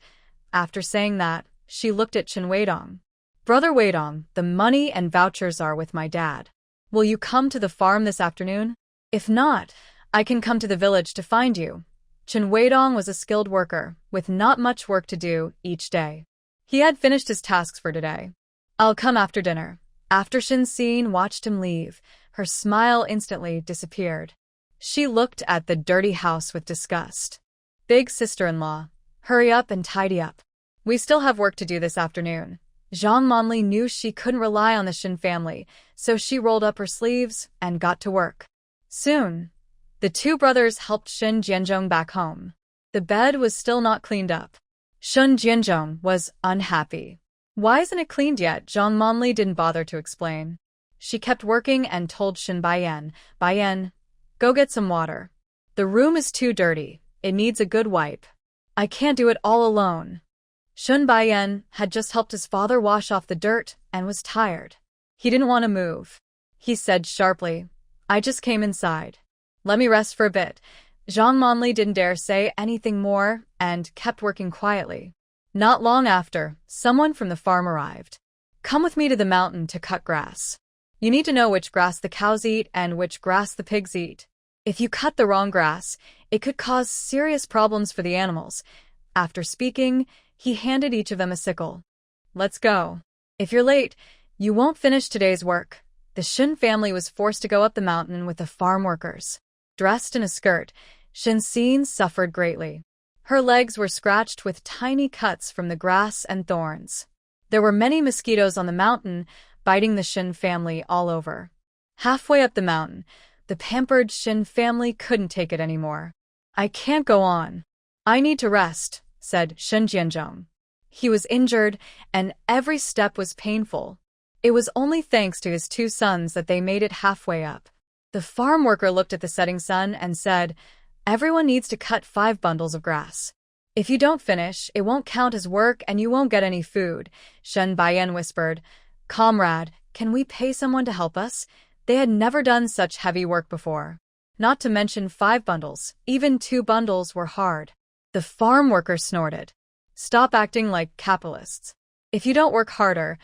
After saying that, she looked at Qin Weidong. Brother Weidong, the money and vouchers are with my dad. Will you come to the farm this afternoon? If not, I can come to the village to find you. Qin Weidong was a skilled worker, with not much work to do each day. He had finished his tasks for today. I'll come after dinner. After Shen Xin watched him leave, her smile instantly disappeared. She looked at the dirty house with disgust. Big sister-in-law, hurry up and tidy up. We still have work to do this afternoon. Zhang Monli knew she couldn't rely on the Shen family, so she rolled up her sleeves and got to work. Soon, the two brothers helped Shen Jianzhong back home. The bed was still not cleaned up. Shen Jianzhong was unhappy. Why isn't it cleaned yet? Zhang Monli didn't bother to explain. She kept working and told Shen Baiyan, go get some water. The room is too dirty. It needs a good wipe. I can't do it all alone. Shen Baiyan had just helped his father wash off the dirt and was tired. He didn't want to move. He said sharply, I just came inside. Let me rest for a bit. Zhang Monli didn't dare say anything more and kept working quietly. Not long after, someone from the farm arrived. Come with me to the mountain to cut grass. You need to know which grass the cows eat and which grass the pigs eat. If you cut the wrong grass, it could cause serious problems for the animals. After speaking, he handed each of them a sickle. Let's go. If you're late, you won't finish today's work. The Shen family was forced to go up the mountain with the farm workers. Dressed in a skirt, Shen Xin suffered greatly. Her legs were scratched with tiny cuts from the grass and thorns. There were many mosquitoes on the mountain, biting the Shen family all over. Halfway up the mountain, the pampered Shen family couldn't take it anymore. I can't go on. I need to rest, said Shen Jianzhong. He was injured, and every step was painful. It was only thanks to his two sons that they made it halfway up. The farm worker looked at the setting sun and said, everyone needs to cut 5 bundles of grass. If you don't finish, it won't count as work and you won't get any food. Shen Baiyan whispered, Comrade, can we pay someone to help us? They had never done such heavy work before. Not to mention 5 bundles, even 2 bundles were hard. The farm worker snorted. Stop acting like capitalists. If you don't work harder,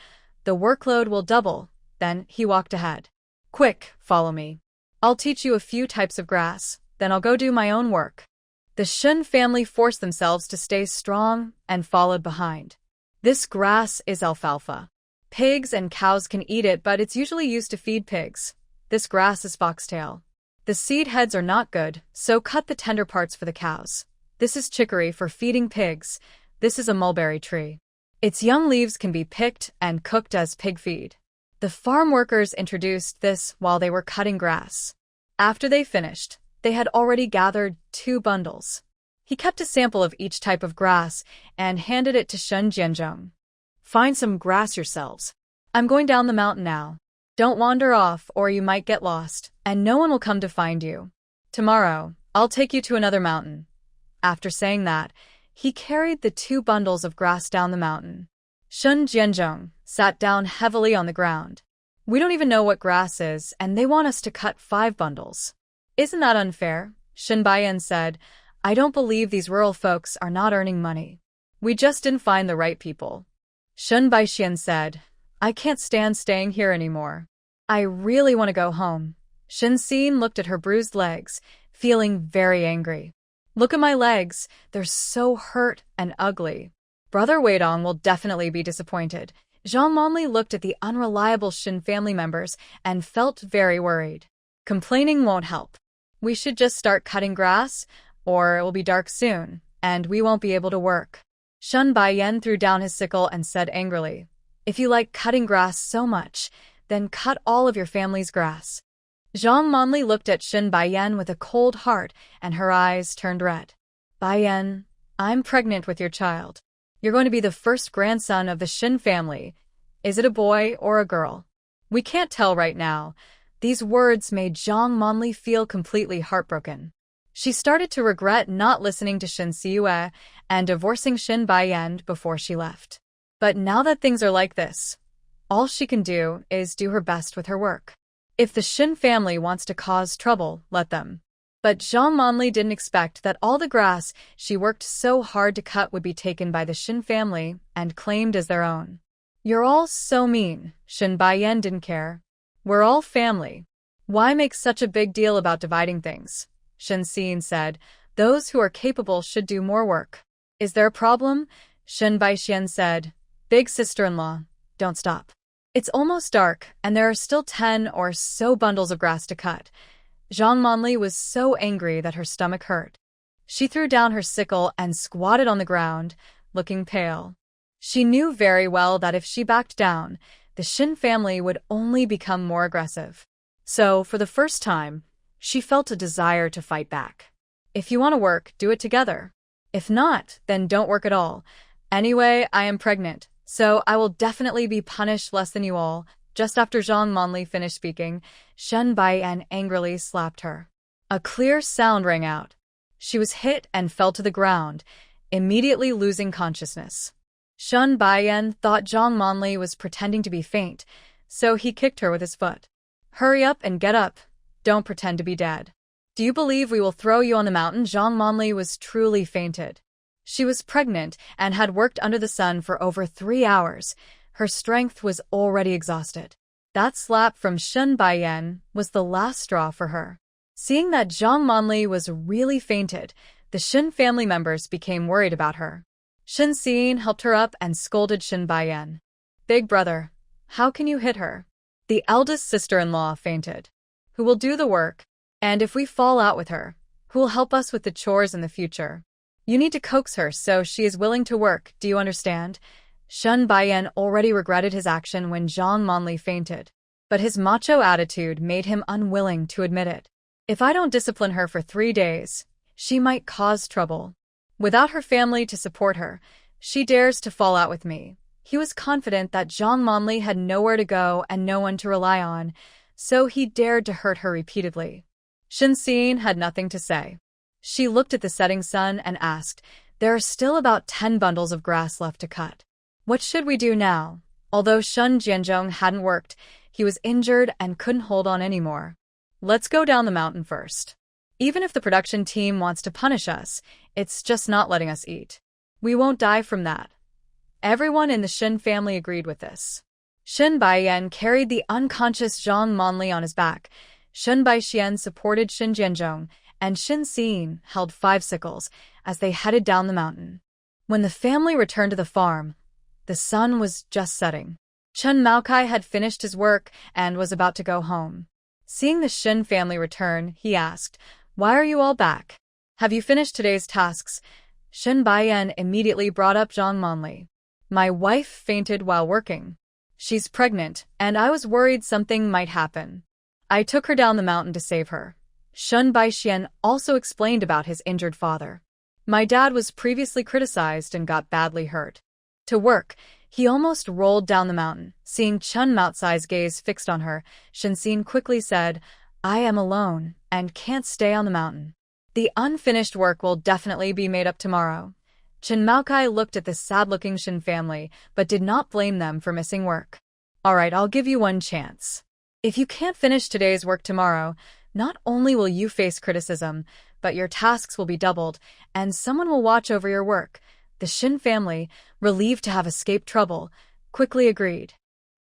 the workload will double. Then he walked ahead. Quick, follow me. I'll teach you a few types of grass, then I'll go do my own work. The Shen family forced themselves to stay strong and followed behind. This grass is alfalfa. Pigs and cows can eat it, but it's usually used to feed pigs. This grass is foxtail. The seed heads are not good, so cut the tender parts for the cows. This is chicory for feeding pigs. This is a mulberry tree. Its young leaves can be picked and cooked as pig feed. The farm workers introduced this while they were cutting grass. After they finished, they had already gathered 2 bundles. He kept a sample of each type of grass and handed it to Shen Jianzhong. Find some grass yourselves. I'm going down the mountain now. Don't wander off or you might get lost, and no one will come to find you. Tomorrow, I'll take you to another mountain. After saying that, he carried the 2 bundles of grass down the mountain. Shen Jianzhong sat down heavily on the ground. We don't even know what grass is, and they want us to cut 5 bundles. Isn't that unfair? Shen Baiyan said, I don't believe these rural folks are not earning money. We just didn't find the right people. Shen Baixian said, I can't stand staying here anymore. I really want to go home. Shen Xin looked at her bruised legs, feeling very angry. Look at my legs, they're so hurt and ugly. Brother Weidong will definitely be disappointed. Jean Monli looked at the unreliable Shin family members and felt very worried. Complaining won't help. We should just start cutting grass, or it will be dark soon, and we won't be able to work. Shen Baiyan threw down his sickle and said angrily, "If you like cutting grass so much, then cut all of your family's grass." Zhang Monli looked at Shen Baiyan with a cold heart, and her eyes turned red. "Baiyan, I'm pregnant with your child. You're going to be the first grandson of the Shin family. Is it a boy or a girl? We can't tell right now." These words made Zhang Monli feel completely heartbroken. She started to regret not listening to Shin Siyue and divorcing Shin Baiyan before she left. But now that things are like this, all she can do is do her best with her work. If the Shin family wants to cause trouble, let them. But Zhang Monli didn't expect that all the grass she worked so hard to cut would be taken by the Shin family and claimed as their own. "You're all so mean." Shin Baiyan didn't care. "We're all family. Why make such a big deal about dividing things?" Shin Xin said. "Those who are capable should do more work." "Is there a problem?" Shin Baixian said. "Big sister-in-law, don't stop. It's almost dark, and there are still 10 or so bundles of grass to cut." Zhang Monli was so angry that her stomach hurt. She threw down her sickle and squatted on the ground, looking pale. She knew very well that if she backed down, the Shin family would only become more aggressive. So, for the first time, she felt a desire to fight back. "If you want to work, do it together. If not, then don't work at all. Anyway, I am pregnant, so I will definitely be punished less than you all." Just after Zhang Monli finished speaking, Shen Baiyan angrily slapped her. A clear sound rang out. She was hit and fell to the ground, immediately losing consciousness. Shen Baiyan thought Zhang Monli was pretending to be faint, so he kicked her with his foot. "Hurry up and get up. Don't pretend to be dead. Do you believe we will throw you on the mountain?" Zhang Monli was truly fainted. She was pregnant and had worked under the sun for over 3 hours. Her strength was already exhausted. That slap from Shen Baiyan was the last straw for her. Seeing that Zhang Monli was really fainted, the Shin family members became worried about her. Shin Xin helped her up and scolded Shin Baiyan. "Big brother, how can you hit her? The eldest sister-in-law fainted. Who will do the work? And if we fall out with her, who will help us with the chores in the future? You need to coax her so she is willing to work, do you understand?" Shen Baiyan already regretted his action when Zhang Monli fainted, but his macho attitude made him unwilling to admit it. "If I don't discipline her for 3 days, she might cause trouble. Without her family to support her, she dares to fall out with me." He was confident that Zhang Monli had nowhere to go and no one to rely on, so he dared to hurt her repeatedly. Shin Xin had nothing to say. She looked at the setting sun and asked, "There are still about 10 bundles of grass left to cut. What should we do now?" Although Shun Jianzhong hadn't worked, he was injured and couldn't hold on anymore. "Let's go down the mountain first. Even if the production team wants to punish us, it's just not letting us eat. We won't die from that." Everyone in the Shin family agreed with this. Shin Baiyan carried the unconscious Zhang Monli on his back. Shin Baixian supported Shin Jianzhong, and Shin Xin held 5 sickles as they headed down the mountain. When the family returned to the farm, the sun was just setting. Chen Maokai had finished his work and was about to go home. Seeing the Shin family return, he asked, "Why are you all back? Have you finished today's tasks?" Shin Baiyan immediately brought up Zhang Monli. "My wife fainted while working. She's pregnant, and I was worried something might happen. I took her down the mountain to save her." Shun Baixian also explained about his injured father. "My dad was previously criticized and got badly hurt. To work, he almost rolled down the mountain." Seeing Chun Maotsai's gaze fixed on her, Shin Xin quickly said, "I am alone and can't stay on the mountain. The unfinished work will definitely be made up tomorrow." Chen Maokai looked at the sad-looking Shin family, but did not blame them for missing work. "All right, I'll give you one chance. If you can't finish today's work tomorrow, not only will you face criticism, but your tasks will be doubled, and someone will watch over your work." The Shin family, relieved to have escaped trouble, quickly agreed.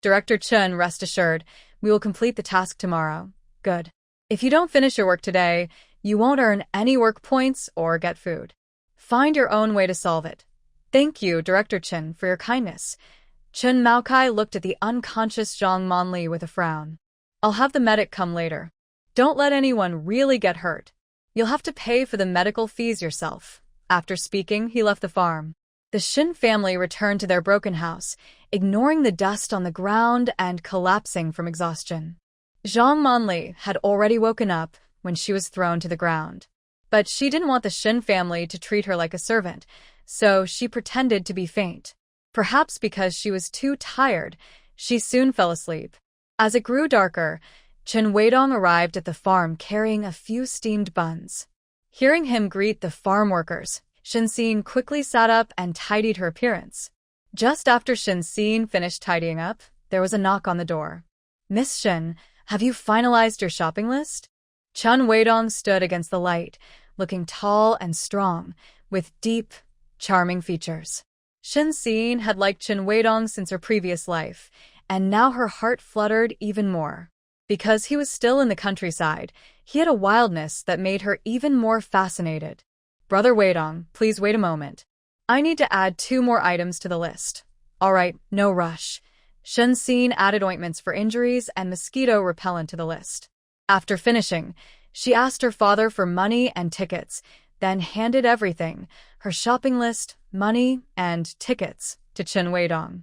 "Director Chen, rest assured, we will complete the task tomorrow." "Good. If you don't finish your work today, you won't earn any work points or get food. Find your own way to solve it." "Thank you, Director Chen, for your kindness." Chun Maokai looked at the unconscious Zhang Monli with a frown. I'll have the medic come later. Don't let anyone really get hurt. You'll have to pay for the medical fees yourself. After speaking, he left the farm. The Shin family returned to their broken house, ignoring the dust on the ground and collapsing from exhaustion. Zhang Monli had already woken up when she was thrown to the ground. But she didn't want the Shin family to treat her like a servant, so she pretended to be faint. Perhaps because she was too tired, she soon fell asleep. As it grew darker, Chen Weidong arrived at the farm carrying a few steamed buns. Hearing him greet the farm workers, Shinxin quickly sat up and tidied her appearance. Just after Shinxin finished tidying up, there was a knock on the door. Miss Shin, have you finalized your shopping list? Chen Weidong stood against the light, looking tall and strong, with deep, charming features. Shinxin had liked Chen Weidong since her previous life, and now her heart fluttered even more. Because he was still in the countryside, he had a wildness that made her even more fascinated. Brother Weidong, please wait a moment. I need to add 2 more items to the list. All right, no rush. Shinxin added ointments for injuries and mosquito repellent to the list. After finishing, she asked her father for money and tickets, then handed everything, her shopping list, money, and tickets, to Chen Weidong.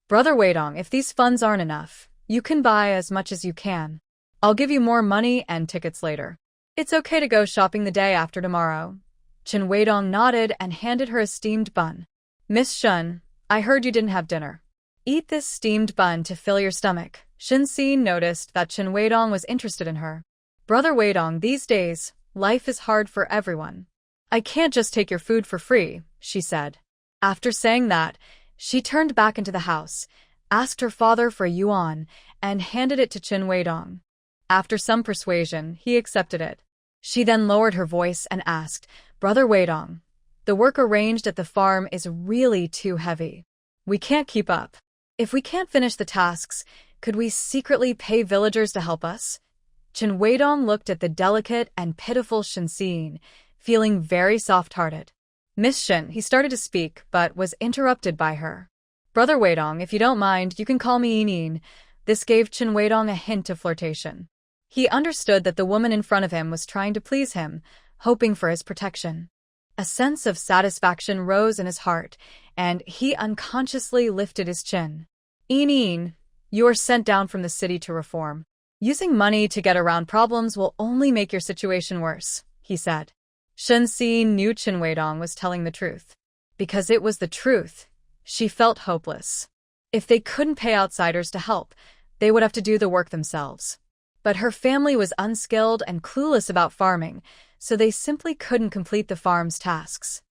Brother Weidong, if these funds aren't enough, you can buy as much as you can. I'll give you more money and tickets later. It's okay to go shopping the day after tomorrow. Chen Weidong nodded and handed her a steamed bun. Miss Shun, I heard you didn't have dinner. Eat this steamed bun to fill your stomach. Shinxin noticed that Chen Weidong was interested in her. Brother Weidong, these days, life is hard for everyone. I can't just take your food for free, she said. After saying that, she turned back into the house, asked her father for a yuan, and handed it to Chen Weidong. After some persuasion, he accepted it. She then lowered her voice and asked, Brother Weidong, the work arranged at the farm is really too heavy. We can't keep up. If we can't finish the tasks, could we secretly pay villagers to help us? Chen Weidong looked at the delicate and pitiful Shinxin, feeling very soft-hearted. Miss Shin, he started to speak, but was interrupted by her. Brother Weidong, if you don't mind, you can call me Yin. This gave Chen Weidong a hint of flirtation. He understood that the woman in front of him was trying to please him, hoping for his protection. A sense of satisfaction rose in his heart, and he unconsciously lifted his chin. Yin, you are sent down from the city to reform. Using money to get around problems will only make your situation worse, he said. Shinxin knew Chen Weidong was telling the truth. Because it was the truth, she felt hopeless. If they couldn't pay outsiders to help, they would have to do the work themselves. But her family was unskilled and clueless about farming, so they simply couldn't complete the farm's tasks.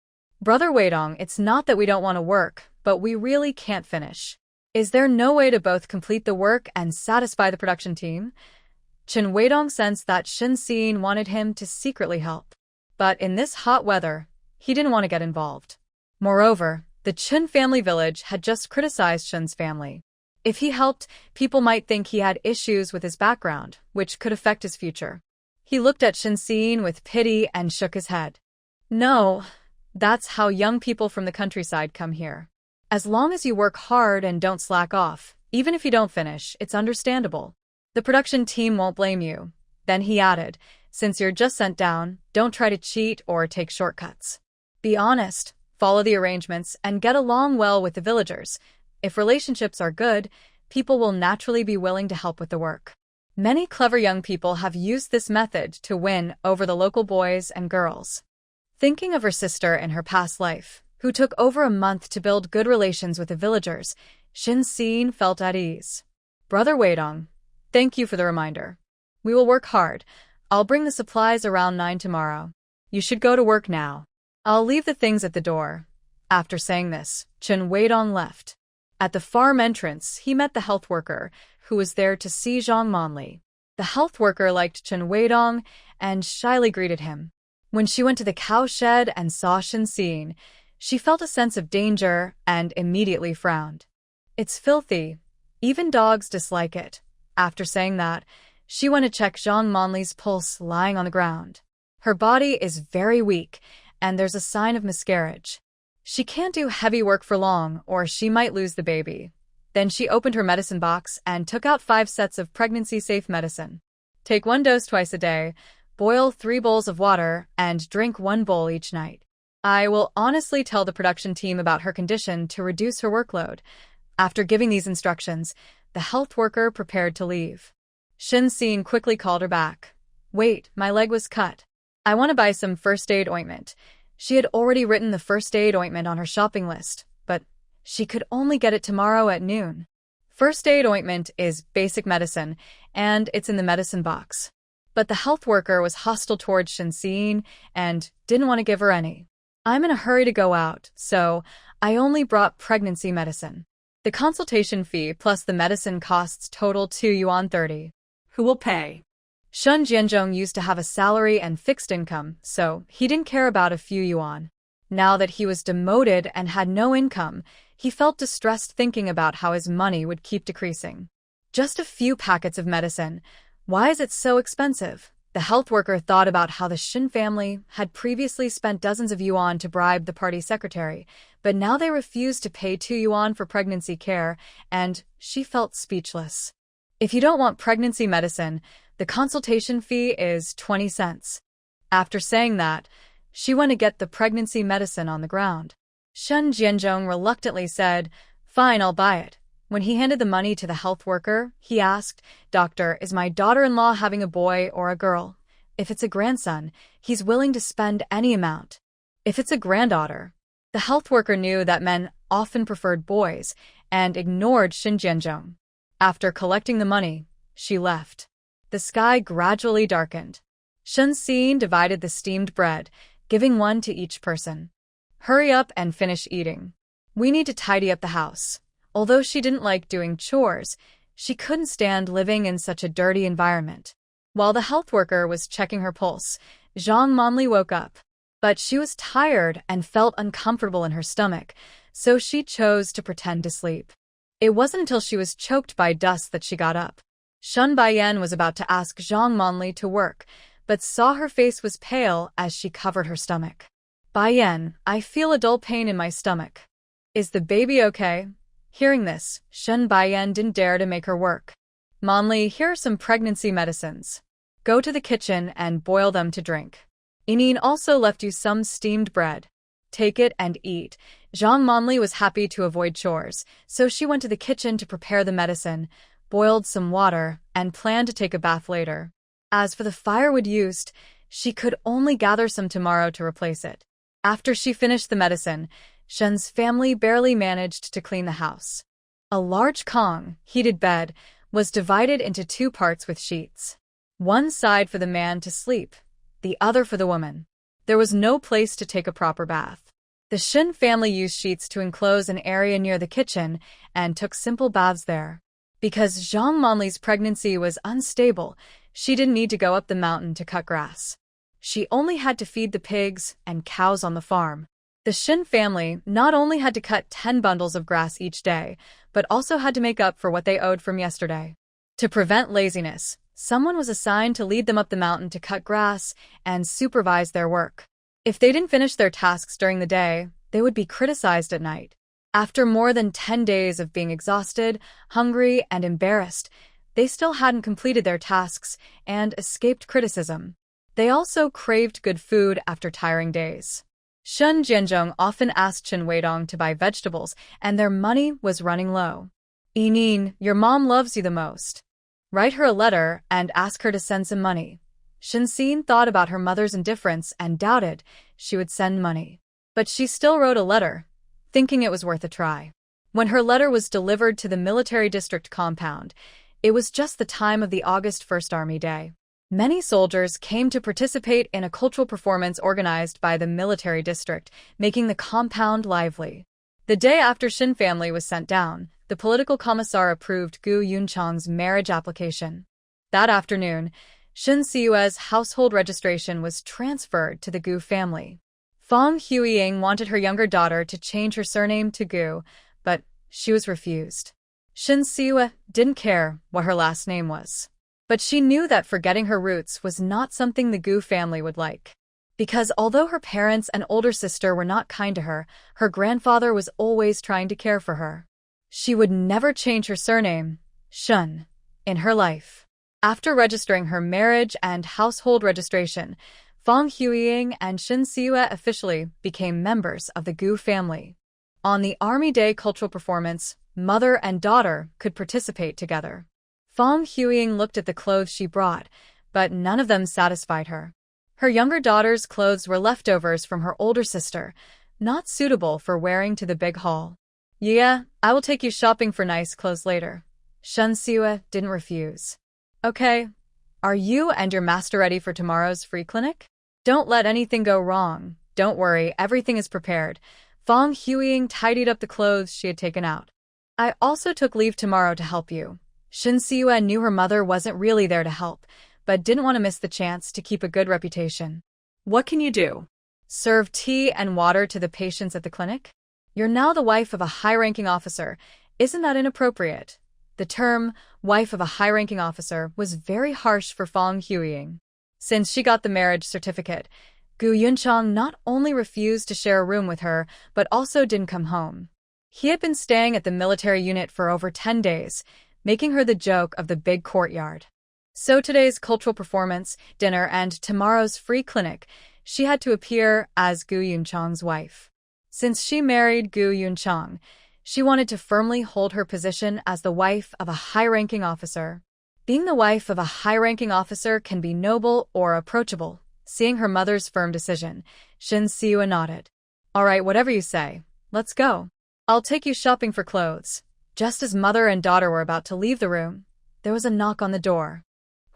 Brother Weidong, it's not that we don't want to work, but we really can't finish. Is there no way to both complete the work and satisfy the production team? Chen Weidong sensed that Shinxin wanted him to secretly help. But in this hot weather, he didn't want to get involved. Moreover, the Chen family village had just criticized Shen's family. If he helped, people might think he had issues with his background, which could affect his future. He looked at Shinxin with pity and shook his head. No, that's how young people from the countryside come here. As long as you work hard and don't slack off, even if you don't finish, it's understandable. The production team won't blame you. Then he added, since you're just sent down, don't try to cheat or take shortcuts. Be honest, follow the arrangements, and get along well with the villagers. If relationships are good, people will naturally be willing to help with the work. Many clever young people have used this method to win over the local boys and girls. Thinking of her sister in her past life, who took over a month to build good relations with the villagers, Shinxin felt at ease. Brother Weidong, thank you for the reminder. We will work hard. I'll bring the supplies around 9 tomorrow. You should go to work now. I'll leave the things at the door. After saying this, Chen Weidong left. At the farm entrance, he met the health worker, who was there to see Zhang Monli. The health worker liked Chen Weidong and shyly greeted him. When she went to the cowshed and saw Shinxin, she felt a sense of danger and immediately frowned. It's filthy. Even dogs dislike it. After saying that, she went to check Zhang Monli's pulse lying on the ground. Her body is very weak, and there's a sign of miscarriage. She can't do heavy work for long, or she might lose the baby. Then she opened her medicine box and took out 5 sets of pregnancy-safe medicine. Take 1 dose twice a day, boil 3 bowls of water, and drink 1 bowl each night. I will honestly tell the production team about her condition to reduce her workload. After giving these instructions, the health worker prepared to leave. Shin-Sin quickly called her back. Wait, my leg was cut. I want to buy some first aid ointment. She had already written the first aid ointment on her shopping list, but she could only get it tomorrow at noon. First aid ointment is basic medicine, and it's in the medicine box. But the health worker was hostile towards Shin-Sin and didn't want to give her any. I'm in a hurry to go out, so I only brought pregnancy medicine. The consultation fee plus the medicine costs total 2 yuan 30. Who will pay? Shun Jianzhong used to have a salary and fixed income, so he didn't care about a few yuan. Now that he was demoted and had no income, he felt distressed thinking about how his money would keep decreasing. Just a few packets of medicine. Why is it so expensive? The health worker thought about how the Shin family had previously spent dozens of yuan to bribe the party secretary, but now they refused to pay 2 yuan for pregnancy care, and she felt speechless. If you don't want pregnancy medicine, the consultation fee is 20 cents. After saying that, she went to get the pregnancy medicine on the ground. Shun Jianzhong reluctantly said, Fine, I'll buy it. When he handed the money to the health worker, he asked, Doctor, is my daughter-in-law having a boy or a girl? If it's a grandson, he's willing to spend any amount. If it's a granddaughter, the health worker knew that men often preferred boys and ignored Shin Jianzhong. After collecting the money, she left. The sky gradually darkened. Shin-Sin divided the steamed bread, giving 1 to each person. Hurry up and finish eating. We need to tidy up the house. Although she didn't like doing chores, she couldn't stand living in such a dirty environment. While the health worker was checking her pulse, Zhang Monli woke up. But she was tired and felt uncomfortable in her stomach, so she chose to pretend to sleep. It wasn't until she was choked by dust that she got up. Shun Baiyan was about to ask Zhang Monli to work, but saw her face was pale as she covered her stomach. Baiyan, I feel a dull pain in my stomach. Is the baby okay? Hearing this, Shun Baiyan didn't dare to make her work. Monli, here are some pregnancy medicines. Go to the kitchen and boil them to drink. Inin also left you some steamed bread. Take it and eat. Zhang Monli was happy to avoid chores, so she went to the kitchen to prepare the medicine, boiled some water, and planned to take a bath later. As for the firewood used, she could only gather some tomorrow to replace it. After she finished the medicine, Shen's family barely managed to clean the house. A large Kong, heated bed, was divided into 2 parts with sheets. One side for the man to sleep, the other for the woman. There was no place to take a proper bath. The Shin family used sheets to enclose an area near the kitchen and took simple baths there. Because Zhang Monli's pregnancy was unstable, she didn't need to go up the mountain to cut grass. She only had to feed the pigs and cows on the farm. The Shin family not only had to cut 10 bundles of grass each day, but also had to make up for what they owed from yesterday. To prevent laziness, someone was assigned to lead them up the mountain to cut grass and supervise their work. If they didn't finish their tasks during the day, they would be criticized at night. After more than 10 days of being exhausted, hungry, and embarrassed, they still hadn't completed their tasks and escaped criticism. They also craved good food after tiring days. Shun Jianzhong often asked Chen Weidong to buy vegetables, and their money was running low. Inin, your mom loves you the most. Write her a letter and ask her to send some money. Shin-Sin thought about her mother's indifference and doubted she would send money. But she still wrote a letter, thinking it was worth a try. When her letter was delivered to the military district compound, it was just the time of the August 1st Army Day. Many soldiers came to participate in a cultural performance organized by the military district, making the compound lively. The day after Shin family was sent down, the political commissar approved Gu Yunchang's marriage application. That afternoon, Shin Siyue's household registration was transferred to the Gu family. Fang Huiying wanted her younger daughter to change her surname to Gu, but she was refused. Shin Siyue didn't care what her last name was. But she knew that forgetting her roots was not something the Gu family would like. Because although her parents and older sister were not kind to her, her grandfather was always trying to care for her. She would never change her surname, Shun, in her life. After registering her marriage and household registration, Fang Huiying and Shin Siue officially became members of the Gu family. On the Army Day cultural performance, mother and daughter could participate together. Fang Huiying looked at the clothes she brought, but none of them satisfied her. Her younger daughter's clothes were leftovers from her older sister, not suitable for wearing to the big hall. Yeah, I will take you shopping for nice clothes later. Shun Siue didn't refuse. Okay, are you and your master ready for tomorrow's free clinic? Don't let anything go wrong. Don't worry, everything is prepared. Fang Huiying tidied up the clothes she had taken out. I also took leave tomorrow to help you. Shin Siue knew her mother wasn't really there to help, but didn't want to miss the chance to keep a good reputation. What can you do? Serve tea and water to the patients at the clinic? You're now the wife of a high-ranking officer. Isn't that inappropriate? The term, wife of a high-ranking officer, was very harsh for Fang Huiying. Since she got the marriage certificate, Gu Yunchang not only refused to share a room with her, but also didn't come home. He had been staying at the military unit for over 10 days, making her the joke of the big courtyard. So today's cultural performance, dinner, and tomorrow's free clinic, she had to appear as Gu Yunchang's wife. Since she married Gu Yunchang, she wanted to firmly hold her position as the wife of a high-ranking officer. Being the wife of a high-ranking officer can be noble or approachable. Seeing her mother's firm decision, Shin Siue nodded. All right, whatever you say. Let's go. I'll take you shopping for clothes. Just as mother and daughter were about to leave the room, there was a knock on the door.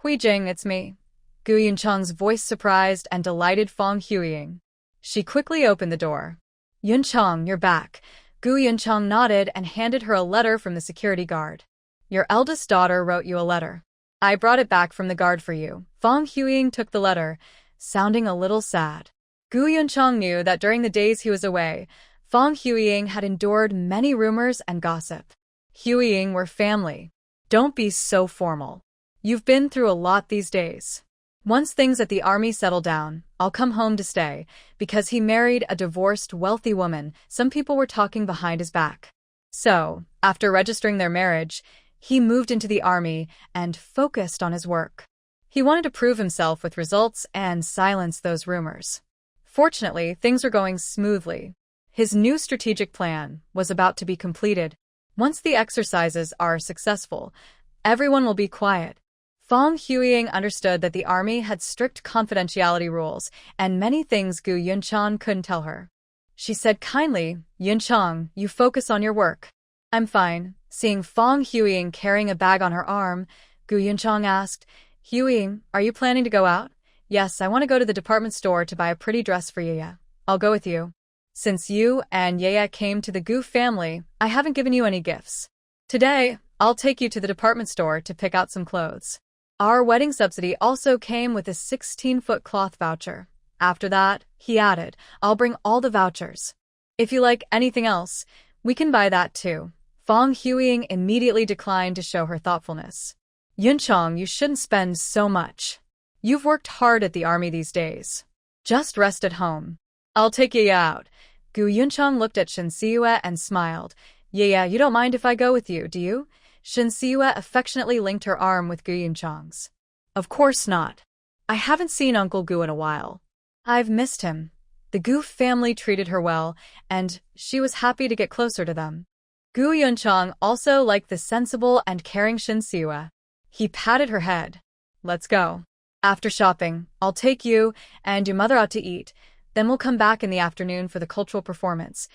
Huijing, it's me. Gu Yunchang's voice surprised and delighted Fang Huiying. She quickly opened the door. Yunchang, you're back. Gu Yunchang nodded and handed her a letter from the security guard. Your eldest daughter wrote you a letter. I brought it back from the guard for you. Fang Huiying took the letter, sounding a little sad. Gu Yunchang knew that during the days he was away, Fang Huiying had endured many rumors and gossip. Huiying were family. Don't be so formal. You've been through a lot these days. Once things at the army settle down, I'll come home to stay, because he married a divorced, wealthy woman. Some people were talking behind his back. So, after registering their marriage, he moved into the army and focused on his work. He wanted to prove himself with results and silence those rumors. Fortunately, things were going smoothly. His new strategic plan was about to be completed. Once the exercises are successful, everyone will be quiet. Fang Huiying understood that the army had strict confidentiality rules, and many things Gu Yunchang couldn't tell her. She said kindly, Yunchang, you focus on your work. I'm fine. Seeing Fang Huiying carrying a bag on her arm, Gu Yunchang asked, Huiying, are you planning to go out? Yes, I want to go to the department store to buy a pretty dress for Yaya. I'll go with you. Since you and Yaya came to the Gu family, I haven't given you any gifts. Today, I'll take you to the department store to pick out some clothes. Our wedding subsidy also came with a 16-foot cloth voucher. After that, he added, I'll bring all the vouchers. If you like anything else, we can buy that too. Fang Huiying immediately declined to show her thoughtfulness. Yunchang, you shouldn't spend so much. You've worked hard at the army these days. Just rest at home. I'll take Yaya out. Gu Yunchang looked at Shin Siue and smiled. Yaya, you don't mind if I go with you, do you? Shin Siue affectionately linked her arm with Gu Yunchang's. Of course not. I haven't seen Uncle Gu in a while. I've missed him. The Gu family treated her well, and she was happy to get closer to them. Gu Yunchang also liked the sensible and caring Shin Siue. He patted her head. Let's go. After shopping, I'll take you and your mother out to eat. Then we'll come back in the afternoon for the cultural performance.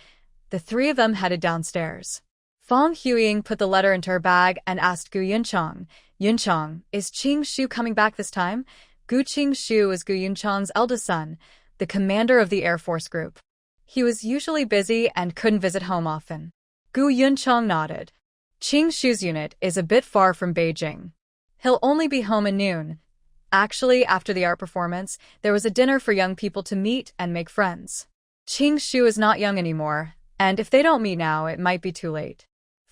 The three of them headed downstairs. Fang Huiying put the letter into her bag and asked Gu Yunchang, Yunchang, is Qing Shu coming back this time? Gu Qing Shu is Gu Yunchang's eldest son, the commander of the Air Force Group. He was usually busy and couldn't visit home often. Gu Yunchang nodded. Qing Shu's unit is a bit far from Beijing. He'll only be home at noon. Actually, after the art performance, there was a dinner for young people to meet and make friends. Qing Shu is not young anymore, and if they don't meet now, it might be too late.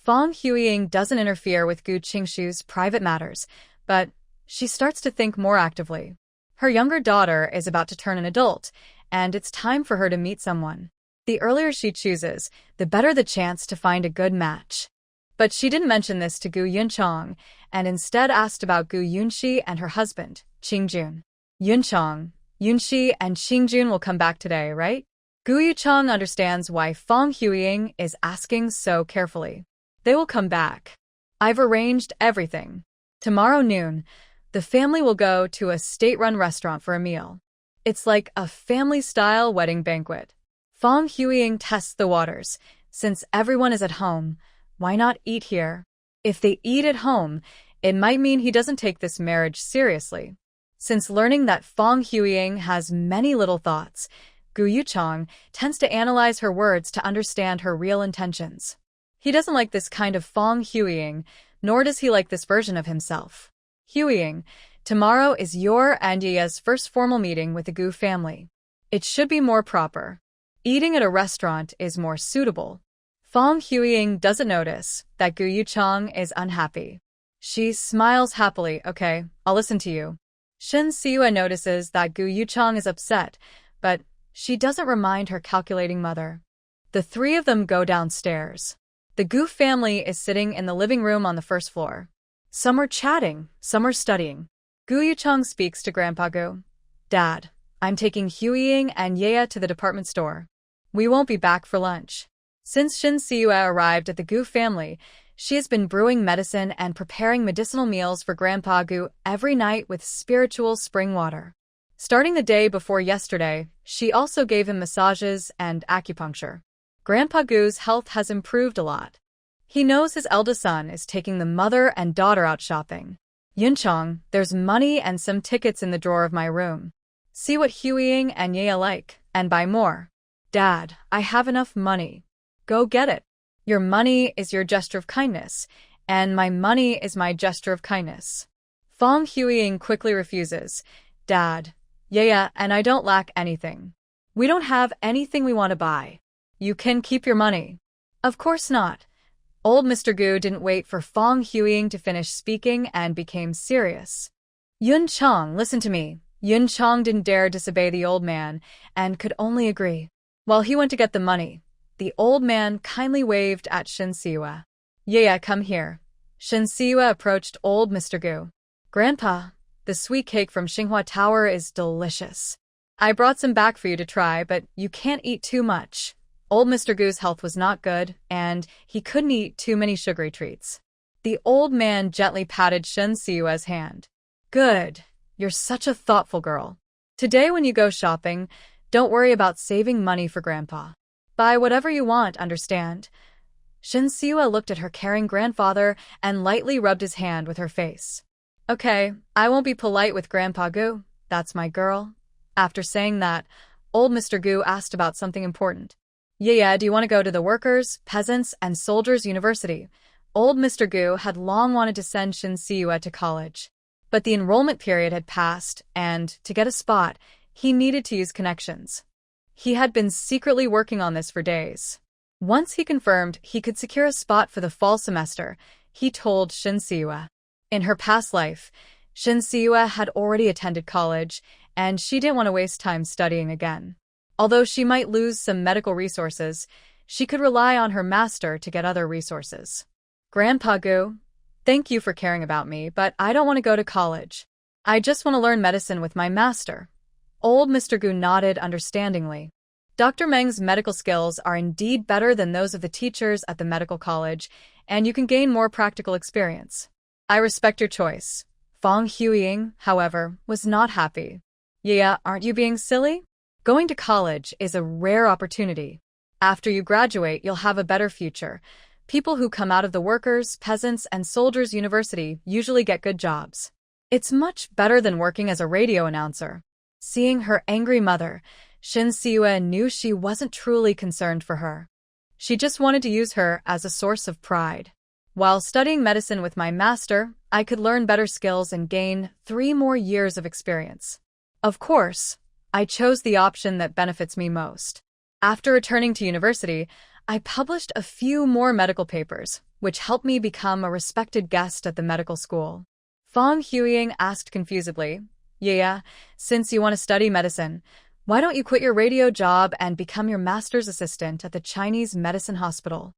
Fang Huiying doesn't interfere with Gu Qingshu's private matters, but she starts to think more actively. Her younger daughter is about to turn an adult, and it's time for her to meet someone. The earlier she chooses, the better the chance to find a good match. But she didn't mention this to Gu Yunchong, and instead asked about Gu Yunxi and her husband, Qingjun. Yunchong, Yunxi and Qingjun will come back today, right? Gu Yuchong understands why Fong Huiying is asking so carefully. They will come back. I've arranged everything. Tomorrow noon, the family will go to a state-run restaurant for a meal. It's like a family-style wedding banquet. Fong Huiying tests the waters. Since everyone is at home, why not eat here? If they eat at home, it might mean he doesn't take this marriage seriously. Since learning that Fong Huiying has many little thoughts, Gu Yuchong tends to analyze her words to understand her real intentions. He doesn't like this kind of Fong Huiying, nor does he like this version of himself. Huiying, tomorrow is your and Ye's first formal meeting with the Gu family. It should be more proper. Eating at a restaurant is more suitable. Fong Huiying doesn't notice that Gu Yuchong is unhappy. She smiles happily. Okay, I'll listen to you. Shen Siyue notices that Gu Yuchong is upset, but she doesn't remind her calculating mother. The three of them go downstairs. The Gu family is sitting in the living room on the first floor. Some are chatting, some are studying. Gu Yuchong speaks to Grandpa Gu. Dad, I'm taking Huiying and Ye to the department store. We won't be back for lunch. Since Shen Siyue arrived at the Gu family, she has been brewing medicine and preparing medicinal meals for Grandpa Gu every night with spiritual spring water. Starting the day before yesterday, she also gave him massages and acupuncture. Grandpa Gu's health has improved a lot. He knows his eldest son is taking the mother and daughter out shopping. Yunchong, there's money and some tickets in the drawer of my room. See what Huiying and Ye like, and buy more. Dad, I have enough money. Go get it. Your money is your gesture of kindness, and my money is my gesture of kindness. Fong Huiying quickly refuses. Dad, Ye and I don't lack anything. We don't have anything we want to buy. You can keep your money. Of course not. Old Mr. Gu didn't wait for Fong Huiying to finish speaking and became serious. Yun Chong, listen to me. Yun Chong didn't dare disobey the old man and could only agree. While he went to get the money, the old man kindly waved at Shen Siyue. Yeah, come here. Shen Siyue approached old Mr. Gu. Grandpa, the sweet cake from Xinghua Tower is delicious. I brought some back for you to try, but you can't eat too much. Old Mr. Gu's health was not good, and he couldn't eat too many sugary treats. The old man gently patted Shen Siyue's hand. Good. You're such a thoughtful girl. Today when you go shopping, don't worry about saving money for Grandpa. Buy whatever you want, understand? Shen Siyue looked at her caring grandfather and lightly rubbed his hand with her face. Okay, I won't be polite with Grandpa Gu. That's my girl. After saying that, old Mr. Gu asked about something important. Yeah, do you want to go to the Workers, Peasants, and Soldiers University? Old Mr. Gu had long wanted to send Shen Siyue to college. But the enrollment period had passed, and, to get a spot, he needed to use connections. He had been secretly working on this for days. Once he confirmed he could secure a spot for the fall semester, he told Shen Siyue. In her past life, Shen Siyue had already attended college, and she didn't want to waste time studying again. Although she might lose some medical resources, she could rely on her master to get other resources. Grandpa Gu, thank you for caring about me, but I don't want to go to college. I just want to learn medicine with my master. Old Mr. Gu nodded understandingly. Dr. Meng's medical skills are indeed better than those of the teachers at the medical college, and you can gain more practical experience. I respect your choice. Fong Huiying, however, was not happy. Yeah, aren't you being silly? Going to college is a rare opportunity. After you graduate, you'll have a better future. People who come out of the Workers, Peasants, and Soldiers University usually get good jobs. It's much better than working as a radio announcer. Seeing her angry mother, Shen Siyue knew she wasn't truly concerned for her. She just wanted to use her as a source of pride. While studying medicine with my master, I could learn better skills and gain 3 more years of experience. Of course, I chose the option that benefits me most. After returning to university, I published a few more medical papers, which helped me become a respected guest at the medical school. Fong Huiying asked confusedly, Yeah, since you want to study medicine, why don't you quit your radio job and become your master's assistant at the Chinese medicine hospital?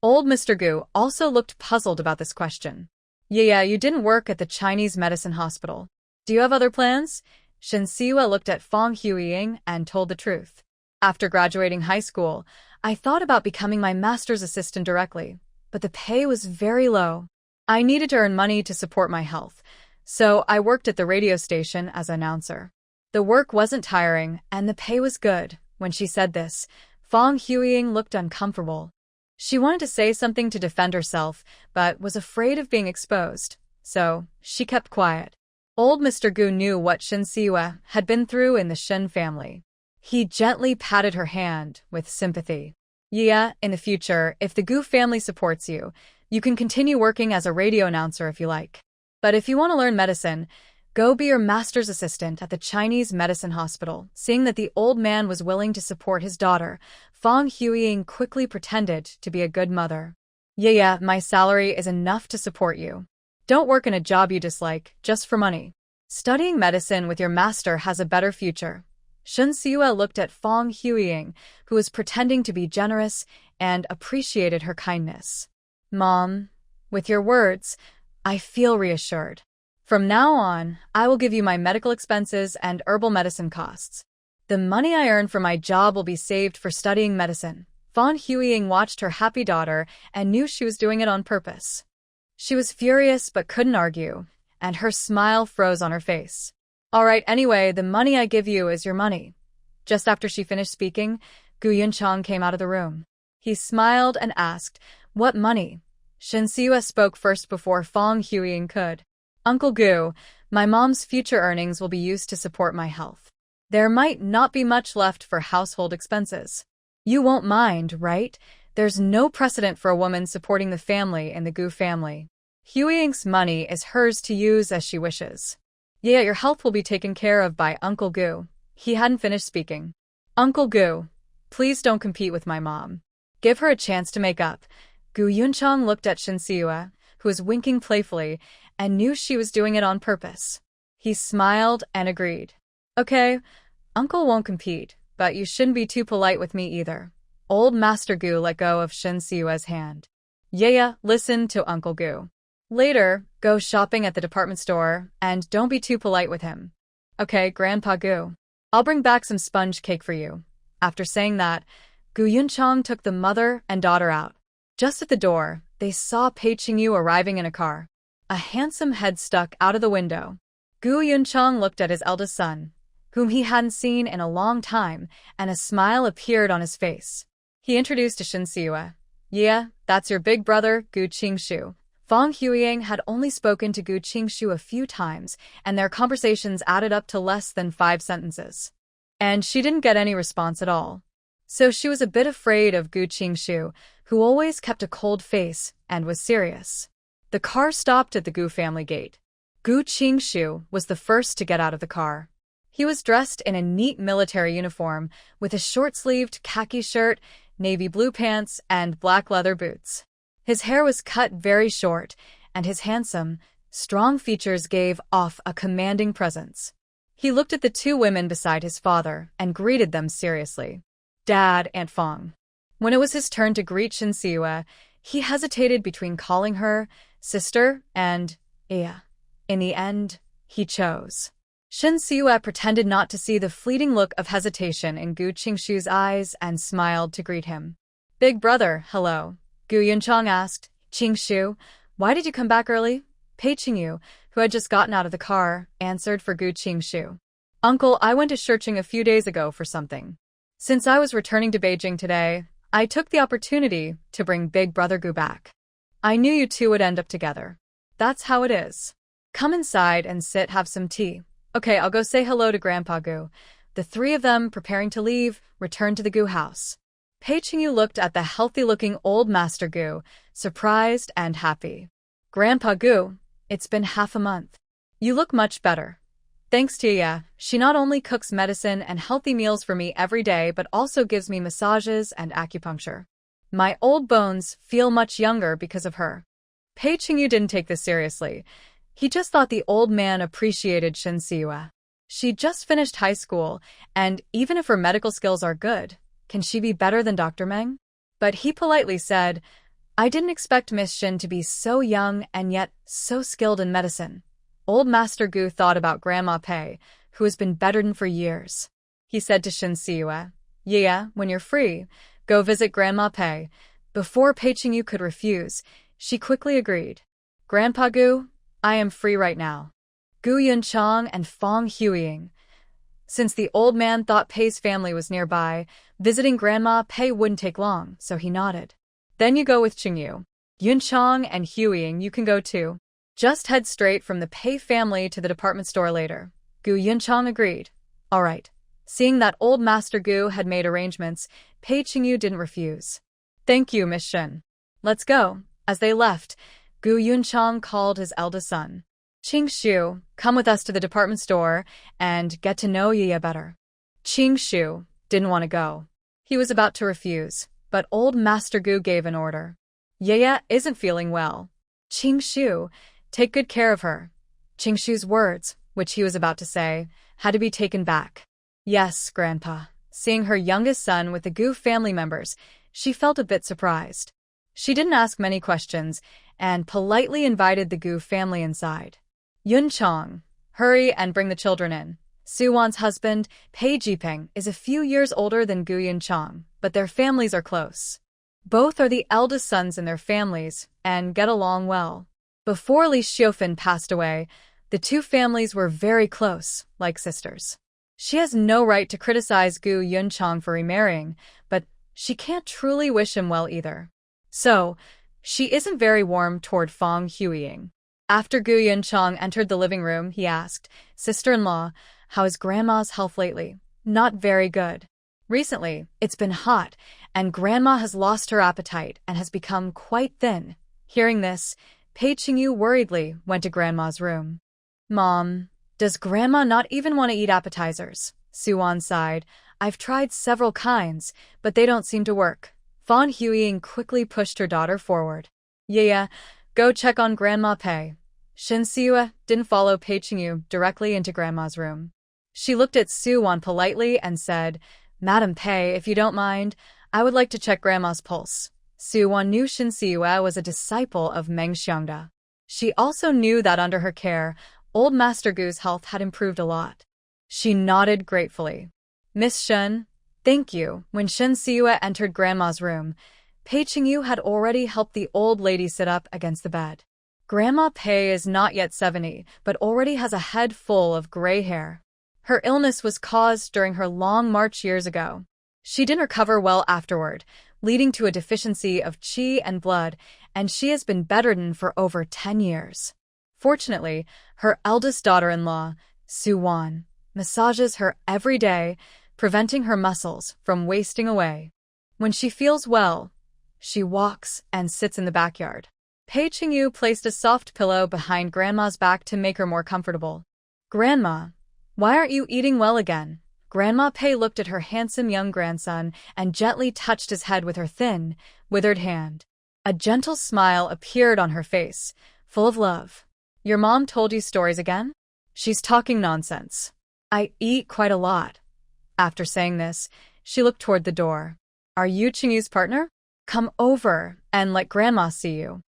Old Mr. Gu also looked puzzled about this question. Yeah, you didn't work at the Chinese medicine hospital. Do you have other plans? Shen Siwa looked at Fong Huiying and told the truth. After graduating high school, I thought about becoming my master's assistant directly, but the pay was very low. I needed to earn money to support my health, so I worked at the radio station as an announcer. The work wasn't tiring, and the pay was good. When she said this, Fong Huiying looked uncomfortable. She wanted to say something to defend herself, but was afraid of being exposed, so she kept quiet. Old Mr. Gu knew what Shen Siwa had been through in the Shen family. He gently patted her hand with sympathy. Yeah, in the future, if the Gu family supports you, you can continue working as a radio announcer if you like. But if you want to learn medicine, go be your master's assistant at the Chinese medicine hospital. Seeing that the old man was willing to support his daughter, Fong Huiying quickly pretended to be a good mother. Yeah, my salary is enough to support you. Don't work in a job you dislike, just for money. Studying medicine with your master has a better future. Shen Siwa looked at Fong Huiying, who was pretending to be generous, and appreciated her kindness. Mom, with your words, I feel reassured. From now on, I will give you my medical expenses and herbal medicine costs. The money I earn from my job will be saved for studying medicine. Fong Huiying watched her happy daughter and knew she was doing it on purpose. She was furious but couldn't argue, and her smile froze on her face. All right, anyway, the money I give you is your money. Just after she finished speaking, Gu Yunchang came out of the room. He smiled and asked, "What money?" Shen Siwa spoke first before Fong Huiying could. "Uncle Gu, my mom's future earnings will be used to support my health. There might not be much left for household expenses. You won't mind, right? There's no precedent for a woman supporting the family in the Gu family. Huiying's money is hers to use as she wishes. Yeah, your health will be taken care of by Uncle Gu." He hadn't finished speaking. "Uncle Gu, please don't compete with my mom. Give her a chance to make up." Gu Yunchang looked at Shen Siwa, who was winking playfully, and knew she was doing it on purpose. He smiled and agreed. "Okay, Uncle won't compete, but you shouldn't be too polite with me either." Old Master Gu let go of Shen Siwa's hand. "Yeah, listen to Uncle Gu. Later, go shopping at the department store, and don't be too polite with him. Okay, Grandpa Gu. I'll bring back some sponge cake for you." After saying that, Gu Yunchang took the mother and daughter out. Just at the door, they saw Pei Qingyu arriving in a car. A handsome head stuck out of the window. Gu Yunchang looked at his eldest son, whom he hadn't seen in a long time, and a smile appeared on his face. He introduced to Shen Siwa. "Yeah, that's your big brother, Gu Qingshu." Fong Huiying had only spoken to Gu Qingshu a few times, and their conversations added up to less than 5 sentences. And she didn't get any response at all. So she was a bit afraid of Gu Qingshu, who always kept a cold face and was serious. The car stopped at the Gu family gate. Gu Qingshu was the first to get out of the car. He was dressed in a neat military uniform with a short-sleeved khaki shirt, navy blue pants, and black leather boots. His hair was cut very short, and his handsome, strong features gave off a commanding presence. He looked at the 2 women beside his father and greeted them seriously. "Dad, Aunt Fong." When it was his turn to greet Shen Siwa, he hesitated between calling her sister and Iya. In the end, he chose. Shen Siwa pretended not to see the fleeting look of hesitation in Gu Qingshu's eyes and smiled to greet him. "Big brother, hello." Gu Yunchang asked. "Qingshu, why did you come back early?" Pei Qingyu, who had just gotten out of the car, answered for Gu Qingshu. "Uncle, I went to Shicheng a few days ago for something. Since I was returning to Beijing today, I took the opportunity to bring Big Brother Gu back. I knew you two would end up together. That's how it is. Come inside and sit, have some tea." "Okay, I'll go say hello to Grandpa Gu." The 3 of them, preparing to leave, returned to the Gu house. Pei Qingyu looked at the healthy-looking old Master Gu, surprised and happy. "Grandpa Gu, it's been half a month. You look much better." "Thanks to Ya. She not only cooks medicine and healthy meals for me every day but also gives me massages and acupuncture. My old bones feel much younger because of her." Pei Qingyu didn't take this seriously. He just thought the old man appreciated Shen Siwa. She just finished high school, and even if her medical skills are good, can she be better than Dr. Meng? But he politely said, I didn't expect Miss Shin to be so young and yet so skilled in medicine. Old Master Gu thought about Grandma Pei, who has been bedridden for years. He said to Shin Siwa, "Yeah, when you're free, go visit Grandma Pei." Before Pei Qingyu could refuse, she quickly agreed. "Grandpa Gu, I am free right now." Gu Yunchang and Fong Huiying. Since the old man thought Pei's family was nearby, visiting Grandma Pei wouldn't take long, so he nodded. "Then you go with Qingyu. Yunchang and Huiying, you can go too. Just head straight from the Pei family to the department store later." Gu Yunchang agreed. All right. Seeing that old Master Gu had made arrangements, Pei Qingyu didn't refuse. "Thank you, Miss Shin. Let's go." As they left, Gu Yunchang called his eldest son. "Qingshu, come with us to the department store and get to know Yiya better." Qingshu didn't want to go. He was about to refuse, but old Master Gu gave an order. "Yiya isn't feeling well. Qingshu, take good care of her." Qingshu's words, which he was about to say, had to be taken back. "Yes, Grandpa." Seeing her youngest son with the Gu family members, she felt a bit surprised. She didn't ask many questions and politely invited the Gu family inside. "Yunchang, hurry and bring the children in." Suwon's husband, Pei Jipeng, is a few years older than Gu Yunchang, but their families are close. Both are the eldest sons in their families and get along well. Before Li Xiufan passed away, the two families were very close, like sisters. She has no right to criticize Gu Yunchang for remarrying, but she can't truly wish him well either. So, she isn't very warm toward Fong Huiying. After Gu Yunchang entered the living room, he asked, "Sister-in-law, how is Grandma's health lately?" "Not very good. Recently, it's been hot, and Grandma has lost her appetite and has become quite thin." Hearing this, Pei Qingyu worriedly went to Grandma's room. "Mom, does Grandma not even want to eat appetizers?" Suwon sighed. "I've tried several kinds, but they don't seem to work." Fong Huiying quickly pushed her daughter forward. "Yeah, go check on Grandma Pei." Shin Siwa didn't follow Pei Qingyu directly into Grandma's room. She looked at Suwon politely and said, "Madam Pei, if you don't mind, I would like to check Grandma's pulse." Suwon knew Shin Siwa was a disciple of Meng Xiongda. She also knew that under her care, old Master Gu's health had improved a lot. She nodded gratefully. "Miss Shin, thank you." When Shin Siwa entered Grandma's room, Pei Qingyu had already helped the old lady sit up against the bed. Grandma Pei is not yet 70, but already has a head full of gray hair. Her illness was caused during her long march years ago. She didn't recover well afterward, leading to a deficiency of qi and blood, and she has been bedridden for over 10 years. Fortunately, her eldest daughter-in-law, Suwon, massages her every day, preventing her muscles from wasting away. When she feels well, she walks and sits in the backyard. Pei Qingyu placed a soft pillow behind Grandma's back to make her more comfortable. "Grandma, why aren't you eating well again?" Grandma Pei looked at her handsome young grandson and gently touched his head with her thin, withered hand. A gentle smile appeared on her face, full of love. "Your mom told you stories again?" "She's talking nonsense. I eat quite a lot." After saying this, she looked toward the door. "Are you Qingyu's partner? Come over and let Grandma see you."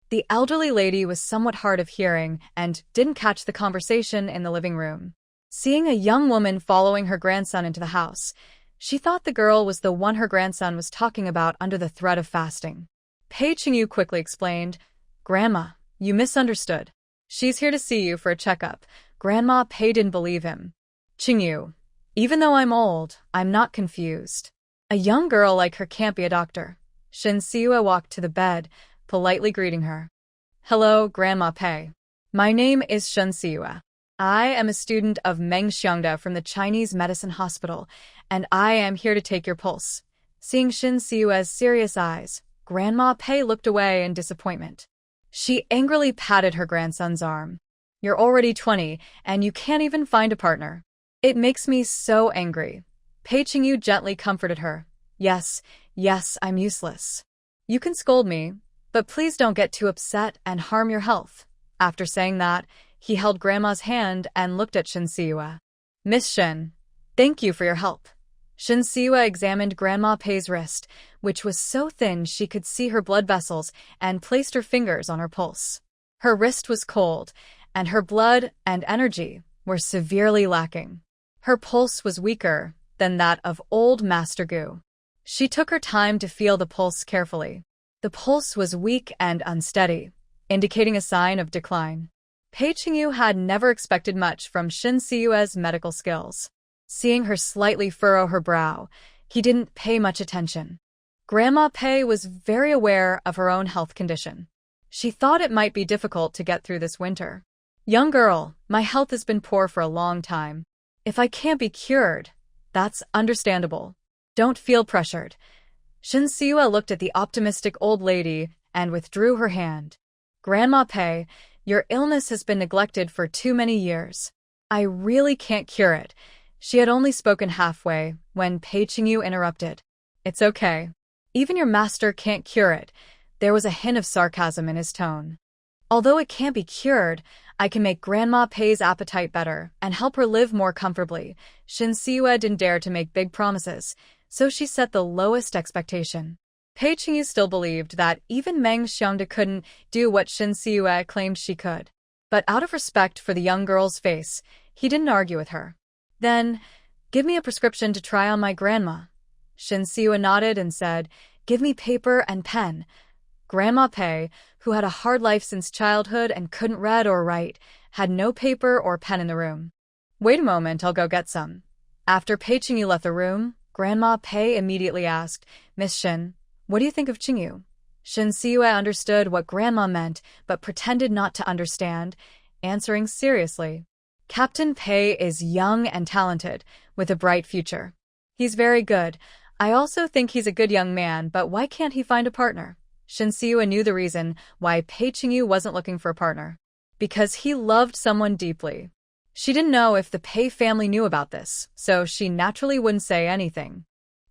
The elderly lady was somewhat hard of hearing and didn't catch the conversation in the living room. Seeing a young woman following her grandson into the house, she thought the girl was the one her grandson was talking about under the threat of fasting. Pei Qingyu quickly explained, "Grandma, you misunderstood. She's here to see you for a checkup." Grandma Pei didn't believe him. "Qingyu, even though I'm old, I'm not confused. A young girl like her can't be a doctor." Shin Siwa walked to the bed, politely greeting her. "Hello, Grandma Pei. My name is Shin Siwa. I am a student of Meng Xiongda from the Chinese Medicine Hospital, and I am here to take your pulse." Seeing Shin Siwa's serious eyes, Grandma Pei looked away in disappointment. She angrily patted her grandson's arm. "You're already 20, and you can't even find a partner. It makes me so angry." Pei Qingyu gently comforted her. Yes, I'm useless. You can scold me, but please don't get too upset and harm your health." After saying that, he held Grandma's hand and looked at Shin Siwa. "Miss Shin, thank you for your help. Shin Siwa examined Grandma Pei's wrist, which was so thin she could see her blood vessels, and placed her fingers on her pulse. Her wrist was cold, and her blood and energy were severely lacking. Her pulse was weaker than that of old Master Gu. She took her time to feel the pulse carefully. The pulse was weak and unsteady, indicating a sign of decline. Pei Qingyu had never expected much from Shin Siwa's medical skills. Seeing her slightly furrow her brow, he didn't pay much attention. Grandma Pei was very aware of her own health condition. She thought it might be difficult to get through this winter. Young girl, my health has been poor for a long time. If I can't be cured, that's understandable. Don't feel pressured. Shin Siwa looked at the optimistic old lady and withdrew her hand. Grandma Pei, your illness has been neglected for too many years. I really can't cure it. She had only spoken halfway when Pei Qingyu interrupted. It's okay. Even your master can't cure it. There was a hint of sarcasm in his tone. Although it can't be cured, I can make Grandma Pei's appetite better and help her live more comfortably. Shin Siwa didn't dare to make big promises, so she set the lowest expectation. Pei Qingyu still believed that even Meng Xiongda couldn't do what Shin Siwa claimed she could. But out of respect for the young girl's face, he didn't argue with her. Then, give me a prescription to try on my grandma. Shin Siwa nodded and said, give me paper and pen. Grandma Pei, who had a hard life since childhood and couldn't read or write, had no paper or pen in the room. Wait a moment, I'll go get some. After Pei Qingyu left the room, Grandma Pei immediately asked, Miss Shin, what do you think of Qingyu? Shin Siwa understood what Grandma meant, but pretended not to understand, answering seriously. Captain Pei is young and talented, with a bright future. He's very good. I also think he's a good young man, but why can't he find a partner? Shin Siwa knew the reason why Pei Qingyu wasn't looking for a partner. Because he loved someone deeply. She didn't know if the Pei family knew about this, so she naturally wouldn't say anything.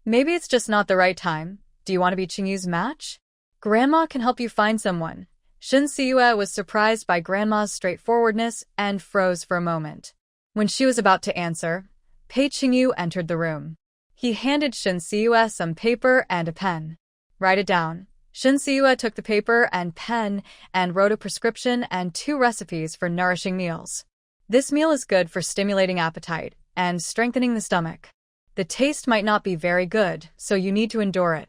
Maybe it's just not the right time. Do you want to be Qingyu's match? Grandma can help you find someone. Shin Siwa was surprised by Grandma's straightforwardness and froze for a moment. When she was about to answer, Pei Qingyu entered the room. He handed Shin Siwa some paper and a pen. Write it down. Shin Siwa took the paper and pen and wrote a prescription and 2 recipes for nourishing meals. This meal is good for stimulating appetite and strengthening the stomach. The taste might not be very good, so you need to endure it.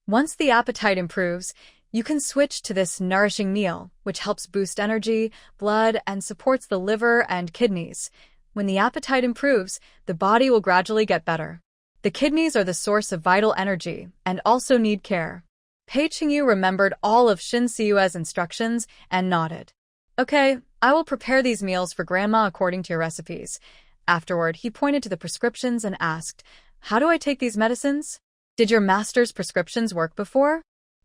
Once the appetite improves, you can switch to this nourishing meal, which helps boost energy, blood, and supports the liver and kidneys. When the appetite improves, the body will gradually get better. The kidneys are the source of vital energy and also need care. Pei Qingyu remembered all of Shin Siwa's instructions and nodded. Okay, I will prepare these meals for Grandma according to your recipes. Afterward, he pointed to the prescriptions and asked, how do I take these medicines? Did your master's prescriptions work before?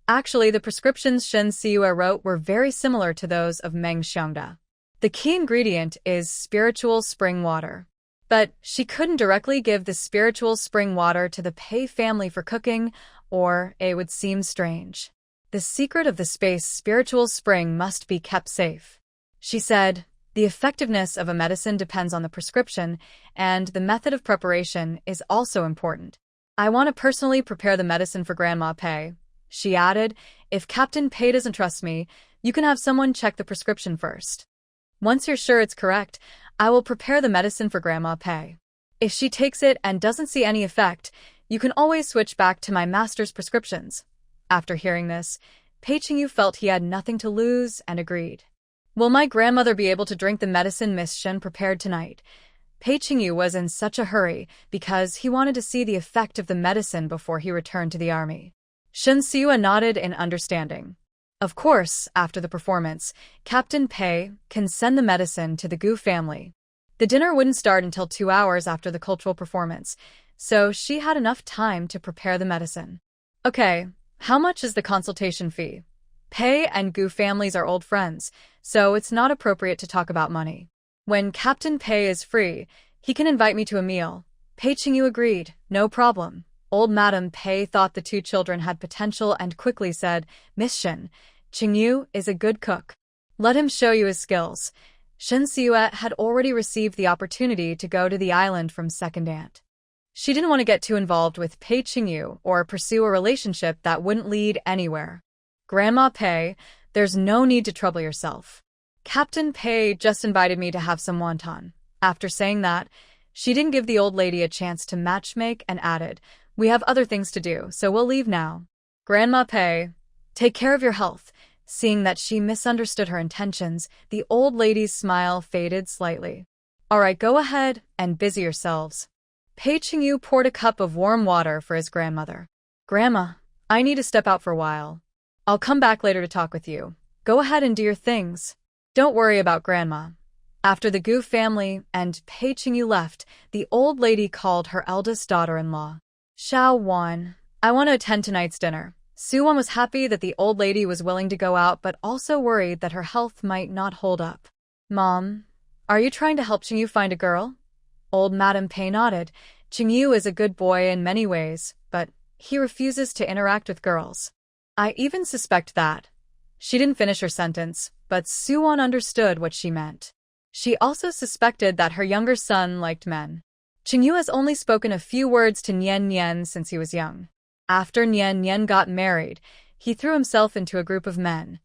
Actually, the prescriptions Shin Siwa wrote were very similar to those of Meng Xiongda. The key ingredient is spiritual spring water. But she couldn't directly give the spiritual spring water to the Pei family for cooking, or it would seem strange. The secret of the space spiritual spring must be kept safe. She said, the effectiveness of a medicine depends on the prescription, and the method of preparation is also important. I want to personally prepare the medicine for Grandma Pei. She added, if Captain Pei doesn't trust me, you can have someone check the prescription first. Once you're sure it's correct, I will prepare the medicine for Grandma Pei. If she takes it and doesn't see any effect, you can always switch back to my master's prescriptions. After hearing this, Pei Qingyu felt he had nothing to lose and agreed. Will my grandmother be able to drink the medicine Miss Shin prepared tonight? Pei Qingyu was in such a hurry because he wanted to see the effect of the medicine before he returned to the army. Shin Siwa nodded in understanding. Of course, after the performance, Captain Pei can send the medicine to the Gu family. The dinner wouldn't start until 2 hours after the cultural performance, so she had enough time to prepare the medicine. Okay, how much is the consultation fee? Pei and Gu families are old friends, so it's not appropriate to talk about money. When Captain Pei is free, he can invite me to a meal. Pei Qingyu agreed, no problem. Old Madam Pei thought the 2 children had potential and quickly said, Miss Shin, Qingyu is a good cook. Let him show you his skills. Shin Siwa had already received the opportunity to go to the island from second aunt. She didn't want to get too involved with Pei Qingyu or pursue a relationship that wouldn't lead anywhere. Grandma Pei, there's no need to trouble yourself. Captain Pei just invited me to have some wonton. After saying that, she didn't give the old lady a chance to matchmake and added, we have other things to do, so we'll leave now. Grandma Pei, take care of your health. Seeing that she misunderstood her intentions, the old lady's smile faded slightly. All right, go ahead and busy yourselves. Pei Qingyu poured a cup of warm water for his grandmother. Grandma, I need to step out for a while. I'll come back later to talk with you. Go ahead and do your things. Don't worry about Grandma. After the Gu family and Pei Qingyu left, the old lady called her eldest daughter-in-law. Xiao Wan, I want to attend tonight's dinner. Su Wan was happy that the old lady was willing to go out but also worried that her health might not hold up. Mom, are you trying to help Qingyu find a girl? Old Madame Pei nodded. Qingyu is a good boy in many ways, but he refuses to interact with girls. I even suspect that. She didn't finish her sentence, but Su Wan understood what she meant. She also suspected that her younger son liked men. Qingyu has only spoken a few words to Nian Nian since he was young. After Nian Nian got married, he threw himself into a group of men.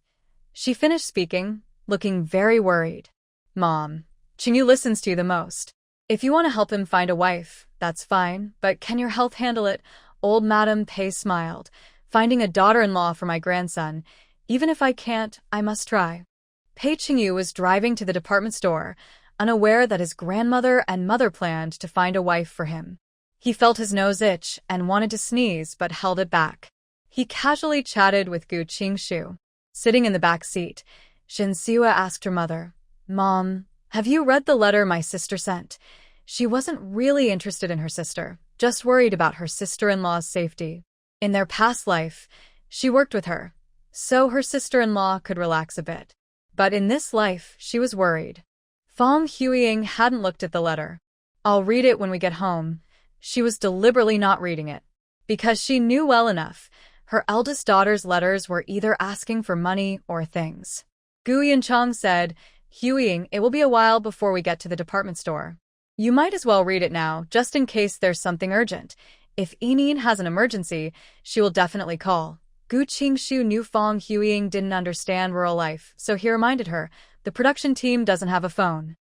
She finished speaking, looking very worried. Mom, Qingyu listens to you the most. If you want to help him find a wife, that's fine, but can your health handle it? Old Madame Pei smiled. Finding a daughter-in-law for my grandson, even if I can't, I must try. Pei Qingyu was driving to the department store, unaware that his grandmother and mother planned to find a wife for him. He felt his nose itch and wanted to sneeze but held it back. He casually chatted with Gu Qingshu. Sitting in the back seat, Shin Siwa asked her mother, Mom, have you read the letter my sister sent? She wasn't really interested in her sister, just worried about her sister-in-law's safety. In their past life, she worked with her, so her sister-in-law could relax a bit. But in this life, she was worried. Fong Huiying hadn't looked at the letter. I'll read it when we get home. She was deliberately not reading it. Because she knew well enough, her eldest daughter's letters were either asking for money or things. Gu Yanchong said, Huiying, it will be a while before we get to the department store. You might as well read it now, just in case there's something urgent. If Yinin has an emergency, she will definitely call. Gu Qingshu knew Fong Huiying didn't understand rural life, so he reminded her, the production team doesn't have a phone.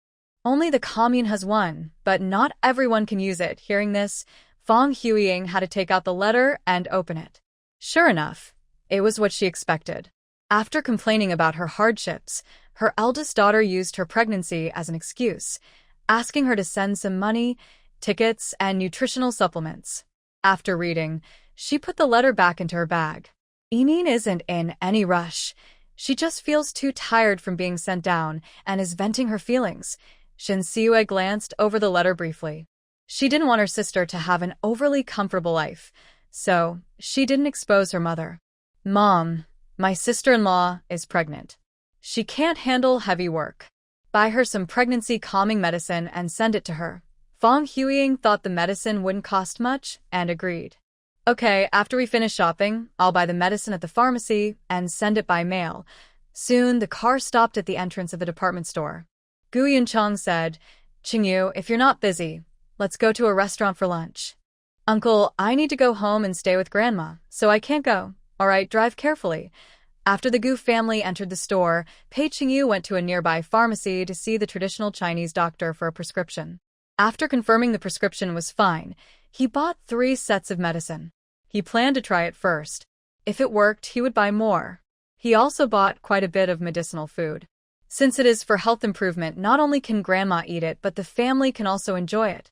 Only the commune has one, but not everyone can use it. Hearing this, Fong Huiying had to take out the letter and open it. Sure enough, it was what she expected. After complaining about her hardships, her eldest daughter used her pregnancy as an excuse, asking her to send some money, tickets, and nutritional supplements. After reading, she put the letter back into her bag. Yinin isn't in any rush. She just feels too tired from being sent down and is venting her feelings. Shin Siwa glanced over the letter briefly. She didn't want her sister to have an overly comfortable life, so she didn't expose her mother. Mom, my sister-in-law is pregnant. She can't handle heavy work. Buy her some pregnancy-calming medicine and send it to her. Fong Huiying thought the medicine wouldn't cost much and agreed. Okay, after we finish shopping, I'll buy the medicine at the pharmacy and send it by mail. Soon, the car stopped at the entrance of the department store. Gu Yunchong said, Qingyu, if you're not busy, let's go to a restaurant for lunch. Uncle, I need to go home and stay with Grandma, so I can't go. All right, drive carefully. After the Gu family entered the store, Pei Qingyu went to a nearby pharmacy to see the traditional Chinese doctor for a prescription. After confirming the prescription was fine, he bought 3 sets of medicine. He planned to try it first. If it worked, he would buy more. He also bought quite a bit of medicinal food. Since it is for health improvement, not only can Grandma eat it, but the family can also enjoy it.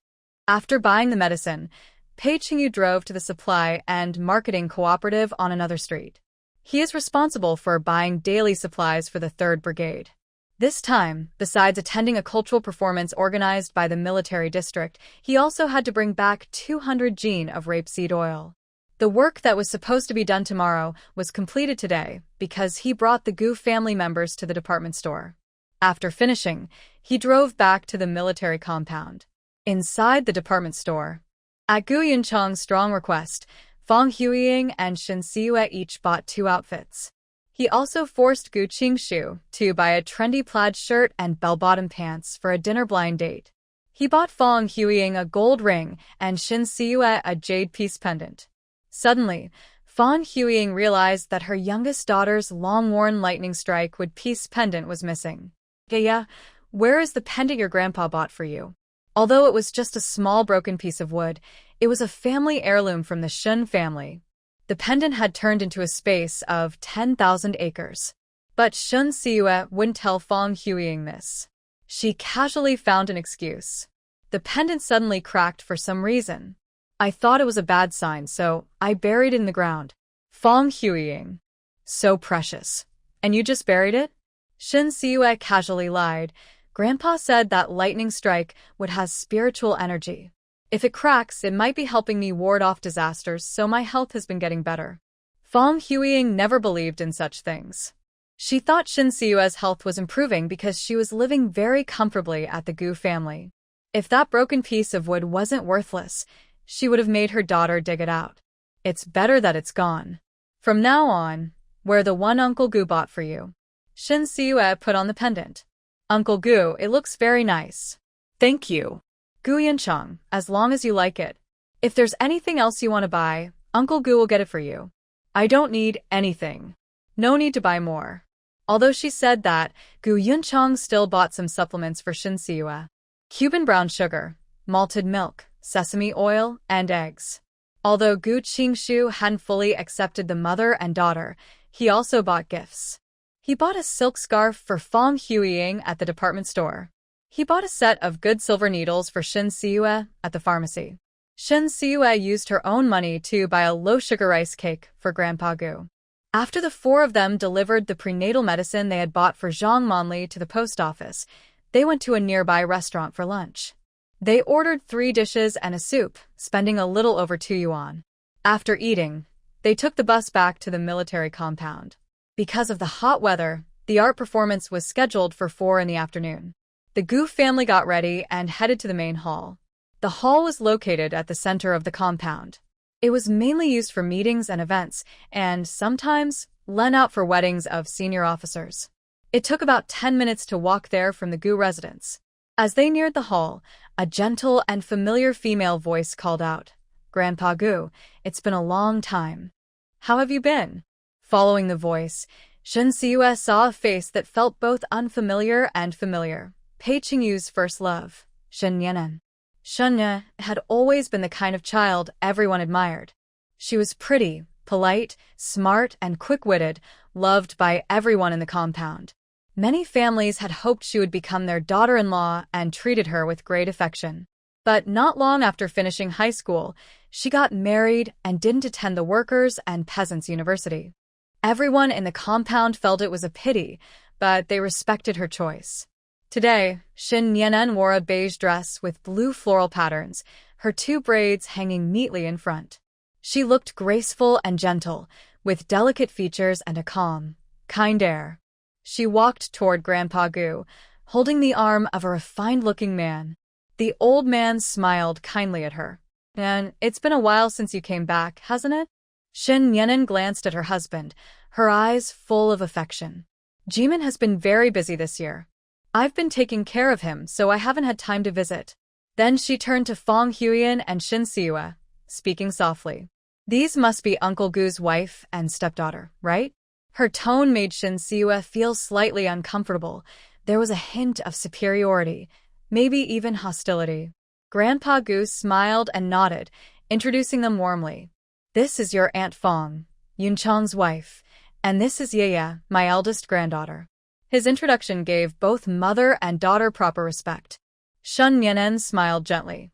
After buying the medicine, Pei Qingyu drove to the supply and marketing cooperative on another street. He is responsible for buying daily supplies for the 3rd Brigade. This time, besides attending a cultural performance organized by the military district, he also had to bring back 200 jin of rapeseed oil. The work that was supposed to be done tomorrow was completed today because he brought the Gu family members to the department store. After finishing, he drove back to the military compound. Inside the department store, at Gu Yunchong's strong request, Fong Huiying and Shin Siwa each bought 2 outfits. He also forced Gu Qingshu to buy a trendy plaid shirt and bell-bottom pants for a dinner blind date. He bought Fong Huiying a gold ring and Shin Siyue a jade piece pendant. Suddenly, Fong Huiying realized that her youngest daughter's long-worn lightning strike wood piece pendant was missing. "Gaya, where is the pendant your grandpa bought for you?" Although it was just a small broken piece of wood, it was a family heirloom from the Shun family. The pendant had turned into a space of 10,000 acres. But Shun Siyue wouldn't tell Fong Huiying this. She casually found an excuse. The pendant suddenly cracked for some reason. "I thought it was a bad sign, so I buried it in the ground." Fong Huiying. "So precious. And you just buried it?" Shin Siyue casually lied. "Grandpa said that lightning strike would have spiritual energy. If it cracks, it might be helping me ward off disasters, so my health has been getting better." Fong Huiying never believed in such things. She thought Shin Siyue's health was improving because she was living very comfortably at the Gu family. If that broken piece of wood wasn't worthless, she would have made her daughter dig it out. "It's better that it's gone. From now on, wear the one Uncle Gu bought for you." Shin Siyue put on the pendant. "Uncle Gu, it looks very nice." Thank you. Gu Yuncheng, as long as you like it. If there's anything else you want to buy, Uncle Gu will get it for you. I don't need anything. No need to buy more. Although she said that, Gu Yuncheng still bought some supplements for Shin Siyue. Cuban brown sugar, malted milk, sesame oil, and eggs. Although Gu Qingshu hadn't fully accepted the mother and daughter, he also bought gifts. He bought a silk scarf for Fong Huiying at the department store. He bought a set of good silver needles for Shin Siyue at the pharmacy. Shin Siyue used her own money to buy a low-sugar rice cake for Grandpa Gu. After the four of them delivered the prenatal medicine they had bought for Zhang Monli to the post office, they went to a nearby restaurant for lunch. They ordered 3 dishes and a soup, spending a little over 2 yuan. After eating, they took the bus back to the military compound. Because of the hot weather, the art performance was scheduled for 4 in the afternoon. The Gu family got ready and headed to the main hall. The hall was located at the center of the compound. It was mainly used for meetings and events, and sometimes lent out for weddings of senior officers. It took about 10 minutes to walk there from the Gu residence. As they neared the hall, a gentle and familiar female voice called out, "Grandpa Gu, it's been a long time. How have you been?" Following the voice, Shin Siyue saw a face that felt both unfamiliar and familiar. Pei Qingyu's first love, Shen Yanan. Shen had always been the kind of child everyone admired. She was pretty, polite, smart, and quick-witted, loved by everyone in the compound. Many families had hoped she would become their daughter-in-law and treated her with great affection. But not long after finishing high school, she got married and didn't attend the Workers' and Peasants' University. Everyone in the compound felt it was a pity, but they respected her choice. Today, Shin Yanan wore a beige dress with blue floral patterns, her 2 braids hanging neatly in front. She looked graceful and gentle, with delicate features and a calm, kind air. She walked toward Grandpa Gu, holding the arm of a refined-looking man. The old man smiled kindly at her. "And it's been a while since you came back, hasn't it?" Shin Yanan glanced at her husband, her eyes full of affection. "Jimin has been very busy this year. I've been taking care of him, so I haven't had time to visit." Then she turned to Fong Huiyan and Shin Siyue, speaking softly. "These must be Uncle Gu's wife and stepdaughter, right?" Her tone made Shin Siyue feel slightly uncomfortable. There was a hint of superiority, maybe even hostility. Grandpa Gu smiled and nodded, introducing them warmly. "This is your Aunt Fong, Yuncheng's wife, and this is Yaya, my eldest granddaughter." His introduction gave both mother and daughter proper respect. Shun Yanan smiled gently.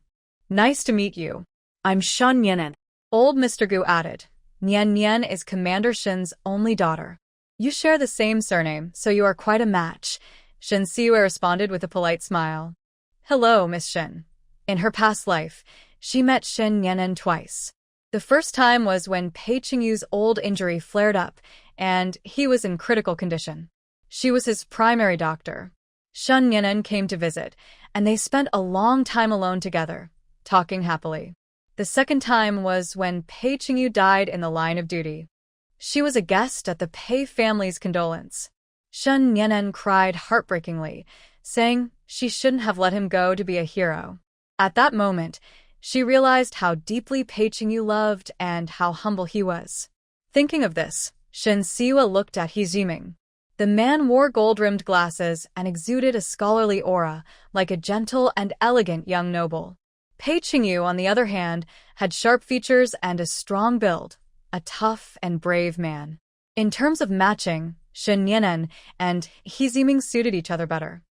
"Nice to meet you." I'm Shun Yanan. Old Mr. Gu added. "Nian Nian is Commander Shin's only daughter. You share the same surname, so you are quite a match," Shin Siyue responded with a polite smile. "Hello, Miss Shin." In her past life, she met Shin Yanan twice. The first time was when Pei Qingyu's old injury flared up, and he was in critical condition. She was his primary doctor. Shun Yanan came to visit, and they spent a long time alone together, talking happily. The second time was when Pei Qingyu died in the line of duty. She was a guest at the Pei family's condolence. Shun Yanan cried heartbreakingly, saying She shouldn't have let him go to be a hero. At that moment, she realized how deeply Pei Qingyu loved and how humble he was. Thinking of this, Shen Siwa looked at He Jiming. The man wore gold-rimmed glasses and exuded a scholarly aura, like a gentle and elegant young noble. Pei Qingyu, on the other hand, had sharp features and a strong build, a tough and brave man. In terms of matching, Shen Yan'an and He Jiming suited each other better.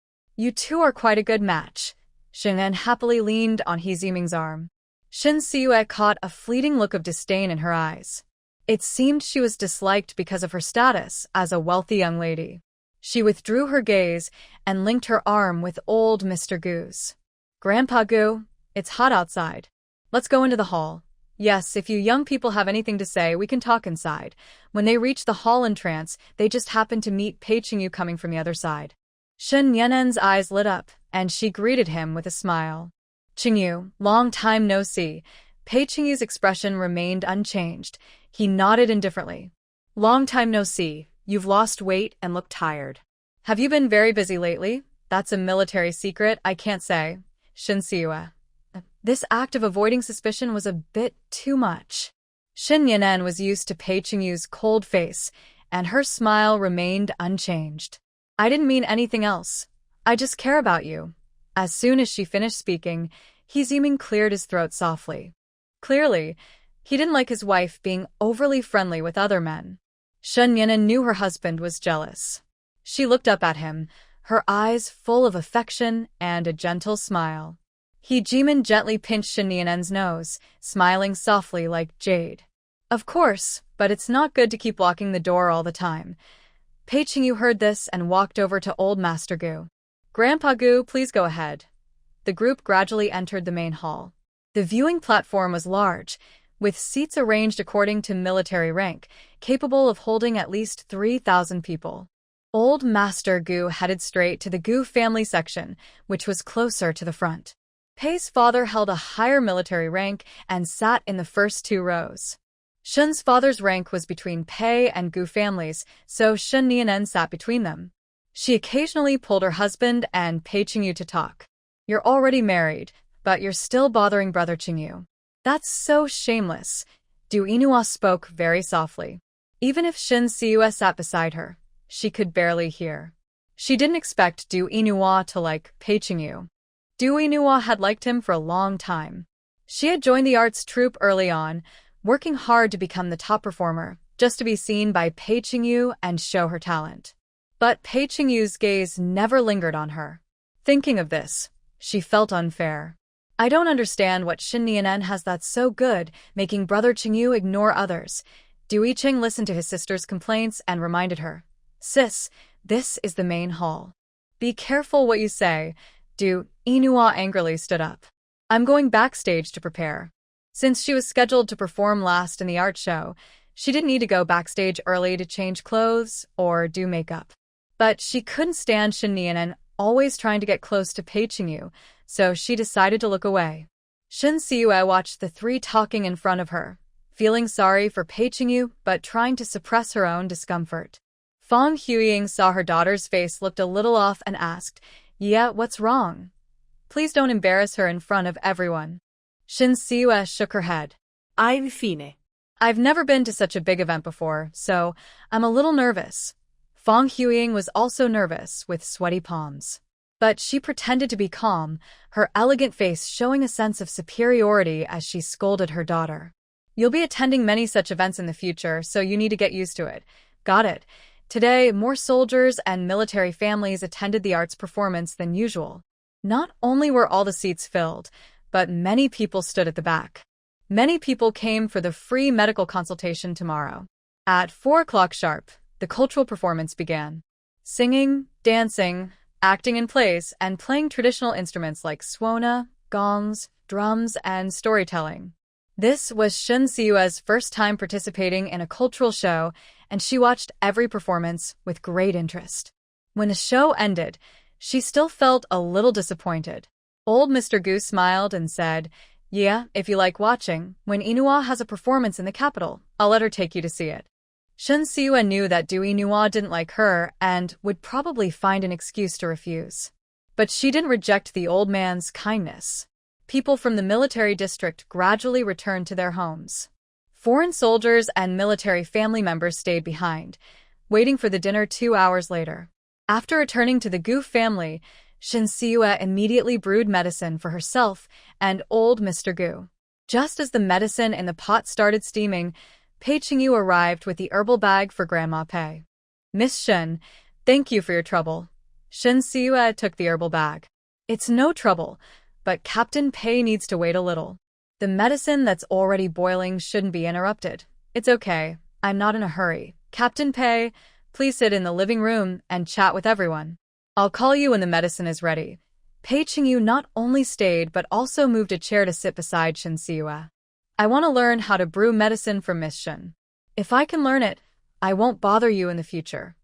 You two are quite a good match. Shen Yan happily leaned on He Jiming's arm. Shen Siwa caught a fleeting look of disdain in her eyes. It seemed she was disliked because of her status as a wealthy young lady. She withdrew her gaze and linked her arm with old Mr. Gu's. Grandpa Gu, it's hot outside. Let's go into the hall. Yes, if you young people have anything to say, we can talk inside. When they reached the hall entrance, they just happened to meet Pei Qingyu coming from the other side. Shen Yan'an's eyes lit up, and she greeted him with a smile. Qingyu, long time no see. Pei Qingyu's expression remained unchanged. He nodded indifferently. Long time no see. You've lost weight and look tired. Have you been very busy lately? That's a military secret, I can't say. Shen Siwa. This act of avoiding suspicion was a bit too much. Shen Yan'an was used to Pei Qingyu's cold face, and her smile remained unchanged. I didn't mean anything else. I just care about you. As soon as she finished speaking, He Jiming cleared his throat softly. Clearly, he didn't like his wife being overly friendly with other men. Shen Yan'an knew her husband was jealous. She looked up at him, her eyes full of affection and a gentle smile. He Jiming gently pinched Shen Yan'an's nose, smiling softly like jade. Of course, but it's not good to keep blocking the door all the time. Pei Qingyu heard this and walked over to old Master Gu. Grandpa Gu, please go ahead. The group gradually entered the main hall. The viewing platform was large, with seats arranged according to military rank, capable of holding at least 3,000 people. Old Master Gu headed straight to the Gu family section, which was closer to the front. Pei's father held a higher military rank and sat in the first 2 rows. Shen's father's rank was between Pei and Gu families, so Shen Yan'an sat between them. She occasionally pulled her husband and Pei Qingyu to talk. You're already married, but you're still bothering Brother Qingyu. That's so shameless. Du Inua spoke very softly. Even if Shen Siwa sat beside her, she could barely hear. She didn't expect Du Inua to like Pei Qingyu. Du Inua had liked him for a long time. She had joined the arts troupe early on, working hard to become the top performer, just to be seen by Pei Qingyu and show her talent. But Pei Qingyu's gaze never lingered on her. Thinking of this, she felt unfair. I don't understand what Shen Yan'an has that's so good, making Brother Qingyu ignore others. Du Yiqing listened to his sister's complaints and reminded her. Sis, this is the main hall. Be careful what you say. Du Inua angrily stood up. I'm going backstage to prepare. Since she was scheduled to perform last in the art show, she didn't need to go backstage early to change clothes or do makeup. But she couldn't stand Shen Yan'an always trying to get close to Pei Qingyu, so she decided to look away. Shen Siwa watched the 3 talking in front of her, feeling sorry for Pei Qingyu but trying to suppress her own discomfort. Fang Huiying saw her daughter's face looked a little off and asked, Yeah, what's wrong? Please don't embarrass her in front of everyone. Shen Siwa shook her head. I've fine. I've never been to such a big event before, so I'm a little nervous. Fang Huiying was also nervous, with sweaty palms. But she pretended to be calm, her elegant face showing a sense of superiority as she scolded her daughter. You'll be attending many such events in the future, so you need to get used to it. Got it. Today, more soldiers and military families attended the arts performance than usual. Not only were all the seats filled, but many people stood at the back. Many people came for the free medical consultation tomorrow. At 4 o'clock sharp, the cultural performance began. Singing, dancing, acting in plays, and playing traditional instruments like swona, gongs, drums, and storytelling. This was Shen Siwa's first time participating in a cultural show, and she watched every performance with great interest. When the show ended, she still felt a little disappointed. Old Mr. Gu smiled and said, Yeah, if you like watching, when Inua has a performance in the capital, I'll let her take you to see it. Shen Siwa knew that Du Inua didn't like her and would probably find an excuse to refuse. But she didn't reject the old man's kindness. People from the military district gradually returned to their homes. Foreign soldiers and military family members stayed behind, waiting for the dinner 2 hours later. After returning to the Gu family, Shinsiue immediately brewed medicine for herself and old Mr. Gu. Just as the medicine in the pot started steaming, Pei Qingyu arrived with the herbal bag for Grandma Pei. "Miss Shin, thank you for your trouble." Shinsiue took the herbal bag. "It's no trouble, but Captain Pei needs to wait a little. The medicine that's already boiling shouldn't be interrupted. It's okay, I'm not in a hurry. Captain Pei, please sit in the living room and chat with everyone. I'll call you when the medicine is ready." Pei Qingyu not only stayed but also moved a chair to sit beside Shinsiue. "I want to learn how to brew medicine for Miss Shin. If I can learn it, I won't bother you in the future."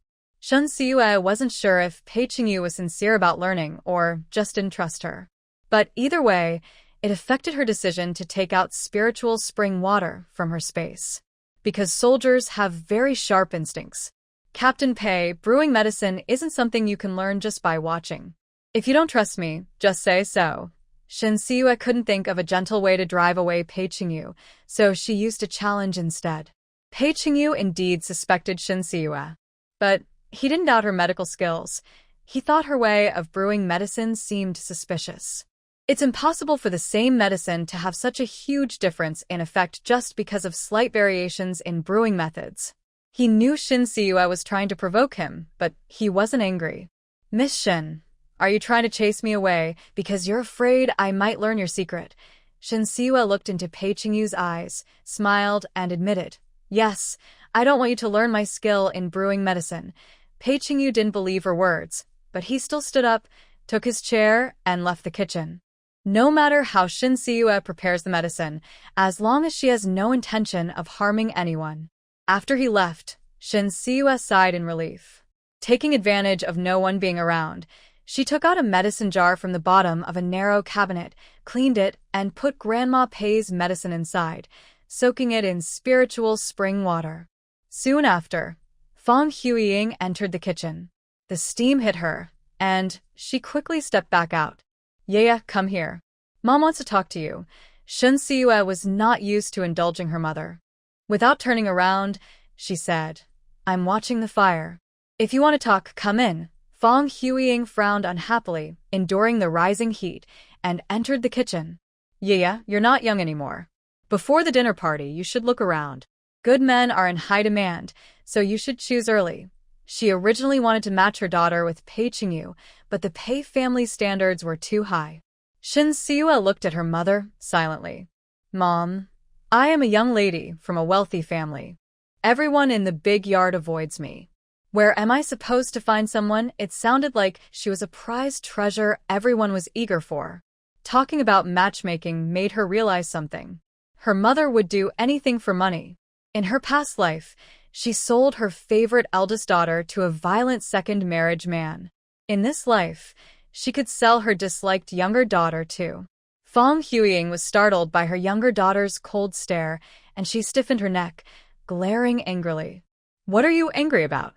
Shinsiue wasn't sure if Pei Qingyu was sincere about learning or just didn't trust her. But either way, it affected her decision to take out spiritual spring water from her space. Because soldiers have very sharp instincts. Captain Pei, brewing medicine isn't something you can learn just by watching. If you don't trust me, just say so. Shinsiue couldn't think of a gentle way to drive away Pei Qingyu, so she used a challenge instead. Pei Qingyu indeed suspected Shinsiue. But he didn't doubt her medical skills. He thought her way of brewing medicine seemed suspicious. It's impossible for the same medicine to have such a huge difference in effect just because of slight variations in brewing methods. He knew Shinsiue was trying to provoke him, but he wasn't angry. "Miss Shin, are you trying to chase me away because you're afraid I might learn your secret?" Shinsiue looked into Pei Qingyu's eyes, smiled, and admitted, "Yes, I don't want you to learn my skill in brewing medicine." Pei Qingyu didn't believe her words, but he still stood up, took his chair, and left the kitchen. No matter how Shinsiue prepares the medicine, as long as she has no intention of harming anyone. After he left, Shinsiue sighed in relief. Taking advantage of no one being around, she took out a medicine jar from the bottom of a narrow cabinet, cleaned it, and put Grandma Pei's medicine inside, soaking it in spiritual spring water. Soon after, Fang Huiying entered the kitchen. The steam hit her, and she quickly stepped back out. "Yaya, come here. Mom wants to talk to you." Shinsiue was not used to indulging her mother. Without turning around, she said, "I'm watching the fire. If you want to talk, come in." Fang Huiying frowned unhappily, enduring the rising heat, and entered the kitchen. "Yaya, you're not young anymore. Before the dinner party, you should look around. Good men are in high demand, so you should choose early." She originally wanted to match her daughter with Pei Qingyu, but the Pei family standards were too high. Shinsiue looked at her mother silently. "Mom, I am a young lady from a wealthy family. Everyone in the big yard avoids me. Where am I supposed to find someone?" It sounded like she was a prized treasure everyone was eager for. Talking about matchmaking made her realize something. Her mother would do anything for money. In her past life, she sold her favorite eldest daughter to a violent second marriage man. In this life, she could sell her disliked younger daughter too. Fang Huiying was startled by her younger daughter's cold stare, and she stiffened her neck, glaring angrily. "What are you angry about?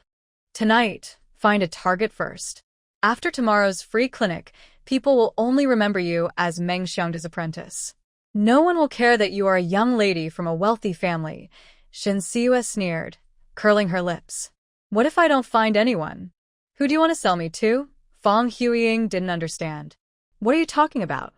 Tonight, find a target first. After tomorrow's free clinic, people will only remember you as Meng Xiangda's apprentice. No one will care that you are a young lady from a wealthy family." Shinsiue sneered, curling her lips. "What if I don't find anyone? Who do you want to sell me to?" Fang Huiying didn't understand. "What are you talking about?"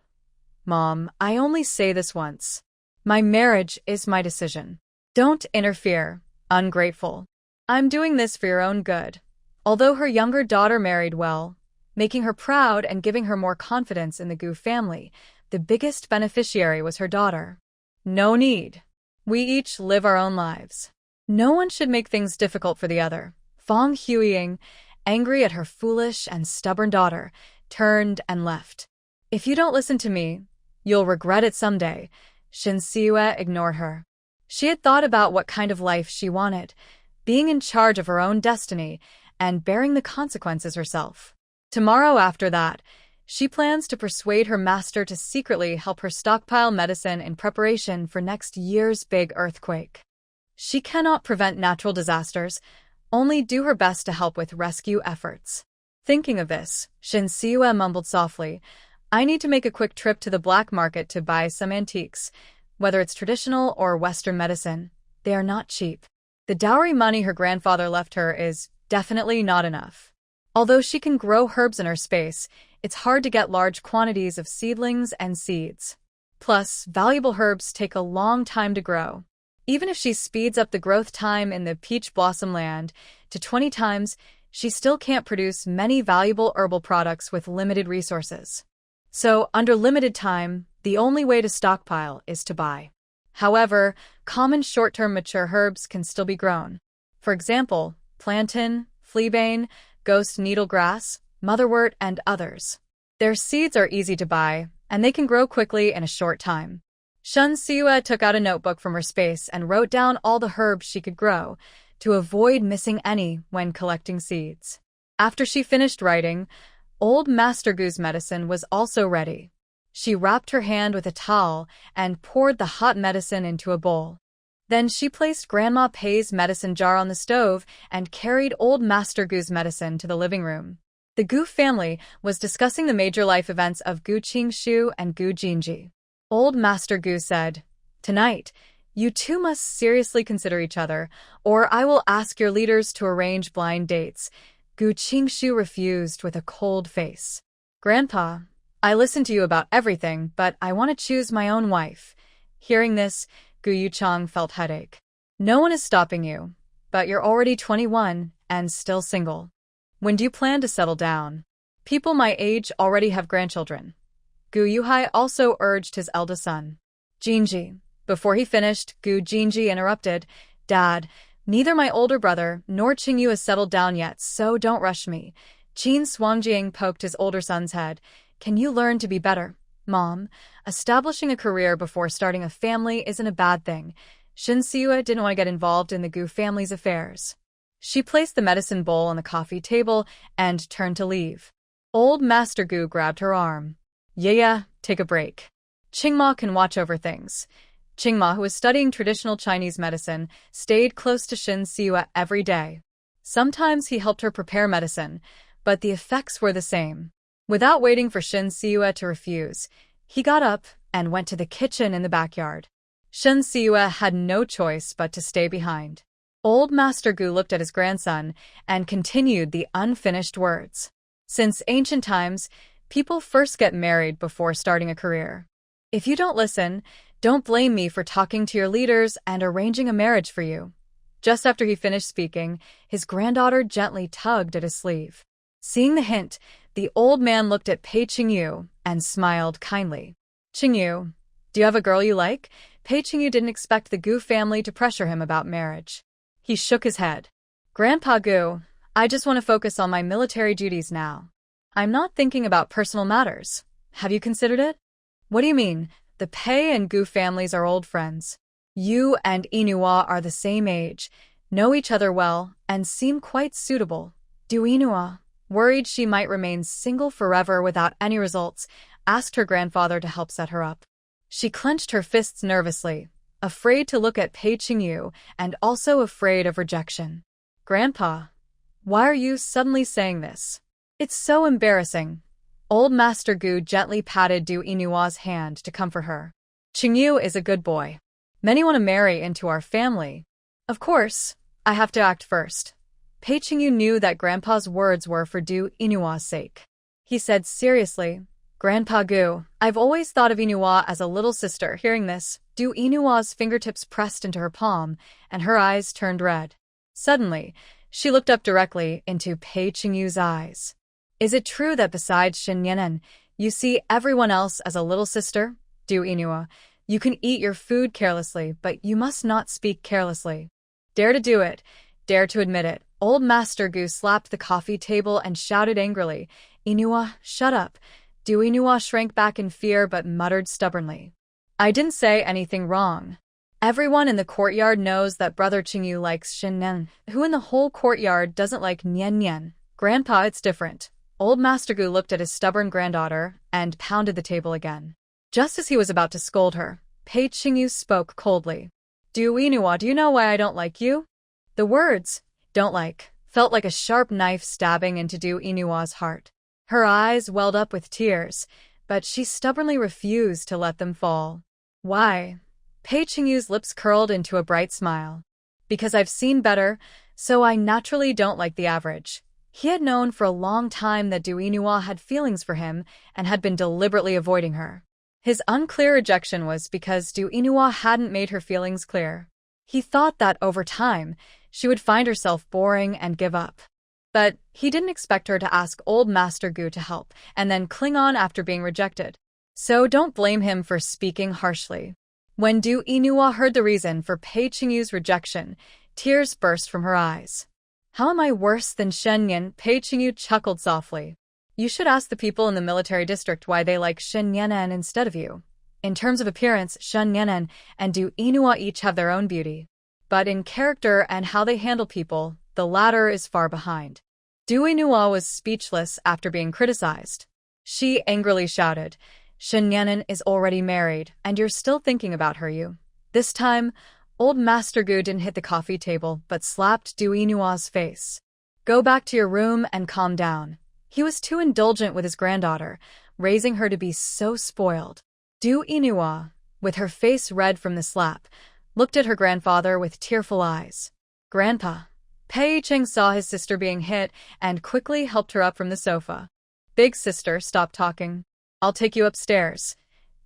"Mom, I only say this once. My marriage is my decision. Don't interfere, ungrateful. I'm doing this for your own good." Although her younger daughter married well, making her proud and giving her more confidence in the Gu family, the biggest beneficiary was her daughter. "No need. We each live our own lives. No one should make things difficult for the other." Fang Huiying, angry at her foolish and stubborn daughter, turned and left. "If you don't listen to me, you'll regret it someday." Shinsiue ignored her. She had thought about what kind of life she wanted, being in charge of her own destiny and bearing the consequences herself. Tomorrow after that, she plans to persuade her master to secretly help her stockpile medicine in preparation for next year's big earthquake. She cannot prevent natural disasters, only do her best to help with rescue efforts. Thinking of this, Shin Siwa mumbled softly, I need to make a quick trip to the black market to buy some antiques. Whether it's traditional or Western medicine, they are not cheap. The dowry money her grandfather left her is definitely not enough. Although she can grow herbs in her space, it's hard to get large quantities of seedlings and seeds. Plus, valuable herbs take a long time to grow. Even if she speeds up the growth time in the peach blossom land to 20 times, she still can't produce many valuable herbal products with limited resources. So, under limited time, the only way to stockpile is to buy. However, common short-term mature herbs can still be grown. For example, plantain, fleabane, ghost needlegrass, motherwort, and others. Their seeds are easy to buy, and they can grow quickly in a short time. Shun Siwa took out a notebook from her space and wrote down all the herbs she could grow, to avoid missing any when collecting seeds. After she finished writing, Old Master Gu's medicine was also ready. She wrapped her hand with a towel and poured the hot medicine into a bowl. Then she placed Grandma Pei's medicine jar on the stove and carried Old Master Gu's medicine to the living room. The Gu family was discussing the major life events of Gu Qingshu and Gu Jinji. Old Master Gu said, Tonight, you two must seriously consider each other, or I will ask your leaders to arrange blind dates. Gu Qingshu refused with a cold face. Grandpa, I listened to you about everything, but I want to choose my own wife. Hearing this, Gu Yuchang felt headache. No one is stopping you, but you're already 21 and still single. When do you plan to settle down? People my age already have grandchildren. Gu Yuhai also urged his eldest son. Jinji. Before he finished, Gu Jinji interrupted, Dad, neither my older brother nor Qingyu has settled down yet, so don't rush me. Qin Shuangjing poked his older son's head. Can you learn to be better? Mom, establishing a career before starting a family isn't a bad thing. Shin Siwa didn't want to get involved in the Gu family's affairs. She placed the medicine bowl on the coffee table and turned to leave. Old Master Gu grabbed her arm. Yeah, take a break. Qingma can watch over things. Qingma, who was studying traditional Chinese medicine, stayed close to Shin Siwa every day. Sometimes he helped her prepare medicine, but the effects were the same. Without waiting for Shin Siwa to refuse, he got up and went to the kitchen in the backyard. Shin Siwa had no choice but to stay behind. Old Master Gu looked at his grandson and continued the unfinished words. Since ancient times, people first get married before starting a career. If you don't listen, don't blame me for talking to your leaders and arranging a marriage for you. Just after he finished speaking, his granddaughter gently tugged at his sleeve. Seeing the hint, the old man looked at Pei Qingyu and smiled kindly. Qingyu, do you have a girl you like? Pei Qingyu didn't expect the Gu family to pressure him about marriage. He shook his head. Grandpa Gu, I just want to focus on my military duties now. I'm not thinking about personal matters. Have you considered it? What do you mean? The Pei and Gu families are old friends. You and Inua are the same age, know each other well, and seem quite suitable. Du Inua, worried she might remain single forever without any results, asked her grandfather to help set her up. She clenched her fists nervously, afraid to look at Pei Qingyu and also afraid of rejection. Grandpa, why are you suddenly saying this? It's so embarrassing. Old Master Gu gently patted Du Inua's hand to comfort her. Qingyu is a good boy. Many want to marry into our family. Of course, I have to act first. Pei Qingyu knew that Grandpa's words were for Du Inua's sake. He said seriously, Grandpa Gu, I've always thought of Inua as a little sister. Hearing this, Du Inua's fingertips pressed into her palm, and her eyes turned red. Suddenly, she looked up directly into Pei Qingyu's eyes. Is it true that besides Shin Yanen, you see everyone else as a little sister? Du Inua, you can eat your food carelessly, but you must not speak carelessly. Dare to do it. Dare to admit it. Old Master Gu slapped the coffee table and shouted angrily, Inua, shut up. Du Inua shrank back in fear but muttered stubbornly. I didn't say anything wrong. Everyone in the courtyard knows that Brother Qingyu likes Shin Nian. Who in the whole courtyard doesn't like Nian Nian? Grandpa, it's different. Old Master Gu looked at his stubborn granddaughter and pounded the table again. Just as he was about to scold her, Pei Qingyu spoke coldly. Du Inua, do you know why I don't like you? The words, don't like, felt like a sharp knife stabbing into Du Inua's heart. Her eyes welled up with tears, but she stubbornly refused to let them fall. Why? Pei Qingyu's lips curled into a bright smile. Because I've seen better, so I naturally don't like the average. He had known for a long time that Du Inua had feelings for him and had been deliberately avoiding her. His unclear rejection was because Du Inua hadn't made her feelings clear. He thought that over time, she would find herself boring and give up. But he didn't expect her to ask old Master Gu to help and then cling on after being rejected. So don't blame him for speaking harshly. When Du Inua heard the reason for Pei Qingyu's rejection, tears burst from her eyes. How am I worse than Shen Yan? Pei Qingyu chuckled softly. You should ask the people in the military district why they like Shen Yanan instead of you. In terms of appearance, Shen Yanan and Du Inua each have their own beauty. But in character and how they handle people, the latter is far behind. Du Inua was speechless after being criticized. She angrily shouted, Shen Yanan is already married, and you're still thinking about her, you. This time, old Master Gu didn't hit the coffee table, but slapped Du Inua's face. Go back to your room and calm down. He was too indulgent with his granddaughter, raising her to be so spoiled. Du Inua, with her face red from the slap, looked at her grandfather with tearful eyes. Grandpa. Pei Cheng saw his sister being hit and quickly helped her up from the sofa. Big sister, stop talking. I'll take you upstairs.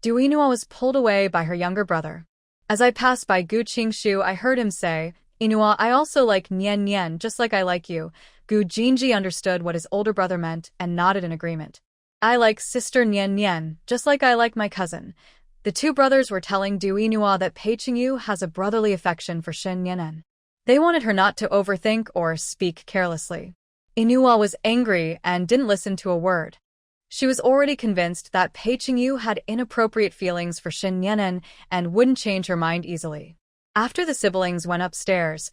Du Inua was pulled away by her younger brother. As I passed by Gu Qingshu, I heard him say, Inua, I also like Nian Nian, just like I like you. Gu Jinji understood what his older brother meant and nodded in agreement. I like sister Nian Nian, just like I like my cousin. The two brothers were telling Du Inua that Pei Qingyu has a brotherly affection for Shen Yanan. They wanted her not to overthink or speak carelessly. Inua was angry and didn't listen to a word. She was already convinced that Pei Qingyu had inappropriate feelings for Shen Yanan and wouldn't change her mind easily. After the siblings went upstairs,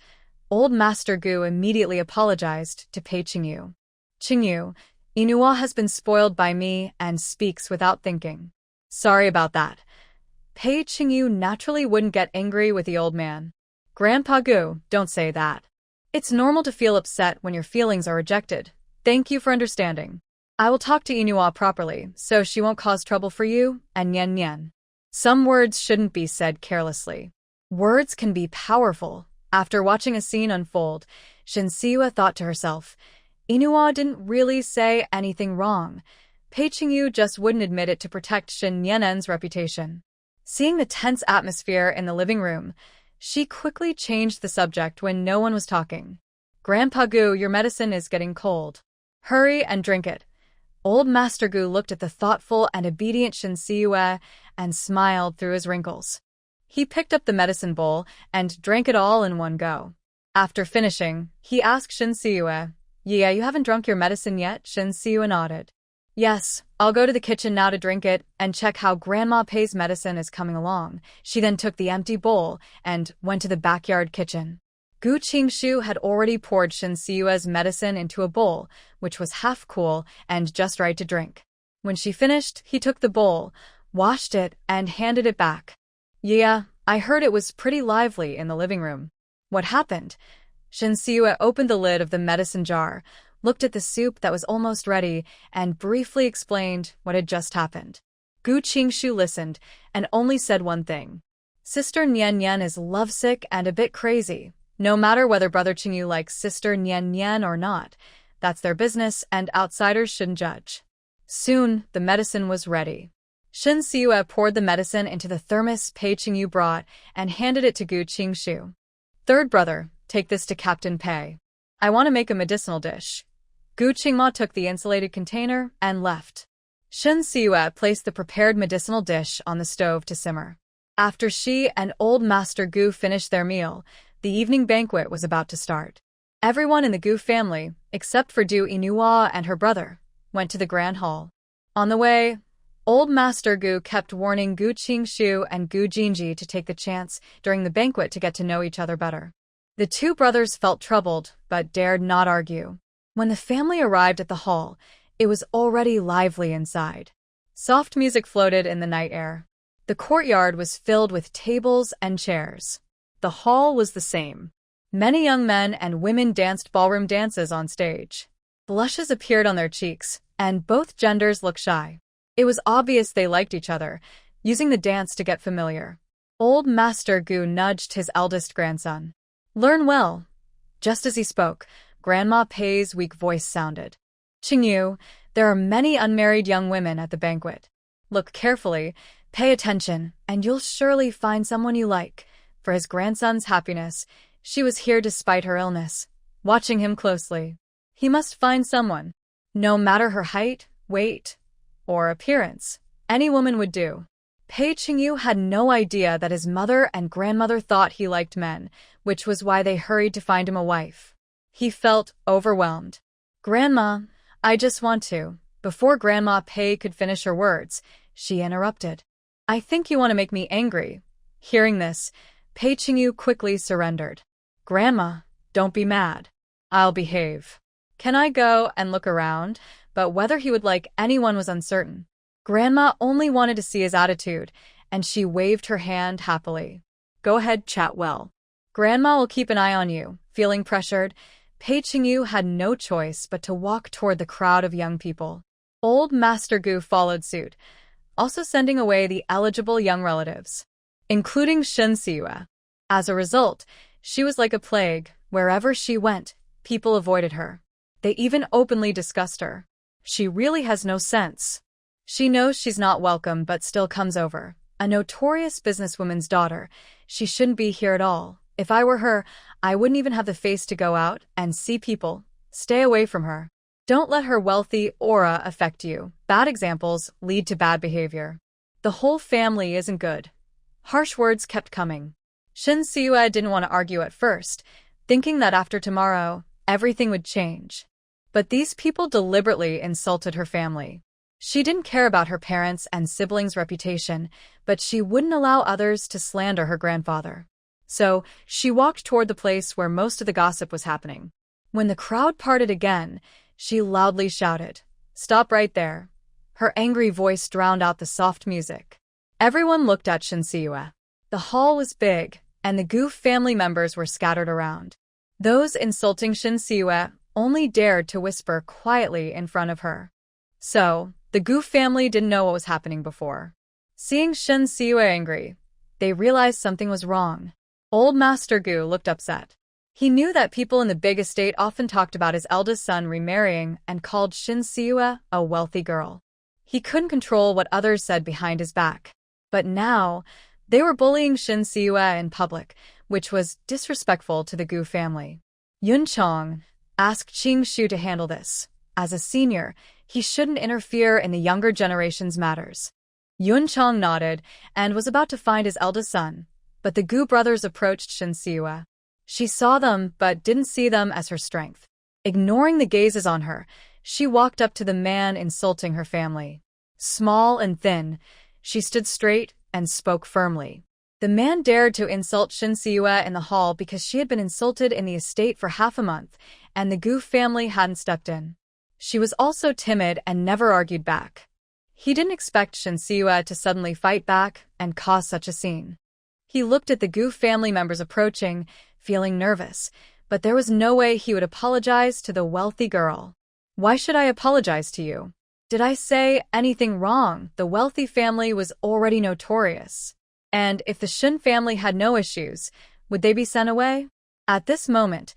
old Master Gu immediately apologized to Pei Qingyu. Qingyu, Inua has been spoiled by me and speaks without thinking. Sorry about that. Pei Qingyu naturally wouldn't get angry with the old man. Grandpa Gu, don't say that. It's normal to feel upset when your feelings are rejected. Thank you for understanding. I will talk to Inua properly, so she won't cause trouble for you and Nian Nian. Some words shouldn't be said carelessly. Words can be powerful. After watching a scene unfold, Shinsiwa thought to herself, Inua didn't really say anything wrong. Pei Qingyu just wouldn't admit it to protect Shen Yanan's reputation. Seeing the tense atmosphere in the living room, she quickly changed the subject when no one was talking. Grandpa Gu, your medicine is getting cold. Hurry and drink it. Old Master Gu looked at the thoughtful and obedient Shinsiwa and smiled through his wrinkles. He picked up the medicine bowl and drank it all in one go. After finishing, he asked Shinsiwa, Yeah, you haven't drunk your medicine yet? Shinsiwa nodded. Yes, I'll go to the kitchen now to drink it and check how Grandma Pei's medicine is coming along. She then took the empty bowl and went to the backyard kitchen. Gu Qingshu had already poured Shinsiwa's medicine into a bowl, which was half cool and just right to drink. When she finished, he took the bowl, washed it, and handed it back. Yeah, I heard it was pretty lively in the living room. What happened? Shinsiwa opened the lid of the medicine jar, looked at the soup that was almost ready, and briefly explained what had just happened. Gu Qingshu listened and only said one thing. Sister Nian Nian is lovesick and a bit crazy. No matter whether Brother Qingyu likes Sister Nian Nian or not, that's their business and outsiders shouldn't judge. Soon, the medicine was ready. Shinsiwa poured the medicine into the thermos Pei Qingyu brought and handed it to Gu Qingshu. Third brother, take this to Captain Pei. I want to make a medicinal dish. Gu Qingma took the insulated container and left. Shinsiwa placed the prepared medicinal dish on the stove to simmer. After she and old Master Gu finished their meal, the evening banquet was about to start. Everyone in the Gu family, except for Du Inua and her brother, went to the grand hall. On the way, old Master Gu kept warning Gu Qingshu and Gu Jinji to take the chance during the banquet to get to know each other better. The two brothers felt troubled, but dared not argue. When the family arrived at the hall, it was already lively inside. Soft music floated in the night air. The courtyard was filled with tables and chairs. The hall was the same. Many young men and women danced ballroom dances on stage. Blushes appeared on their cheeks, and both genders looked shy. It was obvious they liked each other, using the dance to get familiar. Old Master Gu nudged his eldest grandson. Learn well. Just as he spoke, Grandma Pei's weak voice sounded. Qingyu, there are many unmarried young women at the banquet. Look carefully, pay attention, and you'll surely find someone you like. For his grandson's happiness, she was here despite her illness, watching him closely. He must find someone. No matter her height, weight, or appearance, any woman would do. Pei Qingyu had no idea that his mother and grandmother thought he liked men, which was why they hurried to find him a wife. He felt overwhelmed. Grandma, I just want to. Before Grandma Pei could finish her words, she interrupted. I think you want to make me angry. Hearing this, Pei Qingyu quickly surrendered. Grandma, don't be mad. I'll behave. Can I go and look around? But whether he would like anyone was uncertain. Grandma only wanted to see his attitude, and she waved her hand happily. Go ahead, chat well. Grandma will keep an eye on you. Feeling pressured, Pei Qingyu had no choice but to walk toward the crowd of young people. Old Master Gu followed suit, also sending away the eligible young relatives, including Shen Siyue. As a result, she was like a plague. Wherever she went, people avoided her. They even openly discussed her. She really has no sense. She knows she's not welcome but still comes over. A notorious businesswoman's daughter. She shouldn't be here at all. If I were her, I wouldn't even have the face to go out and see people. Stay away from her. Don't let her wealthy aura affect you. Bad examples lead to bad behavior. The whole family isn't good. Harsh words kept coming. Shen Siyue didn't want to argue at first, thinking that after tomorrow, everything would change. But these people deliberately insulted her family. She didn't care about her parents' and siblings' reputation, but she wouldn't allow others to slander her grandfather. So, she walked toward the place where most of the gossip was happening. When the crowd parted again, she loudly shouted, "Stop right there." Her angry voice drowned out the soft music. Everyone looked at Shen Siyue. The hall was big, and the Gu family members were scattered around. Those insulting Shen Siyue only dared to whisper quietly in front of her. So, the Gu family didn't know what was happening before. Seeing Shen Siyue angry, they realized something was wrong. Old Master Gu looked upset. He knew that people in the big estate often talked about his eldest son remarrying and called Shen Siyue a wealthy girl. He couldn't control what others said behind his back. But now, they were bullying Shen Siyue in public, which was disrespectful to the Gu family. Yun Chong asked Qing Shu to handle this. As a senior, he shouldn't interfere in the younger generation's matters. Yun Chong nodded and was about to find his eldest son, but the Gu brothers approached Shen Siyue. She saw them but didn't see them as her strength. Ignoring the gazes on her, she walked up to the man insulting her family. Small and thin, she stood straight and spoke firmly. The man dared to insult Shen Siyue in the hall because she had been insulted in the estate for half a month, and the Gu family hadn't stepped in. She was also timid and never argued back. He didn't expect Shen Siyue to suddenly fight back and cause such a scene. He looked at the Gu family members approaching, feeling nervous, but there was no way he would apologize to the wealthy girl. Why should I apologize to you? Did I say anything wrong? The wealthy family was already notorious. And if the Shen family had no issues, would they be sent away? At this moment,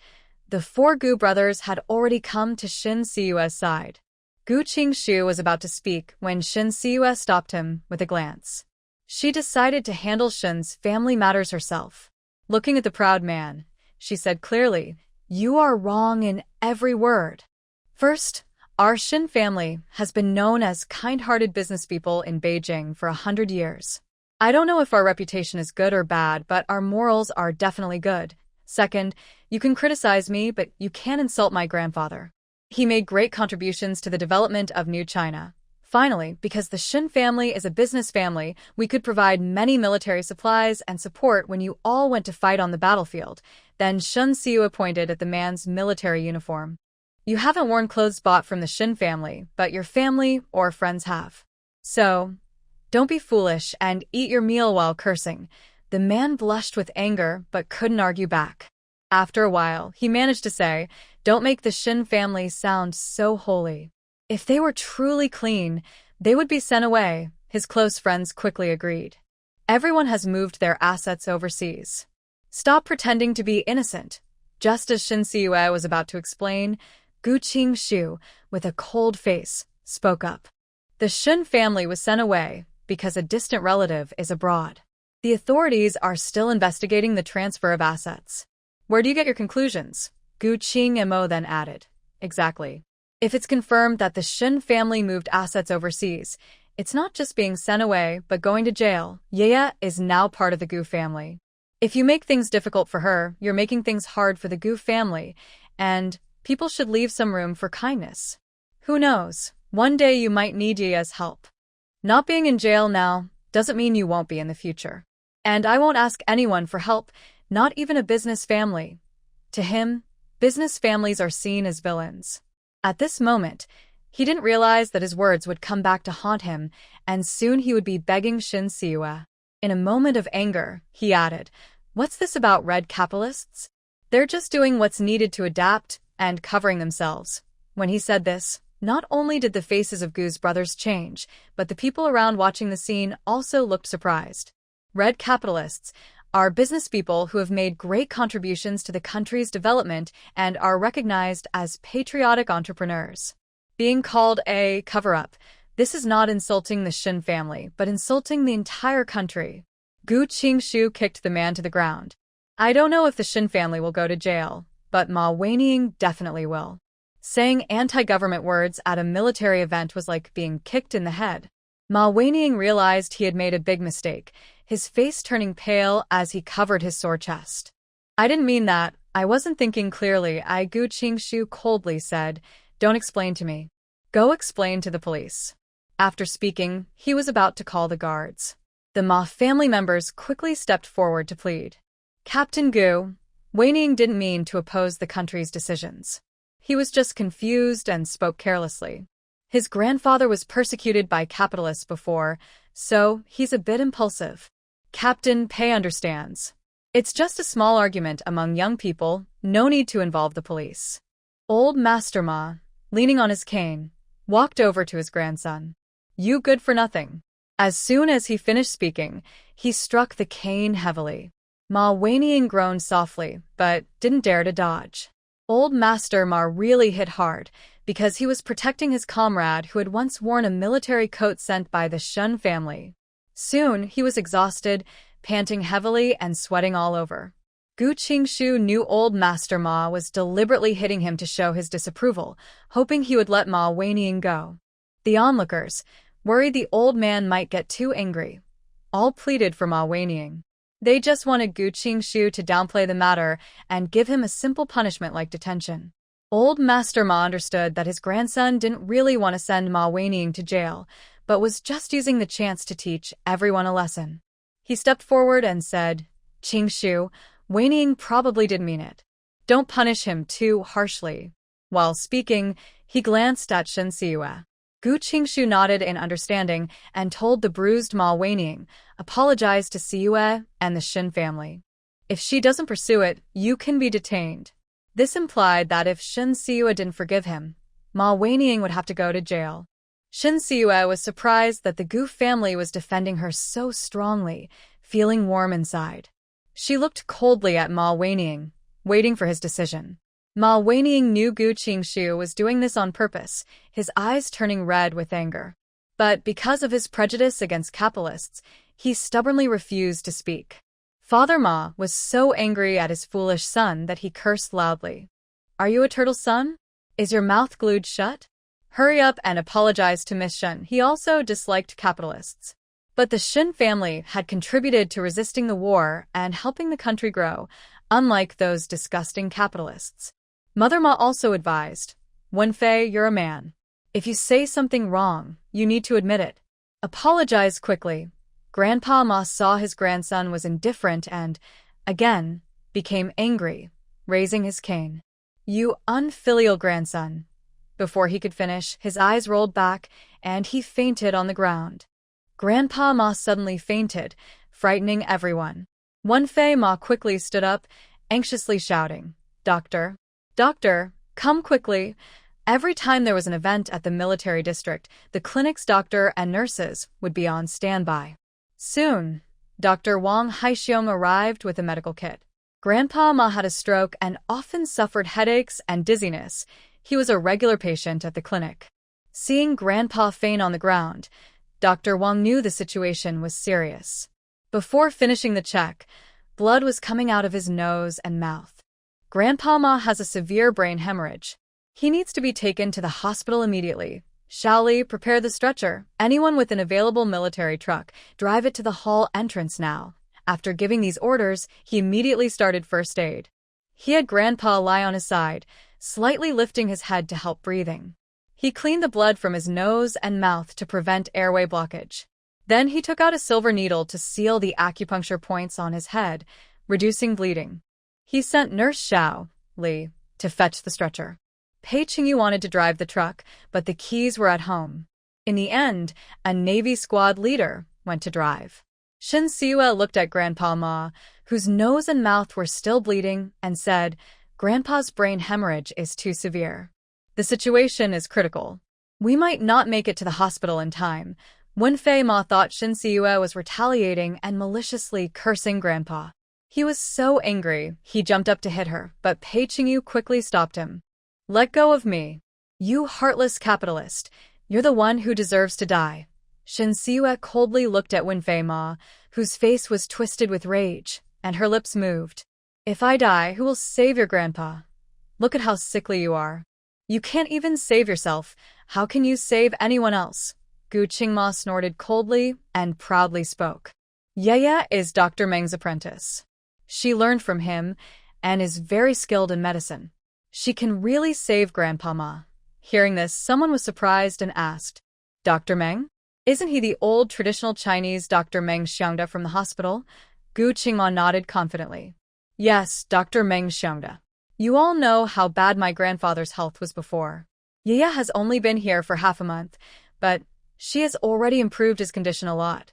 the four Gu brothers had already come to Shen Siyue's side. Gu Qingshu was about to speak when Shen Siyue stopped him with a glance. She decided to handle Shen's family matters herself. Looking at the proud man, she said clearly, "You are wrong in every word. First, our Shen family has been known as kind-hearted businesspeople in Beijing for 100 years. I don't know if our reputation is good or bad, but our morals are definitely good. Second, you can criticize me, but you can't insult my grandfather. He made great contributions to the development of New China. Finally, because the Shen family is a business family, we could provide many military supplies and support when you all went to fight on the battlefield." Then Shen Siyue pointed at the man's military uniform. "You haven't worn clothes bought from the Shen family, but your family or friends have. So, don't be foolish and eat your meal while cursing." The man blushed with anger but couldn't argue back. After a while, he managed to say, "Don't make the Shin family sound so holy. If they were truly clean, they would be sent away." His close friends quickly agreed. Everyone has moved their assets overseas. Stop pretending to be innocent. Just as Shin Siue was about to explain, Gu Qingshu, with a cold face, spoke up. The Shin family was sent away because a distant relative is abroad. The authorities are still investigating the transfer of assets. Where do you get your conclusions? Gu Qingmo then added. Exactly. If it's confirmed that the Shin family moved assets overseas, it's not just being sent away, but going to jail. Yaya is now part of the Gu family. If you make things difficult for her, you're making things hard for the Gu family, and people should leave some room for kindness. Who knows? One day you might need Yaya's help. Not being in jail now doesn't mean you won't be in the future. And I won't ask anyone for help, not even a business family. To him, business families are seen as villains. At this moment, he didn't realize that his words would come back to haunt him, and soon he would be begging Shin Siue. In a moment of anger, he added, "What's this about red capitalists? They're just doing what's needed to adapt and covering themselves." When he said this, not only did the faces of Gu's brothers change, but the people around watching the scene also looked surprised. Red capitalists are business people who have made great contributions to the country's development and are recognized as patriotic entrepreneurs. Being called a cover-up, this is not insulting the Shin family, but insulting the entire country. Gu Qingshu kicked the man to the ground. I don't know if the Shin family will go to jail, but Ma Weining definitely will. Saying anti-government words at a military event was like being kicked in the head. Ma Weining realized he had made a big mistake, his face turning pale as he covered his sore chest. I didn't mean that. I wasn't thinking clearly. Gu Qingshu coldly said, "Don't explain to me. Go explain to the police." After speaking, he was about to call the guards. The Ma family members quickly stepped forward to plead. Captain Gu, Weining didn't mean to oppose the country's decisions. He was just confused and spoke carelessly. His grandfather was persecuted by capitalists before, so he's a bit impulsive. Captain Pei understands. It's just a small argument among young people, no need to involve the police. Old Master Ma, leaning on his cane, walked over to his grandson. You good for nothing. As soon as he finished speaking, he struck the cane heavily. Ma Weining groaned softly, but didn't dare to dodge. Old Master Ma really hit hard, because he was protecting his comrade who had once worn a military coat sent by the Shun family. Soon, he was exhausted, panting heavily and sweating all over. Gu Qingshu knew Old Master Ma was deliberately hitting him to show his disapproval, hoping he would let Ma Weining go. The onlookers, worried the old man might get too angry, all pleaded for Ma Weining. They just wanted Gu Qingshu to downplay the matter and give him a simple punishment like detention. Old Master Ma understood that his grandson didn't really want to send Ma Weining to jail, but was just using the chance to teach everyone a lesson. He stepped forward and said, Qingshu, Weining probably did mean it. Don't punish him too harshly. While speaking, he glanced at Shin Siue. Gu Qingshu nodded in understanding and told the bruised Ma Weining, apologize to Siue and the Shin family. If she doesn't pursue it, you can be detained. This implied that if Shin Siue didn't forgive him, Ma Weining would have to go to jail. Shin Siue was surprised that the Gu family was defending her so strongly, feeling warm inside. She looked coldly at Ma Weining, waiting for his decision. Ma Weining knew Gu Qingshu was doing this on purpose, his eyes turning red with anger. But because of his prejudice against capitalists, he stubbornly refused to speak. Father Ma was so angry at his foolish son that he cursed loudly. Are you a turtle, son? Is your mouth glued shut? Hurry up and apologize to Miss Shin. He also disliked capitalists. But the Shin family had contributed to resisting the war and helping the country grow, unlike those disgusting capitalists. Mother Ma also advised, Wenfei, you're a man. If you say something wrong, you need to admit it. Apologize quickly. Grandpa Ma saw his grandson was indifferent and, again, became angry, raising his cane. You unfilial grandson. Before he could finish, his eyes rolled back, and he fainted on the ground. Grandpa Ma suddenly fainted, frightening everyone. Wenfei Ma quickly stood up, anxiously shouting, "Doctor! Doctor! Come quickly!" Every time there was an event at the military district, the clinic's doctor and nurses would be on standby. Soon, Dr. Wang Haixiong arrived with a medical kit. Grandpa Ma had a stroke and often suffered headaches and dizziness. He was a regular patient at the clinic. Seeing Grandpa faint on the ground, Dr. Wang knew the situation was serious. Before finishing the check, blood was coming out of his nose and mouth. Grandpa Ma has a severe brain hemorrhage. He needs to be taken to the hospital immediately. Shall Li prepare the stretcher? Anyone with an available military truck, drive it to the hall entrance now. After giving these orders, he immediately started first aid. He had Grandpa lie on his side, slightly lifting his head to help breathing. He cleaned the blood from his nose and mouth to prevent airway blockage. Then he took out a silver needle to seal the acupuncture points on his head, reducing bleeding. He sent Nurse Xiao Li to fetch the stretcher. Pei Qingyu wanted to drive the truck, but the keys were at home. In the end, a Navy squad leader went to drive. Shin Siwa looked at Grandpa Ma, whose nose and mouth were still bleeding, and said, "Grandpa's brain hemorrhage is too severe. The situation is critical. We might not make it to the hospital in time." Wenfei Ma thought Shin Siwa was retaliating and maliciously cursing Grandpa. He was so angry, he jumped up to hit her, but Pei Qingyu quickly stopped him. "Let go of me. You heartless capitalist. You're the one who deserves to die." Shin Siwa coldly looked at Wenfei Ma, whose face was twisted with rage, and her lips moved. "If I die, who will save your grandpa? Look at how sickly you are. You can't even save yourself. How can you save anyone else?" Gu Qingma snorted coldly and proudly spoke. "Yaya is Dr. Meng's apprentice. She learned from him and is very skilled in medicine. She can really save Grandpa Ma." Hearing this, someone was surprised and asked, "Dr. Meng? Isn't he the old traditional Chinese Dr. Meng Xiangda from the hospital?" Gu Qingma nodded confidently. "Yes, Dr. Meng Xiangda. You all know how bad my grandfather's health was before. Yaya has only been here for half a month, but she has already improved his condition a lot.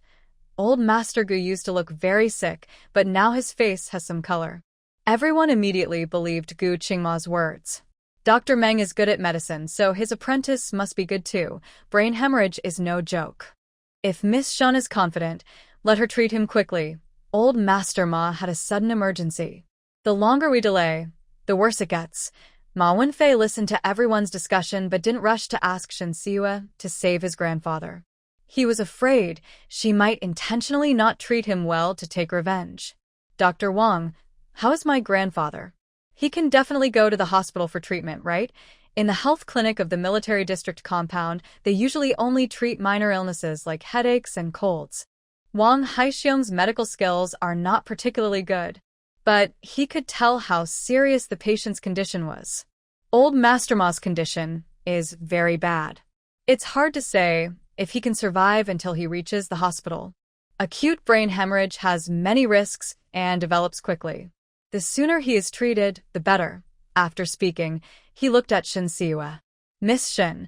Old Master Gu used to look very sick, but now his face has some color." Everyone immediately believed Gu Qingma's words. Dr. Meng is good at medicine, so his apprentice must be good too. Brain hemorrhage is no joke. If Miss Shun is confident, let her treat him quickly. Old Master Ma had a sudden emergency. The longer we delay, the worse it gets. Ma Wenfei listened to everyone's discussion but didn't rush to ask Shin Siwa to save his grandfather. He was afraid she might intentionally not treat him well to take revenge. "Dr. Wang, how is my grandfather? He can definitely go to the hospital for treatment, right? In the health clinic of the military district compound, they usually only treat minor illnesses like headaches and colds. Wang Haixiong's medical skills are not particularly good, but he could tell how serious the patient's condition was. Old Master Ma's condition is very bad. It's hard to say if he can survive until he reaches the hospital. Acute brain hemorrhage has many risks and develops quickly. The sooner he is treated, the better." After speaking, he looked at Shin Siwa. "Miss Shin,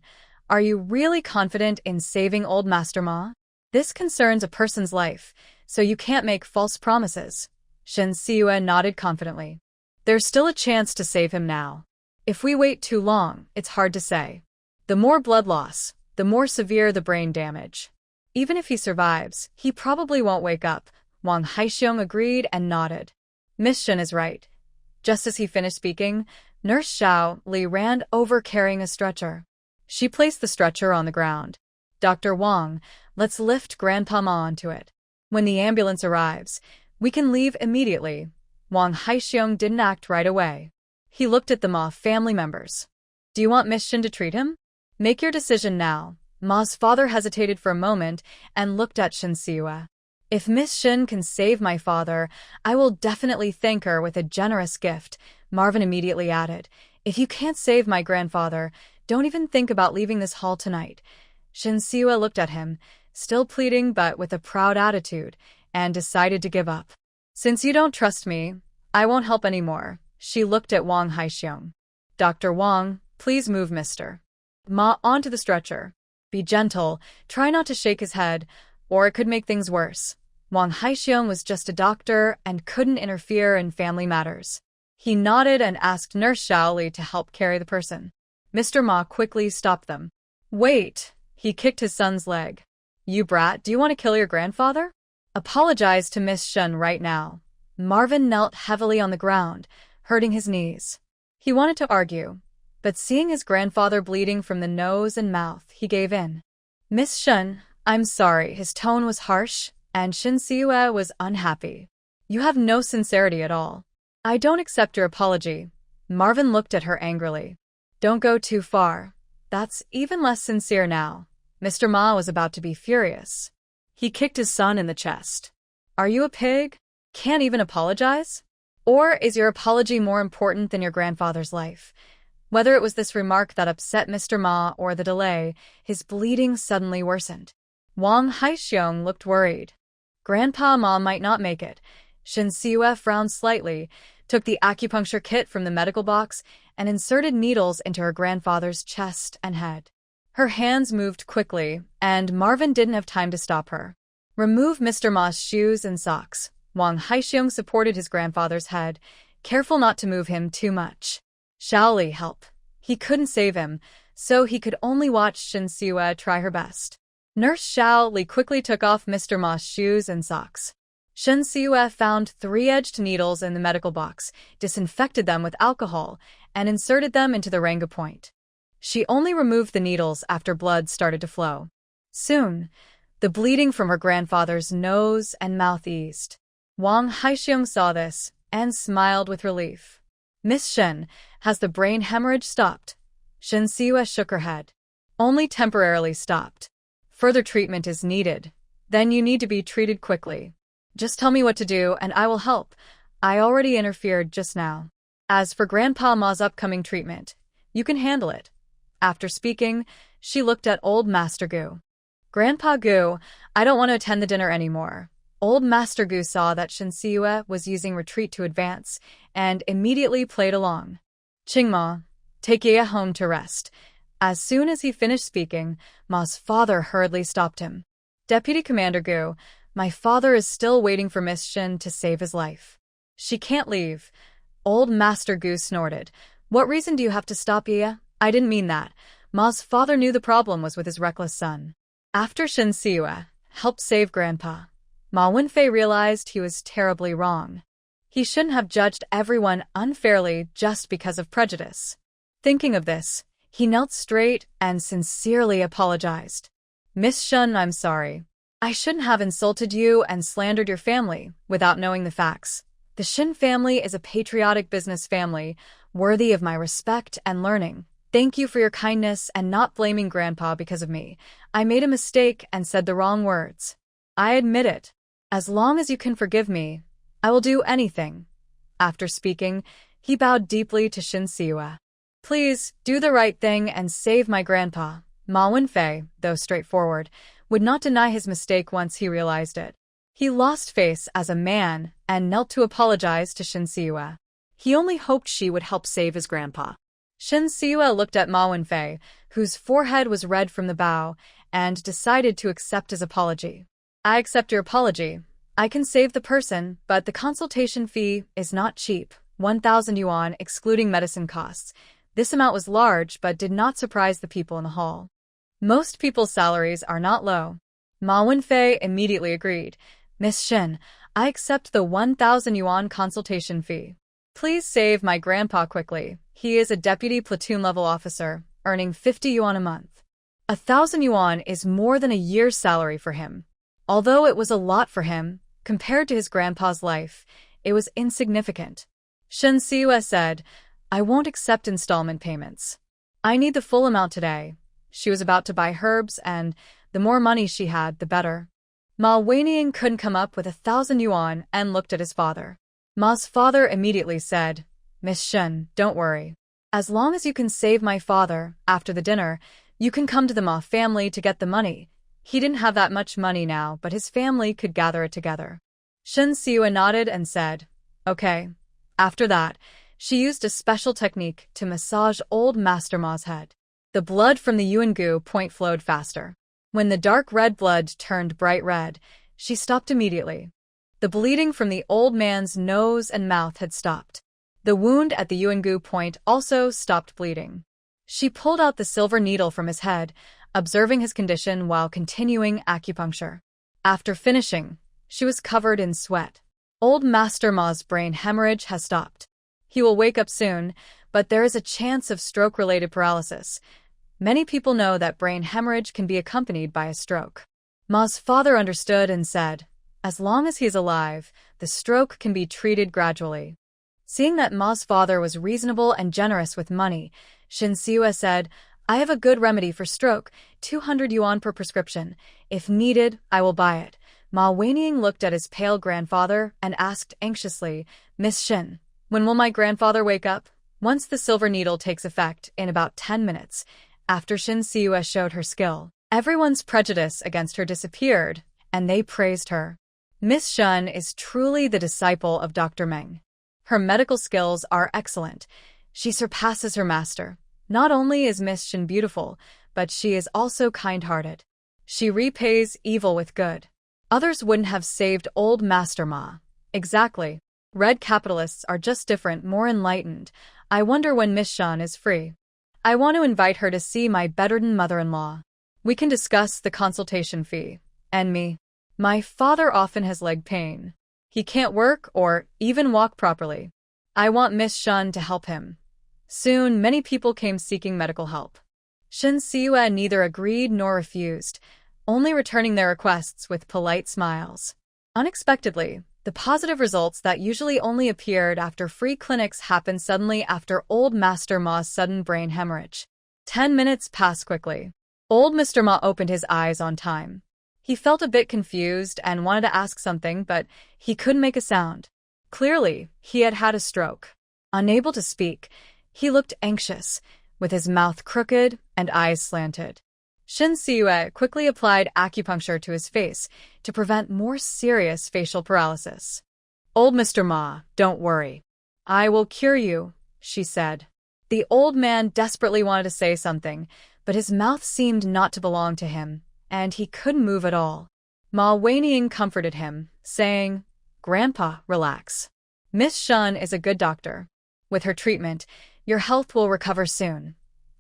are you really confident in saving old Master Ma? This concerns a person's life, so you can't make false promises." Shin Siwa nodded confidently. "There's still a chance to save him now. If we wait too long, it's hard to say. The more blood loss, the more severe the brain damage. Even if he survives, he probably won't wake up." Wang Haixiong agreed and nodded. Miss Shin is right. Just as he finished speaking, Nurse Xiao Li ran over carrying a stretcher. She placed the stretcher on the ground. "Dr. Wang, let's lift Grandpa Ma onto it. When the ambulance arrives, we can leave immediately." Wang Haixiong didn't act right away. He looked at the Ma family members. "Do you want Miss Shin to treat him? Make your decision now." Ma's father hesitated for a moment and looked at Shin Siwa. "If Miss Shin can save my father, I will definitely thank her with a generous gift." Marvin immediately added, "If you can't save my grandfather, don't even think about leaving this hall tonight." Shin Siwa looked at him, still pleading but with a proud attitude, and decided to give up. "Since you don't trust me, I won't help anymore." She looked at Wang Haixiong. "Dr. Wang, please move Mr. Ma onto the stretcher. Be gentle, try not to shake his head, or it could make things worse." Wang Haixiong was just a doctor and couldn't interfere in family matters. He nodded and asked Nurse Shaoli to help carry the person. Mr. Ma quickly stopped them. Wait, he kicked his son's leg. You brat, do you want to kill your grandfather? Apologize to Miss Shun right now. Marvin knelt heavily on the ground, hurting his knees. He wanted to argue, but seeing his grandfather bleeding from the nose and mouth, he gave in. Miss Shun, I'm sorry, his tone was harsh, and Shin Siue was unhappy. You have no sincerity at all. I don't accept your apology. Marvin looked at her angrily. Don't go too far. That's even less sincere now. Mr. Ma was about to be furious. He kicked his son in the chest. Are you a pig? Can't even apologize? Or is your apology more important than your grandfather's life? Whether it was this remark that upset Mr. Ma or the delay, his bleeding suddenly worsened. Wang Haixiong looked worried. Grandpa Ma might not make it. Shin Siue frowned slightly, took the acupuncture kit from the medical box, and inserted needles into her grandfather's chest and head. Her hands moved quickly, and Marvin didn't have time to stop her. Remove Mr. Ma's shoes and socks. Wang Haixiong supported his grandfather's head, careful not to move him too much. Shaoli, help. He couldn't save him, so he could only watch Shin Siue try her best. Nurse Shaoli quickly took off Mr. Ma's shoes and socks. Shin Siue found 3-edged needles in the medical box, disinfected them with alcohol, and inserted them into the ranga point. She only removed the needles after blood started to flow. Soon, the bleeding from her grandfather's nose and mouth eased. Wang Haixiong saw this and smiled with relief. Miss Shin, has the brain hemorrhage stopped? Shin Siue shook her head. Only temporarily stopped. Further treatment is needed. Then you need to be treated quickly. Just tell me what to do and I will help. I already interfered just now. As for Grandpa Ma's upcoming treatment, you can handle it. After speaking, she looked at Old Master Gu. Grandpa Gu, I don't want to attend the dinner anymore. Old Master Gu saw that Shin Siue was using retreat to advance, and immediately played along. Qingma, take Ye home to rest. As soon as he finished speaking, Ma's father hurriedly stopped him. Deputy Commander Gu, my father is still waiting for Miss Shin to save his life. She can't leave. Old Master Gu snorted. What reason do you have to stop Ye? I didn't mean that. Ma's father knew the problem was with his reckless son. After Shin Siue helped save Grandpa, Ma Wenfei realized he was terribly wrong. He shouldn't have judged everyone unfairly just because of prejudice. Thinking of this, he knelt straight and sincerely apologized. Miss Shun, I'm sorry. I shouldn't have insulted you and slandered your family without knowing the facts. The Shin family is a patriotic business family, worthy of my respect and learning. Thank you for your kindness and not blaming Grandpa because of me. I made a mistake and said the wrong words. I admit it. As long as you can forgive me, I will do anything. After speaking, he bowed deeply to Shin Siue. Please, do the right thing and save my grandpa. Ma Wenfei, though straightforward, would not deny his mistake once he realized it. He lost face as a man and knelt to apologize to Shin Siue. He only hoped she would help save his grandpa. Shin Siue looked at Ma Wenfei, whose forehead was red from the bow, and decided to accept his apology. I accept your apology. I can save the person, but the consultation fee is not cheap, 1,000 yuan excluding medicine costs. This amount was large but did not surprise the people in the hall. Most people's salaries are not low. Ma Wenfei immediately agreed. Miss Shin, I accept the 1,000 yuan consultation fee. Please save my grandpa quickly. He is a deputy platoon-level officer, earning 50 yuan a month. 1,000 yuan is more than a year's salary for him. Although it was a lot for him, compared to his grandpa's life, it was insignificant. Shin Siue said, I won't accept installment payments. I need the full amount today. She was about to buy herbs, and the more money she had, the better. Ma Weining couldn't come up with 1,000 yuan and looked at his father. Ma's father immediately said, Miss Shin, don't worry. As long as you can save my father, after the dinner, you can come to the Ma family to get the money. He didn't have that much money now, but his family could gather it together. Shin Siue nodded and said, okay. After that, she used a special technique to massage old Master Ma's head. The blood from the Yuangu point flowed faster. When the dark red blood turned bright red, she stopped immediately. The bleeding from the old man's nose and mouth had stopped. The wound at the Yuangu point also stopped bleeding. She pulled out the silver needle from his head, observing his condition while continuing acupuncture. After finishing, she was covered in sweat. Old Master Ma's brain hemorrhage has stopped. He will wake up soon, but there is a chance of stroke-related paralysis. Many people know that brain hemorrhage can be accompanied by a stroke. Ma's father understood and said, as long as he is alive, the stroke can be treated gradually. Seeing that Ma's father was reasonable and generous with money, Shin Siwa said, I have a good remedy for stroke, 200 yuan per prescription. If needed, I will buy it. Ma Weining looked at his pale grandfather and asked anxiously, Miss Shin, when will my grandfather wake up? Once the silver needle takes effect, in about 10 minutes. After Shin Siwa showed her skill, everyone's prejudice against her disappeared, and they praised her. Miss Shun is truly the disciple of Dr. Meng. Her medical skills are excellent. She surpasses her master. Not only is Miss Shin beautiful, but she is also kind-hearted. She repays evil with good. Others wouldn't have saved old Master Ma. Exactly. Red capitalists are just different, more enlightened. I wonder when Miss Shun is free. I want to invite her to see my bedridden mother-in-law. We can discuss the consultation fee. And me. My father often has leg pain. He can't work or even walk properly. I want Miss Shun to help him. Soon, many people came seeking medical help. Shin Siwa neither agreed nor refused, only returning their requests with polite smiles. Unexpectedly, the positive results that usually only appeared after free clinics happened suddenly after old Master Ma's sudden brain hemorrhage. 10 minutes passed quickly. Old Mr. Ma opened his eyes on time. He felt a bit confused and wanted to ask something, but he couldn't make a sound. Clearly, he had had a stroke. Unable to speak, he looked anxious, with his mouth crooked and eyes slanted. Shin Siwa quickly applied acupuncture to his face to prevent more serious facial paralysis. Old Mr. Ma, don't worry. I will cure you, she said. The old man desperately wanted to say something, but his mouth seemed not to belong to him, and he couldn't move at all. Ma Weining comforted him, saying, Grandpa, relax. Miss Shun is a good doctor. With her treatment, your health will recover soon.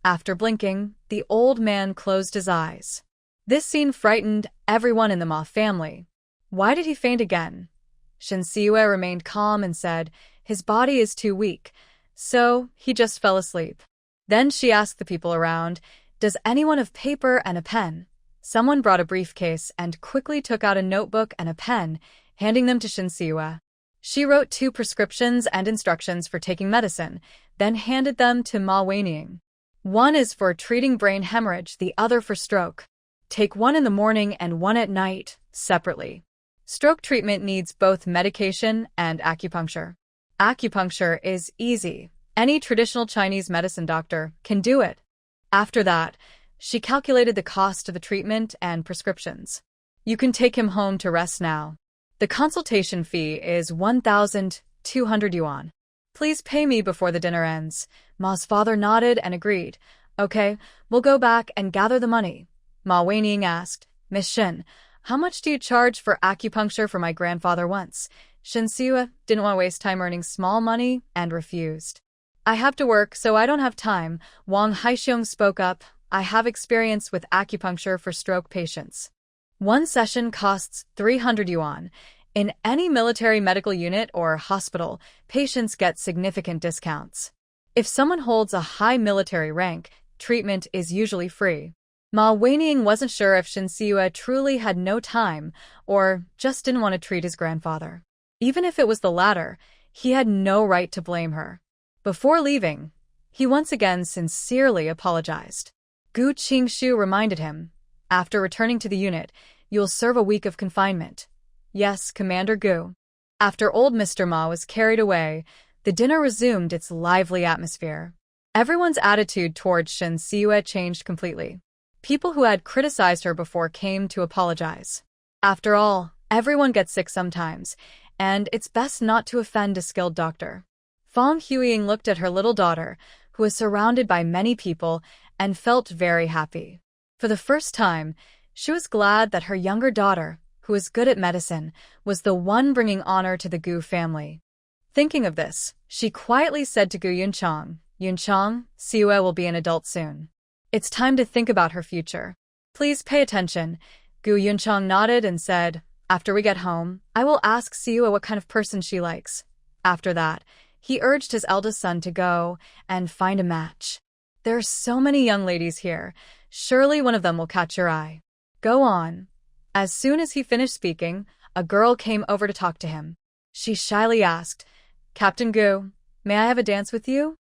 After blinking, the old man closed his eyes. This scene frightened everyone in the Ma family. Why did he faint again? Shin Siwa remained calm and said, his body is too weak, so he just fell asleep. Then she asked the people around, does anyone have paper and a pen? Someone brought a briefcase and quickly took out a notebook and a pen, handing them to Shin Siwa. She wrote 2 prescriptions and instructions for taking medicine, then handed them to Ma Weining. One is for treating brain hemorrhage, the other for stroke. Take one in the morning and one at night, separately. Stroke treatment needs both medication and acupuncture. Acupuncture is easy. Any traditional Chinese medicine doctor can do it. After that, she calculated the cost of the treatment and prescriptions. You can take him home to rest now. The consultation fee is 1,200 yuan. Please pay me before the dinner ends. Ma's father nodded and agreed. Okay, we'll go back and gather the money. Ma Weining asked, Miss Shin, how much do you charge for acupuncture for my grandfather once? Shin Siwa didn't want to waste time earning small money and refused. I have to work, so I don't have time. Wang Haixiong spoke up. I have experience with acupuncture for stroke patients. One session costs 300 yuan. In any military medical unit or hospital, patients get significant discounts. If someone holds a high military rank, treatment is usually free. Ma Weining wasn't sure if Shin Siwa truly had no time or just didn't want to treat his grandfather. Even if it was the latter, he had no right to blame her. Before leaving, he once again sincerely apologized. Gu Qingshu reminded him, after returning to the unit, you'll serve a week of confinement. Yes, Commander Gu. After old Mr. Ma was carried away, the dinner resumed its lively atmosphere. Everyone's attitude towards Shin Siwa changed completely. People who had criticized her before came to apologize. After all, everyone gets sick sometimes, and it's best not to offend a skilled doctor. Fang Huiying looked at her little daughter, who was surrounded by many people, and felt very happy. For the first time, she was glad that her younger daughter, who was good at medicine, was the one bringing honor to the Gu family. Thinking of this, she quietly said to Gu Yunchang, Yunchang, Siwa will be an adult soon. It's time to think about her future. Please pay attention. Gu Yunchang nodded and said, after we get home, I will ask Siwa what kind of person she likes. After that, he urged his eldest son to go and find a match. There are so many young ladies here. Surely one of them will catch your eye. Go on. As soon as he finished speaking, a girl came over to talk to him. She shyly asked, Captain Gu, may I have a dance with you?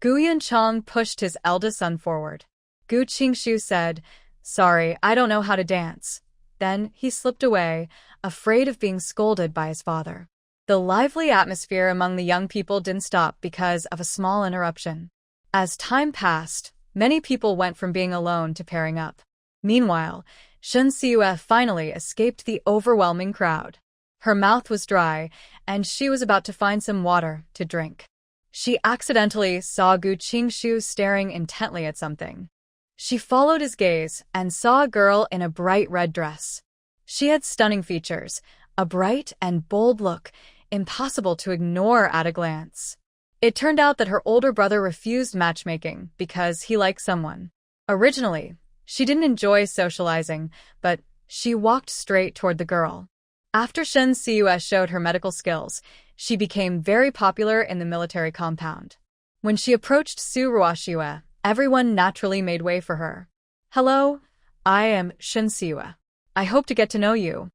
Gu Yunchang pushed his eldest son forward. Gu Qingshu said, sorry, I don't know how to dance. Then he slipped away, afraid of being scolded by his father. The lively atmosphere among the young people didn't stop because of a small interruption. As time passed, many people went from being alone to pairing up. Meanwhile, Shen Siwa finally escaped the overwhelming crowd. Her mouth was dry, and she was about to find some water to drink. She accidentally saw Gu Qingshu staring intently at something. She followed his gaze and saw a girl in a bright red dress. She had stunning features, a bright and bold look, impossible to ignore at a glance. It turned out that her older brother refused matchmaking because he liked someone. Originally, she didn't enjoy socializing, but she walked straight toward the girl. After Shen Siwa showed her medical skills, she became very popular in the military compound. When she approached Su Ruoxue, everyone naturally made way for her. Hello, I am Shen Siwa. I hope to get to know you.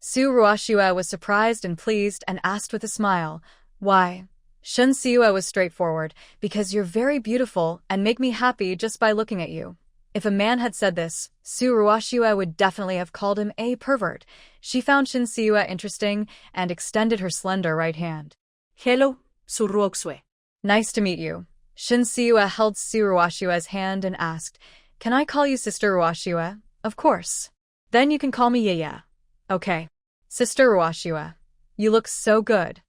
Su Ruoxue was surprised and pleased and asked with a smile, why? Shen Siwa was straightforward, because you're very beautiful and make me happy just by looking at you. If a man had said this, Su Ruoxue would definitely have called him a pervert. She found Shen Siwa interesting and extended her slender right hand. Hello, Su Ruoxue. Nice to meet you. Shen Siwa held Su Ruoxue's hand and asked, can I call you Sister Ruoxue? Of course. Then you can call me Yaya. Okay. Sister Ruoxue, you look so good.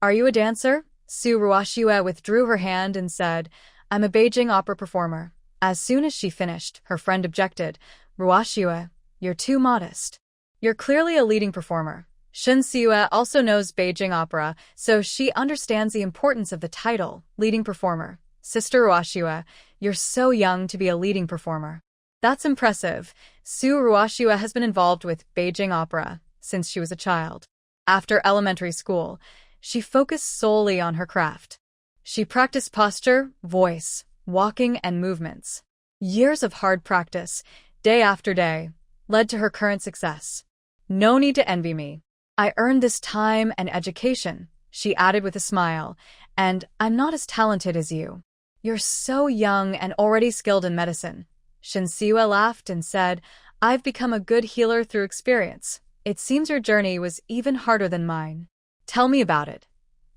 Are you a dancer? Su Ruoxue withdrew her hand and said, I'm a Beijing opera performer. As soon as she finished, her friend objected, Ruoxue, you're too modest. You're clearly a leading performer. Shen Siwa also knows Beijing opera, so she understands the importance of the title, leading performer. Sister Ruoxue, you're so young to be a leading performer. That's impressive. Su Ruoxue has been involved with Beijing opera since she was a child. After elementary school, she focused solely on her craft. She practiced posture, voice, walking, and movements. Years of hard practice, day after day, led to her current success. No need to envy me. I earned this time and education, she added with a smile, and I'm not as talented as you. You're so young and already skilled in medicine. Shen Siwa laughed and said, I've become a good healer through experience. It seems your journey was even harder than mine. Tell me about it.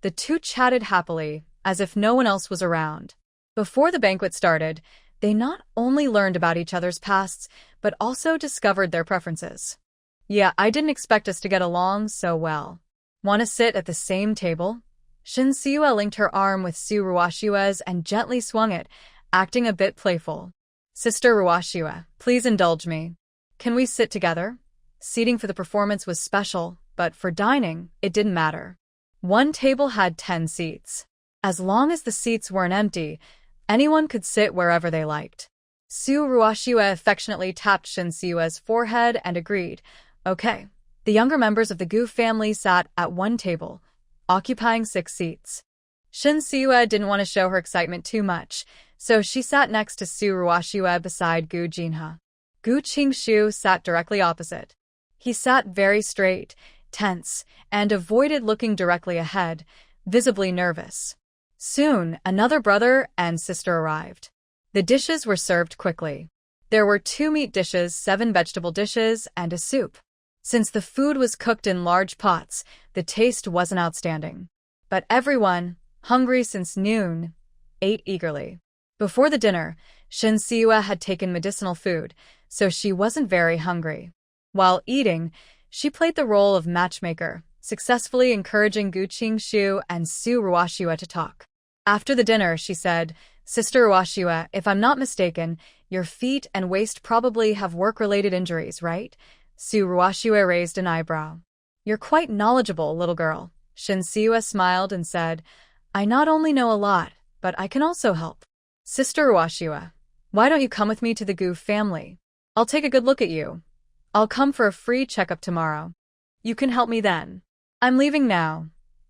The two chatted happily, as if no one else was around. Before the banquet started, they not only learned about each other's pasts, but also discovered their preferences. Yeah, I didn't expect us to get along so well. Want to sit at the same table? Shen Siwa linked her arm with Su Ruoxue's and gently swung it, acting a bit playful. Sister Ruoxue, please indulge me. Can we sit together? Seating for the performance was special, but for dining, it didn't matter. One table had 10 seats. As long as the seats weren't empty, anyone could sit wherever they liked. Su Ruoxue affectionately tapped Shen Siwa's forehead and agreed. Okay. The younger members of the Gu family sat at one table, occupying 6 seats. Shen Siwa didn't want to show her excitement too much, so she sat next to Su Ruoxue beside Gu Jinhe. Gu Qingshu sat directly opposite. He sat very straight, tense, and avoided looking directly ahead, visibly nervous. Soon, another brother and sister arrived. The dishes were served quickly. There were 2 meat dishes, 7 vegetable dishes, and a soup. Since the food was cooked in large pots, the taste wasn't outstanding. But everyone, hungry since noon, ate eagerly. Before the dinner, Shen Siwa had taken medicinal food, so she wasn't very hungry. While eating, she played the role of matchmaker, successfully encouraging Gu Qingshu and Su Ruoxue to talk. After the dinner, she said, Sister Ruoxue, if I'm not mistaken, your feet and waist probably have work-related injuries, right? Su Ruoxue raised an eyebrow. You're quite knowledgeable, little girl. Shinsiwa smiled and said, I not only know a lot, but I can also help. Sister Ruashiwa, why don't you come with me to the Gu family? I'll take a good look at you. I'll come for a free checkup tomorrow. You can help me then. I'm leaving now.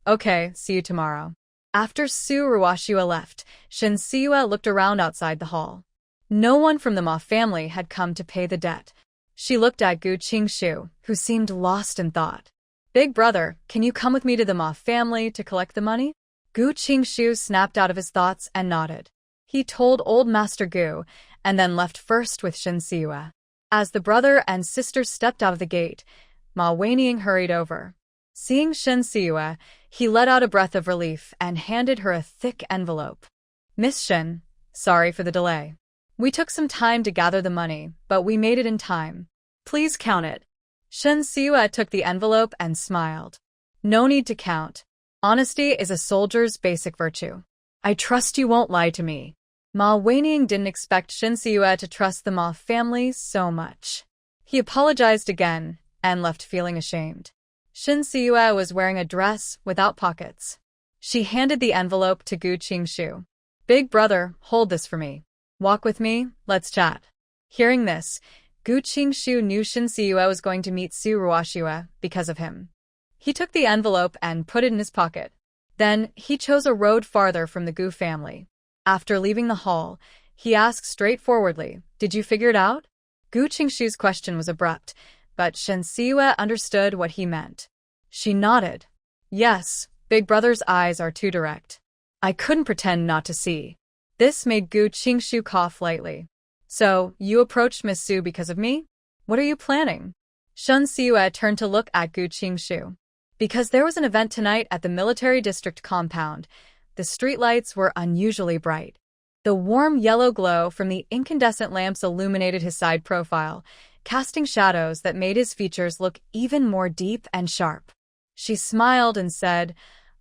Okay, see you tomorrow. After Su Ruashiwa left, Shinsiwa looked around outside the hall. No one from the Ma family had come to pay the debt. She looked at Gu Qingshu, who seemed lost in thought. Big brother, can you come with me to the Ma family to collect the money? Gu Qingshu snapped out of his thoughts and nodded. He told old Master Gu, and then left first with Shinsiwa. As the brother and sister stepped out of the gate, Ma Weining hurried over. Seeing Shinsiwa, he let out a breath of relief and handed her a thick envelope. Miss Shin, sorry for the delay. We took some time to gather the money, but we made it in time. Please count it. Shinsiwa took the envelope and smiled. No need to count. Honesty is a soldier's basic virtue. I trust you won't lie to me. Ma Weining didn't expect Shinsiwa to trust the Ma family so much. He apologized again and left feeling ashamed. Shinsiwa was wearing a dress without pockets. She handed the envelope to Gu Qingshu. Big brother, hold this for me. Walk with me, let's chat. Hearing this, Gu Qingshu knew Shinsiwa was going to meet Su Ruashiwa because of him. He took the envelope and put it in his pocket. Then, he chose a road farther from the Gu family. After leaving the hall, he asked straightforwardly, Did you figure it out? Gu Qingshu's question was abrupt, but Shinsiwa understood what he meant. She nodded. Yes, Big brother's eyes are too direct. I couldn't pretend not to see. This made Gu Qingshu cough lightly. So, you approached Miss Su because of me? What are you planning? Shinsiwa turned to look at Gu Qingshu. Because there was an event tonight at the military district compound, the streetlights were unusually bright. The warm yellow glow from the incandescent lamps illuminated his side profile, casting shadows that made his features look even more deep and sharp. She smiled and said,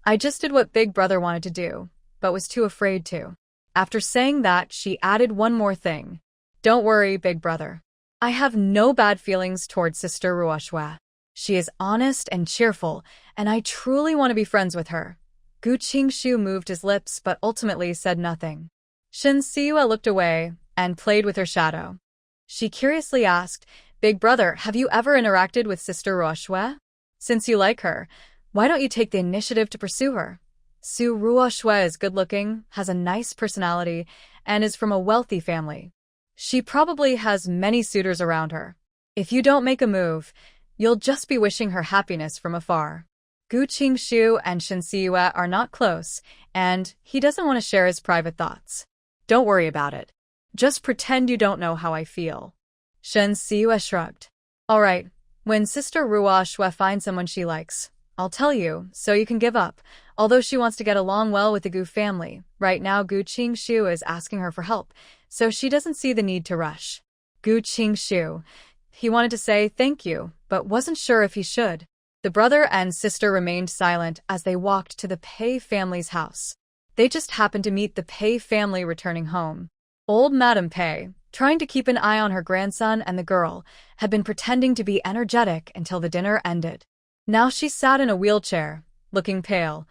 I just did what Big Brother wanted to do, but was too afraid to. After saying that, she added one more thing. Don't worry, Big Brother. I have no bad feelings towards Sister Ruashiwa. She is honest and cheerful, and I truly want to be friends with her. Gu Qingshu moved his lips but ultimately said nothing. Shinsiwa looked away and played with her shadow. She curiously asked, Big Brother, have you ever interacted with Sister Ruashiwa? Since you like her, why don't you take the initiative to pursue her? Su Ruashiwa is good-looking, has a nice personality, and is from a wealthy family. She probably has many suitors around her. If you don't make a move, you'll just be wishing her happiness from afar. Gu Qingshu and Shinsiwa are not close, and he doesn't want to share his private thoughts. Don't worry about it. Just pretend you don't know how I feel. Shinsiwa shrugged. All right, when Sister Ruashiwa finds someone she likes, I'll tell you, so you can give up. Although she wants to get along well with the Gu family, right now Gu Qingshu is asking her for help, so she doesn't see the need to rush. Gu Qingshu. He wanted to say thank you, but wasn't sure if he should. The brother and sister remained silent as they walked to the Pei family's house. They just happened to meet the Pei family returning home. Old Madame Pei, trying to keep an eye on her grandson and the girl, had been pretending to be energetic until the dinner ended. Now she sat in a wheelchair, looking pale,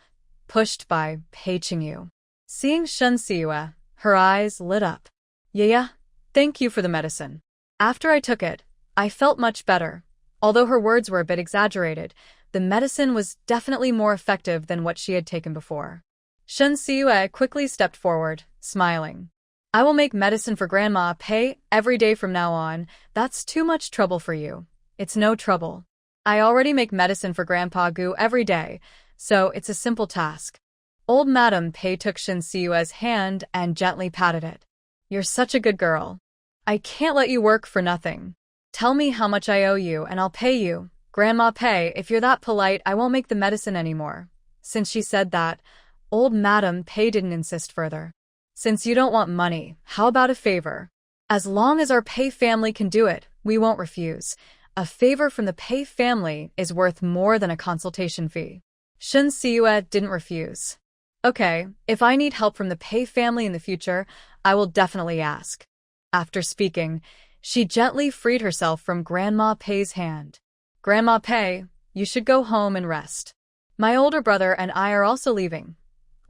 pushed by Pei Qingyu. Seeing Shinsiwa, her eyes lit up. Yeah, thank you for the medicine. After I took it, I felt much better. Although her words were a bit exaggerated, the medicine was definitely more effective than what she had taken before. Shinsiwa quickly stepped forward, smiling. I will make medicine for Grandma Pei every day from now on. That's too much trouble for you. It's no trouble. I already make medicine for Grandpa Gu every day, so it's a simple task. Old Madame Pei took Shinsiwa's hand and gently patted it. You're such a good girl. I can't let you work for nothing. Tell me how much I owe you and I'll pay you. Grandma Pei, if you're that polite, I won't make the medicine anymore. Since she said that, old Madame Pei didn't insist further. Since you don't want money, how about a favor? As long as our Pei family can do it, we won't refuse. A favor from the Pei family is worth more than a consultation fee. Shinsiwa didn't refuse. Okay, if I need help from the Pei family in the future, I will definitely ask. After speaking, she gently freed herself from Grandma Pei's hand. Grandma Pei, you should go home and rest. My older brother and I are also leaving.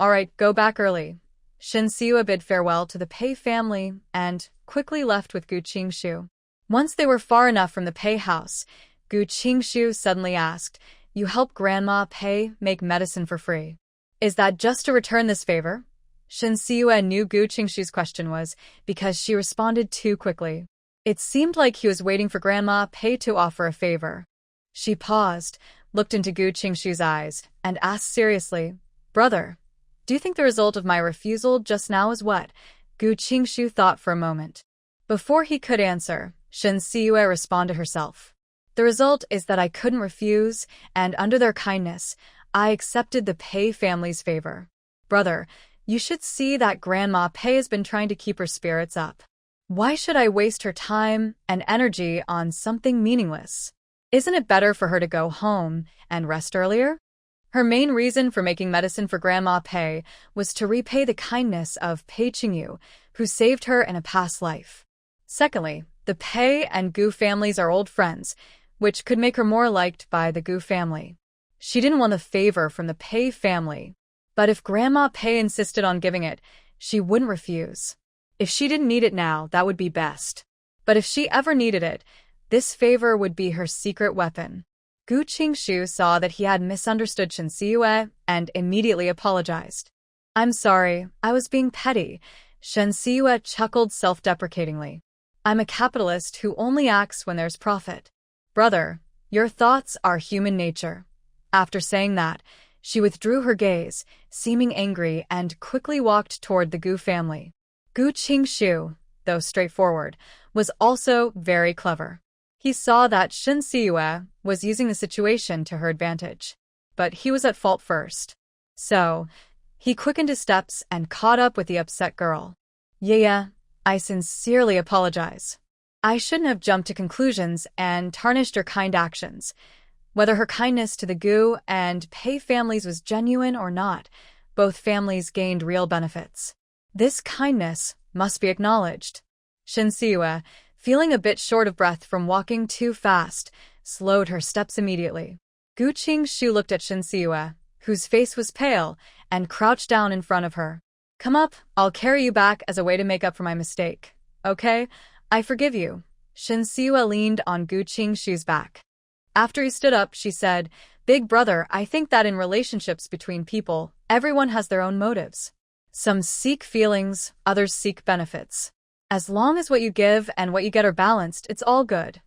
All right, go back early. Shin Siua bid farewell to the Pei family and quickly left with Gu Qingshu. Once they were far enough from the Pei house, Gu Qingshu suddenly asked, "You help Grandma Pei make medicine for free. Is that just to return this favor?" Shin Siua knew Gu Qingshu's question was because she responded too quickly. It seemed like he was waiting for Grandma Pei to offer a favor. She paused, looked into Gu Qingshu's eyes, and asked seriously, "Brother, do you think the result of my refusal just now is what?" Gu Qingshu thought for a moment. Before he could answer, Shin Siua responded herself. "The result is that I couldn't refuse, and under their kindness, I accepted the Pei family's favor. Brother, you should see that Grandma Pei has been trying to keep her spirits up. Why should I waste her time and energy on something meaningless? Isn't it better for her to go home and rest earlier?" Her main reason for making medicine for Grandma Pei was to repay the kindness of Pei Qingyu, who saved her in a past life. Secondly, the Pei and Gu families are old friends, which could make her more liked by the Gu family. She didn't want a favor from the Pei family, but if Grandma Pei insisted on giving it, she wouldn't refuse. If she didn't need it now, that would be best. But if she ever needed it, this favor would be her secret weapon. Gu Qingshu saw that he had misunderstood Shin Siua and immediately apologized. "I'm sorry, I was being petty." Shin Siua chuckled self-deprecatingly. "I'm a capitalist who only acts when there's profit. Brother, your thoughts are human nature." After saying that, she withdrew her gaze, seeming angry, and quickly walked toward the Gu family. Gu Qingshu, though straightforward, was also very clever. He saw that Shin Siua was using the situation to her advantage. But he was at fault first. So, he quickened his steps and caught up with the upset girl. "Yeah, I sincerely apologize. I shouldn't have jumped to conclusions and tarnished her kind actions. Whether her kindness to the Gu and Pei families was genuine or not, both families gained real benefits. This kindness must be acknowledged." Shin Siua, feeling a bit short of breath from walking too fast, slowed her steps immediately. Gu Qingshu looked at Shin Siua, whose face was pale, and crouched down in front of her. "Come up, I'll carry you back as a way to make up for my mistake. Okay? I forgive you." Shin Siua leaned on Gu Qingshu's back. After he stood up, she said, "Big brother, I think that in relationships between people, everyone has their own motives. Some seek feelings, others seek benefits. As long as what you give and what you get are balanced, it's all good."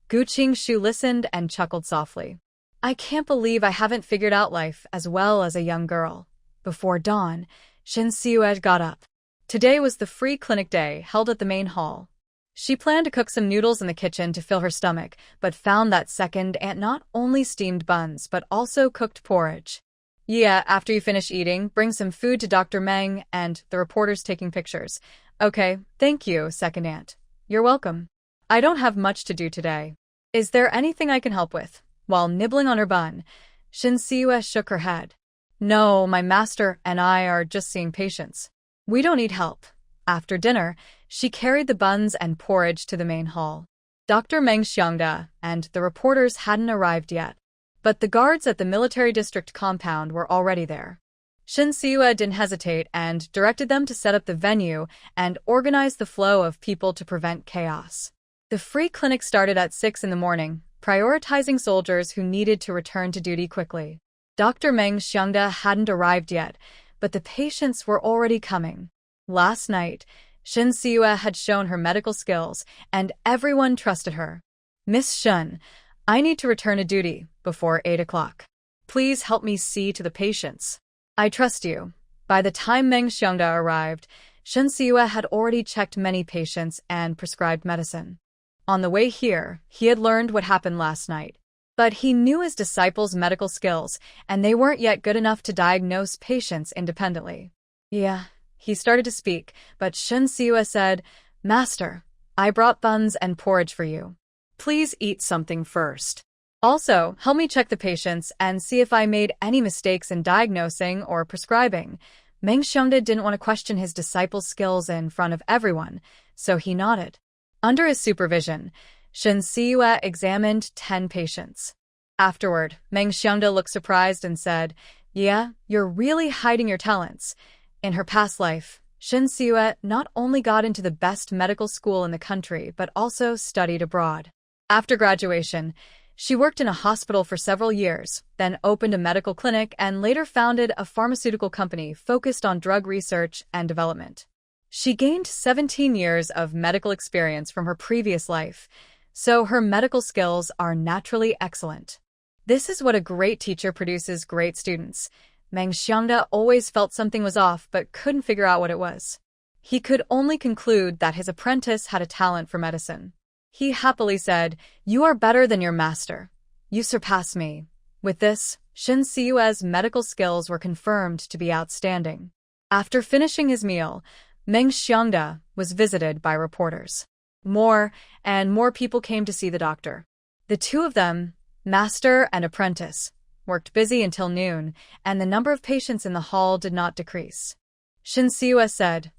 Gu Qingshu listened and chuckled softly. "I can't believe I haven't figured out life as well as a young girl." Before dawn, Shin Siua got up. Today was the free clinic day held at the main hall. She planned to cook some noodles in the kitchen to fill her stomach, but found that second aunt not only steamed buns but also cooked porridge. "Yeah, after you finish eating, bring some food to Dr. Meng and the reporters taking pictures." "Okay, thank you, second aunt." "You're welcome. I don't have much to do today. Is there anything I can help with?" While nibbling on her bun, Shin Siua shook her head. "No, my master and I are just seeing patients. We don't need help." After dinner, she carried the buns and porridge to the main hall. Dr. Meng Xiangda and the reporters hadn't arrived yet, but the guards at the military district compound were already there. Shin Siua didn't hesitate and directed them to set up the venue and organize the flow of people to prevent chaos. The free clinic started at 6 in the morning, prioritizing soldiers who needed to return to duty quickly. Dr. Meng Xiangda hadn't arrived yet, but the patients were already coming. Last night, Shin Siua had shown her medical skills, and everyone trusted her. "Miss Shun, I need to return to duty before 8 o'clock. Please help me see to the patients." "I trust you." By the time Meng Xiangda arrived, Shin Siua had already checked many patients and prescribed medicine. On the way here, he had learned what happened last night. But he knew his disciples' medical skills, and they weren't yet good enough to diagnose patients independently. "Yeah." He started to speak, but Shin Siua said, "Master, I brought buns and porridge for you. Please eat something first. Also, help me check the patients and see if I made any mistakes in diagnosing or prescribing." Meng Xiangda didn't want to question his disciples' skills in front of everyone, so he nodded. Under his supervision, Shin Siua examined 10 patients. Afterward, Meng Xiangda looked surprised and said, "Yeah, you're really hiding your talents." In her past life, Shen Siyue not only got into the best medical school in the country but also studied abroad. After graduation, she worked in a hospital for several years, then opened a medical clinic and later founded a pharmaceutical company focused on drug research and development. She gained 17 years of medical experience from her previous life, so her medical skills are naturally excellent. This is what a great teacher produces great students. Meng Xiangda always felt something was off but couldn't figure out what it was. He could only conclude that his apprentice had a talent for medicine. He happily said, "You are better than your master. You surpass me." With this, Shen Siyue's medical skills were confirmed to be outstanding. After finishing his meal, Meng Xiangda was visited by reporters. More and more people came to see the doctor. The two of them, master and apprentice, worked busy until noon, and the number of patients in the hall did not decrease. Shen Siyue said,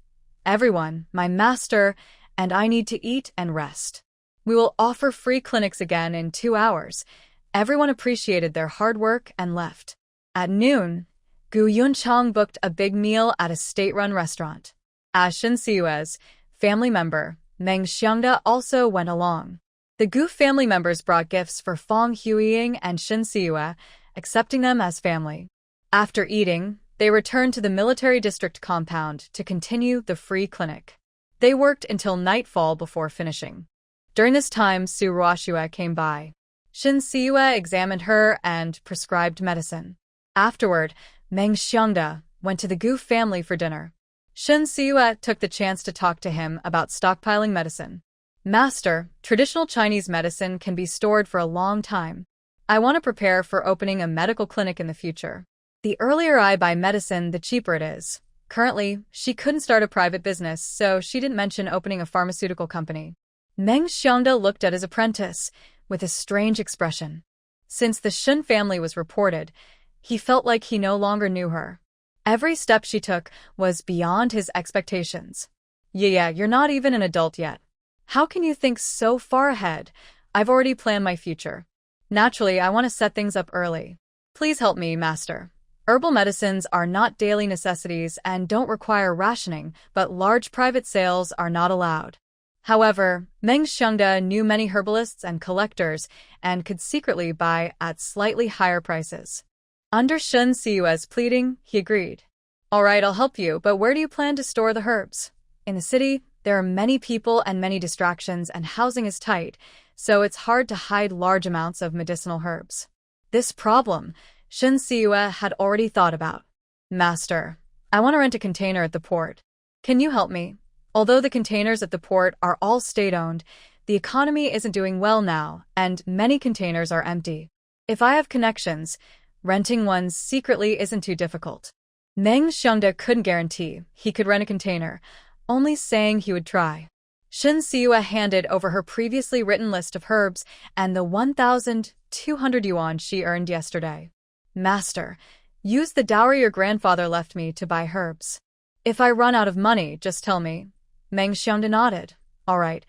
"Everyone, my master and I need to eat and rest. We will offer free clinics again in 2 hours." Everyone appreciated their hard work and left. At noon, Gu Yunchang booked a big meal at a state-run restaurant. As Shen Siyue's family member, Meng Xiangda also went along. The Gu family members brought gifts for Fang Huiying and Shen Siyue, accepting them as family. After eating, they returned to the military district compound to continue the free clinic. They worked until nightfall before finishing. During this time, Su Ruoxue came by. Shen Siyue examined her and prescribed medicine. Afterward, Meng Xiangda went to the Gu family for dinner. Shen Siyue took the chance to talk to him about stockpiling medicine. "Master, traditional Chinese medicine can be stored for a long time. I want to prepare for opening a medical clinic in the future. The earlier I buy medicine, the cheaper it is." Currently, she couldn't start a private business, so she didn't mention opening a pharmaceutical company. Meng Xiangda looked at his apprentice with a strange expression. Since the Shen family was reported, he felt like he no longer knew her. Every step she took was beyond his expectations. Yeah, you're not even an adult yet. How can you think so far ahead? I've already planned my future. Naturally, I want to set things up early. Please help me, master. Herbal medicines are not daily necessities and don't require rationing, but large private sales are not allowed. However, Meng Xiangda knew many herbalists and collectors and could secretly buy at slightly higher prices. Under Shen Siyue's pleading, he agreed. "All right, I'll help you, but where do you plan to store the herbs?" In the city, there are many people and many distractions, and housing is tight, so it's hard to hide large amounts of medicinal herbs. This problem, Shen Siyue had already thought about. "Master, I want to rent a container at the port. Can you help me? Although the containers at the port are all state-owned, the economy isn't doing well now, and many containers are empty. If I have connections, renting ones secretly isn't too difficult." Meng Xiangda couldn't guarantee he could rent a container, only saying he would try. Shen Siyue handed over her previously written list of herbs and the 1,200 yuan she earned yesterday. "Master, use the dowry your grandfather left me to buy herbs. If I run out of money, just tell me." Meng Xiangda nodded. All right.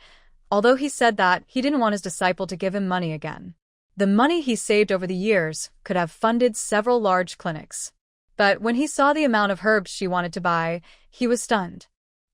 Although he said that, he didn't want his disciple to give him money again. The money he saved over the years could have funded several large clinics. But when he saw the amount of herbs she wanted to buy, he was stunned.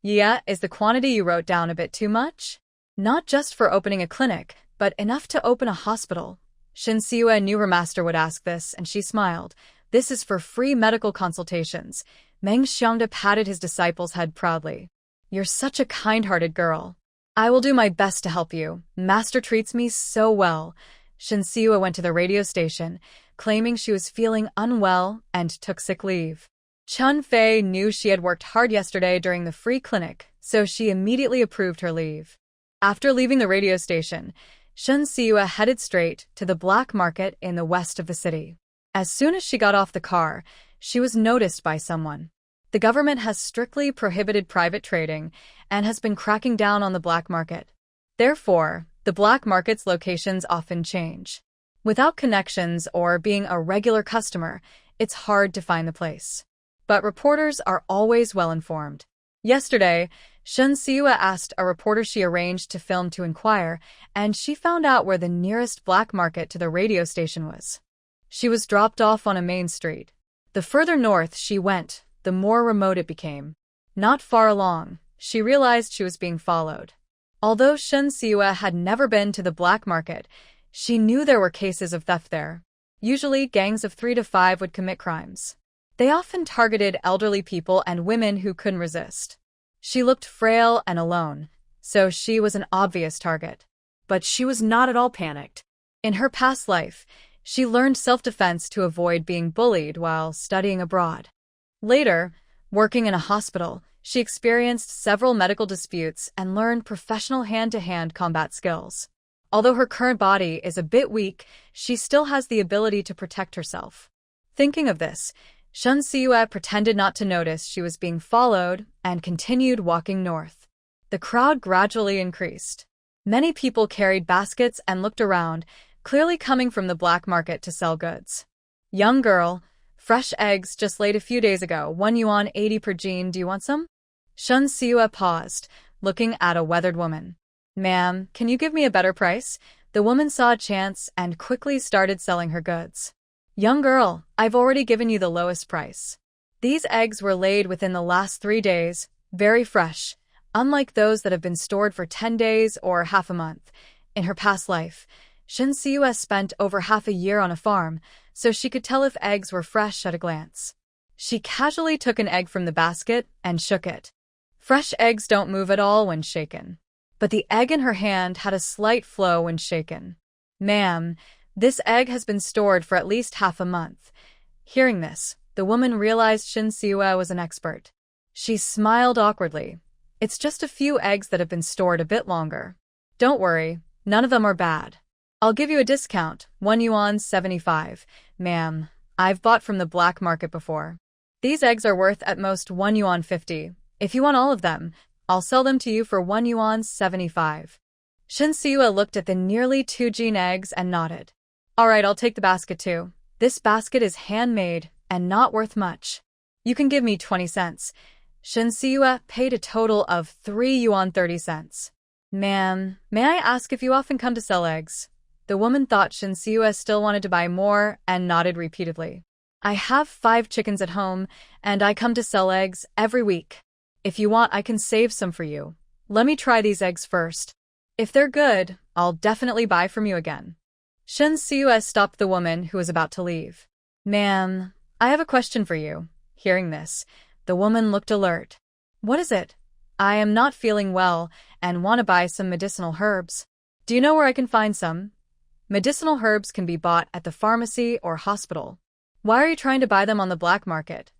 "Yeah, is the quantity you wrote down a bit too much? Not just for opening a clinic, but enough to open a hospital." Shen Siyue knew her master would ask this, and she smiled. "This is for free medical consultations." Meng Xiangda patted his disciple's head proudly. "You're such a kind-hearted girl. I will do my best to help you. Master treats me so well." Shen Siyue went to the radio station, claiming she was feeling unwell and took sick leave. Chun Fei knew she had worked hard yesterday during the free clinic, so she immediately approved her leave. After leaving the radio station, Shen Siyue headed straight to the black market in the west of the city. As soon as she got off the car, she was noticed by someone. The government has strictly prohibited private trading and has been cracking down on the black market. Therefore, the black market's locations often change. Without connections or being a regular customer, it's hard to find the place. But reporters are always well informed. Yesterday, Shun Siua asked a reporter she arranged to film to inquire, and she found out where the nearest black market to the radio station was. She was dropped off on a main street. The further north she went, the more remote it became. Not far along, she realized she was being followed. Although Shun Siua had never been to the black market, she knew there were cases of theft there. Usually, gangs of 3 to 5 would commit crimes. They often targeted elderly people and women who couldn't resist. She looked frail and alone, so she was an obvious target. But she was not at all panicked. In her past life, she learned self-defense to avoid being bullied while studying abroad. Later, working in a hospital, she experienced several medical disputes and learned professional hand-to-hand combat skills. Although her current body is a bit weak, she still has the ability to protect herself. Thinking of this, Shun Siua pretended not to notice she was being followed and continued walking north. The crowd gradually increased. Many people carried baskets and looked around, clearly coming from the black market to sell goods. Young girl, fresh eggs just laid a few days ago, 1 yuan 80 per jean, do you want some? Shun Siua paused, looking at a weathered woman. Ma'am, can you give me a better price? The woman saw a chance and quickly started selling her goods. Young girl, I've already given you the lowest price. These eggs were laid within the last 3 days, very fresh, unlike those that have been stored for 10 days or half a month. In her past life, Shun Siua spent over half a year on a farm, so she could tell if eggs were fresh at a glance. She casually took an egg from the basket and shook it. Fresh eggs don't move at all when shaken. But the egg in her hand had a slight flow when shaken. Ma'am, this egg has been stored for at least half a month. Hearing this, the woman realized Shun Siua was an expert. She smiled awkwardly. It's just a few eggs that have been stored a bit longer. Don't worry, none of them are bad. I'll give you a discount, 1 yuan 75. Ma'am, I've bought from the black market before. These eggs are worth at most 1 yuan 50. If you want all of them, I'll sell them to you for 1 yuan 75. Shun Siua looked at the nearly 2 jean eggs and nodded. All right, I'll take the basket too. This basket is handmade and not worth much. You can give me 20 cents. Shun Siua paid a total of 3 yuan 30 cents. Ma'am, may I ask if you often come to sell eggs? The woman thought Shun Siua still wanted to buy more and nodded repeatedly. I have 5 chickens at home, and I come to sell eggs every week. If you want, I can save some for you. Let me try these eggs first. If they're good, I'll definitely buy from you again. Shun Siua stopped the woman who was about to leave. Ma'am, I have a question for you. Hearing this, the woman looked alert. What is it? I am not feeling well and want to buy some medicinal herbs. Do you know where I can find some? Medicinal herbs can be bought at the pharmacy or hospital. Why are you trying to buy them on the black market?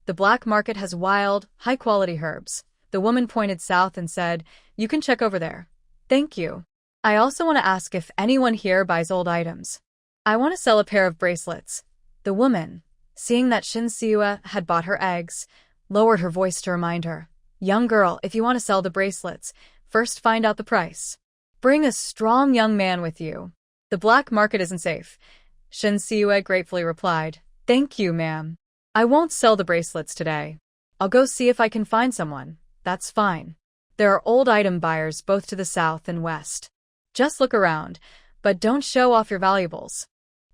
The black market has wild, high-quality herbs. The woman pointed south and said, You can check over there. Thank you. I also want to ask if anyone here buys old items. I want to sell a pair of bracelets. The woman, seeing that Shun Siua had bought her eggs, lowered her voice to remind her. Young girl, if you want to sell the bracelets, first find out the price. Bring a strong young man with you. The black market isn't safe. Shun Siua gratefully replied. Thank you, ma'am. I won't sell the bracelets today. I'll go see if I can find someone. That's fine. There are old item buyers both to the south and west. Just look around, but don't show off your valuables.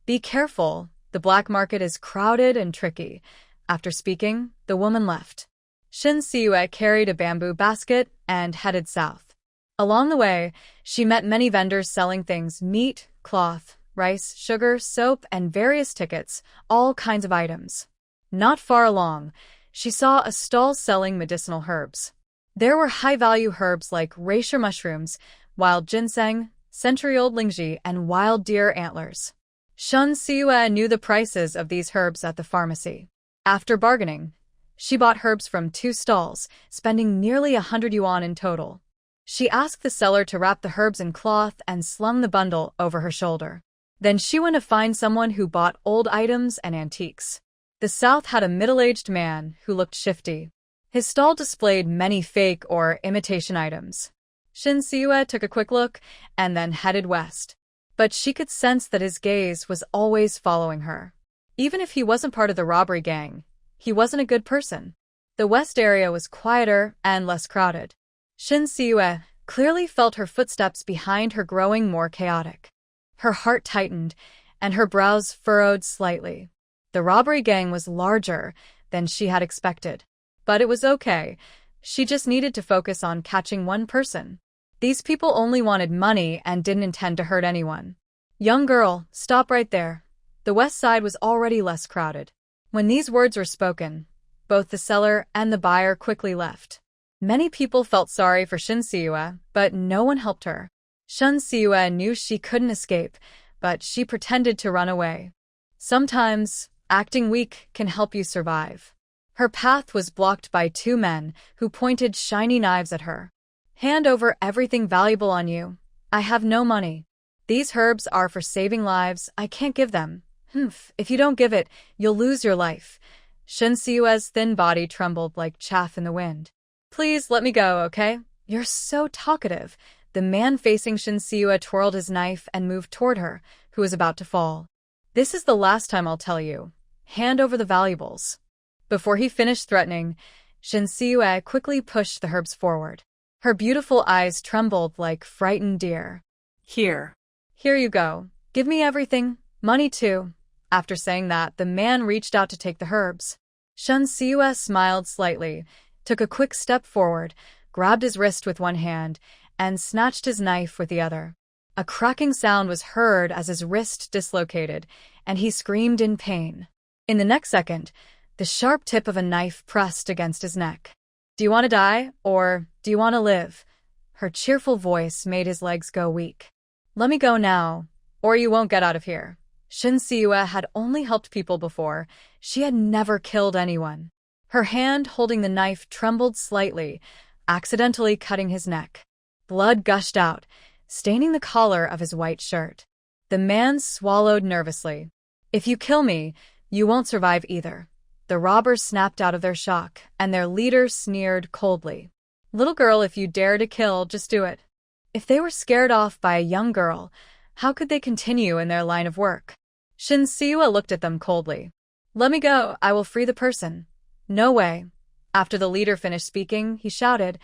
Be careful, the black market is crowded and tricky. After speaking, the woman left. Shun Siua carried a bamboo basket and headed south. Along the way, she met many vendors selling things: meat, cloth, rice, sugar, soap, and various tickets, all kinds of items. Not far along, she saw a stall selling medicinal herbs. There were high-value herbs like reishi mushrooms, wild ginseng, century-old lingji, and wild deer antlers. Shun Siua knew the prices of these herbs at the pharmacy. After bargaining, she bought herbs from 2 stalls, spending nearly 100 yuan in total. She asked the seller to wrap the herbs in cloth and slung the bundle over her shoulder. Then she went to find someone who bought old items and antiques. The south had a middle-aged man who looked shifty. His stall displayed many fake or imitation items. Shun Siua took a quick look and then headed west. But she could sense that his gaze was always following her. Even if he wasn't part of the robbery gang, he wasn't a good person. The west area was quieter and less crowded. Shin Siue clearly felt her footsteps behind her growing more chaotic. Her heart tightened, and her brows furrowed slightly. The robbery gang was larger than she had expected. But it was okay. She just needed to focus on catching one person. These people only wanted money and didn't intend to hurt anyone. Young girl, stop right there. The west side was already less crowded. When these words were spoken, both the seller and the buyer quickly left. Many people felt sorry for Shin Siue, but no one helped her. Shin Siue knew she couldn't escape, but she pretended to run away. Sometimes, acting weak can help you survive. Her path was blocked by two men who pointed shiny knives at her. Hand over everything valuable on you. I have no money. These herbs are for saving lives. I can't give them. If you don't give it, you'll lose your life. Shin Siue's thin body trembled like chaff in the wind. Please let me go, okay? You're so talkative. The man facing Shin Siue twirled his knife and moved toward her, who was about to fall. This is the last time I'll tell you. Hand over the valuables. Before he finished threatening, Shin Siue quickly pushed the herbs forward. Her beautiful eyes trembled like frightened deer. Here. Here you go. Give me everything. Money too. After saying that, the man reached out to take the herbs. Shin Siue smiled slightly, took a quick step forward, grabbed his wrist with one hand, and snatched his knife with the other. A cracking sound was heard as his wrist dislocated, and he screamed in pain. In the next second, the sharp tip of a knife pressed against his neck. Do you want to die, or do you want to live? Her cheerful voice made his legs go weak. Let me go now, or you won't get out of here. Shin Siue had only helped people before. She had never killed anyone. Her hand holding the knife trembled slightly, accidentally cutting his neck. Blood gushed out, staining the collar of his white shirt. The man swallowed nervously. If you kill me, you won't survive either. The robbers snapped out of their shock, and their leader sneered coldly. Little girl, if you dare to kill, just do it. If they were scared off by a young girl, how could they continue in their line of work? Shin Siue looked at them coldly. Let me go, I will free the person. No way. After the leader finished speaking, he shouted,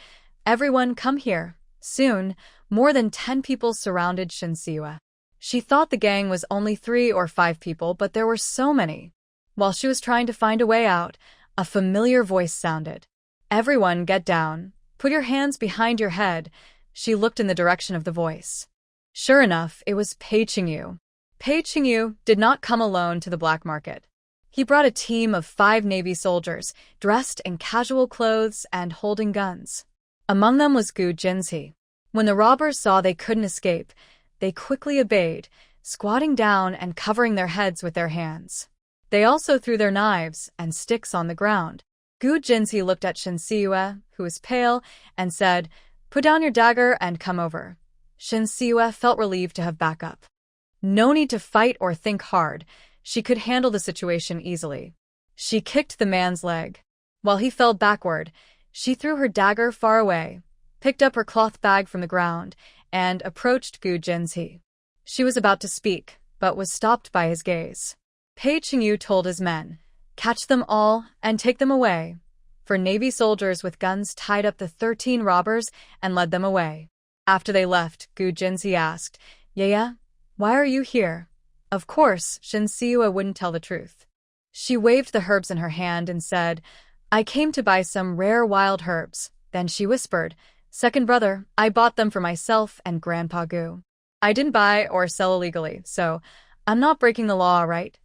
Everyone come here. Soon, more than 10 people surrounded Shin Siue. She thought the gang was only 3 or 5 people, but there were so many. While she was trying to find a way out, a familiar voice sounded. Everyone get down. Put your hands behind your head. She looked in the direction of the voice. Sure enough, it was Pei Qingyu. Pei Qingyu did not come alone to the black market. He brought a team of 5 Navy soldiers, dressed in casual clothes and holding guns. Among them was Gu Jinzi. When the robbers saw they couldn't escape, they quickly obeyed, squatting down and covering their heads with their hands. They also threw their knives and sticks on the ground. Gu Jinzi looked at Shin Siue, who was pale, and said, Put down your dagger and come over. Shin Siue felt relieved to have backup. No need to fight or think hard. She could handle the situation easily. She kicked the man's leg. While he fell backward, she threw her dagger far away, picked up her cloth bag from the ground, and approached Gu Jinzi. She was about to speak, but was stopped by his gaze. Pei Qingyu told his men, Catch them all and take them away. For Navy soldiers with guns tied up the 13 robbers and led them away. After they left, Gu Jinzi asked, Yeah, why are you here? Of course, Shin Siue wouldn't tell the truth. She waved the herbs in her hand and said, I came to buy some rare wild herbs. Then she whispered, Second brother, I bought them for myself and Grandpa Gu. I didn't buy or sell illegally, so I'm not breaking the law, right?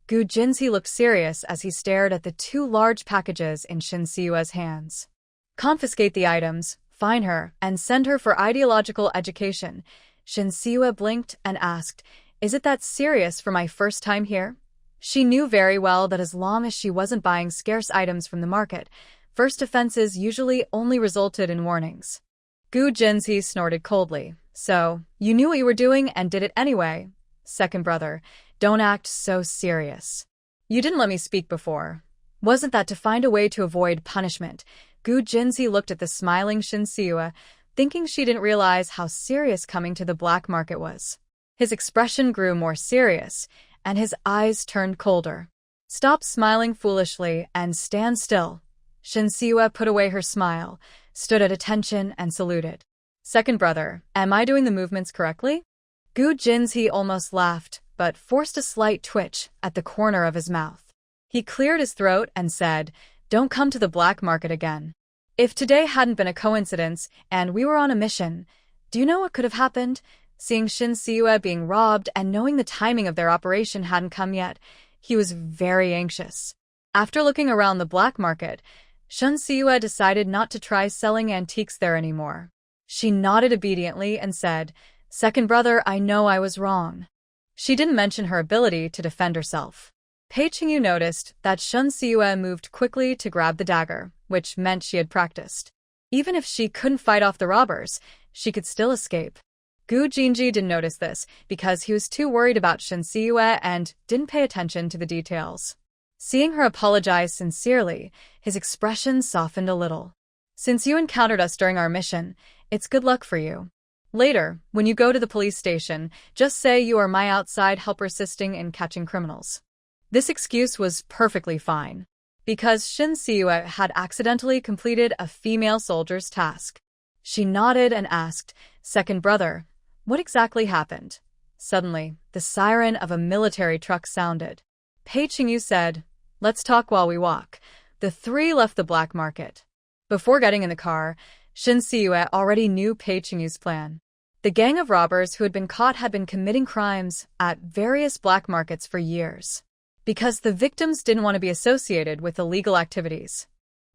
Gu Jinzi looked serious as he stared at the 2 large packages in Shin Siue's hands. Confiscate the items, fine her, and send her for ideological education. Shin Siue blinked and asked, Is it that serious for my first time here? She knew very well that as long as she wasn't buying scarce items from the market, first offenses usually only resulted in warnings. Gu Jinzi snorted coldly. So, you knew what you were doing and did it anyway. Second brother, don't act so serious. You didn't let me speak before. Wasn't that to find a way to avoid punishment? Gu Jinzi looked at the smiling Shin Siue, thinking she didn't realize how serious coming to the black market was. His expression grew more serious, and his eyes turned colder. Stop smiling foolishly and stand still. Shin Siwa put away her smile, stood at attention, and saluted. Second brother, am I doing the movements correctly? Gu Jinzi almost laughed, but forced a slight twitch at the corner of his mouth. He cleared his throat and said, "Don't come to the black market again. If today hadn't been a coincidence and we were on a mission, do you know what could have happened?" Seeing Shin Siwa being robbed and knowing the timing of their operation hadn't come yet, he was very anxious. After looking around the black market, Shin Siwa decided not to try selling antiques there anymore. She nodded obediently and said, "Second brother, I know I was wrong." She didn't mention her ability to defend herself. Pei Qingyu noticed that Shin Siwa moved quickly to grab the dagger, which meant she had practiced. Even if she couldn't fight off the robbers, she could still escape. Gu Jinji didn't notice this because he was too worried about Shin Siwa and didn't pay attention to the details. Seeing her apologize sincerely, his expression softened a little. "Since you encountered us during our mission, it's good luck for you. Later, when you go to the police station, just say you are my outside helper assisting in catching criminals." This excuse was perfectly fine, because Shin Siwa had accidentally completed a female soldier's task. She nodded and asked, "Second brother, what exactly happened?" Suddenly, the siren of a military truck sounded. Pei Qingyu said, "Let's talk while we walk." The three left the black market. Before getting in the car, Shin Siwa already knew Pei Qingyu's plan. The gang of robbers who had been caught had been committing crimes at various black markets for years. Because the victims didn't want to be associated with illegal activities,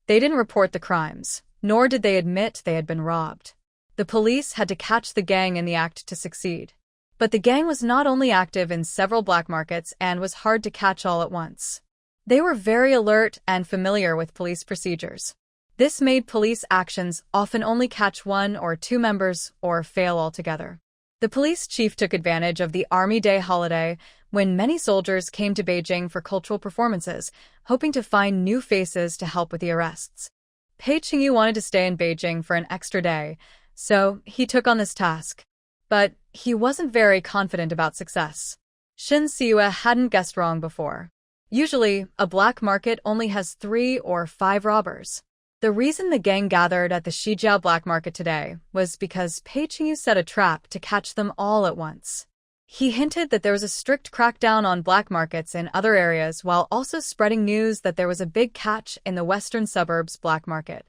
they didn't report the crimes, nor did they admit they had been robbed. The police had to catch the gang in the act to succeed. But the gang was not only active in several black markets and was hard to catch all at once. They were very alert and familiar with police procedures. This made police actions often only catch one or two members or fail altogether. The police chief took advantage of the Army Day holiday when many soldiers came to Beijing for cultural performances, hoping to find new faces to help with the arrests. Pei Qingyu wanted to stay in Beijing for an extra day, so he took on this task. But he wasn't very confident about success. Shin Siwa hadn't guessed wrong before. Usually, a black market only has 3 or 5 robbers. The reason the gang gathered at the Shijiao black market today was because Pei Qingyu set a trap to catch them all at once. He hinted that there was a strict crackdown on black markets in other areas while also spreading news that there was a big catch in the western suburbs black market.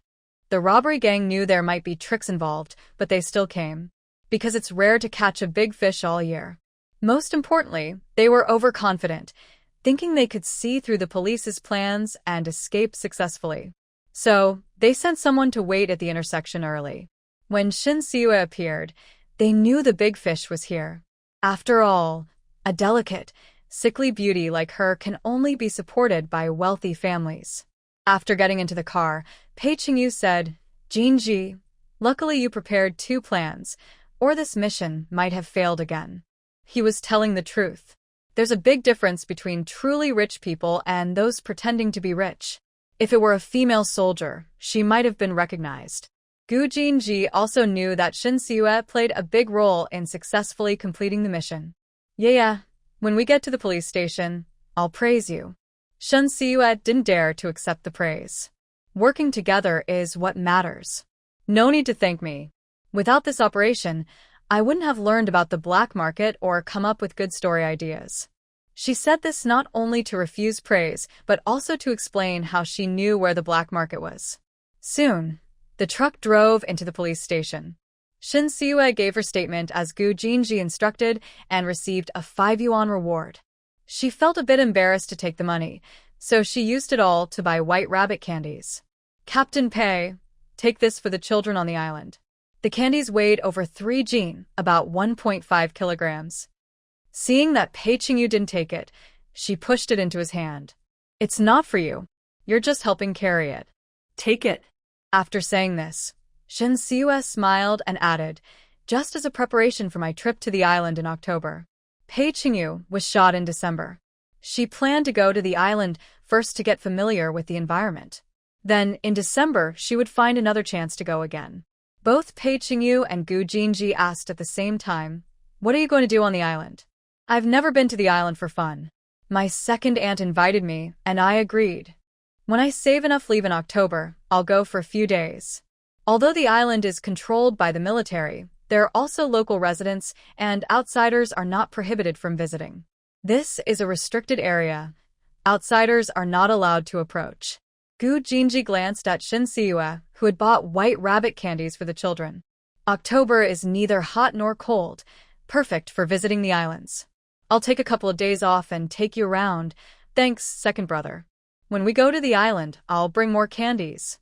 The robbery gang knew there might be tricks involved, but they still came. Because it's rare to catch a big fish all year. Most importantly, they were overconfident, thinking they could see through the police's plans and escape successfully. So, they sent someone to wait at the intersection early. When Shin Siwa appeared, they knew the big fish was here. After all, a delicate, sickly beauty like her can only be supported by wealthy families. After getting into the car, Pei Qingyu said, "Jinji, luckily you prepared 2 plans, or this mission might have failed again." He was telling the truth. There's a big difference between truly rich people and those pretending to be rich. If it were a female soldier, she might have been recognized. Gu Jinji also knew that Shin Siwa played a big role in successfully completing the mission. Yeah, when we get to the police station, I'll praise you." Shin Siwa didn't dare to accept the praise. Working together is what matters. "No need to thank me. Without this operation, I wouldn't have learned about the black market or come up with good story ideas." She said this not only to refuse praise, but also to explain how she knew where the black market was. Soon, the truck drove into the police station. Shin Siwa gave her statement as Gu Jinji instructed and received a 5 yuan reward. She felt a bit embarrassed to take the money, so she used it all to buy white rabbit candies. "Captain Pei, take this for the children on the island." The candies weighed over 3 jin, about 1.5 kilograms. Seeing that Pei Qingyu didn't take it, she pushed it into his hand. "It's not for you. You're just helping carry it. Take it." After saying this, Shin Siwa smiled and added, "Just as a preparation for my trip to the island in October." Pei Qingyu was shot in December. She planned to go to the island first to get familiar with the environment. Then, in December, she would find another chance to go again. Both Pei Qingyu and Gu Jinji asked at the same time, "What are you going to do on the island?" "I've never been to the island for fun. My second aunt invited me, and I agreed." When I save enough leave in October, I'll go for a few days. Although the island is controlled by the military, there are also local residents, and outsiders are not prohibited from visiting. This is a restricted area. Outsiders are not allowed to approach. Gu Jinji glanced at Shin Siua, who had bought white rabbit candies for the children. October is neither hot nor cold, perfect for visiting the islands. I'll take a couple of days off and take you around. Thanks, second brother. When we go to the island, I'll bring more candies.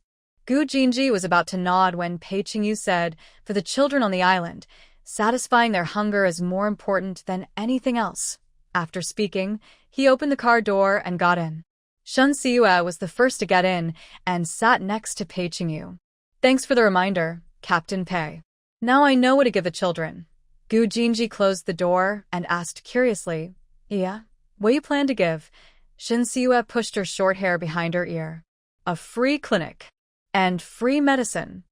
Gu Jinji was about to nod when Pei Qingyu said, for the children on the island, satisfying their hunger is more important than anything else. After speaking, he opened the car door and got in. Shun Siua was the first to get in and sat next to Pei Qingyu. Thanks for the reminder, Captain Pei. Now I know what to give the children. Gu Jinji closed the door and asked curiously, Yeah, what you plan to give? Shin Siua pushed her short hair behind her ear. A free clinic. And free medicine.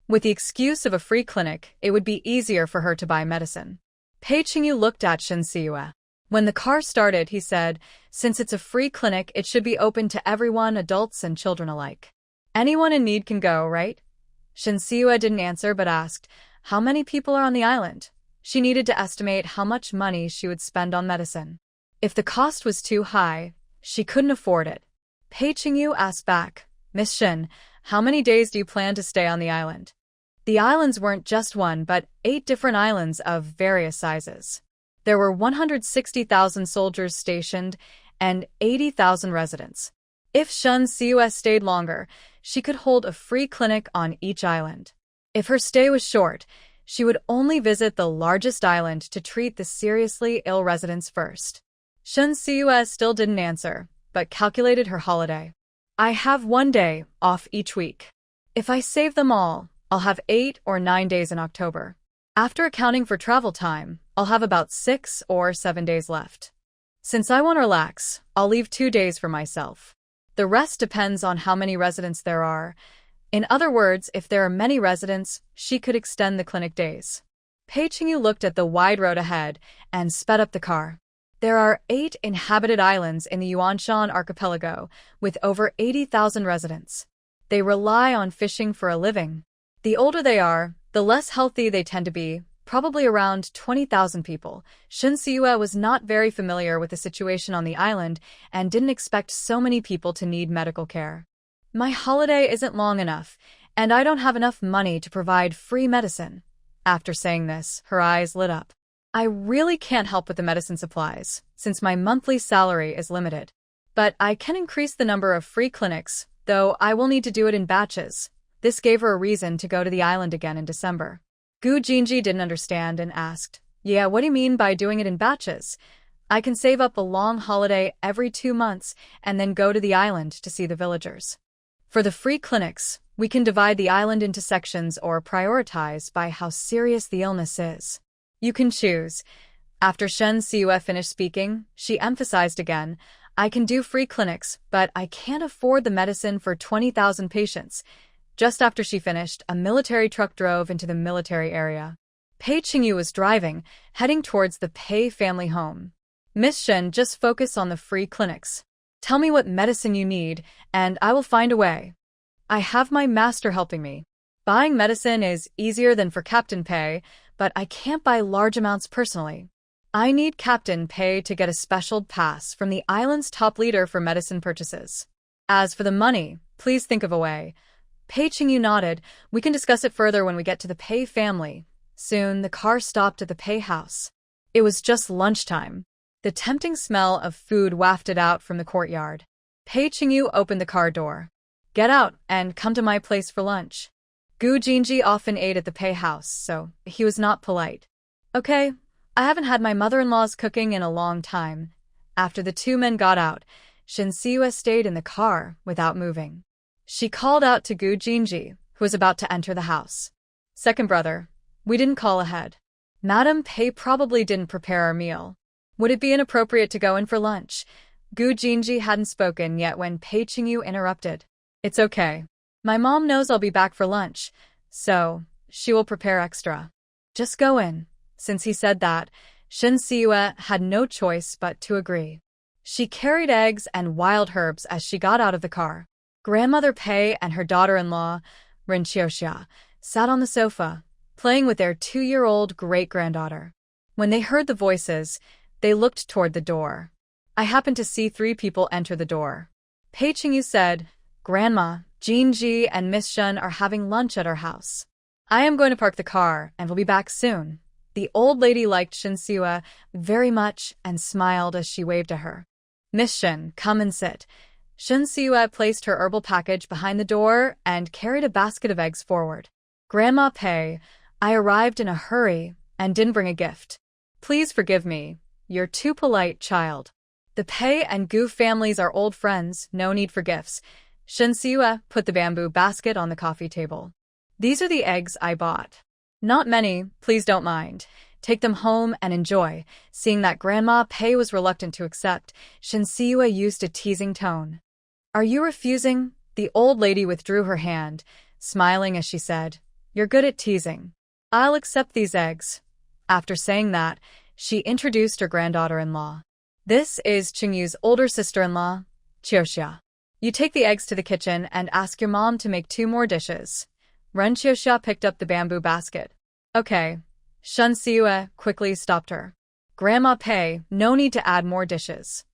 With the excuse of a free clinic, it would be easier for her to buy medicine. Pei Qingyu looked at Shin Siua. When the car started, he said, since it's a free clinic, it should be open to everyone, adults and children alike. Anyone in need can go, right? Shin Siua didn't answer but asked, how many people are on the island? She needed to estimate how much money she would spend on medicine. If the cost was too high, she couldn't afford it. Pei Qingyu asked back, Miss Shin, how many days do you plan to stay on the island? The islands weren't just one but 8 different islands of various sizes. There were 160,000 soldiers stationed and 80,000 residents. If Shun Siua stayed longer, she could hold a free clinic on each island. If her stay was short, she would only visit the largest island to treat the seriously ill residents first. Shun Siua still didn't answer, but calculated her holiday. I have 1 day off each week. If I save them all, I'll have 8 or 9 days in October. After accounting for travel time, I'll have about 6 or 7 days left. Since I want to relax, I'll leave 2 days for myself. The rest depends on how many residents there are. In other words, if there are many residents, she could extend the clinic days. Pei Qingyu looked at the wide road ahead and sped up the car. There are 8 inhabited islands in the Yuanshan archipelago, with over 80,000 residents. They rely on fishing for a living. The older they are, the less healthy they tend to be, probably around 20,000 people. Shin Siua was not very familiar with the situation on the island and didn't expect so many people to need medical care. My holiday isn't long enough, and I don't have enough money to provide free medicine. After saying this, her eyes lit up. I really can't help with the medicine supplies, since my monthly salary is limited. But I can increase the number of free clinics, though I will need to do it in batches. This gave her a reason to go to the island again in December. Gu Jinji didn't understand and asked, Yeah, what do you mean by doing it in batches? I can save up a long holiday every 2 months and then go to the island to see the villagers. For the free clinics, we can divide the island into sections or prioritize by how serious the illness is. You can choose. After Shen Siua finished speaking, she emphasized again, I can do free clinics, but I can't afford the medicine for 20,000 patients. Just after she finished, a military truck drove into the military area. Pei Qingyu was driving, heading towards the Pei family home. Miss Shen, just focus on the free clinics. Tell me what medicine you need, and I will find a way. I have my master helping me. Buying medicine is easier than for Captain Pei, but I can't buy large amounts personally. I need Captain Pei to get a special pass from the island's top leader for medicine purchases. As for the money, please think of a way. Pei Qingyu nodded. We can discuss it further when we get to the Pei family. Soon, the car stopped at the Pei house. It was just lunchtime. The tempting smell of food wafted out from the courtyard. Pei Qingyu opened the car door. Get out and come to my place for lunch. Gu Jinji often ate at the Pei house, so he was not polite. Okay, I haven't had my mother-in-law's cooking in a long time. After the 2 men got out, Shin Siua stayed in the car without moving. She called out to Gu Jinji, who was about to enter the house. Second brother, we didn't call ahead. Madam Pei probably didn't prepare our meal. Would it be inappropriate to go in for lunch? Gu Jinji hadn't spoken yet when Pei Qingyu interrupted. It's okay. My mom knows I'll be back for lunch, so she will prepare extra. Just go in. Since he said that, Shin Siua had no choice but to agree. She carried eggs and wild herbs as she got out of the car. Grandmother Pei and her daughter-in-law, Rin Xiaoxia, sat on the sofa, playing with their 2-year-old great-granddaughter. When they heard the voices, they looked toward the door. I happened to see 3 people enter the door. Pei Qingyu said, Grandma, Jinji, and Miss Shun are having lunch at our house. I am going to park the car and will be back soon. The old lady liked Shen Siwa very much and smiled as she waved to her. Miss Shen, come and sit. Shen Siwa placed her herbal package behind the door and carried a basket of eggs forward. Grandma Pei, I arrived in a hurry and didn't bring a gift. Please forgive me. You're too polite, child. The Pei and Gu families are old friends, no need for gifts. Shen Siwa put the bamboo basket on the coffee table. These are the eggs I bought. Not many, please don't mind. Take them home and enjoy. Seeing that Grandma Pei was reluctant to accept, Shen Siwa used a teasing tone. Are you refusing? The old lady withdrew her hand, smiling as she said, You're good at teasing. I'll accept these eggs. After saying that, she introduced her granddaughter-in-law. This is Qingyu's older sister-in-law, Qiuxia. You take the eggs to the kitchen and ask your mom to make 2 more dishes. Ren Qiuxia picked up the bamboo basket. Okay. Shen Siwa quickly stopped her. Grandma Pei, no need to add more dishes.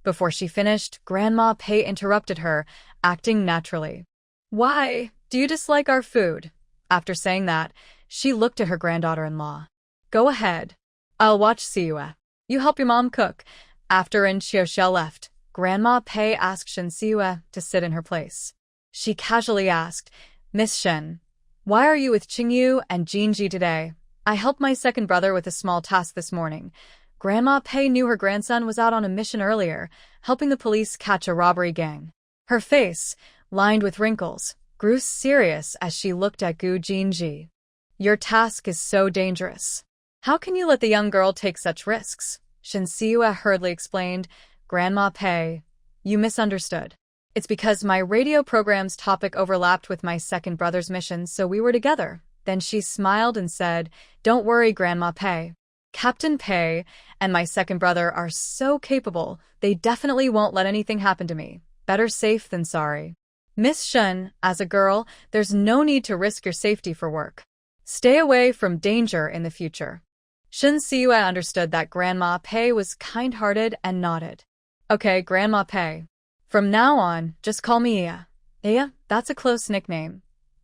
Before she finished, Grandma Pei interrupted her, acting naturally. Why? Do you dislike our food? After saying that, she looked at her granddaughter-in-law. Go ahead. I'll watch Siwa. You help your mom cook. After Ren Qiuxia left, Grandma Pei asked Shen Siwa to sit in her place. She casually asked, Miss Shen, why are you with Qingyu and Jinji today? I helped my second brother with a small task this morning. Grandma Pei knew her grandson was out on a mission earlier, helping the police catch a robbery gang. Her face, lined with wrinkles, grew serious as she looked at Gu Jinji. Your task is so dangerous. How can you let the young girl take such risks? Shen Siwa hurriedly explained. Grandma Pei, you misunderstood. It's because my radio program's topic overlapped with my second brother's mission, so we were together. Then she smiled and said, Don't worry, Grandma Pei. Captain Pei and my second brother are so capable, they definitely won't let anything happen to me. Better safe than sorry. Miss Shen, as a girl, there's no need to risk your safety for work. Stay away from danger in the future. Shen Siwa understood that Grandma Pei was kind-hearted and nodded. Okay, Grandma Pei. From now on, just call me Iya. Iya, that's a close nickname.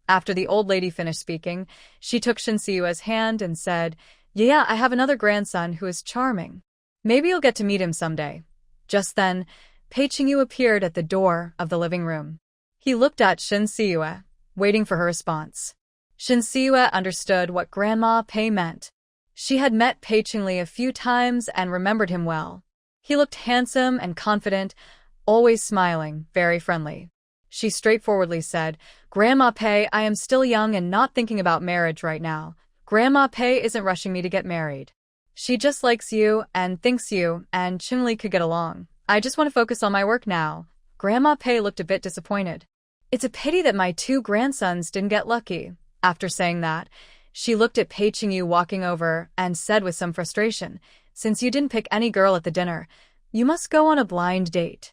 After the old lady finished speaking, she took Shen Siwa's hand and said, Yeah, I have another grandson who is charming. Maybe you'll get to meet him someday. Just then, Pei Qingyu appeared at the door of the living room. He looked at Shen Siwa, waiting for her response. Shen Siwa understood what Grandma Pei meant. She had met Pei Qingli a few times and remembered him well. He looked handsome and confident, always smiling, very friendly. She straightforwardly said, Grandma Pei, I am still young and not thinking about marriage right now. Grandma Pei isn't rushing me to get married. She just likes you and thinks you and Qingli could get along. I just want to focus on my work now. Grandma Pei looked a bit disappointed. It's a pity that my 2 grandsons didn't get lucky. After saying that, she looked at Pei Qingyu walking over and said with some frustration, Since you didn't pick any girl at the dinner, you must go on a blind date.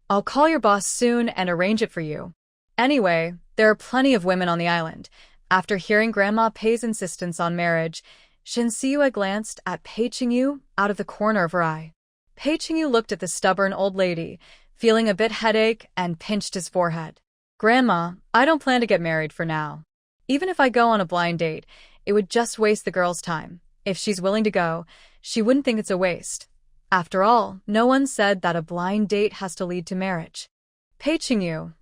I'll call your boss soon and arrange it for you. Anyway, there are plenty of women on the island. After hearing Grandma Pei's insistence on marriage, Shen Siwa glanced at Pei Qingyu out of the corner of her eye. Pei Qingyu looked at the stubborn old lady, feeling a bit headache, and pinched his forehead. Grandma, I don't plan to get married for now. Even if I go on a blind date, it would just waste the girl's time. If she's willing to go, she wouldn't think it's a waste. After all, no one said that a blind date has to lead to marriage. Pei Qingyu,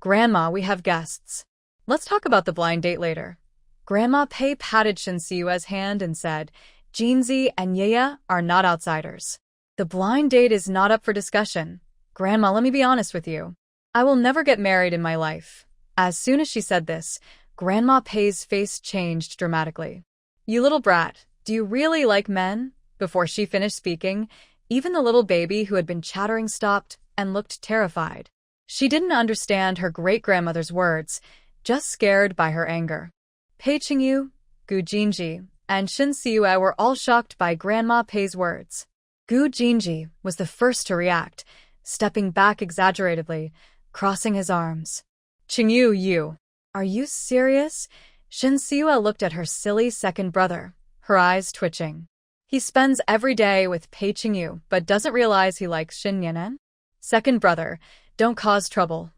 Grandma, we have guests. Let's talk about the blind date later. Grandma Pei patted Shen Siwa's hand and said, Jinzi and Yeya are not outsiders. The blind date is not up for discussion. Grandma, let me be honest with you. I will never get married in my life. As soon as she said this, Grandma Pei's face changed dramatically. You little brat, do you really like men? Before she finished speaking, even the little baby who had been chattering stopped and looked terrified. She didn't understand her great-grandmother's words, just scared by her anger. Pei Qingyu, Gu Jinji, and Shen Siwa were all shocked by Grandma Pei's words. Gu Jinji was the first to react, stepping back exaggeratedly. crossing his arms. "Qingyu, you. Are you serious?" Shin Siwa looked at her silly second brother, her eyes twitching. "He spends every day with Pei Qingyu, but doesn't realize he likes Shin Yanen?" "Second brother, don't cause trouble."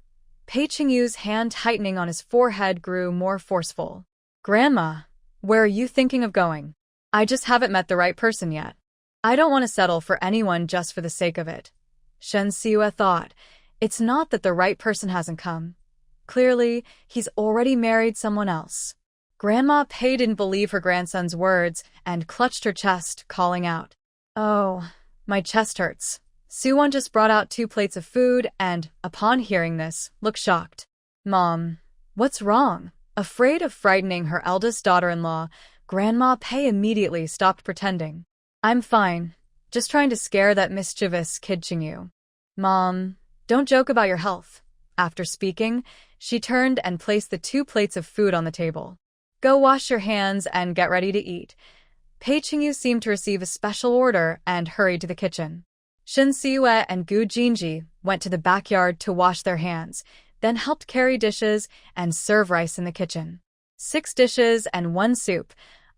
Pei Qingyu's hand tightening on his forehead grew more forceful. "Grandma, where are you thinking of going? I just haven't met the right person yet. I don't want to settle for anyone just for the sake of it." Shen Siwa thought, it's not that the right person hasn't come. Clearly, he's already married someone else. Grandma Pei didn't believe her grandson's words and clutched her chest, calling out, "Oh, my chest hurts." Suwon just brought out 2 plates of food and, upon hearing this, looked shocked. "Mom, what's wrong?" Afraid of frightening her eldest daughter-in-law, Grandma Pei immediately stopped pretending. "I'm fine, just trying to scare that mischievous kid Qingyu." "Mom, don't joke about your health." After speaking, she turned and placed the 2 plates of food on the table. "Go wash your hands and get ready to eat." Pei Qingyu seemed to receive a special order and hurried to the kitchen. Shin Siwa and Gu Jinji went to the backyard to wash their hands, then helped carry dishes and serve rice in the kitchen. 6 dishes and 1 soup,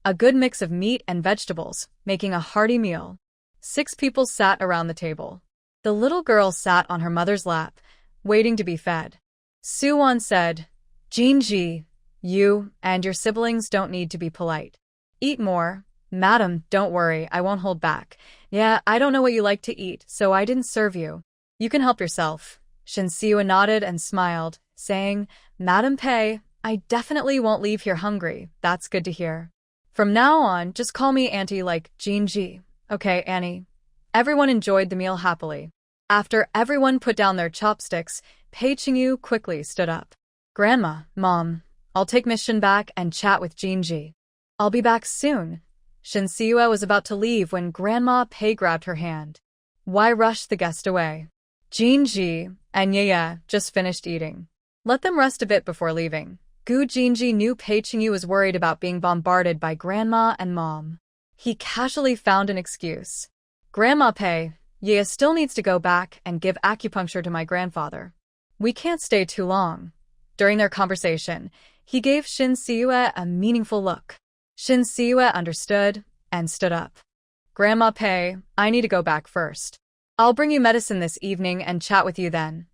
a good mix of meat and vegetables, making a hearty meal. 6 people sat around the table. The little girl sat on her mother's lap, waiting to be fed. Suwon said, "Jinji, you and your siblings don't need to be polite. Eat more." "Madam, don't worry, I won't hold back. Yeah, I don't know what you like to eat, so I didn't serve you. You can help yourself." Shin Siwa nodded and smiled, saying, "Madam Pei, I definitely won't leave here hungry. That's good to hear. From now on, just call me Auntie like Jinji." "Okay, Annie." Everyone enjoyed the meal happily. After everyone put down their chopsticks, Pei Qingyu quickly stood up. "Grandma, Mom, I'll take Miss Shin back and chat with Jinji. I'll be back soon." Shin Siwa was about to leave when Grandma Pei grabbed her hand. "Why rush the guest away? Jinji and Yaya just finished eating. Let them rest a bit before leaving." Gu Jinji knew Pei Qingyu was worried about being bombarded by Grandma and Mom. He casually found an excuse. "Grandma Pei, Yaya still needs to go back and give acupuncture to my grandfather. We can't stay too long." During their conversation, he gave Shin Siwa a meaningful look. Shin Siwa understood and stood up. "Grandma Pei, I need to go back first. I'll bring you medicine this evening and chat with you then."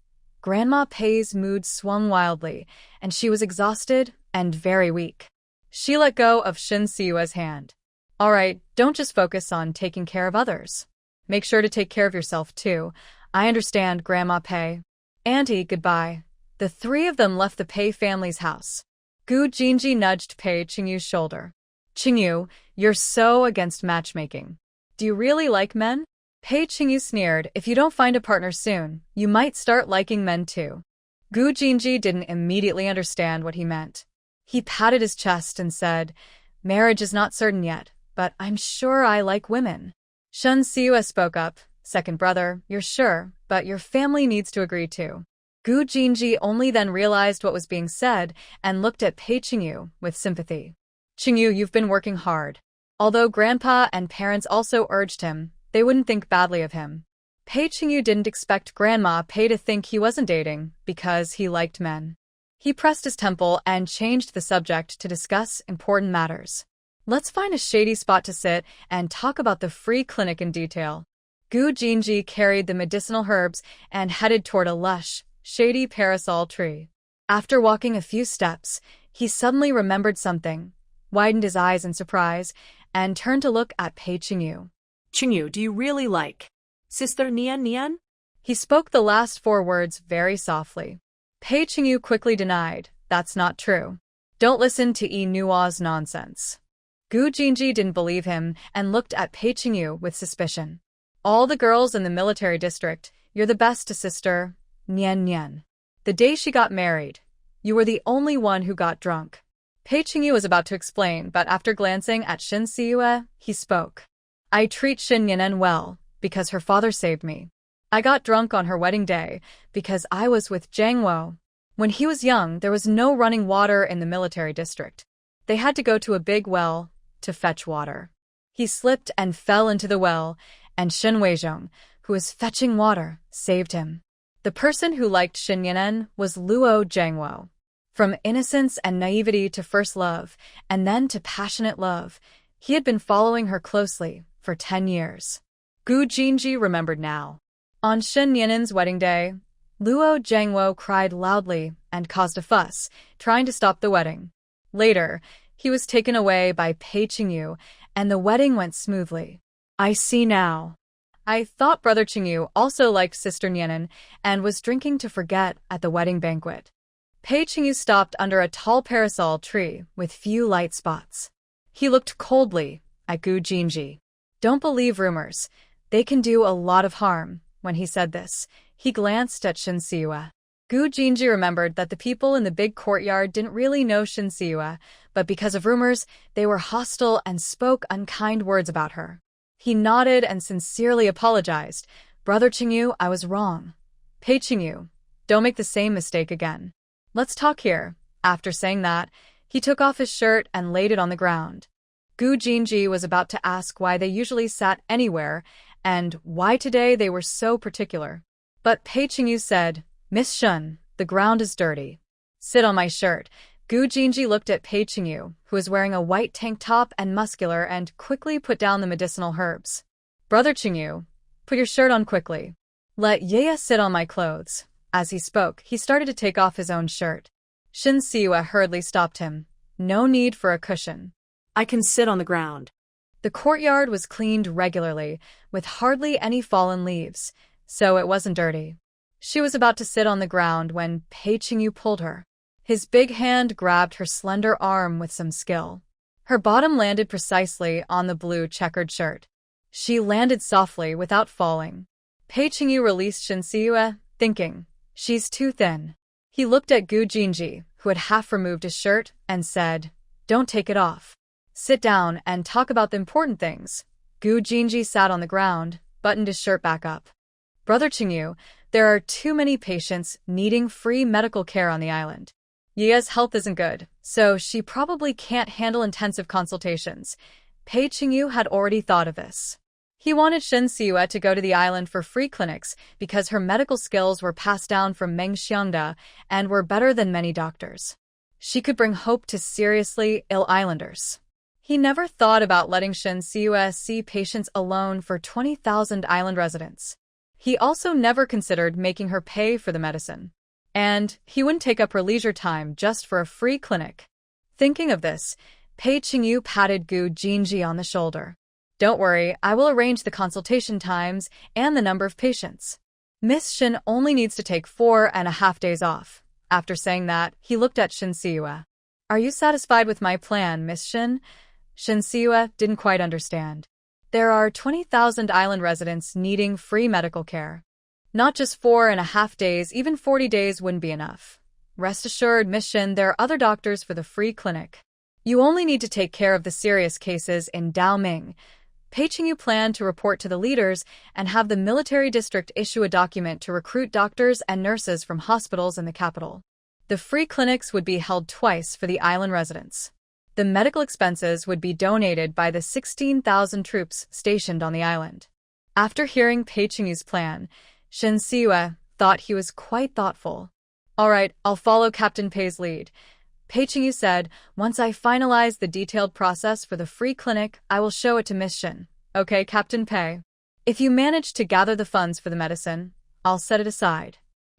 Grandma Pei's mood swung wildly, and she was exhausted and very weak. She let go of Shin Siwa's hand. "All right, don't just focus on taking care of others. Make sure to take care of yourself too. I understand, Grandma Pei." "Auntie, goodbye." The 3 of them left the Pei family's house. Gu Jinji nudged Pei Qingyu's shoulder. "Qingyu, you're so against matchmaking. Do you really like men?" Pei Qingyu sneered, "If you don't find a partner soon, you might start liking men too." Gu Jinji didn't immediately understand what he meant. He patted his chest and said, "Marriage is not certain yet, but I'm sure I like women." Shun Siwa spoke up, "Second brother, you're sure, but your family needs to agree too." Gu Jinji only then realized what was being said and looked at Pei Qingyu with sympathy. "Qingyu, you've been working hard." Although Grandpa and parents also urged him, they wouldn't think badly of him. Pei Qingyu didn't expect Grandma Pei to think he wasn't dating because he liked men. He pressed his temple and changed the subject to discuss important matters. "Let's find a shady spot to sit and talk about the free clinic in detail." Gu Jinji carried the medicinal herbs and headed toward a lush, shady parasol tree. After walking a few steps, he suddenly remembered something, widened his eyes in surprise, and turned to look at Pei Qingyu. "Qingyu, do you really like Sister Nian Nian?" He spoke the last 4 words very softly. Pei Qingyu quickly denied, "That's not true. Don't listen to Yi Nua's nonsense." Gu Jinji didn't believe him and looked at Pei Qingyu with suspicion. "All the girls in the military district, you're the best to Sister Nian Nian. The day she got married, you were the only one who got drunk." Pei Qingyu was about to explain, but after glancing at Shin Siwa, he spoke. "I treat Shin Yanen well, because her father saved me. I got drunk on her wedding day, because I was with Zhang Wo. When he was young, there was no running water in the military district. They had to go to a big well to fetch water. He slipped and fell into the well, and Shin Weizhong, who was fetching water, saved him." The person who liked Shin Yanen was Luo Jiangwo. From innocence and naivety to first love, and then to passionate love, he had been following her closely for 10 years. Gu Jinji remembered now. On Shin Yanen's wedding day, Luo Jiangwo cried loudly and caused a fuss, trying to stop the wedding. Later, he was taken away by Pei Qingyu, and the wedding went smoothly. I see now. I thought Brother Qingyu also liked Sister Nianen and was drinking to forget at the wedding banquet. Pei Qingyu stopped under a tall parasol tree with few light spots. He looked coldly at Gu Jinji. Don't believe rumors. They can do a lot of harm. When he said this, he glanced at Shin Siwa. Gu Jinji remembered that the people in the big courtyard didn't really know Shin Siwa, but because of rumors, they were hostile and spoke unkind words about her. He nodded and sincerely apologized. Brother Qingyu, I was wrong. Pei Qingyu, don't make the same mistake again. Let's talk here. After saying that, he took off his shirt and laid it on the ground. Gu Jinji was about to ask why they usually sat anywhere and why today they were so particular. But Pei Qingyu said, Miss Shun, the ground is dirty. Sit on my shirt. Gu Jinji looked at Pei Qingyu, who was wearing a white tank top and muscular, and quickly put down the medicinal herbs. Brother Qingyu, put your shirt on quickly. Let Yaya sit on my clothes. As he spoke, he started to take off his own shirt. Shin Siwa hurriedly stopped him. No need for a cushion. I can sit on the ground. The courtyard was cleaned regularly, with hardly any fallen leaves, so it wasn't dirty. She was about to sit on the ground when Pei Qingyu pulled her. His big hand grabbed her slender arm with some skill. Her bottom landed precisely on the blue checkered shirt. She landed softly without falling. Pei Qingyu released Shin Siwa, thinking, she's too thin. He looked at Gu Jinji, who had half removed his shirt, and said, don't take it off. Sit down and talk about the important things. Gu Jinji sat on the ground, buttoned his shirt back up. Brother Qingyu, there are too many patients needing free medical care on the island. Yaya's health isn't good, so she probably can't handle intensive consultations. Pei Qingyu had already thought of this. He wanted Shin Siwa to go to the island for free clinics because her medical skills were passed down from Meng Xiangda and were better than many doctors. She could bring hope to seriously ill islanders. He never thought about letting Shin Siwa see patients alone for 20,000 island residents. He also never considered making her pay for the medicine. And he wouldn't take up her leisure time just for a free clinic. Thinking of this, Pei Qingyu patted Gu Jinji on the shoulder. Don't worry, I will arrange the consultation times and the number of patients. Miss Shin only needs to take 4.5 days off. After saying that, he looked at Shin Siwa. Are you satisfied with my plan, Miss Shin? Shin Siwa didn't quite understand. There are 20,000 island residents needing free medical care. Not just 4.5 days, even 40 days wouldn't be enough. Rest assured, Miss Shin, there are other doctors for the free clinic. You only need to take care of the serious cases in Daoming. Pei Qingyu planned to report to the leaders and have the military district issue a document to recruit doctors and nurses from hospitals in the capital. The free clinics would be held twice for the island residents. The medical expenses would be donated by the 16,000 troops stationed on the island. After hearing Pei Qingyu's plan, Shin Siwa thought he was quite thoughtful. All right, I'll follow Captain Pei's lead. Pei Qingyu said, once I finalize the detailed process for the free clinic, I will show it to Miss Shin. Okay, Captain Pei. If you manage to gather the funds for the medicine, I'll set it aside.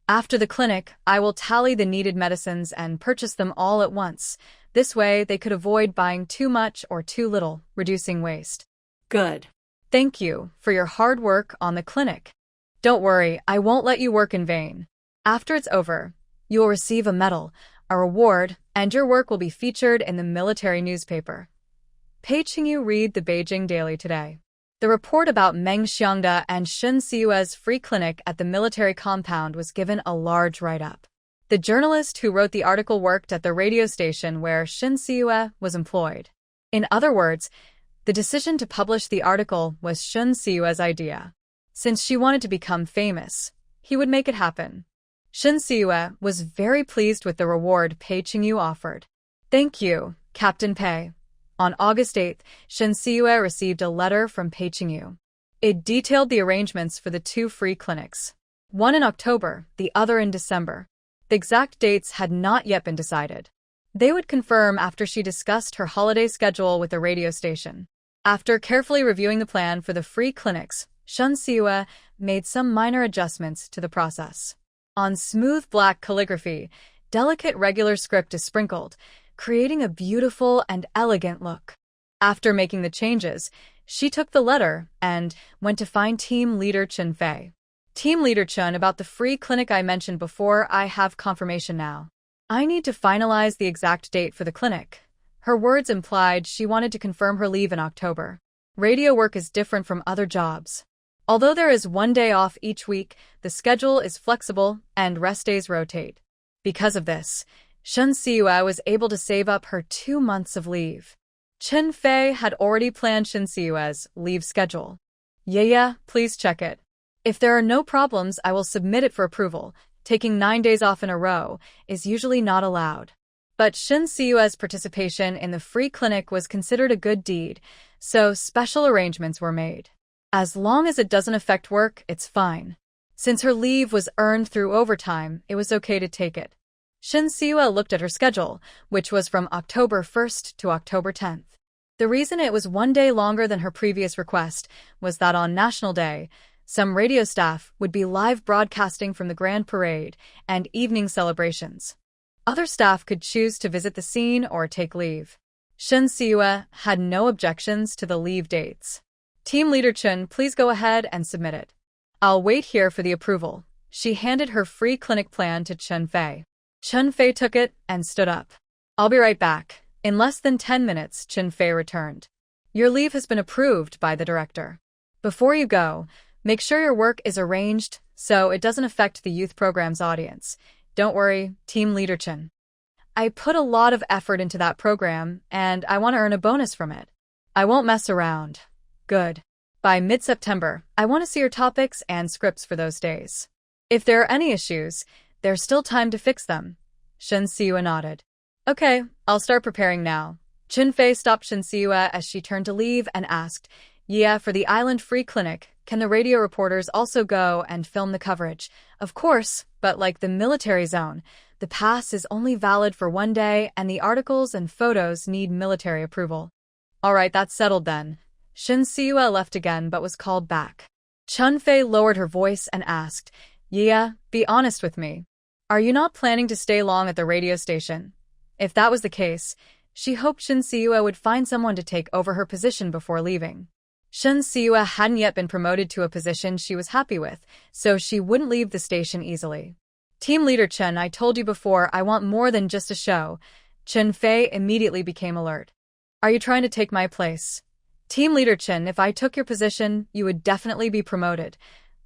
After the clinic, I will tally the needed medicines and purchase them all at once. This way, they could avoid buying too much or too little, reducing waste. Good. Thank you for your hard work on the clinic. Don't worry, I won't let you work in vain. After it's over, you will receive a medal, a reward, and your work will be featured in the military newspaper. Pei Qingyu read the Beijing Daily today. The report about Meng Xiangda and Shin Siwa's free clinic at the military compound was given a large write-up. The journalist who wrote the article worked at the radio station where Shin Siwa was employed. In other words, the decision to publish the article was Shin Siwa's idea. Since she wanted to become famous, he would make it happen. Shin Siwa was very pleased with the reward Pei Qingyu offered. Thank you, Captain Pei. On August 8th, Shin Siwa received a letter from Pei Qingyu. It detailed the arrangements for the 2 free clinics. one in October, the other in December. The exact dates had not yet been decided. They would confirm after she discussed her holiday schedule with the radio station. After carefully reviewing the plan for the free clinics, Shun Siwa made some minor adjustments to the process. On smooth black calligraphy, delicate regular script is sprinkled, creating a beautiful and elegant look. After making the changes, she took the letter and went to find team leader Chen Fei. Team leader Chen, about the free clinic I mentioned before, I have confirmation now. I need to finalize the exact date for the clinic. Her words implied she wanted to confirm her leave in October. Radio work is different from other jobs. Although there is one day off each week, the schedule is flexible and rest days rotate. Because of this, Shun Siwa was able to save up her 2 months of leave. Chen Fei had already planned Shun Siwa's leave schedule. Yeah, please check it. If there are no problems, I will submit it for approval. Taking 9 days off in a row is usually not allowed. But Shun Siwa's participation in the free clinic was considered a good deed, so special arrangements were made. As long as it doesn't affect work, it's fine. Since her leave was earned through overtime, it was okay to take it. Shun Siwa looked at her schedule, which was from October 1st to October 10th. The reason it was 1 day longer than her previous request was that on National Day, some radio staff would be live broadcasting from the Grand Parade and evening celebrations. Other staff could choose to visit the scene or take leave. Shun Siwa had no objections to the leave dates. Team leader Chen, please go ahead and submit it. I'll wait here for the approval. She handed her free clinic plan to Chen Fei. Chen Fei took it and stood up. I'll be right back. In less than 10 minutes, Chen Fei returned. Your leave has been approved by the director. Before you go, make sure your work is arranged so it doesn't affect the youth program's audience. Don't worry, Team Leader Chen. I put a lot of effort into that program, and I want to earn a bonus from it. I won't mess around. Good. By mid-September, I want to see your topics and scripts for those days. If there are any issues, there's still time to fix them. Shun Siwa nodded. Okay, I'll start preparing now. Chen Fei stopped Shun Siwa as she turned to leave and asked, Yeah, for the Island Free Clinic, can the radio reporters also go and film the coverage? Of course, but like the military zone, the pass is only valid for 1 day and the articles and photos need military approval. Alright, that's settled then. Shun Siwa left again but was called back. Chen Fei lowered her voice and asked, Yeah, be honest with me. Are you not planning to stay long at the radio station? If that was the case, she hoped Shun Siwa would find someone to take over her position before leaving. Shun Siwa hadn't yet been promoted to a position she was happy with, so she wouldn't leave the station easily. Team leader Chen, I told you before I want more than just a show. Chen Fei immediately became alert. Are you trying to take my place? Team leader Chen, if I took your position, you would definitely be promoted.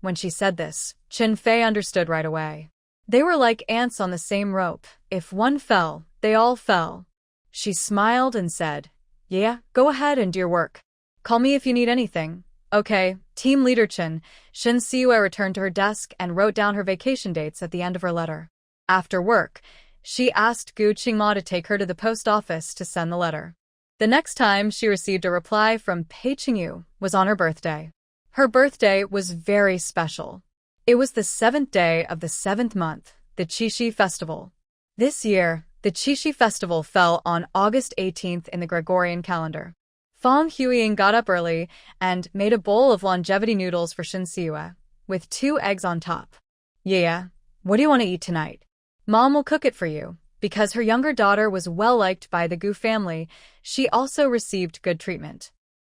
When she said this, Chen Fei understood right away. They were like ants on the same rope. If one fell, they all fell. She smiled and said, Yeah, go ahead and do your work. Call me if you need anything. Okay, Team Leader Chen. Shun Siwa returned to her desk and wrote down her vacation dates at the end of her letter. After work, she asked Gu Qingma to take her to the post office to send the letter. The next time she received a reply from Pei Qingyu was on her birthday. Her birthday was very special. It was the 7th day of the 7th month, the Qixi Festival. This year, the Qixi Festival fell on August 18th in the Gregorian calendar. Fang Huiying got up early and made a bowl of longevity noodles for Shun Siwa, with 2 eggs on top. Yeah, what do you want to eat tonight? Mom will cook it for you. Because her younger daughter was well-liked by the Gu family, she also received good treatment.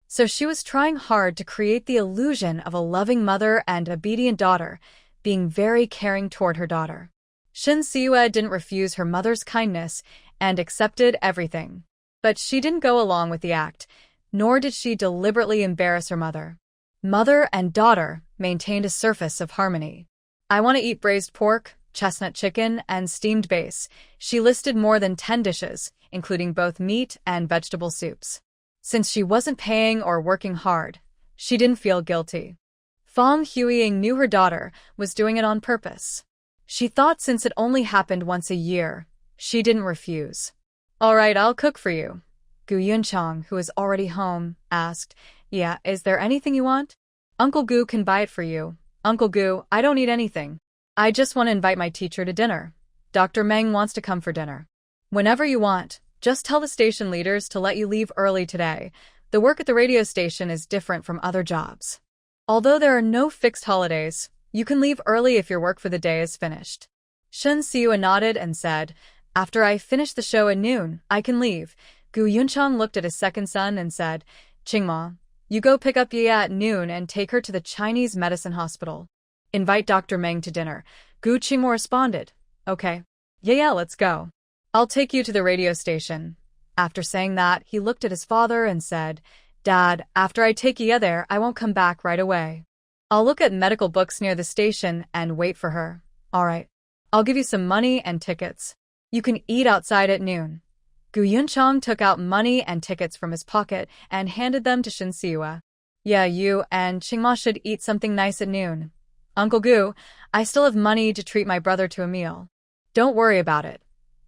So she was trying hard to create the illusion of a loving mother and obedient daughter, being very caring toward her daughter. Shun Siwa didn't refuse her mother's kindness and accepted everything. But she didn't go along with the act, nor did she deliberately embarrass her mother. Mother and daughter maintained a surface of harmony. I want to eat braised pork, chestnut chicken, and steamed base. She listed more than 10 dishes, including both meat and vegetable soups. Since she wasn't paying or working hard, she didn't feel guilty. Fang Huiying knew her daughter was doing it on purpose. She thought since it only happened once a year, she didn't refuse. All right, I'll cook for you. Gu Yunchang, who is already home, asked, Yeah, is there anything you want? Uncle Gu can buy it for you. Uncle Gu, I don't need anything. I just want to invite my teacher to dinner. Dr. Meng wants to come for dinner. Whenever you want, just tell the station leaders to let you leave early today. The work at the radio station is different from other jobs. Although there are no fixed holidays, you can leave early if your work for the day is finished. Shen Siua nodded and said, after I finish the show at noon, I can leave. Gu Yunchang looked at his second son and said, Qingma, you go pick up Ye at noon and take her to the Chinese medicine hospital. Invite Dr. Meng to dinner. Gu Qingma responded, okay. Yeah, let's go. I'll take you to the radio station. After saying that, he looked at his father and said, Dad, after I take Ye there, I won't come back right away. I'll look at medical books near the station and wait for her. All right. I'll give you some money and tickets. You can eat outside at noon. Gu Yunchang took out money and tickets from his pocket and handed them to Shen Siua. Yeah, you and Qingma should eat something nice at noon. Uncle Gu, I still have money to treat my brother to a meal. Don't worry about it.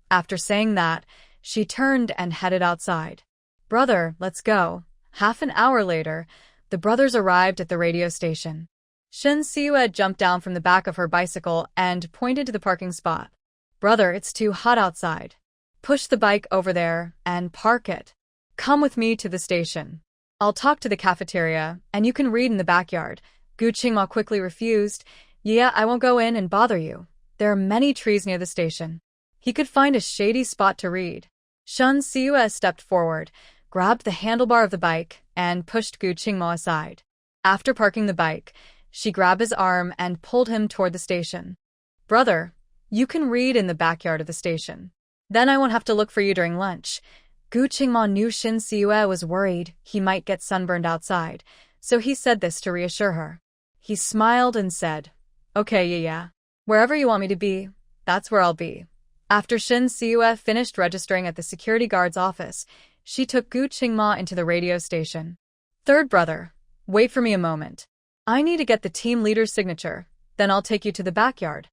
After saying that, she turned and headed outside. Brother, let's go. Half an hour later, the brothers arrived at the radio station. Shen Siua jumped down from the back of her bicycle and pointed to the parking spot. Brother, it's too hot outside. Push the bike over there and park it. Come with me to the station. I'll talk to the cafeteria, and you can read in the backyard. Gu Qingma quickly refused. Yeah, I won't go in and bother you. There are many trees near the station. He could find a shady spot to read. Shen Siua stepped forward, grabbed the handlebar of the bike, and pushed Gu Qingma aside. After parking the bike, she grabbed his arm and pulled him toward the station. Brother, you can read in the backyard of the station. Then I won't have to look for you during lunch. Gu Qingma knew Shen Siua was worried he might get sunburned outside, so he said this to reassure her. He smiled and said, okay, yeah. Wherever you want me to be, that's where I'll be. After Shen Siua finished registering at the security guard's office, she took Gu Qingma into the radio station. Third brother, wait for me a moment. I need to get the team leader's signature, then I'll take you to the backyard.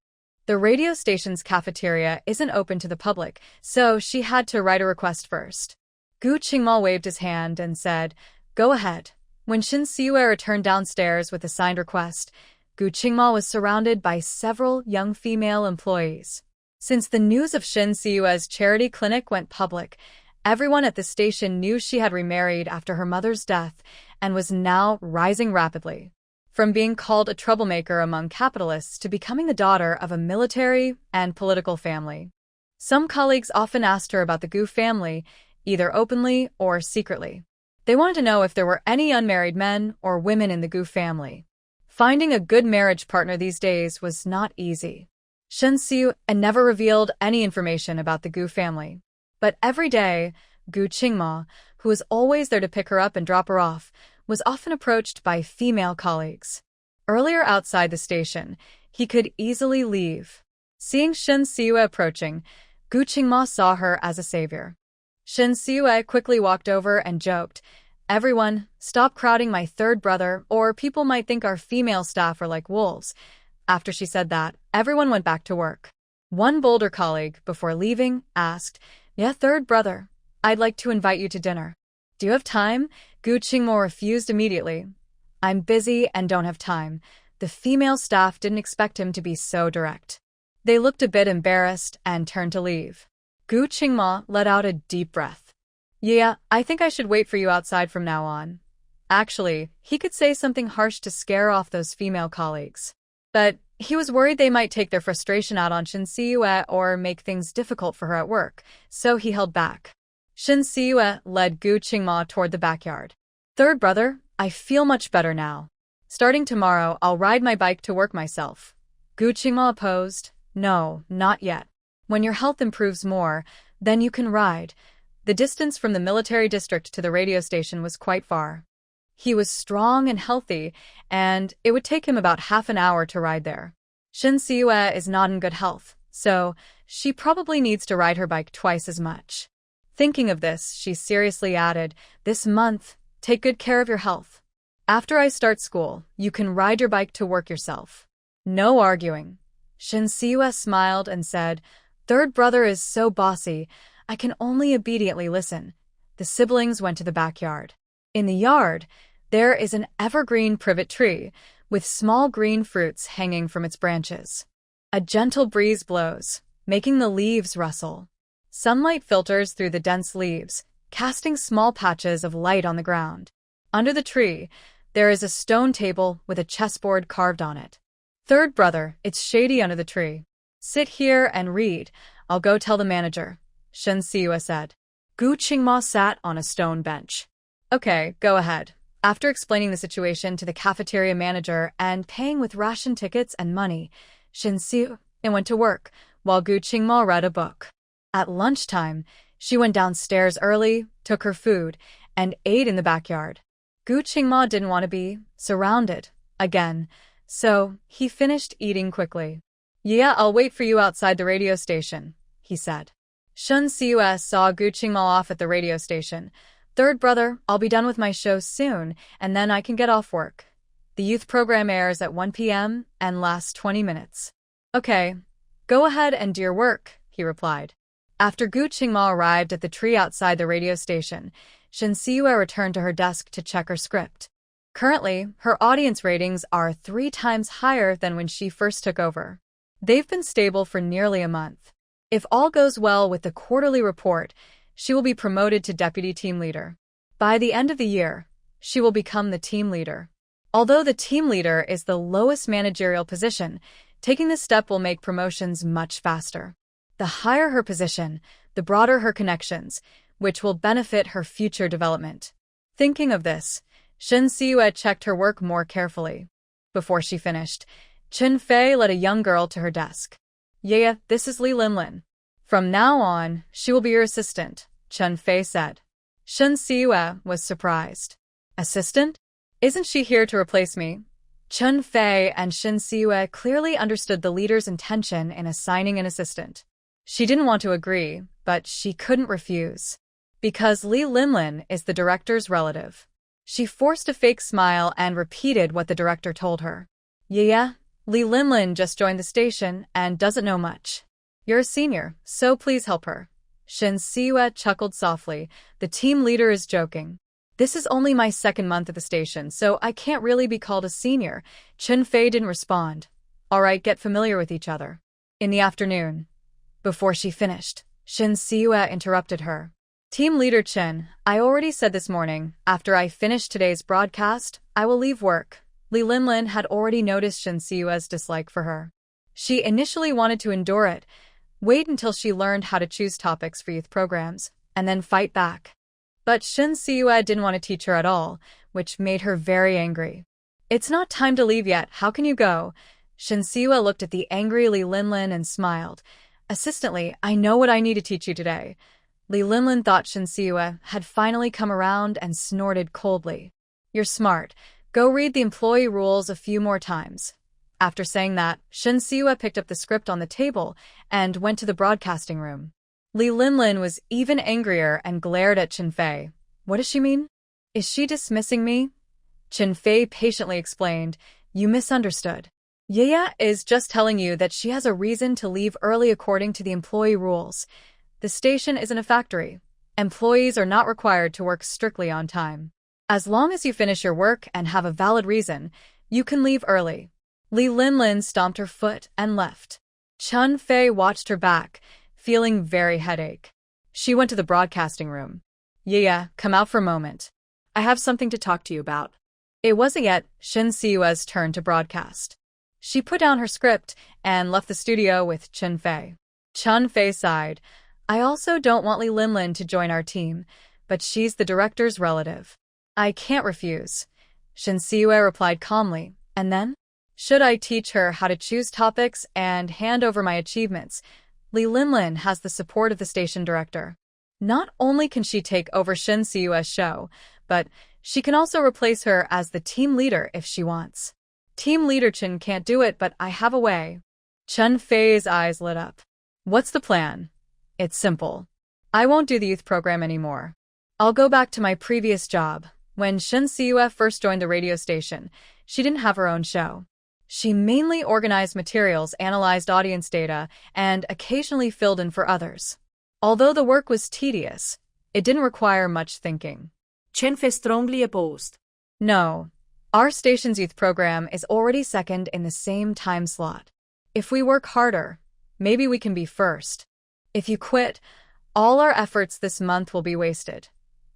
The radio station's cafeteria isn't open to the public, so she had to write a request first. Gu Qingma waved his hand and said, go ahead. When Shen Siua returned downstairs with a signed request, Gu Qingma was surrounded by several young female employees. Since the news of Shen Siua's charity clinic went public, everyone at the station knew she had remarried after her mother's death and was now rising rapidly. From being called a troublemaker among capitalists to becoming the daughter of a military and political family. Some colleagues often asked her about the Gu family, either openly or secretly. They wanted to know if there were any unmarried men or women in the Gu family. Finding a good marriage partner these days was not easy. Shen Siua never revealed any information about the Gu family. But every day, Gu Qingma, who was always there to pick her up and drop her off, was often approached by female colleagues. Earlier outside the station, he could easily leave. Seeing Shen Siua approaching, Gu Qingma saw her as a savior. Shen Siua quickly walked over and joked, everyone, stop crowding my third brother, or people might think our female staff are like wolves. After she said that, everyone went back to work. One bolder colleague, before leaving, asked, yeah, third brother, I'd like to invite you to dinner. Do you have time? Gu Qingma refused immediately. I'm busy and don't have time. The female staff didn't expect him to be so direct. They looked a bit embarrassed and turned to leave. Gu Qingma let out a deep breath. Yeah, I think I should wait for you outside from now on. Actually, he could say something harsh to scare off those female colleagues. But he was worried they might take their frustration out on Shen Siua or make things difficult for her at work, so he held back. Shen Siua led Gu Qingma toward the backyard. Third brother, I feel much better now. Starting tomorrow, I'll ride my bike to work myself. Gu Qingma opposed. No, not yet. When your health improves more, then you can ride. The distance from the military district to the radio station was quite far. He was strong and healthy, and it would take him about half an hour to ride there. Shen Siua is not in good health, so she probably needs to ride her bike twice as much. Thinking of this, she seriously added, this month, take good care of your health. After I start school, you can ride your bike to work yourself. No arguing. Shen Siua smiled and said, third brother is so bossy, I can only obediently listen. The siblings went to the backyard. In the yard, there is an evergreen privet tree with small green fruits hanging from its branches. A gentle breeze blows, making the leaves rustle. Sunlight filters through the dense leaves, casting small patches of light on the ground. Under the tree, there is a stone table with a chessboard carved on it. Third brother, it's shady under the tree. Sit here and read. I'll go tell the manager, Shin Siwa said. Gu Qingma sat on a stone bench. Okay, go ahead. After explaining the situation to the cafeteria manager and paying with ration tickets and money, Shin Siwa went to work, while Gu Qingma read a book. At lunchtime, she went downstairs early, took her food, and ate in the backyard. Gu Qingma didn't want to be surrounded again, so he finished eating quickly. Yeah, I'll wait for you outside the radio station, he said. Shin Siwa saw Gu Qingma off at the radio station. Third brother, I'll be done with my show soon, and then I can get off work. The youth program airs at 1 p.m. and lasts 20 minutes. Okay, go ahead and do your work, he replied. After Gu Qingma arrived at the tree outside the radio station, Shin Siwa returned to her desk to check her script. Currently, her audience ratings are 3 times higher than when she first took over. They've been stable for nearly a month. If all goes well with the quarterly report, she will be promoted to deputy team leader. By the end of the year, she will become the team leader. Although the team leader is the lowest managerial position, taking this step will make promotions much faster. The higher her position, the broader her connections, which will benefit her future development. Thinking of this, Shin Siwa checked her work more carefully. Before she finished, Chen Fei led a young girl to her desk. Yeah, this is Li Linlin. From now on, she will be your assistant, Chen Fei said. Shin Siwa was surprised. Assistant? Isn't she here to replace me? Chen Fei and Shin Siwa clearly understood the leader's intention in assigning an assistant. She didn't want to agree, but she couldn't refuse. Because Li Linlin is the director's relative. She forced a fake smile and repeated what the director told her. Yeah, Li Linlin just joined the station and doesn't know much. You're a senior, so please help her. Shin Siwa chuckled softly. The team leader is joking. This is only my second month at the station, so I can't really be called a senior. Chen Fei didn't respond. All right, get familiar with each other. In the afternoon. Before she finished, Shin Siwa interrupted her. Team leader Chen, I already said this morning, after I finish today's broadcast, I will leave work. Li Linlin had already noticed Shin Siwa's dislike for her. She initially wanted to endure it, wait until she learned how to choose topics for youth programs, and then fight back. But Shin Siwa didn't want to teach her at all, which made her very angry. It's not time to leave yet, how can you go? Shin Siwa looked at the angry Li Linlin and smiled. Assistantly, I know what I need to teach you today. Li Linlin thought Shin Siwa had finally come around and snorted coldly. You're smart. Go read the employee rules a few more times. After saying that, Shin Siwa picked up the script on the table and went to the broadcasting room. Li Linlin was even angrier and glared at Chen Fei. What does she mean? Is she dismissing me? Chen Fei patiently explained. You misunderstood. Yaya is just telling you that she has a reason to leave early according to the employee rules. The station isn't a factory. Employees are not required to work strictly on time. As long as you finish your work and have a valid reason, you can leave early. Li Linlin stomped her foot and left. Chen Fei watched her back, feeling very headache. She went to the broadcasting room. Yeah, come out for a moment. I have something to talk to you about. It wasn't yet Shin Siwa's turn to broadcast. She put down her script and left the studio with Chen Fei. Chen Fei sighed. I also don't want Li Linlin to join our team, but she's the director's relative. I can't refuse. Shin Siwa replied calmly. And then? Should I teach her how to choose topics and hand over my achievements? Li Linlin has the support of the station director. Not only can she take over Shin Siwa's show, but she can also replace her as the team leader if she wants. Team leader Chen can't do it, but I have a way. Chen Fei's eyes lit up. What's the plan? It's simple. I won't do the youth program anymore. I'll go back to my previous job. When Shin Siwa first joined the radio station, she didn't have her own show. She mainly organized materials, analyzed audience data, and occasionally filled in for others. Although the work was tedious, it didn't require much thinking. Chen Fei strongly opposed. No. Our station's youth program is already second in the same time slot. If we work harder, maybe we can be first. If you quit, all our efforts this month will be wasted.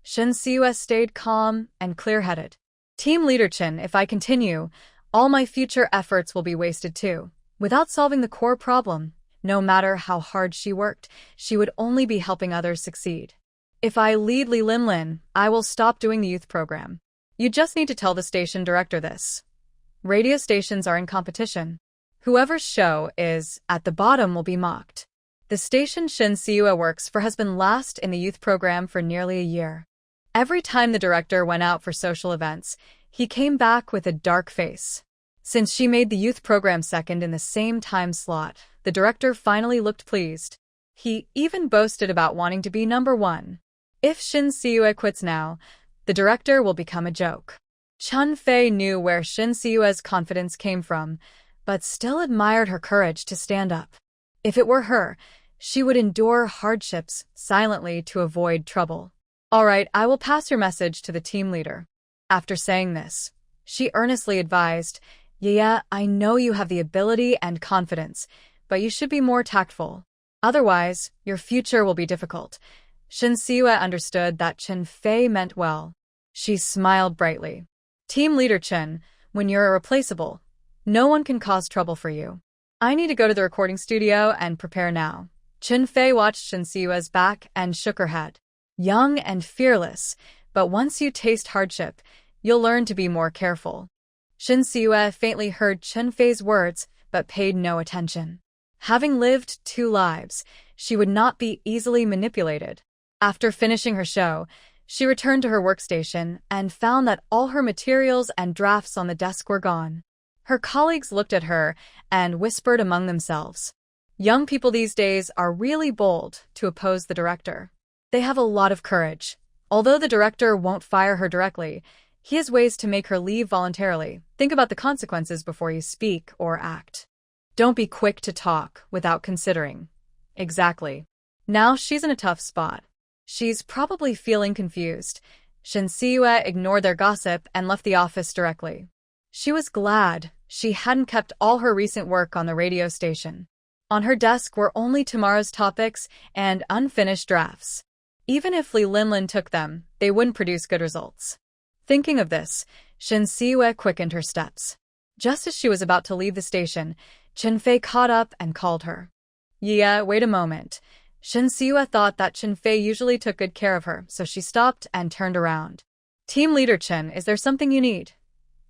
Shin Siwa stayed calm and clear-headed. Team leader Chin, if I continue, all my future efforts will be wasted too. Without solving the core problem, no matter how hard she worked, she would only be helping others succeed. If I lead Li Linlin, I will stop doing the youth program. You just need to tell the station director this. Radio stations are in competition. Whoever's show is at the bottom will be mocked. The station Shin Siwa works for has been last in the youth program for nearly a year. Every time the director went out for social events, he came back with a dark face. Since she made the youth program second in the same time slot, the director finally looked pleased. He even boasted about wanting to be number one. If Shin Siwa quits now, the director will become a joke. Chun Fei knew where Shin Siwa's confidence came from, but still admired her courage to stand up. If it were her, she would endure hardships silently to avoid trouble. All right, I will pass your message to the team leader. After saying this, she earnestly advised, Yeah, I know you have the ability and confidence, but you should be more tactful. Otherwise, your future will be difficult. Shin Siwa understood that Chen Fei meant well. She smiled brightly. Team leader Chen, when you're irreplaceable, no one can cause trouble for you. I need to go to the recording studio and prepare now. Chen Fei watched Shin Siwa's back and shook her head. Young and fearless, but once you taste hardship, you'll learn to be more careful. Shin Siwa faintly heard Chen Fei's words, but paid no attention. Having lived 2 lives, she would not be easily manipulated. After finishing her show, she returned to her workstation and found that all her materials and drafts on the desk were gone. Her colleagues looked at her and whispered among themselves. Young people these days are really bold to oppose the director. They have a lot of courage. Although the director won't fire her directly, he has ways to make her leave voluntarily. Think about the consequences before you speak or act. Don't be quick to talk without considering. Exactly. Now she's in a tough spot. She's probably feeling confused. Shin Siwa ignored their gossip and left the office directly. She was glad she hadn't kept all her recent work on the radio station. On her desk were only tomorrow's topics and unfinished drafts. Even if Li Linlin took them, they wouldn't produce good results. Thinking of this, Shin Siwa quickened her steps. Just as she was about to leave the station, Chen Fei caught up and called her. Yeah, wait a moment. Shin Siwa thought that Chen Fei usually took good care of her, so she stopped and turned around. Team leader Chen, is there something you need?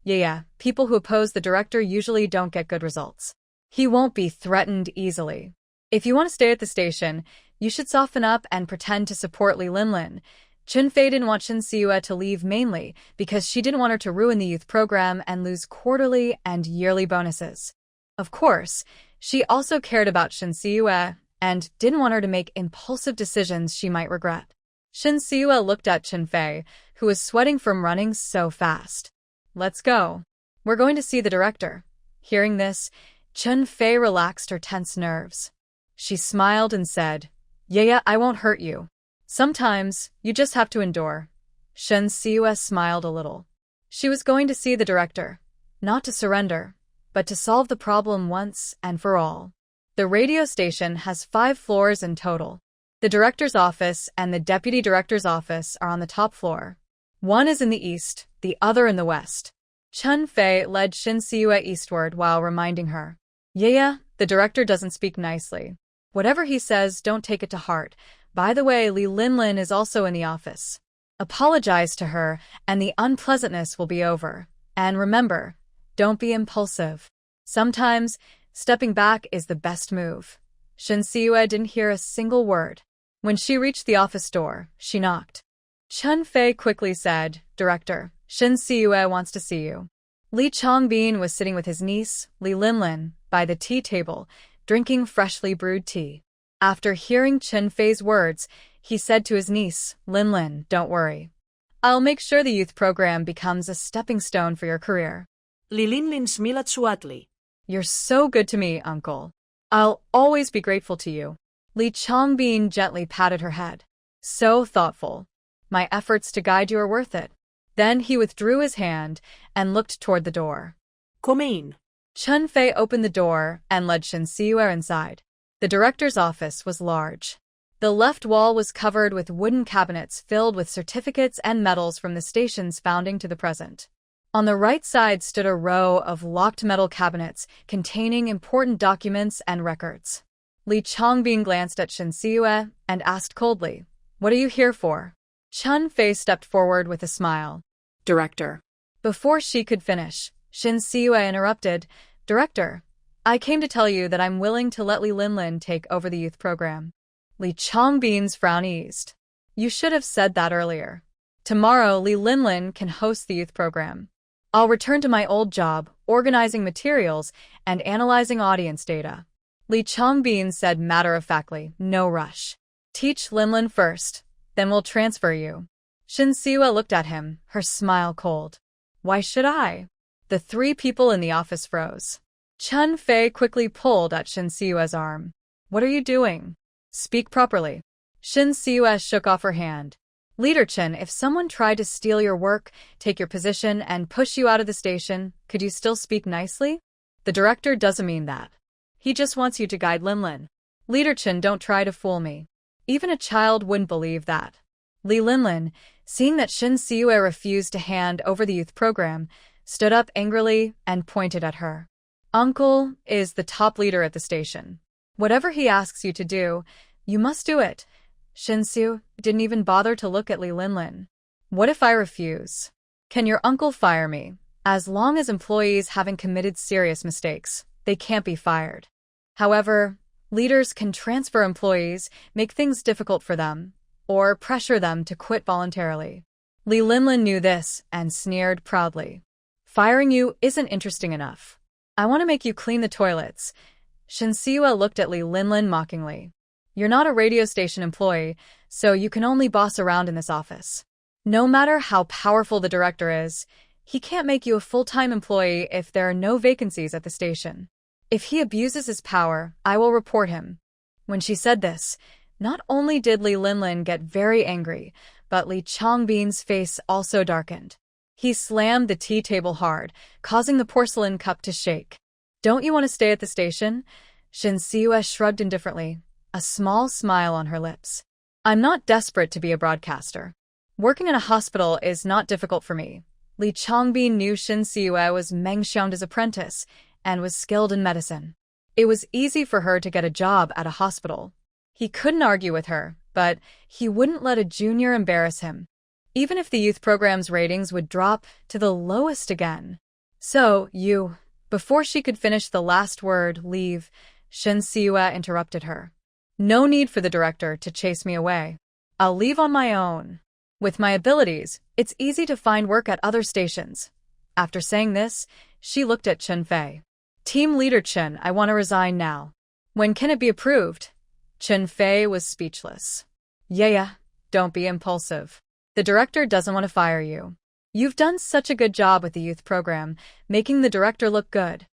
Yeah, people who oppose the director usually don't get good results. He won't be threatened easily. If you want to stay at the station, you should soften up and pretend to support Li Linlin. Chen Fei didn't want Shin Siwa to leave mainly because she didn't want her to ruin the youth program and lose quarterly and yearly bonuses. Of course, she also cared about Shin Siwa and didn't want her to make impulsive decisions she might regret. Shin Siwa looked at Chen Fei, who was sweating from running so fast. Let's go. We're going to see the director. Hearing this, Chen Fei relaxed her tense nerves. She smiled and said, Yeah, I won't hurt you. Sometimes, you just have to endure. Shin Siwa smiled a little. She was going to see the director, not to surrender, but to solve the problem once and for all. The radio station has 5 floors in total. The director's office and the deputy director's office are on the top floor. One is in the east, the other in the west. Chen Fei led Shin Siwa eastward while reminding her. Yeah, the director doesn't speak nicely. Whatever he says, don't take it to heart. By the way, Li Linlin is also in the office. Apologize to her, and the unpleasantness will be over. And remember, don't be impulsive. Sometimes, stepping back is the best move. Shin Siwa didn't hear a single word. When she reached the office door, she knocked. Chen Fei quickly said, Director, Shin Siwa wants to see you. Li Changbin was sitting with his niece, Li Linlin, by the tea table, drinking freshly brewed tea. After hearing Chen Fei's words, he said to his niece, Linlin, don't worry. I'll make sure the youth program becomes a stepping stone for your career. Li Linlin smilat suatli. You're so good to me, uncle. I'll always be grateful to you. Li Changbin gently patted her head. So thoughtful. My efforts to guide you are worth it. Then he withdrew his hand and looked toward the door. Come in. Chun Fei opened the door and led Shin Siyu inside. The director's office was large. The left wall was covered with wooden cabinets filled with certificates and medals from the station's founding to the present. On the right side stood a row of locked metal cabinets containing important documents and records. Li Changbin glanced at Shin Siyu and asked coldly, "What are you here for?" Chun Fei stepped forward with a smile. Director. Before she could finish, Shin Siyu interrupted, "Director, I came to tell you that I'm willing to let Li Linlin take over the youth program." Li Changbin's frown eased. "You should have said that earlier. Tomorrow, Li Linlin can host the youth program. I'll return to my old job, organizing materials and analyzing audience data." Li Changbin said matter-of-factly, "No rush. Teach Linlin first, then we'll transfer you." Shin Siyu looked at him, her smile cold. "Why should I?" The three people in the office froze. Chun Fei quickly pulled at Shin Siyu's arm. "What are you doing? Speak properly." Shin Siyu shook off her hand. "Leader Chen, if someone tried to steal your work, take your position, and push you out of the station, could you still speak nicely? The director doesn't mean that. He just wants you to guide Linlin. Leader Chen, don't try to fool me. Even a child wouldn't believe that." Li Linlin, seeing that Shin Siyu refused to hand over the youth program, stood up angrily and pointed at her. "Uncle is the top leader at the station. Whatever he asks you to do, you must do it." Shin Siyu didn't even bother to look at Li Linlin. "What if I refuse? Can your uncle fire me? As long as employees haven't committed serious mistakes, they can't be fired. However, leaders can transfer employees, make things difficult for them, or pressure them to quit voluntarily." Li Linlin knew this and sneered proudly. "Firing you isn't interesting enough. I want to make you clean the toilets." Shin Siyu looked at Li Linlin mockingly. "You're not a radio station employee, so you can only boss around in this office. No matter how powerful the director is, he can't make you a full-time employee if there are no vacancies at the station. If he abuses his power, I will report him." When she said this, not only did Li Linlin get very angry, but Li Changbin's face also darkened. He slammed the tea table hard, causing the porcelain cup to shake. "Don't you want to stay at the station?" Shin Siyu shrugged indifferently, a small smile on her lips. "I'm not desperate to be a broadcaster. Working in a hospital is not difficult for me." Li Changbin knew Shin Siyu was Meng Xiangda's apprentice and was skilled in medicine. It was easy for her to get a job at a hospital. He couldn't argue with her, but he wouldn't let a junior embarrass him, even if the youth program's ratings would drop to the lowest again. "So, you..." Before she could finish the last word, "leave," Shin Siyu interrupted her. "No need for the director to chase me away. I'll leave on my own. With my abilities, it's easy to find work at other stations." After saying this, she looked at Chun Fei. "Team Leader Chen, I want to resign now. When can it be approved?" Chun Fei was speechless. Yeah, don't be impulsive. The director doesn't want to fire you. You've done such a good job with the youth program, making the director look good.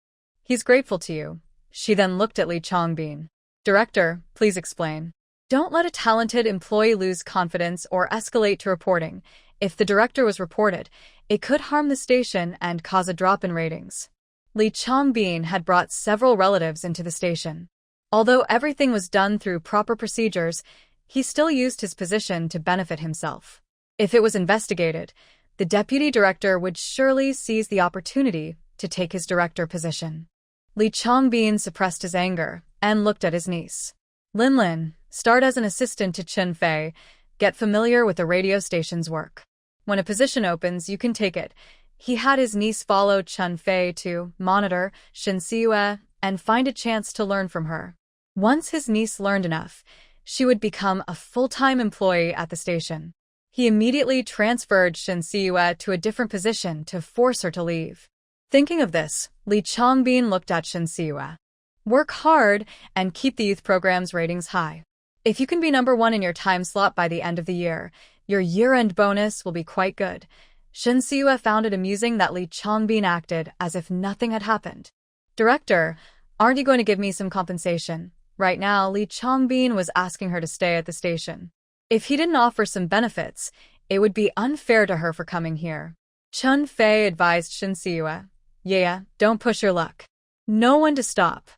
He's grateful to you." She then looked at Li Changbin. "Director, please explain. Don't let a talented employee lose confidence or escalate to reporting. If the director was reported, it could harm the station and cause a drop in ratings." Li Changbin had brought several relatives into the station. Although everything was done through proper procedures, he still used his position to benefit himself. If it was investigated, the deputy director would surely seize the opportunity to take his director position. Li Changbin suppressed his anger and looked at his niece. "Linlin, start as an assistant to Chun Fei. Get familiar with the radio station's work. When a position opens, you can take it." He had his niece follow Chun Fei to monitor Shin Siyu and find a chance to learn from her. Once his niece learned enough, she would become a full-time employee at the station. He immediately transferred Shin Siyu to a different position to force her to leave. Thinking of this, Li Changbin looked at Shin Siyu. "Work hard and keep the youth program's ratings high. If you can be #1 in your time slot by the end of the year, your year-end bonus will be quite good." Shin Siyu found it amusing that Li Changbin acted as if nothing had happened. "Director, aren't you going to give me some compensation?" Right now, Li Changbin was asking her to stay at the station. If he didn't offer some benefits, it would be unfair to her for coming here. Chun Fei advised Shin Siyu. "Yeah, don't push your luck. No one to stop.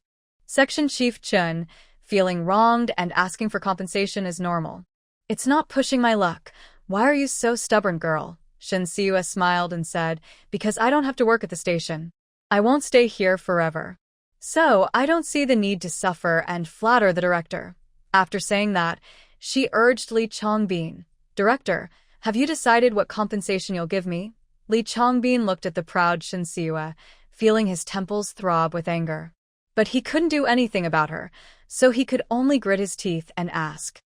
Section Chief Chun, feeling wronged and asking for compensation is normal. It's not pushing my luck. Why are you so stubborn, girl? Shin Siua smiled and said, because I don't have to work at the station. I won't stay here forever. So I don't see the need to suffer and flatter the director. After saying that, she urged Li Chongbin, Director, have you decided what compensation you'll give me? Li Chongbin looked at the proud Shin Siua, feeling his temples throb with anger. But he couldn't do anything about her, so he could only grit his teeth and ask,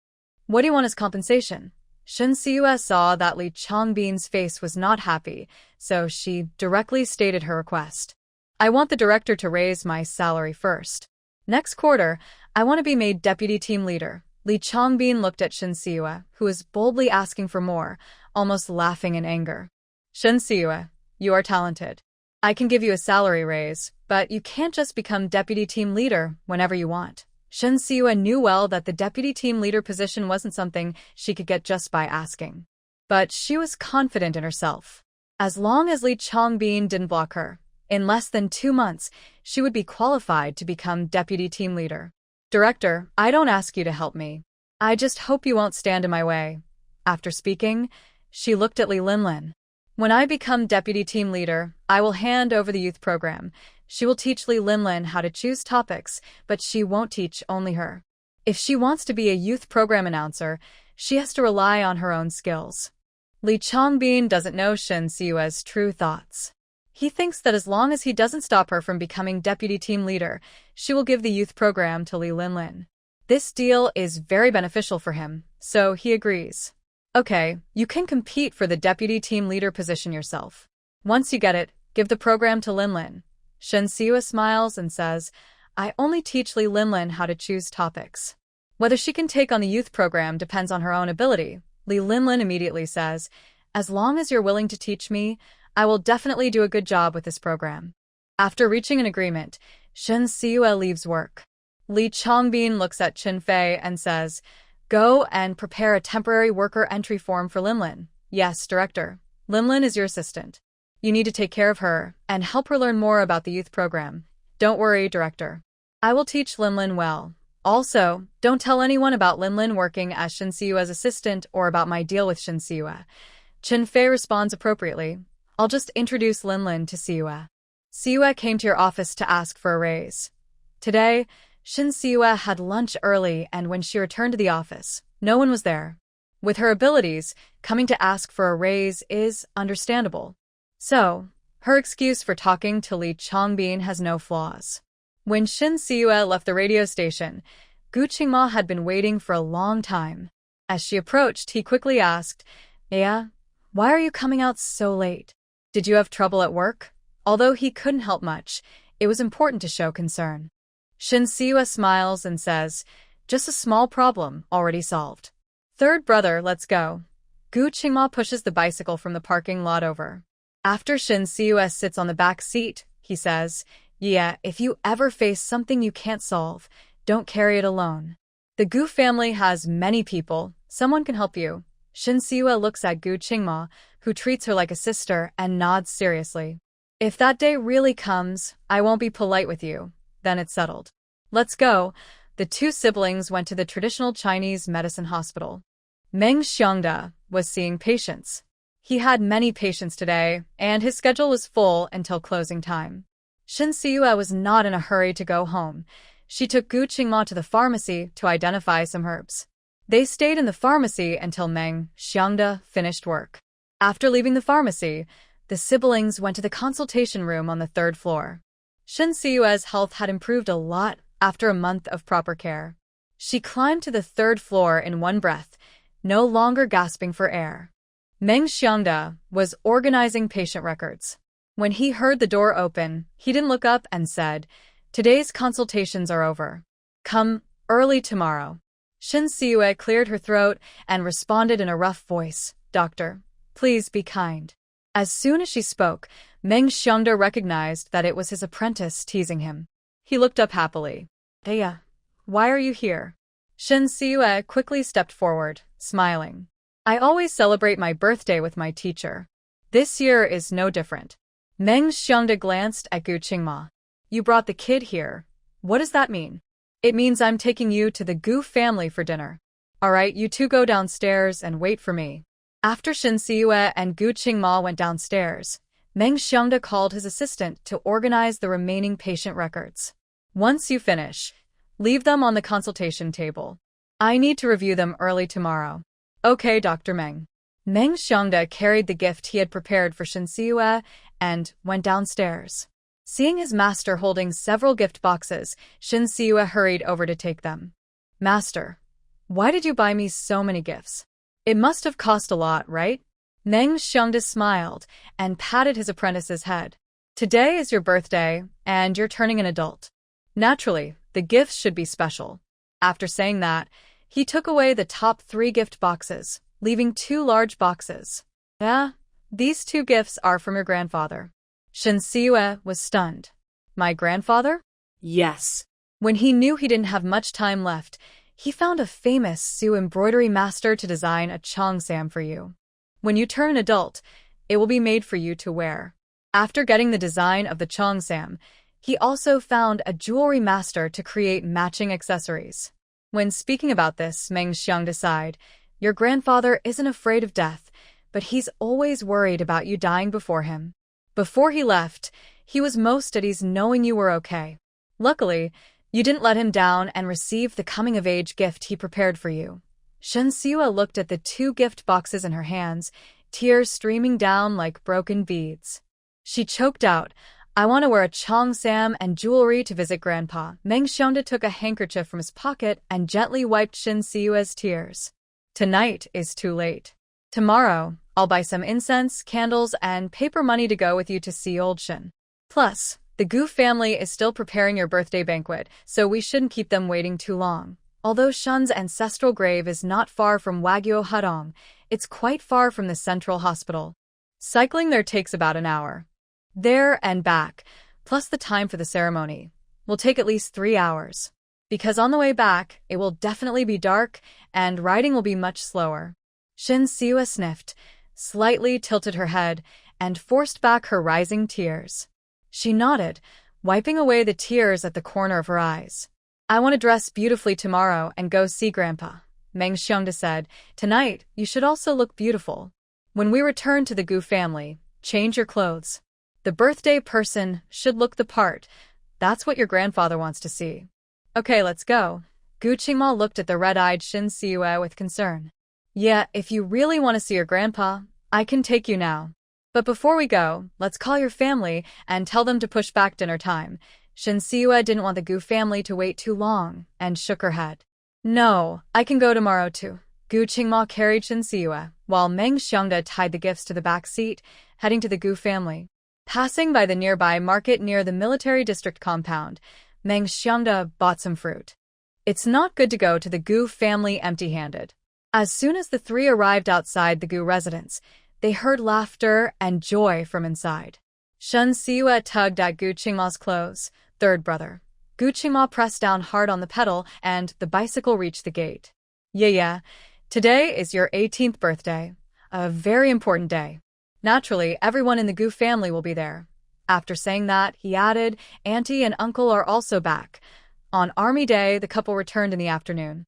what do you want as compensation? Shin Siua saw that Li Chongbin's face was not happy, so she directly stated her request. I want the director to raise my salary first. Next quarter, I want to be made deputy team leader. Li Chongbin looked at Shin Siua, who was boldly asking for more, almost laughing in anger. Shin Siua, you are talented. I can give you a salary raise, but you can't just become deputy team leader whenever you want. Shin Siua knew well that the deputy team leader position wasn't something she could get just by asking. But she was confident in herself. As long as Li Chongbin didn't block her, in less than 2 months, she would be qualified to become deputy team leader. Director, I don't ask you to help me. I just hope you won't stand in my way. After speaking, she looked at Li Linlin. When I become deputy team leader, I will hand over the youth program. She will teach Li Linlin how to choose topics, but she won't teach only her. If she wants to be a youth program announcer, she has to rely on her own skills. Li Chongbin doesn't know Shin Siua's true thoughts. He thinks that as long as he doesn't stop her from becoming deputy team leader, she will give the youth program to Li Linlin. This deal is very beneficial for him, so he agrees. Okay, you can compete for the deputy team leader position yourself. Once you get it, give the program to Linlin. Shin Siua smiles and says, I only teach Li Linlin how to choose topics. Whether she can take on the youth program depends on her own ability. Li Linlin immediately says, as long as you're willing to teach me, I will definitely do a good job with this program. After reaching an agreement, Shin Siua leaves work. Li Chongbin looks at Chin Fei and says, go and prepare a temporary worker entry form for Linlin. Yes, Director. Linlin is your assistant. You need to take care of her and help her learn more about the youth program. Don't worry, Director. I will teach Linlin well. Also, don't tell anyone about Linlin working as Shin Siua's assistant or about my deal with Shin Siua. Chin Fei responds appropriately. I'll just introduce Linlin to Siua. Siua came to your office to ask for a raise. Today, Shin Siua had lunch early, and when she returned to the office, no one was there. With her abilities, coming to ask for a raise is understandable. So, her excuse for talking to Li Chongbin has no flaws. When Shin Siua left the radio station, Gu Qingma had been waiting for a long time. As she approached, he quickly asked, Yeah, why are you coming out so late? Did you have trouble at work? Although he couldn't help much, it was important to show concern. Shin Siua smiles and says, just a small problem, already solved. Third brother, let's go. Gu Qingma pushes the bicycle from the parking lot over. After Shin Siua sits on the back seat, he says, yeah, if you ever face something you can't solve, don't carry it alone. The Gu family has many people, someone can help you. Shin Siua looks at Gu Qingma, who treats her like a sister, and nods seriously. If that day really comes, I won't be polite with you. Then it's settled. Let's go. The two siblings went to the traditional Chinese medicine hospital. Meng Xiangda was seeing patients. He had many patients today, and his schedule was full until closing time. Shin Siua was not in a hurry to go home. She took Gu Qingma to the pharmacy to identify some herbs. They stayed in the pharmacy until Meng Xiangda finished work. After leaving the pharmacy, the siblings went to the consultation room on the 3rd floor. Shin Siua's health had improved a lot after a month of proper care. She climbed to the 3rd floor in one breath, no longer gasping for air. Meng Xiangda was organizing patient records. When he heard the door open, he didn't look up and said, today's consultations are over. Come early tomorrow. Shin Siua cleared her throat and responded in a rough voice, Doctor, please be kind. As soon as she spoke, Meng Xiangda recognized that it was his apprentice teasing him. He looked up happily. Heya, why are you here? Shin Siua quickly stepped forward, smiling. I always celebrate my birthday with my teacher. This year is no different. Meng Xiangda glanced at Gu Qingma. You brought the kid here. What does that mean? It means I'm taking you to the Gu family for dinner. Alright, you two go downstairs and wait for me. After Shin Siyue and Gu Qingma went downstairs, Meng Xiongda called his assistant to organize the remaining patient records. Once you finish, leave them on the consultation table. I need to review them early tomorrow. Okay, Dr. Meng. Meng Xiongda carried the gift he had prepared for Shin Siyue and went downstairs. Seeing his master holding several gift boxes, Shin Siyue hurried over to take them. Master, why did you buy me so many gifts? It must have cost a lot, right? Meng Xiongda smiled and patted his apprentice's head. Today is your birthday, and you're turning an adult. Naturally, the gifts should be special. After saying that, he took away the top 3 gift boxes, leaving 2 large boxes. Yeah, these 2 gifts are from your grandfather. Shin Siyue was stunned. My grandfather? Yes. When he knew he didn't have much time left, he found a famous Su embroidery master to design a cheongsam for you. When you turn an adult, it will be made for you to wear. After getting the design of the cheongsam, he also found a jewelry master to create matching accessories. When speaking about this, Meng Xiongda sighed, your grandfather isn't afraid of death, but he's always worried about you dying before him. Before he left, he was most at ease knowing you were okay. Luckily, you didn't let him down and received the coming-of-age gift he prepared for you. Shin Siyue looked at the 2 gift boxes in her hands, tears streaming down like broken beads. She choked out, I want to wear a cheongsam and jewelry to visit Grandpa. Meng Xiongda took a handkerchief from his pocket and gently wiped Shin Siyue's tears. Tonight is too late. Tomorrow, I'll buy some incense, candles, and paper money to go with you to see old Shin. Plus, the Gu family is still preparing your birthday banquet, so we shouldn't keep them waiting too long. Although Shin's ancestral grave is not far from Wagyo Hudong, it's quite far from the central hospital. Cycling there takes about an hour. There and back, plus the time for the ceremony, will take at least 3 hours. Because on the way back, it will definitely be dark, and riding will be much slower. Shin Siyue sniffed, slightly tilted her head, and forced back her rising tears. She nodded, wiping away the tears at the corner of her eyes. I want to dress beautifully tomorrow and go see Grandpa, Meng Xiongda said. Tonight, you should also look beautiful. When we return to the Gu family, change your clothes. The birthday person should look the part. That's what your grandfather wants to see. Okay, let's go. Gu Qingma looked at the red-eyed Shin Siyue with concern. Yeah, if you really want to see your grandpa, I can take you now. But before we go, let's call your family and tell them to push back dinner time. Shin Siyue didn't want the Gu family to wait too long and shook her head. No, I can go tomorrow too. Gu Qingma carried Shin Siyue, while Meng Xiongda tied the gifts to the back seat, heading to the Gu family. Passing by the nearby market near the military district compound, Meng Xiongda bought some fruit. It's not good to go to the Gu family empty-handed. As soon as the 3 arrived outside the Gu residence, they heard laughter and joy from inside. Shin Siyue tugged at Gu Qingma's clothes, third brother. Gu Qingma pressed down hard on the pedal and the bicycle reached the gate. Yeah, today is your 18th birthday. A very important day. Naturally, everyone in the Gu family will be there. After saying that, he added, Auntie and Uncle are also back. On Army Day, the couple returned in the afternoon.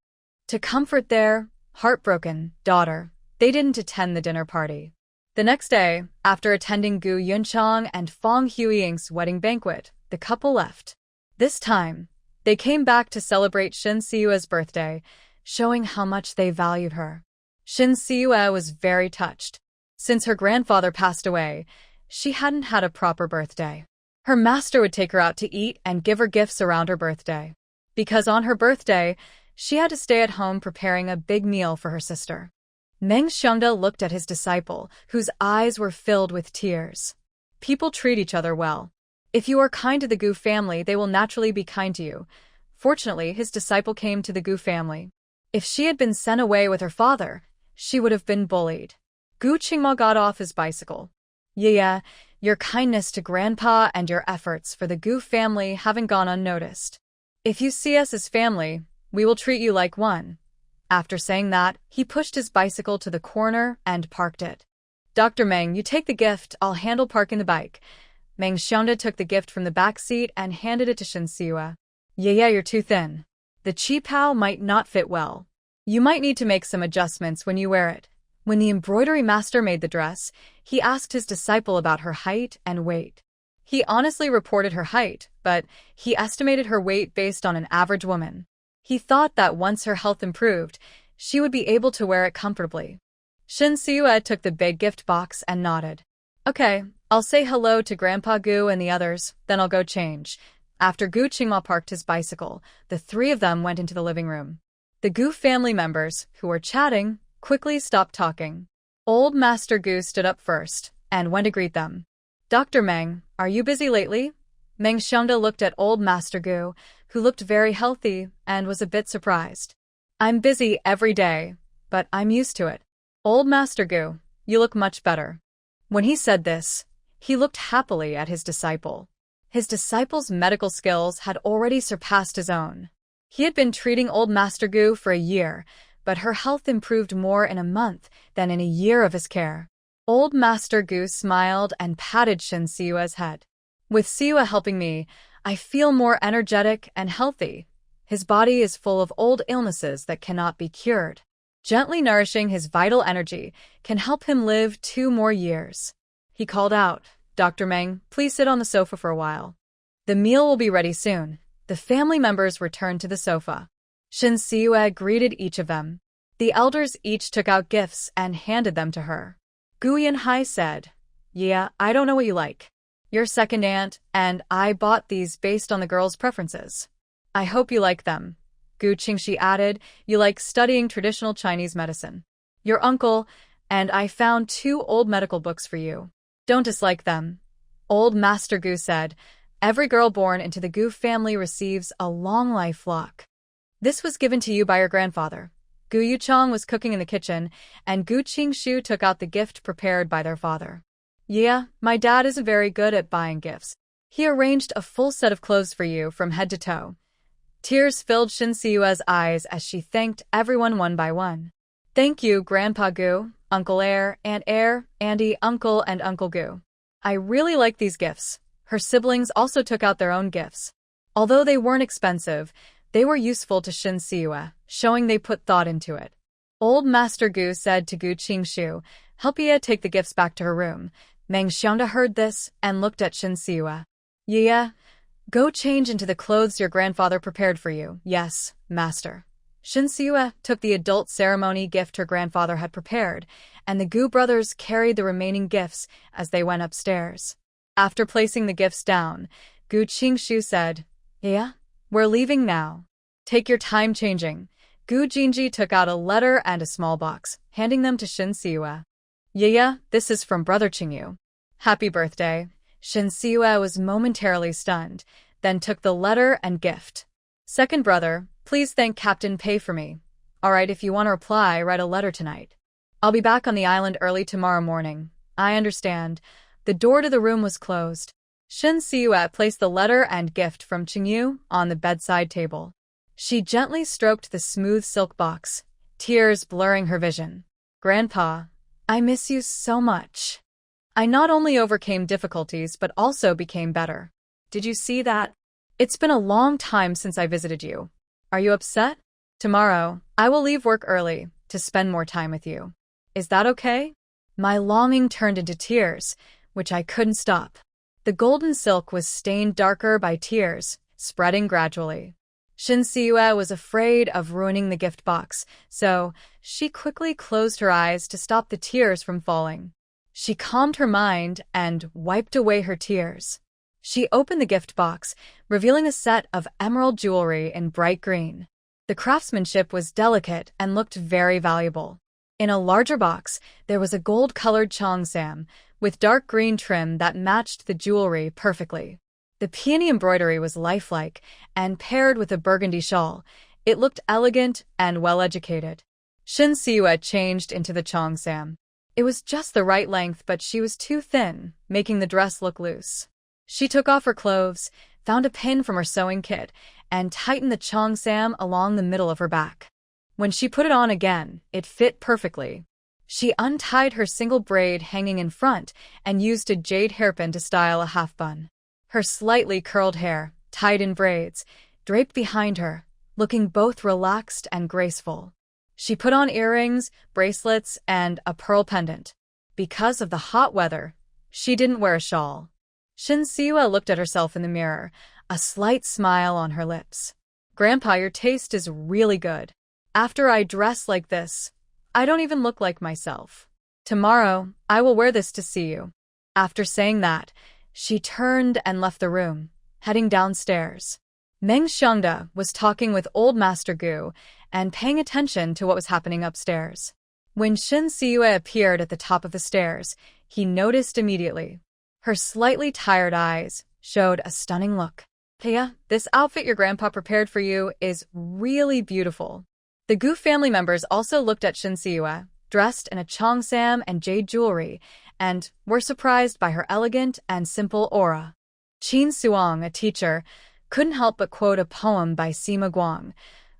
To comfort their heartbroken daughter, they didn't attend the dinner party. The next day, after attending Gu Yunchang and Fong Huiying's wedding banquet, the couple left. This time, they came back to celebrate Shin Siyue's birthday, showing how much they valued her. Shin Siyue was very touched. Since her grandfather passed away, she hadn't had a proper birthday. Her master would take her out to eat and give her gifts around her birthday. Because on her birthday, she had to stay at home preparing a big meal for her sister. Meng Xiongda looked at his disciple, whose eyes were filled with tears. People treat each other well. If you are kind to the Gu family, they will naturally be kind to you. Fortunately, his disciple came to the Gu family. If she had been sent away with her father, she would have been bullied. Gu Qingma got off his bicycle. Yeah, your kindness to Grandpa and your efforts for the Gu family haven't gone unnoticed. If you see us as family, we will treat you like one. After saying that, he pushed his bicycle to the corner and parked it. Dr. Meng, you take the gift, I'll handle parking the bike. Meng Xiaoda took the gift from the back seat and handed it to Shin Siwa. Yeah, you're too thin. The chi pao might not fit well. You might need to make some adjustments when you wear it. When the embroidery master made the dress, he asked his disciple about her height and weight. He honestly reported her height, but he estimated her weight based on an average woman. He thought that once her health improved, she would be able to wear it comfortably. Shin Siwa took the big gift box and nodded. Okay, I'll say hello to Grandpa Gu and the others, then I'll go change. After Gu Qinghua parked his bicycle, the three of them went into the living room. The Gu family members, who were chatting, quickly stopped talking. Old Master Gu stood up first and went to greet them. Dr. Meng, are you busy lately? Meng Xiaoda looked at Old Master Gu, who looked very healthy and was a bit surprised. I'm busy every day, but I'm used to it. Old Master Gu, you look much better. When he said this, he looked happily at his disciple. His disciple's medical skills had already surpassed his own. He had been treating Old Master Gu for a year, but her health improved more in a month than in a year of his care. Old Master Gu smiled and patted Shin Siwa's head. With Siwa helping me, I feel more energetic and healthy. His body is full of old illnesses that cannot be cured. Gently nourishing his vital energy can help him live 2 more years. He called out, Dr. Meng, please sit on the sofa for a while. The meal will be ready soon. The family members returned to the sofa. Shin Siwa greeted each of them. The elders each took out gifts and handed them to her. Gu Yanhai said, Yeah, I don't know what you like. Your second aunt and I bought these based on the girls' preferences. I hope you like them. Gu Qingxi added, You like studying traditional Chinese medicine. Your uncle and I found 2 old medical books for you. Don't dislike them. Old Master Gu said, Every girl born into the Gu family receives a long life lock. This was given to you by your grandfather. Gu Yuchong was cooking in the kitchen, and Gu Qingshu took out the gift prepared by their father. Yeah, my dad isn't very good at buying gifts. He arranged a full set of clothes for you from head to toe. Tears filled Shin Siwa's eyes as she thanked everyone one by one. Thank you, Grandpa Gu, Uncle Air, Aunt Air, Auntie, Uncle, and Uncle Gu. I really like these gifts. Her siblings also took out their own gifts. Although they weren't expensive, they were useful to Shin Siwa, showing they put thought into it. Old Master Gu said to Gu Qingshu, Help Ye take the gifts back to her room. Meng Xiaoda heard this and looked at Shin Siwa. Yeah, go change into the clothes your grandfather prepared for you. Yes, Master. Shin Siwa took the adult ceremony gift her grandfather had prepared, and the Gu brothers carried the remaining gifts as they went upstairs. After placing the gifts down, Gu Qingshu said, Yeah, we're leaving now. Take your time changing. Gu Jinji took out a letter and a small box, handing them to Shin Siwa. Yeah, this is from Brother Qingyu. Happy birthday. Shin Siwa was momentarily stunned, then took the letter and gift. Second brother, please thank Captain Pei for me. Alright, if you want to reply, write a letter tonight. I'll be back on the island early tomorrow morning. I understand. The door to the room was closed. Shin Siwa placed the letter and gift from Qingyu on the bedside table. She gently stroked the smooth silk box, tears blurring her vision. Grandpa, I miss you so much. I not only overcame difficulties but also became better. Did you see that? It's been a long time since I visited you. Are you upset? Tomorrow, I will leave work early to spend more time with you. Is that okay? My longing turned into tears, which I couldn't stop. The golden silk was stained darker by tears, spreading gradually. Shin Siwa was afraid of ruining the gift box, so she quickly closed her eyes to stop the tears from falling. She calmed her mind and wiped away her tears. She opened the gift box, revealing a set of emerald jewelry in bright green. The craftsmanship was delicate and looked very valuable. In a larger box, there was a gold-colored cheongsam with dark green trim that matched the jewelry perfectly. The peony embroidery was lifelike, and paired with a burgundy shawl, it looked elegant and well-educated. Shin Siwa changed into the cheongsam. It was just the right length, but she was too thin, making the dress look loose. She took off her clothes, found a pin from her sewing kit, and tightened the cheongsam along the middle of her back. When she put it on again, it fit perfectly. She untied her single braid hanging in front and used a jade hairpin to style a half bun. Her slightly curled hair, tied in braids, draped behind her, looking both relaxed and graceful. She put on earrings, bracelets, and a pearl pendant. Because of the hot weather, she didn't wear a shawl. Shinsewa looked at herself in the mirror, a slight smile on her lips. Grandpa, your taste is really good. After I dress like this, I don't even look like myself. Tomorrow, I will wear this to see you. After saying that, she turned and left the room, heading downstairs. Meng Xiangda was talking with old Master Gu and paying attention to what was happening upstairs. When Shinsewa appeared at the top of the stairs, he noticed immediately. Her slightly tired eyes showed a stunning look. Thea, this outfit your grandpa prepared for you is really beautiful. The Gu family members also looked at Shinsewa, dressed in a cheongsam and jade jewelry, and were surprised by her elegant and simple aura. Qin Suong, a teacher, couldn't help but quote a poem by Sima Guang.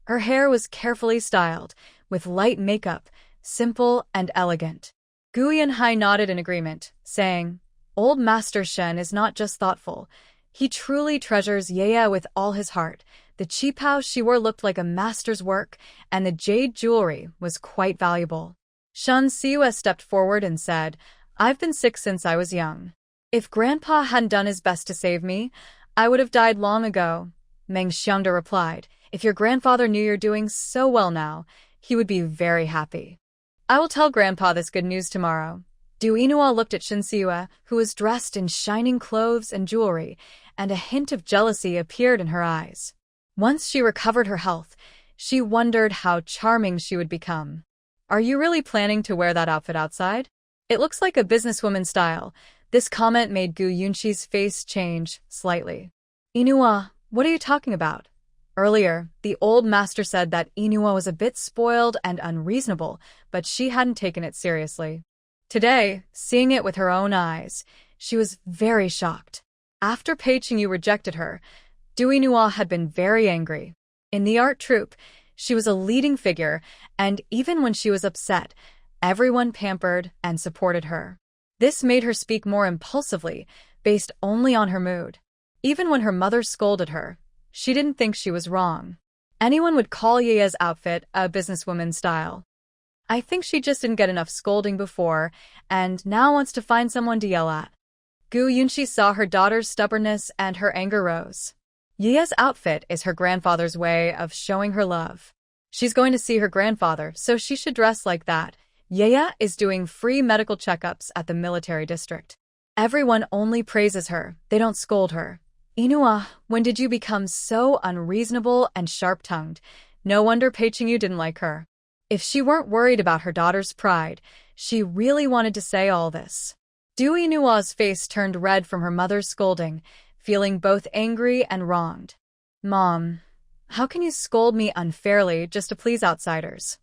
Her hair was carefully styled, with light makeup, simple and elegant. Gu Yanhai nodded in agreement, saying, Old Master Shen is not just thoughtful. He truly treasures Yaya with all his heart. The qipao she wore looked like a master's work, and the jade jewelry was quite valuable. Shinsewa stepped forward and said, I've been sick since I was young. If Grandpa hadn't done his best to save me, I would have died long ago. Meng Xiangda replied, If your grandfather knew you're doing so well now, he would be very happy. I will tell Grandpa this good news tomorrow. Du Inua looked at Shinsewa, who was dressed in shining clothes and jewelry, and a hint of jealousy appeared in her eyes. Once she recovered her health, she wondered how charming she would become. Are you really planning to wear that outfit outside? It looks like a businesswoman style. This comment made Gu Yunshi's face change slightly. Inua, what are you talking about? Earlier, the old master said that Inua was a bit spoiled and unreasonable, but she hadn't taken it seriously. Today, seeing it with her own eyes, she was very shocked. After Pei Qingyu rejected her, Du Inua had been very angry. In the art troupe, she was a leading figure, and even when she was upset, everyone pampered and supported her. This made her speak more impulsively, based only on her mood. Even when her mother scolded her, she didn't think she was wrong. Anyone would call Yaya's outfit a businesswoman style. I think she just didn't get enough scolding before, and now wants to find someone to yell at. Gu Yunshi saw her daughter's stubbornness and her anger rose. Yaya's outfit is her grandfather's way of showing her love. She's going to see her grandfather, so she should dress like that. Yaya is doing free medical checkups at the military district. Everyone only praises her, they don't scold her. Inua, when did you become so unreasonable and sharp-tongued? No wonder Pei Qingyu didn't like her. If she weren't worried about her daughter's pride, she really wanted to say all this. Du Inua's face turned red from her mother's scolding, feeling both angry and wronged. Mom, how can you scold me unfairly just to please outsiders?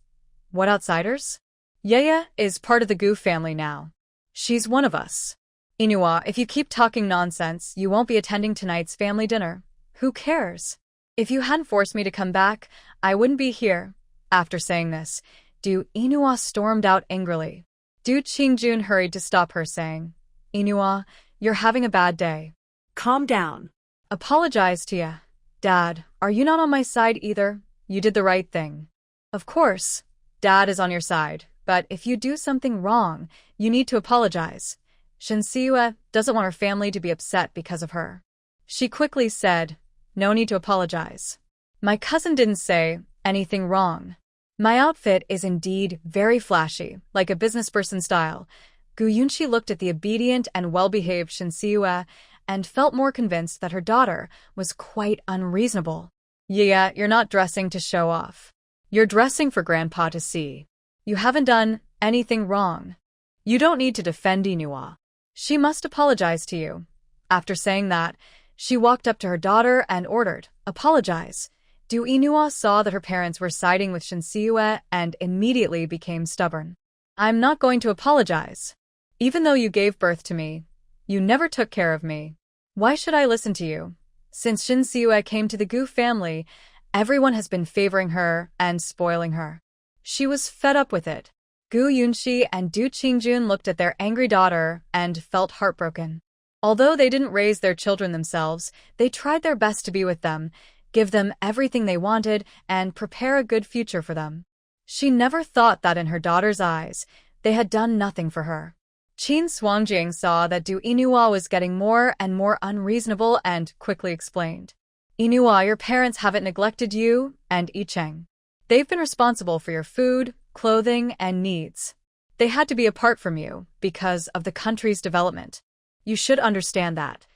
What outsiders? Yaya is part of the Gu family now. She's one of us. Inua, if you keep talking nonsense, you won't be attending tonight's family dinner. Who cares? If you hadn't forced me to come back, I wouldn't be here. After saying this, Du Inua stormed out angrily. Du Qingjun hurried to stop her, saying, Inua, you're having a bad day. Calm down. Apologize to ya. Dad, are you not on my side either? You did the right thing. Of course, Dad is on your side, but if you do something wrong, you need to apologize. Shinsewa doesn't want her family to be upset because of her. She quickly said, No need to apologize. My cousin didn't say anything wrong. My outfit is indeed very flashy, like a businessperson style. Gu Yunshi looked at the obedient and well-behaved Shinsewa and felt more convinced that her daughter was quite unreasonable. Yeah, you're not dressing to show off. You're dressing for Grandpa to see. You haven't done anything wrong. You don't need to defend Inua. She must apologize to you. After saying that, she walked up to her daughter and ordered, Apologize. Du Inua saw that her parents were siding with Shinsewa and immediately became stubborn. I'm not going to apologize. Even though you gave birth to me, you never took care of me. Why should I listen to you? Since Shinsewa came to the Gu family, everyone has been favoring her and spoiling her. She was fed up with it. Gu Yunxi and Du Qingjun looked at their angry daughter and felt heartbroken. Although they didn't raise their children themselves, they tried their best to be with them, give them everything they wanted, and prepare a good future for them. She never thought that in her daughter's eyes, they had done nothing for her. Qin Shuangjing saw that Du Inua was getting more and more unreasonable and quickly explained. Inua, your parents haven't neglected you and Yicheng. They've been responsible for your food, clothing, and needs. They had to be apart from you because of the country's development. You should understand that.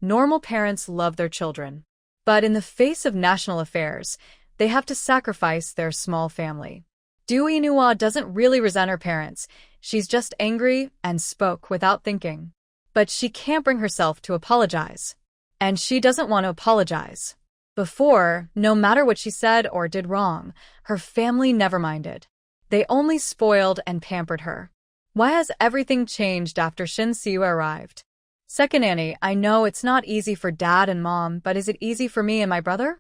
Normal parents love their children. But in the face of national affairs, they have to sacrifice their small family. Du Inua doesn't really resent her parents. She's just angry and spoke without thinking. But she can't bring herself to apologize. And she doesn't want to apologize. Before, no matter what she said or did wrong, her family never minded. They only spoiled and pampered her. Why has everything changed after Shin Siyu arrived? Second Annie, I know it's not easy for Dad and Mom, but is it easy for me and my brother?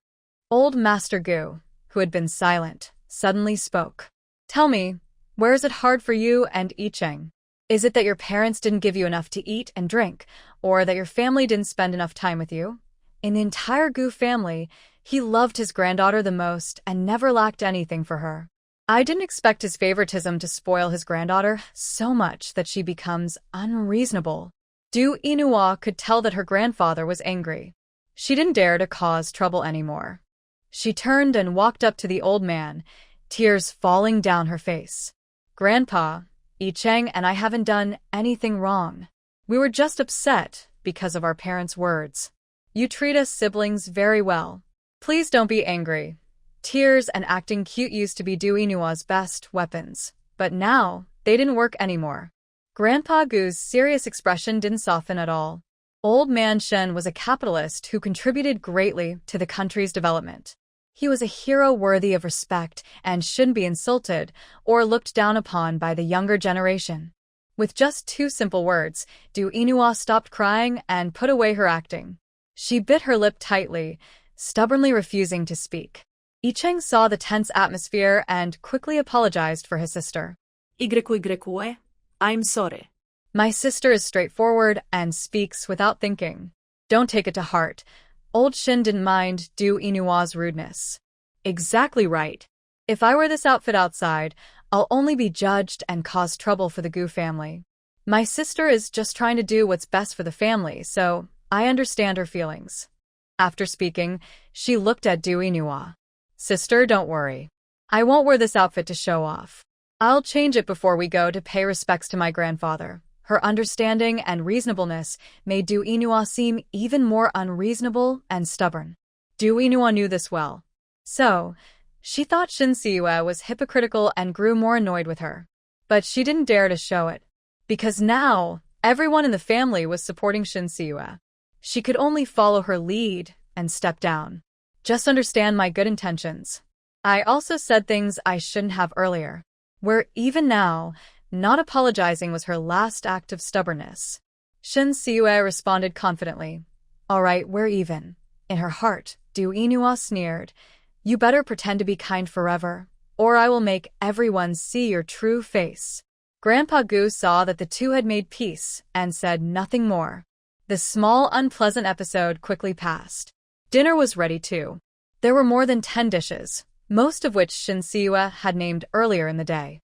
Old Master Gu, who had been silent, suddenly spoke. Tell me, where is it hard for you and Yicheng? Is it that your parents didn't give you enough to eat and drink, or that your family didn't spend enough time with you? In the entire Gu family, he loved his granddaughter the most and never lacked anything for her. I didn't expect his favoritism to spoil his granddaughter so much that she becomes unreasonable. Du Inua could tell that her grandfather was angry. She didn't dare to cause trouble anymore. She turned and walked up to the old man, tears falling down her face. Grandpa, Yicheng and I haven't done anything wrong. We were just upset because of our parents' words. You treat us siblings very well. Please don't be angry. Tears and acting cute used to be Du Inua's best weapons, but now they didn't work anymore. Grandpa Gu's serious expression didn't soften at all. Old Man Shen was a capitalist who contributed greatly to the country's development. He was a hero worthy of respect and shouldn't be insulted or looked down upon by the younger generation. With just 2 simple words, Du Inua stopped crying and put away her acting. She bit her lip tightly, stubbornly refusing to speak. Yicheng saw the tense atmosphere and quickly apologized for his sister. I'm sorry. My sister is straightforward and speaks without thinking. Don't take it to heart. Old Shin didn't mind Du Inua's rudeness. Exactly right. If I wear this outfit outside, I'll only be judged and cause trouble for the Gu family. My sister is just trying to do what's best for the family, so I understand her feelings. After speaking, she looked at Du Inua. Sister, don't worry. I won't wear this outfit to show off. I'll change it before we go to pay respects to my grandfather. Her understanding and reasonableness made Du Inua seem even more unreasonable and stubborn. Du Inua knew this well. So, she thought Shin Siyu was hypocritical and grew more annoyed with her. But she didn't dare to show it. Because now, everyone in the family was supporting Shin Siyu. She could only follow her lead and step down. Just understand my good intentions. I also said things I shouldn't have earlier. Where even now, not apologizing was her last act of stubbornness. Shin Siyu responded confidently. All right, we're even. In her heart, Du Inua sneered. You better pretend to be kind forever, or I will make everyone see your true face. Grandpa Gu saw that the two had made peace and said nothing more. The small, unpleasant episode quickly passed. Dinner was ready too. There were more than 10 dishes, most of which Shin Siyu had named earlier in the day.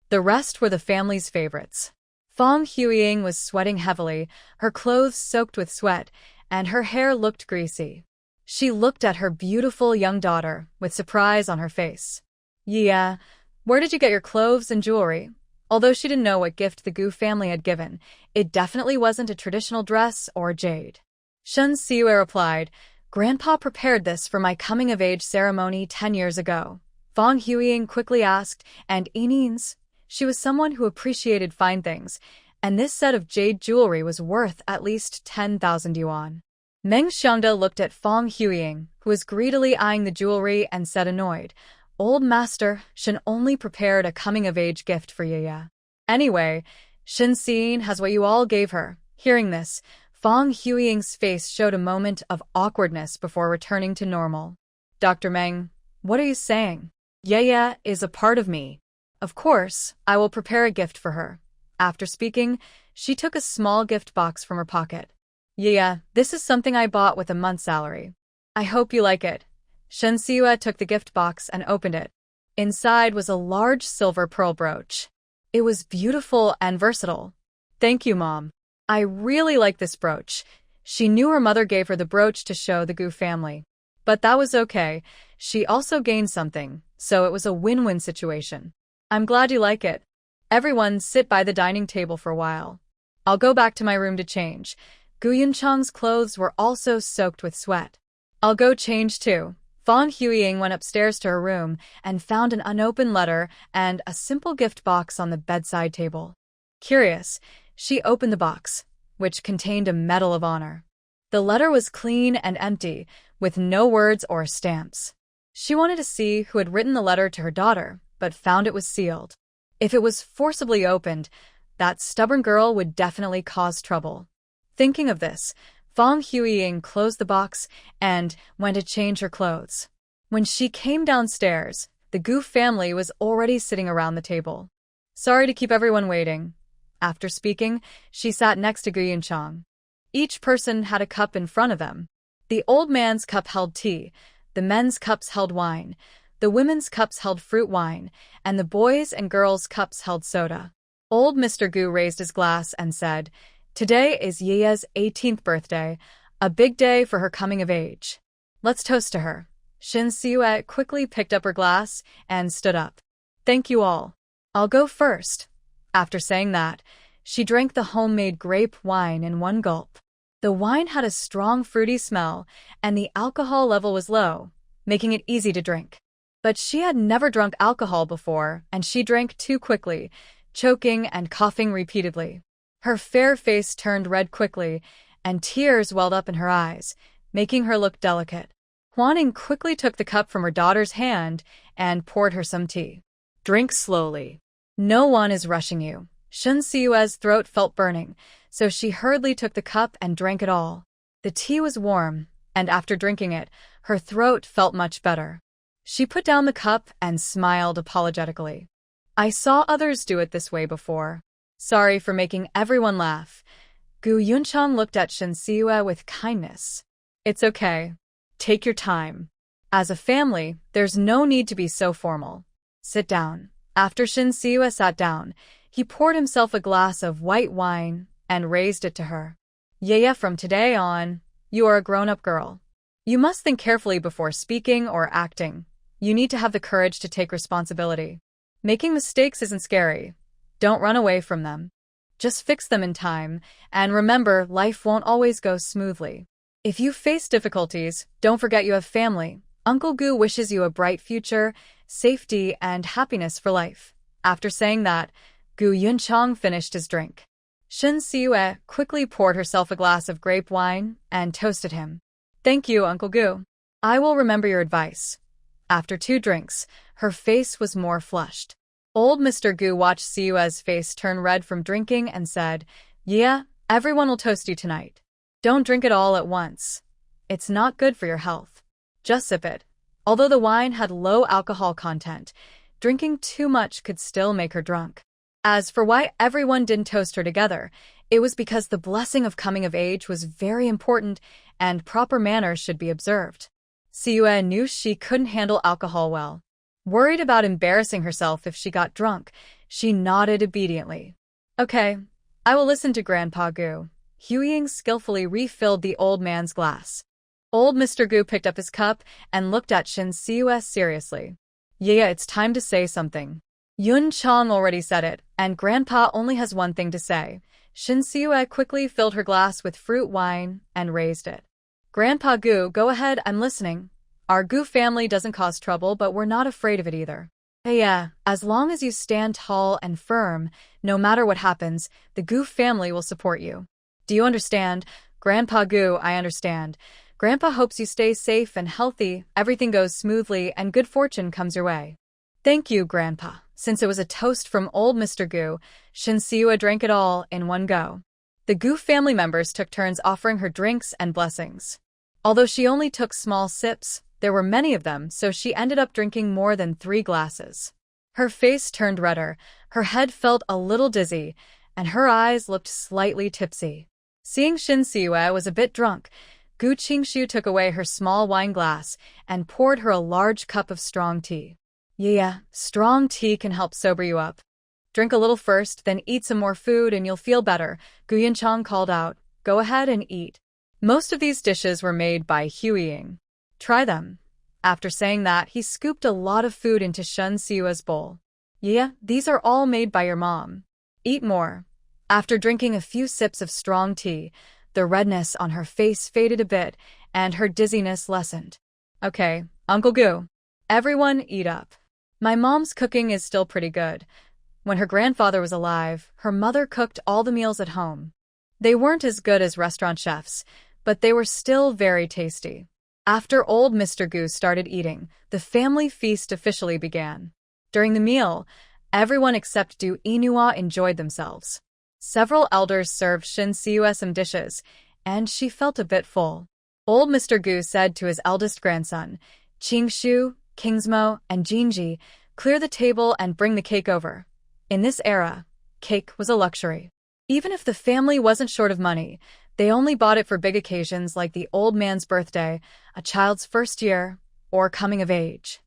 The rest were the family's favorites. Fong Huiying was sweating heavily, her clothes soaked with sweat, and her hair looked greasy. She looked at her beautiful young daughter with surprise on her face. Yeah, where did you get your clothes and jewelry? Although she didn't know what gift the Gu family had given, it definitely wasn't a traditional dress or jade. Shin Siyu replied, Grandpa prepared this for my coming-of-age ceremony 10 years ago. Fong Huiying quickly asked, and Inins? She was someone who appreciated fine things, and this set of jade jewelry was worth at least 10,000 yuan. Meng Xiangda looked at Fong Huiying, who was greedily eyeing the jewelry, and said annoyed, Old master, Shin only prepared a coming-of-age gift for Yaya. Anyway, Shin Xin has what you all gave her. Hearing this, Fong Huiying's face showed a moment of awkwardness before returning to normal. Dr. Meng, what are you saying? Yaya is a part of me. Of course, I will prepare a gift for her. After speaking, she took a small gift box from her pocket. Yeah, this is something I bought with a month's salary. I hope you like it. Shin Siwa took the gift box and opened it. Inside was a large silver pearl brooch. It was beautiful and versatile. Thank you, Mom. I really like this brooch. She knew her mother gave her the brooch to show the Gu family. But that was okay. She also gained something, so it was a win-win situation. I'm glad you like it. Everyone sit by the dining table for a while. I'll go back to my room to change. Gu Yunchang's clothes were also soaked with sweat. I'll go change too. Fang Huiying went upstairs to her room and found an unopened letter and a simple gift box on the bedside table. Curious, she opened the box, which contained a Medal of Honor. The letter was clean and empty, with no words or stamps. She wanted to see who had written the letter to her daughter, but found it was sealed. If it was forcibly opened, that stubborn girl would definitely cause trouble. Thinking of this, Fang Huiying closed the box and went to change her clothes. When she came downstairs, the Gu family was already sitting around the table. Sorry to keep everyone waiting. After speaking, she sat next to Gu Yunchang. Each person had a cup in front of them. The old man's cup held tea, the men's cups held wine, the women's cups held fruit wine, and the boys' and girls' cups held soda. Old Mr. Gu raised his glass and said, "Today is Yeya's 18th birthday, a big day for her coming of age. Let's toast to her." Shin Siwa quickly picked up her glass and stood up. "Thank you all. I'll go first." After saying that, she drank the homemade grape wine in one gulp. The wine had a strong fruity smell, and the alcohol level was low, making it easy to drink. But she had never drunk alcohol before, and she drank too quickly, choking and coughing repeatedly. Her fair face turned red quickly, and tears welled up in her eyes, making her look delicate. Huaning quickly took the cup from her daughter's hand and poured her some tea. "Drink slowly. No one is rushing you." Shin Siwa's throat felt burning, so she hurriedly took the cup and drank it all. The tea was warm, and after drinking it, her throat felt much better. She put down the cup and smiled apologetically. "I saw others do it this way before. Sorry for making everyone laugh." Gu Yunchang looked at Shin Siwa with kindness. "It's okay. Take your time. As a family, there's no need to be so formal. Sit down." After Shin Siwa sat down, he poured himself a glass of white wine and raised it to her. "Yeya, from today on, you are a grown-up girl. You must think carefully before speaking or acting. You need to have the courage to take responsibility. Making mistakes isn't scary. Don't run away from them. Just fix them in time, and remember, life won't always go smoothly. If you face difficulties, don't forget you have family. Uncle Gu wishes you a bright future, safety, and happiness for life." After saying that, Gu Yunchang finished his drink. Shin Siwa quickly poured herself a glass of grape wine and toasted him. "Thank you, Uncle Gu. I will remember your advice." After 2 drinks, her face was more flushed. Old Mr. Gu watched Siwa's face turn red from drinking and said, "Yeah, everyone will toast you tonight. Don't drink it all at once. It's not good for your health. Just sip it." Although the wine had low alcohol content, drinking too much could still make her drunk. As for why everyone didn't toast her together, it was because the blessing of coming of age was very important and proper manners should be observed. Siwa knew she couldn't handle alcohol well. Worried about embarrassing herself if she got drunk, she nodded obediently. "Okay, I will listen to Grandpa Gu." Huiying skillfully refilled the old man's glass. Old Mr. Gu picked up his cup and looked at Shin Siwa seriously. "Yeah, it's time to say something. Yun Chang already said it, and Grandpa only has one thing to say." Shin Siwa quickly filled her glass with fruit wine and raised it. "Grandpa Gu, go ahead, I'm listening. Our Gu family doesn't cause trouble, but we're not afraid of it either. Yeah, as long as you stand tall and firm, no matter what happens, the Gu family will support you. Do you understand?" "Grandpa Gu, I understand. Grandpa hopes you stay safe and healthy, everything goes smoothly, and good fortune comes your way." "Thank you, Grandpa." Since it was a toast from old Mr. Gu, Shin Siwa drank it all in one go. The Gu family members took turns offering her drinks and blessings. Although she only took small sips, there were many of them, so she ended up drinking more than 3 glasses. Her face turned redder, her head felt a little dizzy, and her eyes looked slightly tipsy. Seeing Shin Siwei was a bit drunk, Gu Qingshu took away her small wine glass and poured her a large cup of strong tea. Yeah, strong tea can help sober you up. Drink a little first, then eat some more food and you'll feel better, Gu Yanchang called out. Go ahead and eat. Most of these dishes were made by Huiying. Try them. After saying that, he scooped a lot of food into Shin Siwei's bowl. Yeah, these are all made by your mom. Eat more. After drinking a few sips of strong tea, the redness on her face faded a bit, and her dizziness lessened. Okay, Uncle Gu. Everyone eat up. My mom's cooking is still pretty good. When her grandfather was alive, her mother cooked all the meals at home. They weren't as good as restaurant chefs, but they were still very tasty. After old Mr. Gu started eating, the family feast officially began. During the meal, everyone except Du Inua enjoyed themselves. Several elders served Shin Siwei some dishes, and she felt a bit full. Old Mr. Gu said to his eldest grandson, Qingshu, Kingsmo, and Jinji, clear the table and bring the cake over. In this era, cake was a luxury. Even if the family wasn't short of money, they only bought it for big occasions like the old man's birthday, a child's first year, or coming of age.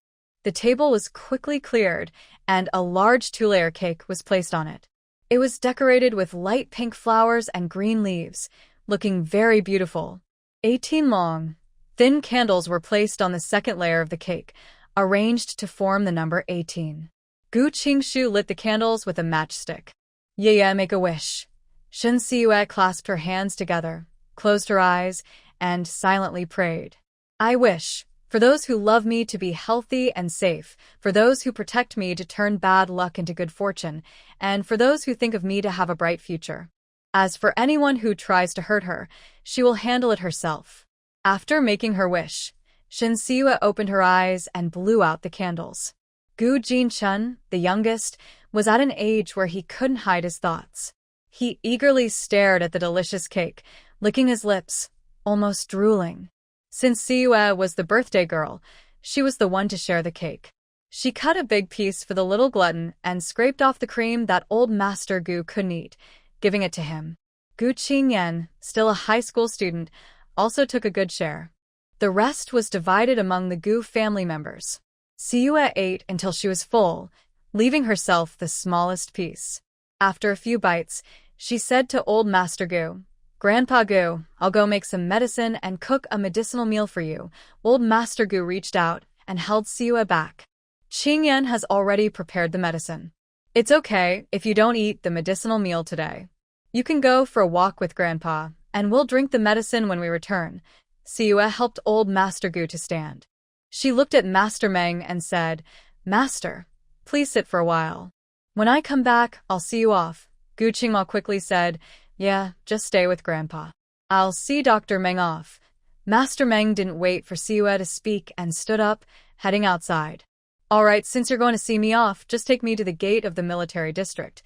The table was quickly cleared, and a large two-layer cake was placed on it. It was decorated with light pink flowers and green leaves, looking very beautiful. 18 long, thin candles were placed on the second layer of the cake, arranged to form the number 18. Gu Qingshu lit the candles with a matchstick. Yeah, make a wish. Shin Siwei clasped her hands together, closed her eyes, and silently prayed. I wish, for those who love me to be healthy and safe, for those who protect me to turn bad luck into good fortune, and for those who think of me to have a bright future. As for anyone who tries to hurt her, she will handle it herself. After making her wish, Shin Siwei opened her eyes and blew out the candles. Gu Jinchun, the youngest, was at an age where he couldn't hide his thoughts. He eagerly stared at the delicious cake, licking his lips, almost drooling. Since Siwei was the birthday girl, she was the one to share the cake. She cut a big piece for the little glutton and scraped off the cream that old Master Gu couldn't eat, giving it to him. Gu Qingyan, still a high school student, also took a good share. The rest was divided among the Gu family members. Siwei ate until she was full, leaving herself the smallest piece. After a few bites, she said to old Master Gu, Grandpa Gu, I'll go make some medicine and cook a medicinal meal for you. Old Master Gu reached out and held Siwei back. Qingyan has already prepared the medicine. It's okay if you don't eat the medicinal meal today. You can go for a walk with Grandpa, and we'll drink the medicine when we return. Siwei helped old Master Gu to stand. She looked at Master Meng and said, Master, please sit for a while. When I come back, I'll see you off. Gu Qingma quickly said, Yeah, just stay with Grandpa. I'll see Dr. Meng off. Master Meng didn't wait for Siwei to speak and stood up, heading outside. All right, since you're going to see me off, just take me to the gate of the military district.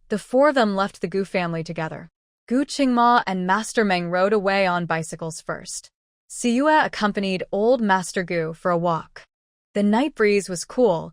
The four of them left the Gu family together. Gu Qingma and Master Meng rode away on bicycles first. Siwei accompanied old Master Gu for a walk. The night breeze was cool,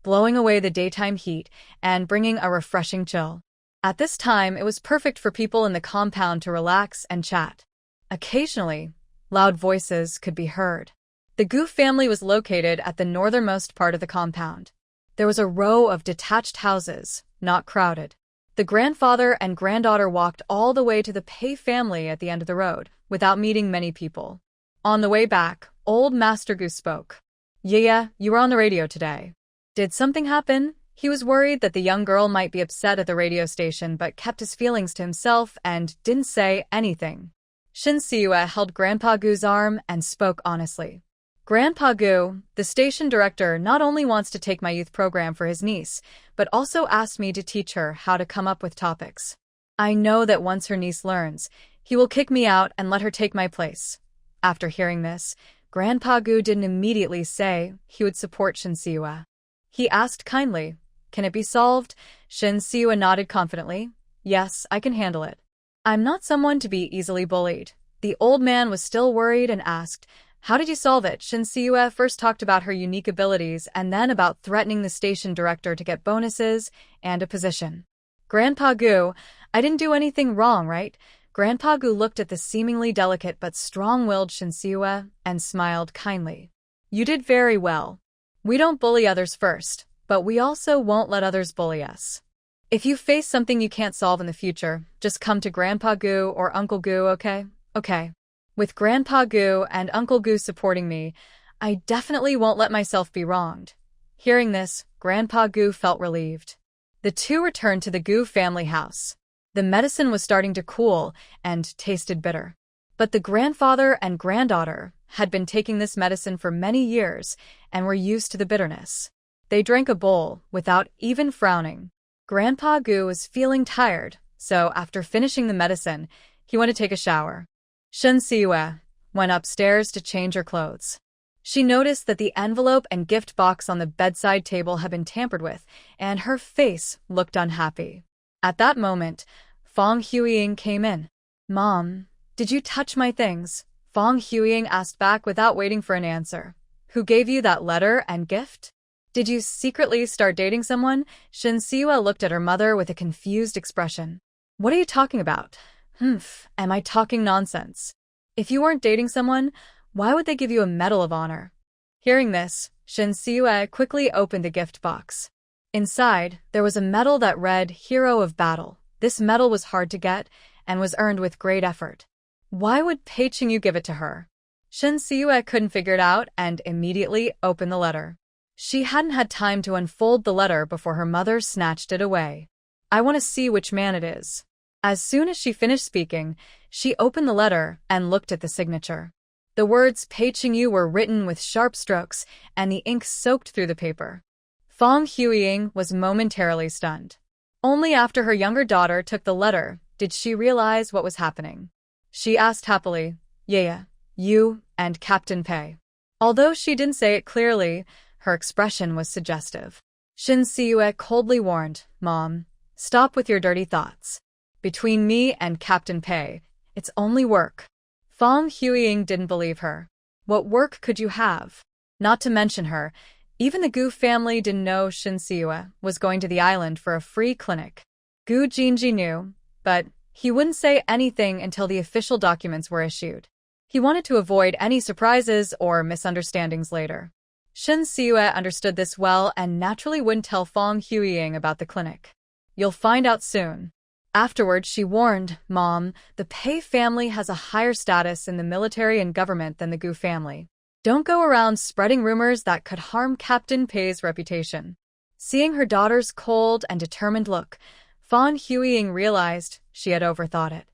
blowing away the daytime heat and bringing a refreshing chill. At this time, it was perfect for people in the compound to relax and chat. Occasionally, loud voices could be heard. The Gu family was located at the northernmost part of the compound. There was a row of detached houses, not crowded. The grandfather and granddaughter walked all the way to the Pei family at the end of the road, without meeting many people. On the way back, old Master Gu spoke. Yeah, you were on the radio today. Did something happen? He was worried that the young girl might be upset at the radio station but kept his feelings to himself and didn't say anything. Shin Siwei held Grandpa Gu's arm and spoke honestly. Grandpa Gu, the station director, not only wants to take my youth program for his niece, but also asked me to teach her how to come up with topics. I know that once her niece learns, he will kick me out and let her take my place. After hearing this, Grandpa Gu didn't immediately say he would support Shin Siwei. He asked kindly, Can it be solved? Shin Siwei nodded confidently. Yes, I can handle it. I'm not someone to be easily bullied. The old man was still worried and asked, How did you solve it? Shin Siue first talked about her unique abilities and then about threatening the station director to get bonuses and a position. Grandpa Gu, I didn't do anything wrong, right? Grandpa Gu looked at the seemingly delicate but strong-willed Shin Siue and smiled kindly. You did very well. We don't bully others first, but we also won't let others bully us. If you face something you can't solve in the future, just come to Grandpa Gu or Uncle Gu, okay? Okay. With Grandpa Gu and Uncle Gu supporting me, I definitely won't let myself be wronged. Hearing this, Grandpa Gu felt relieved. The two returned to the Gu family house. The medicine was starting to cool and tasted bitter. But the grandfather and granddaughter had been taking this medicine for many years and were used to the bitterness. They drank a bowl without even frowning. Grandpa Gu was feeling tired, so after finishing the medicine, he went to take a shower. Shin Siue went upstairs to change her clothes. She noticed that the envelope and gift box on the bedside table had been tampered with, and her face looked unhappy. At that moment, Fong Huiying came in. Mom, did you touch my things? Fong Huiying asked back without waiting for an answer. Who gave you that letter and gift? Did you secretly start dating someone? Shin Siue looked at her mother with a confused expression. What are you talking about? Am I talking nonsense? If you weren't dating someone, why would they give you a Medal of Honor? Hearing this, Shin Siue quickly opened the gift box. Inside, there was a medal that read Hero of Battle. This medal was hard to get and was earned with great effort. Why would Pei Qingyu give it to her? Shin Siue couldn't figure it out and immediately opened the letter. She hadn't had time to unfold the letter before her mother snatched it away. I want to see which man it is. As soon as she finished speaking, she opened the letter and looked at the signature. The words Pei Qingyu were written with sharp strokes, and the ink soaked through the paper. Fong Huiying was momentarily stunned. Only after her younger daughter took the letter did she realize what was happening. She asked happily, "Yeah, you and Captain Pei." Although she didn't say it clearly, her expression was suggestive. Shin Siue coldly warned, "Mom, stop with your dirty thoughts. Between me and Captain Pei, it's only work." Fong Huiying didn't believe her. What work could you have? Not to mention her, even the Gu family didn't know Shin Siue was going to the island for a free clinic. Gu Jinji knew, but he wouldn't say anything until the official documents were issued. He wanted to avoid any surprises or misunderstandings later. Shin Siue understood this well and naturally wouldn't tell Fong Huiying about the clinic. You'll find out soon. Afterwards, she warned, "Mom, the Pei family has a higher status in the military and government than the Gu family. Don't go around spreading rumors that could harm Captain Pei's reputation." Seeing her daughter's cold and determined look, Fong Huiying realized she had overthought it.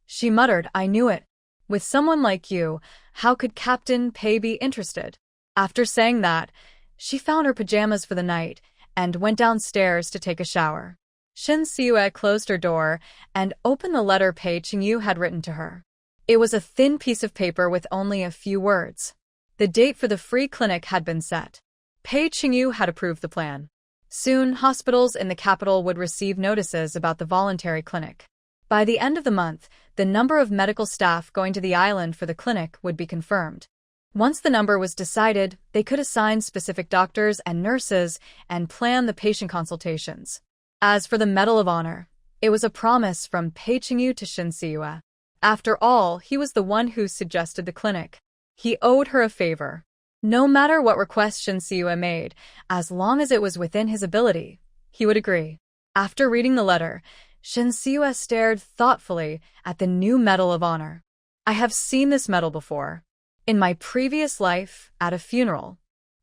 She muttered, "I knew it. With someone like you, how could Captain Pei be interested?" After saying that, she found her pajamas for the night and went downstairs to take a shower. Shin Siue closed her door and opened the letter Pei Qingyu had written to her. It was a thin piece of paper with only a few words. The date for the free clinic had been set. Pei Qingyu had approved the plan. Soon, hospitals in the capital would receive notices about the voluntary clinic. By the end of the month, the number of medical staff going to the island for the clinic would be confirmed. Once the number was decided, they could assign specific doctors and nurses and plan the patient consultations. As for the Medal of Honor, it was a promise from Pei Qingyu to Shin Siue. After all, he was the one who suggested the clinic. He owed her a favor. No matter what request Shin Siue made, as long as it was within his ability, he would agree. After reading the letter, Shin Siue stared thoughtfully at the new Medal of Honor. I have seen this medal before. In my previous life, at a funeral.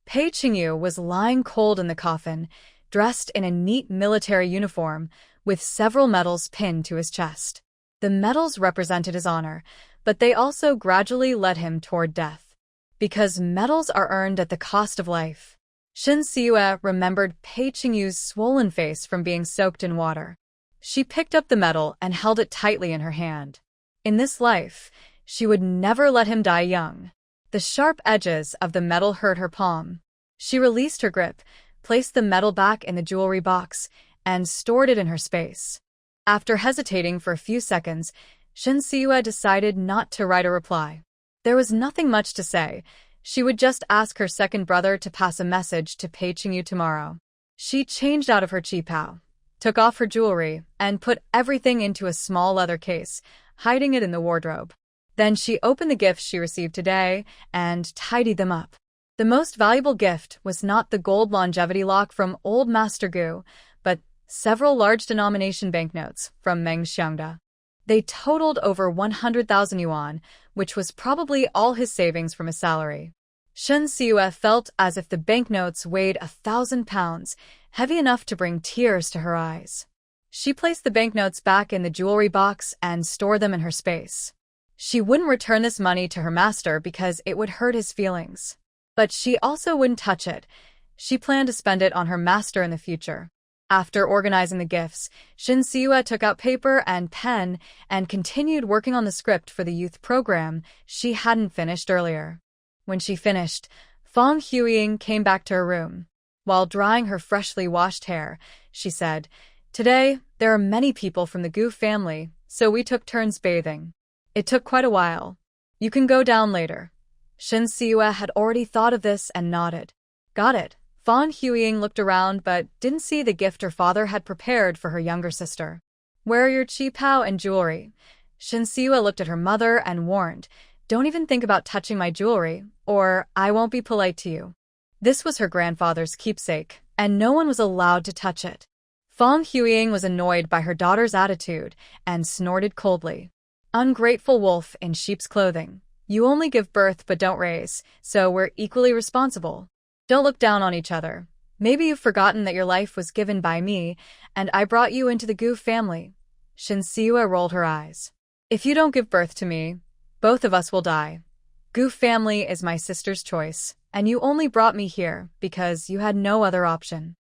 Pei Qingyu was lying cold in the coffin, dressed in a neat military uniform, with several medals pinned to his chest. The medals represented his honor, but they also gradually led him toward death. Because medals are earned at the cost of life. Shin Siue remembered Pei Qingyu's swollen face from being soaked in water. She picked up the medal and held it tightly in her hand. In this life, she would never let him die young. The sharp edges of the medal hurt her palm. She released her grip, placed the medal back in the jewelry box, and stored it in her space. After hesitating for a few seconds, Shin Siue decided not to write a reply. There was nothing much to say. She would just ask her second brother to pass a message to Pei Qingyu tomorrow. She changed out of her qipao, took off her jewelry, and put everything into a small leather case, hiding it in the wardrobe. Then she opened the gifts she received today and tidied them up. The most valuable gift was not the gold longevity lock from old Master Gu, but several large denomination banknotes from Meng Xiangda. They totaled over 100,000 yuan, which was probably all his savings from his salary. Shen Siyue felt as if the banknotes weighed 1,000 pounds, heavy enough to bring tears to her eyes. She placed the banknotes back in the jewelry box and stored them in her space. She wouldn't return this money to her master because it would hurt his feelings. But she also wouldn't touch it. She planned to spend it on her master in the future. After organizing the gifts, Shin Siyue took out paper and pen and continued working on the script for the youth program she hadn't finished earlier. When she finished, Fang Huiying came back to her room. While drying her freshly washed hair, she said, "Today, there are many people from the Gu family, so we took turns bathing. It took quite a while. You can go down later." Shin Siyue had already thought of this and nodded. Got it. Fang Huiying looked around but didn't see the gift her father had prepared for her younger sister. "Where are your qipao and jewelry?" Shin Siyue looked at her mother and warned, "Don't even think about touching my jewelry, or I won't be polite to you." This was her grandfather's keepsake, and no one was allowed to touch it. Fang Huiying was annoyed by her daughter's attitude and snorted coldly. "Ungrateful wolf in sheep's clothing. You only give birth but don't raise, so we're equally responsible. Don't look down on each other. Maybe you've forgotten that your life was given by me, and I brought you into the Gu family." Shin Siyue rolled her eyes. "If you don't give birth to me, both of us will die. Gu family is my sister's choice, and you only brought me here because you had no other option."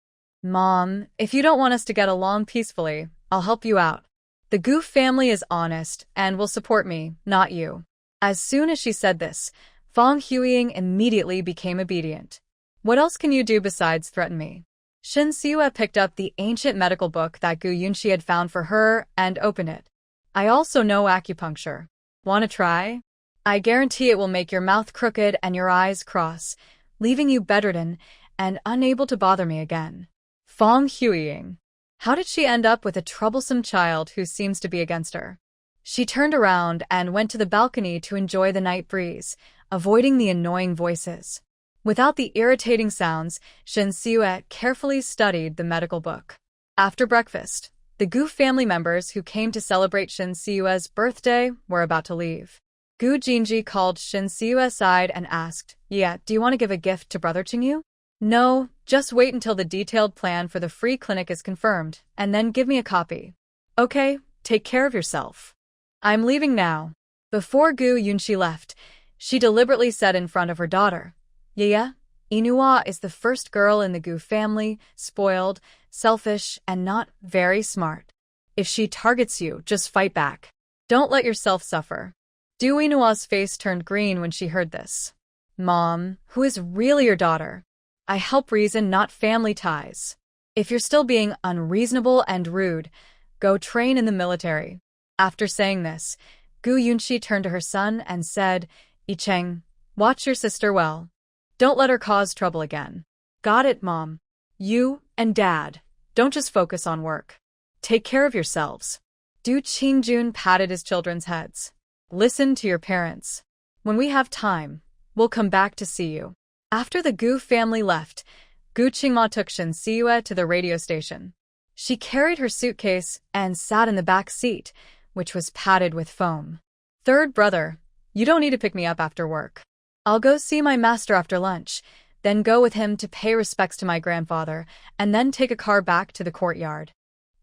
"Mom, if you don't want us to get along peacefully, I'll help you out. The Gu family is honest and will support me, not you." As soon as she said this, Fang Huiying immediately became obedient. "What else can you do besides threaten me?" Shin Siyue picked up the ancient medical book that Gu Yunxi had found for her and opened it. "I also know acupuncture. Want to try? I guarantee it will make your mouth crooked and your eyes cross, leaving you bedridden and unable to bother me again." Fang Huiying. How did she end up with a troublesome child who seems to be against her? She turned around and went to the balcony to enjoy the night breeze, avoiding the annoying voices. Without the irritating sounds, Shin Siyue carefully studied the medical book. After breakfast, the Gu family members who came to celebrate Shin Siyue's birthday were about to leave. Gu Jinji called Shin Siyue aside and asked, "Yeah, do you want to give a gift to Brother Qingyu?" "No, just wait until the detailed plan for the free clinic is confirmed, and then give me a copy." "Okay, take care of yourself. I'm leaving now." Before Gu Yunxi left, she deliberately said in front of her daughter, "Yaya, Inua is the first girl in the Gu family, spoiled, selfish, and not very smart. If she targets you, just fight back. Don't let yourself suffer." Du Inua's face turned green when she heard this. "Mom, who is really your daughter? I help reason, not family ties. If you're still being unreasonable and rude, go train in the military." After saying this, Gu Yunxi turned to her son and said, "Yicheng, watch your sister well. Don't let her cause trouble again." "Got it, Mom. You and Dad, don't just focus on work. Take care of yourselves." Du Qingjun patted his children's heads. "Listen to your parents. When we have time, we'll come back to see you." After the Gu family left, Gu Qingma took Shin Siyue to the radio station. She carried her suitcase and sat in the back seat, which was padded with foam. "Third brother, you don't need to pick me up after work. I'll go see my master after lunch, then go with him to pay respects to my grandfather, and then take a car back to the courtyard."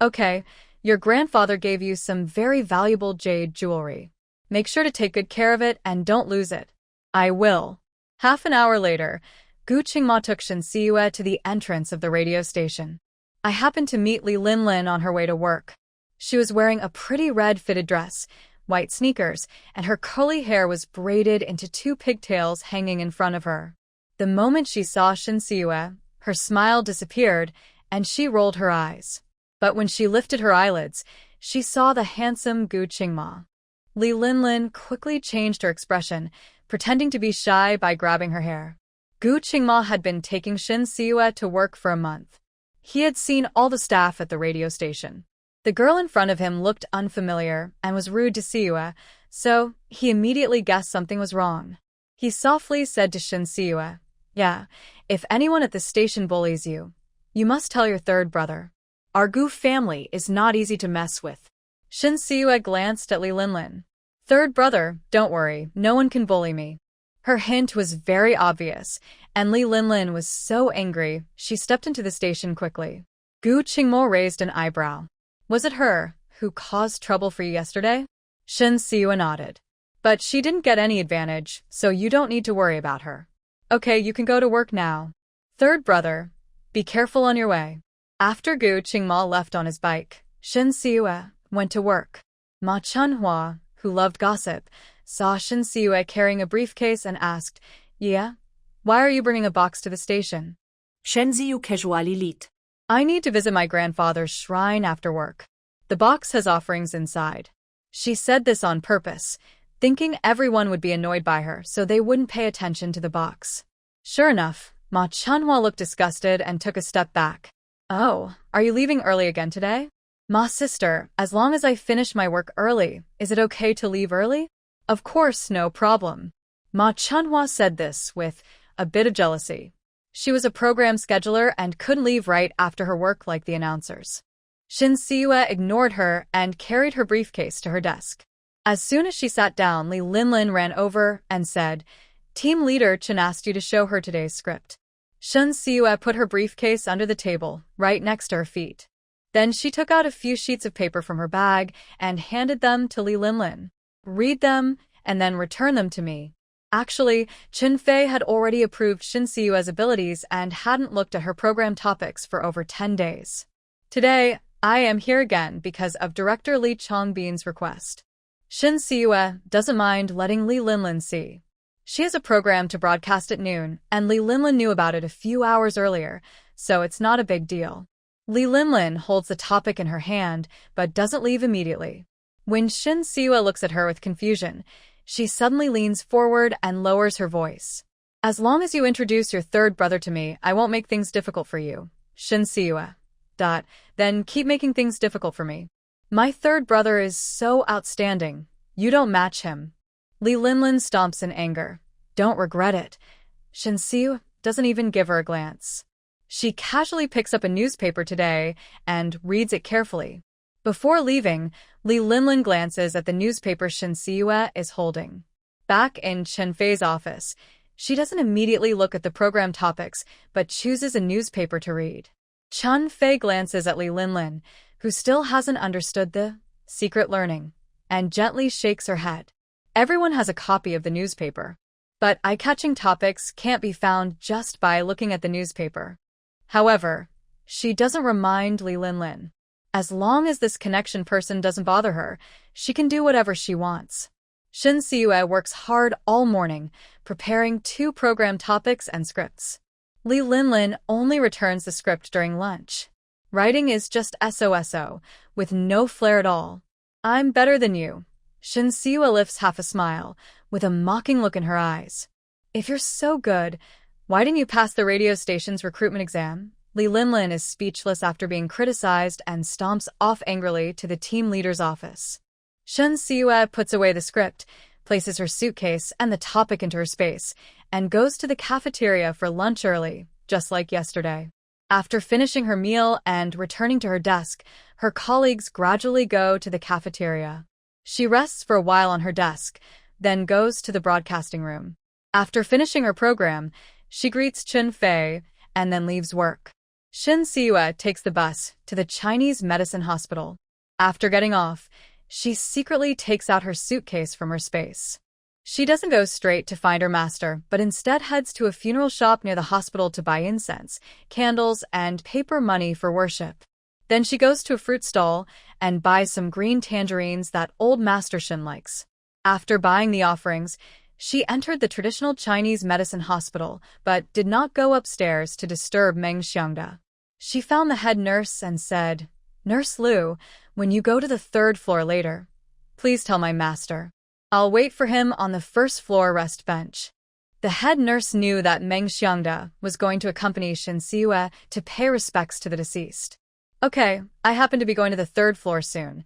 "Okay, your grandfather gave you some very valuable jade jewelry. Make sure to take good care of it and don't lose it." "I will." Half an hour later, Gu Qingma took Shin Siyue to the entrance of the radio station. "I happened to meet Li Linlin on her way to work. She was wearing a pretty red fitted dress, white sneakers, and her curly hair was braided into two pigtails hanging in front of her. The moment she saw Shin Siyue, her smile disappeared, and she rolled her eyes. But when she lifted her eyelids, she saw the handsome Gu Qingma. Li Linlin quickly changed her expression, pretending to be shy by grabbing her hair. Gu Qingma had been taking Shin Siwa to work for a month. He had seen all the staff at the radio station. The girl in front of him looked unfamiliar and was rude to Siwa, so he immediately guessed something was wrong. He softly said to Shin Siwa, "Yeah, if anyone at the station bullies you, you must tell your third brother. Our Gu family is not easy to mess with." Shin Siwa glanced at Li Linlin. "Third brother, don't worry, no one can bully me." Her hint was very obvious, and Li Linlin was so angry, she stepped into the station quickly. Gu Qingmo raised an eyebrow. "Was it her who caused trouble for you yesterday?" Shin Siwa nodded. "But she didn't get any advantage, so you don't need to worry about her. Okay, you can go to work now. Third brother, be careful on your way." After Gu Qingma left on his bike, Shin Siwa went to work. Ma Chunhua, who loved gossip, saw Shin Siwa carrying a briefcase and asked, "Yeah? Why are you bringing a box to the station?" Shen Ziyu casually lit. "I need to visit my grandfather's shrine after work. The box has offerings inside." She said this on purpose, thinking everyone would be annoyed by her so they wouldn't pay attention to the box. Sure enough, Ma Chunhua looked disgusted and took a step back. "Oh, are you leaving early again today?" "Ma sister, as long as I finish my work early, is it okay to leave early?" "Of course, no problem." Ma Chunhua said this with a bit of jealousy. She was a program scheduler and couldn't leave right after her work like the announcers. Shin Siwa ignored her and carried her briefcase to her desk. As soon as she sat down, Li Linlin ran over and said, "Team leader Chen asked you to show her today's script." Shin Siwa put her briefcase under the table, right next to her feet. Then she took out a few sheets of paper from her bag and handed them to Li Linlin. "Read them, and then return them to me." Actually, Chen Fei had already approved Shin Siwa's abilities and hadn't looked at her program topics for over 10 days. "Today, I am here again because of Director Li Chongbin's request. Shin Siwa doesn't mind letting Li Linlin see. She has a program to broadcast at noon, and Li Linlin knew about it a few hours earlier, so it's not a big deal." Li Linlin holds the topic in her hand, but doesn't leave immediately. When Shin Siwa looks at her with confusion, she suddenly leans forward and lowers her voice. "As long as you introduce your third brother to me, I won't make things difficult for you, Shin Siwa. Then keep making things difficult for me. My third brother is so outstanding. You don't match him." Li Linlin stomps in anger. "Don't regret it." Shin Siwa doesn't even give her a glance. She casually picks up a newspaper today and reads it carefully. Before leaving, Li Linlin glances at the newspaper Shin Siwa is holding. Back in Chen Fei's office, she doesn't immediately look at the program topics, but chooses a newspaper to read. Chen Fei glances at Li Linlin, who still hasn't understood the secret learning, and gently shakes her head. Everyone has a copy of the newspaper, but eye-catching topics can't be found just by looking at the newspaper. However, she doesn't remind Li Linlin. As long as this connection person doesn't bother her, she can do whatever she wants. Shin Siwa works hard all morning, preparing 2 program topics and scripts. Li Linlin only returns the script during lunch. Writing is just SOSO, with no flair at all. "I'm better than you." Shin Siwa lifts half a smile, with a mocking look in her eyes. "If you're so good, why didn't you pass the radio station's recruitment exam?" Li Linlin is speechless after being criticized and stomps off angrily to the team leader's office. Shin Siwa puts away the script, places her suitcase and the topic into her space, and goes to the cafeteria for lunch early, just like yesterday. After finishing her meal and returning to her desk, her colleagues gradually go to the cafeteria. She rests for a while on her desk, then goes to the broadcasting room. After finishing her program, she greets Chen Fei and then leaves work. Shin Siwa takes the bus to the Chinese medicine hospital. After getting off, she secretly takes out her suitcase from her space. She doesn't go straight to find her master, but instead heads to a funeral shop near the hospital to buy incense, candles, and paper money for worship. Then she goes to a fruit stall and buys some green tangerines that old Master Shin likes. After buying the offerings, she entered the traditional Chinese medicine hospital, but did not go upstairs to disturb Meng Xiangda. She found the head nurse and said, "Nurse Liu, when you go to the 3rd floor later, please tell my master." I'll wait for him on the first floor rest bench. The head nurse knew that Meng Xiangde was going to accompany Shin Siyue to pay respects to the deceased. Okay, I happen to be going to the third floor soon.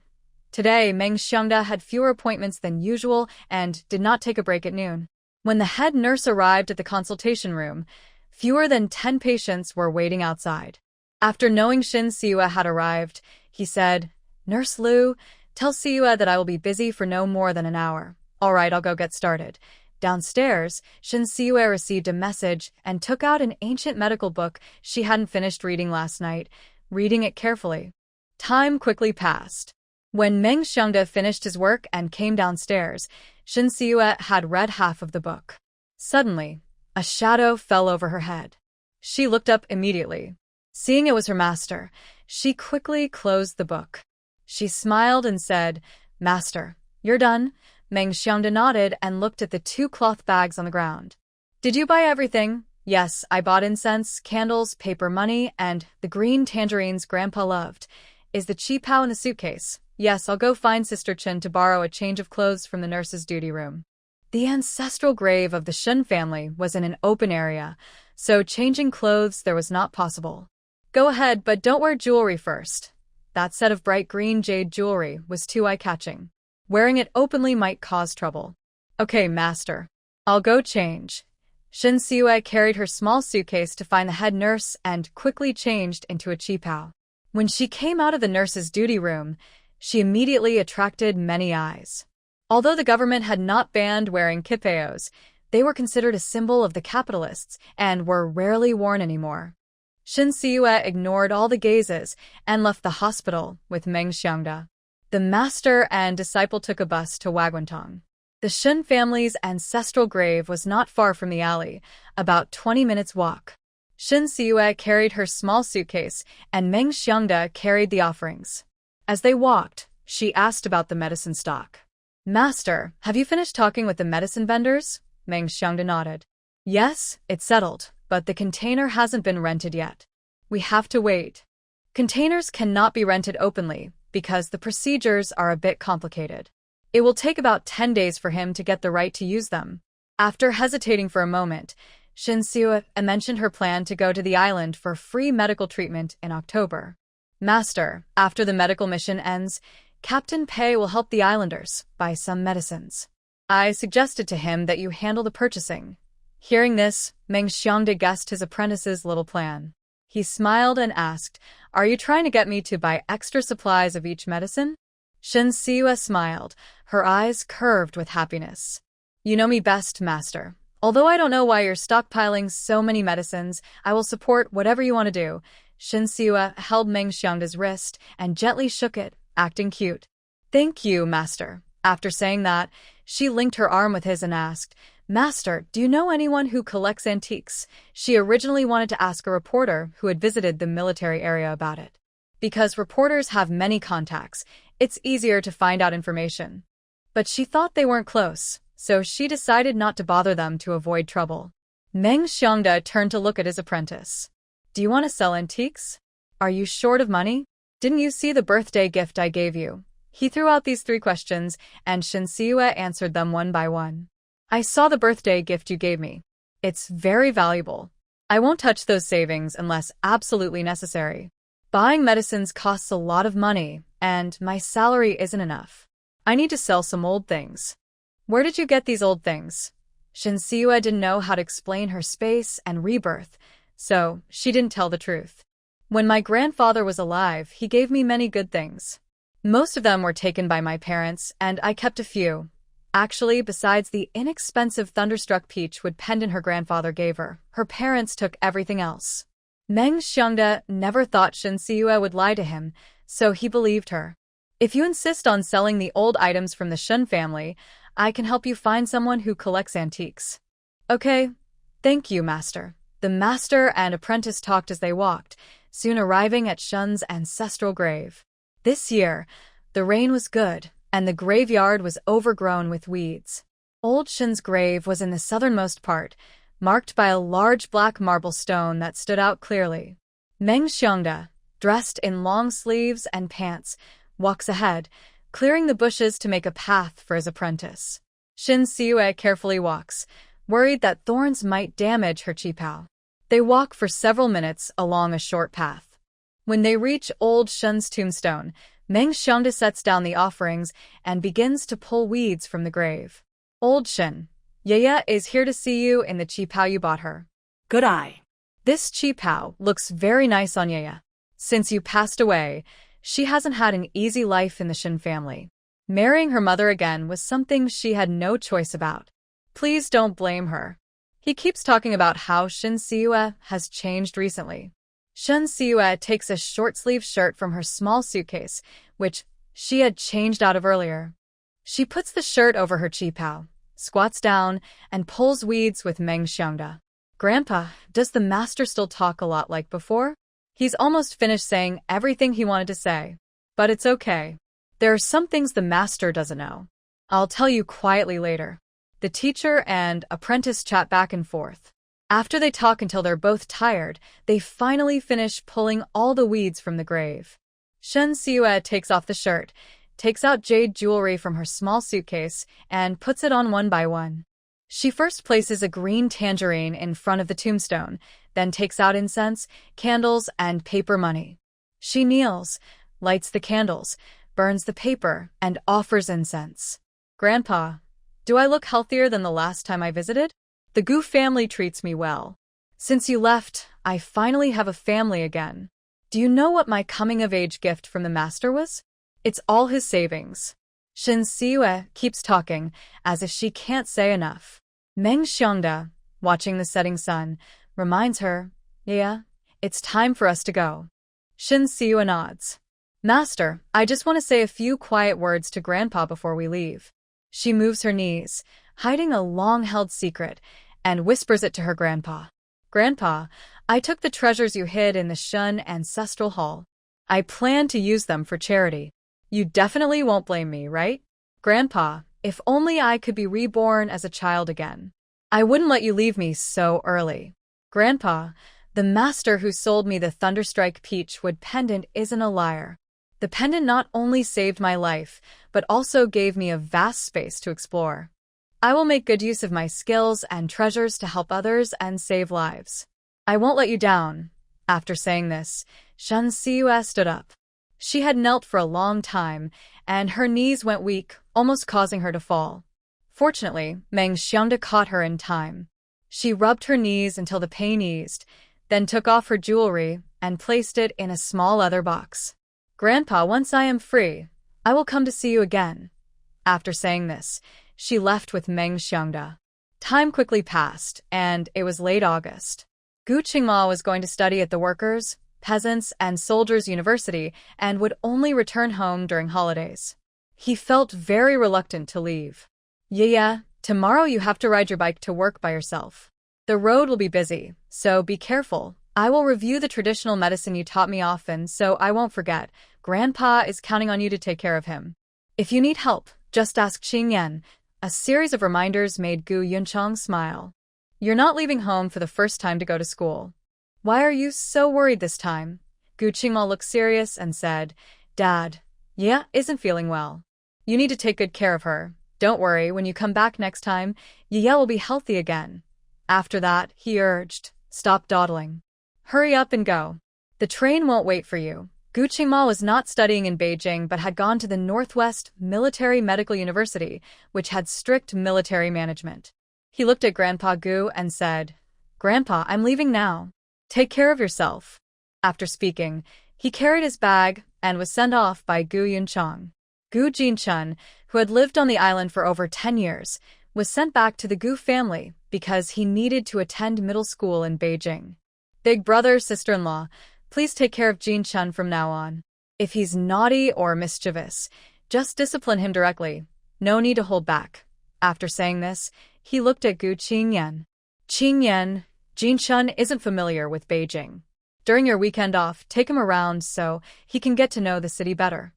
Today, Meng Xiangde had fewer appointments than usual and did not take a break at noon. When the head nurse arrived at the consultation room, fewer than 10 patients were waiting outside. After knowing Shin Siyue had arrived, he said, "Nurse Liu, tell Siyue that I will be busy for no more than an hour. All right, I'll go get started." Downstairs, Shin Siyue received a message and took out an ancient medical book she hadn't finished reading last night, reading it carefully. Time quickly passed. When Meng Xiangde finished his work and came downstairs, Shin Siyue had read half of the book. Suddenly, a shadow fell over her head. She looked up immediately. Seeing it was her master, she quickly closed the book. She smiled and said, "Master, you're done." Meng Xiangde nodded and looked at the 2 cloth bags on the ground. "Did you buy everything?" "Yes, I bought incense, candles, paper money, and the green tangerines Grandpa loved." "Is the chi pao in the suitcase?" "Yes, I'll go find Sister Chen to borrow a change of clothes from the nurse's duty room." The ancestral grave of the Shun family was in an open area, so changing clothes there was not possible. "Go ahead, but don't wear jewelry first." That set of bright green jade jewelry was too eye-catching. Wearing it openly might cause trouble. "Okay, master. I'll go change." Shin Siyue carried her small suitcase to find the head nurse and quickly changed into a qipao. When she came out of the nurse's duty room, she immediately attracted many eyes. Although the government had not banned wearing qipaos, they were considered a symbol of the capitalists and were rarely worn anymore. Shin Siyue ignored all the gazes and left the hospital with Meng Xiangde. The master and disciple took a bus to Wagwantong. The Shun family's ancestral grave was not far from the alley, about 20 minutes' walk. Shin Siyue carried her small suitcase, and Meng Xiangde carried the offerings. As they walked, she asked about the medicine stock. "Master, have you finished talking with the medicine vendors?" Meng Xiangde nodded. "Yes, it's settled, but the container hasn't been rented yet. We have to wait." Containers cannot be rented openly, because the procedures are a bit complicated. It will take about 10 days for him to get the right to use them. After hesitating for a moment, Shin Siyue mentioned her plan to go to the island for free medical treatment in October. "Master, after the medical mission ends, Captain Pei will help the islanders buy some medicines. I suggested to him that you handle the purchasing." Hearing this, Meng Xiangde guessed his apprentice's little plan. He smiled and asked, "Are you trying to get me to buy extra supplies of each medicine?" Shin Siyue smiled, her eyes curved with happiness. "You know me best, master. Although I don't know why you're stockpiling so many medicines, I will support whatever you want to do." Shin Siyue held Meng Xiangde's wrist and gently shook it, acting cute. "Thank you, master." After saying that, she linked her arm with his and asked, "Master, do you know anyone who collects antiques?" She originally wanted to ask a reporter who had visited the military area about it. Because reporters have many contacts, it's easier to find out information. But she thought they weren't close, so she decided not to bother them to avoid trouble. Meng Xiangde turned to look at his apprentice. "Do you want to sell antiques? Are you short of money? Didn't you see the birthday gift I gave you?" He threw out these 3 questions, and Shin Siyue answered them one by one. "I saw the birthday gift you gave me. It's very valuable. I won't touch those savings unless absolutely necessary. Buying medicines costs a lot of money, and my salary isn't enough. I need to sell some old things." "Where did you get these old things?" Shin Siyue didn't know how to explain her space and rebirth, so she didn't tell the truth. "When my grandfather was alive, he gave me many good things. Most of them were taken by my parents, and I kept a few. Actually, besides the inexpensive Thunderstruck Peachwood pendant her grandfather gave her, her parents took everything else." Meng Xiangde never thought Shin Siyue would lie to him, so he believed her. "If you insist on selling the old items from the Shun family, I can help you find someone who collects antiques." "Okay. Thank you, master." The master and apprentice talked as they walked, soon arriving at Shun's ancestral grave. This year, the rain was good, and the graveyard was overgrown with weeds. Old Shun's grave was in the southernmost part, marked by a large black marble stone that stood out clearly. Meng Xiangde, dressed in long sleeves and pants, walks ahead, clearing the bushes to make a path for his apprentice. Shin Siue carefully walks, worried that thorns might damage her qipao. They walk for several minutes along a short path. When they reach old Shun's tombstone, Meng Xiangda sets down the offerings and begins to pull weeds from the grave. Old Shin, Yaya is here to see you in the qipao you bought her. Good eye. This qipao looks very nice on Yaya. Since you passed away, she hasn't had an easy life in the Shin family. Marrying her mother again was something she had no choice about. Please don't blame her. He keeps talking about how Shin Siue has changed recently. Shin Siue takes a short-sleeved shirt from her small suitcase, which she had changed out of earlier. She puts the shirt over her qipao, squats down, and pulls weeds with Meng Xiangda. Grandpa, does the master still talk a lot like before? He's almost finished saying everything he wanted to say. But it's okay. There are some things the master doesn't know. I'll tell you quietly later. The teacher and apprentice chat back and forth. After they talk until they're both tired, they finally finish pulling all the weeds from the grave. Shin Siue takes off the shirt, takes out jade jewelry from her small suitcase, and puts it on one by one. She first places a green tangerine in front of the tombstone, then takes out incense, candles, and paper money. She kneels, lights the candles, burns the paper, and offers incense. Grandpa, do I look healthier than the last time I visited? The Gu family treats me well. Since you left, I finally have a family again. Do you know what my coming-of-age gift from the master was? It's all his savings. Shin Siue keeps talking, as if she can't say enough. Meng Xiangda, watching the setting sun, reminds her, Yeah, it's time for us to go. Shin Siue nods. Master, I just want to say a few quiet words to Grandpa before we leave. She moves her knees, hiding a long-held secret, and whispers it to her grandpa. Grandpa, I took the treasures you hid in the Shun Ancestral Hall. I plan to use them for charity. You definitely won't blame me, right? Grandpa, if only I could be reborn as a child again. I wouldn't let you leave me so early. Grandpa, the master who sold me the Thunderstrike Peachwood pendant isn't a liar. The pendant not only saved my life, but also gave me a vast space to explore. I will make good use of my skills and treasures to help others and save lives. I won't let you down. After saying this, Shin Siue stood up. She had knelt for a long time, and her knees went weak, almost causing her to fall. Fortunately, Meng Xiangda caught her in time. She rubbed her knees until the pain eased, then took off her jewelry and placed it in a small leather box. Grandpa, once I am free, I will come to see you again. After saying this, she left with Meng Xiangda. Time quickly passed, and it was late August. Gu Qingma was going to study at the Workers', Peasants' and Soldiers' University and would only return home during holidays. He felt very reluctant to leave. Yeah, tomorrow you have to ride your bike to work by yourself. The road will be busy, so be careful. I will review the traditional medicine you taught me often so I won't forget. Grandpa is counting on you to take care of him. If you need help, just ask Qingyan. A series of reminders made Gu Yunchang smile. You're not leaving home for the first time to go to school. Why are you so worried this time? Gu Qingma looked serious and said, Dad, Yeah isn't feeling well. You need to take good care of her. Don't worry, when you come back next time, Yaya will be healthy again. After that, he urged, Stop dawdling. Hurry up and go. The train won't wait for you. Gu Qingma was not studying in Beijing but had gone to the Northwest Military Medical University, which had strict military management. He looked at Grandpa Gu and said, Grandpa, I'm leaving now. Take care of yourself. After speaking, he carried his bag and was sent off by Gu Yunchang. Gu Jinchun, who had lived on the island for over 10 years, was sent back to the Gu family because he needed to attend middle school in Beijing. Big brother, sister-in-law, please take care of Jinchun from now on. If he's naughty or mischievous, just discipline him directly. No need to hold back. After saying this, he looked at Gu Qingyan. Qingyan, Jinchun isn't familiar with Beijing. During your weekend off, take him around so he can get to know the city better.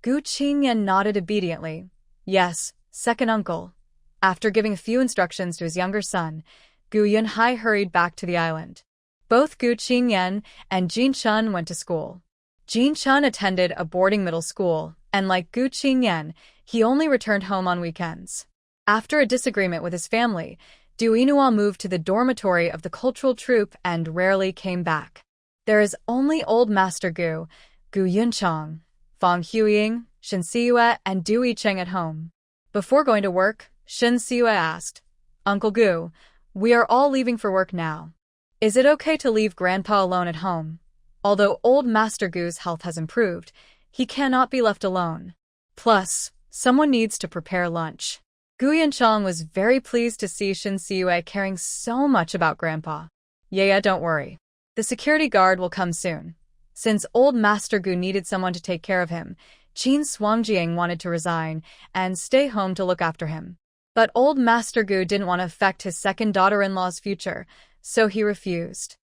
Gu Qingyan nodded obediently. Yes, second uncle. After giving a few instructions to his younger son, Gu Yunhai hurried back to the island. Both Gu Qingyan and Jinchun went to school. Jinchun attended a boarding middle school, and like Gu Qingyan, he only returned home on weekends. After a disagreement with his family, Du Inua moved to the dormitory of the cultural troupe and rarely came back. There is only old Master Gu, Gu Yunchong, Fang Huiying, Shin Siyue, and Du Yicheng at home. Before going to work, Shin Siyue asked, "Uncle Gu, we are all leaving for work now. Is it okay to leave Grandpa alone at home? Although old Master Gu's health has improved, he cannot be left alone. Plus, someone needs to prepare lunch." Gu Yanchong was very pleased to see Shin Siyue caring so much about Grandpa. "Yeah, don't worry. The security guard will come soon." Since old Master Gu needed someone to take care of him, Qin Shuangjiang wanted to resign and stay home to look after him. But old Master Gu didn't want to affect his second daughter-in-law's future, so he refused.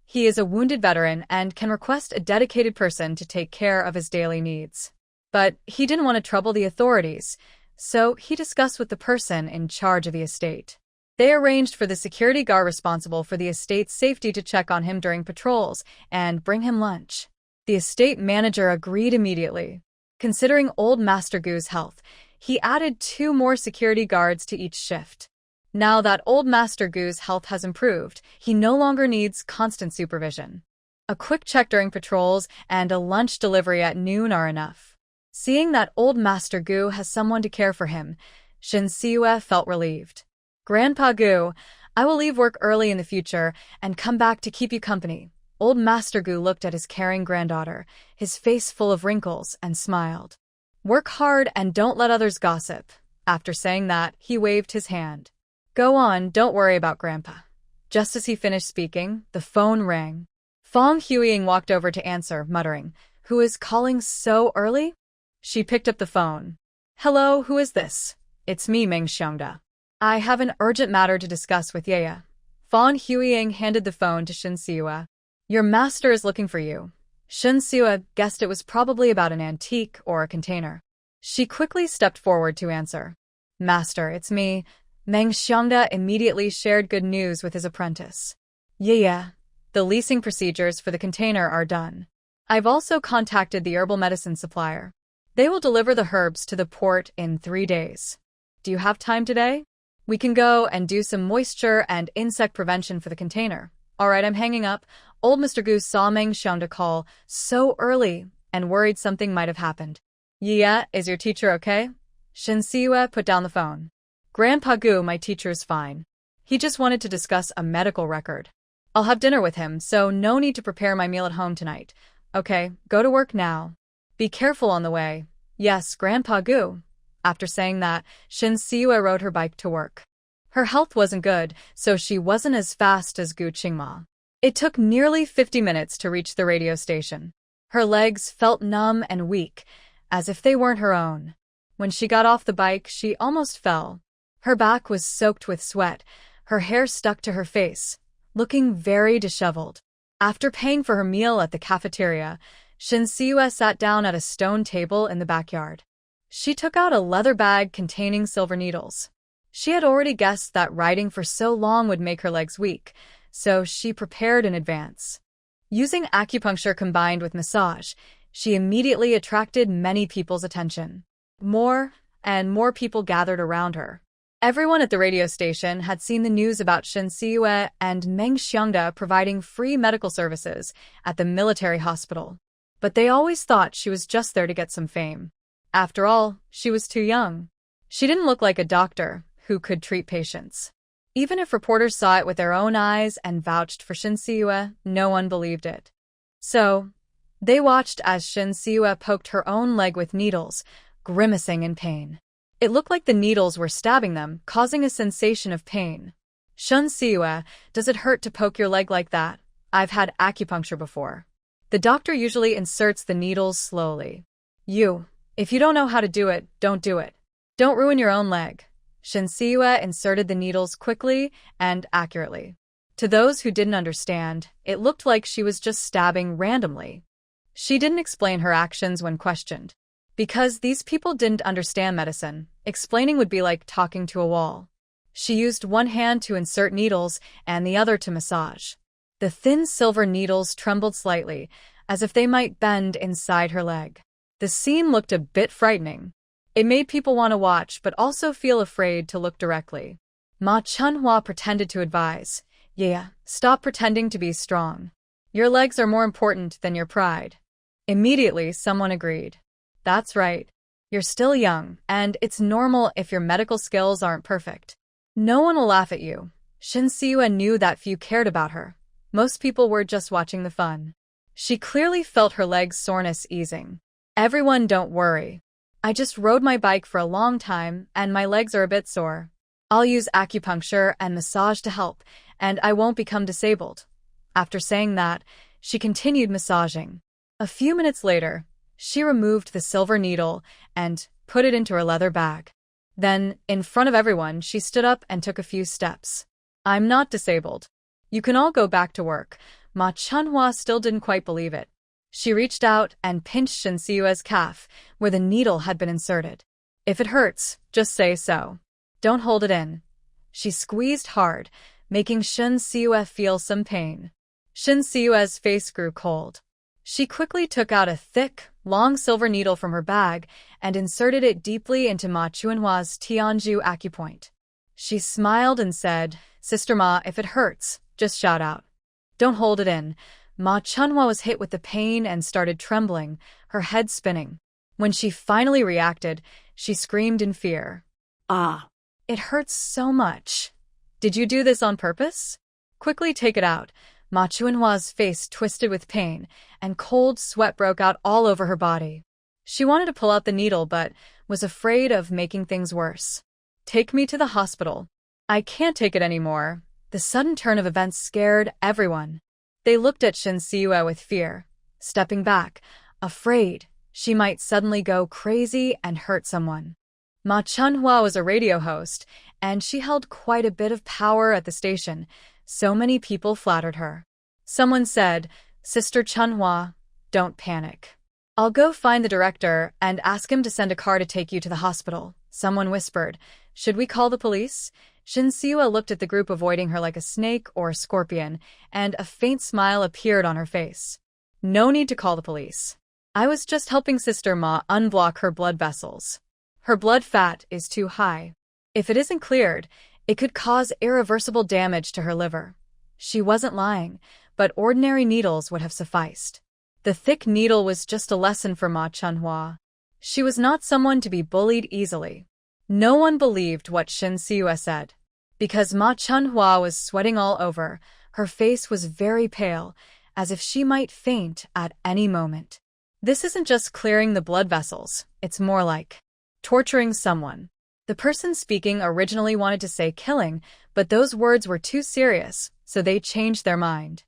He is a wounded veteran and can request a dedicated person to take care of his daily needs. But he didn't want to trouble the authorities, so he discussed with the person in charge of the estate. They arranged for the security guard responsible for the estate's safety to check on him during patrols and bring him lunch. The estate manager agreed immediately. Considering old Master Gu's health, he added 2 more security guards to each shift. Now that old Master Gu's health has improved, he no longer needs constant supervision. A quick check during patrols and a lunch delivery at noon are enough. Seeing that old Master Gu has someone to care for him, Shin Siyue felt relieved. "Grandpa Gu, I will leave work early in the future and come back to keep you company." Old Master Gu looked at his caring granddaughter, his face full of wrinkles, and smiled. "Work hard and don't let others gossip." After saying that, he waved his hand. "Go on, don't worry about Grandpa." Just as he finished speaking, the phone rang. Fang Huiying walked over to answer, muttering, "Who is calling so early?" She picked up the phone. "Hello, who is this?" "It's me, Meng Xiangda. I have an urgent matter to discuss with Yaya." Fang Huiying handed the phone to Shin Siyue. "Your master is looking for you." Shin Siyue guessed it was probably about an antique or a container. She quickly stepped forward to answer. "Master, it's me." Meng Xiangda immediately shared good news with his apprentice. "Yeah, the leasing procedures for the container are done. I've also contacted the herbal medicine supplier. They will deliver the herbs to the port in 3 days. Do you have time today? We can go and do some moisture and insect prevention for the container." "Alright, I'm hanging up." Old Mr. Gu saw Meng Xiangda call so early and worried something might have happened. "Yeah, is your teacher okay?" Shin Siyue put down the phone. "Grandpa Gu, my teacher's fine. He just wanted to discuss a medical record. I'll have dinner with him, so no need to prepare my meal at home tonight. Okay, go to work now. Be careful on the way." "Yes, Grandpa Gu." After saying that, Shin Siyue rode her bike to work. Her health wasn't good, so she wasn't as fast as Gu Qingma. It took nearly 50 minutes to reach the radio station. Her legs felt numb and weak, as if they weren't her own. When she got off the bike, she almost fell. Her back was soaked with sweat, her hair stuck to her face, looking very disheveled. After paying for her meal at the cafeteria, Shin Siyue sat down at a stone table in the backyard. She took out a leather bag containing silver needles. She had already guessed that riding for so long would make her legs weak, so she prepared in advance. Using acupuncture combined with massage, she immediately attracted many people's attention. More and more people gathered around her. Everyone at the radio station had seen the news about Shin Siyue and Meng Xiangda providing free medical services at the military hospital. But they always thought she was just there to get some fame. After all, she was too young. She didn't look like a doctor who could treat patients. Even if reporters saw it with their own eyes and vouched for Shin Siyue, no one believed it. So, they watched as Shin Siyue poked her own leg with needles, grimacing in pain. It looked like the needles were stabbing them, causing a sensation of pain. "Shin Siyue, does it hurt to poke your leg like that? I've had acupuncture before." The doctor usually inserts the needles slowly. If you don't know how to do it, don't do it. Don't ruin your own leg." Shin Siyue inserted the needles quickly and accurately. To those who didn't understand, it looked like she was just stabbing randomly. She didn't explain her actions when questioned. Because these people didn't understand medicine, explaining would be like talking to a wall. She used one hand to insert needles and the other to massage. The thin silver needles trembled slightly, as if they might bend inside her leg. The scene looked a bit frightening. It made people want to watch but also feel afraid to look directly. Ma Chunhua pretended to advise. Yeah, stop pretending to be strong. Your legs are more important than your pride. Immediately, someone agreed. That's right. You're still young, and it's normal if your medical skills aren't perfect. No one will laugh at you. Shin Siua knew that few cared about her. Most people were just watching the fun. She clearly felt her legs' soreness easing. Everyone, don't worry. I just rode my bike for a long time, and my legs are a bit sore. I'll use acupuncture and massage to help, and I won't become disabled. After saying that, she continued massaging. A few minutes later, she removed the silver needle and put it into her leather bag. Then, in front of everyone, she stood up and took a few steps. I'm not disabled. You can all go back to work. Ma Chunhua still didn't quite believe it. She reached out and pinched Shin Siua's calf, where the needle had been inserted. If it hurts, just say so. Don't hold it in. She squeezed hard, making Shin Siua feel some pain. Shin Siua's face grew cold. She quickly took out a thick, long silver needle from her bag and inserted it deeply into Ma Chunhua's Tianju acupoint. She smiled and said, Sister Ma, if it hurts, just shout out. Don't hold it in. Ma Chunhua was hit with the pain and started trembling, her head spinning. When she finally reacted, she screamed in fear. Ah! It hurts so much. Did you do this on purpose? Quickly take it out. Ma Chunhua's face twisted with pain, and cold sweat broke out all over her body. She wanted to pull out the needle but was afraid of making things worse. Take me to the hospital. I can't take it anymore. The sudden turn of events scared everyone. They looked at Shin Siua with fear, stepping back, afraid she might suddenly go crazy and hurt someone. Ma Chunhua was a radio host, and she held quite a bit of power at the station. So many people flattered her. Someone said, Sister Chunhua, don't panic. I'll go find the director and ask him to send a car to take you to the hospital. Someone whispered, should we call the police? Shin Siua looked at the group, avoiding her like a snake or a scorpion, and a faint smile appeared on her face. No need to call the police. I was just helping Sister Ma unblock her blood vessels. Her blood fat is too high. If it isn't cleared, it could cause irreversible damage to her liver. She wasn't lying, but ordinary needles would have sufficed. The thick needle was just a lesson for Ma Chunhua. She was not someone to be bullied easily. No one believed what Shin Siua said. Because Ma Chunhua was sweating all over, her face was very pale, as if she might faint at any moment. This isn't just clearing the blood vessels, it's more like torturing someone. The person speaking originally wanted to say killing, but those words were too serious, so they changed their mind.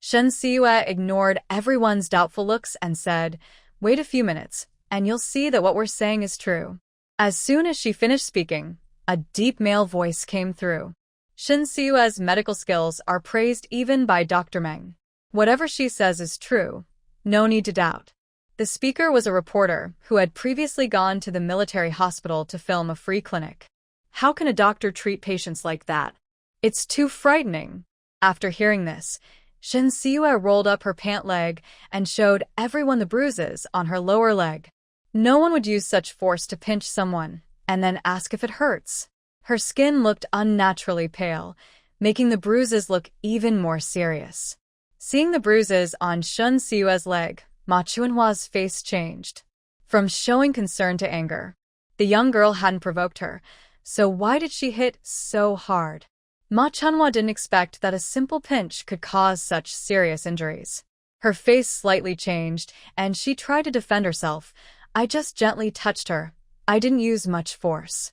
Shin Siua ignored everyone's doubtful looks and said, wait a few minutes, and you'll see that what we're saying is true. As soon as she finished speaking, a deep male voice came through. Shin Siua's medical skills are praised even by Dr. Meng. Whatever she says is true. No need to doubt. The speaker was a reporter who had previously gone to the military hospital to film a free clinic. How can a doctor treat patients like that? It's too frightening. After hearing this, Shin Siua rolled up her pant leg and showed everyone the bruises on her lower leg. No one would use such force to pinch someone and then ask if it hurts. Her skin looked unnaturally pale, making the bruises look even more serious. Seeing the bruises on Shin Siua's leg, Ma Chunhua's face changed. From showing concern to anger. The young girl hadn't provoked her, so why did she hit so hard? Ma Chunhua didn't expect that a simple pinch could cause such serious injuries. Her face slightly changed, and she tried to defend herself. I just gently touched her. I didn't use much force.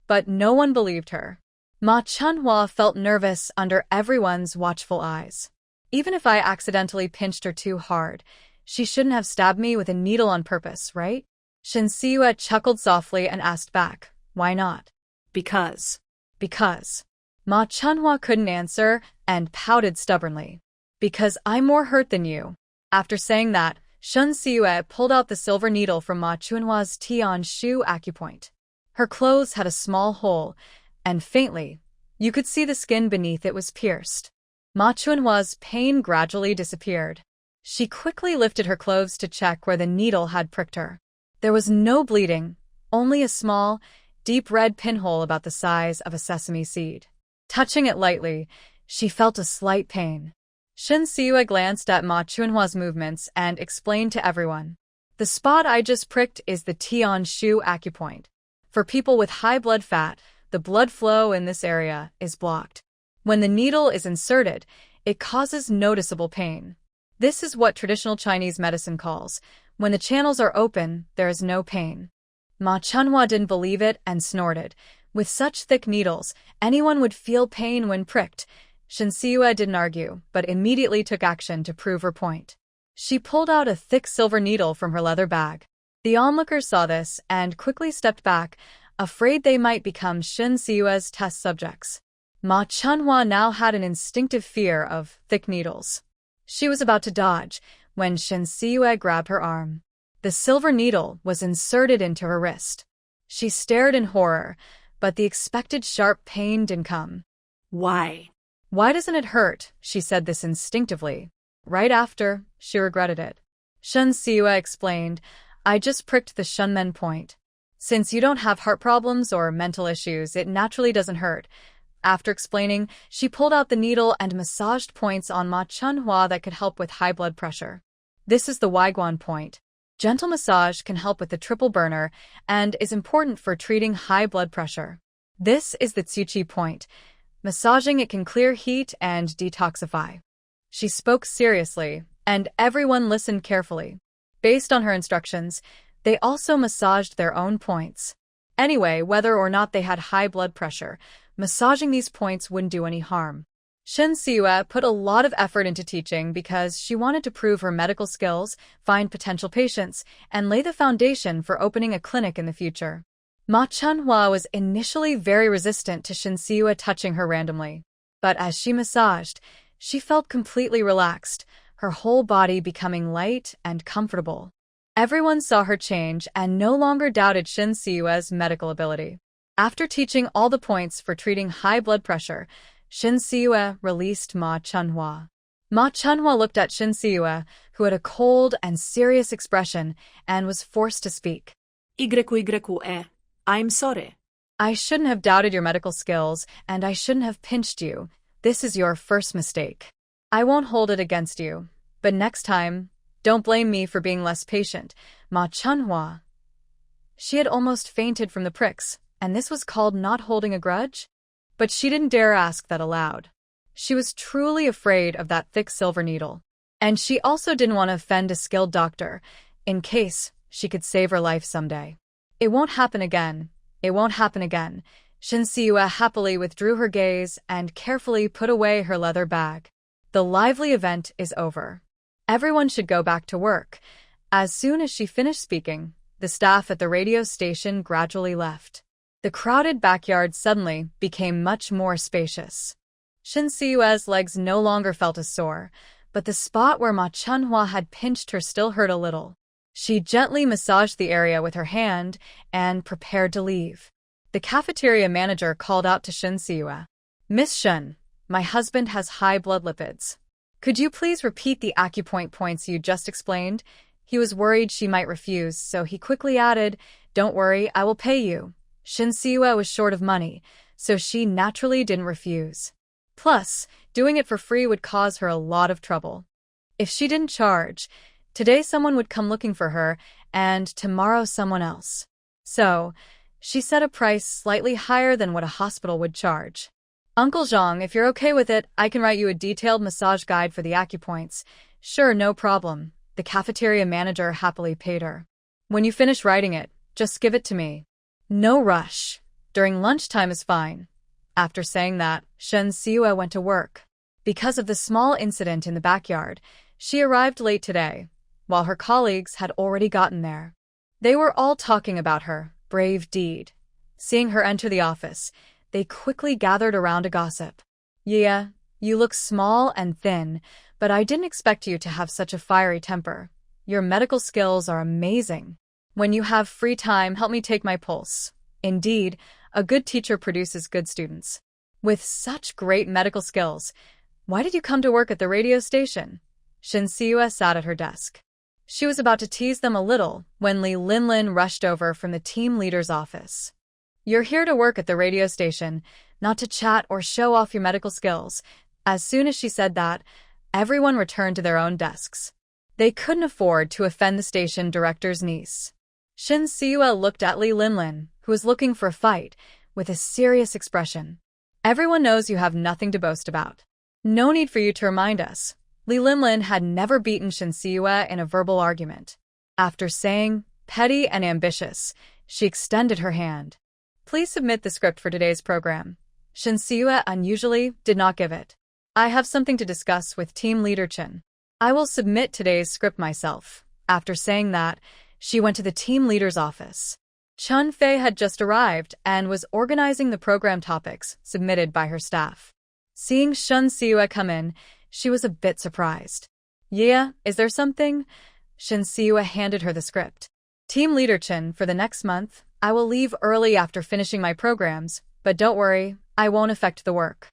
But no one believed her. Ma Chunhua felt nervous under everyone's watchful eyes. Even if I accidentally pinched her too hard, she shouldn't have stabbed me with a needle on purpose, right? Shin Siua chuckled softly and asked back, why not? Because. Ma Chunhua couldn't answer and pouted stubbornly. Because I'm more hurt than you. After saying that, Shin Siua pulled out the silver needle from Ma Chunhua's Tianju acupoint. Her clothes had a small hole, and faintly, you could see the skin beneath it was pierced. Ma Chunhua's pain gradually disappeared. She quickly lifted her clothes to check where the needle had pricked her. There was no bleeding, only a small, deep red pinhole about the size of a sesame seed. Touching it lightly, she felt a slight pain. Shin Siyue glanced at Ma Chunhua's movements and explained to everyone. The spot I just pricked is the Tian Shu acupoint. For people with high blood fat, the blood flow in this area is blocked. When the needle is inserted, it causes noticeable pain. This is what traditional Chinese medicine calls, when the channels are open, there is no pain. Ma Chunhua didn't believe it and snorted. With such thick needles, anyone would feel pain when pricked. Shin Siyue didn't argue, but immediately took action to prove her point. She pulled out a thick silver needle from her leather bag. The onlookers saw this and quickly stepped back, afraid they might become Shin Siyue's test subjects. Ma Chunhua now had an instinctive fear of thick needles. She was about to dodge when Shin Siyue grabbed her arm. The silver needle was inserted into her wrist. She stared in horror, but the expected sharp pain didn't come. Why? Why doesn't it hurt? She said this instinctively. Right after, she regretted it. Shin Siyue explained, I just pricked the Shunmen point. Since you don't have heart problems or mental issues, it naturally doesn't hurt. After explaining, she pulled out the needle and massaged points on Ma Chunhua that could help with high blood pressure. This is the Waiguan point. Gentle massage can help with the triple burner and is important for treating high blood pressure. This is the Tsuchi point. Massaging it can clear heat and detoxify. She spoke seriously, and everyone listened carefully. Based on her instructions, they also massaged their own points. Anyway, whether or not they had high blood pressure, massaging these points wouldn't do any harm. Shin Siyue put a lot of effort into teaching because she wanted to prove her medical skills, find potential patients, and lay the foundation for opening a clinic in the future. Ma Chunhua was initially very resistant to Shin Siyue touching her randomly. But as she massaged, she felt completely relaxed, her whole body becoming light and comfortable. Everyone saw her change and no longer doubted Shin Siyue's medical ability. After teaching all the points for treating high blood pressure, Shin Siyue released Ma Chunhua. Ma Chunhua looked at Shin Siyue, who had a cold and serious expression, and was forced to speak. I'm sorry. I shouldn't have doubted your medical skills, and I shouldn't have pinched you. This is your first mistake. I won't hold it against you. But next time, don't blame me for being less patient. Ma Chunhua. She had almost fainted from the pricks, and this was called not holding a grudge? But she didn't dare ask that aloud. She was truly afraid of that thick silver needle. And she also didn't want to offend a skilled doctor, in case she could save her life someday. It won't happen again. It won't happen again. Shin Siyue happily withdrew her gaze and carefully put away her leather bag. The lively event is over. Everyone should go back to work. As soon as she finished speaking, the staff at the radio station gradually left. The crowded backyard suddenly became much more spacious. Shin Siyue's legs no longer felt as sore, but the spot where Ma Chunhua had pinched her still hurt a little. She gently massaged the area with her hand and prepared to leave. The cafeteria manager called out to Shin Siyue. Miss Shin, my husband has high blood lipids. Could you please repeat the acupoint points you just explained? He was worried she might refuse, so he quickly added, Don't worry, I will pay you. Shin Siyue was short of money, so she naturally didn't refuse. Plus, doing it for free would cause her a lot of trouble. If she didn't charge, today someone would come looking for her, and tomorrow someone else. So, she set a price slightly higher than what a hospital would charge. Uncle Zhang, if you're okay with it, I can write you a detailed massage guide for the acupoints. Sure, no problem. The cafeteria manager happily paid her. When you finish writing it, just give it to me. No rush. During lunchtime is fine. After saying that, Shin Siyue went to work. Because of the small incident in the backyard, she arrived late today, while her colleagues had already gotten there. They were all talking about her brave deed. Seeing her enter the office, they quickly gathered around to gossip. Yeah, you look small and thin, but I didn't expect you to have such a fiery temper. Your medical skills are amazing. When you have free time, help me take my pulse. Indeed, a good teacher produces good students. With such great medical skills, why did you come to work at the radio station? Shin Siyue sat at her desk. She was about to tease them a little when Li Linlin rushed over from the team leader's office. "You're here to work at the radio station, not to chat or show off your medical skills." As soon as she said that, everyone returned to their own desks. They couldn't afford to offend the station director's niece. Shin Siua looked at Li Linlin, who was looking for a fight, with a serious expression. "Everyone knows you have nothing to boast about. No need for you to remind us." Li Linlin had never beaten Shin Siua in a verbal argument. After saying, "petty and ambitious," she extended her hand. "Please submit the script for today's program." Shin Siua unusually did not give it. "I have something to discuss with team leader Chen. I will submit today's script myself." After saying that, she went to the team leader's office. Chun Fei had just arrived and was organizing the program topics submitted by her staff. Seeing Shin Siua come in, she was a bit surprised. "Yeah, is there something?" Shin Siua handed her the script. "Team leader Chen, for the next month, I will leave early after finishing my programs, but don't worry, I won't affect the work.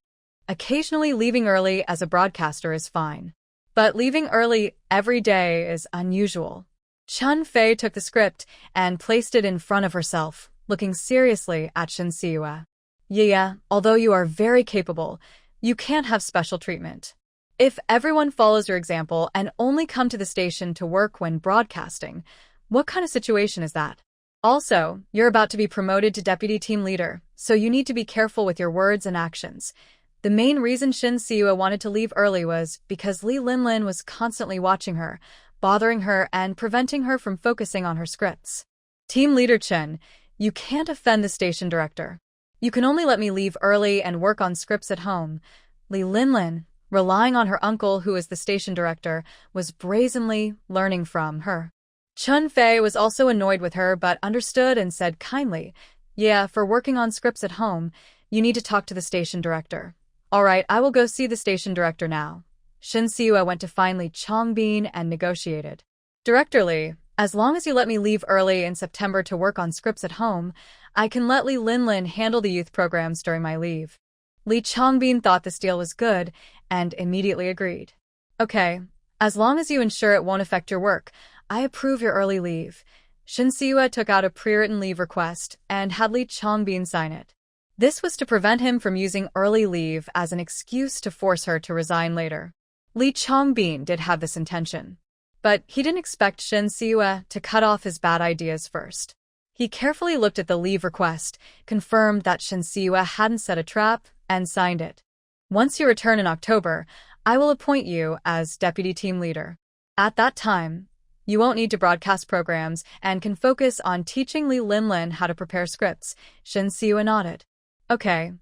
Occasionally leaving early as a broadcaster is fine. But leaving early every day is unusual." Chun Fei took the script and placed it in front of herself, looking seriously at Shin Siua. "Yeah, although you are very capable, you can't have special treatment. If everyone follows your example and only come to the station to work when broadcasting, what kind of situation is that? Also, you're about to be promoted to deputy team leader, so you need to be careful with your words and actions." The main reason Shin Siua wanted to leave early was because Li Linlin was constantly watching her, bothering her and preventing her from focusing on her scripts. "Team leader Chen, you can't offend the station director. You can only let me leave early and work on scripts at home." Li Linlin, relying on her uncle who is the station director, was brazenly learning from her. Chun Fei was also annoyed with her but understood and said kindly, "Yeah, for working on scripts at home, you need to talk to the station director." "All right, I will go see the station director now." Shin Siua went to find Li Chongbin and negotiated. "Director Li, as long as you let me leave early in September to work on scripts at home, I can let Li Linlin handle the youth programs during my leave." Li Chongbin thought this deal was good and immediately agreed. "Okay, as long as you ensure it won't affect your work, I approve your early leave." Shin Siua took out a pre-written leave request and had Li Chongbin sign it. This was to prevent him from using early leave as an excuse to force her to resign later. Li Chongbin did have this intention, but he didn't expect Shin Siua to cut off his bad ideas first. He carefully looked at the leave request, confirmed that Shin Siua hadn't set a trap, and signed it. "Once you return in October, I will appoint you as deputy team leader. At that time, you won't need to broadcast programs and can focus on teaching Li Linlin how to prepare scripts." Shin Siua nodded. "Okay."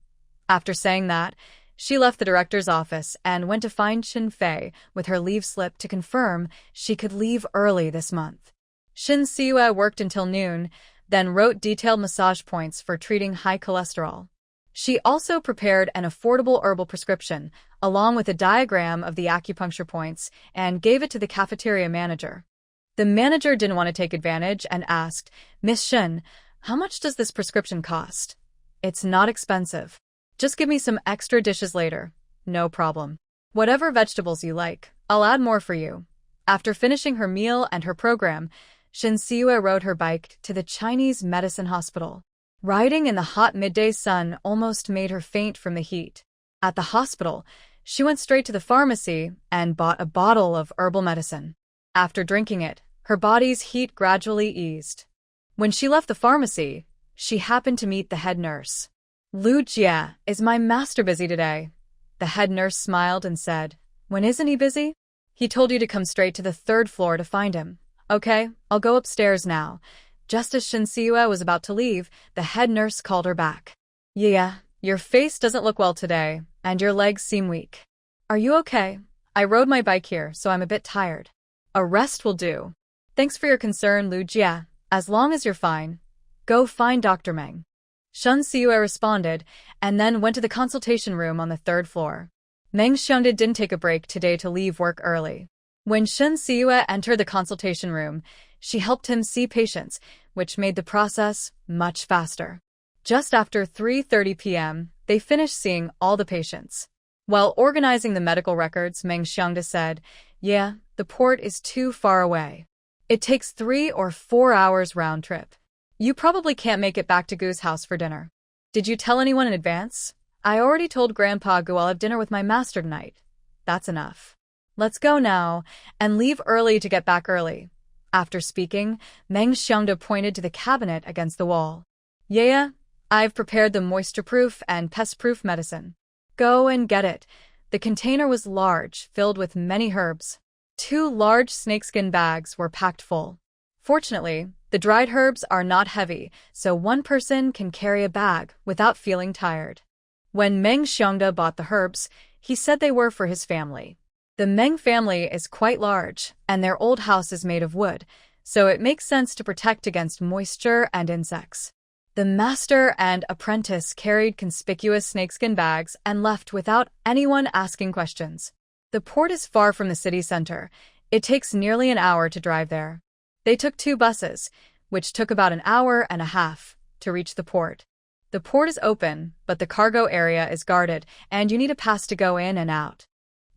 After saying that, she left the director's office and went to find Shin Fei with her leave slip to confirm she could leave early this month. Shin Siua worked until noon, then wrote detailed massage points for treating high cholesterol. She also prepared an affordable herbal prescription, along with a diagram of the acupuncture points, and gave it to the cafeteria manager. The manager didn't want to take advantage and asked, "Miss Shin, how much does this prescription cost?" "It's not expensive. Just give me some extra dishes later." "No problem. Whatever vegetables you like, I'll add more for you." After finishing her meal and her program, Shin Siua rode her bike to the Chinese medicine hospital. Riding in the hot midday sun almost made her faint from the heat. At the hospital, she went straight to the pharmacy and bought a bottle of herbal medicine. After drinking it, her body's heat gradually eased. When she left the pharmacy, she happened to meet the head nurse. "Lu Jia, is my master busy today?" The head nurse smiled and said, "When isn't he busy? He told you to come straight to the 3rd floor to find him." "Okay, I'll go upstairs now." Just as Shin Siua was about to leave, the head nurse called her back. "Yeah, your face doesn't look well today, and your legs seem weak. Are you okay? I rode my bike here, so I'm a bit tired. A rest will do." "Thanks for your concern, Lu Jia. As long as you're fine, go find Dr. Meng." Shin Siua responded, and then went to the consultation room on the 3rd floor. Meng Xiongde didn't take a break today to leave work early. When Shin Siua entered the consultation room, she helped him see patients, which made the process much faster. Just after 3:30 p.m., they finished seeing all the patients. While organizing the medical records, Meng Xiongde said, "Yeah, the port is too far away. It takes 3 or 4 hours round trip. You probably can't make it back to Gu's house for dinner. Did you tell anyone in advance? I already told Grandpa Gu I'll have dinner with my master tonight. That's enough. Let's go now, and leave early to get back early. After speaking, Meng Xiangda pointed to the cabinet against the wall. Yeah, I've prepared the moisture-proof and pest-proof medicine. Go and get it. The container was large, filled with many herbs. 2 large snakeskin bags were packed full. Fortunately, the dried herbs are not heavy, so one person can carry a bag without feeling tired. When Meng Xiangda bought the herbs, he said they were for his family. The Meng family is quite large, and their old house is made of wood, so it makes sense to protect against moisture and insects. The master and apprentice carried conspicuous snakeskin bags and left without anyone asking questions. The port is far from the city center. It takes nearly an hour to drive there. They took 2 buses, which took about an hour and a half, to reach the port. The port is open, but the cargo area is guarded, and you need a pass to go in and out.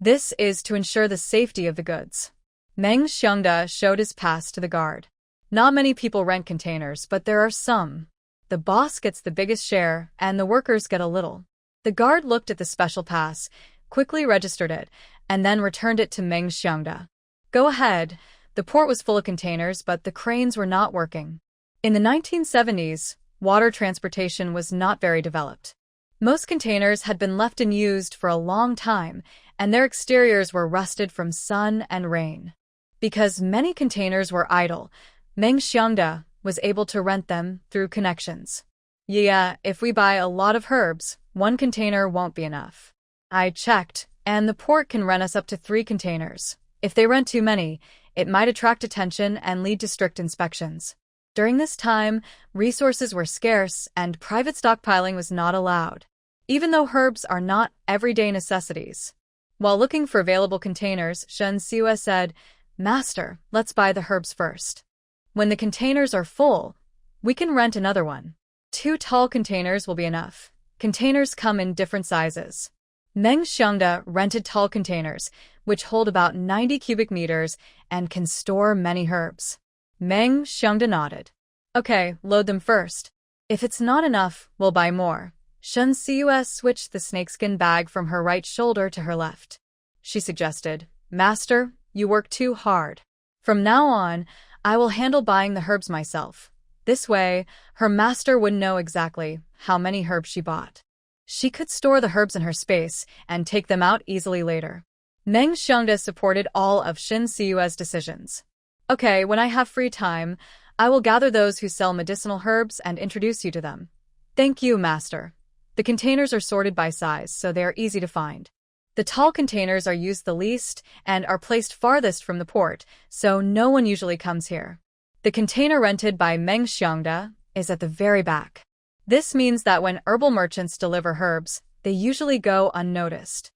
This is to ensure the safety of the goods. Meng Xiangda showed his pass to the guard. Not many people rent containers, but there are some. The boss gets the biggest share, and the workers get a little. The guard looked at the special pass, quickly registered it, and then returned it to Meng Xiangda. Go ahead. The port was full of containers, but the cranes were not working. In the 1970s, water transportation was not very developed. Most containers had been left unused for a long time, and their exteriors were rusted from sun and rain. Because many containers were idle, Meng Xiangda was able to rent them through connections. Yeah, if we buy a lot of herbs, 1 container won't be enough. I checked, and the port can rent us up to 3 containers. If they rent too many, it might attract attention and lead to strict inspections. During this time, resources were scarce and private stockpiling was not allowed, even though herbs are not everyday necessities. While looking for available containers, Shen Siwa said, "Master, let's buy the herbs first. When the containers are full, we can rent another one. 2 tall containers will be enough. Containers come in different sizes." Meng Xiangda rented tall containers, which hold about 90 cubic meters and can store many herbs. Meng Xiangda nodded. Okay, load them first. If it's not enough, we'll buy more. Shen Siwa switched the snakeskin bag from her right shoulder to her left. She suggested, "Master, you work too hard. From now on, I will handle buying the herbs myself." This way, her master would know exactly how many herbs she bought. She could store the herbs in her space and take them out easily later. Meng Xiangda supported all of Shen Siwa's decisions. Okay, when I have free time, I will gather those who sell medicinal herbs and introduce you to them. Thank you, master. The containers are sorted by size, so they are easy to find. The tall containers are used the least and are placed farthest from the port, so no one usually comes here. The container rented by Meng Xiangda is at the very back. This means that when herbal merchants deliver herbs, they usually go unnoticed.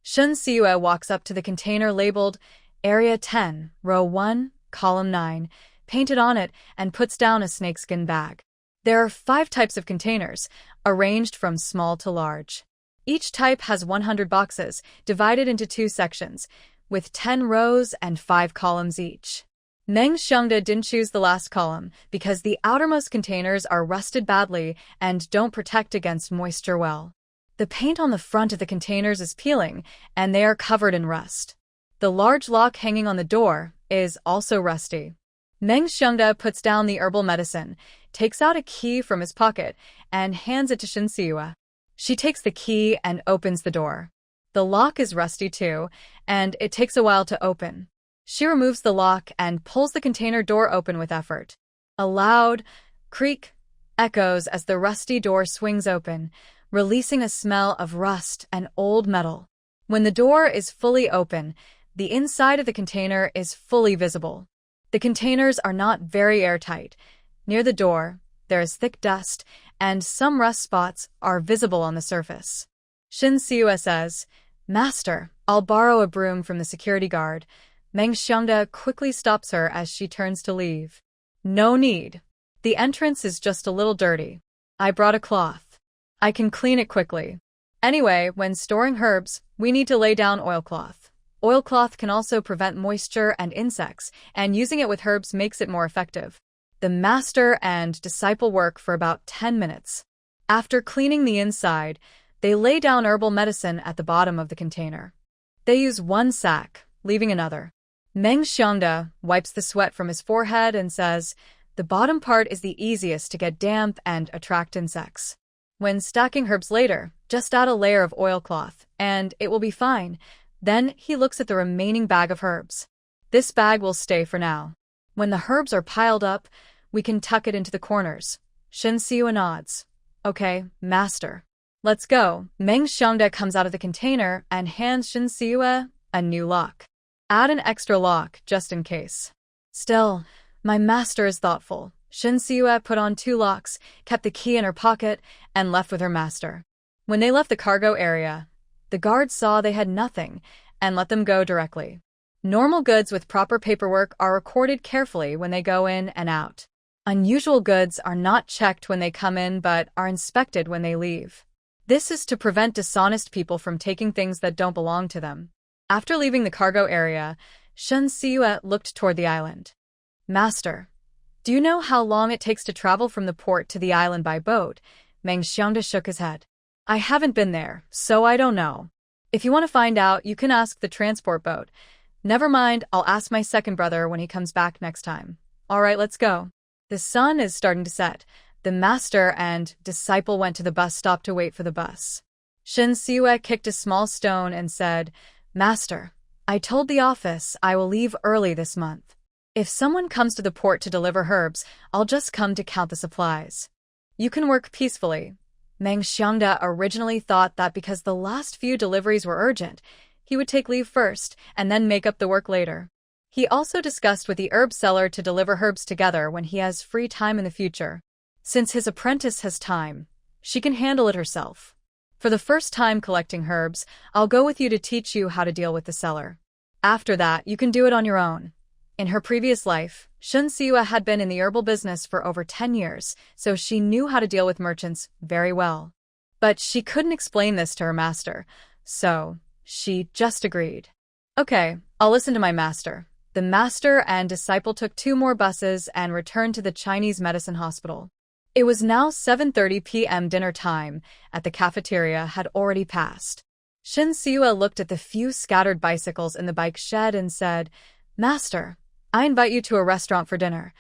Shen Siwa walks up to the container labeled Area 10, Row 1, Column 9, painted on it, and puts down a snakeskin bag. There are 5 types of containers, arranged from small to large. Each type has 100 boxes, divided into 2 sections, with 10 rows and 5 columns each. Meng Xiangda didn't choose the last column because the outermost containers are rusted badly and don't protect against moisture well. The paint on the front of the containers is peeling, and they are covered in rust. The large lock hanging on the door is also rusty. Meng Xiangda puts down the herbal medicine, takes out a key from his pocket, and hands it to Shen Siwa. She takes the key and opens the door. The lock is rusty too, and it takes a while to open. She removes the lock and pulls the container door open with effort. A loud creak echoes as the rusty door swings open, releasing a smell of rust and old metal. When the door is fully open, the inside of the container is fully visible. The containers are not very airtight. Near the door, there is thick dust, and some rust spots are visible on the surface. Shen Siwa says, "Master, I'll borrow a broom from the security guard." Meng Xiangda quickly stops her as she turns to leave. "No need. The entrance is just a little dirty. I brought a cloth. I can clean it quickly. Anyway, when storing herbs, we need to lay down oilcloth. Oilcloth can also prevent moisture and insects, and using it with herbs makes it more effective. The master and disciple work for about 10 minutes. After cleaning the inside, they lay down herbal medicine at the bottom of the container. They use one sack, leaving another. Meng Xiangda wipes the sweat from his forehead and says, "The bottom part is the easiest to get damp and attract insects. When stacking herbs later, just add a layer of oilcloth, and it will be fine." Then he looks at the remaining bag of herbs. "This bag will stay for now. When the herbs are piled up, we can tuck it into the corners." Shen Siwa nods. "Okay, master. Let's go." Meng Xiangda comes out of the container and hands Shen Siwa a new lock. "Add an extra lock, just in case." "Still, my master is thoughtful." Shen Siwa put on 2 locks, kept the key in her pocket, and left with her master. When they left the cargo area, the guards saw they had nothing and let them go directly. Normal goods with proper paperwork are recorded carefully when they go in and out. Unusual goods are not checked when they come in but are inspected when they leave. This is to prevent dishonest people from taking things that don't belong to them. After leaving the cargo area, Shen Siwa looked toward the island. "Master, do you know how long it takes to travel from the port to the island by boat?" Meng Xiangda shook his head. "I haven't been there, so I don't know. If you want to find out, you can ask the transport boat. Never mind, I'll ask my second brother when he comes back next time. All right, let's go." The sun is starting to set. The master and disciple went to the bus stop to wait for the bus. Shen Siwa kicked a small stone and said, "Master, I told the office I will leave early this month. If someone comes to the port to deliver herbs, I'll just come to count the supplies. You can work peacefully." Meng Xiangda originally thought that because the last few deliveries were urgent, he would take leave first and then make up the work later. He also discussed with the herb seller to deliver herbs together when he has free time in the future. Since his apprentice has time, she can handle it herself. "For the first time collecting herbs, I'll go with you to teach you how to deal with the seller. After that, you can do it on your own." In her previous life, Shen Siwa had been in the herbal business for over 10 years, so she knew how to deal with merchants very well. But she couldn't explain this to her master, so she just agreed. "Okay, I'll listen to my master." The master and disciple took 2 more buses and returned to the Chinese medicine hospital. It was now 7:30 p.m. Dinner time at the cafeteria had already passed. Shen Siwa looked at the few scattered bicycles in the bike shed and said, "Master, I invite you to a restaurant for dinner."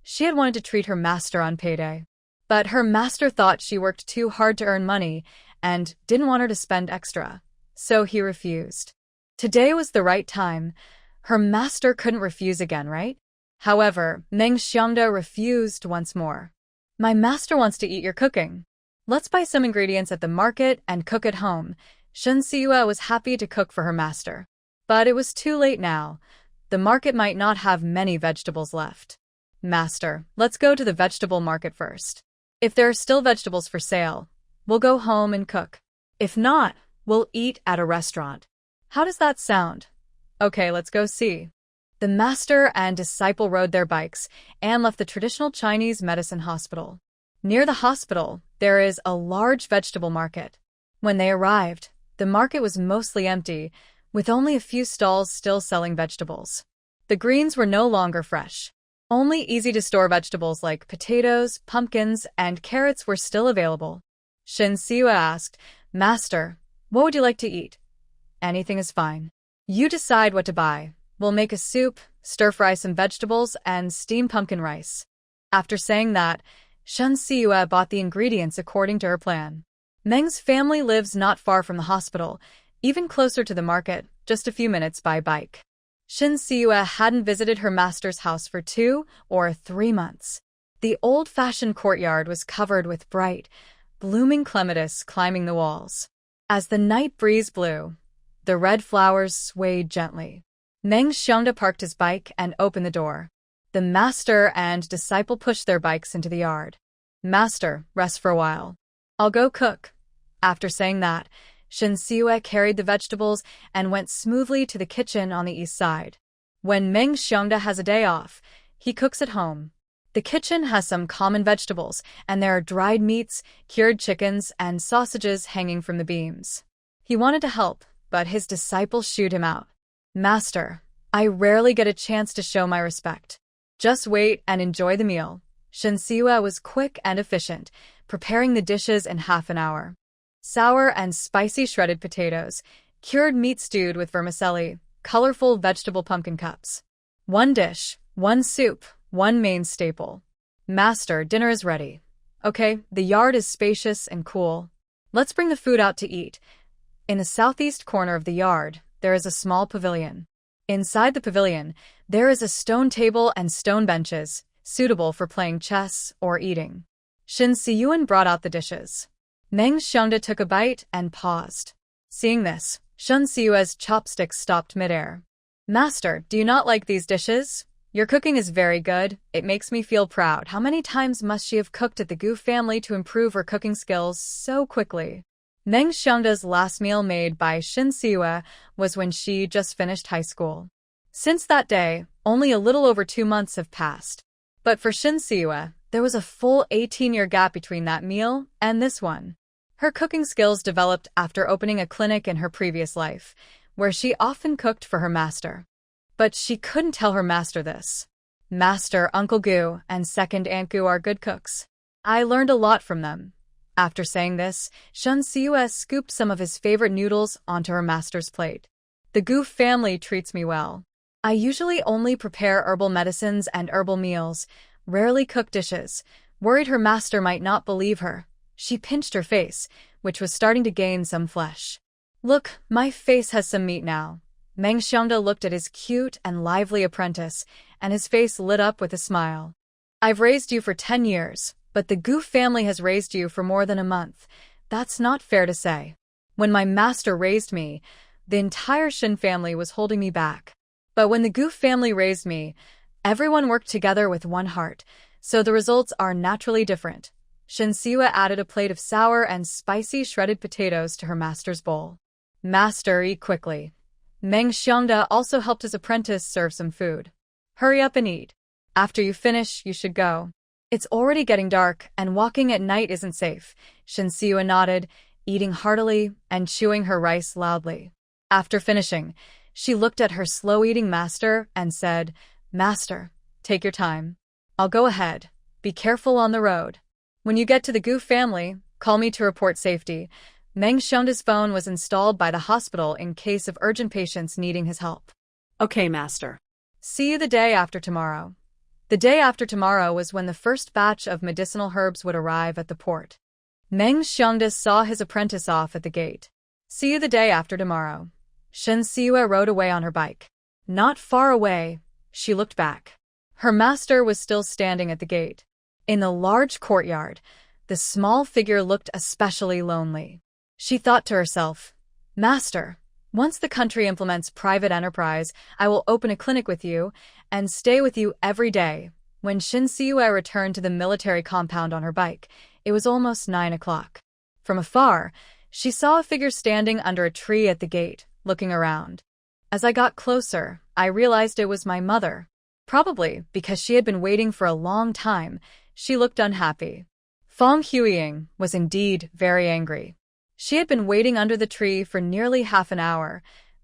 She had wanted to treat her master on payday. But her master thought she worked too hard to earn money and didn't want her to spend extra, so he refused. Today was the right time. Her master couldn't refuse again, right? However, Meng Xiangda refused once more. "My master wants to eat your cooking. Let's buy some ingredients at the market and cook at home." Shen Siwa was happy to cook for her master. But it was too late now. The market might not have many vegetables left. "Master, let's go to the vegetable market first. If there are still vegetables for sale, we'll go home and cook. If not, we'll eat at a restaurant. How does that sound?" "Okay, let's go see." The master and disciple rode their bikes and left the traditional Chinese medicine hospital. Near the hospital, there is a large vegetable market. When they arrived, the market was mostly empty, with only a few stalls still selling vegetables. The greens were no longer fresh. Only easy-to-store vegetables like potatoes, pumpkins, and carrots were still available. Shen Siwa asked, "Master, what would you like to eat?" "Anything is fine. You decide what to buy. We'll make a soup, stir-fry some vegetables, and steam pumpkin rice." After saying that, Shen Siwa bought the ingredients according to her plan. Meng's family lives not far from the hospital, even closer to the market, just a few minutes by bike. Shen Siwa hadn't visited her master's house for 2 or 3 months. The old-fashioned courtyard was covered with bright, blooming clematis climbing the walls. As the night breeze blew, the red flowers swayed gently. Meng Xiangda parked his bike and opened the door. The master and disciple pushed their bikes into the yard. "Master, rest for a while. I'll go cook." After saying that, Shen Siwa carried the vegetables and went smoothly to the kitchen on the east side. When Meng Xiangda has a day off, he cooks at home. The kitchen has some common vegetables, and there are dried meats, cured chickens, and sausages hanging from the beams. He wanted to help, but his disciple shooed him out. Master, I rarely get a chance to show my respect. Just wait and enjoy the meal. Shinsiwa was quick and efficient, preparing the dishes in half an hour. Sour and spicy shredded potatoes, cured meat stewed with vermicelli, colorful vegetable pumpkin cups. One dish, one soup, one main staple. Master, dinner is ready. Okay, the yard is spacious and cool. Let's bring the food out to eat. In the southeast corner of the yard, there is a small pavilion. Inside the pavilion, there is a stone table and stone benches, suitable for playing chess or eating. Shin Si-yuan brought out the dishes. Meng Xiongda took a bite and paused. Seeing this, Shin Si-yuan's chopsticks stopped midair. Master, do you not like these dishes? Your cooking is very good. It makes me feel proud. How many times must she have cooked at the Gu family to improve her cooking skills so quickly? Meng Xiongda's last meal made by Shin Si-yuan was when she just finished high school. Since that day, only a little over 2 months have passed. But for Shin Si-yuan, there was a full 18-year gap between that meal and this one. Her cooking skills developed after opening a clinic in her previous life, where she often cooked for her master. But she couldn't tell her master this. Master, Uncle Gu, and second Aunt Gu are good cooks. I learned a lot from them. After saying this, Shin Si-yuan scooped some of his favorite noodles onto her master's plate. The Gu family treats me well. I usually only prepare herbal medicines and herbal meals, rarely cook dishes. Worried her master might not believe her, she pinched her face, which was starting to gain some flesh. Look, my face has some meat now. Meng Xiongda looked at his cute and lively apprentice, and his face lit up with a smile. I've raised you for 10 years, but the Gu family has raised you for more than a month. That's not fair to say. When my master raised me, the entire Shin family was holding me back. But when the Gu family raised me, everyone worked together with one heart, so the results are naturally different. Shin Si-yuan added a plate of sour and spicy shredded potatoes to her master's bowl. Master, eat quickly. Meng Xiongda also helped his apprentice serve some food. Hurry up and eat. After you finish, you should go. It's already getting dark, and walking at night isn't safe. Shin Si-yuan nodded, eating heartily and chewing her rice loudly. After finishing, she looked at her slow-eating master and said, Master, take your time. I'll go ahead. Be careful on the road. When you get to the Gu family, call me to report safety. Meng Xiongda's phone was installed by the hospital in case of urgent patients needing his help. Okay, Master. See you the day after tomorrow. The day after tomorrow was when the first batch of medicinal herbs would arrive at the port. Meng Xiongda saw his apprentice off at the gate. See you the day after tomorrow. Shin Si-yuan rode away on her bike. Not far away, she looked back. Her master was still standing at the gate. In the large courtyard, the small figure looked especially lonely. She thought to herself, Master, once the country implements private enterprise, I will open a clinic with you and stay with you every day. When Shin Si-yuan returned to the military compound on her bike, it was almost 9 o'clock. From afar, she saw a figure standing under a tree at the gate, looking around. As I got closer, I realized it was my mother. Probably because she had been waiting for a long time, she looked unhappy. Fong Huiying was indeed very angry. She had been waiting under the tree for nearly half an hour,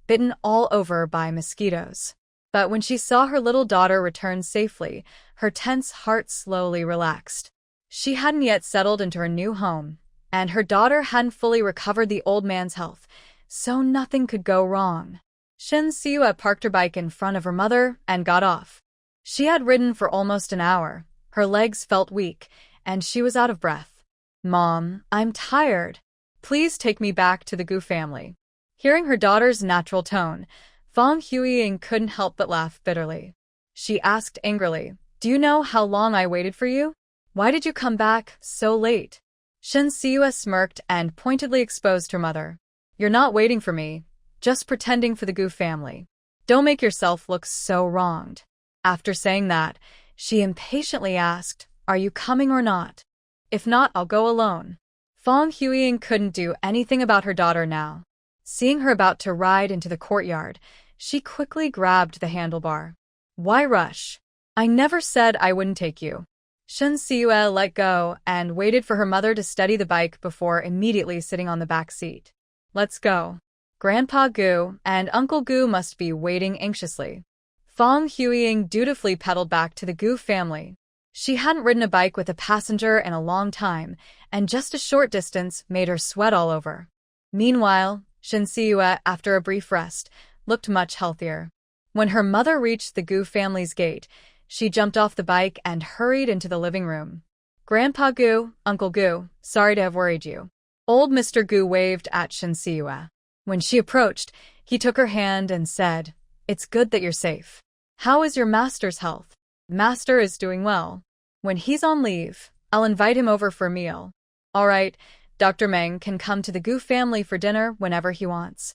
bitten all over by mosquitoes. But when she saw her little daughter return safely, her tense heart slowly relaxed. She hadn't yet settled into her new home, and her daughter hadn't fully recovered the old man's health, so nothing could go wrong. Shin Si-yuan parked her bike in front of her mother and got off. She had ridden for almost an hour. Her legs felt weak, and she was out of breath. Mom, I'm tired. Please take me back to the Gu family. Hearing her daughter's natural tone, Fong Huiying couldn't help but laugh bitterly. She asked angrily, Do you know how long I waited for you? Why did you come back so late? Shin Si-yuan smirked and pointedly exposed her mother. You're not waiting for me, just pretending for the Gu family. Don't make yourself look so wronged. After saying that, she impatiently asked, Are you coming or not? If not, I'll go alone. Fong Huiying couldn't do anything about her daughter now. Seeing her about to ride into the courtyard, she quickly grabbed the handlebar. Why rush? I never said I wouldn't take you. Shin Si-yuan let go and waited for her mother to steady the bike before immediately sitting on the back seat. Let's go. Grandpa Gu and Uncle Gu must be waiting anxiously. Fong Huiying dutifully pedaled back to the Gu family. She hadn't ridden a bike with a passenger in a long time, and just a short distance made her sweat all over. Meanwhile, Shin Siyue, after a brief rest, looked much healthier. When her mother reached the Gu family's gate, she jumped off the bike and hurried into the living room. Grandpa Gu, Uncle Gu, sorry to have worried you. Old Mr. Gu waved at Shin Siyue. When she approached, he took her hand and said, "It's good that you're safe. How is your master's health?" "Master is doing well. When he's on leave, I'll invite him over for a meal." "All right, Dr. Meng can come to the Gu family for dinner whenever he wants."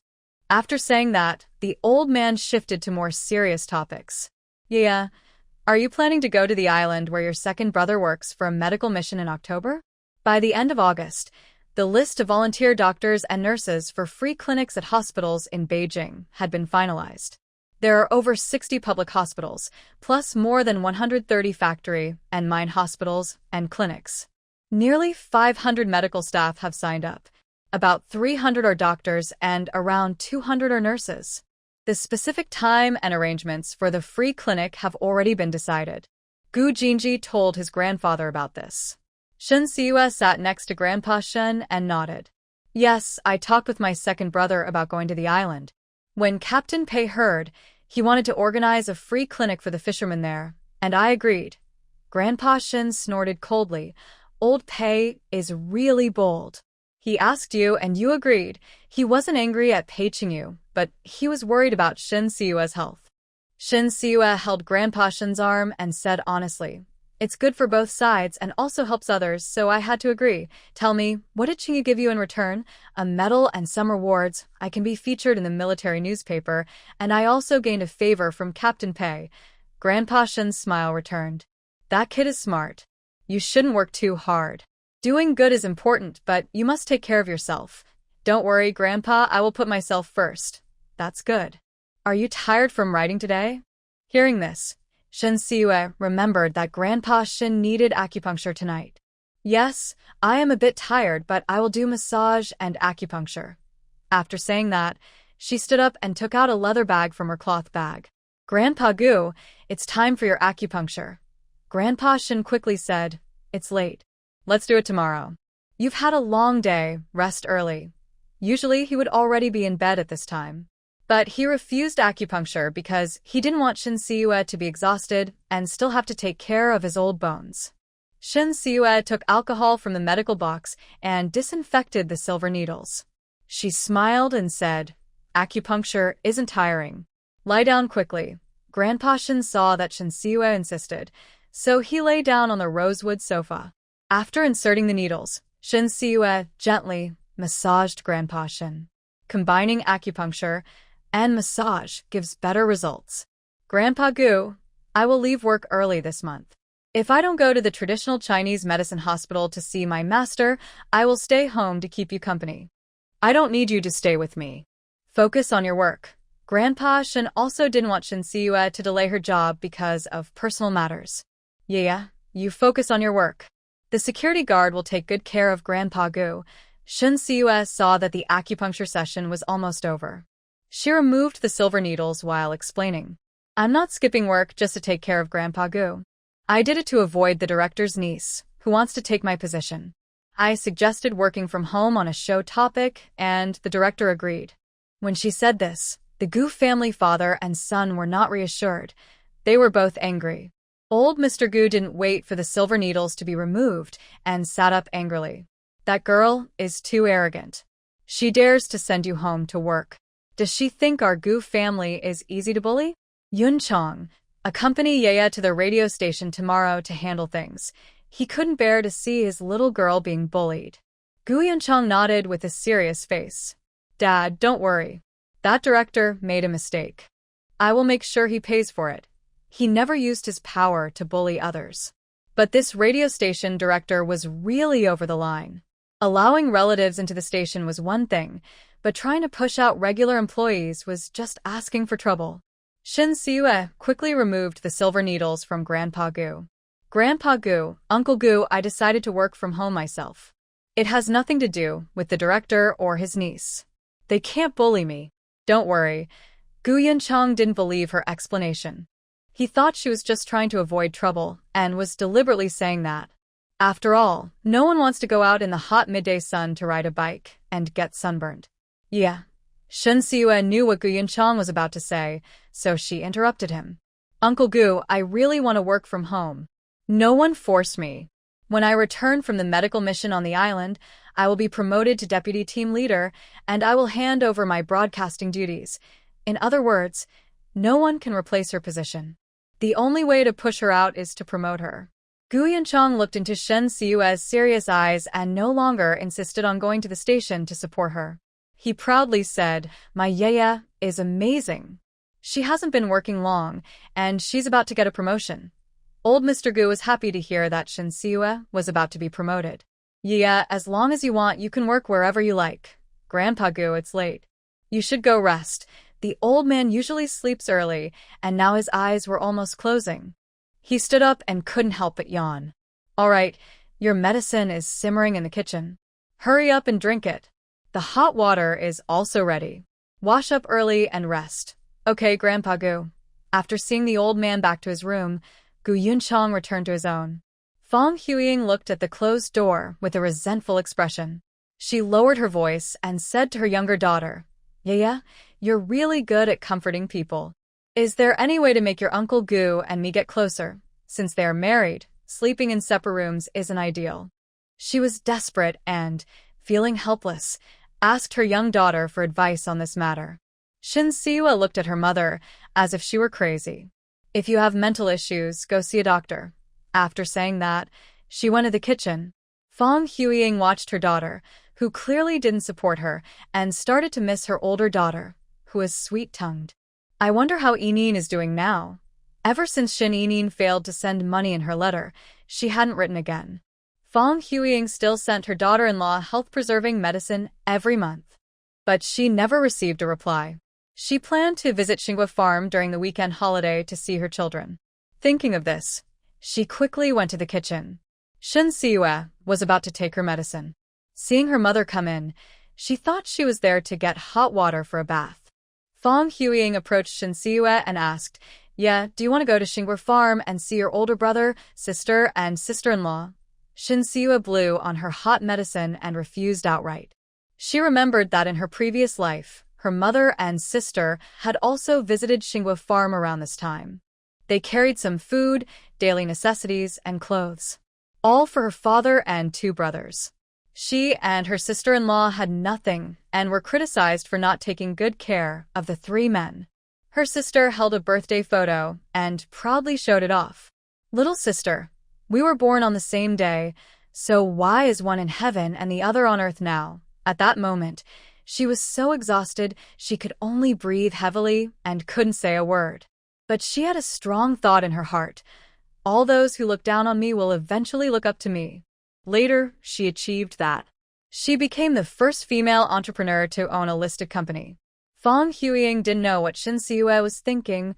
After saying that, the old man shifted to more serious topics. "Yeah, are you planning to go to the island where your second brother works for a medical mission in October?" By the end of August, the list of volunteer doctors and nurses for free clinics at hospitals in Beijing had been finalized. There are over 60 public hospitals, plus more than 130 factory and mine hospitals and clinics. Nearly 500 medical staff have signed up. About 300 are doctors and around 200 are nurses. The specific time and arrangements for the free clinic have already been decided. Gu Jinji told his grandfather about this. Shin Siyue sat next to Grandpa Shen and nodded. "Yes, I talked with my second brother about going to the island. When Captain Pei heard, he wanted to organize a free clinic for the fishermen there, and I agreed." Grandpa Shen snorted coldly. "Old Pei is really bold. He asked you and you agreed. He wasn't angry at poaching you, but he was worried about Shin Siyue's health." Shin Siyue held Grandpa Shen's arm and said honestly, "It's good for both sides and also helps others, so I had to agree. Tell me, what did Chingy give you in return?" "A medal and some rewards. I can be featured in the military newspaper, and I also gained a favor from Captain Pei." Grandpa Shen's smile returned. "That kid is smart. You shouldn't work too hard. Doing good is important, but you must take care of yourself." "Don't worry, Grandpa, I will put myself first." "That's good. Are you tired from riding today?" Hearing this, Shin Siyue remembered that Grandpa Shin needed acupuncture tonight. "Yes, I am a bit tired, but I will do massage and acupuncture." After saying that, she stood up and took out a leather bag from her cloth bag. "Grandpa Gu, it's time for your acupuncture." Grandpa Shin quickly said, "It's late. Let's do it tomorrow. You've had a long day, rest early." Usually he would already be in bed at this time. But he refused acupuncture because he didn't want Shin Siyue to be exhausted and still have to take care of his old bones. Shin Siyue took alcohol from the medical box and disinfected the silver needles. She smiled and said, "Acupuncture isn't tiring. Lie down quickly." Grandpa Shin saw that Shin Siyue insisted, so he lay down on the rosewood sofa. After inserting the needles, Shin Siyue gently massaged Grandpa Shin. Combining acupuncture and massage gives better results. "Grandpa Gu, I will leave work early this month. If I don't go to the traditional Chinese medicine hospital to see my master, I will stay home to keep you company." "I don't need you to stay with me. Focus on your work." Grandpa Shin also didn't want Shin Siyue to delay her job because of personal matters. "Yeah, you focus on your work. The security guard will take good care of Grandpa Gu." Shin Siyue saw that the acupuncture session was almost over. She removed the silver needles while explaining, "I'm not skipping work just to take care of Grandpa Gu. I did it to avoid the director's niece, who wants to take my position. I suggested working from home on a show topic, and the director agreed." When she said this, the Gu family father and son were not reassured. They were both angry. Old Mr. Gu didn't wait for the silver needles to be removed and sat up angrily. "That girl is too arrogant. She dares to send you home to work. Does she think our Gu family is easy to bully?" Yun Chong, accompany Yaya to the radio station tomorrow to handle things. He couldn't bear to see his little girl being bullied. Gu Yunchong nodded with a serious face. "Dad, don't worry. That director made a mistake. I will make sure he pays for it. He never used his power to bully others." But this radio station director was really over the line. Allowing relatives into the station was one thing, but trying to push out regular employees was just asking for trouble. Shin Siyue quickly removed the silver needles from Grandpa Gu. "Grandpa Gu, Uncle Gu, I decided to work from home myself. It has nothing to do with the director or his niece. They can't bully me. Don't worry. Gu Yunchang didn't believe her explanation. He thought she was just trying to avoid trouble and was deliberately saying that. After all, no one wants to go out in the hot midday sun to ride a bike and get sunburned. Yeah. Shen Siyue knew what Gu Yunchang was about to say, so she interrupted him. Uncle Gu, I really want to work from home. No one forced me. When I return from the medical mission on the island, I will be promoted to deputy team leader, and I will hand over my broadcasting duties. In other words, no one can replace her position. The only way to push her out is to promote her. Gu Yunchang looked into Shen Siyue's serious eyes and no longer insisted on going to the station to support her. He proudly said, My Yaya is amazing. She hasn't been working long, and she's about to get a promotion. Old Mr. Gu was happy to hear that Shen Siyue was about to be promoted. Yeah, as long as you want, you can work wherever you like. Grandpa Gu, it's late. You should go rest. The old man usually sleeps early, and now his eyes were almost closing. He stood up and couldn't help but yawn. All right, your medicine is simmering in the kitchen. Hurry up and drink it. The hot water is also ready. Wash up early and rest. Okay, Grandpa Gu. After seeing the old man back to his room, Gu Yunchang returned to his own. Fang Huiying looked at the closed door with a resentful expression. She lowered her voice and said to her younger daughter, Yaya, you're really good at comforting people. Is there any way to make your Uncle Gu and me get closer? Since they are married, sleeping in separate rooms isn't ideal. She was desperate and, feeling helpless, asked her young daughter for advice on this matter. Shen Siyue looked at her mother as if she were crazy. If you have mental issues, go see a doctor. After saying that, she went to the kitchen. Fang Huiying watched her daughter, who clearly didn't support her, and started to miss her older daughter, who was sweet-tongued. I wonder how Yinyin is doing now. Ever since Shen Yinyin failed to send money in her letter, she hadn't written again. Fang Huiying still sent her daughter-in-law health-preserving medicine every month. But she never received a reply. She planned to visit Xinghua Farm during the weekend holiday to see her children. Thinking of this, she quickly went to the kitchen. Shen Siyue was about to take her medicine. Seeing her mother come in, she thought she was there to get hot water for a bath. Fang Huiying approached Shen Siyue and asked, Yeah, do you want to go to Xinghua Farm and see your older brother, sister, and sister-in-law? Shen Siyue blew on her hot medicine and refused outright. She remembered that in her previous life, her mother and sister had also visited Xinghua Farm around this time. They carried some food, daily necessities, and clothes. All for her father and 2 brothers. She and her sister-in-law had nothing and were criticized for not taking good care of the 3 men. Her sister held a birthday photo and proudly showed it off. Little sister, we were born on the same day, so why is one in heaven and the other on earth now? At that moment, she was so exhausted she could only breathe heavily and couldn't say a word. But she had a strong thought in her heart. All those who look down on me will eventually look up to me. Later, she achieved that. She became the first female entrepreneur to own a listed company. Fang Huiying didn't know what Shen Siyue was thinking,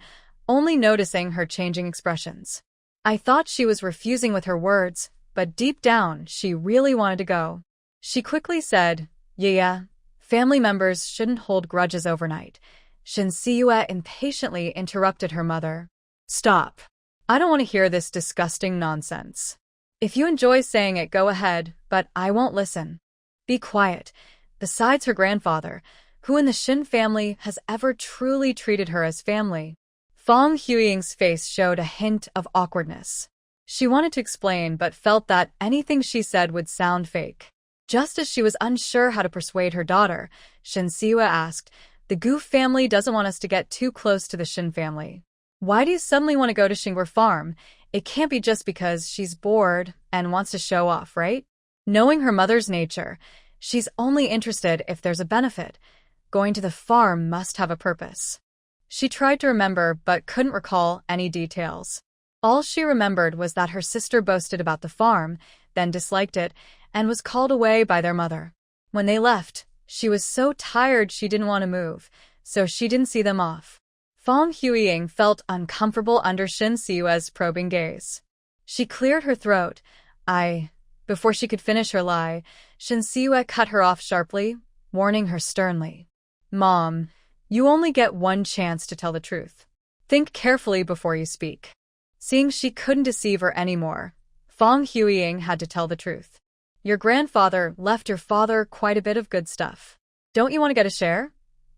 only noticing her changing expressions. I thought she was refusing with her words, but deep down, she really wanted to go. She quickly said, Yeah, family members shouldn't hold grudges overnight. Shen Siyue impatiently interrupted her mother. Stop. I don't want to hear this disgusting nonsense. If you enjoy saying it, go ahead, but I won't listen. Be quiet. Besides her grandfather, who in the Shin family has ever truly treated her as family? Fang Huiying's face showed a hint of awkwardness. She wanted to explain but felt that anything she said would sound fake. Just as she was unsure how to persuade her daughter, Shen Siyue asked, The Gu family doesn't want us to get too close to the Shin family. Why do you suddenly want to go to Xinghua Farm? It can't be just because she's bored and wants to show off, right? Knowing her mother's nature, she's only interested if there's a benefit. Going to the farm must have a purpose. She tried to remember but couldn't recall any details. All she remembered was that her sister boasted about the farm, then disliked it, and was called away by their mother. When they left, she was so tired she didn't want to move, so she didn't see them off. Fang Huiying felt uncomfortable under Shen Siyue's probing gaze. She cleared her throat. Before she could finish her lie, Shen Siyue cut her off sharply, warning her sternly. Mom, you only get one chance to tell the truth. Think carefully before you speak. Seeing she couldn't deceive her anymore, Fong Huiying had to tell the truth. Your grandfather left your father quite a bit of good stuff. Don't you want to get a share?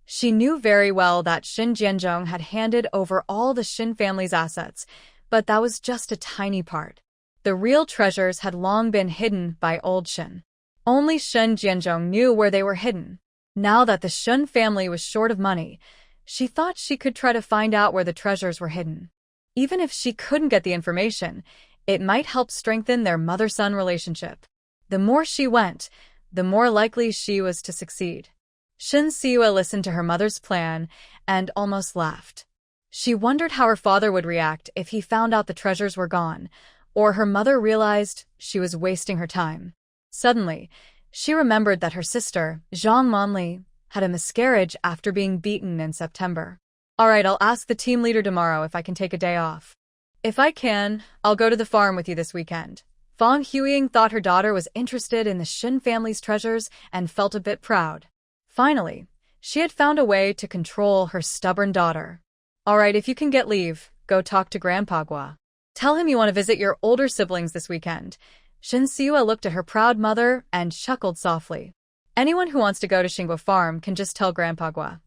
She knew very well that Shin Jianzhong had handed over all the Shin family's assets, but that was just a tiny part. The real treasures had long been hidden by old Shin. Only Shin Jianzhong knew where they were hidden. Now that the Shin family was short of money, she thought she could try to find out where the treasures were hidden. Even if she couldn't get the information, it might help strengthen their mother-son relationship. The more she went, the more likely she was to succeed. Shin Siwa listened to her mother's plan and almost laughed. She wondered how her father would react if he found out the treasures were gone, or her mother realized she was wasting her time. Suddenly, she remembered that her sister, Zhang Monli, had a miscarriage after being beaten in September. All right, I'll ask the team leader tomorrow if I can take a day off. If I can, I'll go to the farm with you this weekend. Fong Huiying thought her daughter was interested in the Shin family's treasures and felt a bit proud. Finally, she had found a way to control her stubborn daughter. All right, if you can get leave, go talk to Grandpa Gua. Tell him you want to visit your older siblings this weekend. Shin Siwa looked at her proud mother and chuckled softly. Anyone who wants to go to Xinghua Farm can just tell Grandpa Gua.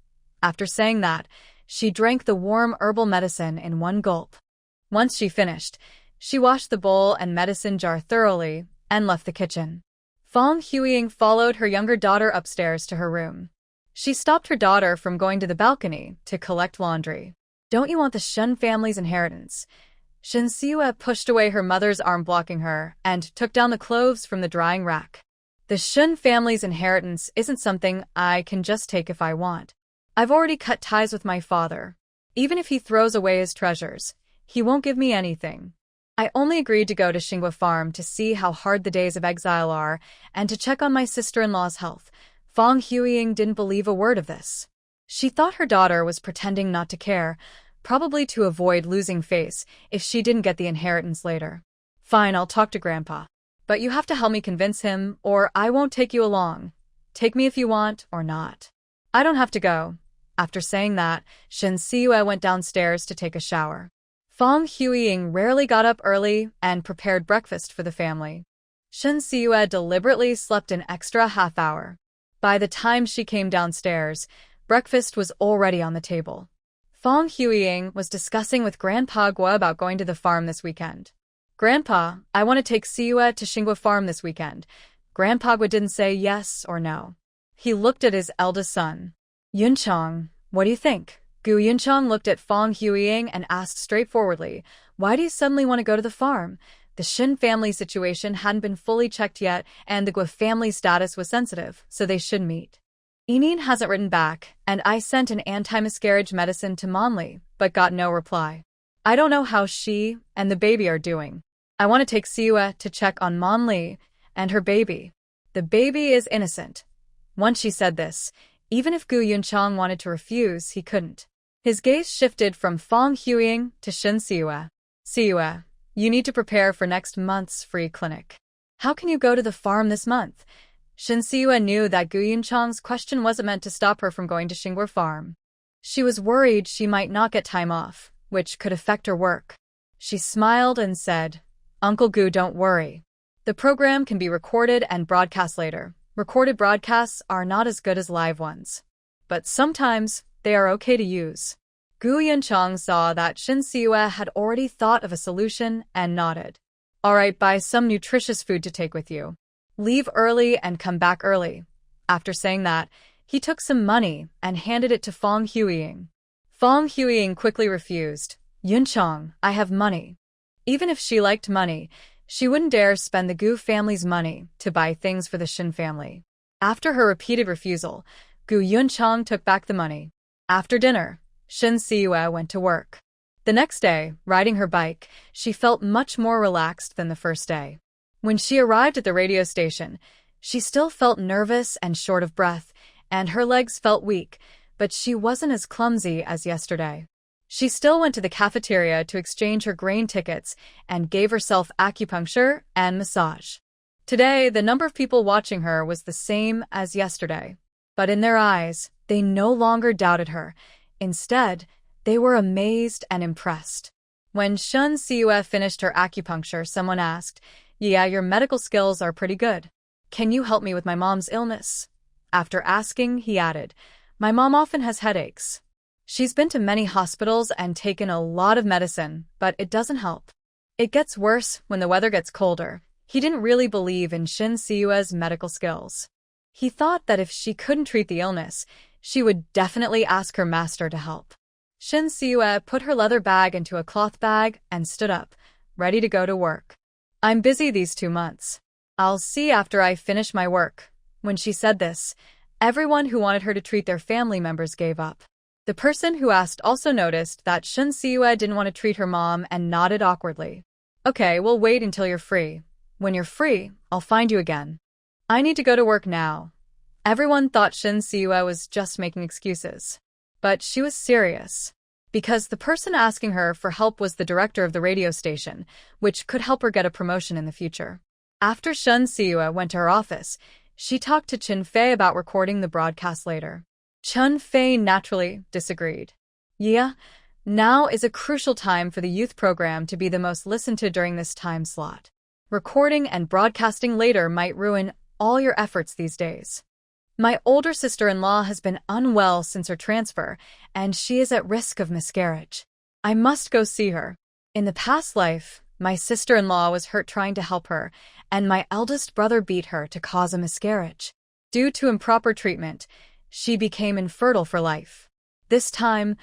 After saying that, she drank the warm herbal medicine in one gulp. Once she finished, she washed the bowl and medicine jar thoroughly and left the kitchen. Fong Huiying followed her younger daughter upstairs to her room. She stopped her daughter from going to the balcony to collect laundry. Don't you want the Shen family's inheritance? Shin Siwa pushed away her mother's arm blocking her and took down the clothes from the drying rack. The Shen family's inheritance isn't something I can just take if I want. I've already cut ties with my father. Even if he throws away his treasures, he won't give me anything. I only agreed to go to Xinghua Farm to see how hard the days of exile are and to check on my sister-in-law's health. Fong Huiying didn't believe a word of this. She thought her daughter was pretending not to care, probably to avoid losing face if she didn't get the inheritance later. Fine, I'll talk to Grandpa. But you have to help me convince him, or I won't take you along. Take me if you want, or not. I don't have to go. After saying that, Shin Siwa went downstairs to take a shower. Fong Huiying rarely got up early and prepared breakfast for the family. Shin Siwa deliberately slept an extra half hour. By the time she came downstairs, breakfast was already on the table. Fong Huiying was discussing with Grandpa Gua about going to the farm this weekend. Grandpa, I want to take Siwa to Xinghua Farm this weekend. Grandpa Gua didn't say yes or no. He looked at his eldest son. Yunchong, what do you think? Gu Yunchong looked at Fong Huiying and asked straightforwardly, why do you suddenly want to go to the farm? The Shin family situation hadn't been fully checked yet, and the Gua family status was sensitive, so they should meet. Enin hasn't written back, and I sent an anti-miscarriage medicine to Monli, but got no reply. I don't know how she and the baby are doing. I want to take Siwa to check on Monli and her baby. The baby is innocent. Once she said this, even if Gu Yunchong wanted to refuse, he couldn't. His gaze shifted from Fong Huiying to Shin Siwa. Siwa, you need to prepare for next month's free clinic. How can you go to the farm this month? Shin Siwa knew that Gu Yunchong's question wasn't meant to stop her from going to Xinghua Farm. She was worried she might not get time off, which could affect her work. She smiled and said, Uncle Gu, don't worry. The program can be recorded and broadcast later. Recorded broadcasts are not as good as live ones. But sometimes, they are okay to use. Gu Yunchong saw that Shin Siwa had already thought of a solution and nodded. All right, buy some nutritious food to take with you. Leave early and come back early. After saying that, he took some money and handed it to Fong Huiying. Fong Huiying quickly refused. Yunchong, I have money. Even if she liked money, she wouldn't dare spend the Gu family's money to buy things for the Shin family. After her repeated refusal, Gu Yunchong took back the money. After dinner, Shin Siwa went to work. The next day, riding her bike, she felt much more relaxed than the first day. When she arrived at the radio station, she still felt nervous and short of breath, and her legs felt weak, but she wasn't as clumsy as yesterday. She still went to the cafeteria to exchange her grain tickets and gave herself acupuncture and massage. Today, the number of people watching her was the same as yesterday. But in their eyes, They no longer doubted her. Instead, they were amazed and impressed. When Shun Siue finished her acupuncture, someone asked, "Yeah, your medical skills are pretty good. Can you help me with my mom's illness?" After asking, he added, "My mom often has headaches. She's been to many hospitals and taken a lot of medicine, but it doesn't help. It gets worse when the weather gets colder." He didn't really believe in Shin Siue's medical skills. He thought that if she couldn't treat the illness, she would definitely ask her master to help. Shin Siue put her leather bag into a cloth bag and stood up, ready to go to work. "I'm busy these 2 months. I'll see after I finish my work." When she said this, everyone who wanted her to treat their family members gave up. The person who asked also noticed that Shin Siue didn't want to treat her mom and nodded awkwardly. "Okay, we'll wait until you're free. When you're free, I'll find you again. I need to go to work now." Everyone thought Shin Siue was just making excuses. But she was serious. Because the person asking her for help was the director of the radio station, which could help her get a promotion in the future. After Shin Siue went to her office, she talked to Chen Fei about recording the broadcast later. Chen Fei naturally disagreed. "Yeah, now is a crucial time for the youth program to be the most listened to during this time slot. Recording and broadcasting later might ruin all your efforts these days. My older sister-in-law has been unwell since her transfer, and she is at risk of miscarriage. I must go see her. In the past life, my sister-in-law was hurt trying to help her, and my eldest brother beat her to cause a miscarriage. Due to improper treatment, she became infertile for life. This time,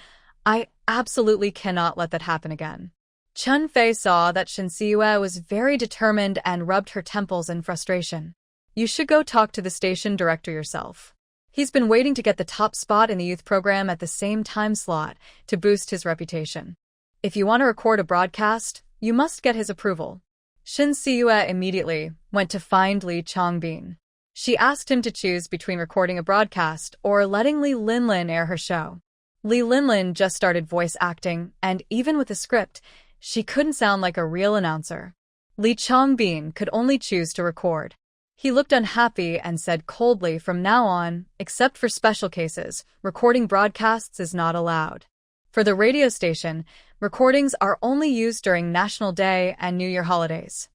I absolutely cannot let that happen again." Chen Fei saw that Shin Siue was very determined and rubbed her temples in frustration. "You should go talk to the station director yourself. He's been waiting to get the top spot in the youth program at the same time slot to boost his reputation. If you want to record a broadcast, you must get his approval." Shin Siue immediately went to find Li Changbin. She asked him to choose between recording a broadcast or letting Li Linlin air her show. Li Linlin just started voice acting, and even with the script, she couldn't sound like a real announcer. Li Changbin could only choose to record. He looked unhappy and said coldly, "From now on, except for special cases, recording broadcasts is not allowed. For the radio station, recordings are only used during National Day and New Year holidays."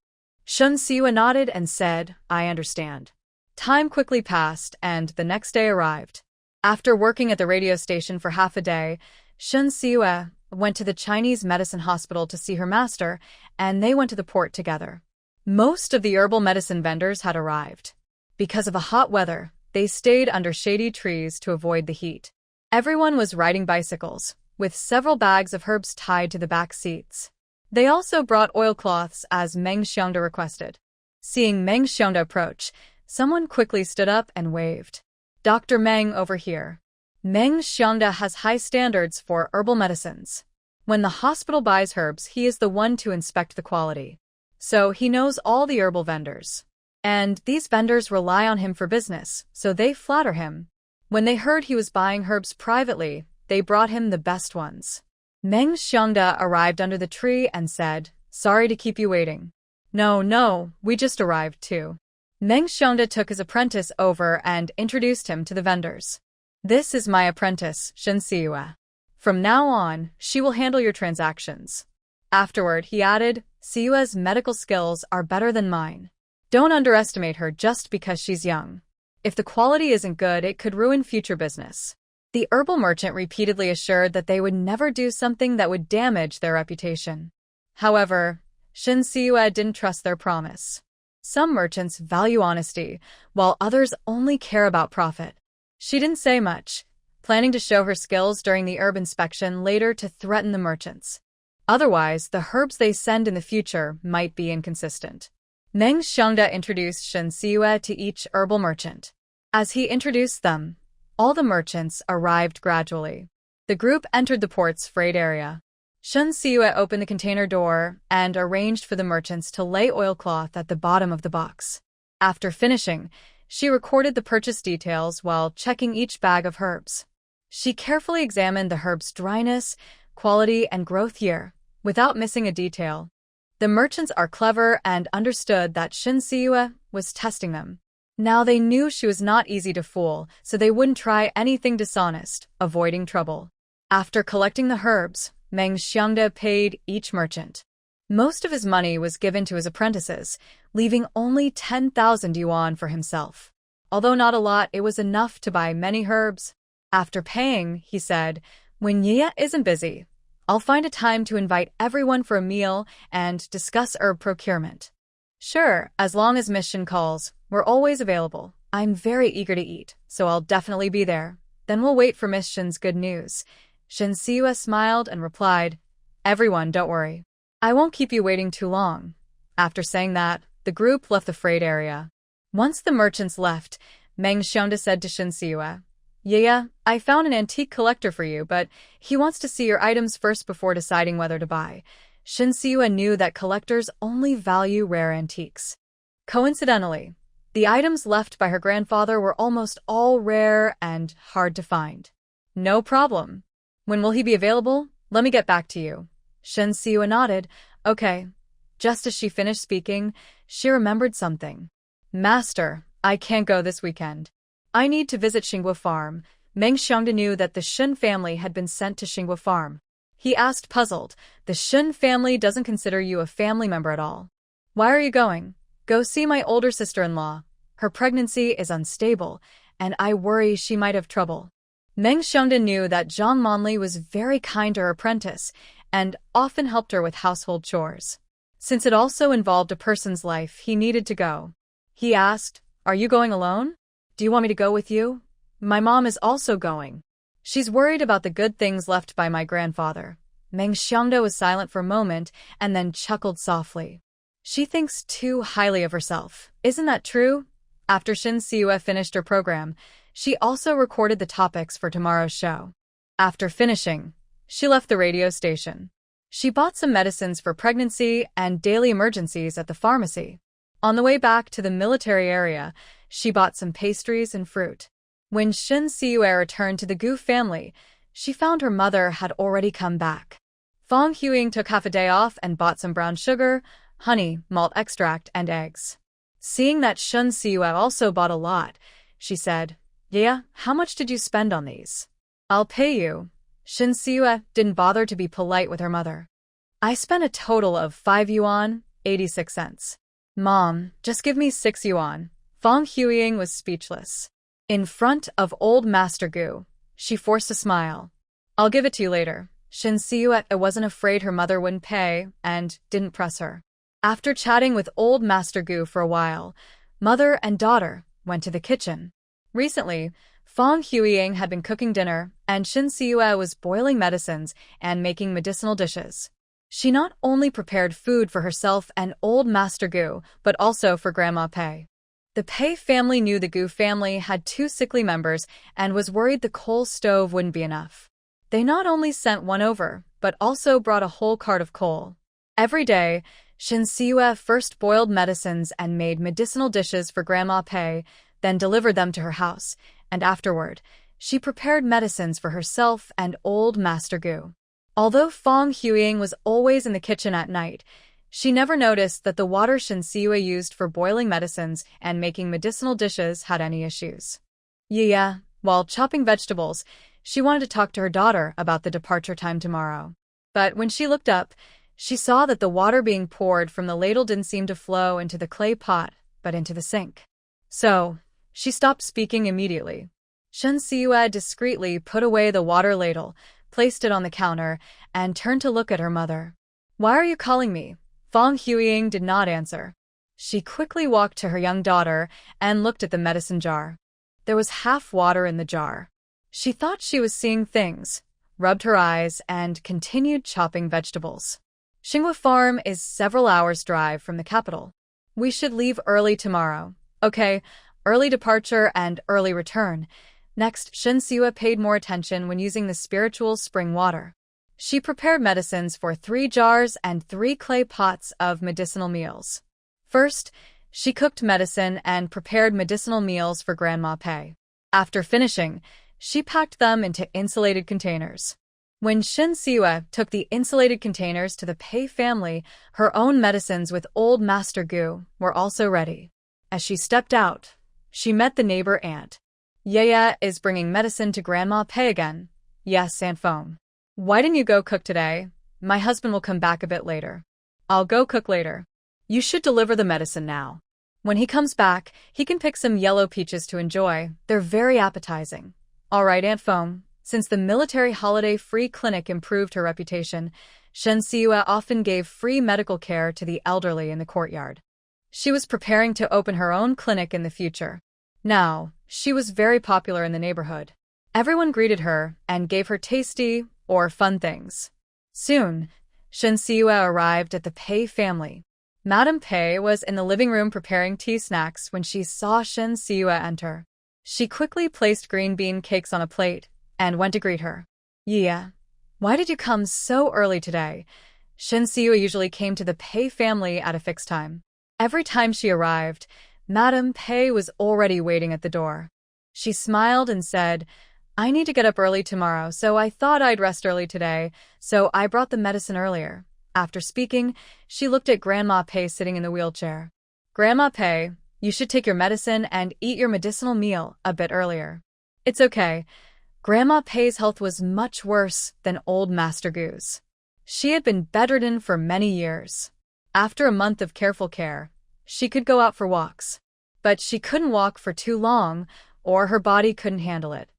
Shun Siue nodded and said, "I understand." Time quickly passed, and the next day arrived. After working at the radio station for half a day, Shun Siue went to the Chinese medicine hospital to see her master, and they went to the port together. Most of the herbal medicine vendors had arrived. Because of the hot weather, they stayed under shady trees to avoid the heat. Everyone was riding bicycles, with several bags of herbs tied to the back seats. They also brought oilcloths as Meng Xiongda requested. Seeing Meng Xiongda approach, someone quickly stood up and waved. "Dr. Meng over here." Meng Xiongda has high standards for herbal medicines. When the hospital buys herbs, he is the one to inspect the quality. So he knows all the herbal vendors. And these vendors rely on him for business, so they flatter him. When they heard he was buying herbs privately, they brought him the best ones. Meng Xiongda arrived under the tree and said, "Sorry to keep you waiting." No, we just arrived too." Meng Xiongda took his apprentice over and introduced him to the vendors. "This is my apprentice, Shin Siue. From now on, she will handle your transactions." Afterward, he added, "Siue's medical skills are better than mine. Don't underestimate her just because she's young. If the quality isn't good, it could ruin future business." The herbal merchant repeatedly assured that they would never do something that would damage their reputation. However, Shin Siue didn't trust their promise. Some merchants value honesty, while others only care about profit. She didn't say much, planning to show her skills during the herb inspection later to threaten the merchants. Otherwise, the herbs they send in the future might be inconsistent. Meng Xiongda introduced Shin Siue to each herbal merchant. As he introduced them, all the merchants arrived gradually. The group entered the port's freight area. Shin Siue opened the container door and arranged for the merchants to lay oilcloth at the bottom of the box. After finishing, she recorded the purchase details while checking each bag of herbs. She carefully examined the herb's dryness, quality, and growth year, without missing a detail. The merchants are clever and understood that Shin Siue was testing them. Now they knew she was not easy to fool, so they wouldn't try anything dishonest, avoiding trouble. After collecting the herbs, Meng Xiangde paid each merchant. Most of his money was given to his apprentices, leaving only 10,000 yuan for himself. Although not a lot, it was enough to buy many herbs. After paying, he said, "When Yia isn't busy, I'll find a time to invite everyone for a meal and discuss herb procurement." "Sure, as long as Miss Shin calls, we're always available. I'm very eager to eat, so I'll definitely be there. Then we'll wait for Miss Shin's good news." Shin Siwa smiled and replied, "Everyone, don't worry. I won't keep you waiting too long." After saying that, the group left the freight area. Once the merchants left, Meng Xiangde said to Shin Siwa, "Yeah, I found an antique collector for you, but he wants to see your items first before deciding whether to buy." Shin Siwa knew that collectors only value rare antiques. Coincidentally, the items left by her grandfather were almost all rare and hard to find. "No problem. When will he be available? Let me get back to you." Shin Siwa nodded. "Okay." Just as she finished speaking, she remembered something. "Master, I can't go this weekend. I need to visit Xinghua Farm." Meng Xiangde knew that the Shin family had been sent to Xinghua Farm. He asked, puzzled, "The Shin family doesn't consider you a family member at all. Why are you going?" "Go see my older sister-in-law. Her pregnancy is unstable, and I worry she might have trouble." Meng Xiangde knew that Zhang Monli was very kind to her apprentice and often helped her with household chores. Since it also involved a person's life, he needed to go. He asked, "Are you going alone? Do you want me to go with you?" "My mom is also going. She's worried about the good things left by my grandfather." Meng Xiangde was silent for a moment and then chuckled softly. "She thinks too highly of herself. Isn't that true?" After Shin Siwa finished her program, she also recorded the topics for tomorrow's show. After finishing, she left the radio station. She bought some medicines for pregnancy and daily emergencies at the pharmacy. On the way back to the military area, she bought some pastries and fruit. When Shin Siwa returned to the Gu family, she found her mother had already come back. Fong Huiying took half a day off and bought some brown sugar, honey, malt extract, and eggs. Seeing that Shin Siwa also bought a lot, she said, "Yeah, how much did you spend on these?" "I'll pay you." Shin Siwa didn't bother to be polite with her mother. "I spent a total of 5 yuan, 86 cents. "Mom, just give me 6 yuan. Fong Huiying was speechless. In front of old Master Gu, she forced a smile. "I'll give it to you later." Shin Siwa wasn't afraid her mother wouldn't pay and didn't press her. After chatting with old Master Gu for a while, mother and daughter went to the kitchen. Recently, Fong Huiying had been cooking dinner, and Shin Siwa was boiling medicines and making medicinal dishes. She not only prepared food for herself and old Master Gu, but also for Grandma Pei. The Pei family knew the Gu family had 2 sickly members and was worried the coal stove wouldn't be enough. They not only sent one over, but also brought a whole cart of coal. Every day, Shin Siwa first boiled medicines and made medicinal dishes for Grandma Pei, then delivered them to her house, and afterward, she prepared medicines for herself and old Master Gu. Although Fong Huiying was always in the kitchen at night, she never noticed that the water Shin Siwa used for boiling medicines and making medicinal dishes had any issues. Yeah, while chopping vegetables, she wanted to talk to her daughter about the departure time tomorrow. But when she looked up, she saw that the water being poured from the ladle didn't seem to flow into the clay pot, but into the sink. So, she stopped speaking immediately. Shin Siwa discreetly put away the water ladle, placed it on the counter, and turned to look at her mother. "Why are you calling me?" Fong Huiying did not answer. She quickly walked to her young daughter and looked at the medicine jar. There was half water in the jar. She thought she was seeing things, rubbed her eyes, and continued chopping vegetables. Xinghua Farm is several hours' drive from the capital. "We should leave early tomorrow." "Okay, early departure and early return." Next, Shin Siwa paid more attention when using the spiritual spring water. She prepared medicines for 3 jars and 3 clay pots of medicinal meals. First, she cooked medicine and prepared medicinal meals for Grandma Pei. After finishing, she packed them into insulated containers. When Shin Siwa took the insulated containers to the Pei family, her own medicines with old Master Gu were also ready. As she stepped out, she met the neighbor aunt. Yaya is bringing medicine to Grandma Pei again. Yes, Aunt Fong. Why didn't you go cook today? My husband will come back a bit later. I'll go cook later. You should deliver the medicine now. When he comes back, he can pick some yellow peaches to enjoy. They're very appetizing. All right, Aunt Fong. Since the military holiday-free clinic improved her reputation, Shen Siua often gave free medical care to the elderly in the courtyard. She was preparing to open her own clinic in the future. Now, she was very popular in the neighborhood. Everyone greeted her and gave her tasty or fun things. Soon, Shen Siua arrived at the Pei family. Madame Pei was in the living room preparing tea snacks when she saw Shen Siua enter. She quickly placed green bean cakes on a plate and went to greet her. Yeah, why did you come so early today? Shen Siua usually came to the Pei family at a fixed time. Every time she arrived, Madame Pei was already waiting at the door. She smiled and said, I need to get up early tomorrow, so I thought I'd rest early today, so I brought the medicine earlier. After speaking, she looked at Grandma Pei sitting in the wheelchair. Grandma Pei, you should take your medicine and eat your medicinal meal a bit earlier. It's okay. Grandma Pei's health was much worse than old Master Gu's. She had been bedridden for many years. After a month of careful care, she could go out for walks. But she couldn't walk for too long, or her body couldn't handle it.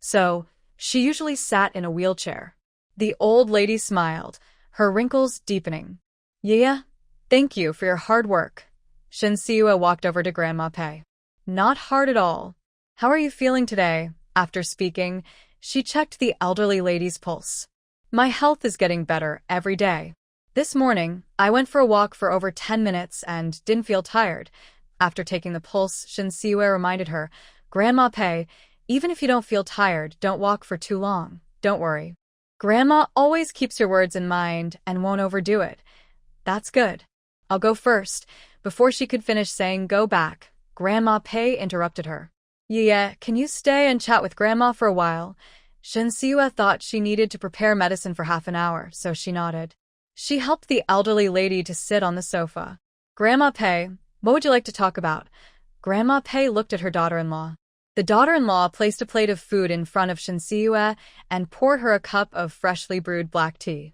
So, she usually sat in a wheelchair. The old lady smiled, her wrinkles deepening. Yeah, thank you for your hard work. Shen Siua walked over to Grandma Pei. Not hard at all. How are you feeling today? After speaking, she checked the elderly lady's pulse. My health is getting better every day. This morning, I went for a walk for over 10 minutes and didn't feel tired. After taking the pulse, Shen Siua reminded her, Grandma Pei, even if you don't feel tired, don't walk for too long. Don't worry. Grandma always keeps her words in mind and won't overdo it. That's good. I'll go first. Before she could finish saying go back, Grandma Pei interrupted her. Yeah, can you stay and chat with Grandma for a while? Shen Siua thought she needed to prepare medicine for half an hour, so she nodded. She helped the elderly lady to sit on the sofa. Grandma Pei, what would you like to talk about? Grandma Pei looked at her daughter-in-law. The daughter-in-law placed a plate of food in front of Shen Siua and poured her a cup of freshly brewed black tea.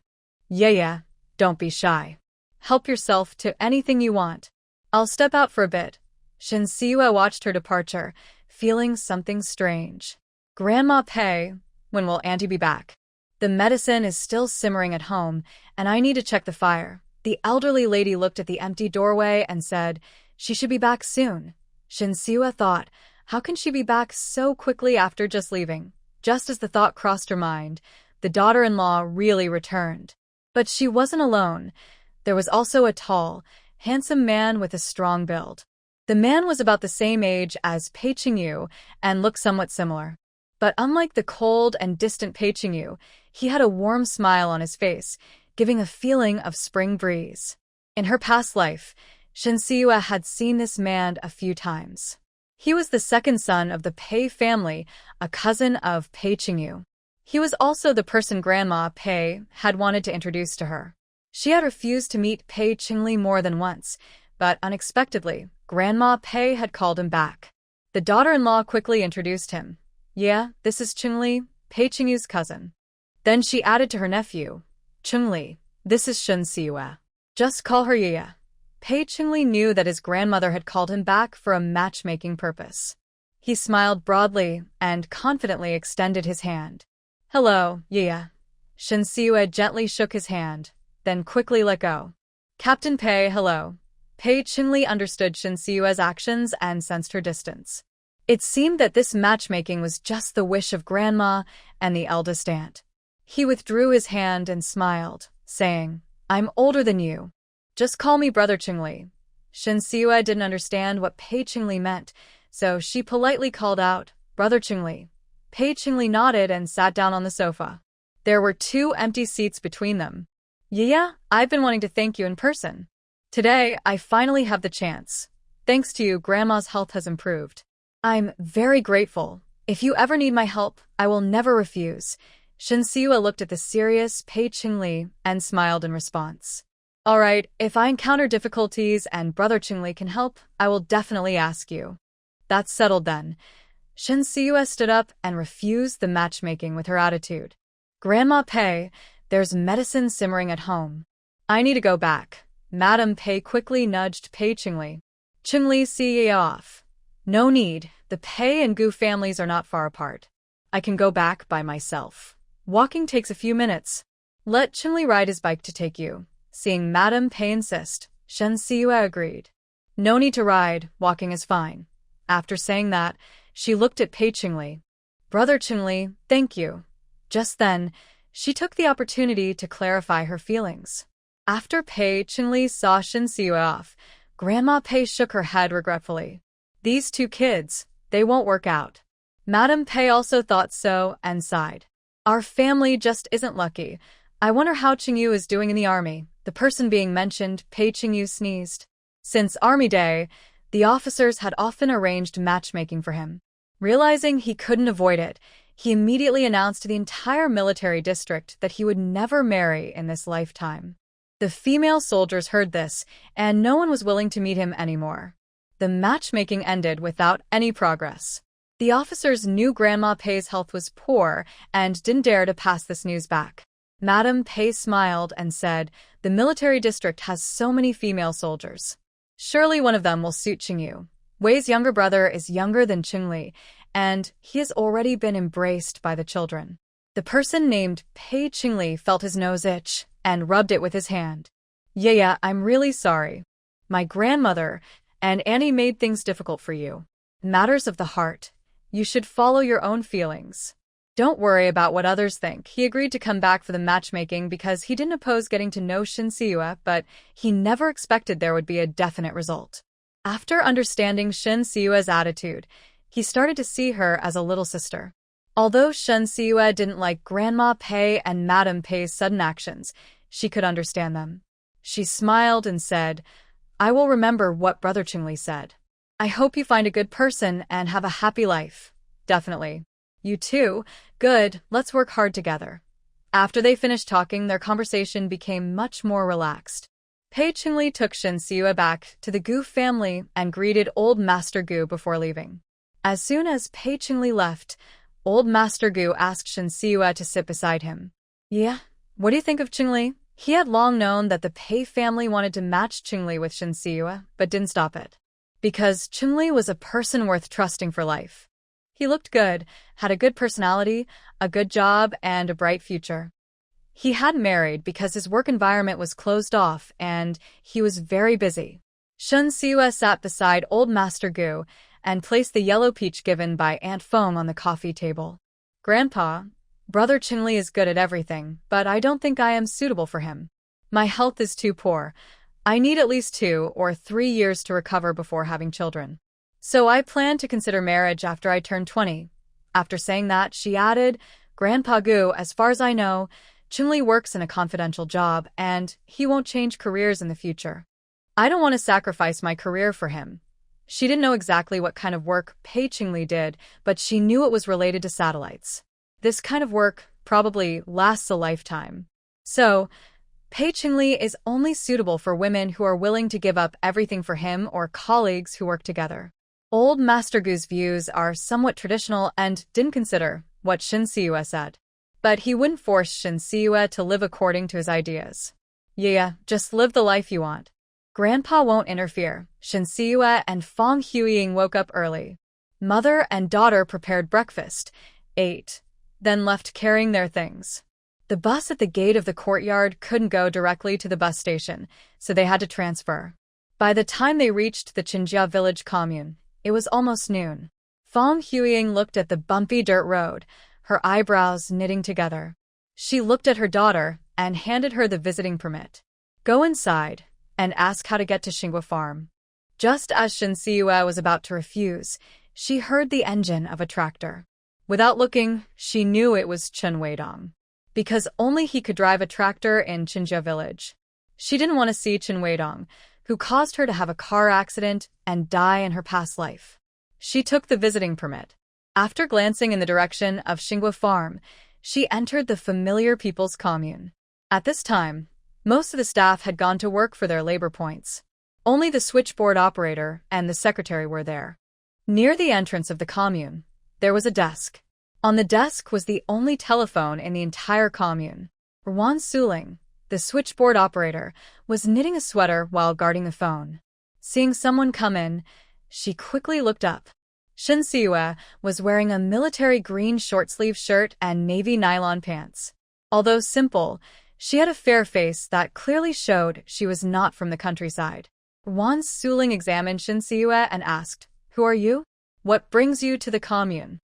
Yeah, don't be shy. Help yourself to anything you want. I'll step out for a bit. Shen Siua watched her departure, feeling something strange. Grandma Pei, when will Auntie be back? The medicine is still simmering at home, and I need to check the fire. The elderly lady looked at the empty doorway and said, she should be back soon. Shen Siua thought, how can she be back so quickly after just leaving? Just as the thought crossed her mind, the daughter-in-law really returned. But she wasn't alone. There was also a tall, handsome man with a strong build. The man was about the same age as Pei Qingyu and looked somewhat similar. But unlike the cold and distant Pei Qingyu, he had a warm smile on his face, giving a feeling of spring breeze. In her past life, Shen Siua had seen this man a few times. He was the second son of the Pei family, a cousin of Pei Qingyu. He was also the person Grandma Pei had wanted to introduce to her. She had refused to meet Pei Qingli more than once, but unexpectedly, Grandma Pei had called him back. The daughter-in-law quickly introduced him. Yeah, this is Qingli, Pei Qingyu's cousin. Then she added to her nephew, Qingli, this is Shen Siua. Just call her Yaya. Pei Qingli knew that his grandmother had called him back for a matchmaking purpose. He smiled broadly and confidently extended his hand. Hello, Yaya. Shen Siua gently shook his hand, then quickly let go. Captain Pei, hello. Pei Qingli understood Shen Siua's actions and sensed her distance. It seemed that this matchmaking was just the wish of Grandma and the eldest aunt. He withdrew his hand and smiled, saying, I'm older than you. Just call me Brother Qingli. Shen Siua didn't understand what Pei Qingli meant, so she politely called out, Brother Qingli. Pei Qingli nodded and sat down on the sofa. There were 2 empty seats between them. Yeah, I've been wanting to thank you in person. Today, I finally have the chance. Thanks to you, Grandma's health has improved. I'm very grateful. If you ever need my help, I will never refuse. Shen Siua looked at the serious Pei Qingli and smiled in response. All right, if I encounter difficulties and Brother Qingli can help, I will definitely ask you. That's settled then. Shin Siyue stood up and refused the matchmaking with her attitude. Grandma Pei, there's medicine simmering at home. I need to go back. Madame Pei quickly nudged Pei Qingli. Qingli see ye off. No need, the Pei and Gu families are not far apart. I can go back by myself. Walking takes a few minutes. Let Qingli ride his bike to take you. Seeing Madame Pei insist, Shen Siyue agreed. No need to ride, walking is fine. After saying that, she looked at Pei Qingli. Brother Qingli, thank you. Just then, she took the opportunity to clarify her feelings. After Pei Qingli saw Shen Siyue off, Grandma Pei shook her head regretfully. These two kids, they won't work out. Madame Pei also thought so and sighed. Our family just isn't lucky. I wonder how Qingyu is doing in the army. The person being mentioned, Pei Qingyu sneezed. Since Army Day, the officers had often arranged matchmaking for him. Realizing he couldn't avoid it, he immediately announced to the entire military district that he would never marry in this lifetime. The female soldiers heard this, and no one was willing to meet him anymore. The matchmaking ended without any progress. The officers knew Grandma Pei's health was poor and didn't dare to pass this news back. Madame Pei smiled and said, the military district has so many female soldiers. Surely one of them will suit Qingyu. Wei's younger brother is younger than Qingli, and he has already been embraced by the children. The person named Pei Qingli felt his nose itch and rubbed it with his hand. Yeah, I'm really sorry. My grandmother and Annie made things difficult for you. Matters of the heart. You should follow your own feelings. Don't worry about what others think. He agreed to come back for the matchmaking because he didn't oppose getting to know Shin Siyue, but he never expected there would be a definite result. After understanding Shin Siyue's attitude, he started to see her as a little sister. Although Shin Siyue didn't like Grandma Pei and Madame Pei's sudden actions, she could understand them. She smiled and said, I will remember what Brother Qingli said. I hope you find a good person and have a happy life. Definitely. You too. Good, let's work hard together. After they finished talking, their conversation became much more relaxed. Pei Qingli took Shin Siyue back to the Gu family and greeted Old Master Gu before leaving. As soon as Pei Qingli left, Old Master Gu asked Shin Siyue to sit beside him. Yeah, what do you think of Qingli? He had long known that the Pei family wanted to match Qingli with Shin Siyue, but didn't stop it. Because Qingli was a person worth trusting for life. He looked good, had a good personality, a good job, and a bright future. He hadn't married because his work environment was closed off and he was very busy. Shin Siyue sat beside Old Master Gu and placed the yellow peach given by Aunt Feng on the coffee table. Grandpa, Brother Qingli is good at everything, but I don't think I am suitable for him. My health is too poor. I need at least 2 or 3 years to recover before having children. So I plan to consider marriage after I turn 20. After saying that, she added, Grandpa Gu, as far as I know, Qingli works in a confidential job and he won't change careers in the future. I don't want to sacrifice my career for him. She didn't know exactly what kind of work Pei Qingli did, but she knew it was related to satellites. This kind of work probably lasts a lifetime. So, Pei Qingli is only suitable for women who are willing to give up everything for him or colleagues who work together. Old Master Gu's views are somewhat traditional and didn't consider what Shin Siyue said. But he wouldn't force Shin Siyue to live according to his ideas. Yeah, just live the life you want. Grandpa won't interfere. Shin Siyue and Feng Huiying woke up early. Mother and daughter prepared breakfast, ate, then left carrying their things. The bus at the gate of the courtyard couldn't go directly to the bus station, so they had to transfer. By the time they reached the Qinjia village commune, it was almost noon. Feng Huiying looked at the bumpy dirt road, her eyebrows knitting together. She looked at her daughter and handed her the visiting permit. Go inside and ask how to get to Xinghua Farm. Just as Shin Siyue was about to refuse, she heard the engine of a tractor. Without looking, she knew it was Chen Weidong, because only he could drive a tractor in Qinjia village. She didn't want to see Chen Weidong, who caused her to have a car accident and die in her past life. She took the visiting permit. After glancing in the direction of Xinghua Farm, she entered the familiar people's commune. At this time, most of the staff had gone to work for their labor points. Only the switchboard operator and the secretary were there. Near the entrance of the commune, there was a desk. On the desk was the only telephone in the entire commune. Wan Suling, the switchboard operator, was knitting a sweater while guarding the phone. Seeing someone come in, she quickly looked up. Shin Siwa was wearing a military green short-sleeve shirt and navy nylon pants. Although simple, she had a fair face that clearly showed she was not from the countryside. Wan Suling examined Shin Siwa and asked, "Who are you? What brings you to the commune?"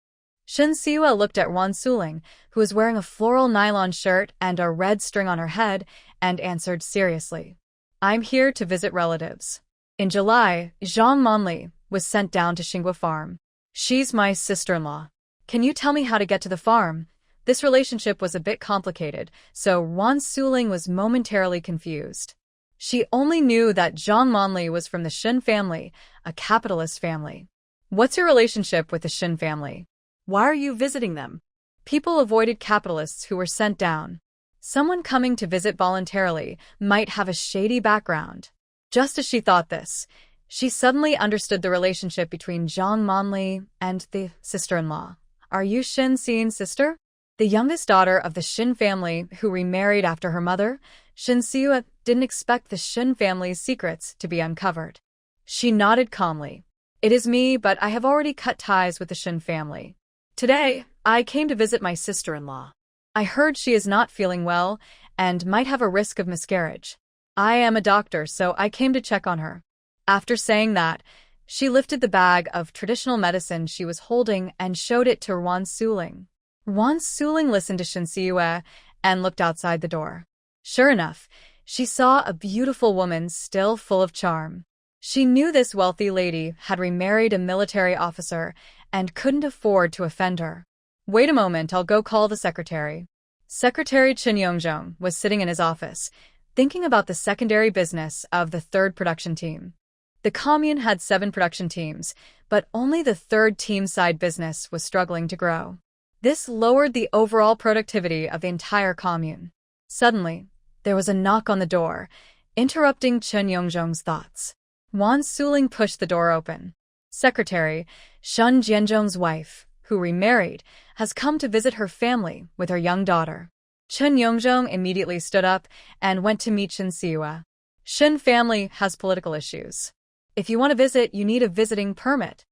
Shin Siwa looked at Wan Suling, who was wearing a floral nylon shirt and a red string on her head, and answered seriously, "I'm here to visit relatives. In July, Zhang Monli was sent down to Xinghua Farm. She's my sister-in-law. Can you tell me how to get to the farm?" This relationship was a bit complicated, so Wan Suling was momentarily confused. She only knew that Zhang Monli was from the Shin family, a capitalist family. "What's your relationship with the Shin family? Why are you visiting them?" People avoided capitalists who were sent down. Someone coming to visit voluntarily might have a shady background. Just as she thought this, she suddenly understood the relationship between Zhang Monli and the sister-in-law. "Are you Shin Xian's sister?" The youngest daughter of the Shin family who remarried after her mother, Shin Siwa didn't expect the Shin family's secrets to be uncovered. She nodded calmly. "It is me, but I have already cut ties with the Shin family. Today, I came to visit my sister-in-law. I heard she is not feeling well and might have a risk of miscarriage. I am a doctor, so I came to check on her." After saying that, she lifted the bag of traditional medicine she was holding and showed it to Wan Suling. Wan Suling listened to Shin Siwa and looked outside the door. Sure enough, she saw a beautiful woman still full of charm. She knew this wealthy lady had remarried a military officer and couldn't afford to offend her. "Wait a moment, I'll go call the secretary." Secretary Chin Yongzhong was sitting in his office, thinking about the secondary business of the third production team. The commune had 7 production teams, but only the third team side business was struggling to grow. This lowered the overall productivity of the entire commune. Suddenly, there was a knock on the door, interrupting Chen Yongzhong's thoughts. Wan Suling pushed the door open. "Secretary, Shun Jianzhong's wife, who remarried, has come to visit her family with her young daughter." Chen Yongzhong immediately stood up and went to meet Shin Siwa. "Shin family has political issues. If you want to visit, you need a visiting permit."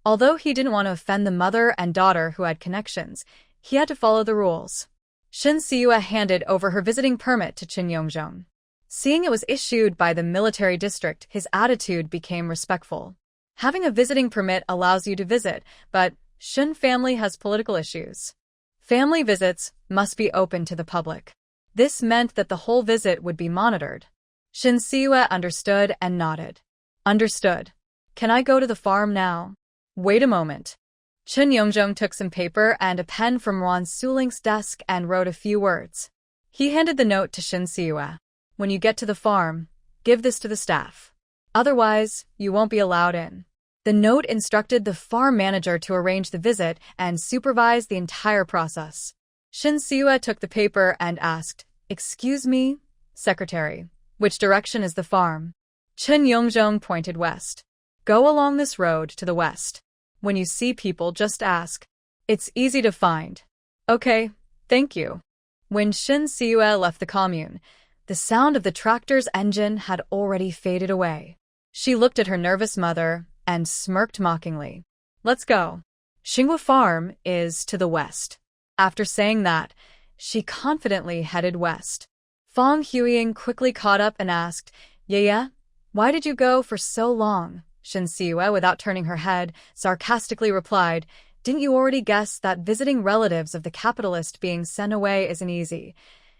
Although he didn't want to offend the mother and daughter who had connections, he had to follow the rules. Shin Siwa handed over her visiting permit to Chen Yongzhong. Seeing it was issued by the military district, his attitude became respectful. "Having a visiting permit allows you to visit, but Shin family has political issues. Family visits must be open to the public." This meant that the whole visit would be monitored. Shin Siwa understood and nodded. "Understood. Can I go to the farm now?" "Wait a moment." Chen Yongzhong took some paper and a pen from Wan Suling's desk and wrote a few words. He handed the note to Shin Siwa. "When you get to the farm, give this to the staff. Otherwise, you won't be allowed in." The note instructed the farm manager to arrange the visit and supervise the entire process. Shin Siwa took the paper and asked, "Excuse me, secretary, which direction is the farm?" Chen Yongzhong pointed west. "Go along this road to the west. When you see people, just ask. It's easy to find." "Okay, thank you." When Shin Siwa left the commune, the sound of the tractor's engine had already faded away. She looked at her nervous mother and smirked mockingly. "Let's go. Xinghua Farm is to the west." After saying that, she confidently headed west. Fong Huiying quickly caught up and asked, "Yeah, why did you go for so long?" Shin Siwa, without turning her head, sarcastically replied, "Didn't you already guess that visiting relatives of the capitalist being sent away isn't easy?"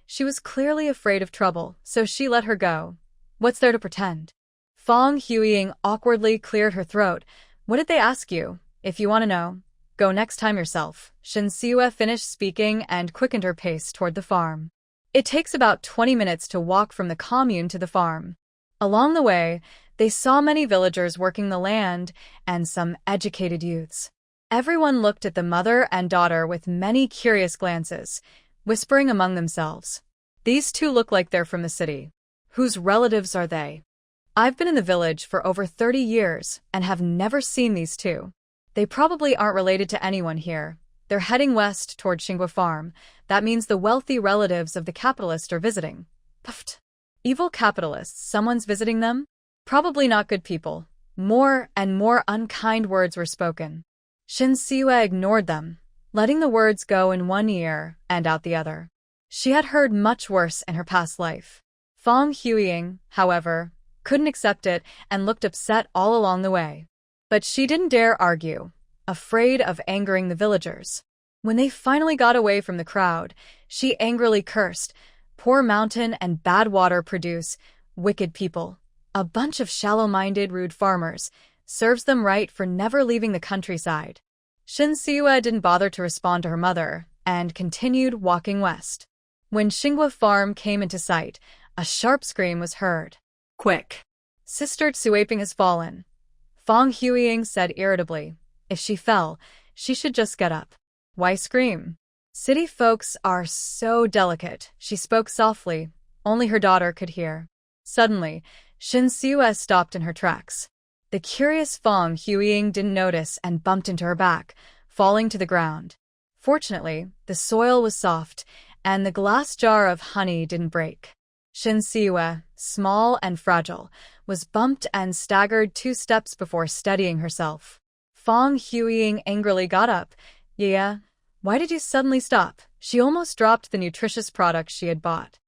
She was clearly afraid of trouble, so she let her go. "What's there to pretend?" Fong Huiying awkwardly cleared her throat. "What did they ask you? If you want to know, go next time yourself." Shin Siwa finished speaking and quickened her pace toward the farm. It takes about 20 minutes to walk from the commune to the farm. Along the way, they saw many villagers working the land and some educated youths. Everyone looked at the mother and daughter with many curious glances, whispering among themselves, "These two look like they're from the city. Whose relatives are they? I've been in the village for over 30 years and have never seen these two." They probably aren't related to anyone here. They're heading west toward Xinghua Farm. That means the wealthy relatives of the capitalist are visiting. Puffed. Evil capitalists, someone's visiting them? Probably not good people. More and more unkind words were spoken. Shin Siwa ignored them, letting the words go in one ear and out the other. She had heard much worse in her past life. Fong Huiying, however, couldn't accept it and looked upset all along the way. But she didn't dare argue, afraid of angering the villagers. When they finally got away from the crowd, she angrily cursed, "Poor mountain and bad water produce wicked people. A bunch of shallow-minded, rude farmers. Serves them right for never leaving the countryside." Shin Siwa didn't bother to respond to her mother and continued walking west. When Xinghua Farm came into sight, a sharp scream was heard. Quick! Sister Tsuaping has fallen. Fong Huiying said irritably. If she fell, she should just get up. Why scream? City folks are so delicate, she spoke softly. Only her daughter could hear. Suddenly, Shin Siwa stopped in her tracks. The curious Fong Huiying didn't notice and bumped into her back, falling to the ground. Fortunately, the soil was soft, and the glass jar of honey didn't break. Shin Siwa, small and fragile, was bumped and staggered 2 steps before steadying herself. Fong Huiying angrily got up. Yeah, why did you suddenly stop? She almost dropped the nutritious product she had bought.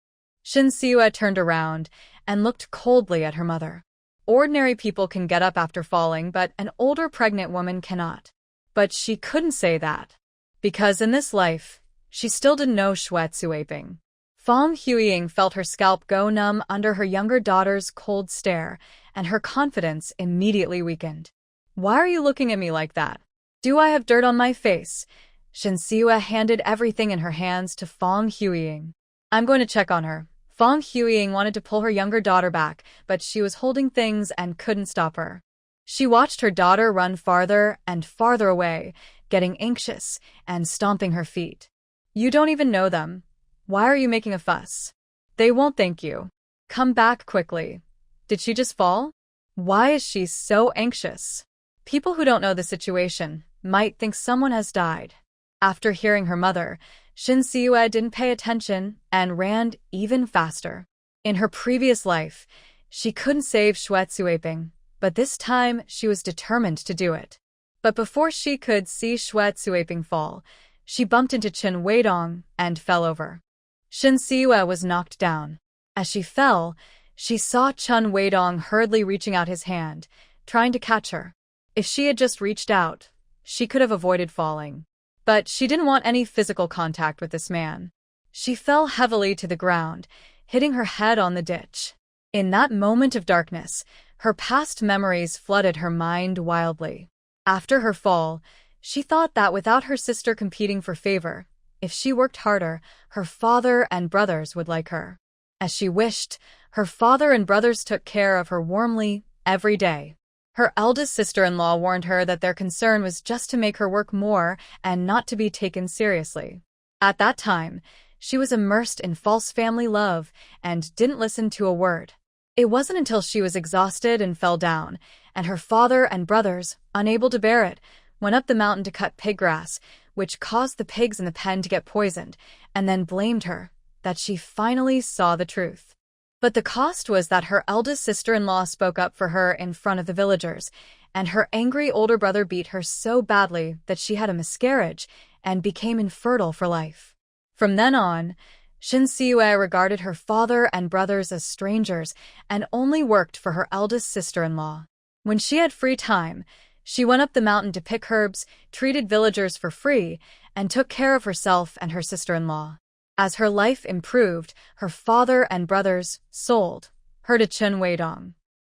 Shin Siwa turned around and looked coldly at her mother. Ordinary people can get up after falling, but an older pregnant woman cannot. But she couldn't say that. Because in this life, she still didn't know Xue Tsuaping. Fong Huiying felt her scalp go numb under her younger daughter's cold stare, and her confidence immediately weakened. Why are you looking at me like that? Do I have dirt on my face? Shin Siwa handed everything in her hands to Fong Huiying. I'm going to check on her. Fong Huiying wanted to pull her younger daughter back, but she was holding things and couldn't stop her. She watched her daughter run farther and farther away, getting anxious and stomping her feet. You don't even know them. Why are you making a fuss? They won't thank you. Come back quickly. Did she just fall? Why is she so anxious? People who don't know the situation might think someone has died. After hearing her mother, Shin Siwa didn't pay attention and ran even faster. In her previous life, she couldn't save Xue Tsuaping, but this time she was determined to do it. But before she could see Xue Tsuaping fall, she bumped into Chen Weidong and fell over. Shin Siwa was knocked down. As she fell, she saw Chen Weidong hurriedly reaching out his hand, trying to catch her. If she had just reached out, she could have avoided falling. But she didn't want any physical contact with this man. She fell heavily to the ground, hitting her head on the ditch. In that moment of darkness, her past memories flooded her mind wildly. After her fall, she thought that without her sister competing for favor, if she worked harder, her father and brothers would like her. As she wished, her father and brothers took care of her warmly every day. Her eldest sister-in-law warned her that their concern was just to make her work more and not to be taken seriously. At that time, she was immersed in false family love and didn't listen to a word. It wasn't until she was exhausted and fell down, and her father and brothers, unable to bear it, went up the mountain to cut pig grass, which caused the pigs in the pen to get poisoned, and then blamed her, that she finally saw the truth. But the cost was that her eldest sister-in-law spoke up for her in front of the villagers, and her angry older brother beat her so badly that she had a miscarriage and became infertile for life. From then on, Shin Siwa regarded her father and brothers as strangers and only worked for her eldest sister-in-law. When she had free time, she went up the mountain to pick herbs, treated villagers for free, and took care of herself and her sister-in-law. As her life improved, her father and brothers sold her to Chen Weidong.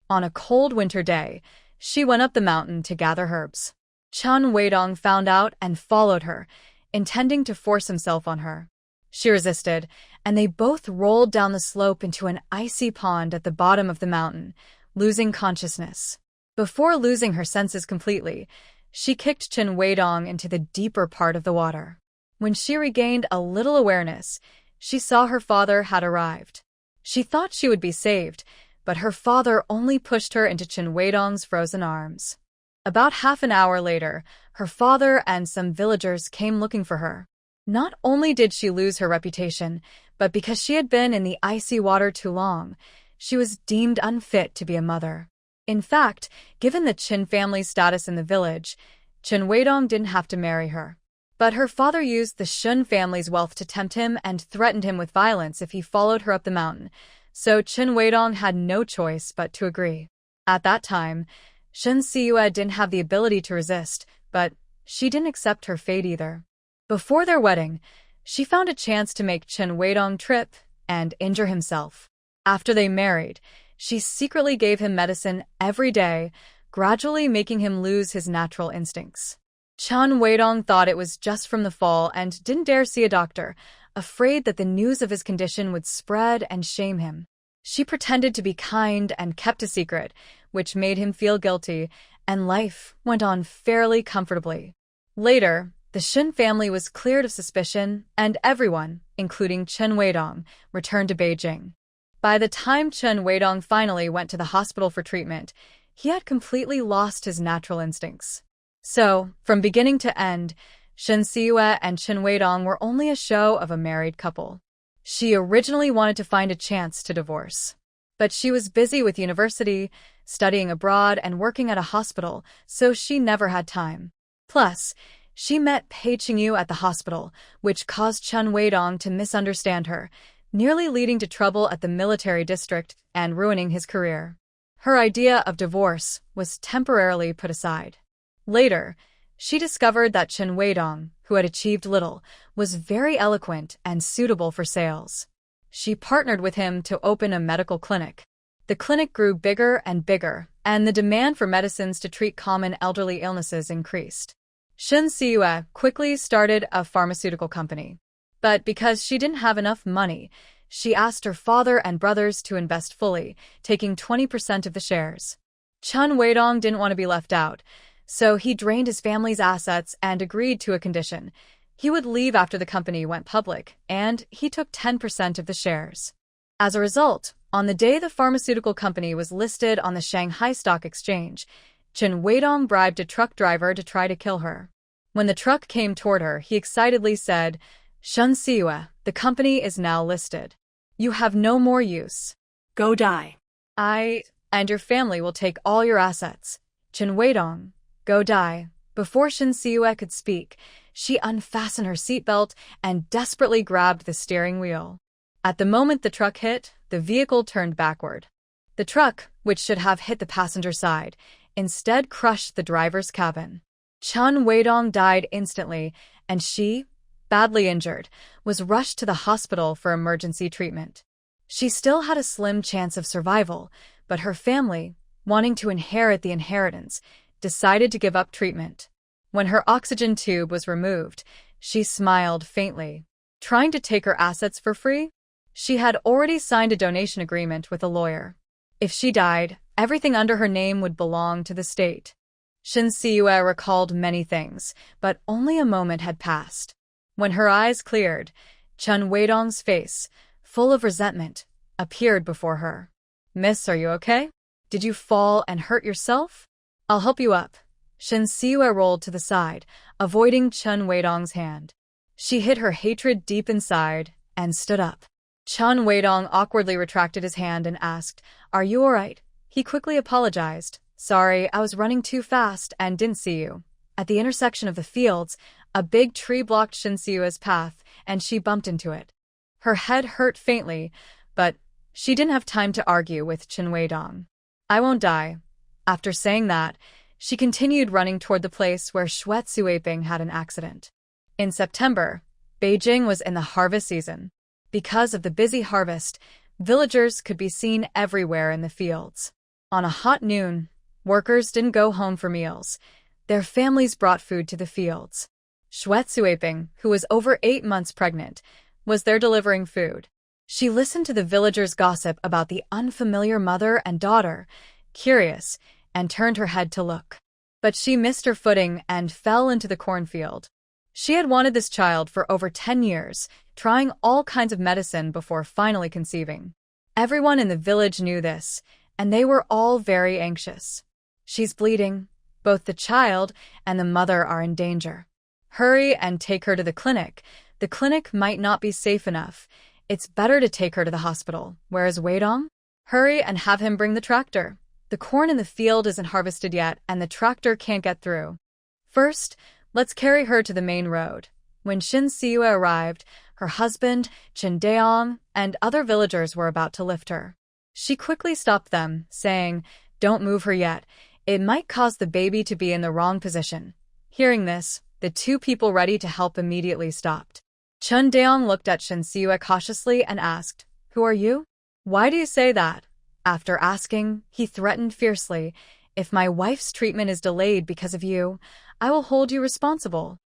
On a cold winter day, she went up the mountain to gather herbs. Chen Weidong found out and followed her, intending to force himself on her. She resisted, and they both rolled down the slope into an icy pond at the bottom of the mountain, losing consciousness. Before losing her senses completely, she kicked Chen Weidong into the deeper part of the water. When she regained a little awareness, she saw her father had arrived. She thought she would be saved, but her father only pushed her into Chen Weidong's frozen arms. About half an hour later, her father and some villagers came looking for her. Not only did she lose her reputation, but because she had been in the icy water too long, she was deemed unfit to be a mother. In fact, given the Qin family's status in the village, Qin Weidong didn't have to marry her. But her father used the Shun family's wealth to tempt him and threatened him with violence if he followed her up the mountain, so Qin Weidong had no choice but to agree. At that time, Shen Siyue didn't have the ability to resist, but she didn't accept her fate either. Before their wedding, she found a chance to make Qin Weidong trip and injure himself. After they married, she secretly gave him medicine every day, gradually making him lose his natural instincts. Chen Weidong thought it was just from the fall and didn't dare see a doctor, afraid that the news of his condition would spread and shame him. She pretended to be kind and kept a secret, which made him feel guilty, and life went on fairly comfortably. Later, the Shen family was cleared of suspicion, and everyone, including Chen Weidong, returned to Beijing. By the time Chen Weidong finally went to the hospital for treatment, he had completely lost his natural instincts. So, from beginning to end, Shen Siyue and Chen Weidong were only a show of a married couple. She originally wanted to find a chance to divorce. But she was busy with university, studying abroad, and working at a hospital, so she never had time. Plus, she met Pei Qingyu at the hospital, which caused Chen Weidong to misunderstand her, nearly leading to trouble at the military district and ruining his career. Her idea of divorce was temporarily put aside. Later, she discovered that Chen Weidong, who had achieved little, was very eloquent and suitable for sales. She partnered with him to open a medical clinic. The clinic grew bigger and bigger, and the demand for medicines to treat common elderly illnesses increased. Shen Siyue quickly started a pharmaceutical company. But because she didn't have enough money, she asked her father and brothers to invest fully, taking 20% of the shares. Chen Weidong didn't want to be left out, so he drained his family's assets and agreed to a condition. He would leave after the company went public, and he took 10% of the shares. As a result, on the day the pharmaceutical company was listed on the Shanghai Stock Exchange, Chen Weidong bribed a truck driver to try to kill her. When the truck came toward her, he excitedly said, "Shen Siyue, the company is now listed. You have no more use. Go die. I and your family will take all your assets. Chen Weidong, go die." Before Shen Siyue could speak, she unfastened her seatbelt and desperately grabbed the steering wheel. At the moment the truck hit, the vehicle turned backward. The truck, which should have hit the passenger side, instead crushed the driver's cabin. Chen Weidong died instantly, and she, badly injured, was rushed to the hospital for emergency treatment. She still had a slim chance of survival, but her family, wanting to inherit the inheritance, decided to give up treatment. When her oxygen tube was removed, she smiled faintly. Trying to take her assets for free? She had already signed a donation agreement with a lawyer. If she died, everything under her name would belong to the state. Shen Siyue recalled many things, but only a moment had passed. When her eyes cleared, Chen Weidong's face, full of resentment, appeared before her. "Miss, are you okay? Did you fall and hurt yourself? I'll help you up." Shen Siyue rolled to the side, avoiding Chen Weidong's hand. She hid her hatred deep inside and stood up. Chen Weidong awkwardly retracted his hand and asked, "Are you all right?" He quickly apologized. "Sorry, I was running too fast and didn't see you." At the intersection of the fields, a big tree blocked Shen Siyue's path, and she bumped into it. Her head hurt faintly, but she didn't have time to argue with Chen Weidong. "I won't die." After saying that, she continued running toward the place where Xue Suiping had an accident. In September, Beijing was in the harvest season. Because of the busy harvest, villagers could be seen everywhere in the fields. On a hot noon, workers didn't go home for meals. Their families brought food to the fields. Xue Suiping, who was over 8 months pregnant, was there delivering food. She listened to the villagers' gossip about the unfamiliar mother and daughter, curious, and turned her head to look. But she missed her footing and fell into the cornfield. She had wanted this child for over 10 years, trying all kinds of medicine before finally conceiving. Everyone in the village knew this, and they were all very anxious. "She's bleeding. Both the child and the mother are in danger. Hurry and take her to the clinic. The clinic might not be safe enough. It's better to take her to the hospital. Where is Weidong? Hurry and have him bring the tractor. The corn in the field isn't harvested yet, and the tractor can't get through. First, let's carry her to the main road. When Shin Siwa arrived, her husband, Chin Daeong, and other villagers were about to lift her. She quickly stopped them, saying, "Don't move her yet. It might cause the baby to be in the wrong position." Hearing this, the two people ready to help immediately stopped. Chun Daeong looked at Shin Siwa cautiously and asked, "Who are you? Why do you say that?" After asking, he threatened fiercely, "If my wife's treatment is delayed because of you, I will hold you responsible."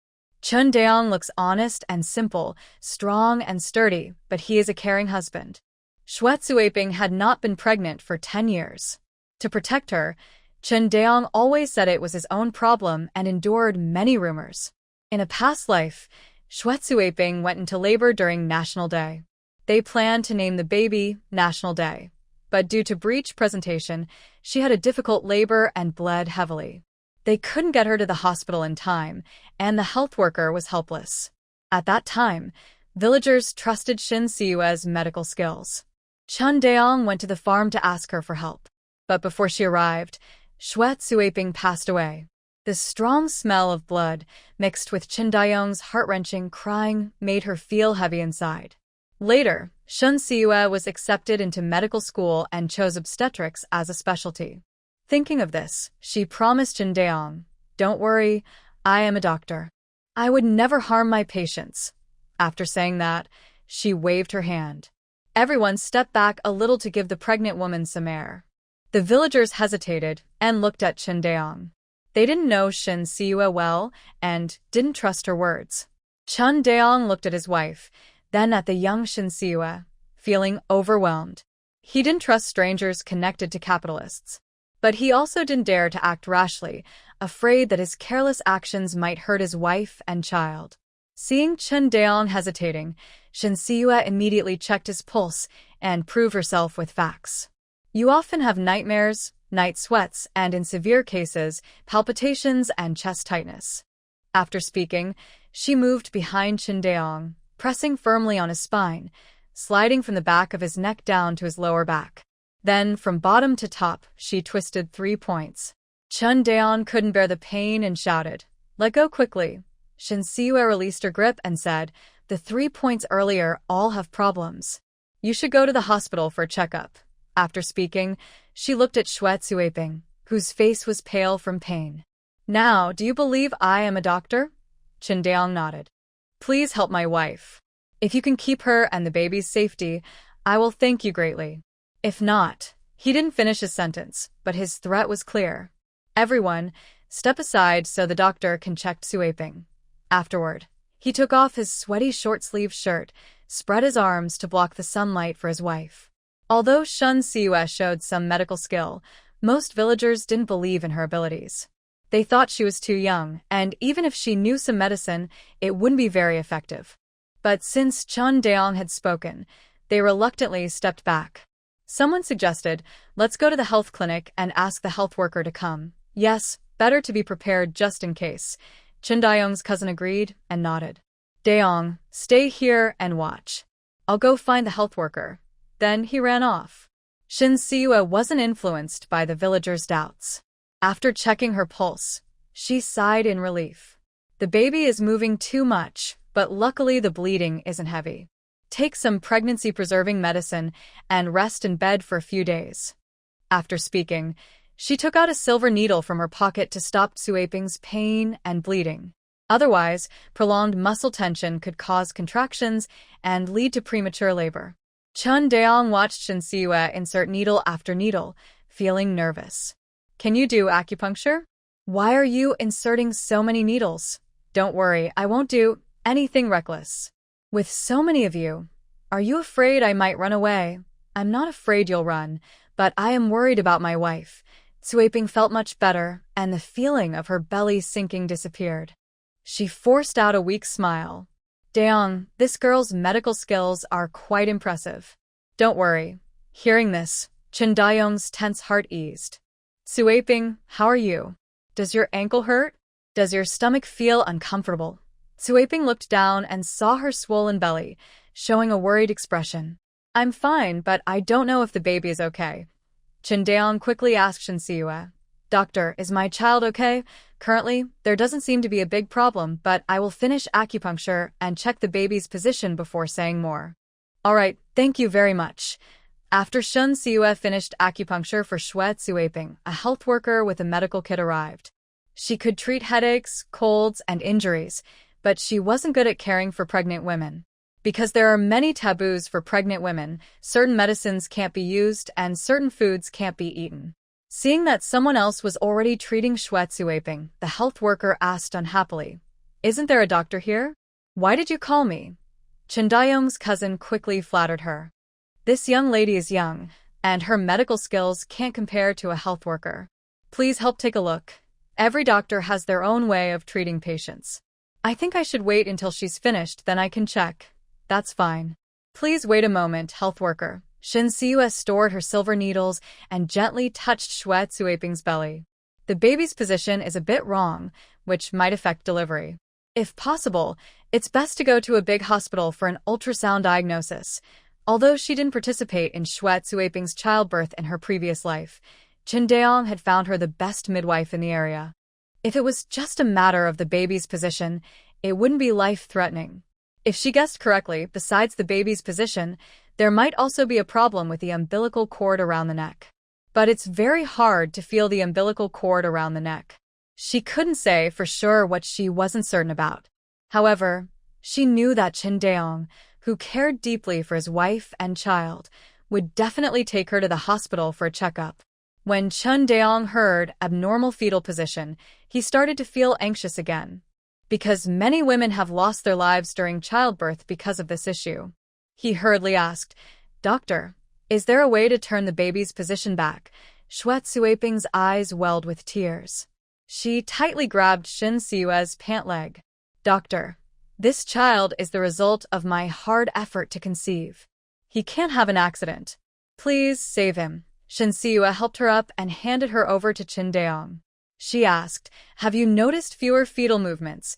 Chun Daeong looks honest and simple, strong and sturdy, but he is a caring husband. Shwet Suaping had not been pregnant for 10 years. To protect her, Chun Daeong always said it was his own problem and endured many rumors. In a past life, Shwet Suaping went into labor during National Day. They planned to name the baby National Day, but due to breech presentation, she had a difficult labor and bled heavily. They couldn't get her to the hospital in time, and the health worker was helpless. At that time, villagers trusted Shin Siwa's medical skills. Chun Daeong went to the farm to ask her for help. But before she arrived, Shwet Suaping passed away. The strong smell of blood, mixed with Chin Daeong's heart-wrenching crying, made her feel heavy inside. Later, Shun Siwa was accepted into medical school and chose obstetrics as a specialty. Thinking of this, she promised Chin Daeong, "Don't worry, I am a doctor. I would never harm my patients." After saying that, she waved her hand. Everyone stepped back a little to give the pregnant woman some air. The villagers hesitated and looked at Chin Daeong. They didn't know Shin Siwa well and didn't trust her words. Chun Daeong looked at his wife, then at the young Shin Siwa, feeling overwhelmed. He didn't trust strangers connected to capitalists. But he also didn't dare to act rashly, afraid that his careless actions might hurt his wife and child. Seeing Chun Daeong hesitating, Shin Siwa immediately checked his pulse and proved herself with facts. "You often have nightmares, night sweats, and in severe cases, palpitations and chest tightness." After speaking, she moved behind Chin Daeong, pressing firmly on his spine, sliding from the back of his neck down to his lower back. Then, from bottom to top, she twisted 3 points. Chun Daeong couldn't bear the pain and shouted, "Let go quickly." Shin Siwa released her grip and said, "The 3 points earlier all have problems. You should go to the hospital for a checkup." After speaking, she looked at Shwet Suaping, whose face was pale from pain. "Now, do you believe I am a doctor?" Chin Daeong nodded. "Please help my wife. If you can keep her and the baby's safety, I will thank you greatly. If not," he didn't finish his sentence, but his threat was clear. "Everyone, step aside so the doctor can check Suaping." Afterward, he took off his sweaty short-sleeved shirt, spread his arms to block the sunlight for his wife. Although Shun Siwa showed some medical skill, most villagers didn't believe in her abilities. They thought she was too young, and even if she knew some medicine, it wouldn't be very effective. But since Chun Daeong had spoken, they reluctantly stepped back. Someone suggested, "Let's go to the health clinic and ask the health worker to come." Yes, better to be prepared just in case. Chin Daeong's cousin agreed and nodded. "Daeong, stay here and watch. I'll go find the health worker." Then he ran off. Shin Siwa wasn't influenced by the villagers' doubts. After checking her pulse, she sighed in relief. The baby is moving too much, but luckily the bleeding isn't heavy. Take some pregnancy-preserving medicine and rest in bed for a few days. After speaking, she took out a silver needle from her pocket to stop Suaping's pain and bleeding. Otherwise, prolonged muscle tension could cause contractions and lead to premature labor. Chun Daeong watched Shin Siwa insert needle after needle, feeling nervous. "Can you do acupuncture? Why are you inserting so many needles?" "Don't worry, I won't do anything reckless. With so many of you, are you afraid I might run away?" "I'm not afraid you'll run, but I am worried about my wife." Suaping felt much better, and the feeling of her belly sinking disappeared. She forced out a weak smile. "Daeong, this girl's medical skills are quite impressive." "Don't worry." Hearing this, Chin Daeong's tense heart eased. "Suaping, how are you?" Does your ankle hurt? Does your stomach feel uncomfortable? Suaping looked down and saw her swollen belly, showing a worried expression. I'm fine, but I don't know if the baby is okay. Chindeong quickly asked Shinsiue. Doctor, is my child okay? Currently, there doesn't seem to be a big problem, but I will finish acupuncture and check the baby's position before saying more. All right, thank you very much. After Shun Siue finished acupuncture for Shue Tsuaping, a health worker with a medical kit arrived. She could treat headaches, colds, and injuries, but she wasn't good at caring for pregnant women. Because there are many taboos for pregnant women, certain medicines can't be used and certain foods can't be eaten. Seeing that someone else was already treating Shue Tsuaping, the health worker asked unhappily, Isn't there a doctor here? Why did you call me? Chen Dayong's cousin quickly flattered her. This young lady is young, and her medical skills can't compare to a health worker. Please help take a look. Every doctor has their own way of treating patients. I think I should wait until she's finished, then I can check. That's fine. Please wait a moment, health worker. Shin Siue stored her silver needles and gently touched Shue Tsuaping's belly. The baby's position is a bit wrong, which might affect delivery. If possible, it's best to go to a big hospital for an ultrasound diagnosis. Although she didn't participate in Shue Tsuaping's childbirth in her previous life, Chen Daong had found her the best midwife in the area. If it was just a matter of the baby's position, it wouldn't be life-threatening. If she guessed correctly, besides the baby's position, there might also be a problem with the umbilical cord around the neck. But it's very hard to feel the umbilical cord around the neck. She couldn't say for sure what she wasn't certain about. However, she knew that Chen Daong, who cared deeply for his wife and child, would definitely take her to the hospital for a checkup. When Chen Daong heard abnormal fetal position, he started to feel anxious again. Because many women have lost their lives during childbirth because of this issue. He hurriedly asked, Doctor, is there a way to turn the baby's position back? Shue Tsuaping's eyes welled with tears. She tightly grabbed Shin Siue's pant leg. Doctor, this child is the result of my hard effort to conceive. He can't have an accident. Please save him. Shin Siue helped her up and handed her over to Chen Daong. She asked, Have you noticed fewer fetal movements?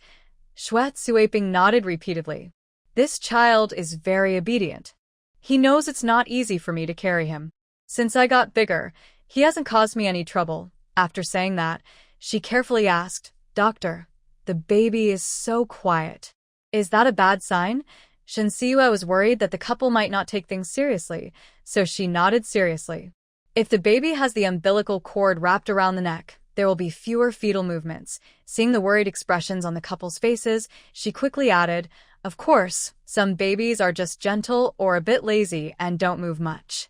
Shue Tsuaping nodded repeatedly. This child is very obedient. He knows it's not easy for me to carry him. Since I got bigger, he hasn't caused me any trouble. After saying that, she carefully asked, Doctor, the baby is so quiet. Is that a bad sign? Shin Siue was worried that the couple might not take things seriously, so she nodded seriously. If the baby has the umbilical cord wrapped around the neck, there will be fewer fetal movements. Seeing the worried expressions on the couple's faces, she quickly added, Of course, some babies are just gentle or a bit lazy and don't move much.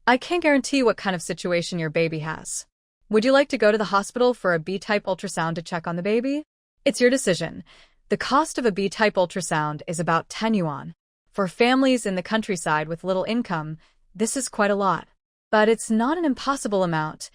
I can't guarantee what kind of situation your baby has. Would you like to go to the hospital for a B-type ultrasound to check on the baby? It's your decision. The cost of a B-type ultrasound is about 10 yuan. For families in the countryside with little income, this is quite a lot. But it's not an impossible amount.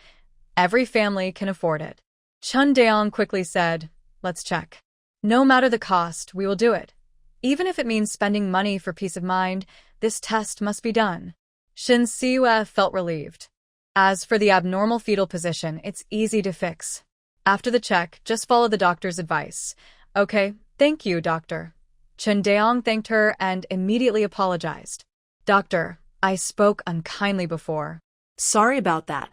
Every family can afford it. Chen Daong quickly said, Let's check. No matter the cost, we will do it. Even if it means spending money for peace of mind, this test must be done. Shin Siue felt relieved. As for the abnormal fetal position, it's easy to fix. After the check, just follow the doctor's advice. Okay, thank you, doctor. Chen Daong thanked her and immediately apologized. Doctor, I spoke unkindly before. Sorry about that.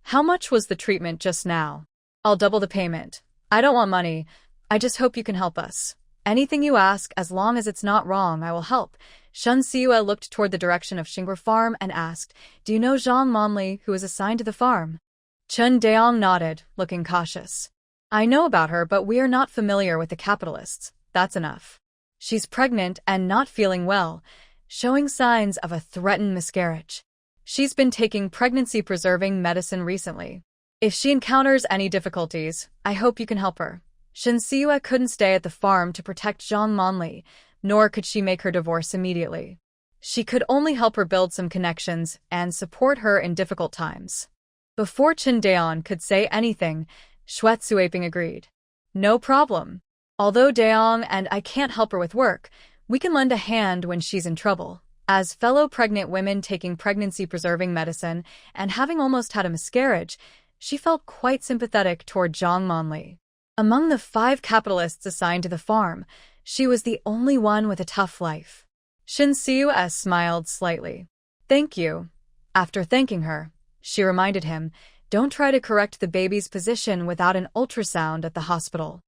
How much was the treatment just now? I'll double the payment. I don't want money. I just hope you can help us. Anything you ask, as long as it's not wrong, I will help. Shun Siue looked toward the direction of Xingguo Farm and asked, Do you know Zhang Monli, who is assigned to the farm? Chen Daong nodded, looking cautious. I know about her, but we are not familiar with the capitalists. That's enough. She's pregnant and not feeling well, showing signs of a threatened miscarriage. She's been taking pregnancy-preserving medicine recently. If she encounters any difficulties, I hope you can help her. Shin Siue couldn't stay at the farm to protect Zhang Monli, nor could she make her divorce immediately. She could only help her build some connections and support her in difficult times. Before Chen Daong could say anything, Shue Tsuaping agreed. No problem. Although Daong and I can't help her with work, we can lend a hand when she's in trouble. As fellow pregnant women taking pregnancy-preserving medicine and having almost had a miscarriage, She felt quite sympathetic toward Zhang Monli. Among the 5 capitalists assigned to the farm, she was the only one with a tough life. Shin Siu-S smiled slightly. Thank you. After thanking her, she reminded him, don't try to correct the baby's position without an ultrasound at the hospital.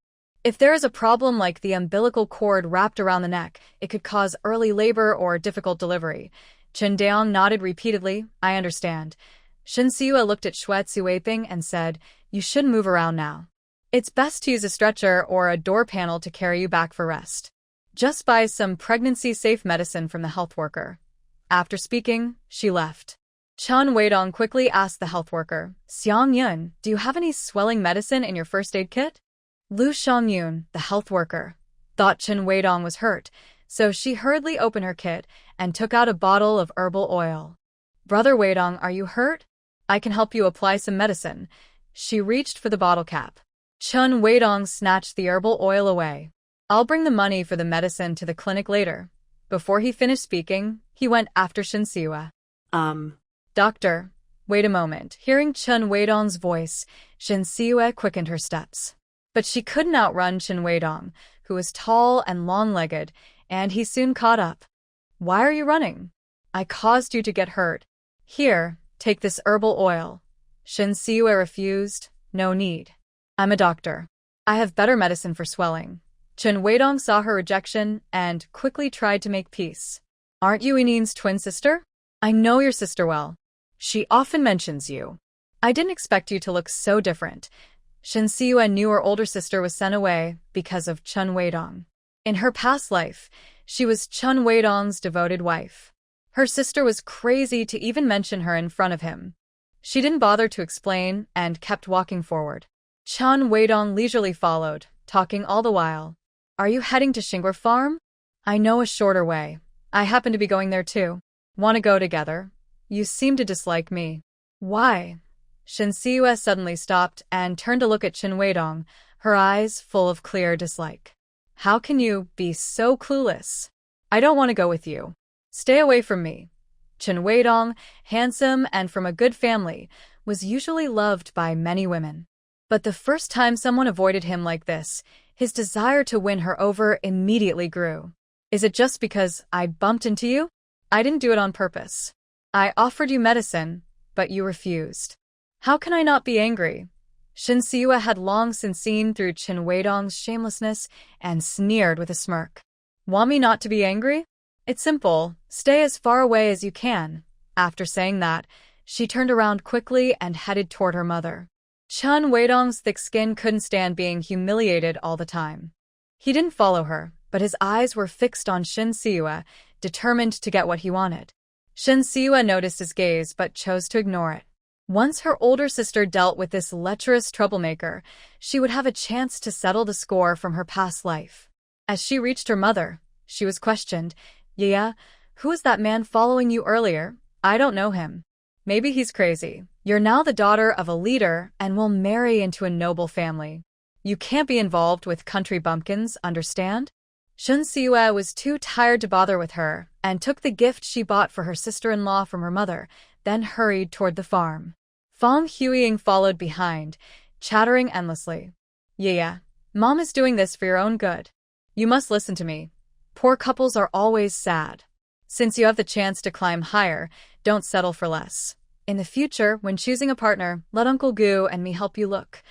If there is a problem like the umbilical cord wrapped around the neck, it could cause early labor or difficult delivery. Chen Daong nodded repeatedly. I understand. Shin Siu looked at Xue Tsueping and said, you shouldn't move around now. It's best to use a stretcher or a door panel to carry you back for rest. Just buy some pregnancy-safe medicine from the health worker. After speaking, she left. Chen Weidong quickly asked the health worker, Xiang Yun, do you have any swelling medicine in your first aid kit? Lu Xiangyun, the health worker, thought Chen Weidong was hurt, so she hurriedly opened her kit and took out a bottle of herbal oil. Brother Weidong, are you hurt? I can help you apply some medicine. She reached for the bottle cap. Chen Weidong snatched the herbal oil away. I'll bring the money for the medicine to the clinic later. Before he finished speaking, he went after Shin Siu. Doctor, wait a moment. Hearing Chen Weidong's voice, Shin Siu quickened her steps. But she couldn't outrun Chen Weidong, who was tall and long-legged, and he soon caught up. Why are you running? I caused you to get hurt. Here, take this herbal oil. Shin Siu refused. No need. I'm a doctor. I have better medicine for swelling. Chen Weidong saw her rejection and quickly tried to make peace. Aren't you Yinin's twin sister? I know your sister well. She often mentions you. I didn't expect you to look so different. Shin Siu knew her older sister was sent away because of Chen Weidong. In her past life, she was Chen Weidong's devoted wife. Her sister was crazy to even mention her in front of him. She didn't bother to explain and kept walking forward. Chen Weidong leisurely followed, talking all the while. Are you heading to Xingua Farm? I know a shorter way. I happen to be going there too. Want to go together? You seem to dislike me. Why? Shin Siu suddenly stopped and turned to look at Chen Weidong, her eyes full of clear dislike. How can you be so clueless? I don't want to go with you. Stay away from me. Chen Weidong, handsome and from a good family, was usually loved by many women. But the first time someone avoided him like this, his desire to win her over immediately grew. Is it just because I bumped into you? I didn't do it on purpose. I offered you medicine, but you refused. How can I not be angry? Shin Siu had long since seen through Chen Weidong's shamelessness and sneered with a smirk. Want me not to be angry? It's simple. Stay as far away as you can. After saying that, she turned around quickly and headed toward her mother. Chen Weidong's thick skin couldn't stand being humiliated all the time. He didn't follow her, but his eyes were fixed on Shin Siu, determined to get what he wanted. Shin Siu noticed his gaze but chose to ignore it. Once her older sister dealt with this lecherous troublemaker, she would have a chance to settle the score from her past life. As she reached her mother, she was questioned. Yeah, who was that man following you earlier? I don't know him. Maybe he's crazy. You're now the daughter of a leader and will marry into a noble family. You can't be involved with country bumpkins, understand? Shin Siu was too tired to bother with her and took the gift she bought for her sister-in-law from her mother, then hurried toward the farm. Fang Huiying followed behind, chattering endlessly. Yeah, Mom is doing this for your own good. You must listen to me. Poor couples are always sad. Since you have the chance to climb higher, don't settle for less. In the future, when choosing a partner, let Uncle Gu and me help you look.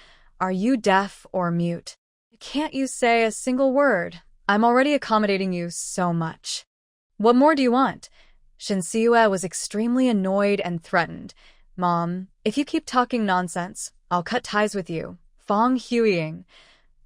Are you deaf or mute? Can't you say a single word? I'm already accommodating you so much. What more do you want? Shin Siu was extremely annoyed and threatened. Mom, if you keep talking nonsense, I'll cut ties with you. Fang Huiying.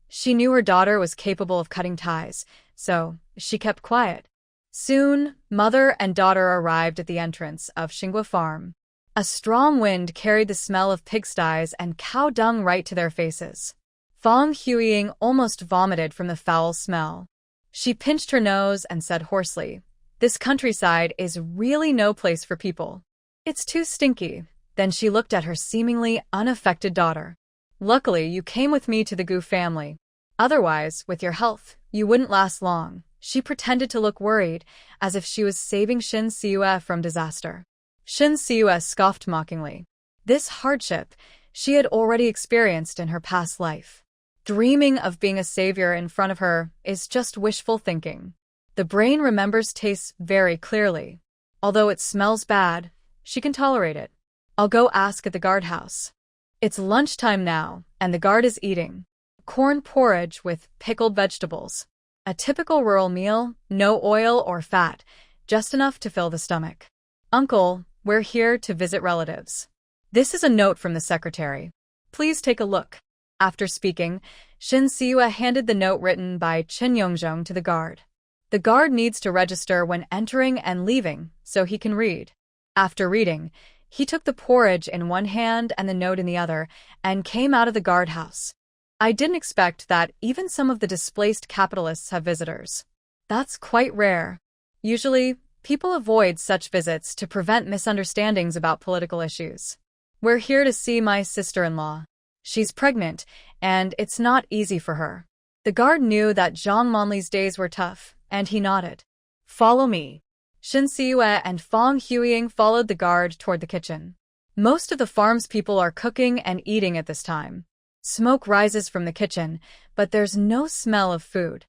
She knew her daughter was capable of cutting ties, so she kept quiet. Soon, mother and daughter arrived at the entrance of Xingua Farm. A strong wind carried the smell of pigsties and cow dung right to their faces. Fang Huiying almost vomited from the foul smell. She pinched her nose and said hoarsely, "This countryside is really no place for people. It's too stinky." Then she looked at her seemingly unaffected daughter. "Luckily, you came with me to the Gu family. Otherwise, with your health, you wouldn't last long." She pretended to look worried, as if she was saving Shin Siu from disaster. Shin Siu scoffed mockingly. This hardship, she had already experienced in her past life. Dreaming of being a savior in front of her is just wishful thinking. The brain remembers tastes very clearly. Although it smells bad, she can tolerate it. I'll go ask at the guardhouse. It's lunchtime now, and the guard is eating corn porridge with pickled vegetables. A typical rural meal, no oil or fat, just enough to fill the stomach. Uncle, we're here to visit relatives. This is a note from the secretary. Please take a look. After speaking, Shin Siua handed the note written by Chen Yongzhong to the guard. The guard needs to register when entering and leaving, so he can read. After reading, he took the porridge in one hand and the note in the other, and came out of the guardhouse. I didn't expect that even some of the displaced capitalists have visitors. That's quite rare. Usually, people avoid such visits to prevent misunderstandings about political issues. We're here to see my sister-in-law. She's pregnant, and it's not easy for her. The guard knew that Zhang Monli's days were tough, and he nodded. Follow me. Shin Siue and Fong Huiying followed the guard toward the kitchen. Most of the farm's people are cooking and eating at this time. Smoke rises from the kitchen, but there's no smell of food.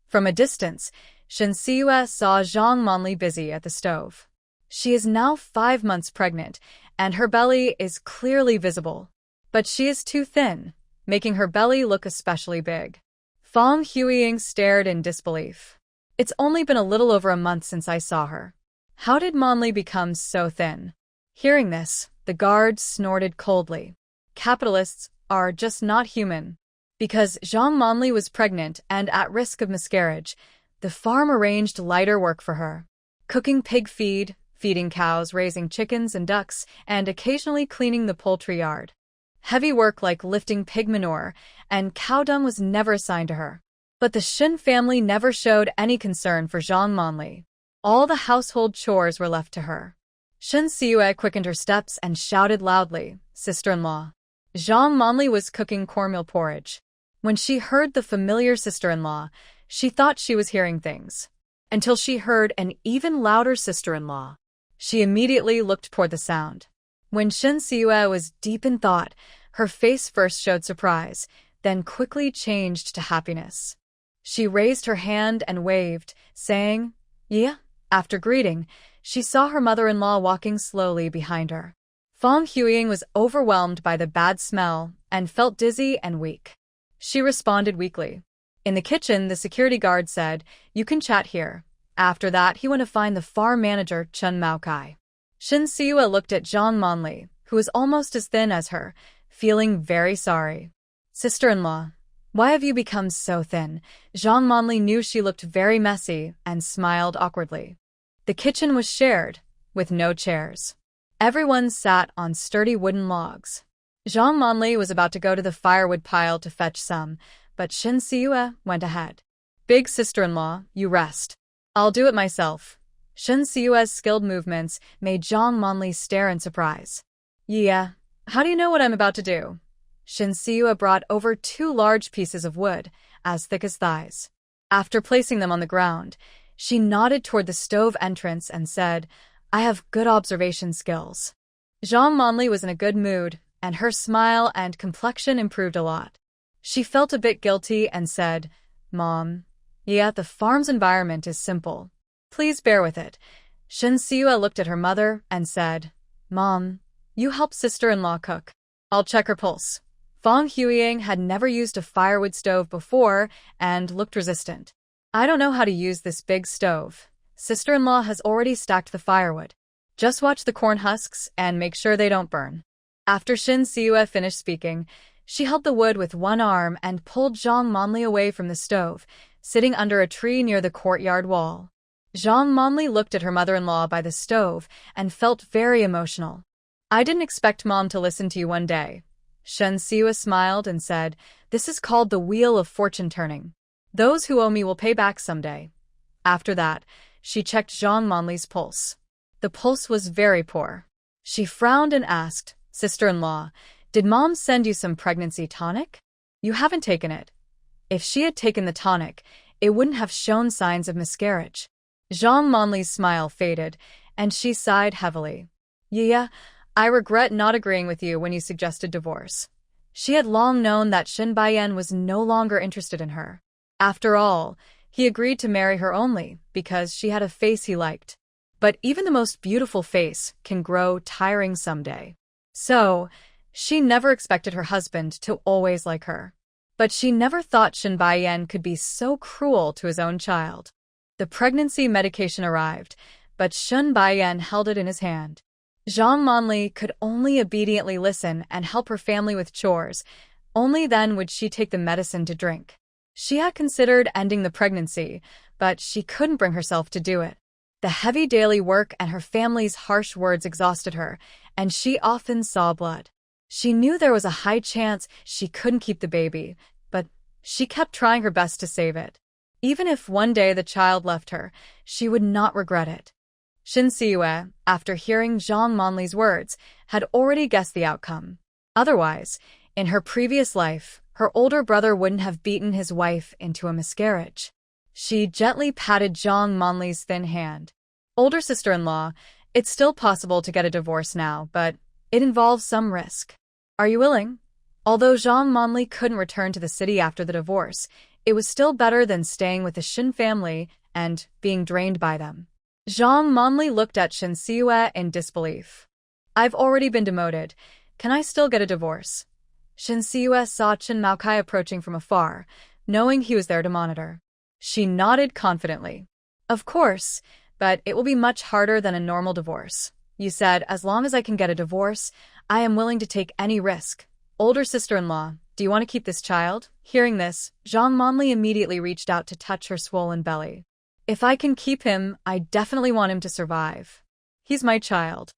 From a distance, Shin Siue saw Zhang Monli busy at the stove. She is now 5 months pregnant, and her belly is clearly visible. But she is too thin, making her belly look especially big. Fong Huiying stared in disbelief. It's only been a little over a month since I saw her. How did Monli become so thin? Hearing this, the guard snorted coldly. Capitalists are just not human. Because Zhang Monli was pregnant and at risk of miscarriage, the farm arranged lighter work for her. Cooking pig feed, feeding cows, raising chickens and ducks, and occasionally cleaning the poultry yard. Heavy work like lifting pig manure and cow dung was never assigned to her. But the Shin family never showed any concern for Zhang Monli. All the household chores were left to her. Shin Siue quickened her steps and shouted loudly, "Sister-in-law." Zhang Monli was cooking cornmeal porridge. When she heard the familiar sister-in-law, she thought she was hearing things. Until she heard an even louder sister-in-law. She immediately looked toward the sound. When Shin Siue was deep in thought, her face first showed surprise, then quickly changed to happiness. She raised her hand and waved, saying, "Yeah." After greeting, she saw her mother-in-law walking slowly behind her. Fong Huiying was overwhelmed by the bad smell and felt dizzy and weak. She responded weakly. In the kitchen, the security guard said, "You can chat here." After that, he went to find the farm manager, Chen Maokai. Shin Siue looked at Zhang Monli, who was almost as thin as her, feeling very sorry. "Sister-in-law, why have you become so thin?" Zhang Monli knew she looked very messy and smiled awkwardly. The kitchen was shared, with no chairs. Everyone sat on sturdy wooden logs. Zhang Monli was about to go to the firewood pile to fetch some, but Shin Siue went ahead. "Big sister-in-law, you rest. I'll do it myself." Shin Siue's skilled movements made Zhang Monli stare in surprise. "Yeah, how do you know what I'm about to do?" Shin Siue brought over 2 large pieces of wood, as thick as thighs. After placing them on the ground, she nodded toward the stove entrance and said, "I have good observation skills." Zhang Monli was in a good mood, and her smile and complexion improved a lot. She felt a bit guilty and said, "Mom, yeah, the farm's environment is simple. Please bear with it." Shin Siue looked at her mother and said, "Mom, you help sister-in-law cook. I'll check her pulse." Fong Huiying had never used a firewood stove before and looked resistant. "I don't know how to use this big stove. Sister-in-law has already stacked the firewood. Just watch the corn husks and make sure they don't burn." After Shin Siue finished speaking, she held the wood with one arm and pulled Zhang Monli away from the stove, sitting under a tree near the courtyard wall. Zhang Monli looked at her mother-in-law by the stove and felt very emotional. "I didn't expect Mom to listen to you one day." Shin Siue smiled and said, "This is called the wheel of fortune turning. Those who owe me will pay back someday." After that, she checked Zhang Monli's pulse. The pulse was very poor. She frowned and asked, "Sister-in-law, did Mom send you some pregnancy tonic? You haven't taken it." If she had taken the tonic, it wouldn't have shown signs of miscarriage. Zhang Monli's smile faded, and she sighed heavily. "Yeah, I regret not agreeing with you when you suggested divorce. She had long known that Shin Baiyan was no longer interested in her. After all, he agreed to marry her only because she had a face he liked. But even the most beautiful face can grow tiring someday. So, she never expected her husband to always like her. But she never thought Shin Baiyan could be so cruel to his own child. The pregnancy medication arrived, but Shin Baiyan held it in his hand. Zhang Monli could only obediently listen and help her family with chores. Only then would she take the medicine to drink. She had considered ending the pregnancy, but she couldn't bring herself to do it. The heavy daily work and her family's harsh words exhausted her, and she often saw blood. She knew there was a high chance she couldn't keep the baby, but she kept trying her best to save it. Even if one day the child left her, she would not regret it. Shin Siyue, after hearing Zhang Monli's words, had already guessed the outcome. Otherwise, in her previous life, her older brother wouldn't have beaten his wife into a miscarriage. She gently patted Zhang Monli's thin hand. Older sister-in-law, it's still possible to get a divorce now, but it involves some risk. Are you willing? Although Zhang Monli couldn't return to the city after the divorce, it was still better than staying with the Shin family and being drained by them. Zhang Monli looked at Shin Siyue in disbelief. I've already been demoted. Can I still get a divorce? Shin Siyue saw Chen Maokai approaching from afar, knowing he was there to monitor. She nodded confidently. Of course, but it will be much harder than a normal divorce. You said, as long as I can get a divorce, I am willing to take any risk. Older sister-in-law, do you want to keep this child? Hearing this, Zhang Monli immediately reached out to touch her swollen belly. If I can keep him, I definitely want him to survive. He's my child.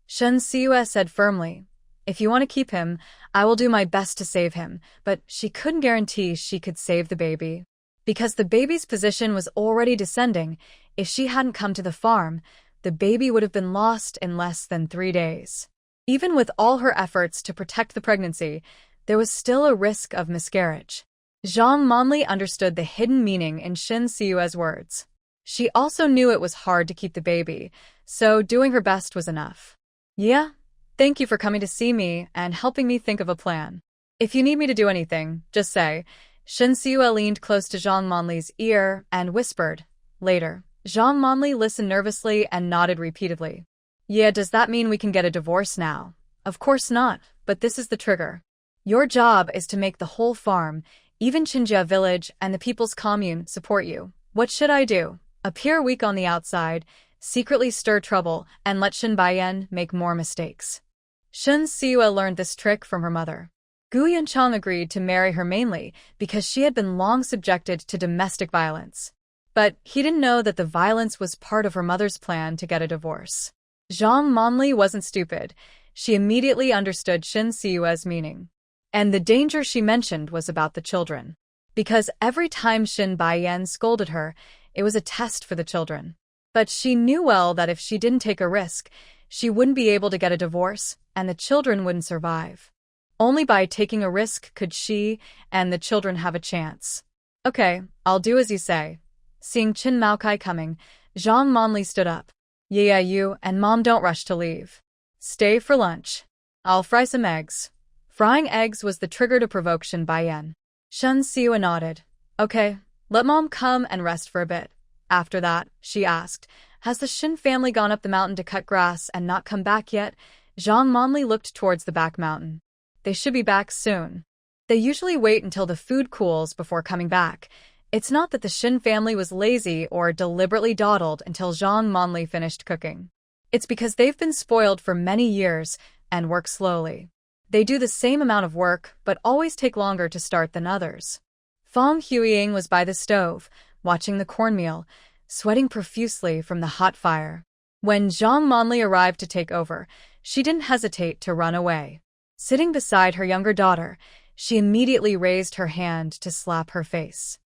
Shen Siyue said firmly. If you want to keep him, I will do my best to save him, but she couldn't guarantee she could save the baby. Because the baby's position was already descending, if she hadn't come to the farm, the baby would have been lost in less than 3 days. Even with all her efforts to protect the pregnancy, there was still a risk of miscarriage. Zhang Monli understood the hidden meaning in Shin Siyue's words. She also knew it was hard to keep the baby, so doing her best was enough. Yeah, thank you for coming to see me and helping me think of a plan. If you need me to do anything, just say. Shin Siyue leaned close to Zhang Monli's ear and whispered. Later, Zhang Monli listened nervously and nodded repeatedly. Yeah, does that mean we can get a divorce now? Of course not, but this is the trigger. Your job is to make the whole farm, even Qinjia village and the people's commune, support you. What should I do? Appear weak on the outside, secretly stir trouble, and let Shin Baiyan make more mistakes. Shin Siyue learned this trick from her mother. Gu Yanchang agreed to marry her mainly because she had been long subjected to domestic violence. But he didn't know that the violence was part of her mother's plan to get a divorce. Zhang Monli wasn't stupid. She immediately understood Shin Siyue's meaning. And the danger she mentioned was about the children. Because every time Shin Baiyan scolded her, it was a test for the children. But she knew well that if she didn't take a risk, she wouldn't be able to get a divorce, and the children wouldn't survive. Only by taking a risk could she and the children have a chance. Okay, I'll do as you say. Seeing Chen Maokai coming, Zhang Monli stood up. Yeah, you and Mom don't rush to leave. Stay for lunch. I'll fry some eggs. Frying eggs was the trigger to provoke Shin Baiyan. Shen Siyue nodded. Okay, let Mom come and rest for a bit. After that, she asked, has the Shin family gone up the mountain to cut grass and not come back yet? Zhang Monli looked towards the back mountain. They should be back soon. They usually wait until the food cools before coming back. It's not that the Shin family was lazy or deliberately dawdled until Zhang Monli finished cooking. It's because they've been spoiled for many years and work slowly. They do the same amount of work, but always take longer to start than others. Fong Huiying was by the stove, watching the cornmeal, sweating profusely from the hot fire. When Zhang Monli arrived to take over, she didn't hesitate to run away. Sitting beside her younger daughter, she immediately raised her hand to slap her face.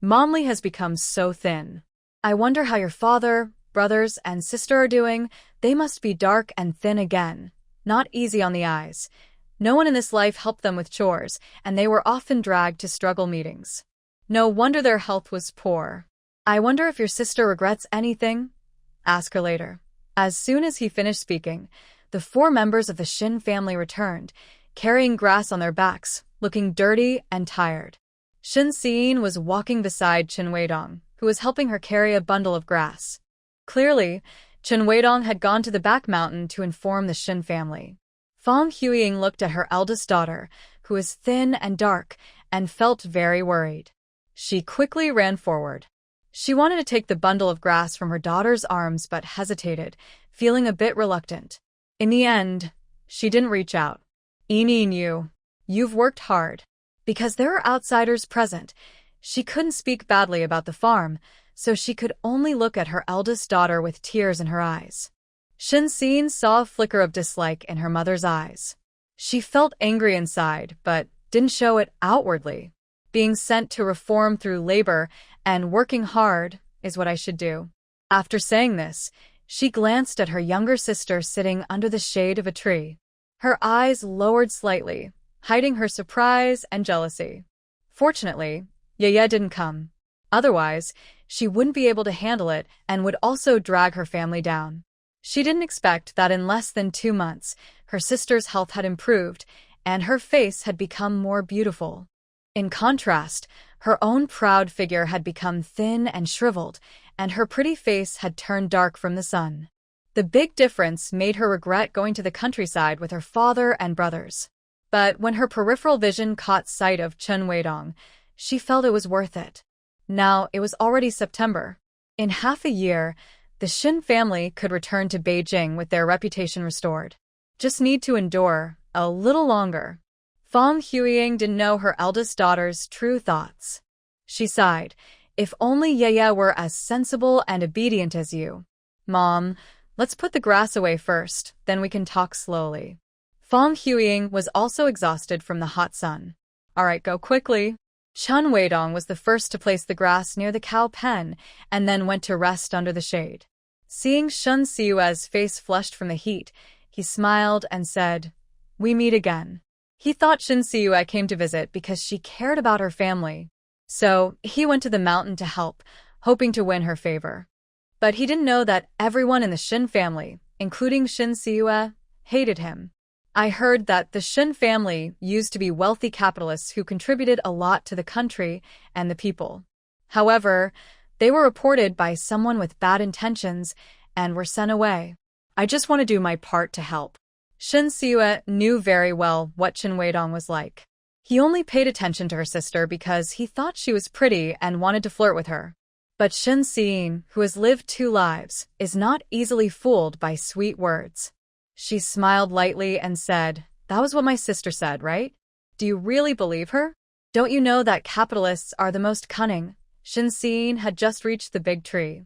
Monli has become so thin. I wonder how your father, brothers, and sister are doing. They must be dark and thin again. Not easy on the eyes. No one in this life helped them with chores, and they were often dragged to struggle meetings. No wonder their health was poor. I wonder if your sister regrets anything? Ask her later. As soon as he finished speaking, the 4 members of the Shin family returned, carrying grass on their backs, looking dirty and tired. Shin Sein was walking beside Chen Weidong, who was helping her carry a bundle of grass. Clearly, Chen Weidong had gone to the back mountain to inform the Shin family. Fang Huiying looked at her eldest daughter, who was thin and dark, and felt very worried. She quickly ran forward. She wanted to take the bundle of grass from her daughter's arms but hesitated, feeling a bit reluctant. In the end, she didn't reach out. Yin, you've worked hard. Because there were outsiders present, she couldn't speak badly about the farm, so she could only look at her eldest daughter with tears in her eyes. Shin Sein saw a flicker of dislike in her mother's eyes. She felt angry inside, but didn't show it outwardly. Being sent to reform through labor and working hard is what I should do. After saying this, she glanced at her younger sister sitting under the shade of a tree. Her eyes lowered slightly, hiding her surprise and jealousy. Fortunately, Yeye didn't come. Otherwise, she wouldn't be able to handle it and would also drag her family down. She didn't expect that in less than 2 months, her sister's health had improved and her face had become more beautiful. In contrast, her own proud figure had become thin and shriveled, and her pretty face had turned dark from the sun. The big difference made her regret going to the countryside with her father and brothers. But when her peripheral vision caught sight of Chen Weidong, she felt it was worth it. Now it was already September. In half a year, the Shin family could return to Beijing with their reputation restored. Just need to endure a little longer. Fang Huiying didn't know her eldest daughter's true thoughts. She sighed. If only Yeye were as sensible and obedient as you. Mom, let's put the grass away first, then we can talk slowly. Fang Huiying was also exhausted from the hot sun. All right, go quickly. Chen Weidong was the first to place the grass near the cow pen and then went to rest under the shade. Seeing Shen Siyue's face flushed from the heat, he smiled and said, "We meet again." He thought Shin Siyue came to visit because she cared about her family. So he went to the mountain to help, hoping to win her favor. But he didn't know that everyone in the Shin family, including Shin Siyue, hated him. I heard that the Shin family used to be wealthy capitalists who contributed a lot to the country and the people. However, they were reported by someone with bad intentions and were sent away. I just want to do my part to help. Shin Siyue knew very well what Chen Weidong was like. He only paid attention to her sister because he thought she was pretty and wanted to flirt with her. But Shin Sein, who has lived 2 lives, is not easily fooled by sweet words. She smiled lightly and said, "That was what my sister said, right? Do you really believe her? Don't you know that capitalists are the most cunning?" Shin Sein had just reached the big tree.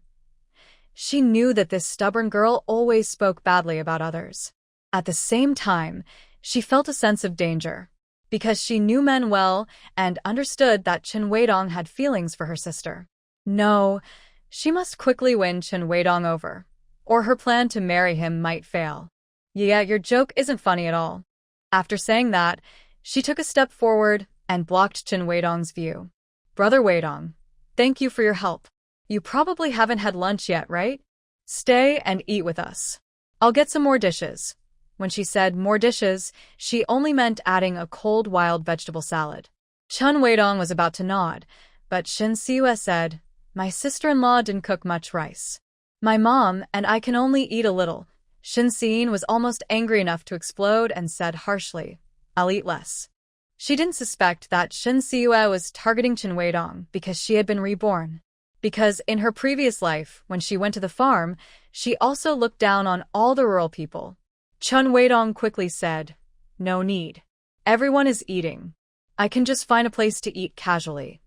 She knew that this stubborn girl always spoke badly about others. At the same time, she felt a sense of danger, because she knew men well and understood that Chen Weidong had feelings for her sister. No, she must quickly win Chen Weidong over, or her plan to marry him might fail. Yeah, your joke isn't funny at all. After saying that, she took a step forward and blocked Chen Weidong's view. Brother Weidong, thank you for your help. You probably haven't had lunch yet, right? Stay and eat with us. I'll get some more dishes. When she said more dishes, she only meant adding a cold wild vegetable salad. Chen Weidong was about to nod, but Shin Siyue said, "My sister-in-law didn't cook much rice. My mom and I can only eat a little." Shin Sein was almost angry enough to explode and said harshly, "I'll eat less." She didn't suspect that Shin Siyue was targeting Chen Weidong because she had been reborn. Because in her previous life, when she went to the farm, she also looked down on all the rural people. Chen Weidong quickly said, "No need. Everyone is eating. I can just find a place to eat casually."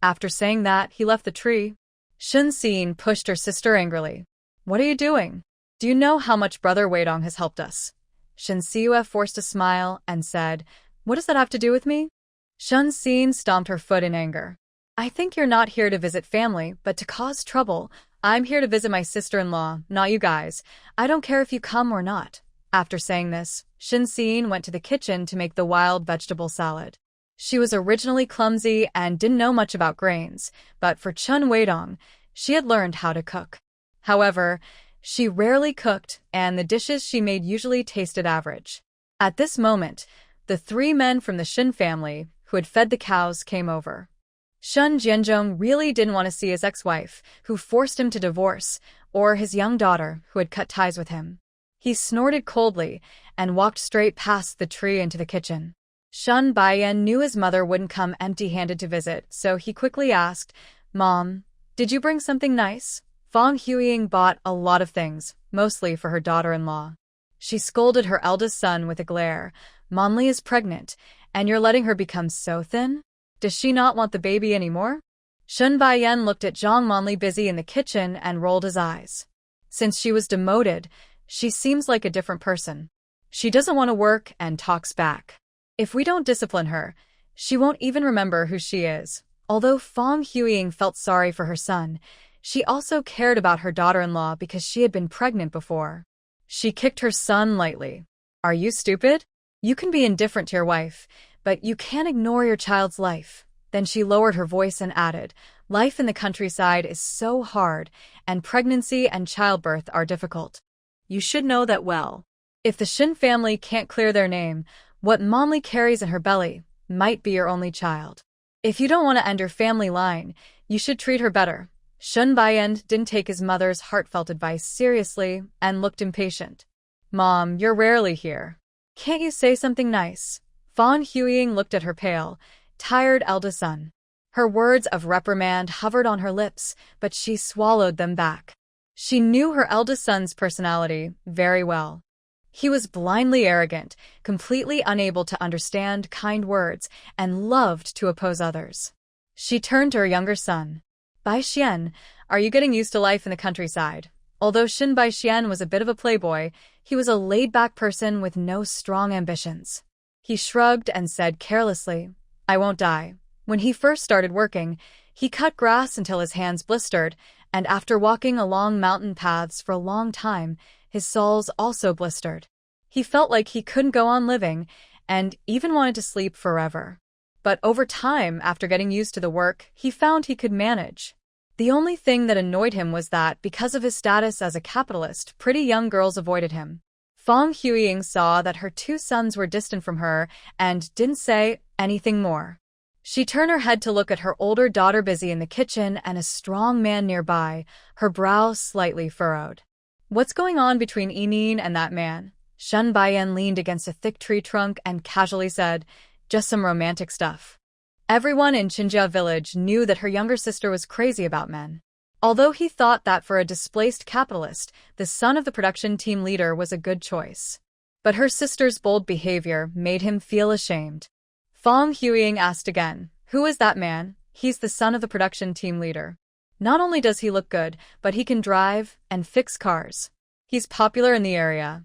After saying that, he left the tree. Shin Sein pushed her sister angrily. "What are you doing? Do you know how much Brother Weidong has helped us?" Shin Siyue forced a smile and said, "What does that have to do with me?" Shin Sein stomped her foot in anger. "I think you're not here to visit family, but to cause trouble. I'm here to visit my sister-in-law, not you guys. I don't care if you come or not." After saying this, Shin Sein went to the kitchen to make the wild vegetable salad. She was originally clumsy and didn't know much about grains, but for Chen Weidong, she had learned how to cook. However, She rarely cooked, and the dishes she made usually tasted average. At this moment, the three men from the Shin family, who had fed the cows, came over. Shun Jianzhong really didn't want to see his ex-wife, who forced him to divorce, or his young daughter, who had cut ties with him. He snorted coldly and walked straight past the tree into the kitchen. Shun Baiyan knew his mother wouldn't come empty-handed to visit, so he quickly asked, "Mom, did you bring something nice?" Fang Huiying bought a lot of things, mostly for her daughter-in-law. She scolded her eldest son with a glare. "Monli is pregnant, and you're letting her become so thin? Does she not want the baby anymore?" Shun Baiyan looked at Zhang Monli busy in the kitchen and rolled his eyes. Since she was demoted, she seems like a different person. She doesn't want to work and talks back. If we don't discipline her, she won't even remember who she is. Although Fang Huiying felt sorry for her son, she also cared about her daughter-in-law because she had been pregnant before. She kicked her son lightly. "Are you stupid? You can be indifferent to your wife, but you can't ignore your child's life." Then she lowered her voice and added, "Life in the countryside is so hard, and pregnancy and childbirth are difficult. You should know that well." If the Shin family can't clear their name, what Monli carries in her belly might be your only child. If you don't want to end her family line, you should treat her better. Shun Baiyan didn't take his mother's heartfelt advice seriously and looked impatient. "Mom, you're rarely here. Can't you say something nice?" Fang Huiying looked at her pale, tired eldest son. Her words of reprimand hovered on her lips, but she swallowed them back. She knew her eldest son's personality very well. He was blindly arrogant, completely unable to understand kind words, and loved to oppose others. She turned to her younger son. "Bai Xian, are you getting used to life in the countryside?" Although Shin Bai Xian was a bit of a playboy, he was a laid-back person with no strong ambitions. He shrugged and said carelessly, "I won't die." When he first started working, he cut grass until his hands blistered, and after walking along mountain paths for a long time, his soles also blistered. He felt like he couldn't go on living, and even wanted to sleep forever. But over time, after getting used to the work, he found he could manage. The only thing that annoyed him was that, because of his status as a capitalist, pretty young girls avoided him. Fang Huiying saw that her two sons were distant from her and didn't say anything more. She turned her head to look at her older daughter busy in the kitchen and a strong man nearby, her brow slightly furrowed. "What's going on between Yinin and that man?" Shun Baiyan leaned against a thick tree trunk and casually said, "Just some romantic stuff." Everyone in Qinjia village knew that her younger sister was crazy about men. Although he thought that for a displaced capitalist, the son of the production team leader was a good choice. But her sister's bold behavior made him feel ashamed. Fang Huiying asked again, "Who is that man?" "He's the son of the production team leader. Not only does he look good, but he can drive and fix cars. He's popular in the area."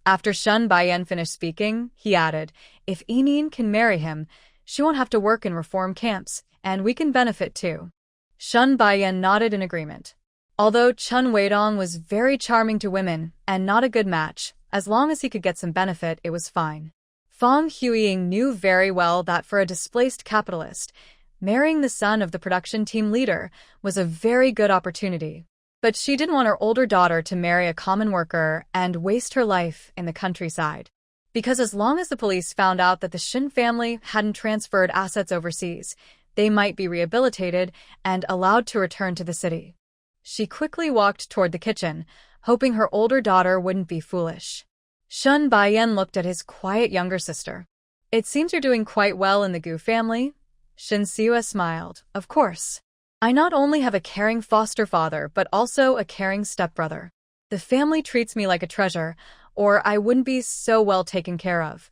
After Shun Baiyan finished speaking, he added, "If Yinin can marry him, she won't have to work in reform camps, and we can benefit too." Shun Baiyan nodded in agreement. Although Chun Weidong was very charming to women and not a good match, as long as he could get some benefit, it was fine. Fang Huiying knew very well that for a displaced capitalist, marrying the son of the production team leader was a very good opportunity. But she didn't want her older daughter to marry a common worker and waste her life in the countryside. Because as long as the police found out that the Shin family hadn't transferred assets overseas, they might be rehabilitated and allowed to return to the city. She quickly walked toward the kitchen, hoping her older daughter wouldn't be foolish. Shun Baiyan looked at his quiet younger sister. "It seems you're doing quite well in the Gu family." Shin Siwa smiled. "Of course. I not only have a caring foster father, but also a caring stepbrother. The family treats me like a treasure, or I wouldn't be so well taken care of."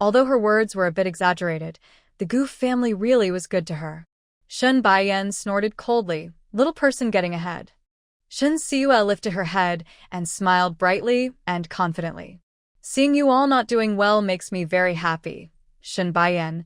Although her words were a bit exaggerated, the Gu family really was good to her. Shun Baiyan snorted coldly, little person getting ahead. Shin Siwa lifted her head and smiled brightly and confidently. "Seeing you all not doing well makes me very happy." Shin Baiyan.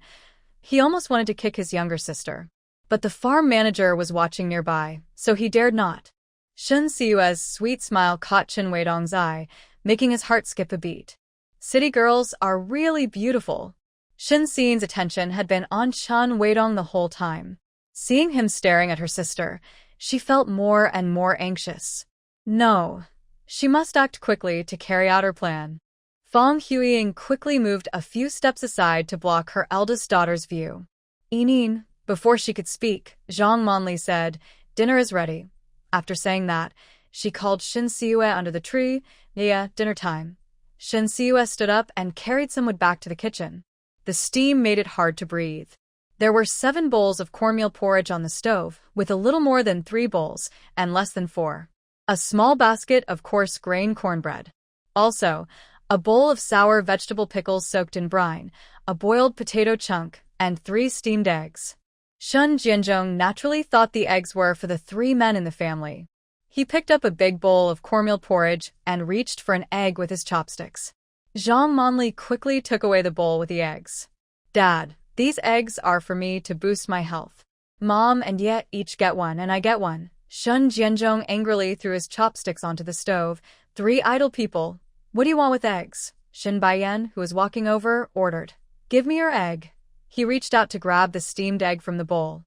He almost wanted to kick his younger sister. But the farm manager was watching nearby, so he dared not. Shin Siwa's sweet smile caught Qin Weidong's eye, making his heart skip a beat. "City girls are really beautiful." Shin Xian's attention had been on Qin Weidong the whole time. Seeing him staring at her sister, she felt more and more anxious. "No, She must act quickly to carry out her plan. Fong Huiying quickly moved a few steps aside to block her eldest daughter's view. Yinin, before she could speak, Zhang Monli said, "Dinner is ready." After saying that, she called Shin Siue under the tree. "Yeah, dinner time." Shin Siue stood up and carried some wood back to the kitchen. The steam made it hard to breathe. There were 7 bowls of cornmeal porridge on the stove, with a little more than 3 bowls, and less than 4. A small basket of coarse grain cornbread. Also, a bowl of sour vegetable pickles soaked in brine, a boiled potato chunk, and 3 steamed eggs. Shun Jianzhong naturally thought the eggs were for the 3 men in the family. He picked up a big bowl of cornmeal porridge and reached for an egg with his chopsticks. Zhang Monli quickly took away the bowl with the eggs. "Dad, these eggs are for me to boost my health. Mom and Ye each get one and I get one." Shun Jianzhong angrily threw his chopsticks onto the stove. 3 idle people. "What do you want with eggs?" Shin Baiyan, who was walking over, ordered. "Give me your egg." He reached out to grab the steamed egg from the bowl.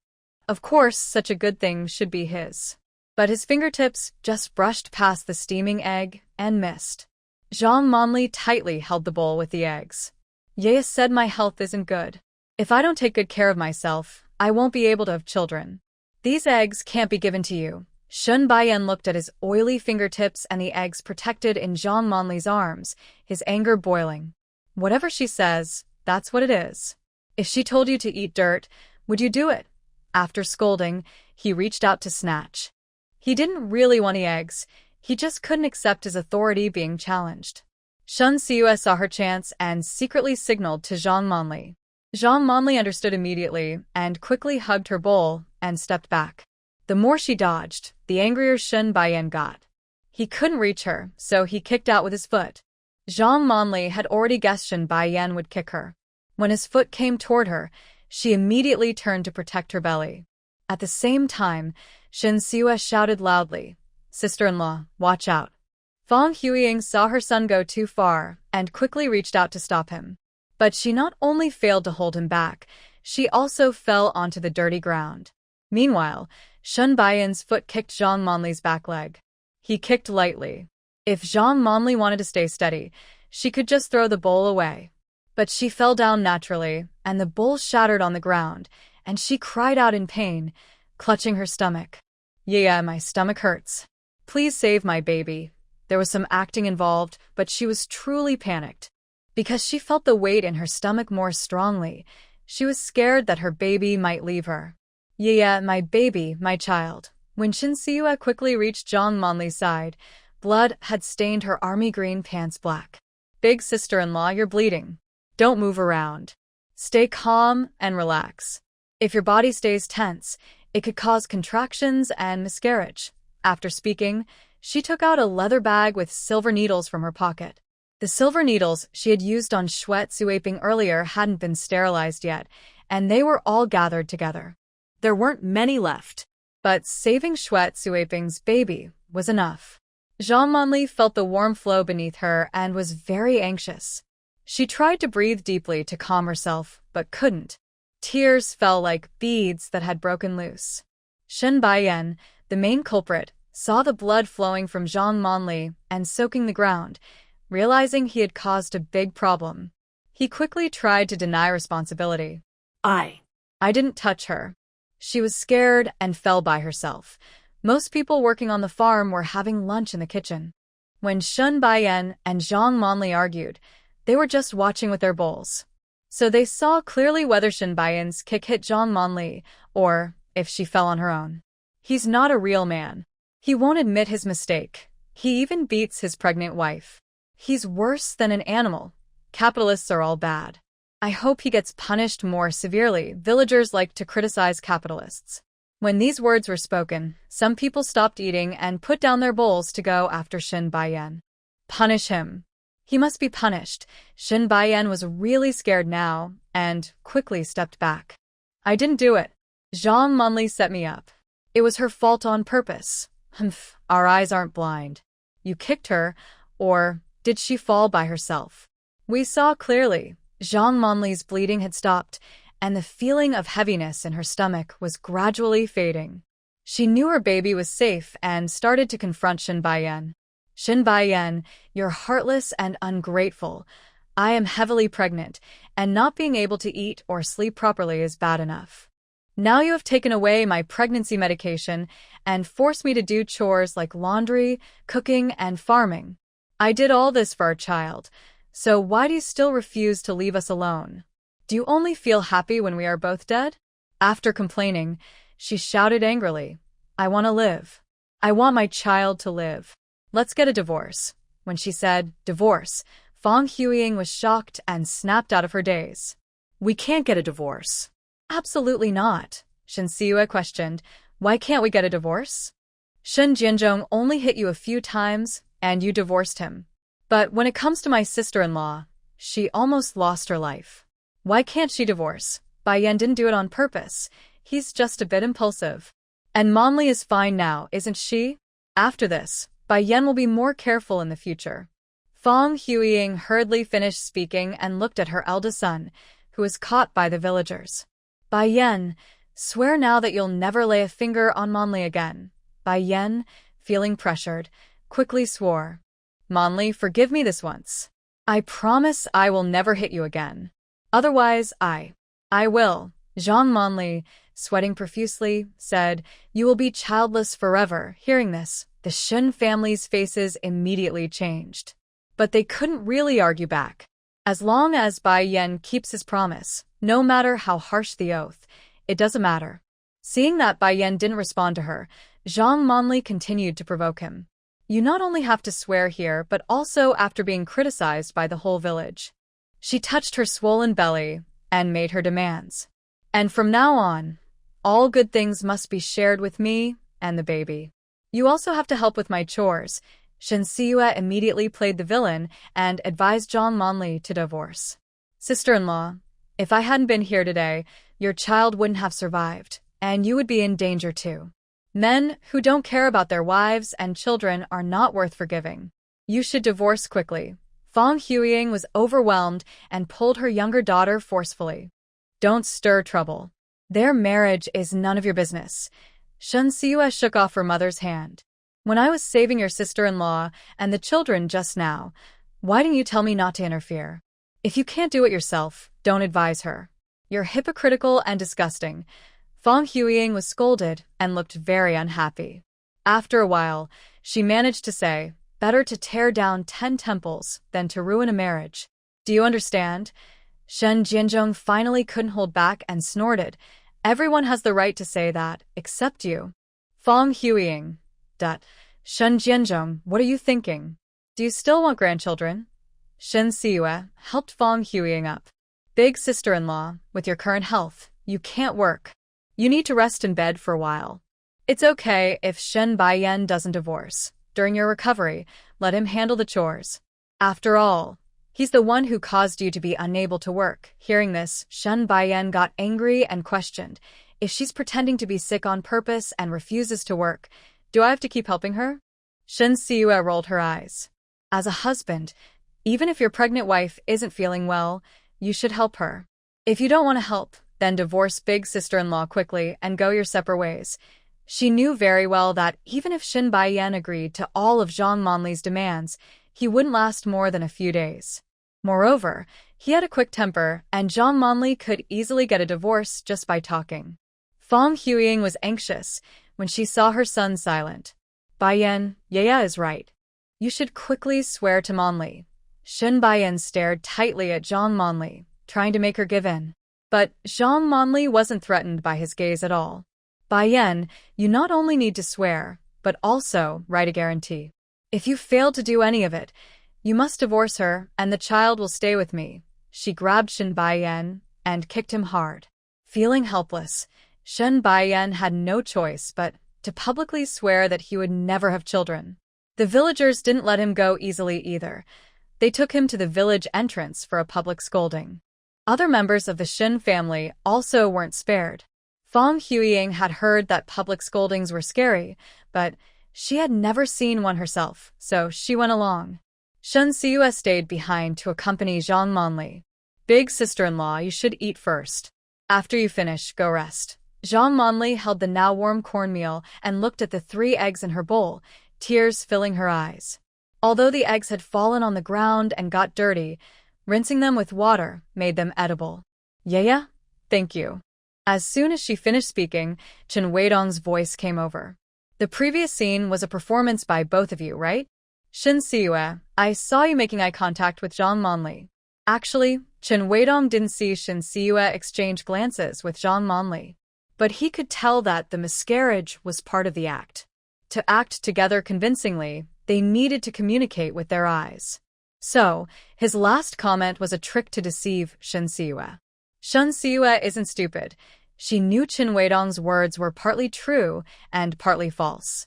Of course, such a good thing should be his. But his fingertips just brushed past the steaming egg and missed. Zhang Monli tightly held the bowl with the eggs. "Ye said my health isn't good. If I don't take good care of myself, I won't be able to have children. These eggs can't be given to you." Shun Baiyan looked at his oily fingertips and the eggs protected in Zhang Monli's arms, his anger boiling. "Whatever she says, that's what it is. If she told you to eat dirt, would you do it?" After scolding, he reached out to snatch. He didn't really want the eggs, he just couldn't accept his authority being challenged. Shun Siue saw her chance and secretly signaled to Zhang Monli. Zhang Monli understood immediately and quickly hugged her bowl and stepped back. The more she dodged, the angrier Shin Baiyan got. He couldn't reach her, so he kicked out with his foot. Zhang Monli had already guessed Shin Baiyan would kick her. When his foot came toward her, she immediately turned to protect her belly. At the same time, Shin Siue shouted loudly, "Sister-in-law, watch out." Fong Huiying saw her son go too far and quickly reached out to stop him. But she not only failed to hold him back, she also fell onto the dirty ground. Meanwhile, Shun Baiyan's foot kicked Zhang Monli's back leg. He kicked lightly. If Zhang Monli wanted to stay steady, she could just throw the bowl away. But she fell down naturally, and the bowl shattered on the ground, and she cried out in pain, clutching her stomach. "Yeah, my stomach hurts. Please save my baby." There was some acting involved, but she was truly panicked. Because she felt the weight in her stomach more strongly, she was scared that her baby might leave her. "Yeah, my baby, my child." When Shin Siue quickly reached Zhang Monli's side, blood had stained her army green pants black. "Big sister-in-law, you're bleeding. Don't move around. Stay calm and relax. If your body stays tense, it could cause contractions and miscarriage." After speaking, she took out a leather bag with silver needles from her pocket. The silver needles she had used on Shuet Suaping earlier hadn't been sterilized yet, and they were all gathered together. There weren't many left, but saving Shuet Suaping's baby was enough. Zhang Monli felt the warm flow beneath her and was very anxious. She tried to breathe deeply to calm herself, but couldn't. Tears fell like beads that had broken loose. Shin Baiyan, the main culprit, saw the blood flowing from Zhang Monli and soaking the ground, realizing he had caused a big problem. He quickly tried to deny responsibility. I didn't touch her." She was scared and fell by herself. Most people working on the farm were having lunch in the kitchen. When Shun Baiyan and Zhang Monli argued, they were just watching with their bowls. So they saw clearly whether Shin Baiyan's kick hit Zhang Monli, or if she fell on her own. He's not a real man. He won't admit his mistake. He even beats his pregnant wife. He's worse than an animal. Capitalists are all bad. I hope he gets punished more severely. Villagers like to criticize capitalists. When these words were spoken, some people stopped eating and put down their bowls to go after Shin Baiyan. Punish him. He must be punished. Shin Baiyan was really scared now and quickly stepped back. "I didn't do it. Zhang Monli set me up. It was her fault on purpose." "Humph, our eyes aren't blind. You kicked her, or did she fall by herself?" We saw clearly. Zhang Monli's bleeding had stopped, and the feeling of heaviness in her stomach was gradually fading. She knew her baby was safe and started to confront Shin Baiyan. Shin Baiyan, you're heartless and ungrateful. I am heavily pregnant, and not being able to eat or sleep properly is bad enough. Now you have taken away my pregnancy medication and forced me to do chores like laundry, cooking, and farming. I did all this for our child, so why do you still refuse to leave us alone? Do you only feel happy when we are both dead? After complaining, she shouted angrily, I want to live. I want my child to live. Let's get a divorce. When she said, divorce, Fong Huiying was shocked and snapped out of her daze. We can't get a divorce. Absolutely not, Shin Siyue questioned. Why can't we get a divorce? Shin Jianzhong only hit you a few times, and you divorced him. But when it comes to my sister-in-law, she almost lost her life. Why can't she divorce? Bai Yan didn't do it on purpose. He's just a bit impulsive. And Monli is fine now, isn't she? After this, Bai Yan will be more careful in the future. Fong Huiying hurriedly finished speaking and looked at her eldest son, who was caught by the villagers. Bai Yan, swear now that you'll never lay a finger on Monli again. Bai Yan, feeling pressured, quickly swore. Monli, forgive me this once. I promise I will never hit you again. Otherwise, I will. Zhang Monli, sweating profusely, said, you will be childless forever. Hearing this, the Shen family's faces immediately changed. But they couldn't really argue back. As long as Bai Yan keeps his promise, no matter how harsh the oath, it doesn't matter. Seeing that Bai Yan didn't respond to her, Zhang Monli continued to provoke him. You not only have to swear here, but also after being criticized by the whole village. She touched her swollen belly and made her demands. And from now on, all good things must be shared with me and the baby. You also have to help with my chores. Shin Siyue immediately played the villain and advised Zhang Monli to divorce. Sister-in-law, if I hadn't been here today, your child wouldn't have survived, and you would be in danger too. Men who don't care about their wives and children are not worth forgiving. You should divorce quickly. Fong Huiying was overwhelmed and pulled her younger daughter forcefully. Don't stir trouble. Their marriage is none of your business. Shin Siyue shook off her mother's hand. When I was saving your sister-in-law and the children just now, why didn't you tell me not to interfere? If you can't do it yourself, don't advise her. You're hypocritical and disgusting. Fong Huiying was scolded and looked very unhappy. After a while, she managed to say, better to tear down 10 temples than to ruin a marriage. Do you understand? Shen Jianzhong finally couldn't hold back and snorted. Everyone has the right to say that, except you. Fong Huiying. Shen Jianzhong, what are you thinking? Do you still want grandchildren? Shin Siyue helped Fong Huiying up. Big sister-in-law, with your current health, you can't work. You need to rest in bed for a while. It's okay if Shen Baiyan doesn't divorce. During your recovery, let him handle the chores. After all, he's the one who caused you to be unable to work. Hearing this, Shen Baiyan got angry and questioned, if she's pretending to be sick on purpose and refuses to work, do I have to keep helping her? Shin Siyue rolled her eyes. As a husband, even if your pregnant wife isn't feeling well, you should help her. If you don't want to help, then divorce big sister-in-law quickly and go your separate ways. She knew very well that even if Shin Baiyan agreed to all of Zhang Monli's demands, he wouldn't last more than a few days. Moreover, he had a quick temper, and Zhang Monli could easily get a divorce just by talking. Fong Huiying was anxious when she saw her son silent. Baiyan, Yaya is right. You should quickly swear to Monli. Shin Baiyan stared tightly at Zhang Monli, trying to make her give in. But Zhang Monli wasn't threatened by his gaze at all. Baiyan, you not only need to swear, but also write a guarantee. If you fail to do any of it, you must divorce her and the child will stay with me. She grabbed Shin Baiyan and kicked him hard. Feeling helpless, Shin Baiyan had no choice but to publicly swear that he would never have children. The villagers didn't let him go easily either. They took him to the village entrance for a public scolding. Other members of the Shin family also weren't spared. Fong Huiying had heard that public scoldings were scary, but she had never seen one herself, so she went along. Shin Siyue stayed behind to accompany Zhang Monli. Big sister-in-law, you should eat first. After you finish, go rest. Zhang Monli held the now warm cornmeal and looked at the 3 eggs in her bowl, tears filling her eyes. Although the eggs had fallen on the ground and got dirty, rinsing them with water made them edible. Yeah, thank you. As soon as she finished speaking, Chen Weidong's voice came over. The previous scene was a performance by both of you, right? Shin Siyue, I saw you making eye contact with Zhang Monli. Actually, Chen Weidong didn't see Shin Siyue exchange glances with Zhang Monli, but he could tell that the miscarriage was part of the act. To act together convincingly, they needed to communicate with their eyes. So, his last comment was a trick to deceive Shin Siyue. Shin Siyue isn't stupid. She knew Chen Weidong's words were partly true and partly false.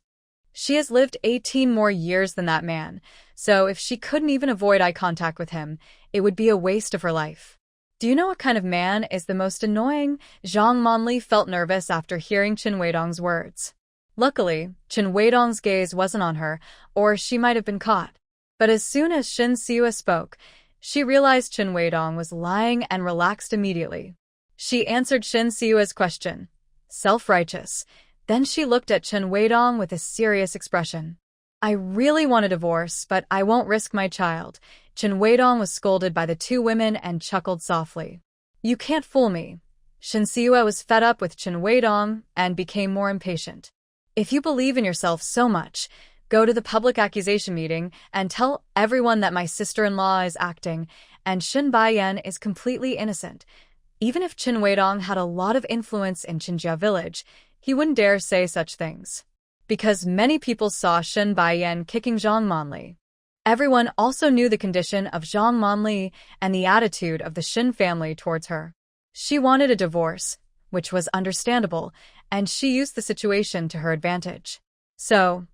She has lived 18 more years than that man, so if she couldn't even avoid eye contact with him, it would be a waste of her life. Do you know what kind of man is the most annoying? Zhang Monli felt nervous after hearing Chen Weidong's words. Luckily, Chen Weidong's gaze wasn't on her, or she might have been caught. But as soon as Shin Siyue spoke, she realized Chen Weidong was lying and relaxed immediately. She answered Shin Siyue's question, self-righteous. Then she looked at Chen Weidong with a serious expression. I really want a divorce, but I won't risk my child. Chen Weidong was scolded by the two women and chuckled softly. You can't fool me. Shin Siyue was fed up with Chen Weidong and became more impatient. If you believe in yourself so much, go to the public accusation meeting and tell everyone that my sister-in-law is acting and Shin Baiyan is completely innocent. Even if Chen Weidong had a lot of influence in Qinjia village, he wouldn't dare say such things. Because many people saw Shin Baiyan kicking Zhang Monli. Everyone also knew the condition of Zhang Monli and the attitude of the Shin family towards her. She wanted a divorce, which was understandable, and she used the situation to her advantage. So,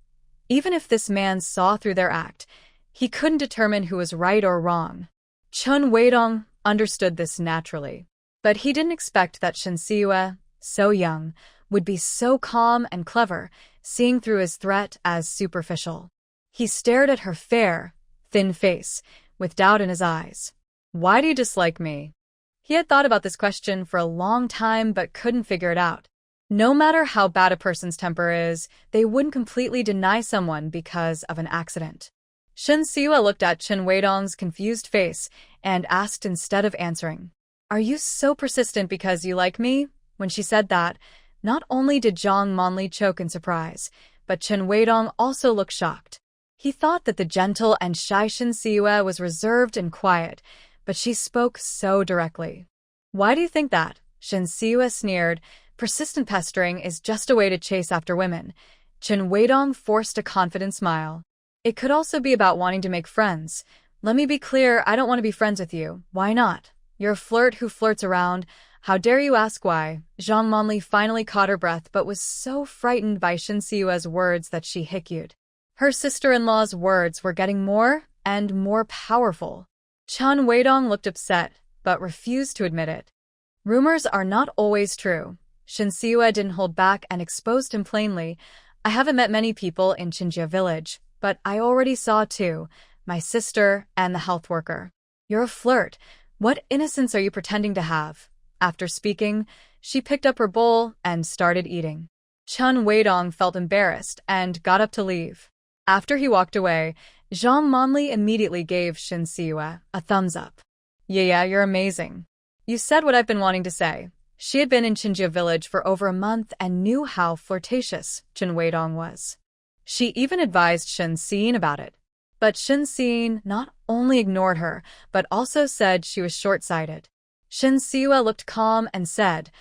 even if this man saw through their act, he couldn't determine who was right or wrong. Chen Weidong understood this naturally. But he didn't expect that Shin Siyue, so young, would be so calm and clever, seeing through his threat as superficial. He stared at her fair, thin face, with doubt in his eyes. Why do you dislike me? He had thought about this question for a long time but couldn't figure it out. No matter how bad a person's temper is, they wouldn't completely deny someone because of an accident. Shin Siyue looked at Chen Weidong's confused face and asked instead of answering. Are you so persistent because you like me? When she said that, not only did Zhang Monli choke in surprise, but Chen Weidong also looked shocked. He thought that the gentle and shy Shin Siyue was reserved and quiet, but she spoke so directly. Why do you think that? Shin Siyue sneered. Persistent pestering is just a way to chase after women. Chen Weidong forced a confident smile. It could also be about wanting to make friends. Let me be clear, I don't want to be friends with you. Why not? You're a flirt who flirts around. How dare you ask why? Zhang Monli finally caught her breath but was so frightened by Shin Siyue's words that she hiccued. Her sister-in-law's words were getting more and more powerful. Chen Weidong looked upset but refused to admit it. Rumors are not always true. Shin Siyue didn't hold back and exposed him plainly. I haven't met many people in Qinjia village, but I already saw two, my sister and the health worker. You're a flirt. What innocence are you pretending to have? After speaking, she picked up her bowl and started eating. Chen Weidong felt embarrassed and got up to leave. After he walked away, Zhang Monli immediately gave Shin Siyue a thumbs up. Yeah, you're amazing. You said what I've been wanting to say. She had been in Qinjia village for over a month and knew how flirtatious Chen Weidong was. She even advised Shin Xin about it. But Shin Xin not only ignored her, but also said she was short-sighted. Shin Siyue looked calm and said,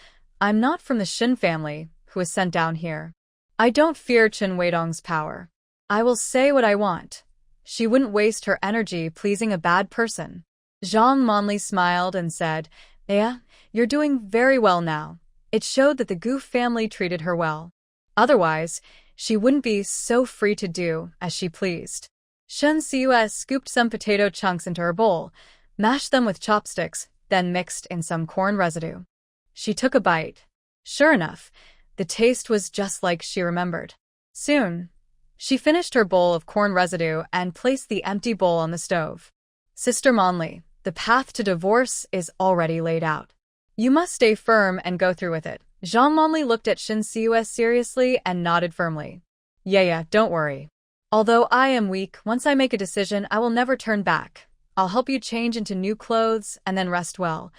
I'm not from the Shin family, who was sent down here. I don't fear Chen Weidong's power. I will say what I want. She wouldn't waste her energy pleasing a bad person. Zhang Monli smiled and said, Yeah, you're doing very well now. It showed that the Gu family treated her well. Otherwise, she wouldn't be so free to do as she pleased. Shin Siyue scooped some potato chunks into her bowl, mashed them with chopsticks, then mixed in some corn residue. She took a bite. Sure enough, the taste was just like she remembered. Soon, she finished her bowl of corn residue and placed the empty bowl on the stove. Sister Monli, the path to divorce is already laid out. You must stay firm and go through with it. Zhang Monli looked at Shin Siyue seriously and nodded firmly. Yeah, don't worry. Although I am weak, once I make a decision, I will never turn back. I'll help you change into new clothes and then rest well.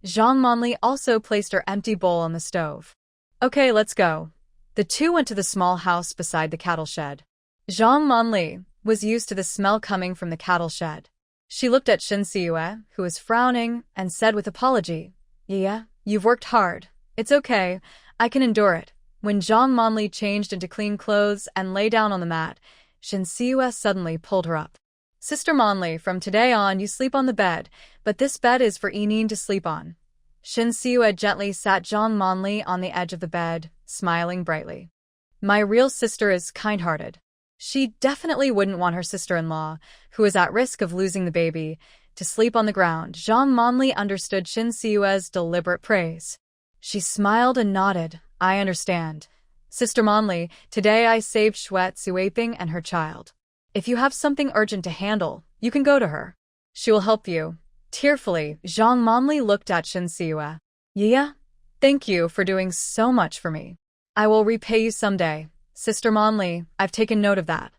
Zhang Monli also placed her empty bowl on the stove. Okay, let's go. The two went to the small house beside the cattle shed. Zhang Monli was used to the smell coming from the cattle shed. She looked at Shin Siyue, who was frowning, and said with apology, Yeah, you've worked hard. It's okay. I can endure it. When Zhang Monli changed into clean clothes and lay down on the mat, Shin Siyue suddenly pulled her up. Sister Monli, from today on you sleep on the bed, but this bed is for Enin to sleep on. Shin Siyue gently sat Zhang Monli on the edge of the bed, smiling brightly. My real sister is kind-hearted. She definitely wouldn't want her sister-in-law, who is at risk of losing the baby, to sleep on the ground. Zhang Monli understood Shin Siyue's deliberate praise. She smiled and nodded. I understand. Sister Monli, today I saved Xue Suiping and her child. If you have something urgent to handle, you can go to her. She will help you. Tearfully, Zhang Monli looked at Shin Siyue. Yeah? Thank you for doing so much for me. I will repay you someday. Sister Monli, I've taken note of that.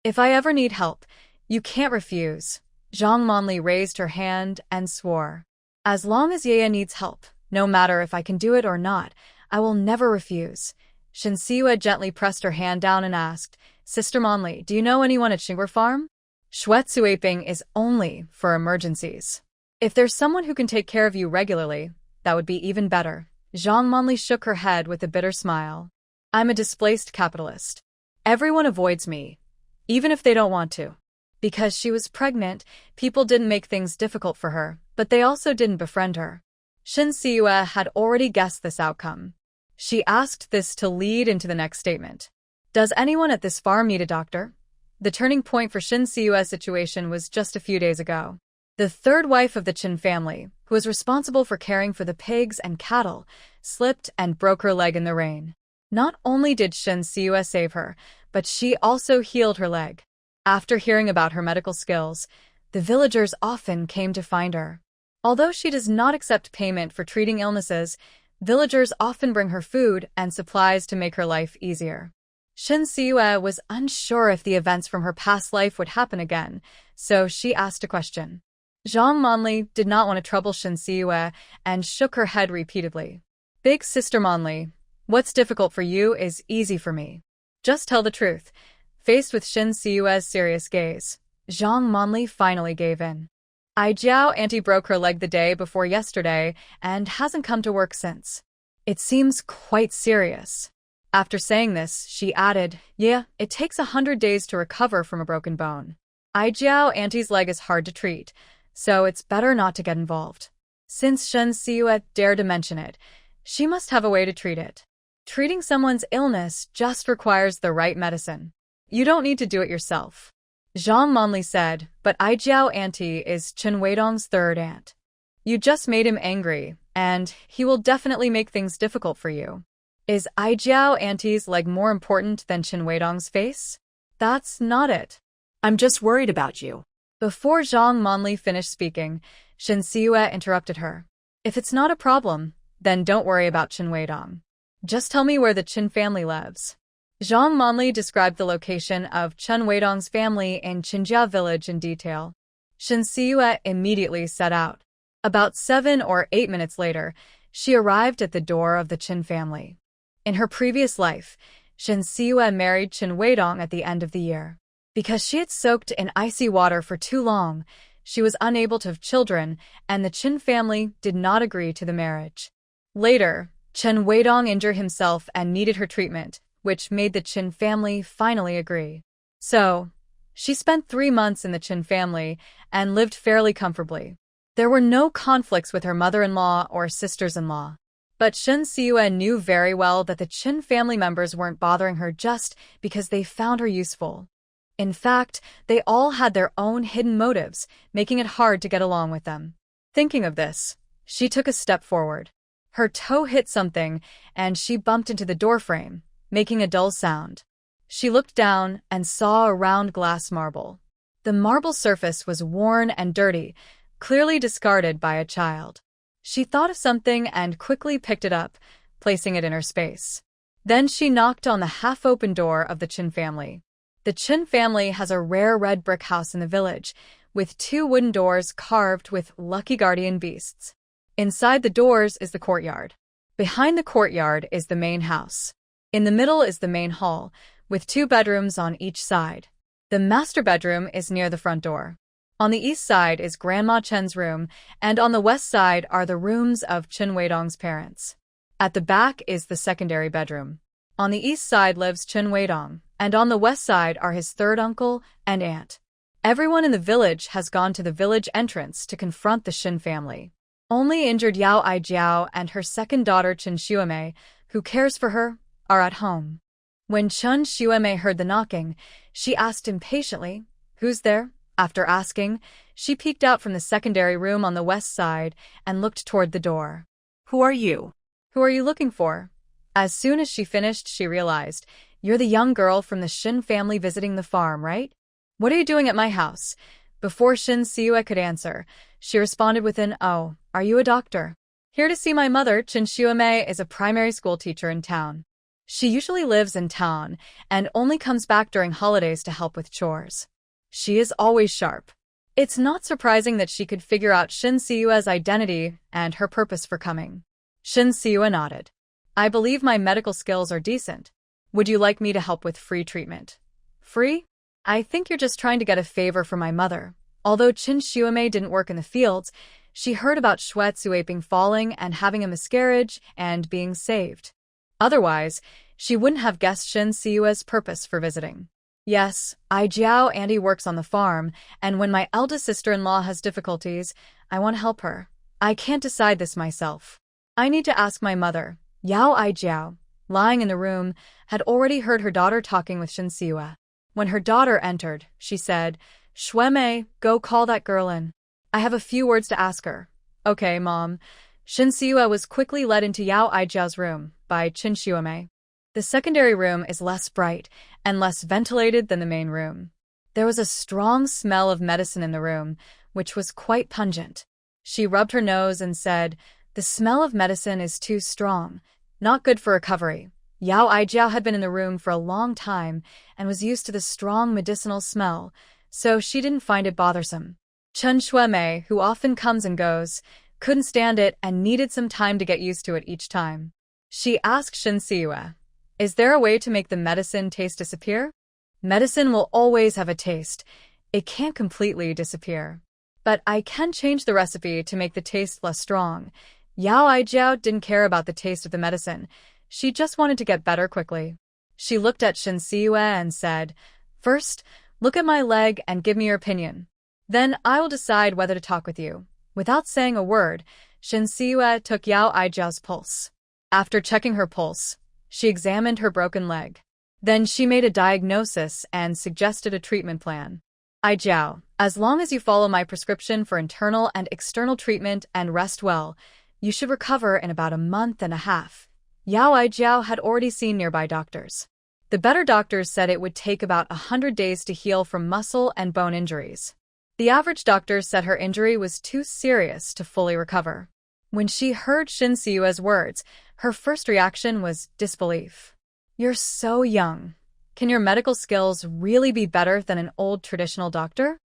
If I ever need help, you can't refuse. Zhang Monli raised her hand and swore. As long as Yaya needs help, no matter if I can do it or not, I will never refuse. Shin Siyue gently pressed her hand down and asked, Sister Monli, do you know anyone at Xingguo Farm? Xue Suiping is only for emergencies. If there's someone who can take care of you regularly, that would be even better. Zhang Monli shook her head with a bitter smile. I'm a displaced capitalist. Everyone avoids me, even if they don't want to. Because she was pregnant, people didn't make things difficult for her, but they also didn't befriend her. Shin Siyue had already guessed this outcome. She asked this to lead into the next statement. Does anyone at this farm need a doctor? The turning point for Shin Siyue's situation was just a few days ago. The third wife of the Qin family, who was responsible for caring for the pigs and cattle, slipped and broke her leg in the rain. Not only did Shin Siyue save her, but she also healed her leg. After hearing about her medical skills, the villagers often came to find her. Although she does not accept payment for treating illnesses, villagers often bring her food and supplies to make her life easier. Shin Siyue was unsure if the events from her past life would happen again, so she asked a question. Zhang Monli did not want to trouble Shin Siyue and shook her head repeatedly. Big Sister Monli, what's difficult for you is easy for me. Just tell the truth. Faced with Shin Siyue's serious gaze, Zhang Monli finally gave in. Jiao Auntie broke her leg the day before yesterday and hasn't come to work since. It seems quite serious. After saying this, she added, Yeah, it takes 100 days to recover from a broken bone. Jiao Auntie's leg is hard to treat, so it's better not to get involved. Since Shin Siyue dared to mention it, she must have a way to treat it. Treating someone's illness just requires the right medicine. You don't need to do it yourself. Zhang Monli said, but Jiao Auntie is Chen Weidong's third aunt. You just made him angry, and he will definitely make things difficult for you. Is Jiao Auntie's leg more important than Chen Weidong's face? That's not it. I'm just worried about you. Before Zhang Monli finished speaking, Shin Siyue interrupted her. If it's not a problem, then don't worry about Chen Weidong. Just tell me where the Qin family lives. Zhang Monli described the location of Chen Weidong's family in Qinjia village in detail. Shin Siyue immediately set out. About 7 or 8 minutes later, she arrived at the door of the Qin family. In her previous life, Shin Siyue married Chen Weidong at the end of the year. Because she had soaked in icy water for too long, she was unable to have children, and the Qin family did not agree to the marriage. Later, Chen Weidong injured himself and needed her treatment, which made the Qin family finally agree. So, she spent 3 months in the Qin family and lived fairly comfortably. There were no conflicts with her mother-in-law or sisters-in-law. But Shin Siyue knew very well that the Qin family members weren't bothering her just because they found her useful. In fact, they all had their own hidden motives, making it hard to get along with them. Thinking of this, she took a step forward. Her toe hit something, and she bumped into the doorframe, making a dull sound. She looked down and saw a round glass marble. The marble surface was worn and dirty, clearly discarded by a child. She thought of something and quickly picked it up, placing it in her space. Then she knocked on the half-open door of the Qin family. The Chen family has a rare red brick house in the village, with 2 wooden doors carved with lucky guardian beasts. Inside the doors is the courtyard. Behind the courtyard is the main house. In the middle is the main hall, with 2 bedrooms on each side. The master bedroom is near the front door. On the east side is Grandma Chen's room, and on the west side are the rooms of Chen Weidong's parents. At the back is the secondary bedroom. On the east side lives Chen Weidong, and on the west side are his third uncle and aunt. Everyone in the village has gone to the village entrance to confront the Shin family. Only injured Yao Aijiao and her second daughter Chen Xuemei, who cares for her, are at home. When Chen Xuemei heard the knocking, she asked impatiently, "Who's there?" After asking, she peeked out from the secondary room on the west side and looked toward the door. Who are you? "Who are you looking for?" As soon as she finished, she realized, "You're the young girl from the Shin family visiting the farm, right? What are you doing at my house?" Before Shin Siue could answer, she responded with an, "Oh, are you a doctor?" "Here to see my mother." Chen Xuemei is a primary school teacher in town. She usually lives in town and only comes back during holidays to help with chores. She is always sharp. It's not surprising that she could figure out Shin Siue's identity and her purpose for coming. Shin Siue nodded. "I believe my medical skills are decent. Would you like me to help with free treatment?" "Free? I think you're just trying to get a favor from my mother." Although Chen Xuemei didn't work in the fields, she heard about Xue Zuiping falling and having a miscarriage and being saved. Otherwise, she wouldn't have guessed Shin Siue's purpose for visiting. "Yes, Aijiao Auntie works on the farm, and when my eldest sister-in-law has difficulties, I want to help her. I can't decide this myself. I need to ask my mother." Yao Aijiao, lying in the room, had already heard her daughter talking with Shin Siue. When her daughter entered, she said, "Xuemei, go call that girl in. I have a few words to ask her." "Okay, Mom." Shin Siue was quickly led into Yao Aijiao's room by Chen Xuemei. The secondary room is less bright and less ventilated than the main room. There was a strong smell of medicine in the room, which was quite pungent. She rubbed her nose and said, "The smell of medicine is too strong, not good for recovery." Yao Aijiao had been in the room for a long time and was used to the strong medicinal smell, so she didn't find it bothersome. Chen Xuemei, who often comes and goes, couldn't stand it and needed some time to get used to it each time. She asked Shin Siue, "Is there a way to make the medicine taste disappear?" "Medicine will always have a taste. It can't completely disappear. But I can change the recipe to make the taste less strong." Yao Aijiao didn't care about the taste of the medicine. She just wanted to get better quickly. She looked at Shin Siue and said, "First, look at my leg and give me your opinion. Then I will decide whether to talk with you." Without saying a word, Shin Siue took Yao Aijiao's pulse. After checking her pulse, she examined her broken leg. Then she made a diagnosis and suggested a treatment plan. "Aijiao, as long as you follow my prescription for internal and external treatment and rest well, you should recover in about a month and a half." Yao Aijiao had already seen nearby doctors. The better doctors said it would take about 100 days to heal from muscle and bone injuries. The average doctor said her injury was too serious to fully recover. When she heard Shin Siue's words, her first reaction was disbelief. "You're so young. Can your medical skills really be better than an old traditional doctor?"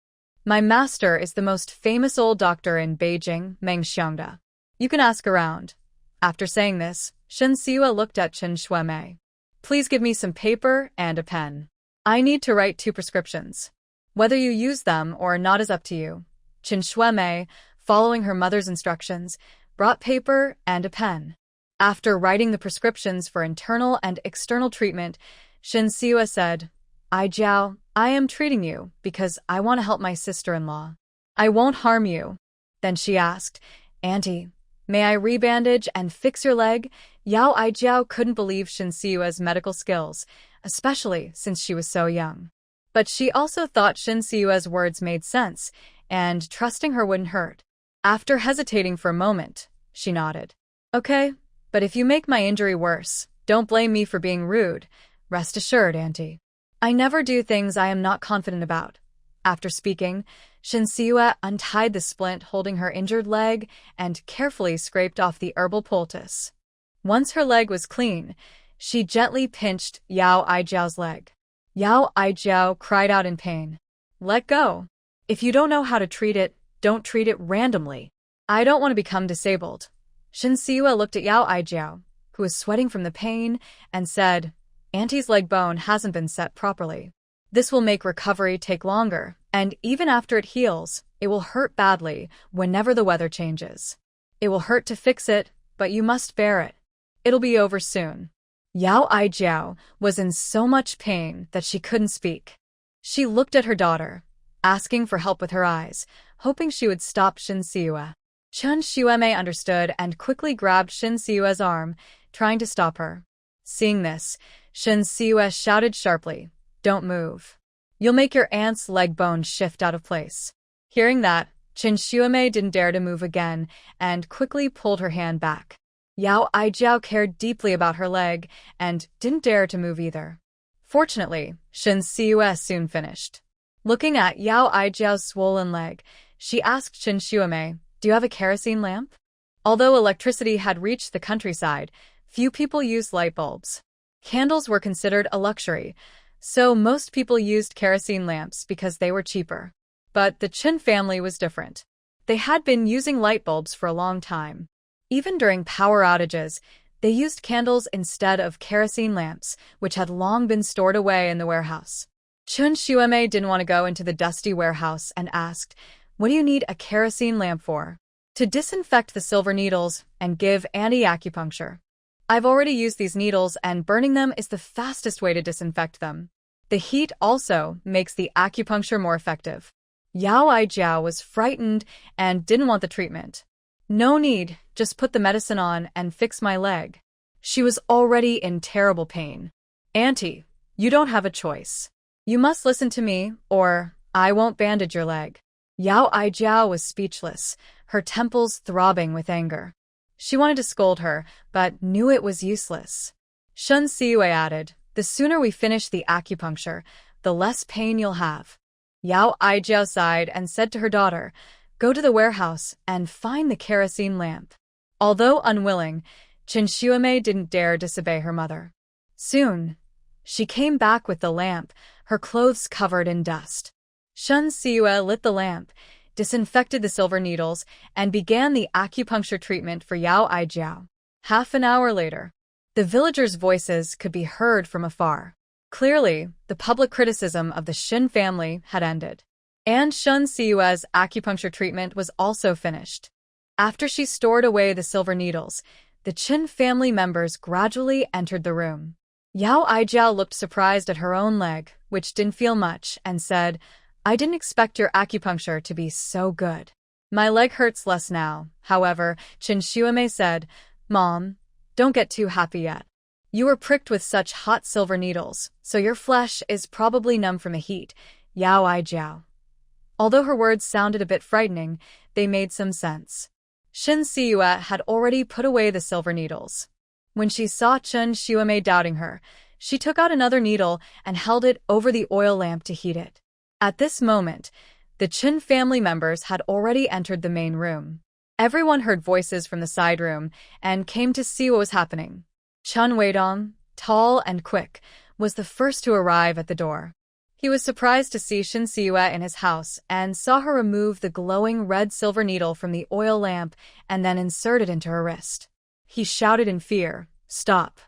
"My master is the most famous old doctor in Beijing, Meng Xiangda. You can ask around." After saying this, Shin Siue looked at Chen Xuemei. "Please give me some paper and a pen. I need to write 2 prescriptions. Whether you use them or not is up to you." Chen Xuemei, following her mother's instructions, brought paper and a pen. After writing the prescriptions for internal and external treatment, Shin Siue said, "Aijiao, I am treating you because I want to help my sister-in-law. I won't harm you." Then she asked, "Auntie, may I rebandage and fix your leg?" Yao Aijiao couldn't believe Shin Siue's medical skills, especially since she was so young. But she also thought Shin Siue's words made sense, and trusting her wouldn't hurt. After hesitating for a moment, she nodded. "Okay, but if you make my injury worse, don't blame me for being rude. Rest assured, Auntie. I never do things I am not confident about." After speaking, Shin Siue untied the splint holding her injured leg and carefully scraped off the herbal poultice. Once her leg was clean, she gently pinched Yao Aijiao's leg. Yao Aijiao cried out in pain. Let go. If you don't know how to treat it, don't treat it randomly. I don't want to become disabled. Shin Siwa looked at Yao Aijiao, who was sweating from the pain, and said, Auntie's leg bone hasn't been set properly. This will make recovery take longer, and even after it heals, it will hurt badly whenever the weather changes. It will hurt to fix it, but you must bear it. It'll be over soon. Yao Aijiao was in so much pain that she couldn't speak. She looked at her daughter, asking for help with her eyes, hoping she would stop Shin Siwa. Chen Xuemei understood and quickly grabbed Shin Siwa's arm, trying to stop her. Seeing this, Shin Siwa shouted sharply, Don't move. You'll make your aunt's leg bone shift out of place. Hearing that, Chen Xuemei didn't dare to move again and quickly pulled her hand back. Yao Aijiao cared deeply about her leg and didn't dare to move either. Fortunately, Shin Siwa soon finished. Looking at Yao Aijiao's swollen leg, she asked Shin Xuemei, Do you have a kerosene lamp? Although electricity had reached the countryside, few people used light bulbs. Candles were considered a luxury, so most people used kerosene lamps because they were cheaper. But the Chen family was different. They had been using light bulbs for a long time. Even during power outages, they used candles instead of kerosene lamps, which had long been stored away in the warehouse. Chen Xuemei didn't want to go into the dusty warehouse and asked, What do you need a kerosene lamp for? To disinfect the silver needles and give anti-acupuncture. I've already used these needles and burning them is the fastest way to disinfect them. The heat also makes the acupuncture more effective. Yao Aijiao was frightened and didn't want the treatment. No need, just put the medicine on and fix my leg. She was already in terrible pain. Auntie, you don't have a choice. You must listen to me, or I won't bandage your leg. Yao Aijiao was speechless, her temples throbbing with anger. She wanted to scold her, but knew it was useless. Shun Siwei added, The sooner we finish the acupuncture, the less pain you'll have. Yao Aijiao sighed and said to her daughter, Go to the warehouse and find the kerosene lamp. Although unwilling, Chen Xuemei didn't dare disobey her mother. Soon, she came back with the lamp, her clothes covered in dust. Shun Siwa lit the lamp, disinfected the silver needles, and began the acupuncture treatment for Yao Aijiao. Half an hour later, the villagers' voices could be heard from afar. Clearly, the public criticism of the Shin family had ended. And Shun Siwa's acupuncture treatment was also finished. After she stored away the silver needles, the Chin family members gradually entered the room. Yao Aijiao looked surprised at her own leg, which didn't feel much, and said, I didn't expect your acupuncture to be so good. My leg hurts less now. However, Chen Xuemei said, Mom, don't get too happy yet. You were pricked with such hot silver needles, so your flesh is probably numb from the heat. Yao Aijiao. Although her words sounded a bit frightening, they made some sense. Shin Siwa had already put away the silver needles. When she saw Chen Xuemei doubting her, she took out another needle and held it over the oil lamp to heat it. At this moment, the Chen family members had already entered the main room. Everyone heard voices from the side room and came to see what was happening. Chen Weidong, tall and quick, was the first to arrive at the door. He was surprised to see Shin Siwa in his house and saw her remove the glowing red silver needle from the oil lamp and then insert it into her wrist. He shouted in fear, Stop!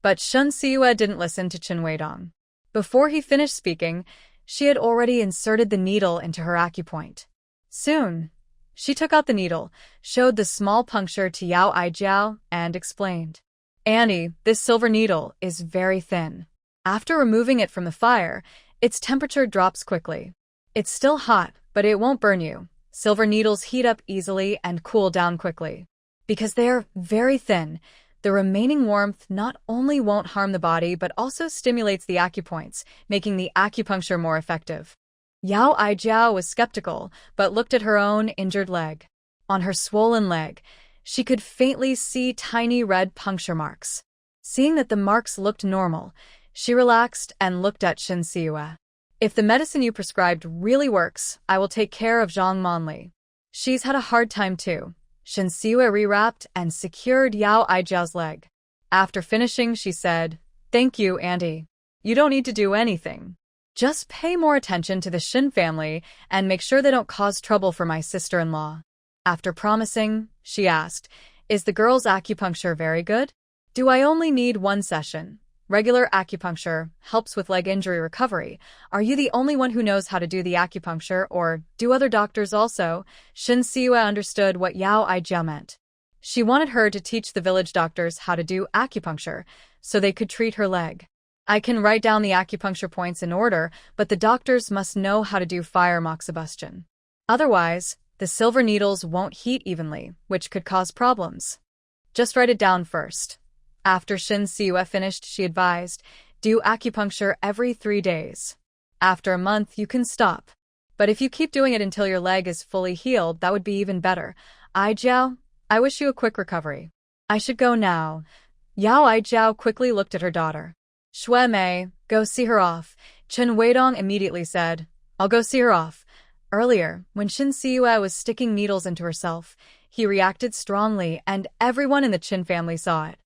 But Shin Siwa didn't listen to Chen Weidong. Before he finished speaking, she had already inserted the needle into her acupoint. Soon, she took out the needle, showed the small puncture to Yao Aijiao, and explained, Annie, this silver needle is very thin. After removing it from the fire, its temperature drops quickly. It's still hot, but it won't burn you. Silver needles heat up easily and cool down quickly. Because they are very thin, the remaining warmth not only won't harm the body but also stimulates the acupoints, making the acupuncture more effective. Yao Aijiao was skeptical, but looked at her own injured leg. On her swollen leg, she could faintly see tiny red puncture marks. Seeing that the marks looked normal, she relaxed and looked at Shin Siwa. If the medicine you prescribed really works, I will take care of Zhang Monli. She's had a hard time too. Shin Siwa rewrapped and secured Yao Aijiao's leg. After finishing, she said, Thank you, Auntie. You don't need to do anything. Just pay more attention to the Shin family and make sure they don't cause trouble for my sister-in-law. After promising, she asked, is the girl's acupuncture very good? Do I only need one session? Regular acupuncture helps with leg injury recovery. Are you the only one who knows how to do the acupuncture, or do other doctors also? Shin Siwa understood what Yao Aijia meant. She wanted her to teach the village doctors how to do acupuncture, so they could treat her leg. I can write down the acupuncture points in order, but the doctors must know how to do fire moxibustion. Otherwise, the silver needles won't heat evenly, which could cause problems. Just write it down first. After Shin Siwa finished, she advised, do acupuncture every 3 days. After a month, you can stop. But if you keep doing it until your leg is fully healed, that would be even better. Aijiao, I wish you a quick recovery. I should go now. Yao Aijiao quickly looked at her daughter. Shui Mei, go see her off. Chen Weidong immediately said, I'll go see her off. Earlier, when Shin Siwa was sticking needles into herself, he reacted strongly and everyone in the Chen family saw it.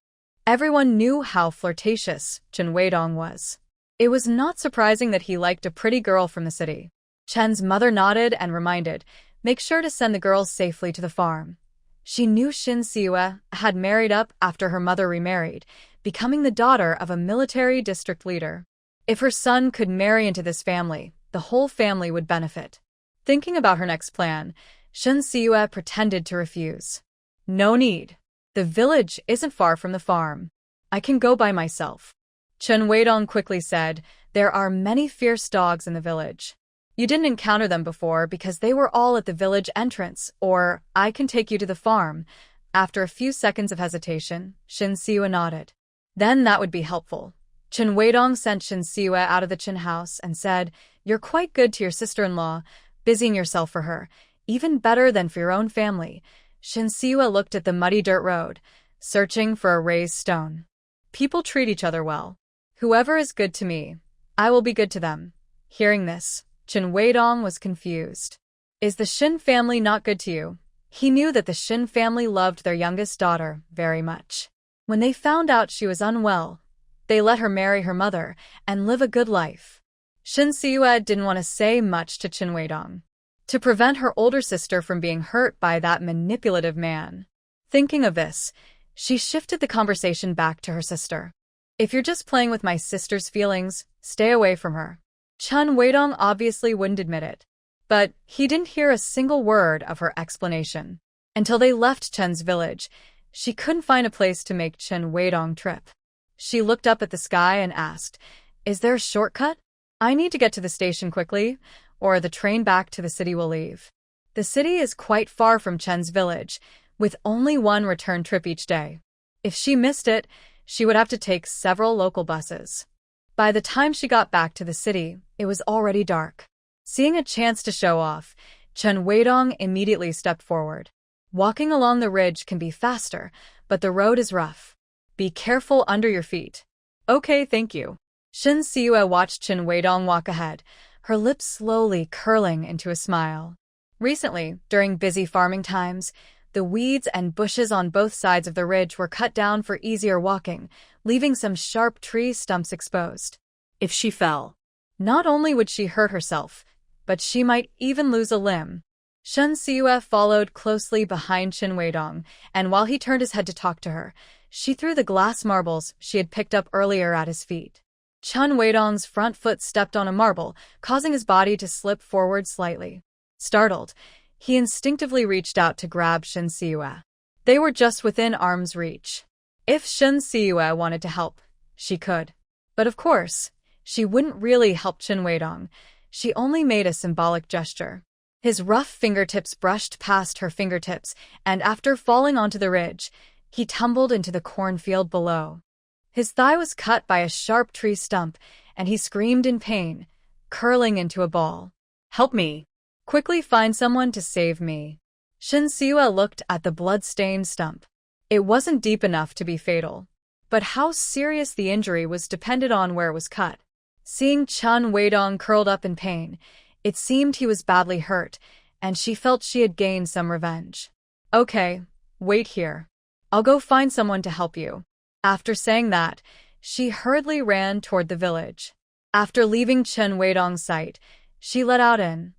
Everyone knew how flirtatious Chen Weidong was. It was not surprising that he liked a pretty girl from the city. Chen's mother nodded and reminded, make sure to send the girls safely to the farm. She knew Shin Siwa had married up after her mother remarried, becoming the daughter of a military district leader. If her son could marry into this family, the whole family would benefit. Thinking about her next plan, Shin Siwa pretended to refuse. No need. The village isn't far from the farm. I can go by myself. Chen Weidong quickly said, there are many fierce dogs in the village. You didn't encounter them before because they were all at the village entrance, or I can take you to the farm. After a few seconds of hesitation, Shin Siwa nodded. Then that would be helpful. Chen Weidong sent Shin Siwa out of the Chen house and said, you're quite good to your sister-in-law, busying yourself for her, even better than for your own family. Shin Siwa looked at the muddy dirt road, searching for a raised stone. People treat each other well. Whoever is good to me, I will be good to them. Hearing this, Chen Weidong was confused. Is the Shin family not good to you? He knew that the Shin family loved their youngest daughter very much. When they found out she was unwell, they let her marry her mother and live a good life. Shin Siwa didn't want to say much to Chen Weidong, to prevent her older sister from being hurt by that manipulative man. Thinking of this, she shifted the conversation back to her sister. If you're just playing with my sister's feelings, stay away from her. Chen Weidong obviously wouldn't admit it, but he didn't hear a single word of her explanation. Until they left Chen's village, she couldn't find a place to make Chen Weidong trip. She looked up at the sky and asked, is there a shortcut? I need to get to the station quickly, or the train back to the city will leave. The city is quite far from Chen's village, with only one return trip each day. If she missed it, she would have to take several local buses. By the time she got back to the city, it was already dark. Seeing a chance to show off, Chen Weidong immediately stepped forward. Walking along the ridge can be faster, but the road is rough. Be careful under your feet. Okay, thank you. Shin Siwa watched Chen Weidong walk ahead, her lips slowly curling into a smile. Recently, during busy farming times, the weeds and bushes on both sides of the ridge were cut down for easier walking, leaving some sharp tree stumps exposed. If she fell, not only would she hurt herself, but she might even lose a limb. Shin Siwa followed closely behind Chen Weidong, and while he turned his head to talk to her, she threw the glass marbles she had picked up earlier at his feet. Chen Weidong's front foot stepped on a marble, causing his body to slip forward slightly. Startled, he instinctively reached out to grab Shin Siwa. They were just within arm's reach. If Shin Siwa wanted to help, she could. But of course, she wouldn't really help Chen Weidong. She only made a symbolic gesture. His rough fingertips brushed past her fingertips, and after falling onto the ridge, he tumbled into the cornfield below. His thigh was cut by a sharp tree stump, and he screamed in pain, curling into a ball. Help me! Quickly find someone to save me. Shin Siwa looked at the blood-stained stump. It wasn't deep enough to be fatal, but how serious the injury was depended on where it was cut. Seeing Chen Weidong curled up in pain, it seemed he was badly hurt, and she felt she had gained some revenge. Okay, wait here. I'll go find someone to help you. After saying that, she hurriedly ran toward the village. After leaving Chen Weidong's sight, she let out an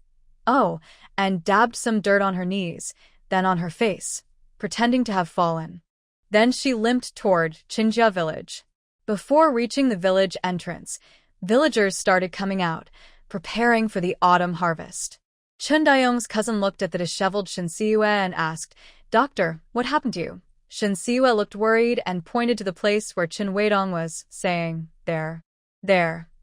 "oh" and dabbed some dirt on her knees, then on her face, pretending to have fallen. Then she limped toward Qinjia village. Before reaching the village entrance, villagers started coming out, preparing for the autumn harvest. Chen Dayong's cousin looked at the disheveled Shen Siyue and asked, "Doctor, what happened to you?" Shen Siyue looked worried and pointed to the place where Chen Weidong was, saying, There.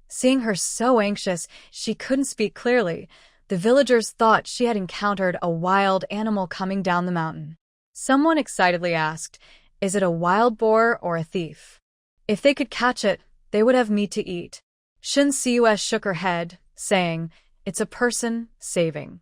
Seeing her so anxious, she couldn't speak clearly. The villagers thought she had encountered a wild animal coming down the mountain. Someone excitedly asked, "Is it a wild boar or a thief?" If they could catch it, they would have meat to eat. Shen Siyue shook her head, saying, "It's a person saving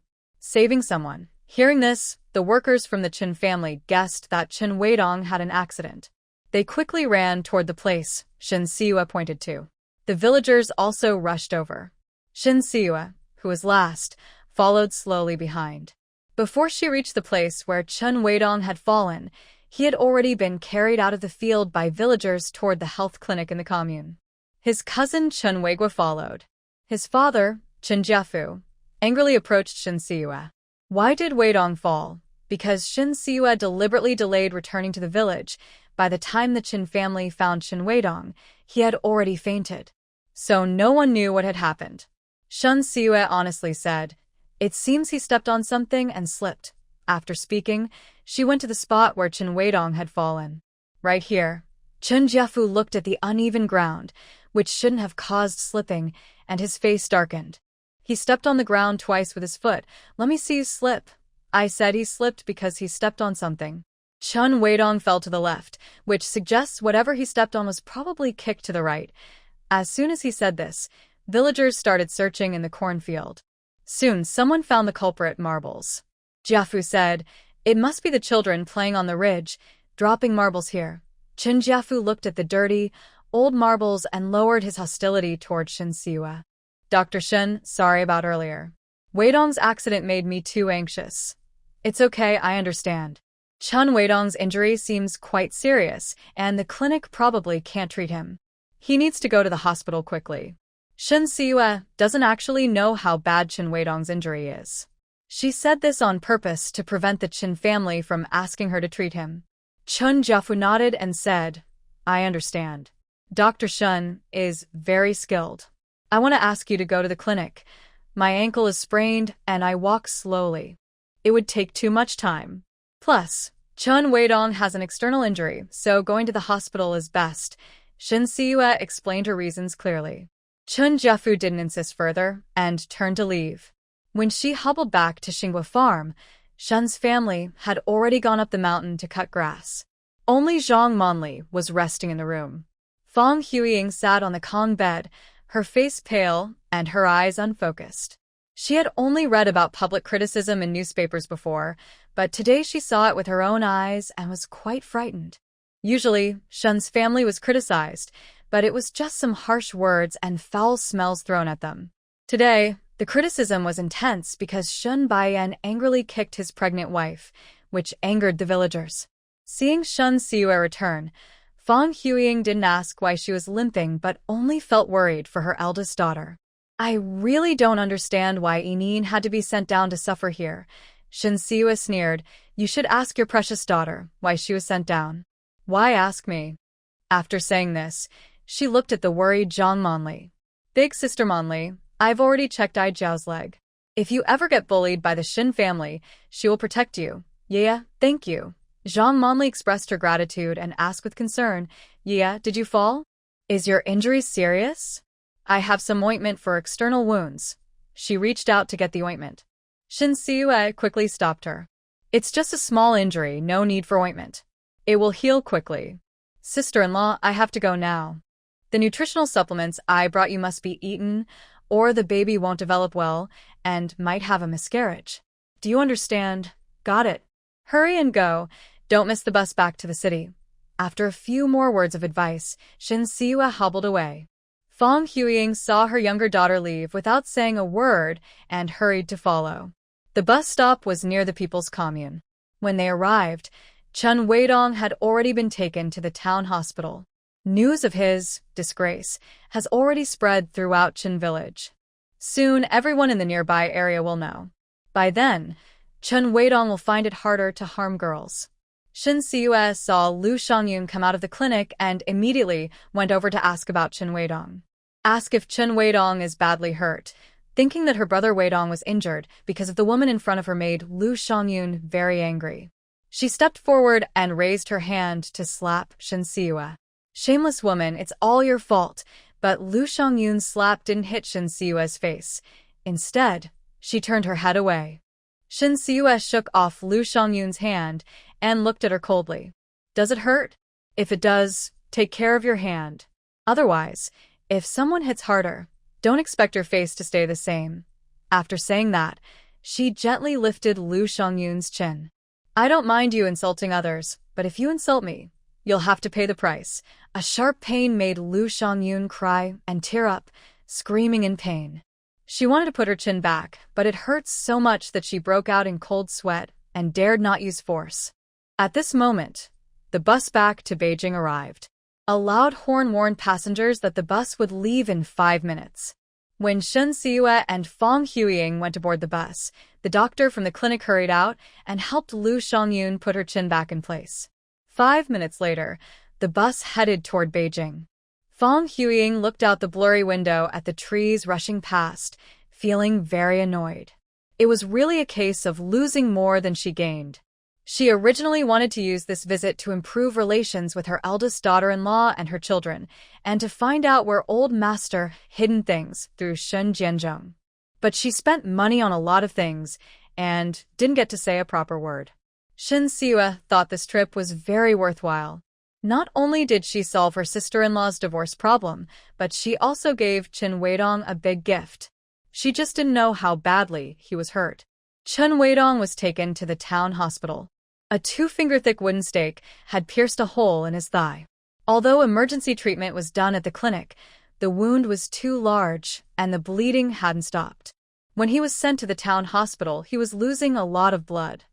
someone." Hearing this, the workers from the Chen family guessed that Chen Weidong had an accident. They quickly ran toward the place Shen Siyue pointed to. The villagers also rushed over. Shen Siyue, who was last, followed slowly behind. Before she reached the place where Chen Weidong had fallen, he had already been carried out of the field by villagers toward the health clinic in the commune. His cousin Chen Weigua followed. His father, Chen Jiafu, angrily approached Shen Siyue. Why did Weidong fall? Because Shen Siyue deliberately delayed returning to the village. By the time the Chen family found Chen Weidong, he had already fainted. So no one knew what had happened. Shen Siyue honestly said, "It seems he stepped on something and slipped." After speaking, she went to the spot where Chen Weidong had fallen. Right here. Chen Jiafu looked at the uneven ground, which shouldn't have caused slipping, and his face darkened. He stepped on the ground twice with his foot. "Let me see you slip." I said he slipped because he stepped on something. Chen Weidong fell to the left, which suggests whatever he stepped on was probably kicked to the right. As soon as he said this, villagers started searching in the cornfield. Soon, someone found the culprit marbles. Jiafu said, "It must be the children playing on the ridge, dropping marbles here." Chen Jiafu looked at the dirty, old marbles and lowered his hostility toward Shen Siyue. "Dr. Shen, sorry about earlier. Weidong's accident made me too anxious." "It's okay, I understand. Chen Weidong's injury seems quite serious, and the clinic probably can't treat him. He needs to go to the hospital quickly." Shen Siyue doesn't actually know how bad Chen Weidong's injury is. She said this on purpose to prevent the Chen family from asking her to treat him. Chen Jiafu nodded and said, "I understand. Dr. Shen is very skilled. I want to ask you to go to the clinic. My ankle is sprained and I walk slowly. It would take too much time. Plus, Chen Weidong has an external injury, so going to the hospital is best." Shen Siyue explained her reasons clearly. Chen Jiafu didn't insist further and turned to leave. When she hobbled back to Xinghua Farm, Shen's family had already gone up the mountain to cut grass. Only Zhang Monli was resting in the room. Fang Huiying sat on the Kong bed, her face pale and her eyes unfocused. She had only read about public criticism in newspapers before, but today she saw it with her own eyes and was quite frightened. Usually, Shen's family was criticized, but it was just some harsh words and foul smells thrown at them. Today, the criticism was intense because Shen Baiyan angrily kicked his pregnant wife, which angered the villagers. Seeing Shen Siyue return, Fang Huiying didn't ask why she was limping but only felt worried for her eldest daughter. "I really don't understand why Yinyin had to be sent down to suffer here." Shen Siyue sneered, "You should ask your precious daughter why she was sent down. Why ask me?" After saying this, she looked at the worried Zhang Monli. "Big sister Monli, I've already checked Ai Jiao's leg. If you ever get bullied by the Shen family, she will protect you." "Yeah, thank you." Zhang Monli expressed her gratitude and asked with concern, "Yeah, did you fall? Is your injury serious?" "I have some ointment for external wounds." She reached out to get the ointment. Shen Siyue quickly stopped her. "It's just a small injury, no need for ointment. It will heal quickly." "Sister-in-law, I have to go now. The nutritional supplements I brought you must be eaten, or the baby won't develop well and might have a miscarriage. Do you understand?" "Got it. Hurry and go. Don't miss the bus back to the city." After a few more words of advice, Shen Siyue hobbled away. Fang Huiying saw her younger daughter leave without saying a word and hurried to follow. The bus stop was near the people's commune. When they arrived, Chen Weidong had already been taken to the town hospital. News of his disgrace has already spread throughout Chen village. Soon, everyone in the nearby area will know. By then, Chen Weidong will find it harder to harm girls. Shin Siue saw Lu Xiangyun come out of the clinic and immediately went over to ask about Chen Weidong. Ask if Chen Weidong is badly hurt, thinking that her brother Weidong was injured because of the woman in front of her made Lu Xiangyun very angry. She stepped forward and raised her hand to slap Shin Siue. Shameless woman, it's all your fault. But Lu Xiangyun's slap didn't hit Shin Siue's face. Instead, she turned her head away. Shin Siue shook off Lu Xiangyun's hand and looked at her coldly. Does it hurt? If it does, take care of your hand. Otherwise, if someone hits harder, don't expect your face to stay the same. After saying that, she gently lifted Lu Xiangyun's chin. I don't mind you insulting others, but if you insult me, you'll have to pay the price. A sharp pain made Lu Xiangyun cry and tear up, screaming in pain. She wanted to put her chin back, but it hurt so much that she broke out in cold sweat and dared not use force. At this moment, the bus back to Beijing arrived. A loud horn warned passengers that the bus would leave in 5 minutes. When Shen Siue and Fang Huiying went aboard the bus, the doctor from the clinic hurried out and helped Lu Xiangyun put her chin back in place. 5 minutes later, the bus headed toward Beijing. Fang Huiying looked out the blurry window at the trees rushing past, feeling very annoyed. It was really a case of losing more than she gained. She originally wanted to use this visit to improve relations with her eldest daughter-in-law and her children, and to find out where old master hidden things through Shen Jianzhong. But she spent money on a lot of things, and didn't get to say a proper word. Shin Siue thought this trip was very worthwhile. Not only did she solve her sister-in-law's divorce problem, but she also gave Chen Weidong a big gift. She just didn't know how badly he was hurt. Chen Weidong was taken to the town hospital. A 2-finger-thick wooden stake had pierced a hole in his thigh. Although emergency treatment was done at the clinic, the wound was too large and the bleeding hadn't stopped. When he was sent to the town hospital, he was losing a lot of blood.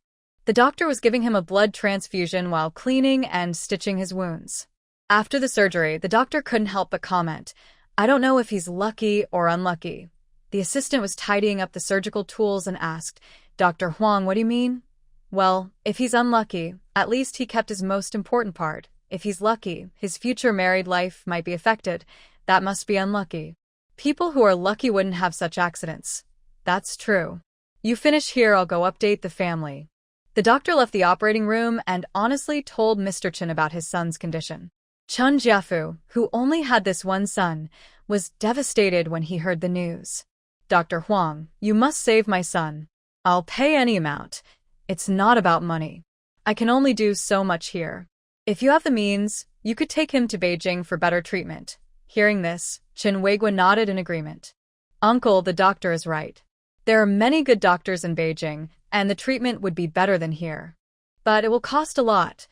The doctor was giving him a blood transfusion while cleaning and stitching his wounds. After the surgery, the doctor couldn't help but comment, "I don't know if he's lucky or unlucky." The assistant was tidying up the surgical tools and asked, "Dr. Huang, what do you mean?" "Well, if he's unlucky, at least he kept his most important part. If he's lucky, his future married life might be affected. That must be unlucky. People who are lucky wouldn't have such accidents." "That's true. You finish here, I'll go update the family." The doctor left the operating room and honestly told Mr. Chen about his son's condition. Chen Jiafu, who only had this one son, was devastated when he heard the news. "Dr. Huang, you must save my son. I'll pay any amount. It's not about money. I can only do so much here. If you have the means, you could take him to Beijing for better treatment." Hearing this, Chen Weigua nodded in agreement. "Uncle, the doctor is right. There are many good doctors in Beijing, and the treatment would be better than here. But it will cost a lot."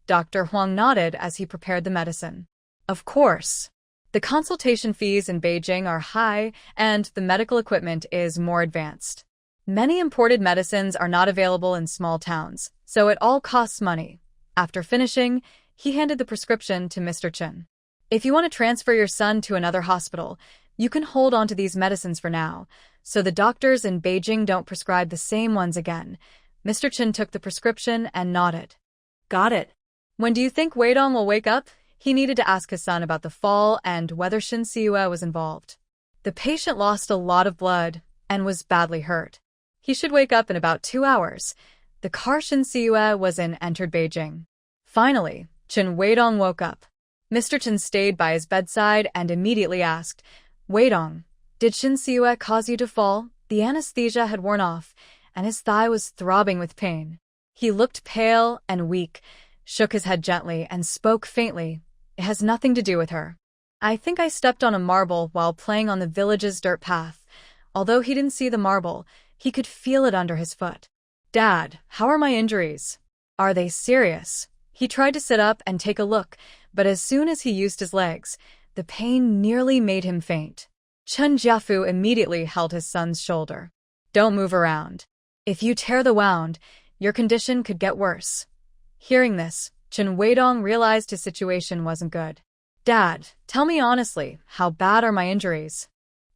Dr. Huang nodded as he prepared the medicine. "Of course. The consultation fees in Beijing are high, and the medical equipment is more advanced. Many imported medicines are not available in small towns, so it all costs money." After finishing, he handed the prescription to Mr. Chen. "If you want to transfer your son to another hospital, you can hold on to these medicines for now, so the doctors in Beijing don't prescribe the same ones again." Mr. Chen took the prescription and nodded. "Got it." "When do you think Weidong will wake up?" He needed to ask his son about the fall and whether Shin Siue was involved. The patient lost a lot of blood and was badly hurt. He should wake up in about 2 hours. The car Shin Siue was in entered Beijing. Finally, Chen Weidong woke up. Mr. Chen stayed by his bedside and immediately asked, "Weidong, did Shin Siue cause you to fall?" The anesthesia had worn off, and his thigh was throbbing with pain. He looked pale and weak, shook his head gently, and spoke faintly, "It has nothing to do with her. I think I stepped on a marble while playing on the village's dirt path." Although he didn't see the marble, he could feel it under his foot. "Dad, how are my injuries? Are they serious?" He tried to sit up and take a look, but as soon as he used his legs, the pain nearly made him faint. Chen Jiafu immediately held his son's shoulder. "Don't move around. If you tear the wound, your condition could get worse." Hearing this, Chen Weidong realized his situation wasn't good. Dad, tell me honestly, how bad are my injuries?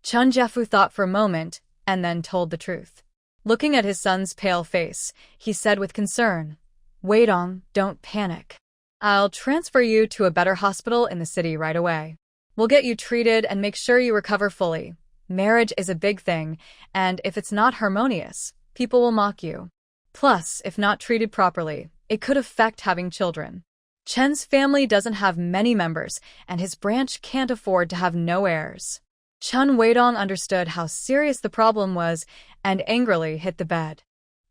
Chun Jeffu thought for a moment and then told the truth. Looking at his son's pale face, he said with concern, Weidong, don't panic. I'll transfer you to a better hospital in the city right away. We'll get you treated and make sure you recover fully. Marriage is a big thing, and if it's not harmonious, people will mock you. Plus, if not treated properly, it could affect having children. Chen's family doesn't have many members, and his branch can't afford to have no heirs. Chun Weidong understood how serious the problem was and angrily hit the bed.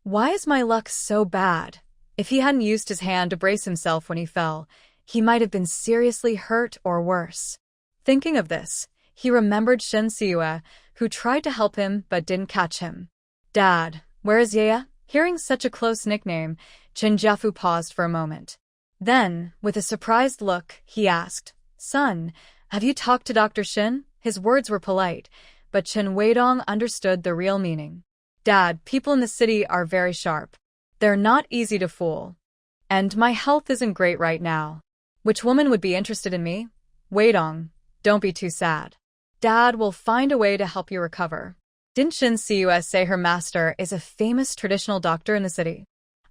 Why is my luck so bad? If he hadn't used his hand to brace himself when he fell, he might have been seriously hurt or worse. Thinking of this, he remembered Shen Siue, who tried to help him but didn't catch him. Dad, where is Yaya? Hearing such a close nickname, Chin Jiafu paused for a moment. Then, with a surprised look, he asked, Son, have you talked to Dr. Shin? His words were polite, but Chen Weidong understood the real meaning. Dad, people in the city are very sharp. They're not easy to fool. And my health isn't great right now. Which woman would be interested in me? Weidong, don't be too sad. Dad will find a way to help you recover. Didn't Shin Siue say her master is a famous traditional doctor in the city?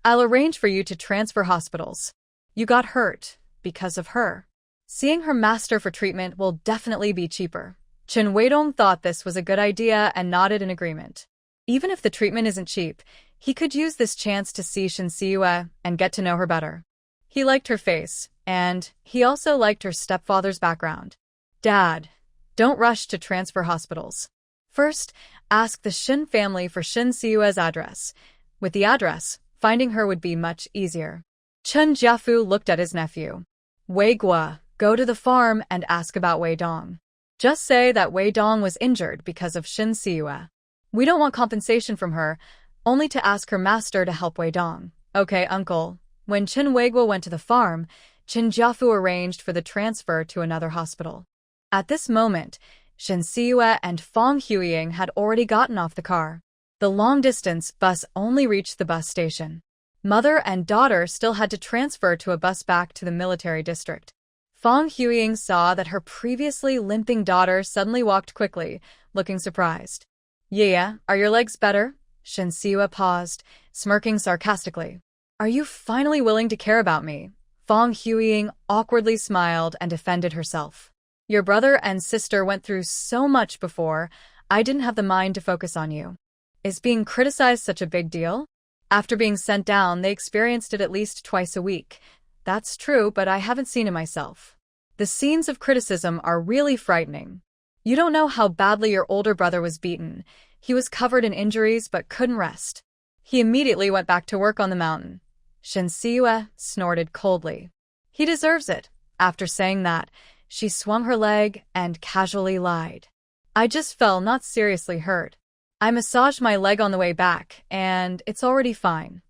I'll arrange for you to transfer hospitals. You got hurt because of her. Seeing her master for treatment will definitely be cheaper. Chen Weidong thought this was a good idea and nodded in agreement. Even if the treatment isn't cheap, he could use this chance to see Shin Siue and get to know her better. He liked her face, and he also liked her stepfather's background. Dad, don't rush to transfer hospitals. First, ask the Shin family for Shin Siue's address. With the address, finding her would be much easier. Chun Jiafu looked at his nephew. Wei Guo, go to the farm and ask about Wei Dong. Just say that Wei Dong was injured because of Shin Siue. We don't want compensation from her, only to ask her master to help Wei Dong. Okay, uncle. When Qin Weiguo went to the farm, Qin Jiafu arranged for the transfer to another hospital. At this moment, Shin Siue and Fong Huiying had already gotten off the car. The long-distance bus only reached the bus station. Mother and daughter still had to transfer to a bus back to the military district. Fong Huiying saw that her previously limping daughter suddenly walked quickly, looking surprised. Yeah, are your legs better? Shin Siue paused, smirking sarcastically. Are you finally willing to care about me? Fong Huiying awkwardly smiled and defended herself. Your brother and sister went through so much before, I didn't have the mind to focus on you. Is being criticized such a big deal? After being sent down, they experienced it at least twice a week. That's true, but I haven't seen it myself. The scenes of criticism are really frightening. You don't know how badly your older brother was beaten. He was covered in injuries but couldn't rest. He immediately went back to work on the mountain. Shin Siue snorted coldly. He deserves it. After saying that, she swung her leg and casually lied. I just fell, not seriously hurt. I massaged my leg on the way back, and it's already fine.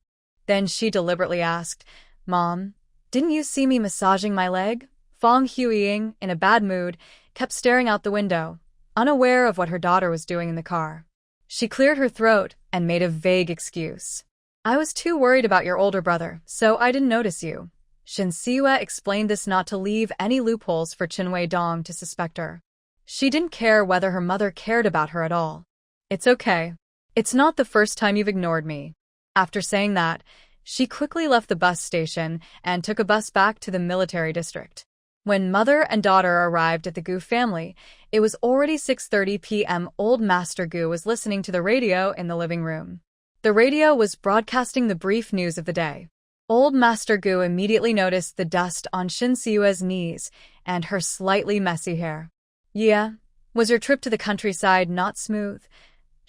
Then she deliberately asked, Mom, didn't you see me massaging my leg? Fong Huiying, in a bad mood, kept staring out the window, unaware of what her daughter was doing in the car. She cleared her throat and made a vague excuse. I was too worried about your older brother, so I didn't notice you. Shin Siue explained this not to leave any loopholes for Qin Weidong to suspect her. She didn't care whether her mother cared about her at all. It's okay. It's not the first time you've ignored me. After saying that, she quickly left the bus station and took a bus back to the military district. When mother and daughter arrived at the Gu family, it was already 6:30 p.m. Old Master Gu was listening to the radio in the living room. The radio was broadcasting the brief news of the day. Old Master Gu immediately noticed the dust on Shin Siue's knees and her slightly messy hair. Yeah, was your trip to the countryside not smooth?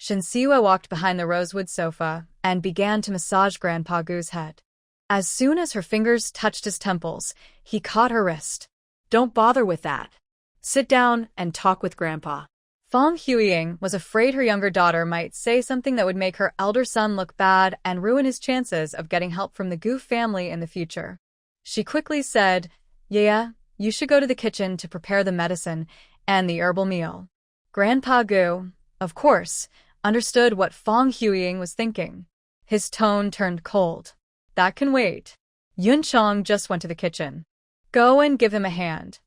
Shin Siue walked behind the rosewood sofa and began to massage Grandpa Gu's head. As soon as her fingers touched his temples, he caught her wrist. Don't bother with that. Sit down and talk with Grandpa. Fong Huiying was afraid her younger daughter might say something that would make her elder son look bad and ruin his chances of getting help from the Gu family in the future. She quickly said, Yeah, you should go to the kitchen to prepare the medicine and the herbal meal. Grandpa Gu, of course, understood what Fong Huiying was thinking. His tone turned cold. That can wait. Yun Chong just went to the kitchen. Go and give him a hand.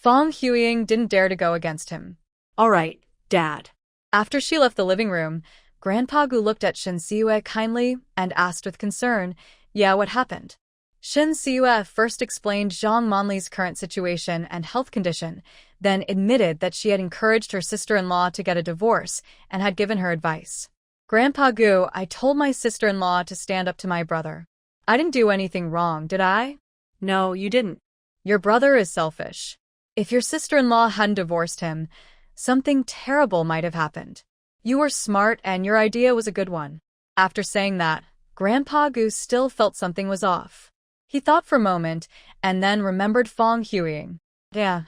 Fong Huiying didn't dare to go against him. All right, Dad. After she left the living room, Grandpa Gu looked at Shin Siyue kindly and asked with concern, "Yeah, what happened?" Shin Siyue first explained Zhang Monli's current situation and health condition, then admitted that she had encouraged her sister-in-law to get a divorce and had given her advice. "Grandpa Gu, I told my sister-in-law to stand up to my brother. I didn't do anything wrong, did I?" No, you didn't. "Your brother is selfish. If your sister-in-law hadn't divorced him, something terrible might have happened. You were smart and your idea was a good one." After saying that, Grandpa Gu still felt something was off. He thought for a moment and then remembered Fong Huiying. "Yeah,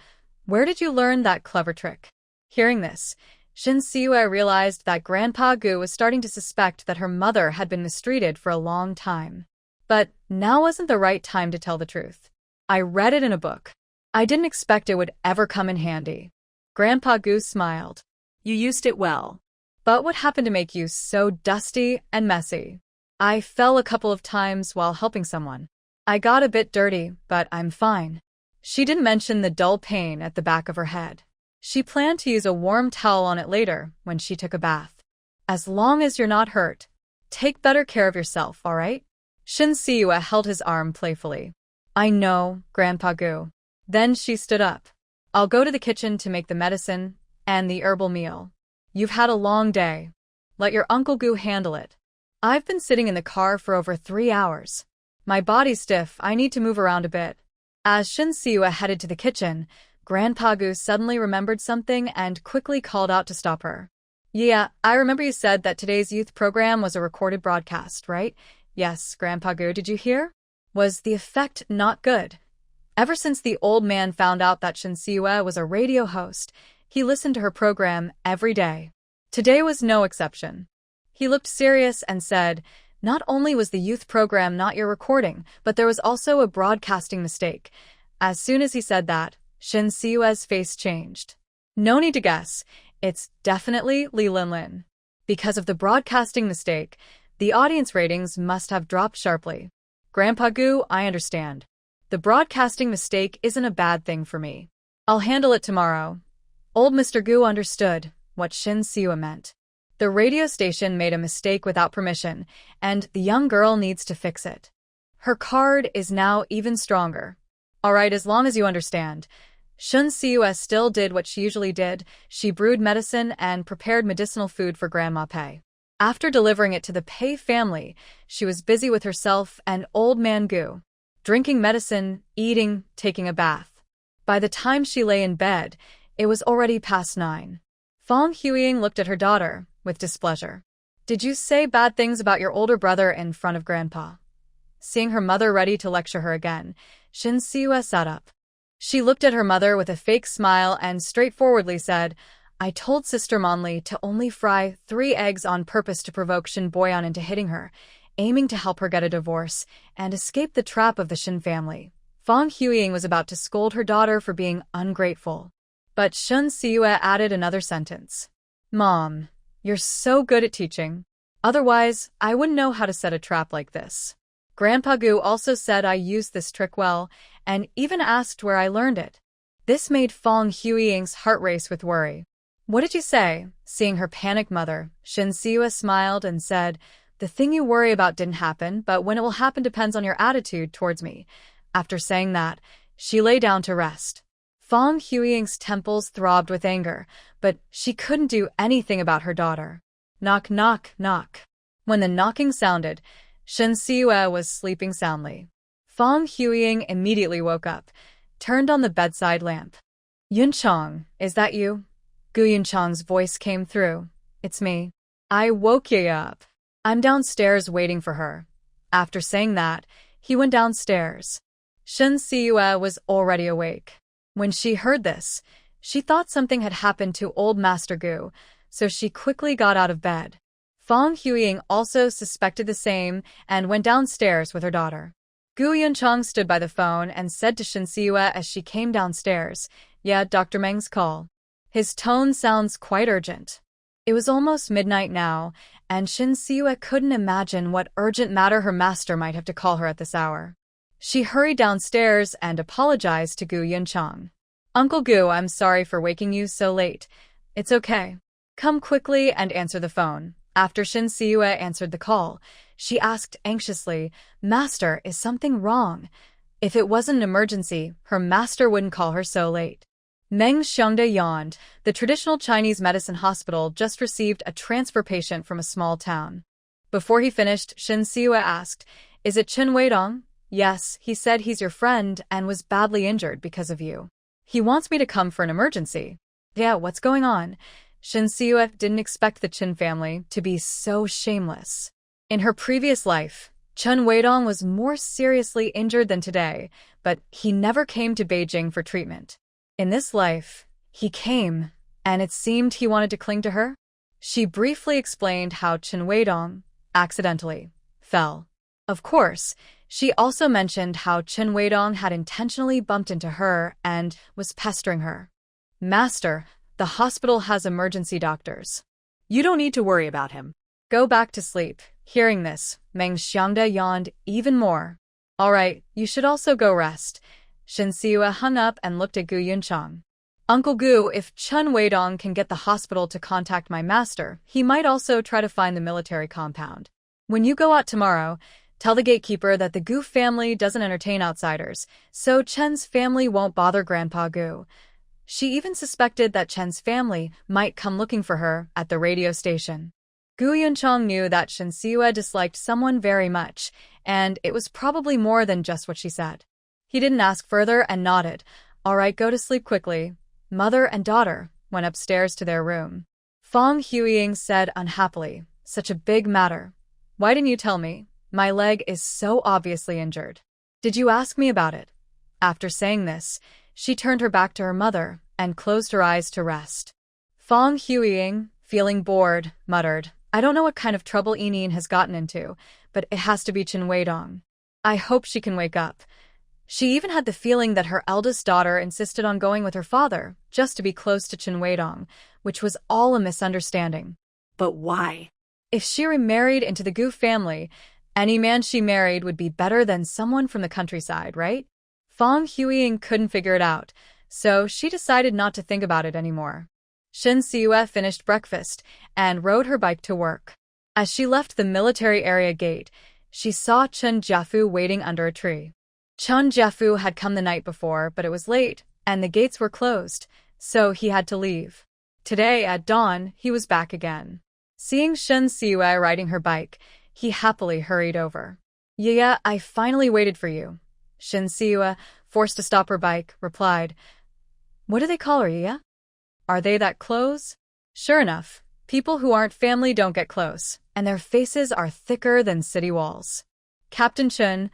where did you learn that clever trick?" Hearing this, Shin Siyue realized that Grandpa Gu was starting to suspect that her mother had been mistreated for a long time. But now wasn't the right time to tell the truth. "I read it in a book. I didn't expect it would ever come in handy." Grandpa Gu smiled. You used it well. "But what happened to make you so dusty and messy?" "I fell a couple of times while helping someone. I got a bit dirty, but I'm fine." She didn't mention the dull pain at the back of her head. She planned to use a warm towel on it later when she took a bath. "As long as you're not hurt, take better care of yourself, all right?" Shin Siyue held his arm playfully. "I know, Grandpa Gu." Then she stood up. "I'll go to the kitchen to make the medicine and the herbal meal. You've had a long day. Let your Uncle Gu handle it. I've been sitting in the car for over 3 hours. My body's stiff, I need to move around a bit." As Shin Siyue headed to the kitchen, Grandpa Gu suddenly remembered something and quickly called out to stop her. "Yeah, I remember you said that today's youth program was a recorded broadcast, right?" "Yes, Grandpa Gu, did you hear?" "Was the effect not good?" Ever since the old man found out that Shin Siyue was a radio host, he listened to her program every day. Today was no exception. He looked serious and said, "Not only was the youth program not your recording, but there was also a broadcasting mistake." As soon as he said that, Shin Siyue's face changed. "No need to guess. It's definitely Li Linlin. Because of the broadcasting mistake, the audience ratings must have dropped sharply." "Grandpa Gu, I understand. The broadcasting mistake isn't a bad thing for me. I'll handle it tomorrow." Old Mr. Gu understood what Shin Siyue meant. The radio station made a mistake without permission, and the young girl needs to fix it. Her card is now even stronger. "All right, as long as you understand." Shin Siyue still did what she usually did. She brewed medicine and prepared medicinal food for Grandma Pei. After delivering it to the Pei family, she was busy with herself and Old Man Gu, drinking medicine, eating, taking a bath. By the time she lay in bed, it was already past 9. Fong Huiying looked at her daughter with displeasure. "Did you say bad things about your older brother in front of Grandpa?" Seeing her mother ready to lecture her again, Shin Siyue sat up. She looked at her mother with a fake smile and straightforwardly said, "I told Sister Monli to only fry 3 eggs on purpose to provoke Shin Boyan into hitting her, aiming to help her get a divorce and escape the trap of the Shin family." Fong Huiying was about to scold her daughter for being ungrateful. But Shin Siyue added another sentence. "Mom, you're so good at teaching. Otherwise, I wouldn't know how to set a trap like this." Grandpa Gu also said I used this trick well, and even asked where I learned it. This made Fong Huiying's heart race with worry. "What did you say?" Seeing her panicked mother, Shin Siyue smiled and said, "The thing you worry about didn't happen, but when it will happen depends on your attitude towards me." After saying that, she lay down to rest. Fong Huiying's temples throbbed with anger, but she couldn't do anything about her daughter. Knock, knock, knock. When the knocking sounded, Shin Siyue was sleeping soundly. Fong Huiying immediately woke up, turned on the bedside lamp. "Yunchong, is that you?" Gu Yunchong's voice came through. "It's me. I woke you up. I'm downstairs waiting for her." After saying that, he went downstairs. Shin Siyue was already awake. When she heard this, she thought something had happened to old Master Gu, so she quickly got out of bed. Fong Huiying also suspected the same and went downstairs with her daughter. Gu Yunchong stood by the phone and said to Shin Siyue as she came downstairs, "Yeah, Dr. Meng's call." His tone sounds quite urgent. It was almost midnight now, and Shin Siyue couldn't imagine what urgent matter her master might have to call her at this hour. She hurried downstairs and apologized to Gu Yunchong. Uncle Gu, I'm sorry for waking you so late. It's okay. Come quickly and answer the phone. After Shin Siue answered the call, she asked anxiously, Master, is something wrong? If it wasn't an emergency, her master wouldn't call her so late. Meng Xiangda yawned. The traditional Chinese medicine hospital just received a transfer patient from a small town. Before he finished, Shin Siue asked, Is it Chen Weidong? Yes, he said he's your friend and was badly injured because of you. He wants me to come for an emergency. Yeah, what's going on? Shin Siue didn't expect the Chen family to be so shameless. In her previous life, Chen Weidong was more seriously injured than today, but he never came to Beijing for treatment. In this life, he came, and it seemed he wanted to cling to her. She briefly explained how Chen Weidong, accidentally, fell. Of course, she also mentioned how Chen Weidong had intentionally bumped into her and was pestering her. Master, the hospital has emergency doctors. You don't need to worry about him. Go back to sleep. Hearing this, Meng Xiangda yawned even more. All right, you should also go rest. Shin Siue hung up and looked at Gu Yunchang. Uncle Gu, if Chen Weidong can get the hospital to contact my master, he might also try to find the military compound. When you go out tomorrow, tell the gatekeeper that the Gu family doesn't entertain outsiders, so Chen's family won't bother Grandpa Gu. She even suspected that Chen's family might come looking for her at the radio station. Gu Yunchang knew that Shin Siue disliked someone very much, and it was probably more than just what she said. He didn't ask further and nodded. All right, go to sleep quickly. Mother and daughter went upstairs to their room. Fong Huiying said unhappily, Such a big matter. Why didn't you tell me? My leg is so obviously injured. Did you ask me about it? After saying this, she turned her back to her mother and closed her eyes to rest. Fong Huiying, feeling bored, muttered, I don't know what kind of trouble Yinyin has gotten into, but it has to be Chen Weidong. I hope she can wake up. She even had the feeling that her eldest daughter insisted on going with her father, just to be close to Chen Weidong, which was all a misunderstanding. But why? If she remarried into the Gu family, any man she married would be better than someone from the countryside, right? Fong Huiying couldn't figure it out, so she decided not to think about it anymore. Shin Siue finished breakfast and rode her bike to work. As she left the military area gate, she saw Chen Jiafu waiting under a tree. Chen Jiafu had come the night before, but it was late, and the gates were closed, so he had to leave. Today, at dawn, he was back again. Seeing Shin Siue riding her bike, he happily hurried over. Yeah, I finally waited for you. Shin Siue, forced to stop her bike, replied. What do they call her, yeah? Are they that close? Sure enough, people who aren't family don't get close, and their faces are thicker than city walls. Captain Chen,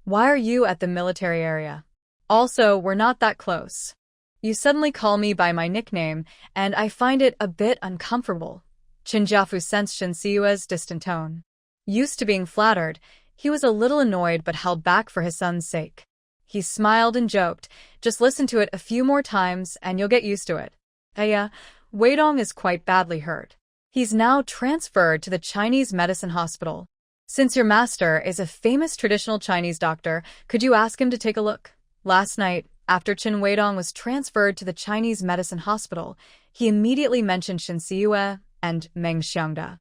why are you at the military area? Also, we're not that close. You suddenly call me by my nickname, and I find it a bit uncomfortable. Chen Jiafu sensed Shin Siue's distant tone. Used to being flattered, he was a little annoyed but held back for his son's sake. He smiled and joked, just listen to it a few more times and you'll get used to it. Weidong is quite badly hurt. He's now transferred to the Chinese medicine hospital. Since your master is a famous traditional Chinese doctor, could you ask him to take a look? Last night, after Chen Weidong was transferred to the Chinese medicine hospital, he immediately mentioned Shin Siue and Meng Xiangda.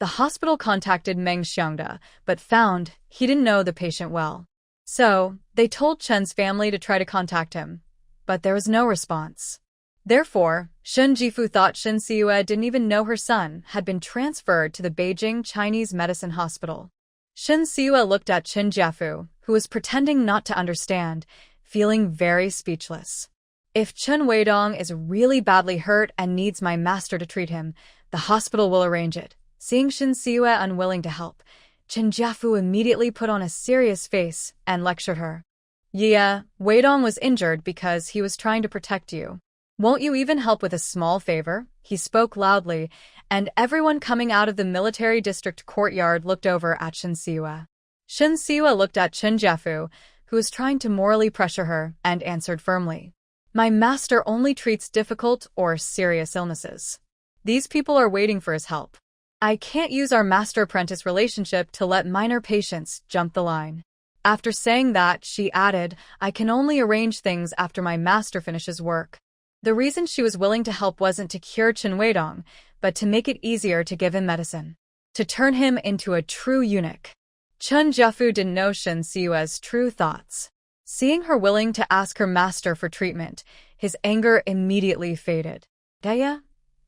The hospital contacted Meng Xiangda, but found he didn't know the patient well. So, they told Chen's family to try to contact him, but there was no response. Therefore, Shin Jifu thought Shin Siue didn't even know her son had been transferred to the Beijing Chinese Medicine Hospital. Shin Siue looked at Chen Jiafu, who was pretending not to understand, feeling very speechless. If Chen Weidong is really badly hurt and needs my master to treat him, the hospital will arrange it. Seeing Shin Siue unwilling to help, Chen Jiafu immediately put on a serious face and lectured her. Yeah, Weidong was injured because he was trying to protect you. Won't you even help with a small favor? He spoke loudly, and everyone coming out of the military district courtyard looked over at Shin Siue. Shin Siue looked at Chen Jiafu, who was trying to morally pressure her, and answered firmly. My master only treats difficult or serious illnesses. These people are waiting for his help. I can't use our master-apprentice relationship to let minor patients jump the line. After saying that, she added, I can only arrange things after my master finishes work. The reason she was willing to help wasn't to cure Chen Weidong, but to make it easier to give him medicine. To turn him into a true eunuch. Chen Jiafu didn't know Shen Siyue's true thoughts. Seeing her willing to ask her master for treatment, his anger immediately faded. Daya,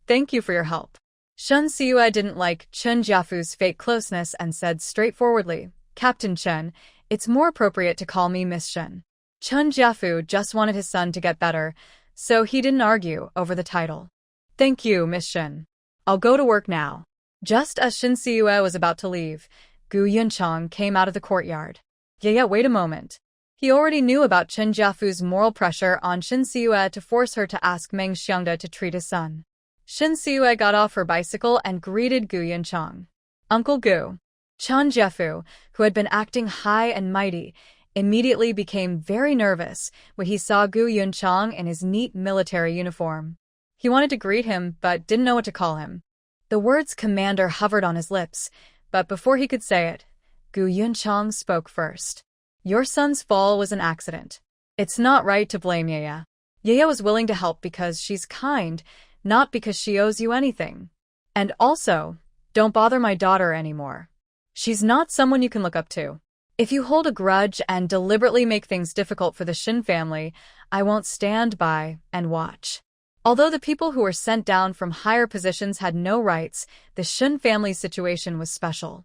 thank you for your help. Shen Siyue didn't like Chen Jiafu's fake closeness and said straightforwardly, Captain Chen, it's more appropriate to call me Miss Shen. Chen Jiafu just wanted his son to get better, so he didn't argue over the title. Thank you, Miss Shen. I'll go to work now. Just as Shen Siyue was about to leave, Gu Yunchang came out of the courtyard. Yeah, wait a moment. He already knew about Chen Jiafu's moral pressure on Shen Siyue to force her to ask Meng Xiangde to treat his son. Shen Siyue got off her bicycle and greeted Gu Yunchang. Uncle Gu. Chen Jiafu, who had been acting high and mighty, immediately became very nervous when he saw Gu Yunchang in his neat military uniform. He wanted to greet him, but didn't know what to call him. The words commander hovered on his lips, but before he could say it, Gu Yunchang spoke first. Your son's fall was an accident. It's not right to blame Yaya. Yaya was willing to help because she's kind, not because she owes you anything. And also, don't bother my daughter anymore. She's not someone you can look up to. If you hold a grudge and deliberately make things difficult for the Shin family, I won't stand by and watch. Although the people who were sent down from higher positions had no rights, the Shin family's situation was special.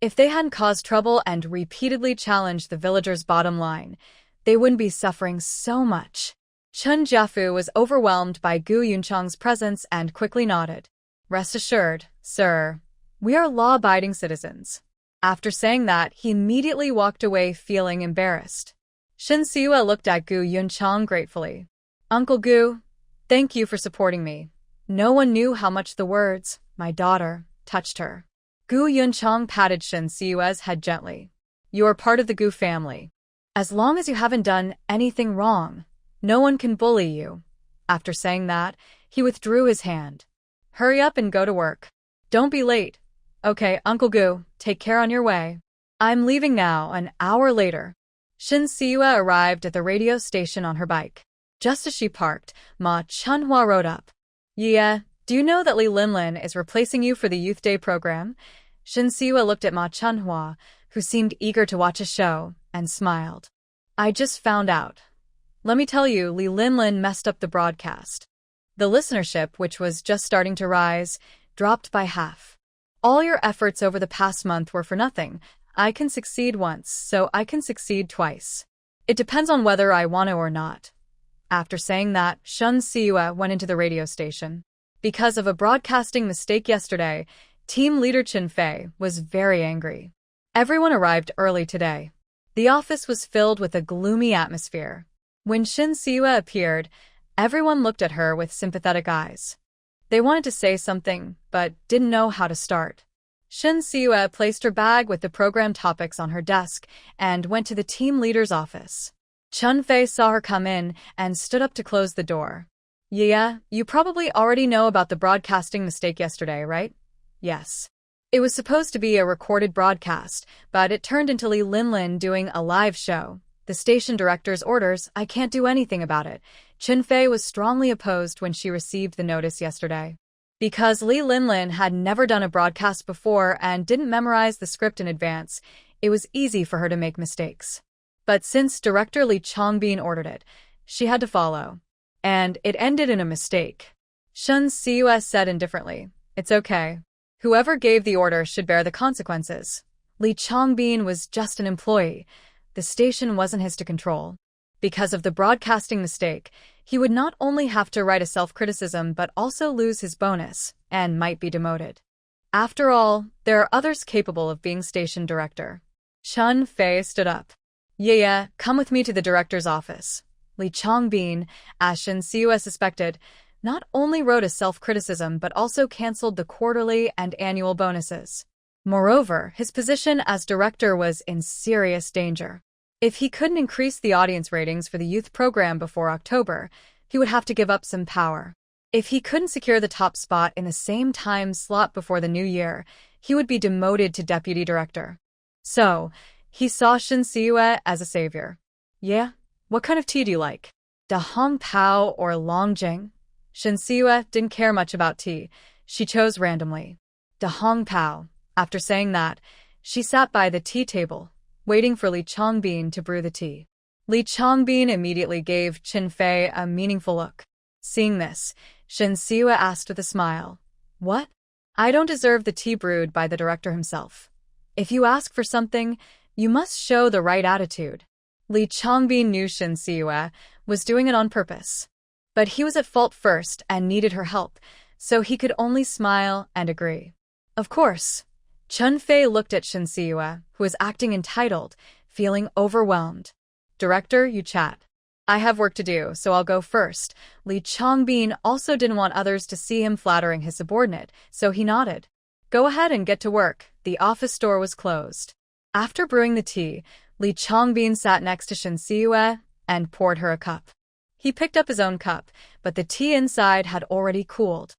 If they hadn't caused trouble and repeatedly challenged the villagers' bottom line, they wouldn't be suffering so much. Chen Jiafu was overwhelmed by Gu Yunchang's presence and quickly nodded. Rest assured, sir, we are law-abiding citizens. After saying that, he immediately walked away feeling embarrassed. Shen Siyue looked at Gu Yunchang gratefully. Uncle Gu, thank you for supporting me. No one knew how much the words, my daughter, touched her. Gu Yunchang patted Shen Siyue's head gently. You are part of the Gu family. As long as you haven't done anything wrong, no one can bully you. After saying that, he withdrew his hand. Hurry up and go to work. Don't be late. Okay, Uncle Gu, take care on your way. I'm leaving now. An hour later. Shen Siyue arrived at the radio station on her bike. Just as she parked, Ma Chunhua rode up. Yeah, do you know that Li Linlin is replacing you for the Youth Day program? Shen Siyue looked at Ma Chunhua, who seemed eager to watch a show, and smiled. I just found out. Let me tell you, Li Linlin messed up the broadcast. The listenership, which was just starting to rise, dropped by half. All your efforts over the past month were for nothing. I can succeed once, so I can succeed twice. It depends on whether I want to or not. After saying that, Shen Siyue went into the radio station. Because of a broadcasting mistake yesterday, team leader Qin Fei was very angry. Everyone arrived early today. The office was filled with a gloomy atmosphere. When Shen Siyue appeared, everyone looked at her with sympathetic eyes. They wanted to say something, but didn't know how to start. Shen Siyue placed her bag with the program topics on her desk and went to the team leader's office. Chun Fei saw her come in and stood up to close the door. Yeah, you probably already know about the broadcasting mistake yesterday, right? Yes. It was supposed to be a recorded broadcast, but it turned into Li Linlin doing a live show. The station director's orders, I can't do anything about it. Qin Fei was strongly opposed when she received the notice yesterday. Because Li Linlin had never done a broadcast before and didn't memorize the script in advance, it was easy for her to make mistakes. But since director Li Chongbin ordered it, she had to follow. And it ended in a mistake. Shen Siyue said indifferently, It's okay. Whoever gave the order should bear the consequences. Li Chongbin was just an employee. The station wasn't his to control. Because of the broadcasting mistake, he would not only have to write a self-criticism but also lose his bonus, and might be demoted. After all, there are others capable of being station director. Chun Fei stood up. Yeah, come with me to the director's office. Li Chongbin, as Shen Siyue suspected, not only wrote a self-criticism but also cancelled the quarterly and annual bonuses. Moreover, his position as director was in serious danger. If he couldn't increase the audience ratings for the youth program before October, he would have to give up some power. If he couldn't secure the top spot in the same time slot before the new year, he would be demoted to deputy director. So, He saw Shin Siue as a savior. Yeah? What kind of tea do you like? Da Hong Pao or Longjing? Shin Siue didn't care much about tea. She chose randomly. Da Hong Pao. After saying that, she sat by the tea table, waiting for Li Changbin to brew the tea. Li Changbin immediately gave Qin Fei a meaningful look. Seeing this, Shin Siue asked with a smile, "What? I don't deserve the tea brewed by the director himself. If you ask for something, you must show the right attitude." Li Changbin knew Shin Siue was doing it on purpose. But he was at fault first and needed her help, so he could only smile and agree. Of course. Chun Fei looked at Shin Siue, who was acting entitled, feeling overwhelmed. "Director, you chat. I have work to do, so I'll go first." Li Changbin also didn't want others to see him flattering his subordinate, so he nodded. "Go ahead and get to work." The office door was closed. After brewing the tea, Li Changbin sat next to Shin Siue and poured her a cup. He picked up his own cup, but the tea inside had already cooled.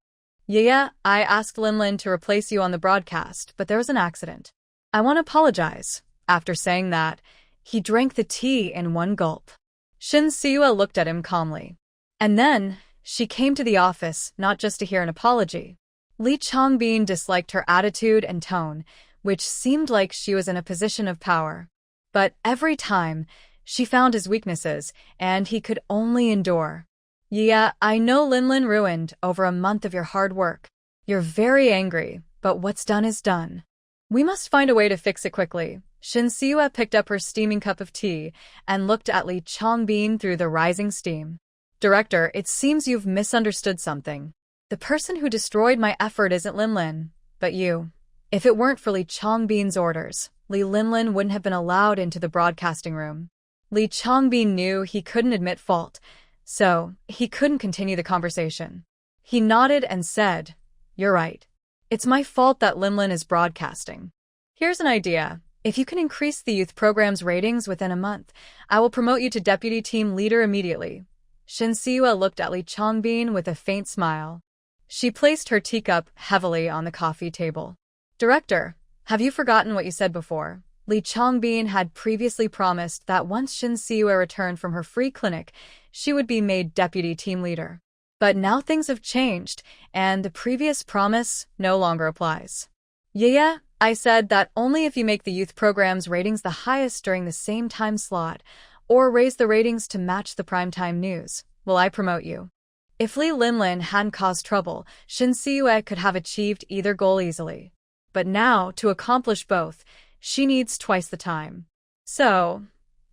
"Yeah, I asked Linlin to replace you on the broadcast, but there was an accident. I want to apologize." After saying that, he drank the tea in one gulp. Shin Siue looked at him calmly. And then, she came to the office not just to hear an apology. Li Changbin disliked her attitude and tone, which seemed like she was in a position of power. But every time, she found his weaknesses, and he could only endure. "Yeah, I know Linlin ruined over a month of your hard work. You're very angry, but what's done is done. We must find a way to fix it quickly." Shin Siue picked up her steaming cup of tea and looked at Li Changbin through the rising steam. "Director, it seems you've misunderstood something. The person who destroyed my effort isn't Linlin, but you. If it weren't for Li Changbin's orders, Li Linlin wouldn't have been allowed into the broadcasting room." Li Changbin knew he couldn't admit fault, so he couldn't continue the conversation. He nodded and said, "You're right. It's my fault that Linlin is broadcasting. Here's an idea. If you can increase the youth program's ratings within a month, I will promote you to deputy team leader immediately." Shin Siue looked at Li Changbin with a faint smile. She placed her teacup heavily on the coffee table. "Director, have you forgotten what you said before?" Li Changbin had previously promised that once Shin Siue returned from her free clinic, she would be made deputy team leader. But now things have changed, and the previous promise no longer applies. "Yeah, I said that only if you make the youth program's ratings the highest during the same time slot, or raise the ratings to match the primetime news, will I promote you." If Li Linlin hadn't caused trouble, Shin Siue could have achieved either goal easily. But now, to accomplish both, she needs twice the time. So,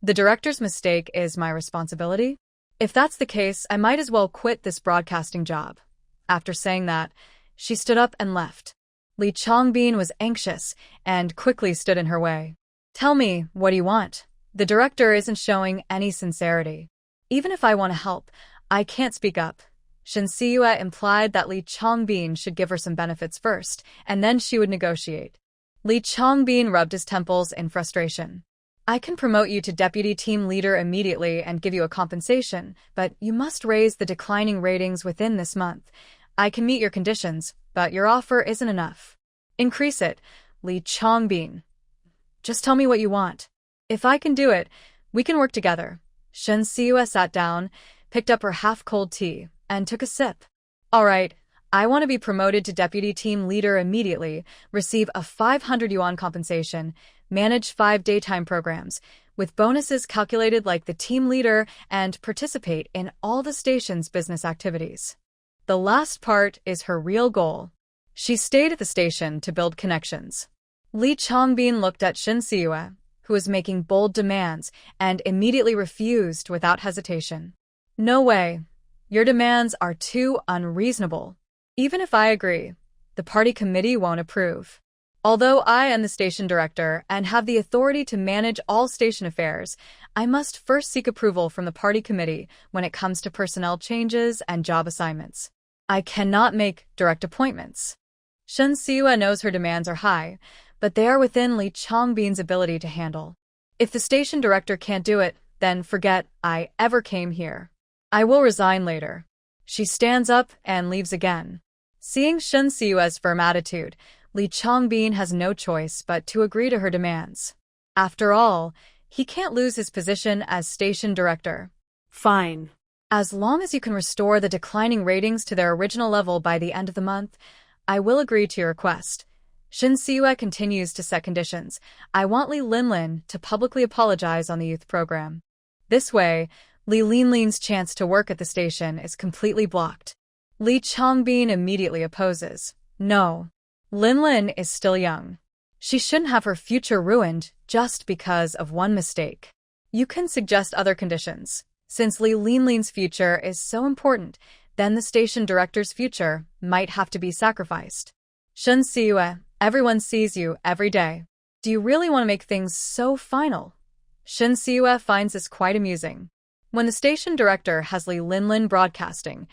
the director's mistake is my responsibility? If that's the case, I might as well quit this broadcasting job. After saying that, she stood up and left. Li Changbin was anxious and quickly stood in her way. "Tell me, what do you want?" The director isn't showing any sincerity. Even if I want to help, I can't speak up. Shin Siue implied that Li Changbin should give her some benefits first, and then she would negotiate. Li Changbin rubbed his temples in frustration. "I can promote you to deputy team leader immediately and give you a compensation, but you must raise the declining ratings within this month. I can meet your conditions, but your offer isn't enough." "Increase it." Li Changbin. "Just tell me what you want. If I can do it, we can work together." Shin Siue sat down, picked up her half-cold tea, and took a sip. "All right, I want to be promoted to deputy team leader immediately, receive a 500 yuan compensation, manage 5 daytime programs, with bonuses calculated like the team leader, and participate in all the station's business activities." The last part is her real goal. She stayed at the station to build connections. Li Changbin looked at Shin Siue, who was making bold demands, and immediately refused without hesitation. "No way. Your demands are too unreasonable. Even if I agree, the party committee won't approve. Although I am the station director and have the authority to manage all station affairs, I must first seek approval from the party committee when it comes to personnel changes and job assignments. I cannot make direct appointments." Shin Siue knows her demands are high, but they are within Li Changbin's ability to handle. If the station director can't do it, then forget I ever came here. I will resign later. She stands up and leaves again. Seeing Shin Siue's firm attitude, Li Changbin has no choice but to agree to her demands. After all, he can't lose his position as station director. Fine. As long as you can restore the declining ratings to their original level by the end of the month, I will agree to your request. Shin Siwa continues to set conditions. I want Li Linlin to publicly apologize on the youth program. This way, Li Linlin's chance to work at the station is completely blocked. Li Changbin immediately opposes. No. Linlin is still young. She shouldn't have her future ruined just because of one mistake. You can suggest other conditions. Since Li Linlin's future is so important, then the station director's future might have to be sacrificed. Shin Siwa, everyone sees you every day. Do you really want to make things so final? Shin Siwa finds this quite amusing. When the station director has Li Linlin broadcasting,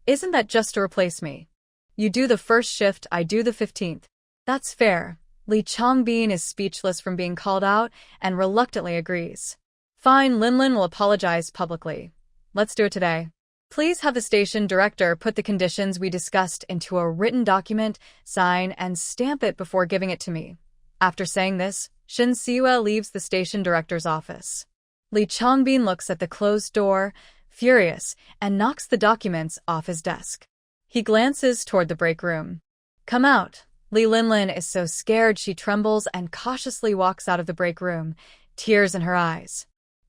isn't that just to replace me? You do the first shift, I do the 15th. That's fair. Li Changbin is speechless from being called out and reluctantly agrees. Fine, Linlin will apologize publicly. Let's do it today. Please have the station director put the conditions we discussed into a written document, sign, and stamp it before giving it to me. After saying this, Shin Siwa leaves the station director's office. Li Changbin looks at the closed door, furious, and knocks the documents off his desk. He glances toward the break room. Come out. Li Linlin is so scared she trembles and cautiously walks out of the break room, tears in her eyes.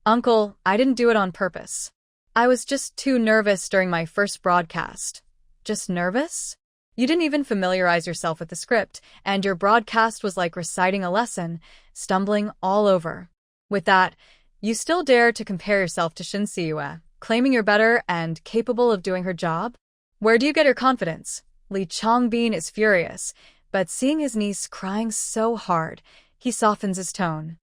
Uncle, I didn't do it on purpose. I was just too nervous during my first broadcast. Just nervous? You didn't even familiarize yourself with the script, and your broadcast was like reciting a lesson, stumbling all over. With that, you still dare to compare yourself to Shin Siwa, claiming you're better and capable of doing her job? Where do you get your confidence? Li Changbin is furious, but seeing his niece crying so hard, he softens his tone.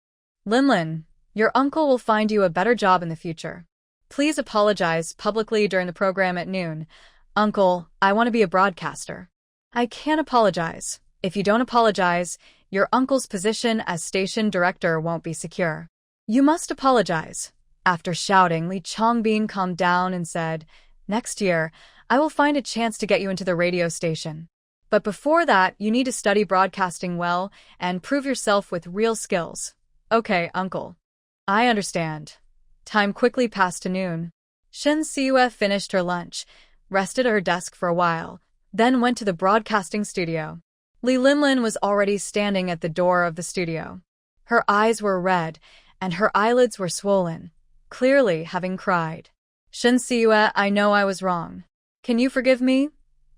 Linlin, your uncle will find you a better job in the future. Please apologize publicly during the program at noon. Uncle, I want to be a broadcaster. I can't apologize. If you don't apologize, your uncle's position as station director won't be secure. You must apologize. After shouting, Li Changbin calmed down and said, Next year, I will find a chance to get you into the radio station. But before that, you need to study broadcasting well and prove yourself with real skills. Okay, uncle. I understand. Time quickly passed to noon. Shin Siwa finished her lunch, rested at her desk for a while, then went to the broadcasting studio. Li Linlin was already standing at the door of the studio. Her eyes were red, and her eyelids were swollen, clearly having cried. Shin Siwa, I know I was wrong. Can you forgive me?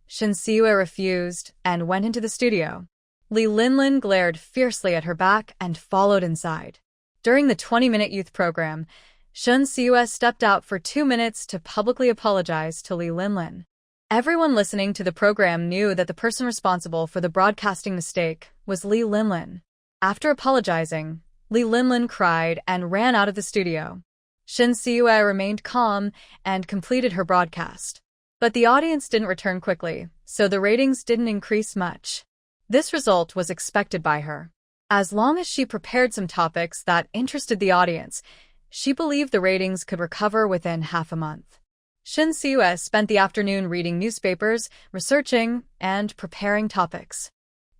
Shin Siwa refused and went into the studio. Li Linlin glared fiercely at her back and followed inside. During the 20-minute youth program, Shin Siwa stepped out for 2 minutes to publicly apologize to Li Linlin. Everyone listening to the program knew that the person responsible for the broadcasting mistake was Li Linlin. After apologizing, Li Linlin cried and ran out of the studio. Shin Siwa remained calm and completed her broadcast. But the audience didn't return quickly, so the ratings didn't increase much. This result was expected by her. As long as she prepared some topics that interested the audience, she believed the ratings could recover within half a month. Shin Siwa spent the afternoon reading newspapers, researching, and preparing topics.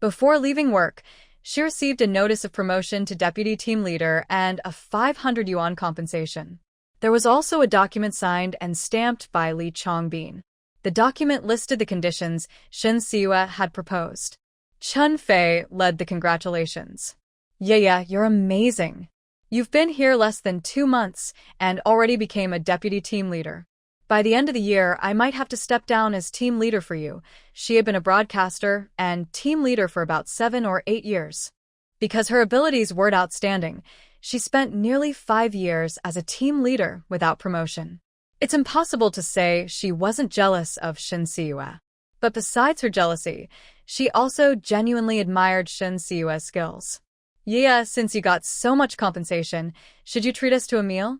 Before leaving work, she received a notice of promotion to deputy team leader and a 500 yuan compensation. There was also a document signed and stamped by Li Changbin. The document listed the conditions Shin Siwa had proposed. Chun Fei led the congratulations. Yeah, you're amazing. You've been here less than 2 months and already became a deputy team leader. By the end of the year, I might have to step down as team leader for you. She had been a broadcaster and team leader for about 7 or 8 years. Because her abilities weren't outstanding, she spent nearly 5 years as a team leader without promotion. It's impossible to say she wasn't jealous of Shin Siwa. But besides her jealousy, she also genuinely admired Shin Siwa's skills. Yeah, since you got so much compensation, should you treat us to a meal?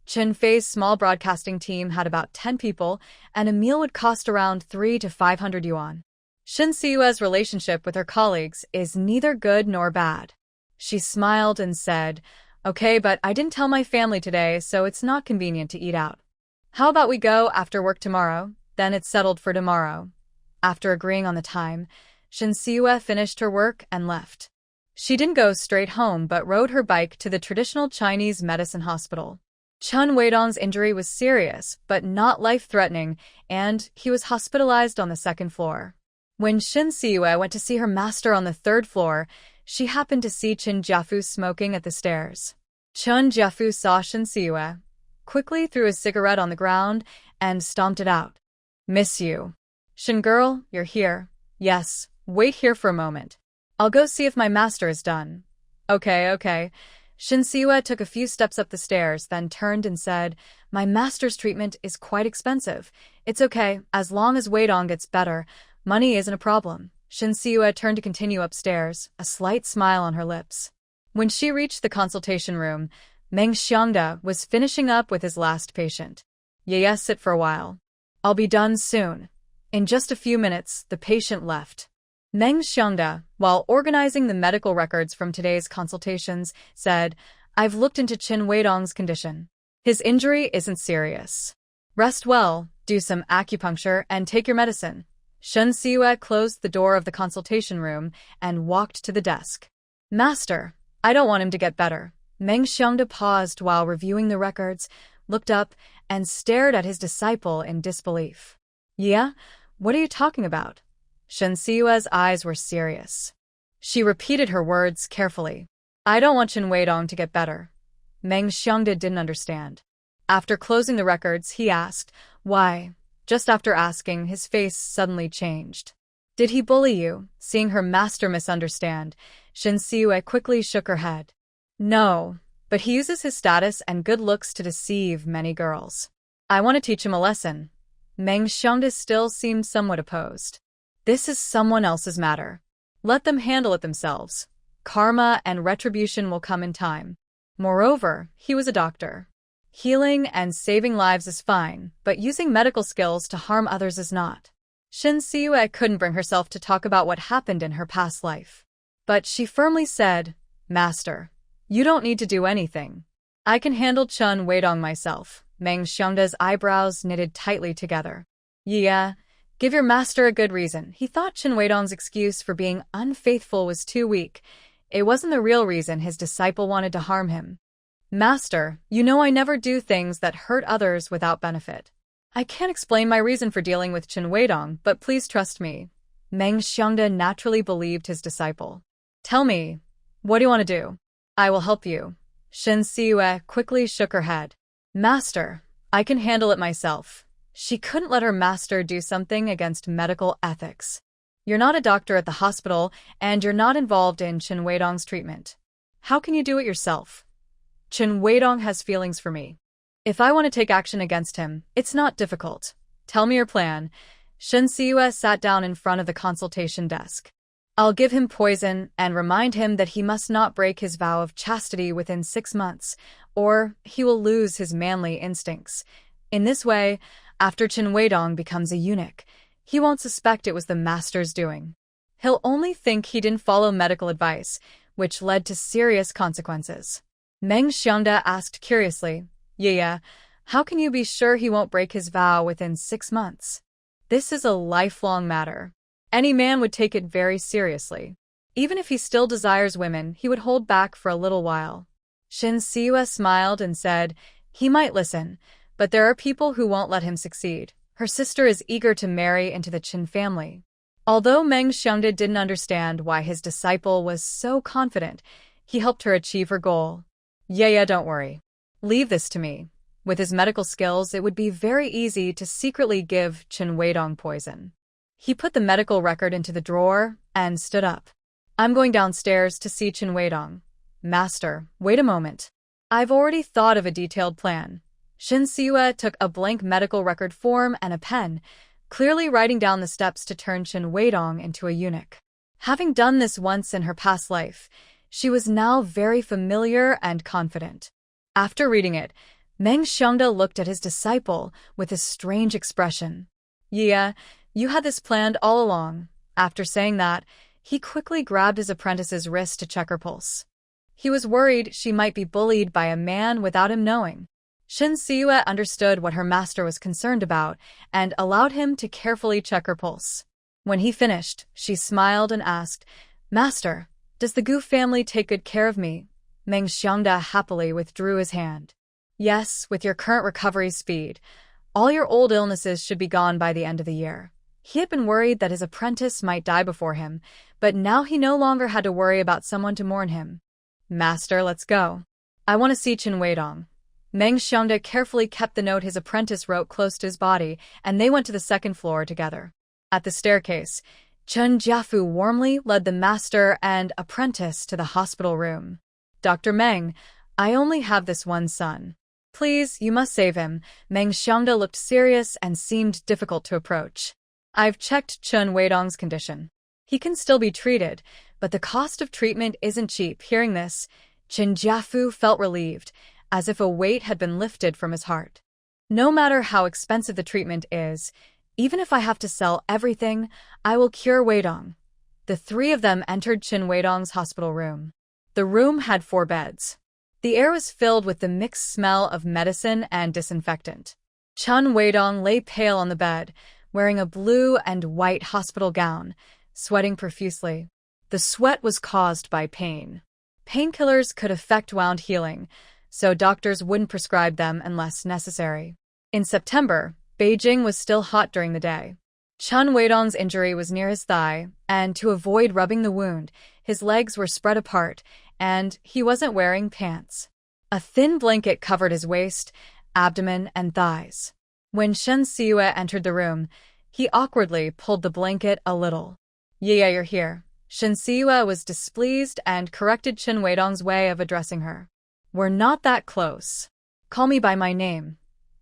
Chin Fei's small broadcasting team had about 10 people, and a meal would cost around 300 to 500 yuan. Shin Siwa's relationship with her colleagues is neither good nor bad. She smiled and said, Okay, but I didn't tell my family today, so it's not convenient to eat out. How about we go after work tomorrow? Then it's settled for tomorrow. After agreeing on the time, Shin Siwa finished her work and left. She didn't go straight home but rode her bike to the traditional Chinese medicine hospital. Chen Weidong's injury was serious, but not life-threatening, and he was hospitalized on the second floor. When Shin Siyue went to see her master on the third floor, she happened to see Chen Jiafu smoking at the stairs. Chen Jiafu saw Shin Siyue, quickly threw a cigarette on the ground, and stomped it out. "Miss you. Shin girl, you're here. Yes, wait here for a moment. I'll go see if my master is done." Okay. Shin Siyue took a few steps up the stairs, then turned and said, "My master's treatment is quite expensive. It's okay, as long as Weidong gets better. Money isn't a problem." Shin Siyue turned to continue upstairs, a slight smile on her lips. When she reached the consultation room, Meng Xiangda was finishing up with his last patient. "Yes, sit for a while. I'll be done soon." In just a few minutes, the patient left. Meng Xiangda, while organizing the medical records from today's consultations, said, "I've looked into Chen Weidong's condition. His injury isn't serious. Rest well, do some acupuncture, and take your medicine." Shin Siyue closed the door of the consultation room and walked to the desk. "Master, I don't want him to get better." Meng Xiangda paused while reviewing the records, looked up, and stared at his disciple in disbelief. "Yeah? What are you talking about?" Shin Siyue's eyes were serious. She repeated her words carefully. "I don't want Chen Weidong to get better." Meng Xiangda didn't understand. After closing the records, he asked, "Why?" Just after asking, his face suddenly changed. "Did he bully you?" Seeing her master misunderstand, Shin Siyue quickly shook her head. "No, but he uses his status and good looks to deceive many girls. I want to teach him a lesson." Meng Xiangda still seemed somewhat opposed. "This is someone else's matter. Let them handle it themselves. Karma and retribution will come in time. Moreover, he was a doctor. Healing and saving lives is fine, but using medical skills to harm others is not." Shin Siyue couldn't bring herself to talk about what happened in her past life. But she firmly said, "Master, you don't need to do anything. I can handle Chen Weidong myself." Meng Xiangda's eyebrows knitted tightly together. "Yeah. Give your master a good reason." He thought Chen Weidong's excuse for being unfaithful was too weak. It wasn't the real reason his disciple wanted to harm him. "Master, you know I never do things that hurt others without benefit. I can't explain my reason for dealing with Chen Weidong, but please trust me." Meng Xiangda naturally believed his disciple. "Tell me, what do you want to do? I will help you." Shin Siyue quickly shook her head. "Master, I can handle it myself." She couldn't let her master do something against medical ethics. "You're not a doctor at the hospital, and you're not involved in Chen Weidong's treatment. How can you do it yourself? Chen Weidong has feelings for me. If I want to take action against him, it's not difficult. Tell me your plan." Shin Siyue sat down in front of the consultation desk. "I'll give him poison and remind him that he must not break his vow of chastity within 6 months, or he will lose his manly instincts. In this way, after Chen Weidong becomes a eunuch, he won't suspect it was the master's doing. He'll only think he didn't follow medical advice, which led to serious consequences." Meng Xiangda asked curiously, "Yeah, how can you be sure he won't break his vow within 6 months? This is a lifelong matter. Any man would take it very seriously. Even if he still desires women, he would hold back for a little while." Shin Siyue smiled and said, "He might listen, but there are people who won't let him succeed. Her sister is eager to marry into the Chen family." Although Meng Xiangda didn't understand why his disciple was so confident, he helped her achieve her goal. Yeah, don't worry. Leave this to me. With his medical skills, it would be very easy to secretly give Chen Weidong poison." He put the medical record into the drawer and stood up. "I'm going downstairs to see Chen Weidong." "Master, wait a moment. I've already thought of a detailed plan." Shin Siyue took a blank medical record form and a pen, clearly writing down the steps to turn Chen Weidong into a eunuch. Having done this once in her past life, she was now very familiar and confident. After reading it, Meng Xiangda looked at his disciple with a strange expression. "Yeah, you had this planned all along." After saying that, he quickly grabbed his apprentice's wrist to check her pulse. He was worried she might be bullied by a man without him knowing. Shin Siyue understood what her master was concerned about and allowed him to carefully check her pulse. When he finished, she smiled and asked, "Master, Does the Gu family take good care of me? Meng Xiangda happily withdrew his hand. Yes, with your current recovery speed, all your old illnesses should be gone by the end of the year. He had been worried that his apprentice might die before him, but now he no longer had to worry about someone to mourn him. Master, let's go. I want to see Chen Weidong. Meng Xiangda carefully kept the note his apprentice wrote close to his body, and they went to the second floor together. At the staircase, Chen Jiafu warmly led the master and apprentice to the hospital room. Dr. Meng, I only have this one son. Please, you must save him. Meng Xiangda looked serious and seemed difficult to approach. I've checked Chen Weidong's condition. He can still be treated, but the cost of treatment isn't cheap. Hearing this, Chen Jiafu felt relieved, as if a weight had been lifted from his heart. No matter how expensive the treatment is, even if I have to sell everything, I will cure Weidong. The three of them entered Chen Weidong's hospital room. The room had 4 beds. The air was filled with the mixed smell of medicine and disinfectant. Chen Weidong lay pale on the bed, wearing a blue and white hospital gown, sweating profusely. The sweat was caused by pain. Painkillers could affect wound healing, so doctors wouldn't prescribe them unless necessary. In September, Beijing was still hot during the day. Chen Weidong's injury was near his thigh, and to avoid rubbing the wound, his legs were spread apart, and he wasn't wearing pants. A thin blanket covered his waist, abdomen, and thighs. When Shen Siyue entered the room, he awkwardly pulled the blanket a little. Yeah, you're here. Shen Siyue was displeased and corrected Chen Weidong's way of addressing her. We're not that close. Call me by my name.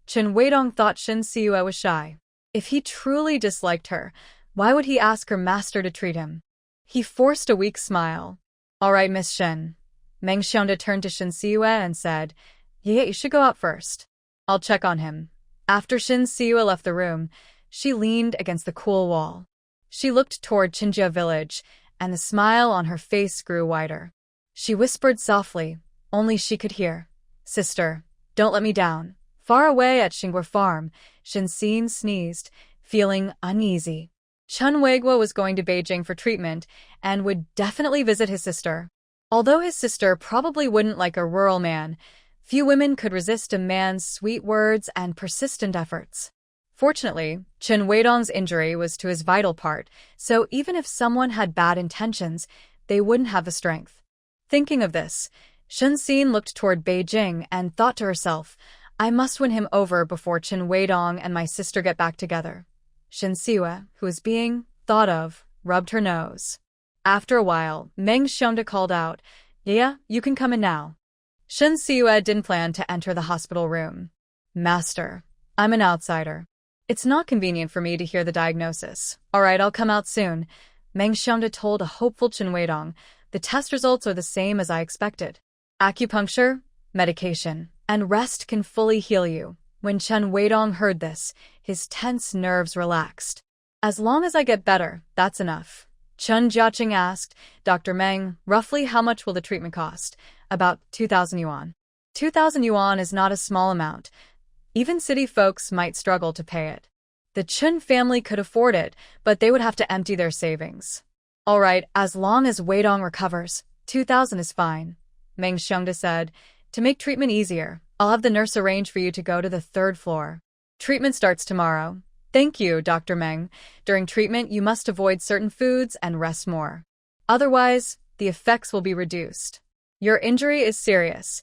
Chen Weidong thought Shen Siyue was shy. If he truly disliked her, why would he ask her master to treat him? He forced a weak smile. All right, Miss Shen. Meng Xiangda turned to Shen Siyue and said, Yeah, you should go out first. I'll check on him. After Shen Siyue left the room, she leaned against the cool wall. She looked toward Qinjia village, and the smile on her face grew wider. She whispered softly, only she could hear. Sister, don't let me down. Far away at Xinghua Farm, Shen Xin sneezed, feeling uneasy. Chen Weiguo was going to Beijing for treatment and would definitely visit his sister. Although his sister probably wouldn't like a rural man, few women could resist a man's sweet words and persistent efforts. Fortunately, Chen Weidong's injury was to his vital part, so even if someone had bad intentions, they wouldn't have the strength. Thinking of this, Shen Xin looked toward Beijing and thought to herself, I must win him over before Chen Weidong and my sister get back together. Shen Siyue, who was being thought of, rubbed her nose. After a while, Meng Xiangda called out, Yeah, you can come in now. Shen Siyue didn't plan to enter the hospital room. Master, I'm an outsider. It's not convenient for me to hear the diagnosis. All right, I'll come out soon. Meng Xiangda told a hopeful Chen Weidong. The test results are the same as I expected. Acupuncture, medication, and rest can fully heal you. When Chen Weidong heard this, his tense nerves relaxed. As long as I get better, that's enough. Chen Jiaqing asked, Dr. Meng, roughly how much will the treatment cost? About 2,000 yuan. 2,000 yuan is not a small amount. Even city folks might struggle to pay it. The Chen family could afford it, but they would have to empty their savings. All right, as long as Weidong recovers, 2,000 is fine, Meng Xiangda said. To make treatment easier, I'll have the nurse arrange for you to go to the 3rd floor. Treatment starts tomorrow. Thank you, Dr. Meng. During treatment, you must avoid certain foods and rest more. Otherwise, the effects will be reduced. Your injury is serious.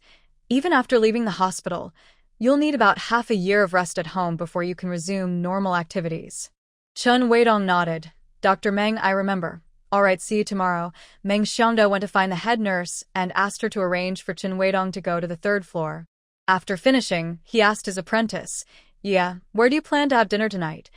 Even after leaving the hospital, you'll need about half a year of rest at home before you can resume normal activities. Chen Weidong nodded. Dr. Meng, I remember. All right, see you tomorrow. Meng Xiangda went to find the head nurse and asked her to arrange for Chen Weidong to go to the 3rd floor. After finishing, he asked his apprentice, Yeah, where do you plan to have dinner tonight?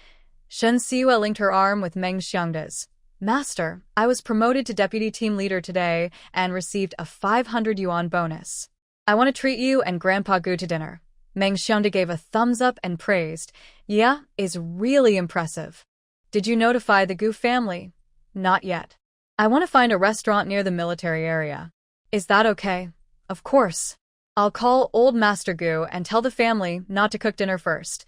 Shen Siyue linked her arm with Meng Xiangda's. Master, I was promoted to deputy team leader today and received a 500 yuan bonus. I want to treat you and Grandpa Gu to dinner. Meng Xiangda gave a thumbs up and praised. Yeah, is really impressive. Did you notify the Gu family? Not yet. I want to find a restaurant near the military area. Is that okay? Of course. I'll call Old Master Gu and tell the family not to cook dinner first.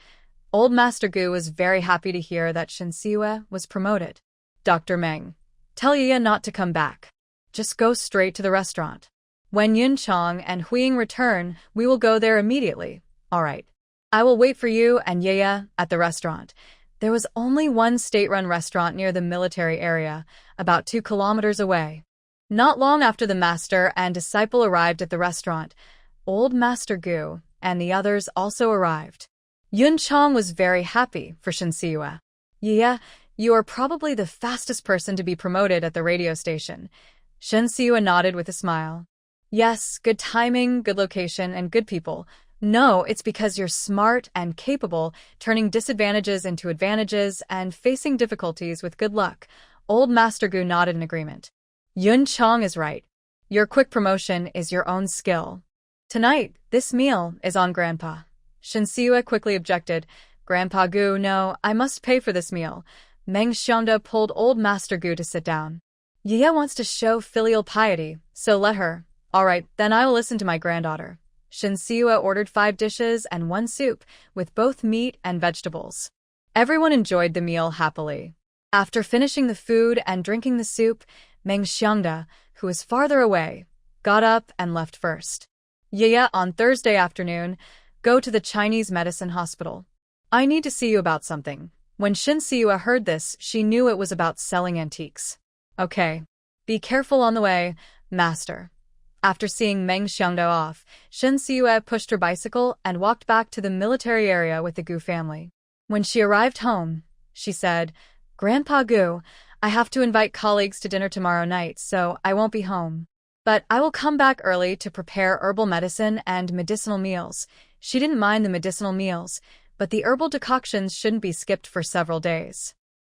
Old Master Gu was very happy to hear that Shen Siyue was promoted. Dr. Meng, tell Yaya not to come back. Just go straight to the restaurant. When Yun Chong and Huiying return, we will go there immediately. All right. I will wait for you and Yaya at the restaurant. There was only one state-run restaurant near the military area, about 2 kilometers away. Not long after the master and disciple arrived at the restaurant, old Master Gu and the others also arrived. Yun Chong was very happy for Shin Siua. Yeah, you are probably the fastest person to be promoted at the radio station. Shin Siua nodded with a smile. Yes, good timing, good location, and good people. No, it's because you're smart and capable, turning disadvantages into advantages and facing difficulties with good luck. Old Master Gu nodded in agreement. Yun Chong is right. Your quick promotion is your own skill. Tonight, this meal is on Grandpa. Shin Siua quickly objected. Grandpa Gu, no, I must pay for this meal. Meng Xiongda pulled old Master Gu to sit down. Yaya wants to show filial piety, so let her. All right, then I will listen to my granddaughter. Shin Siua ordered 5 dishes and 1 soup, with both meat and vegetables. Everyone enjoyed the meal happily. After finishing the food and drinking the soup, Meng Xiongda, who was farther away, got up and left first. Yaya, on Thursday afternoon, go to the Chinese medicine hospital. I need to see you about something. When Shin Siua heard this, she knew it was about selling antiques. Okay. Be careful on the way, master. After seeing Meng Xiongda off, Shin Siua pushed her bicycle and walked back to the military area with the Gu family. When she arrived home, she said, Grandpa Gu, I have to invite colleagues to dinner tomorrow night, so I won't be home. But I will come back early to prepare herbal medicine and medicinal meals. She didn't mind the medicinal meals, but the herbal decoctions shouldn't be skipped for several days.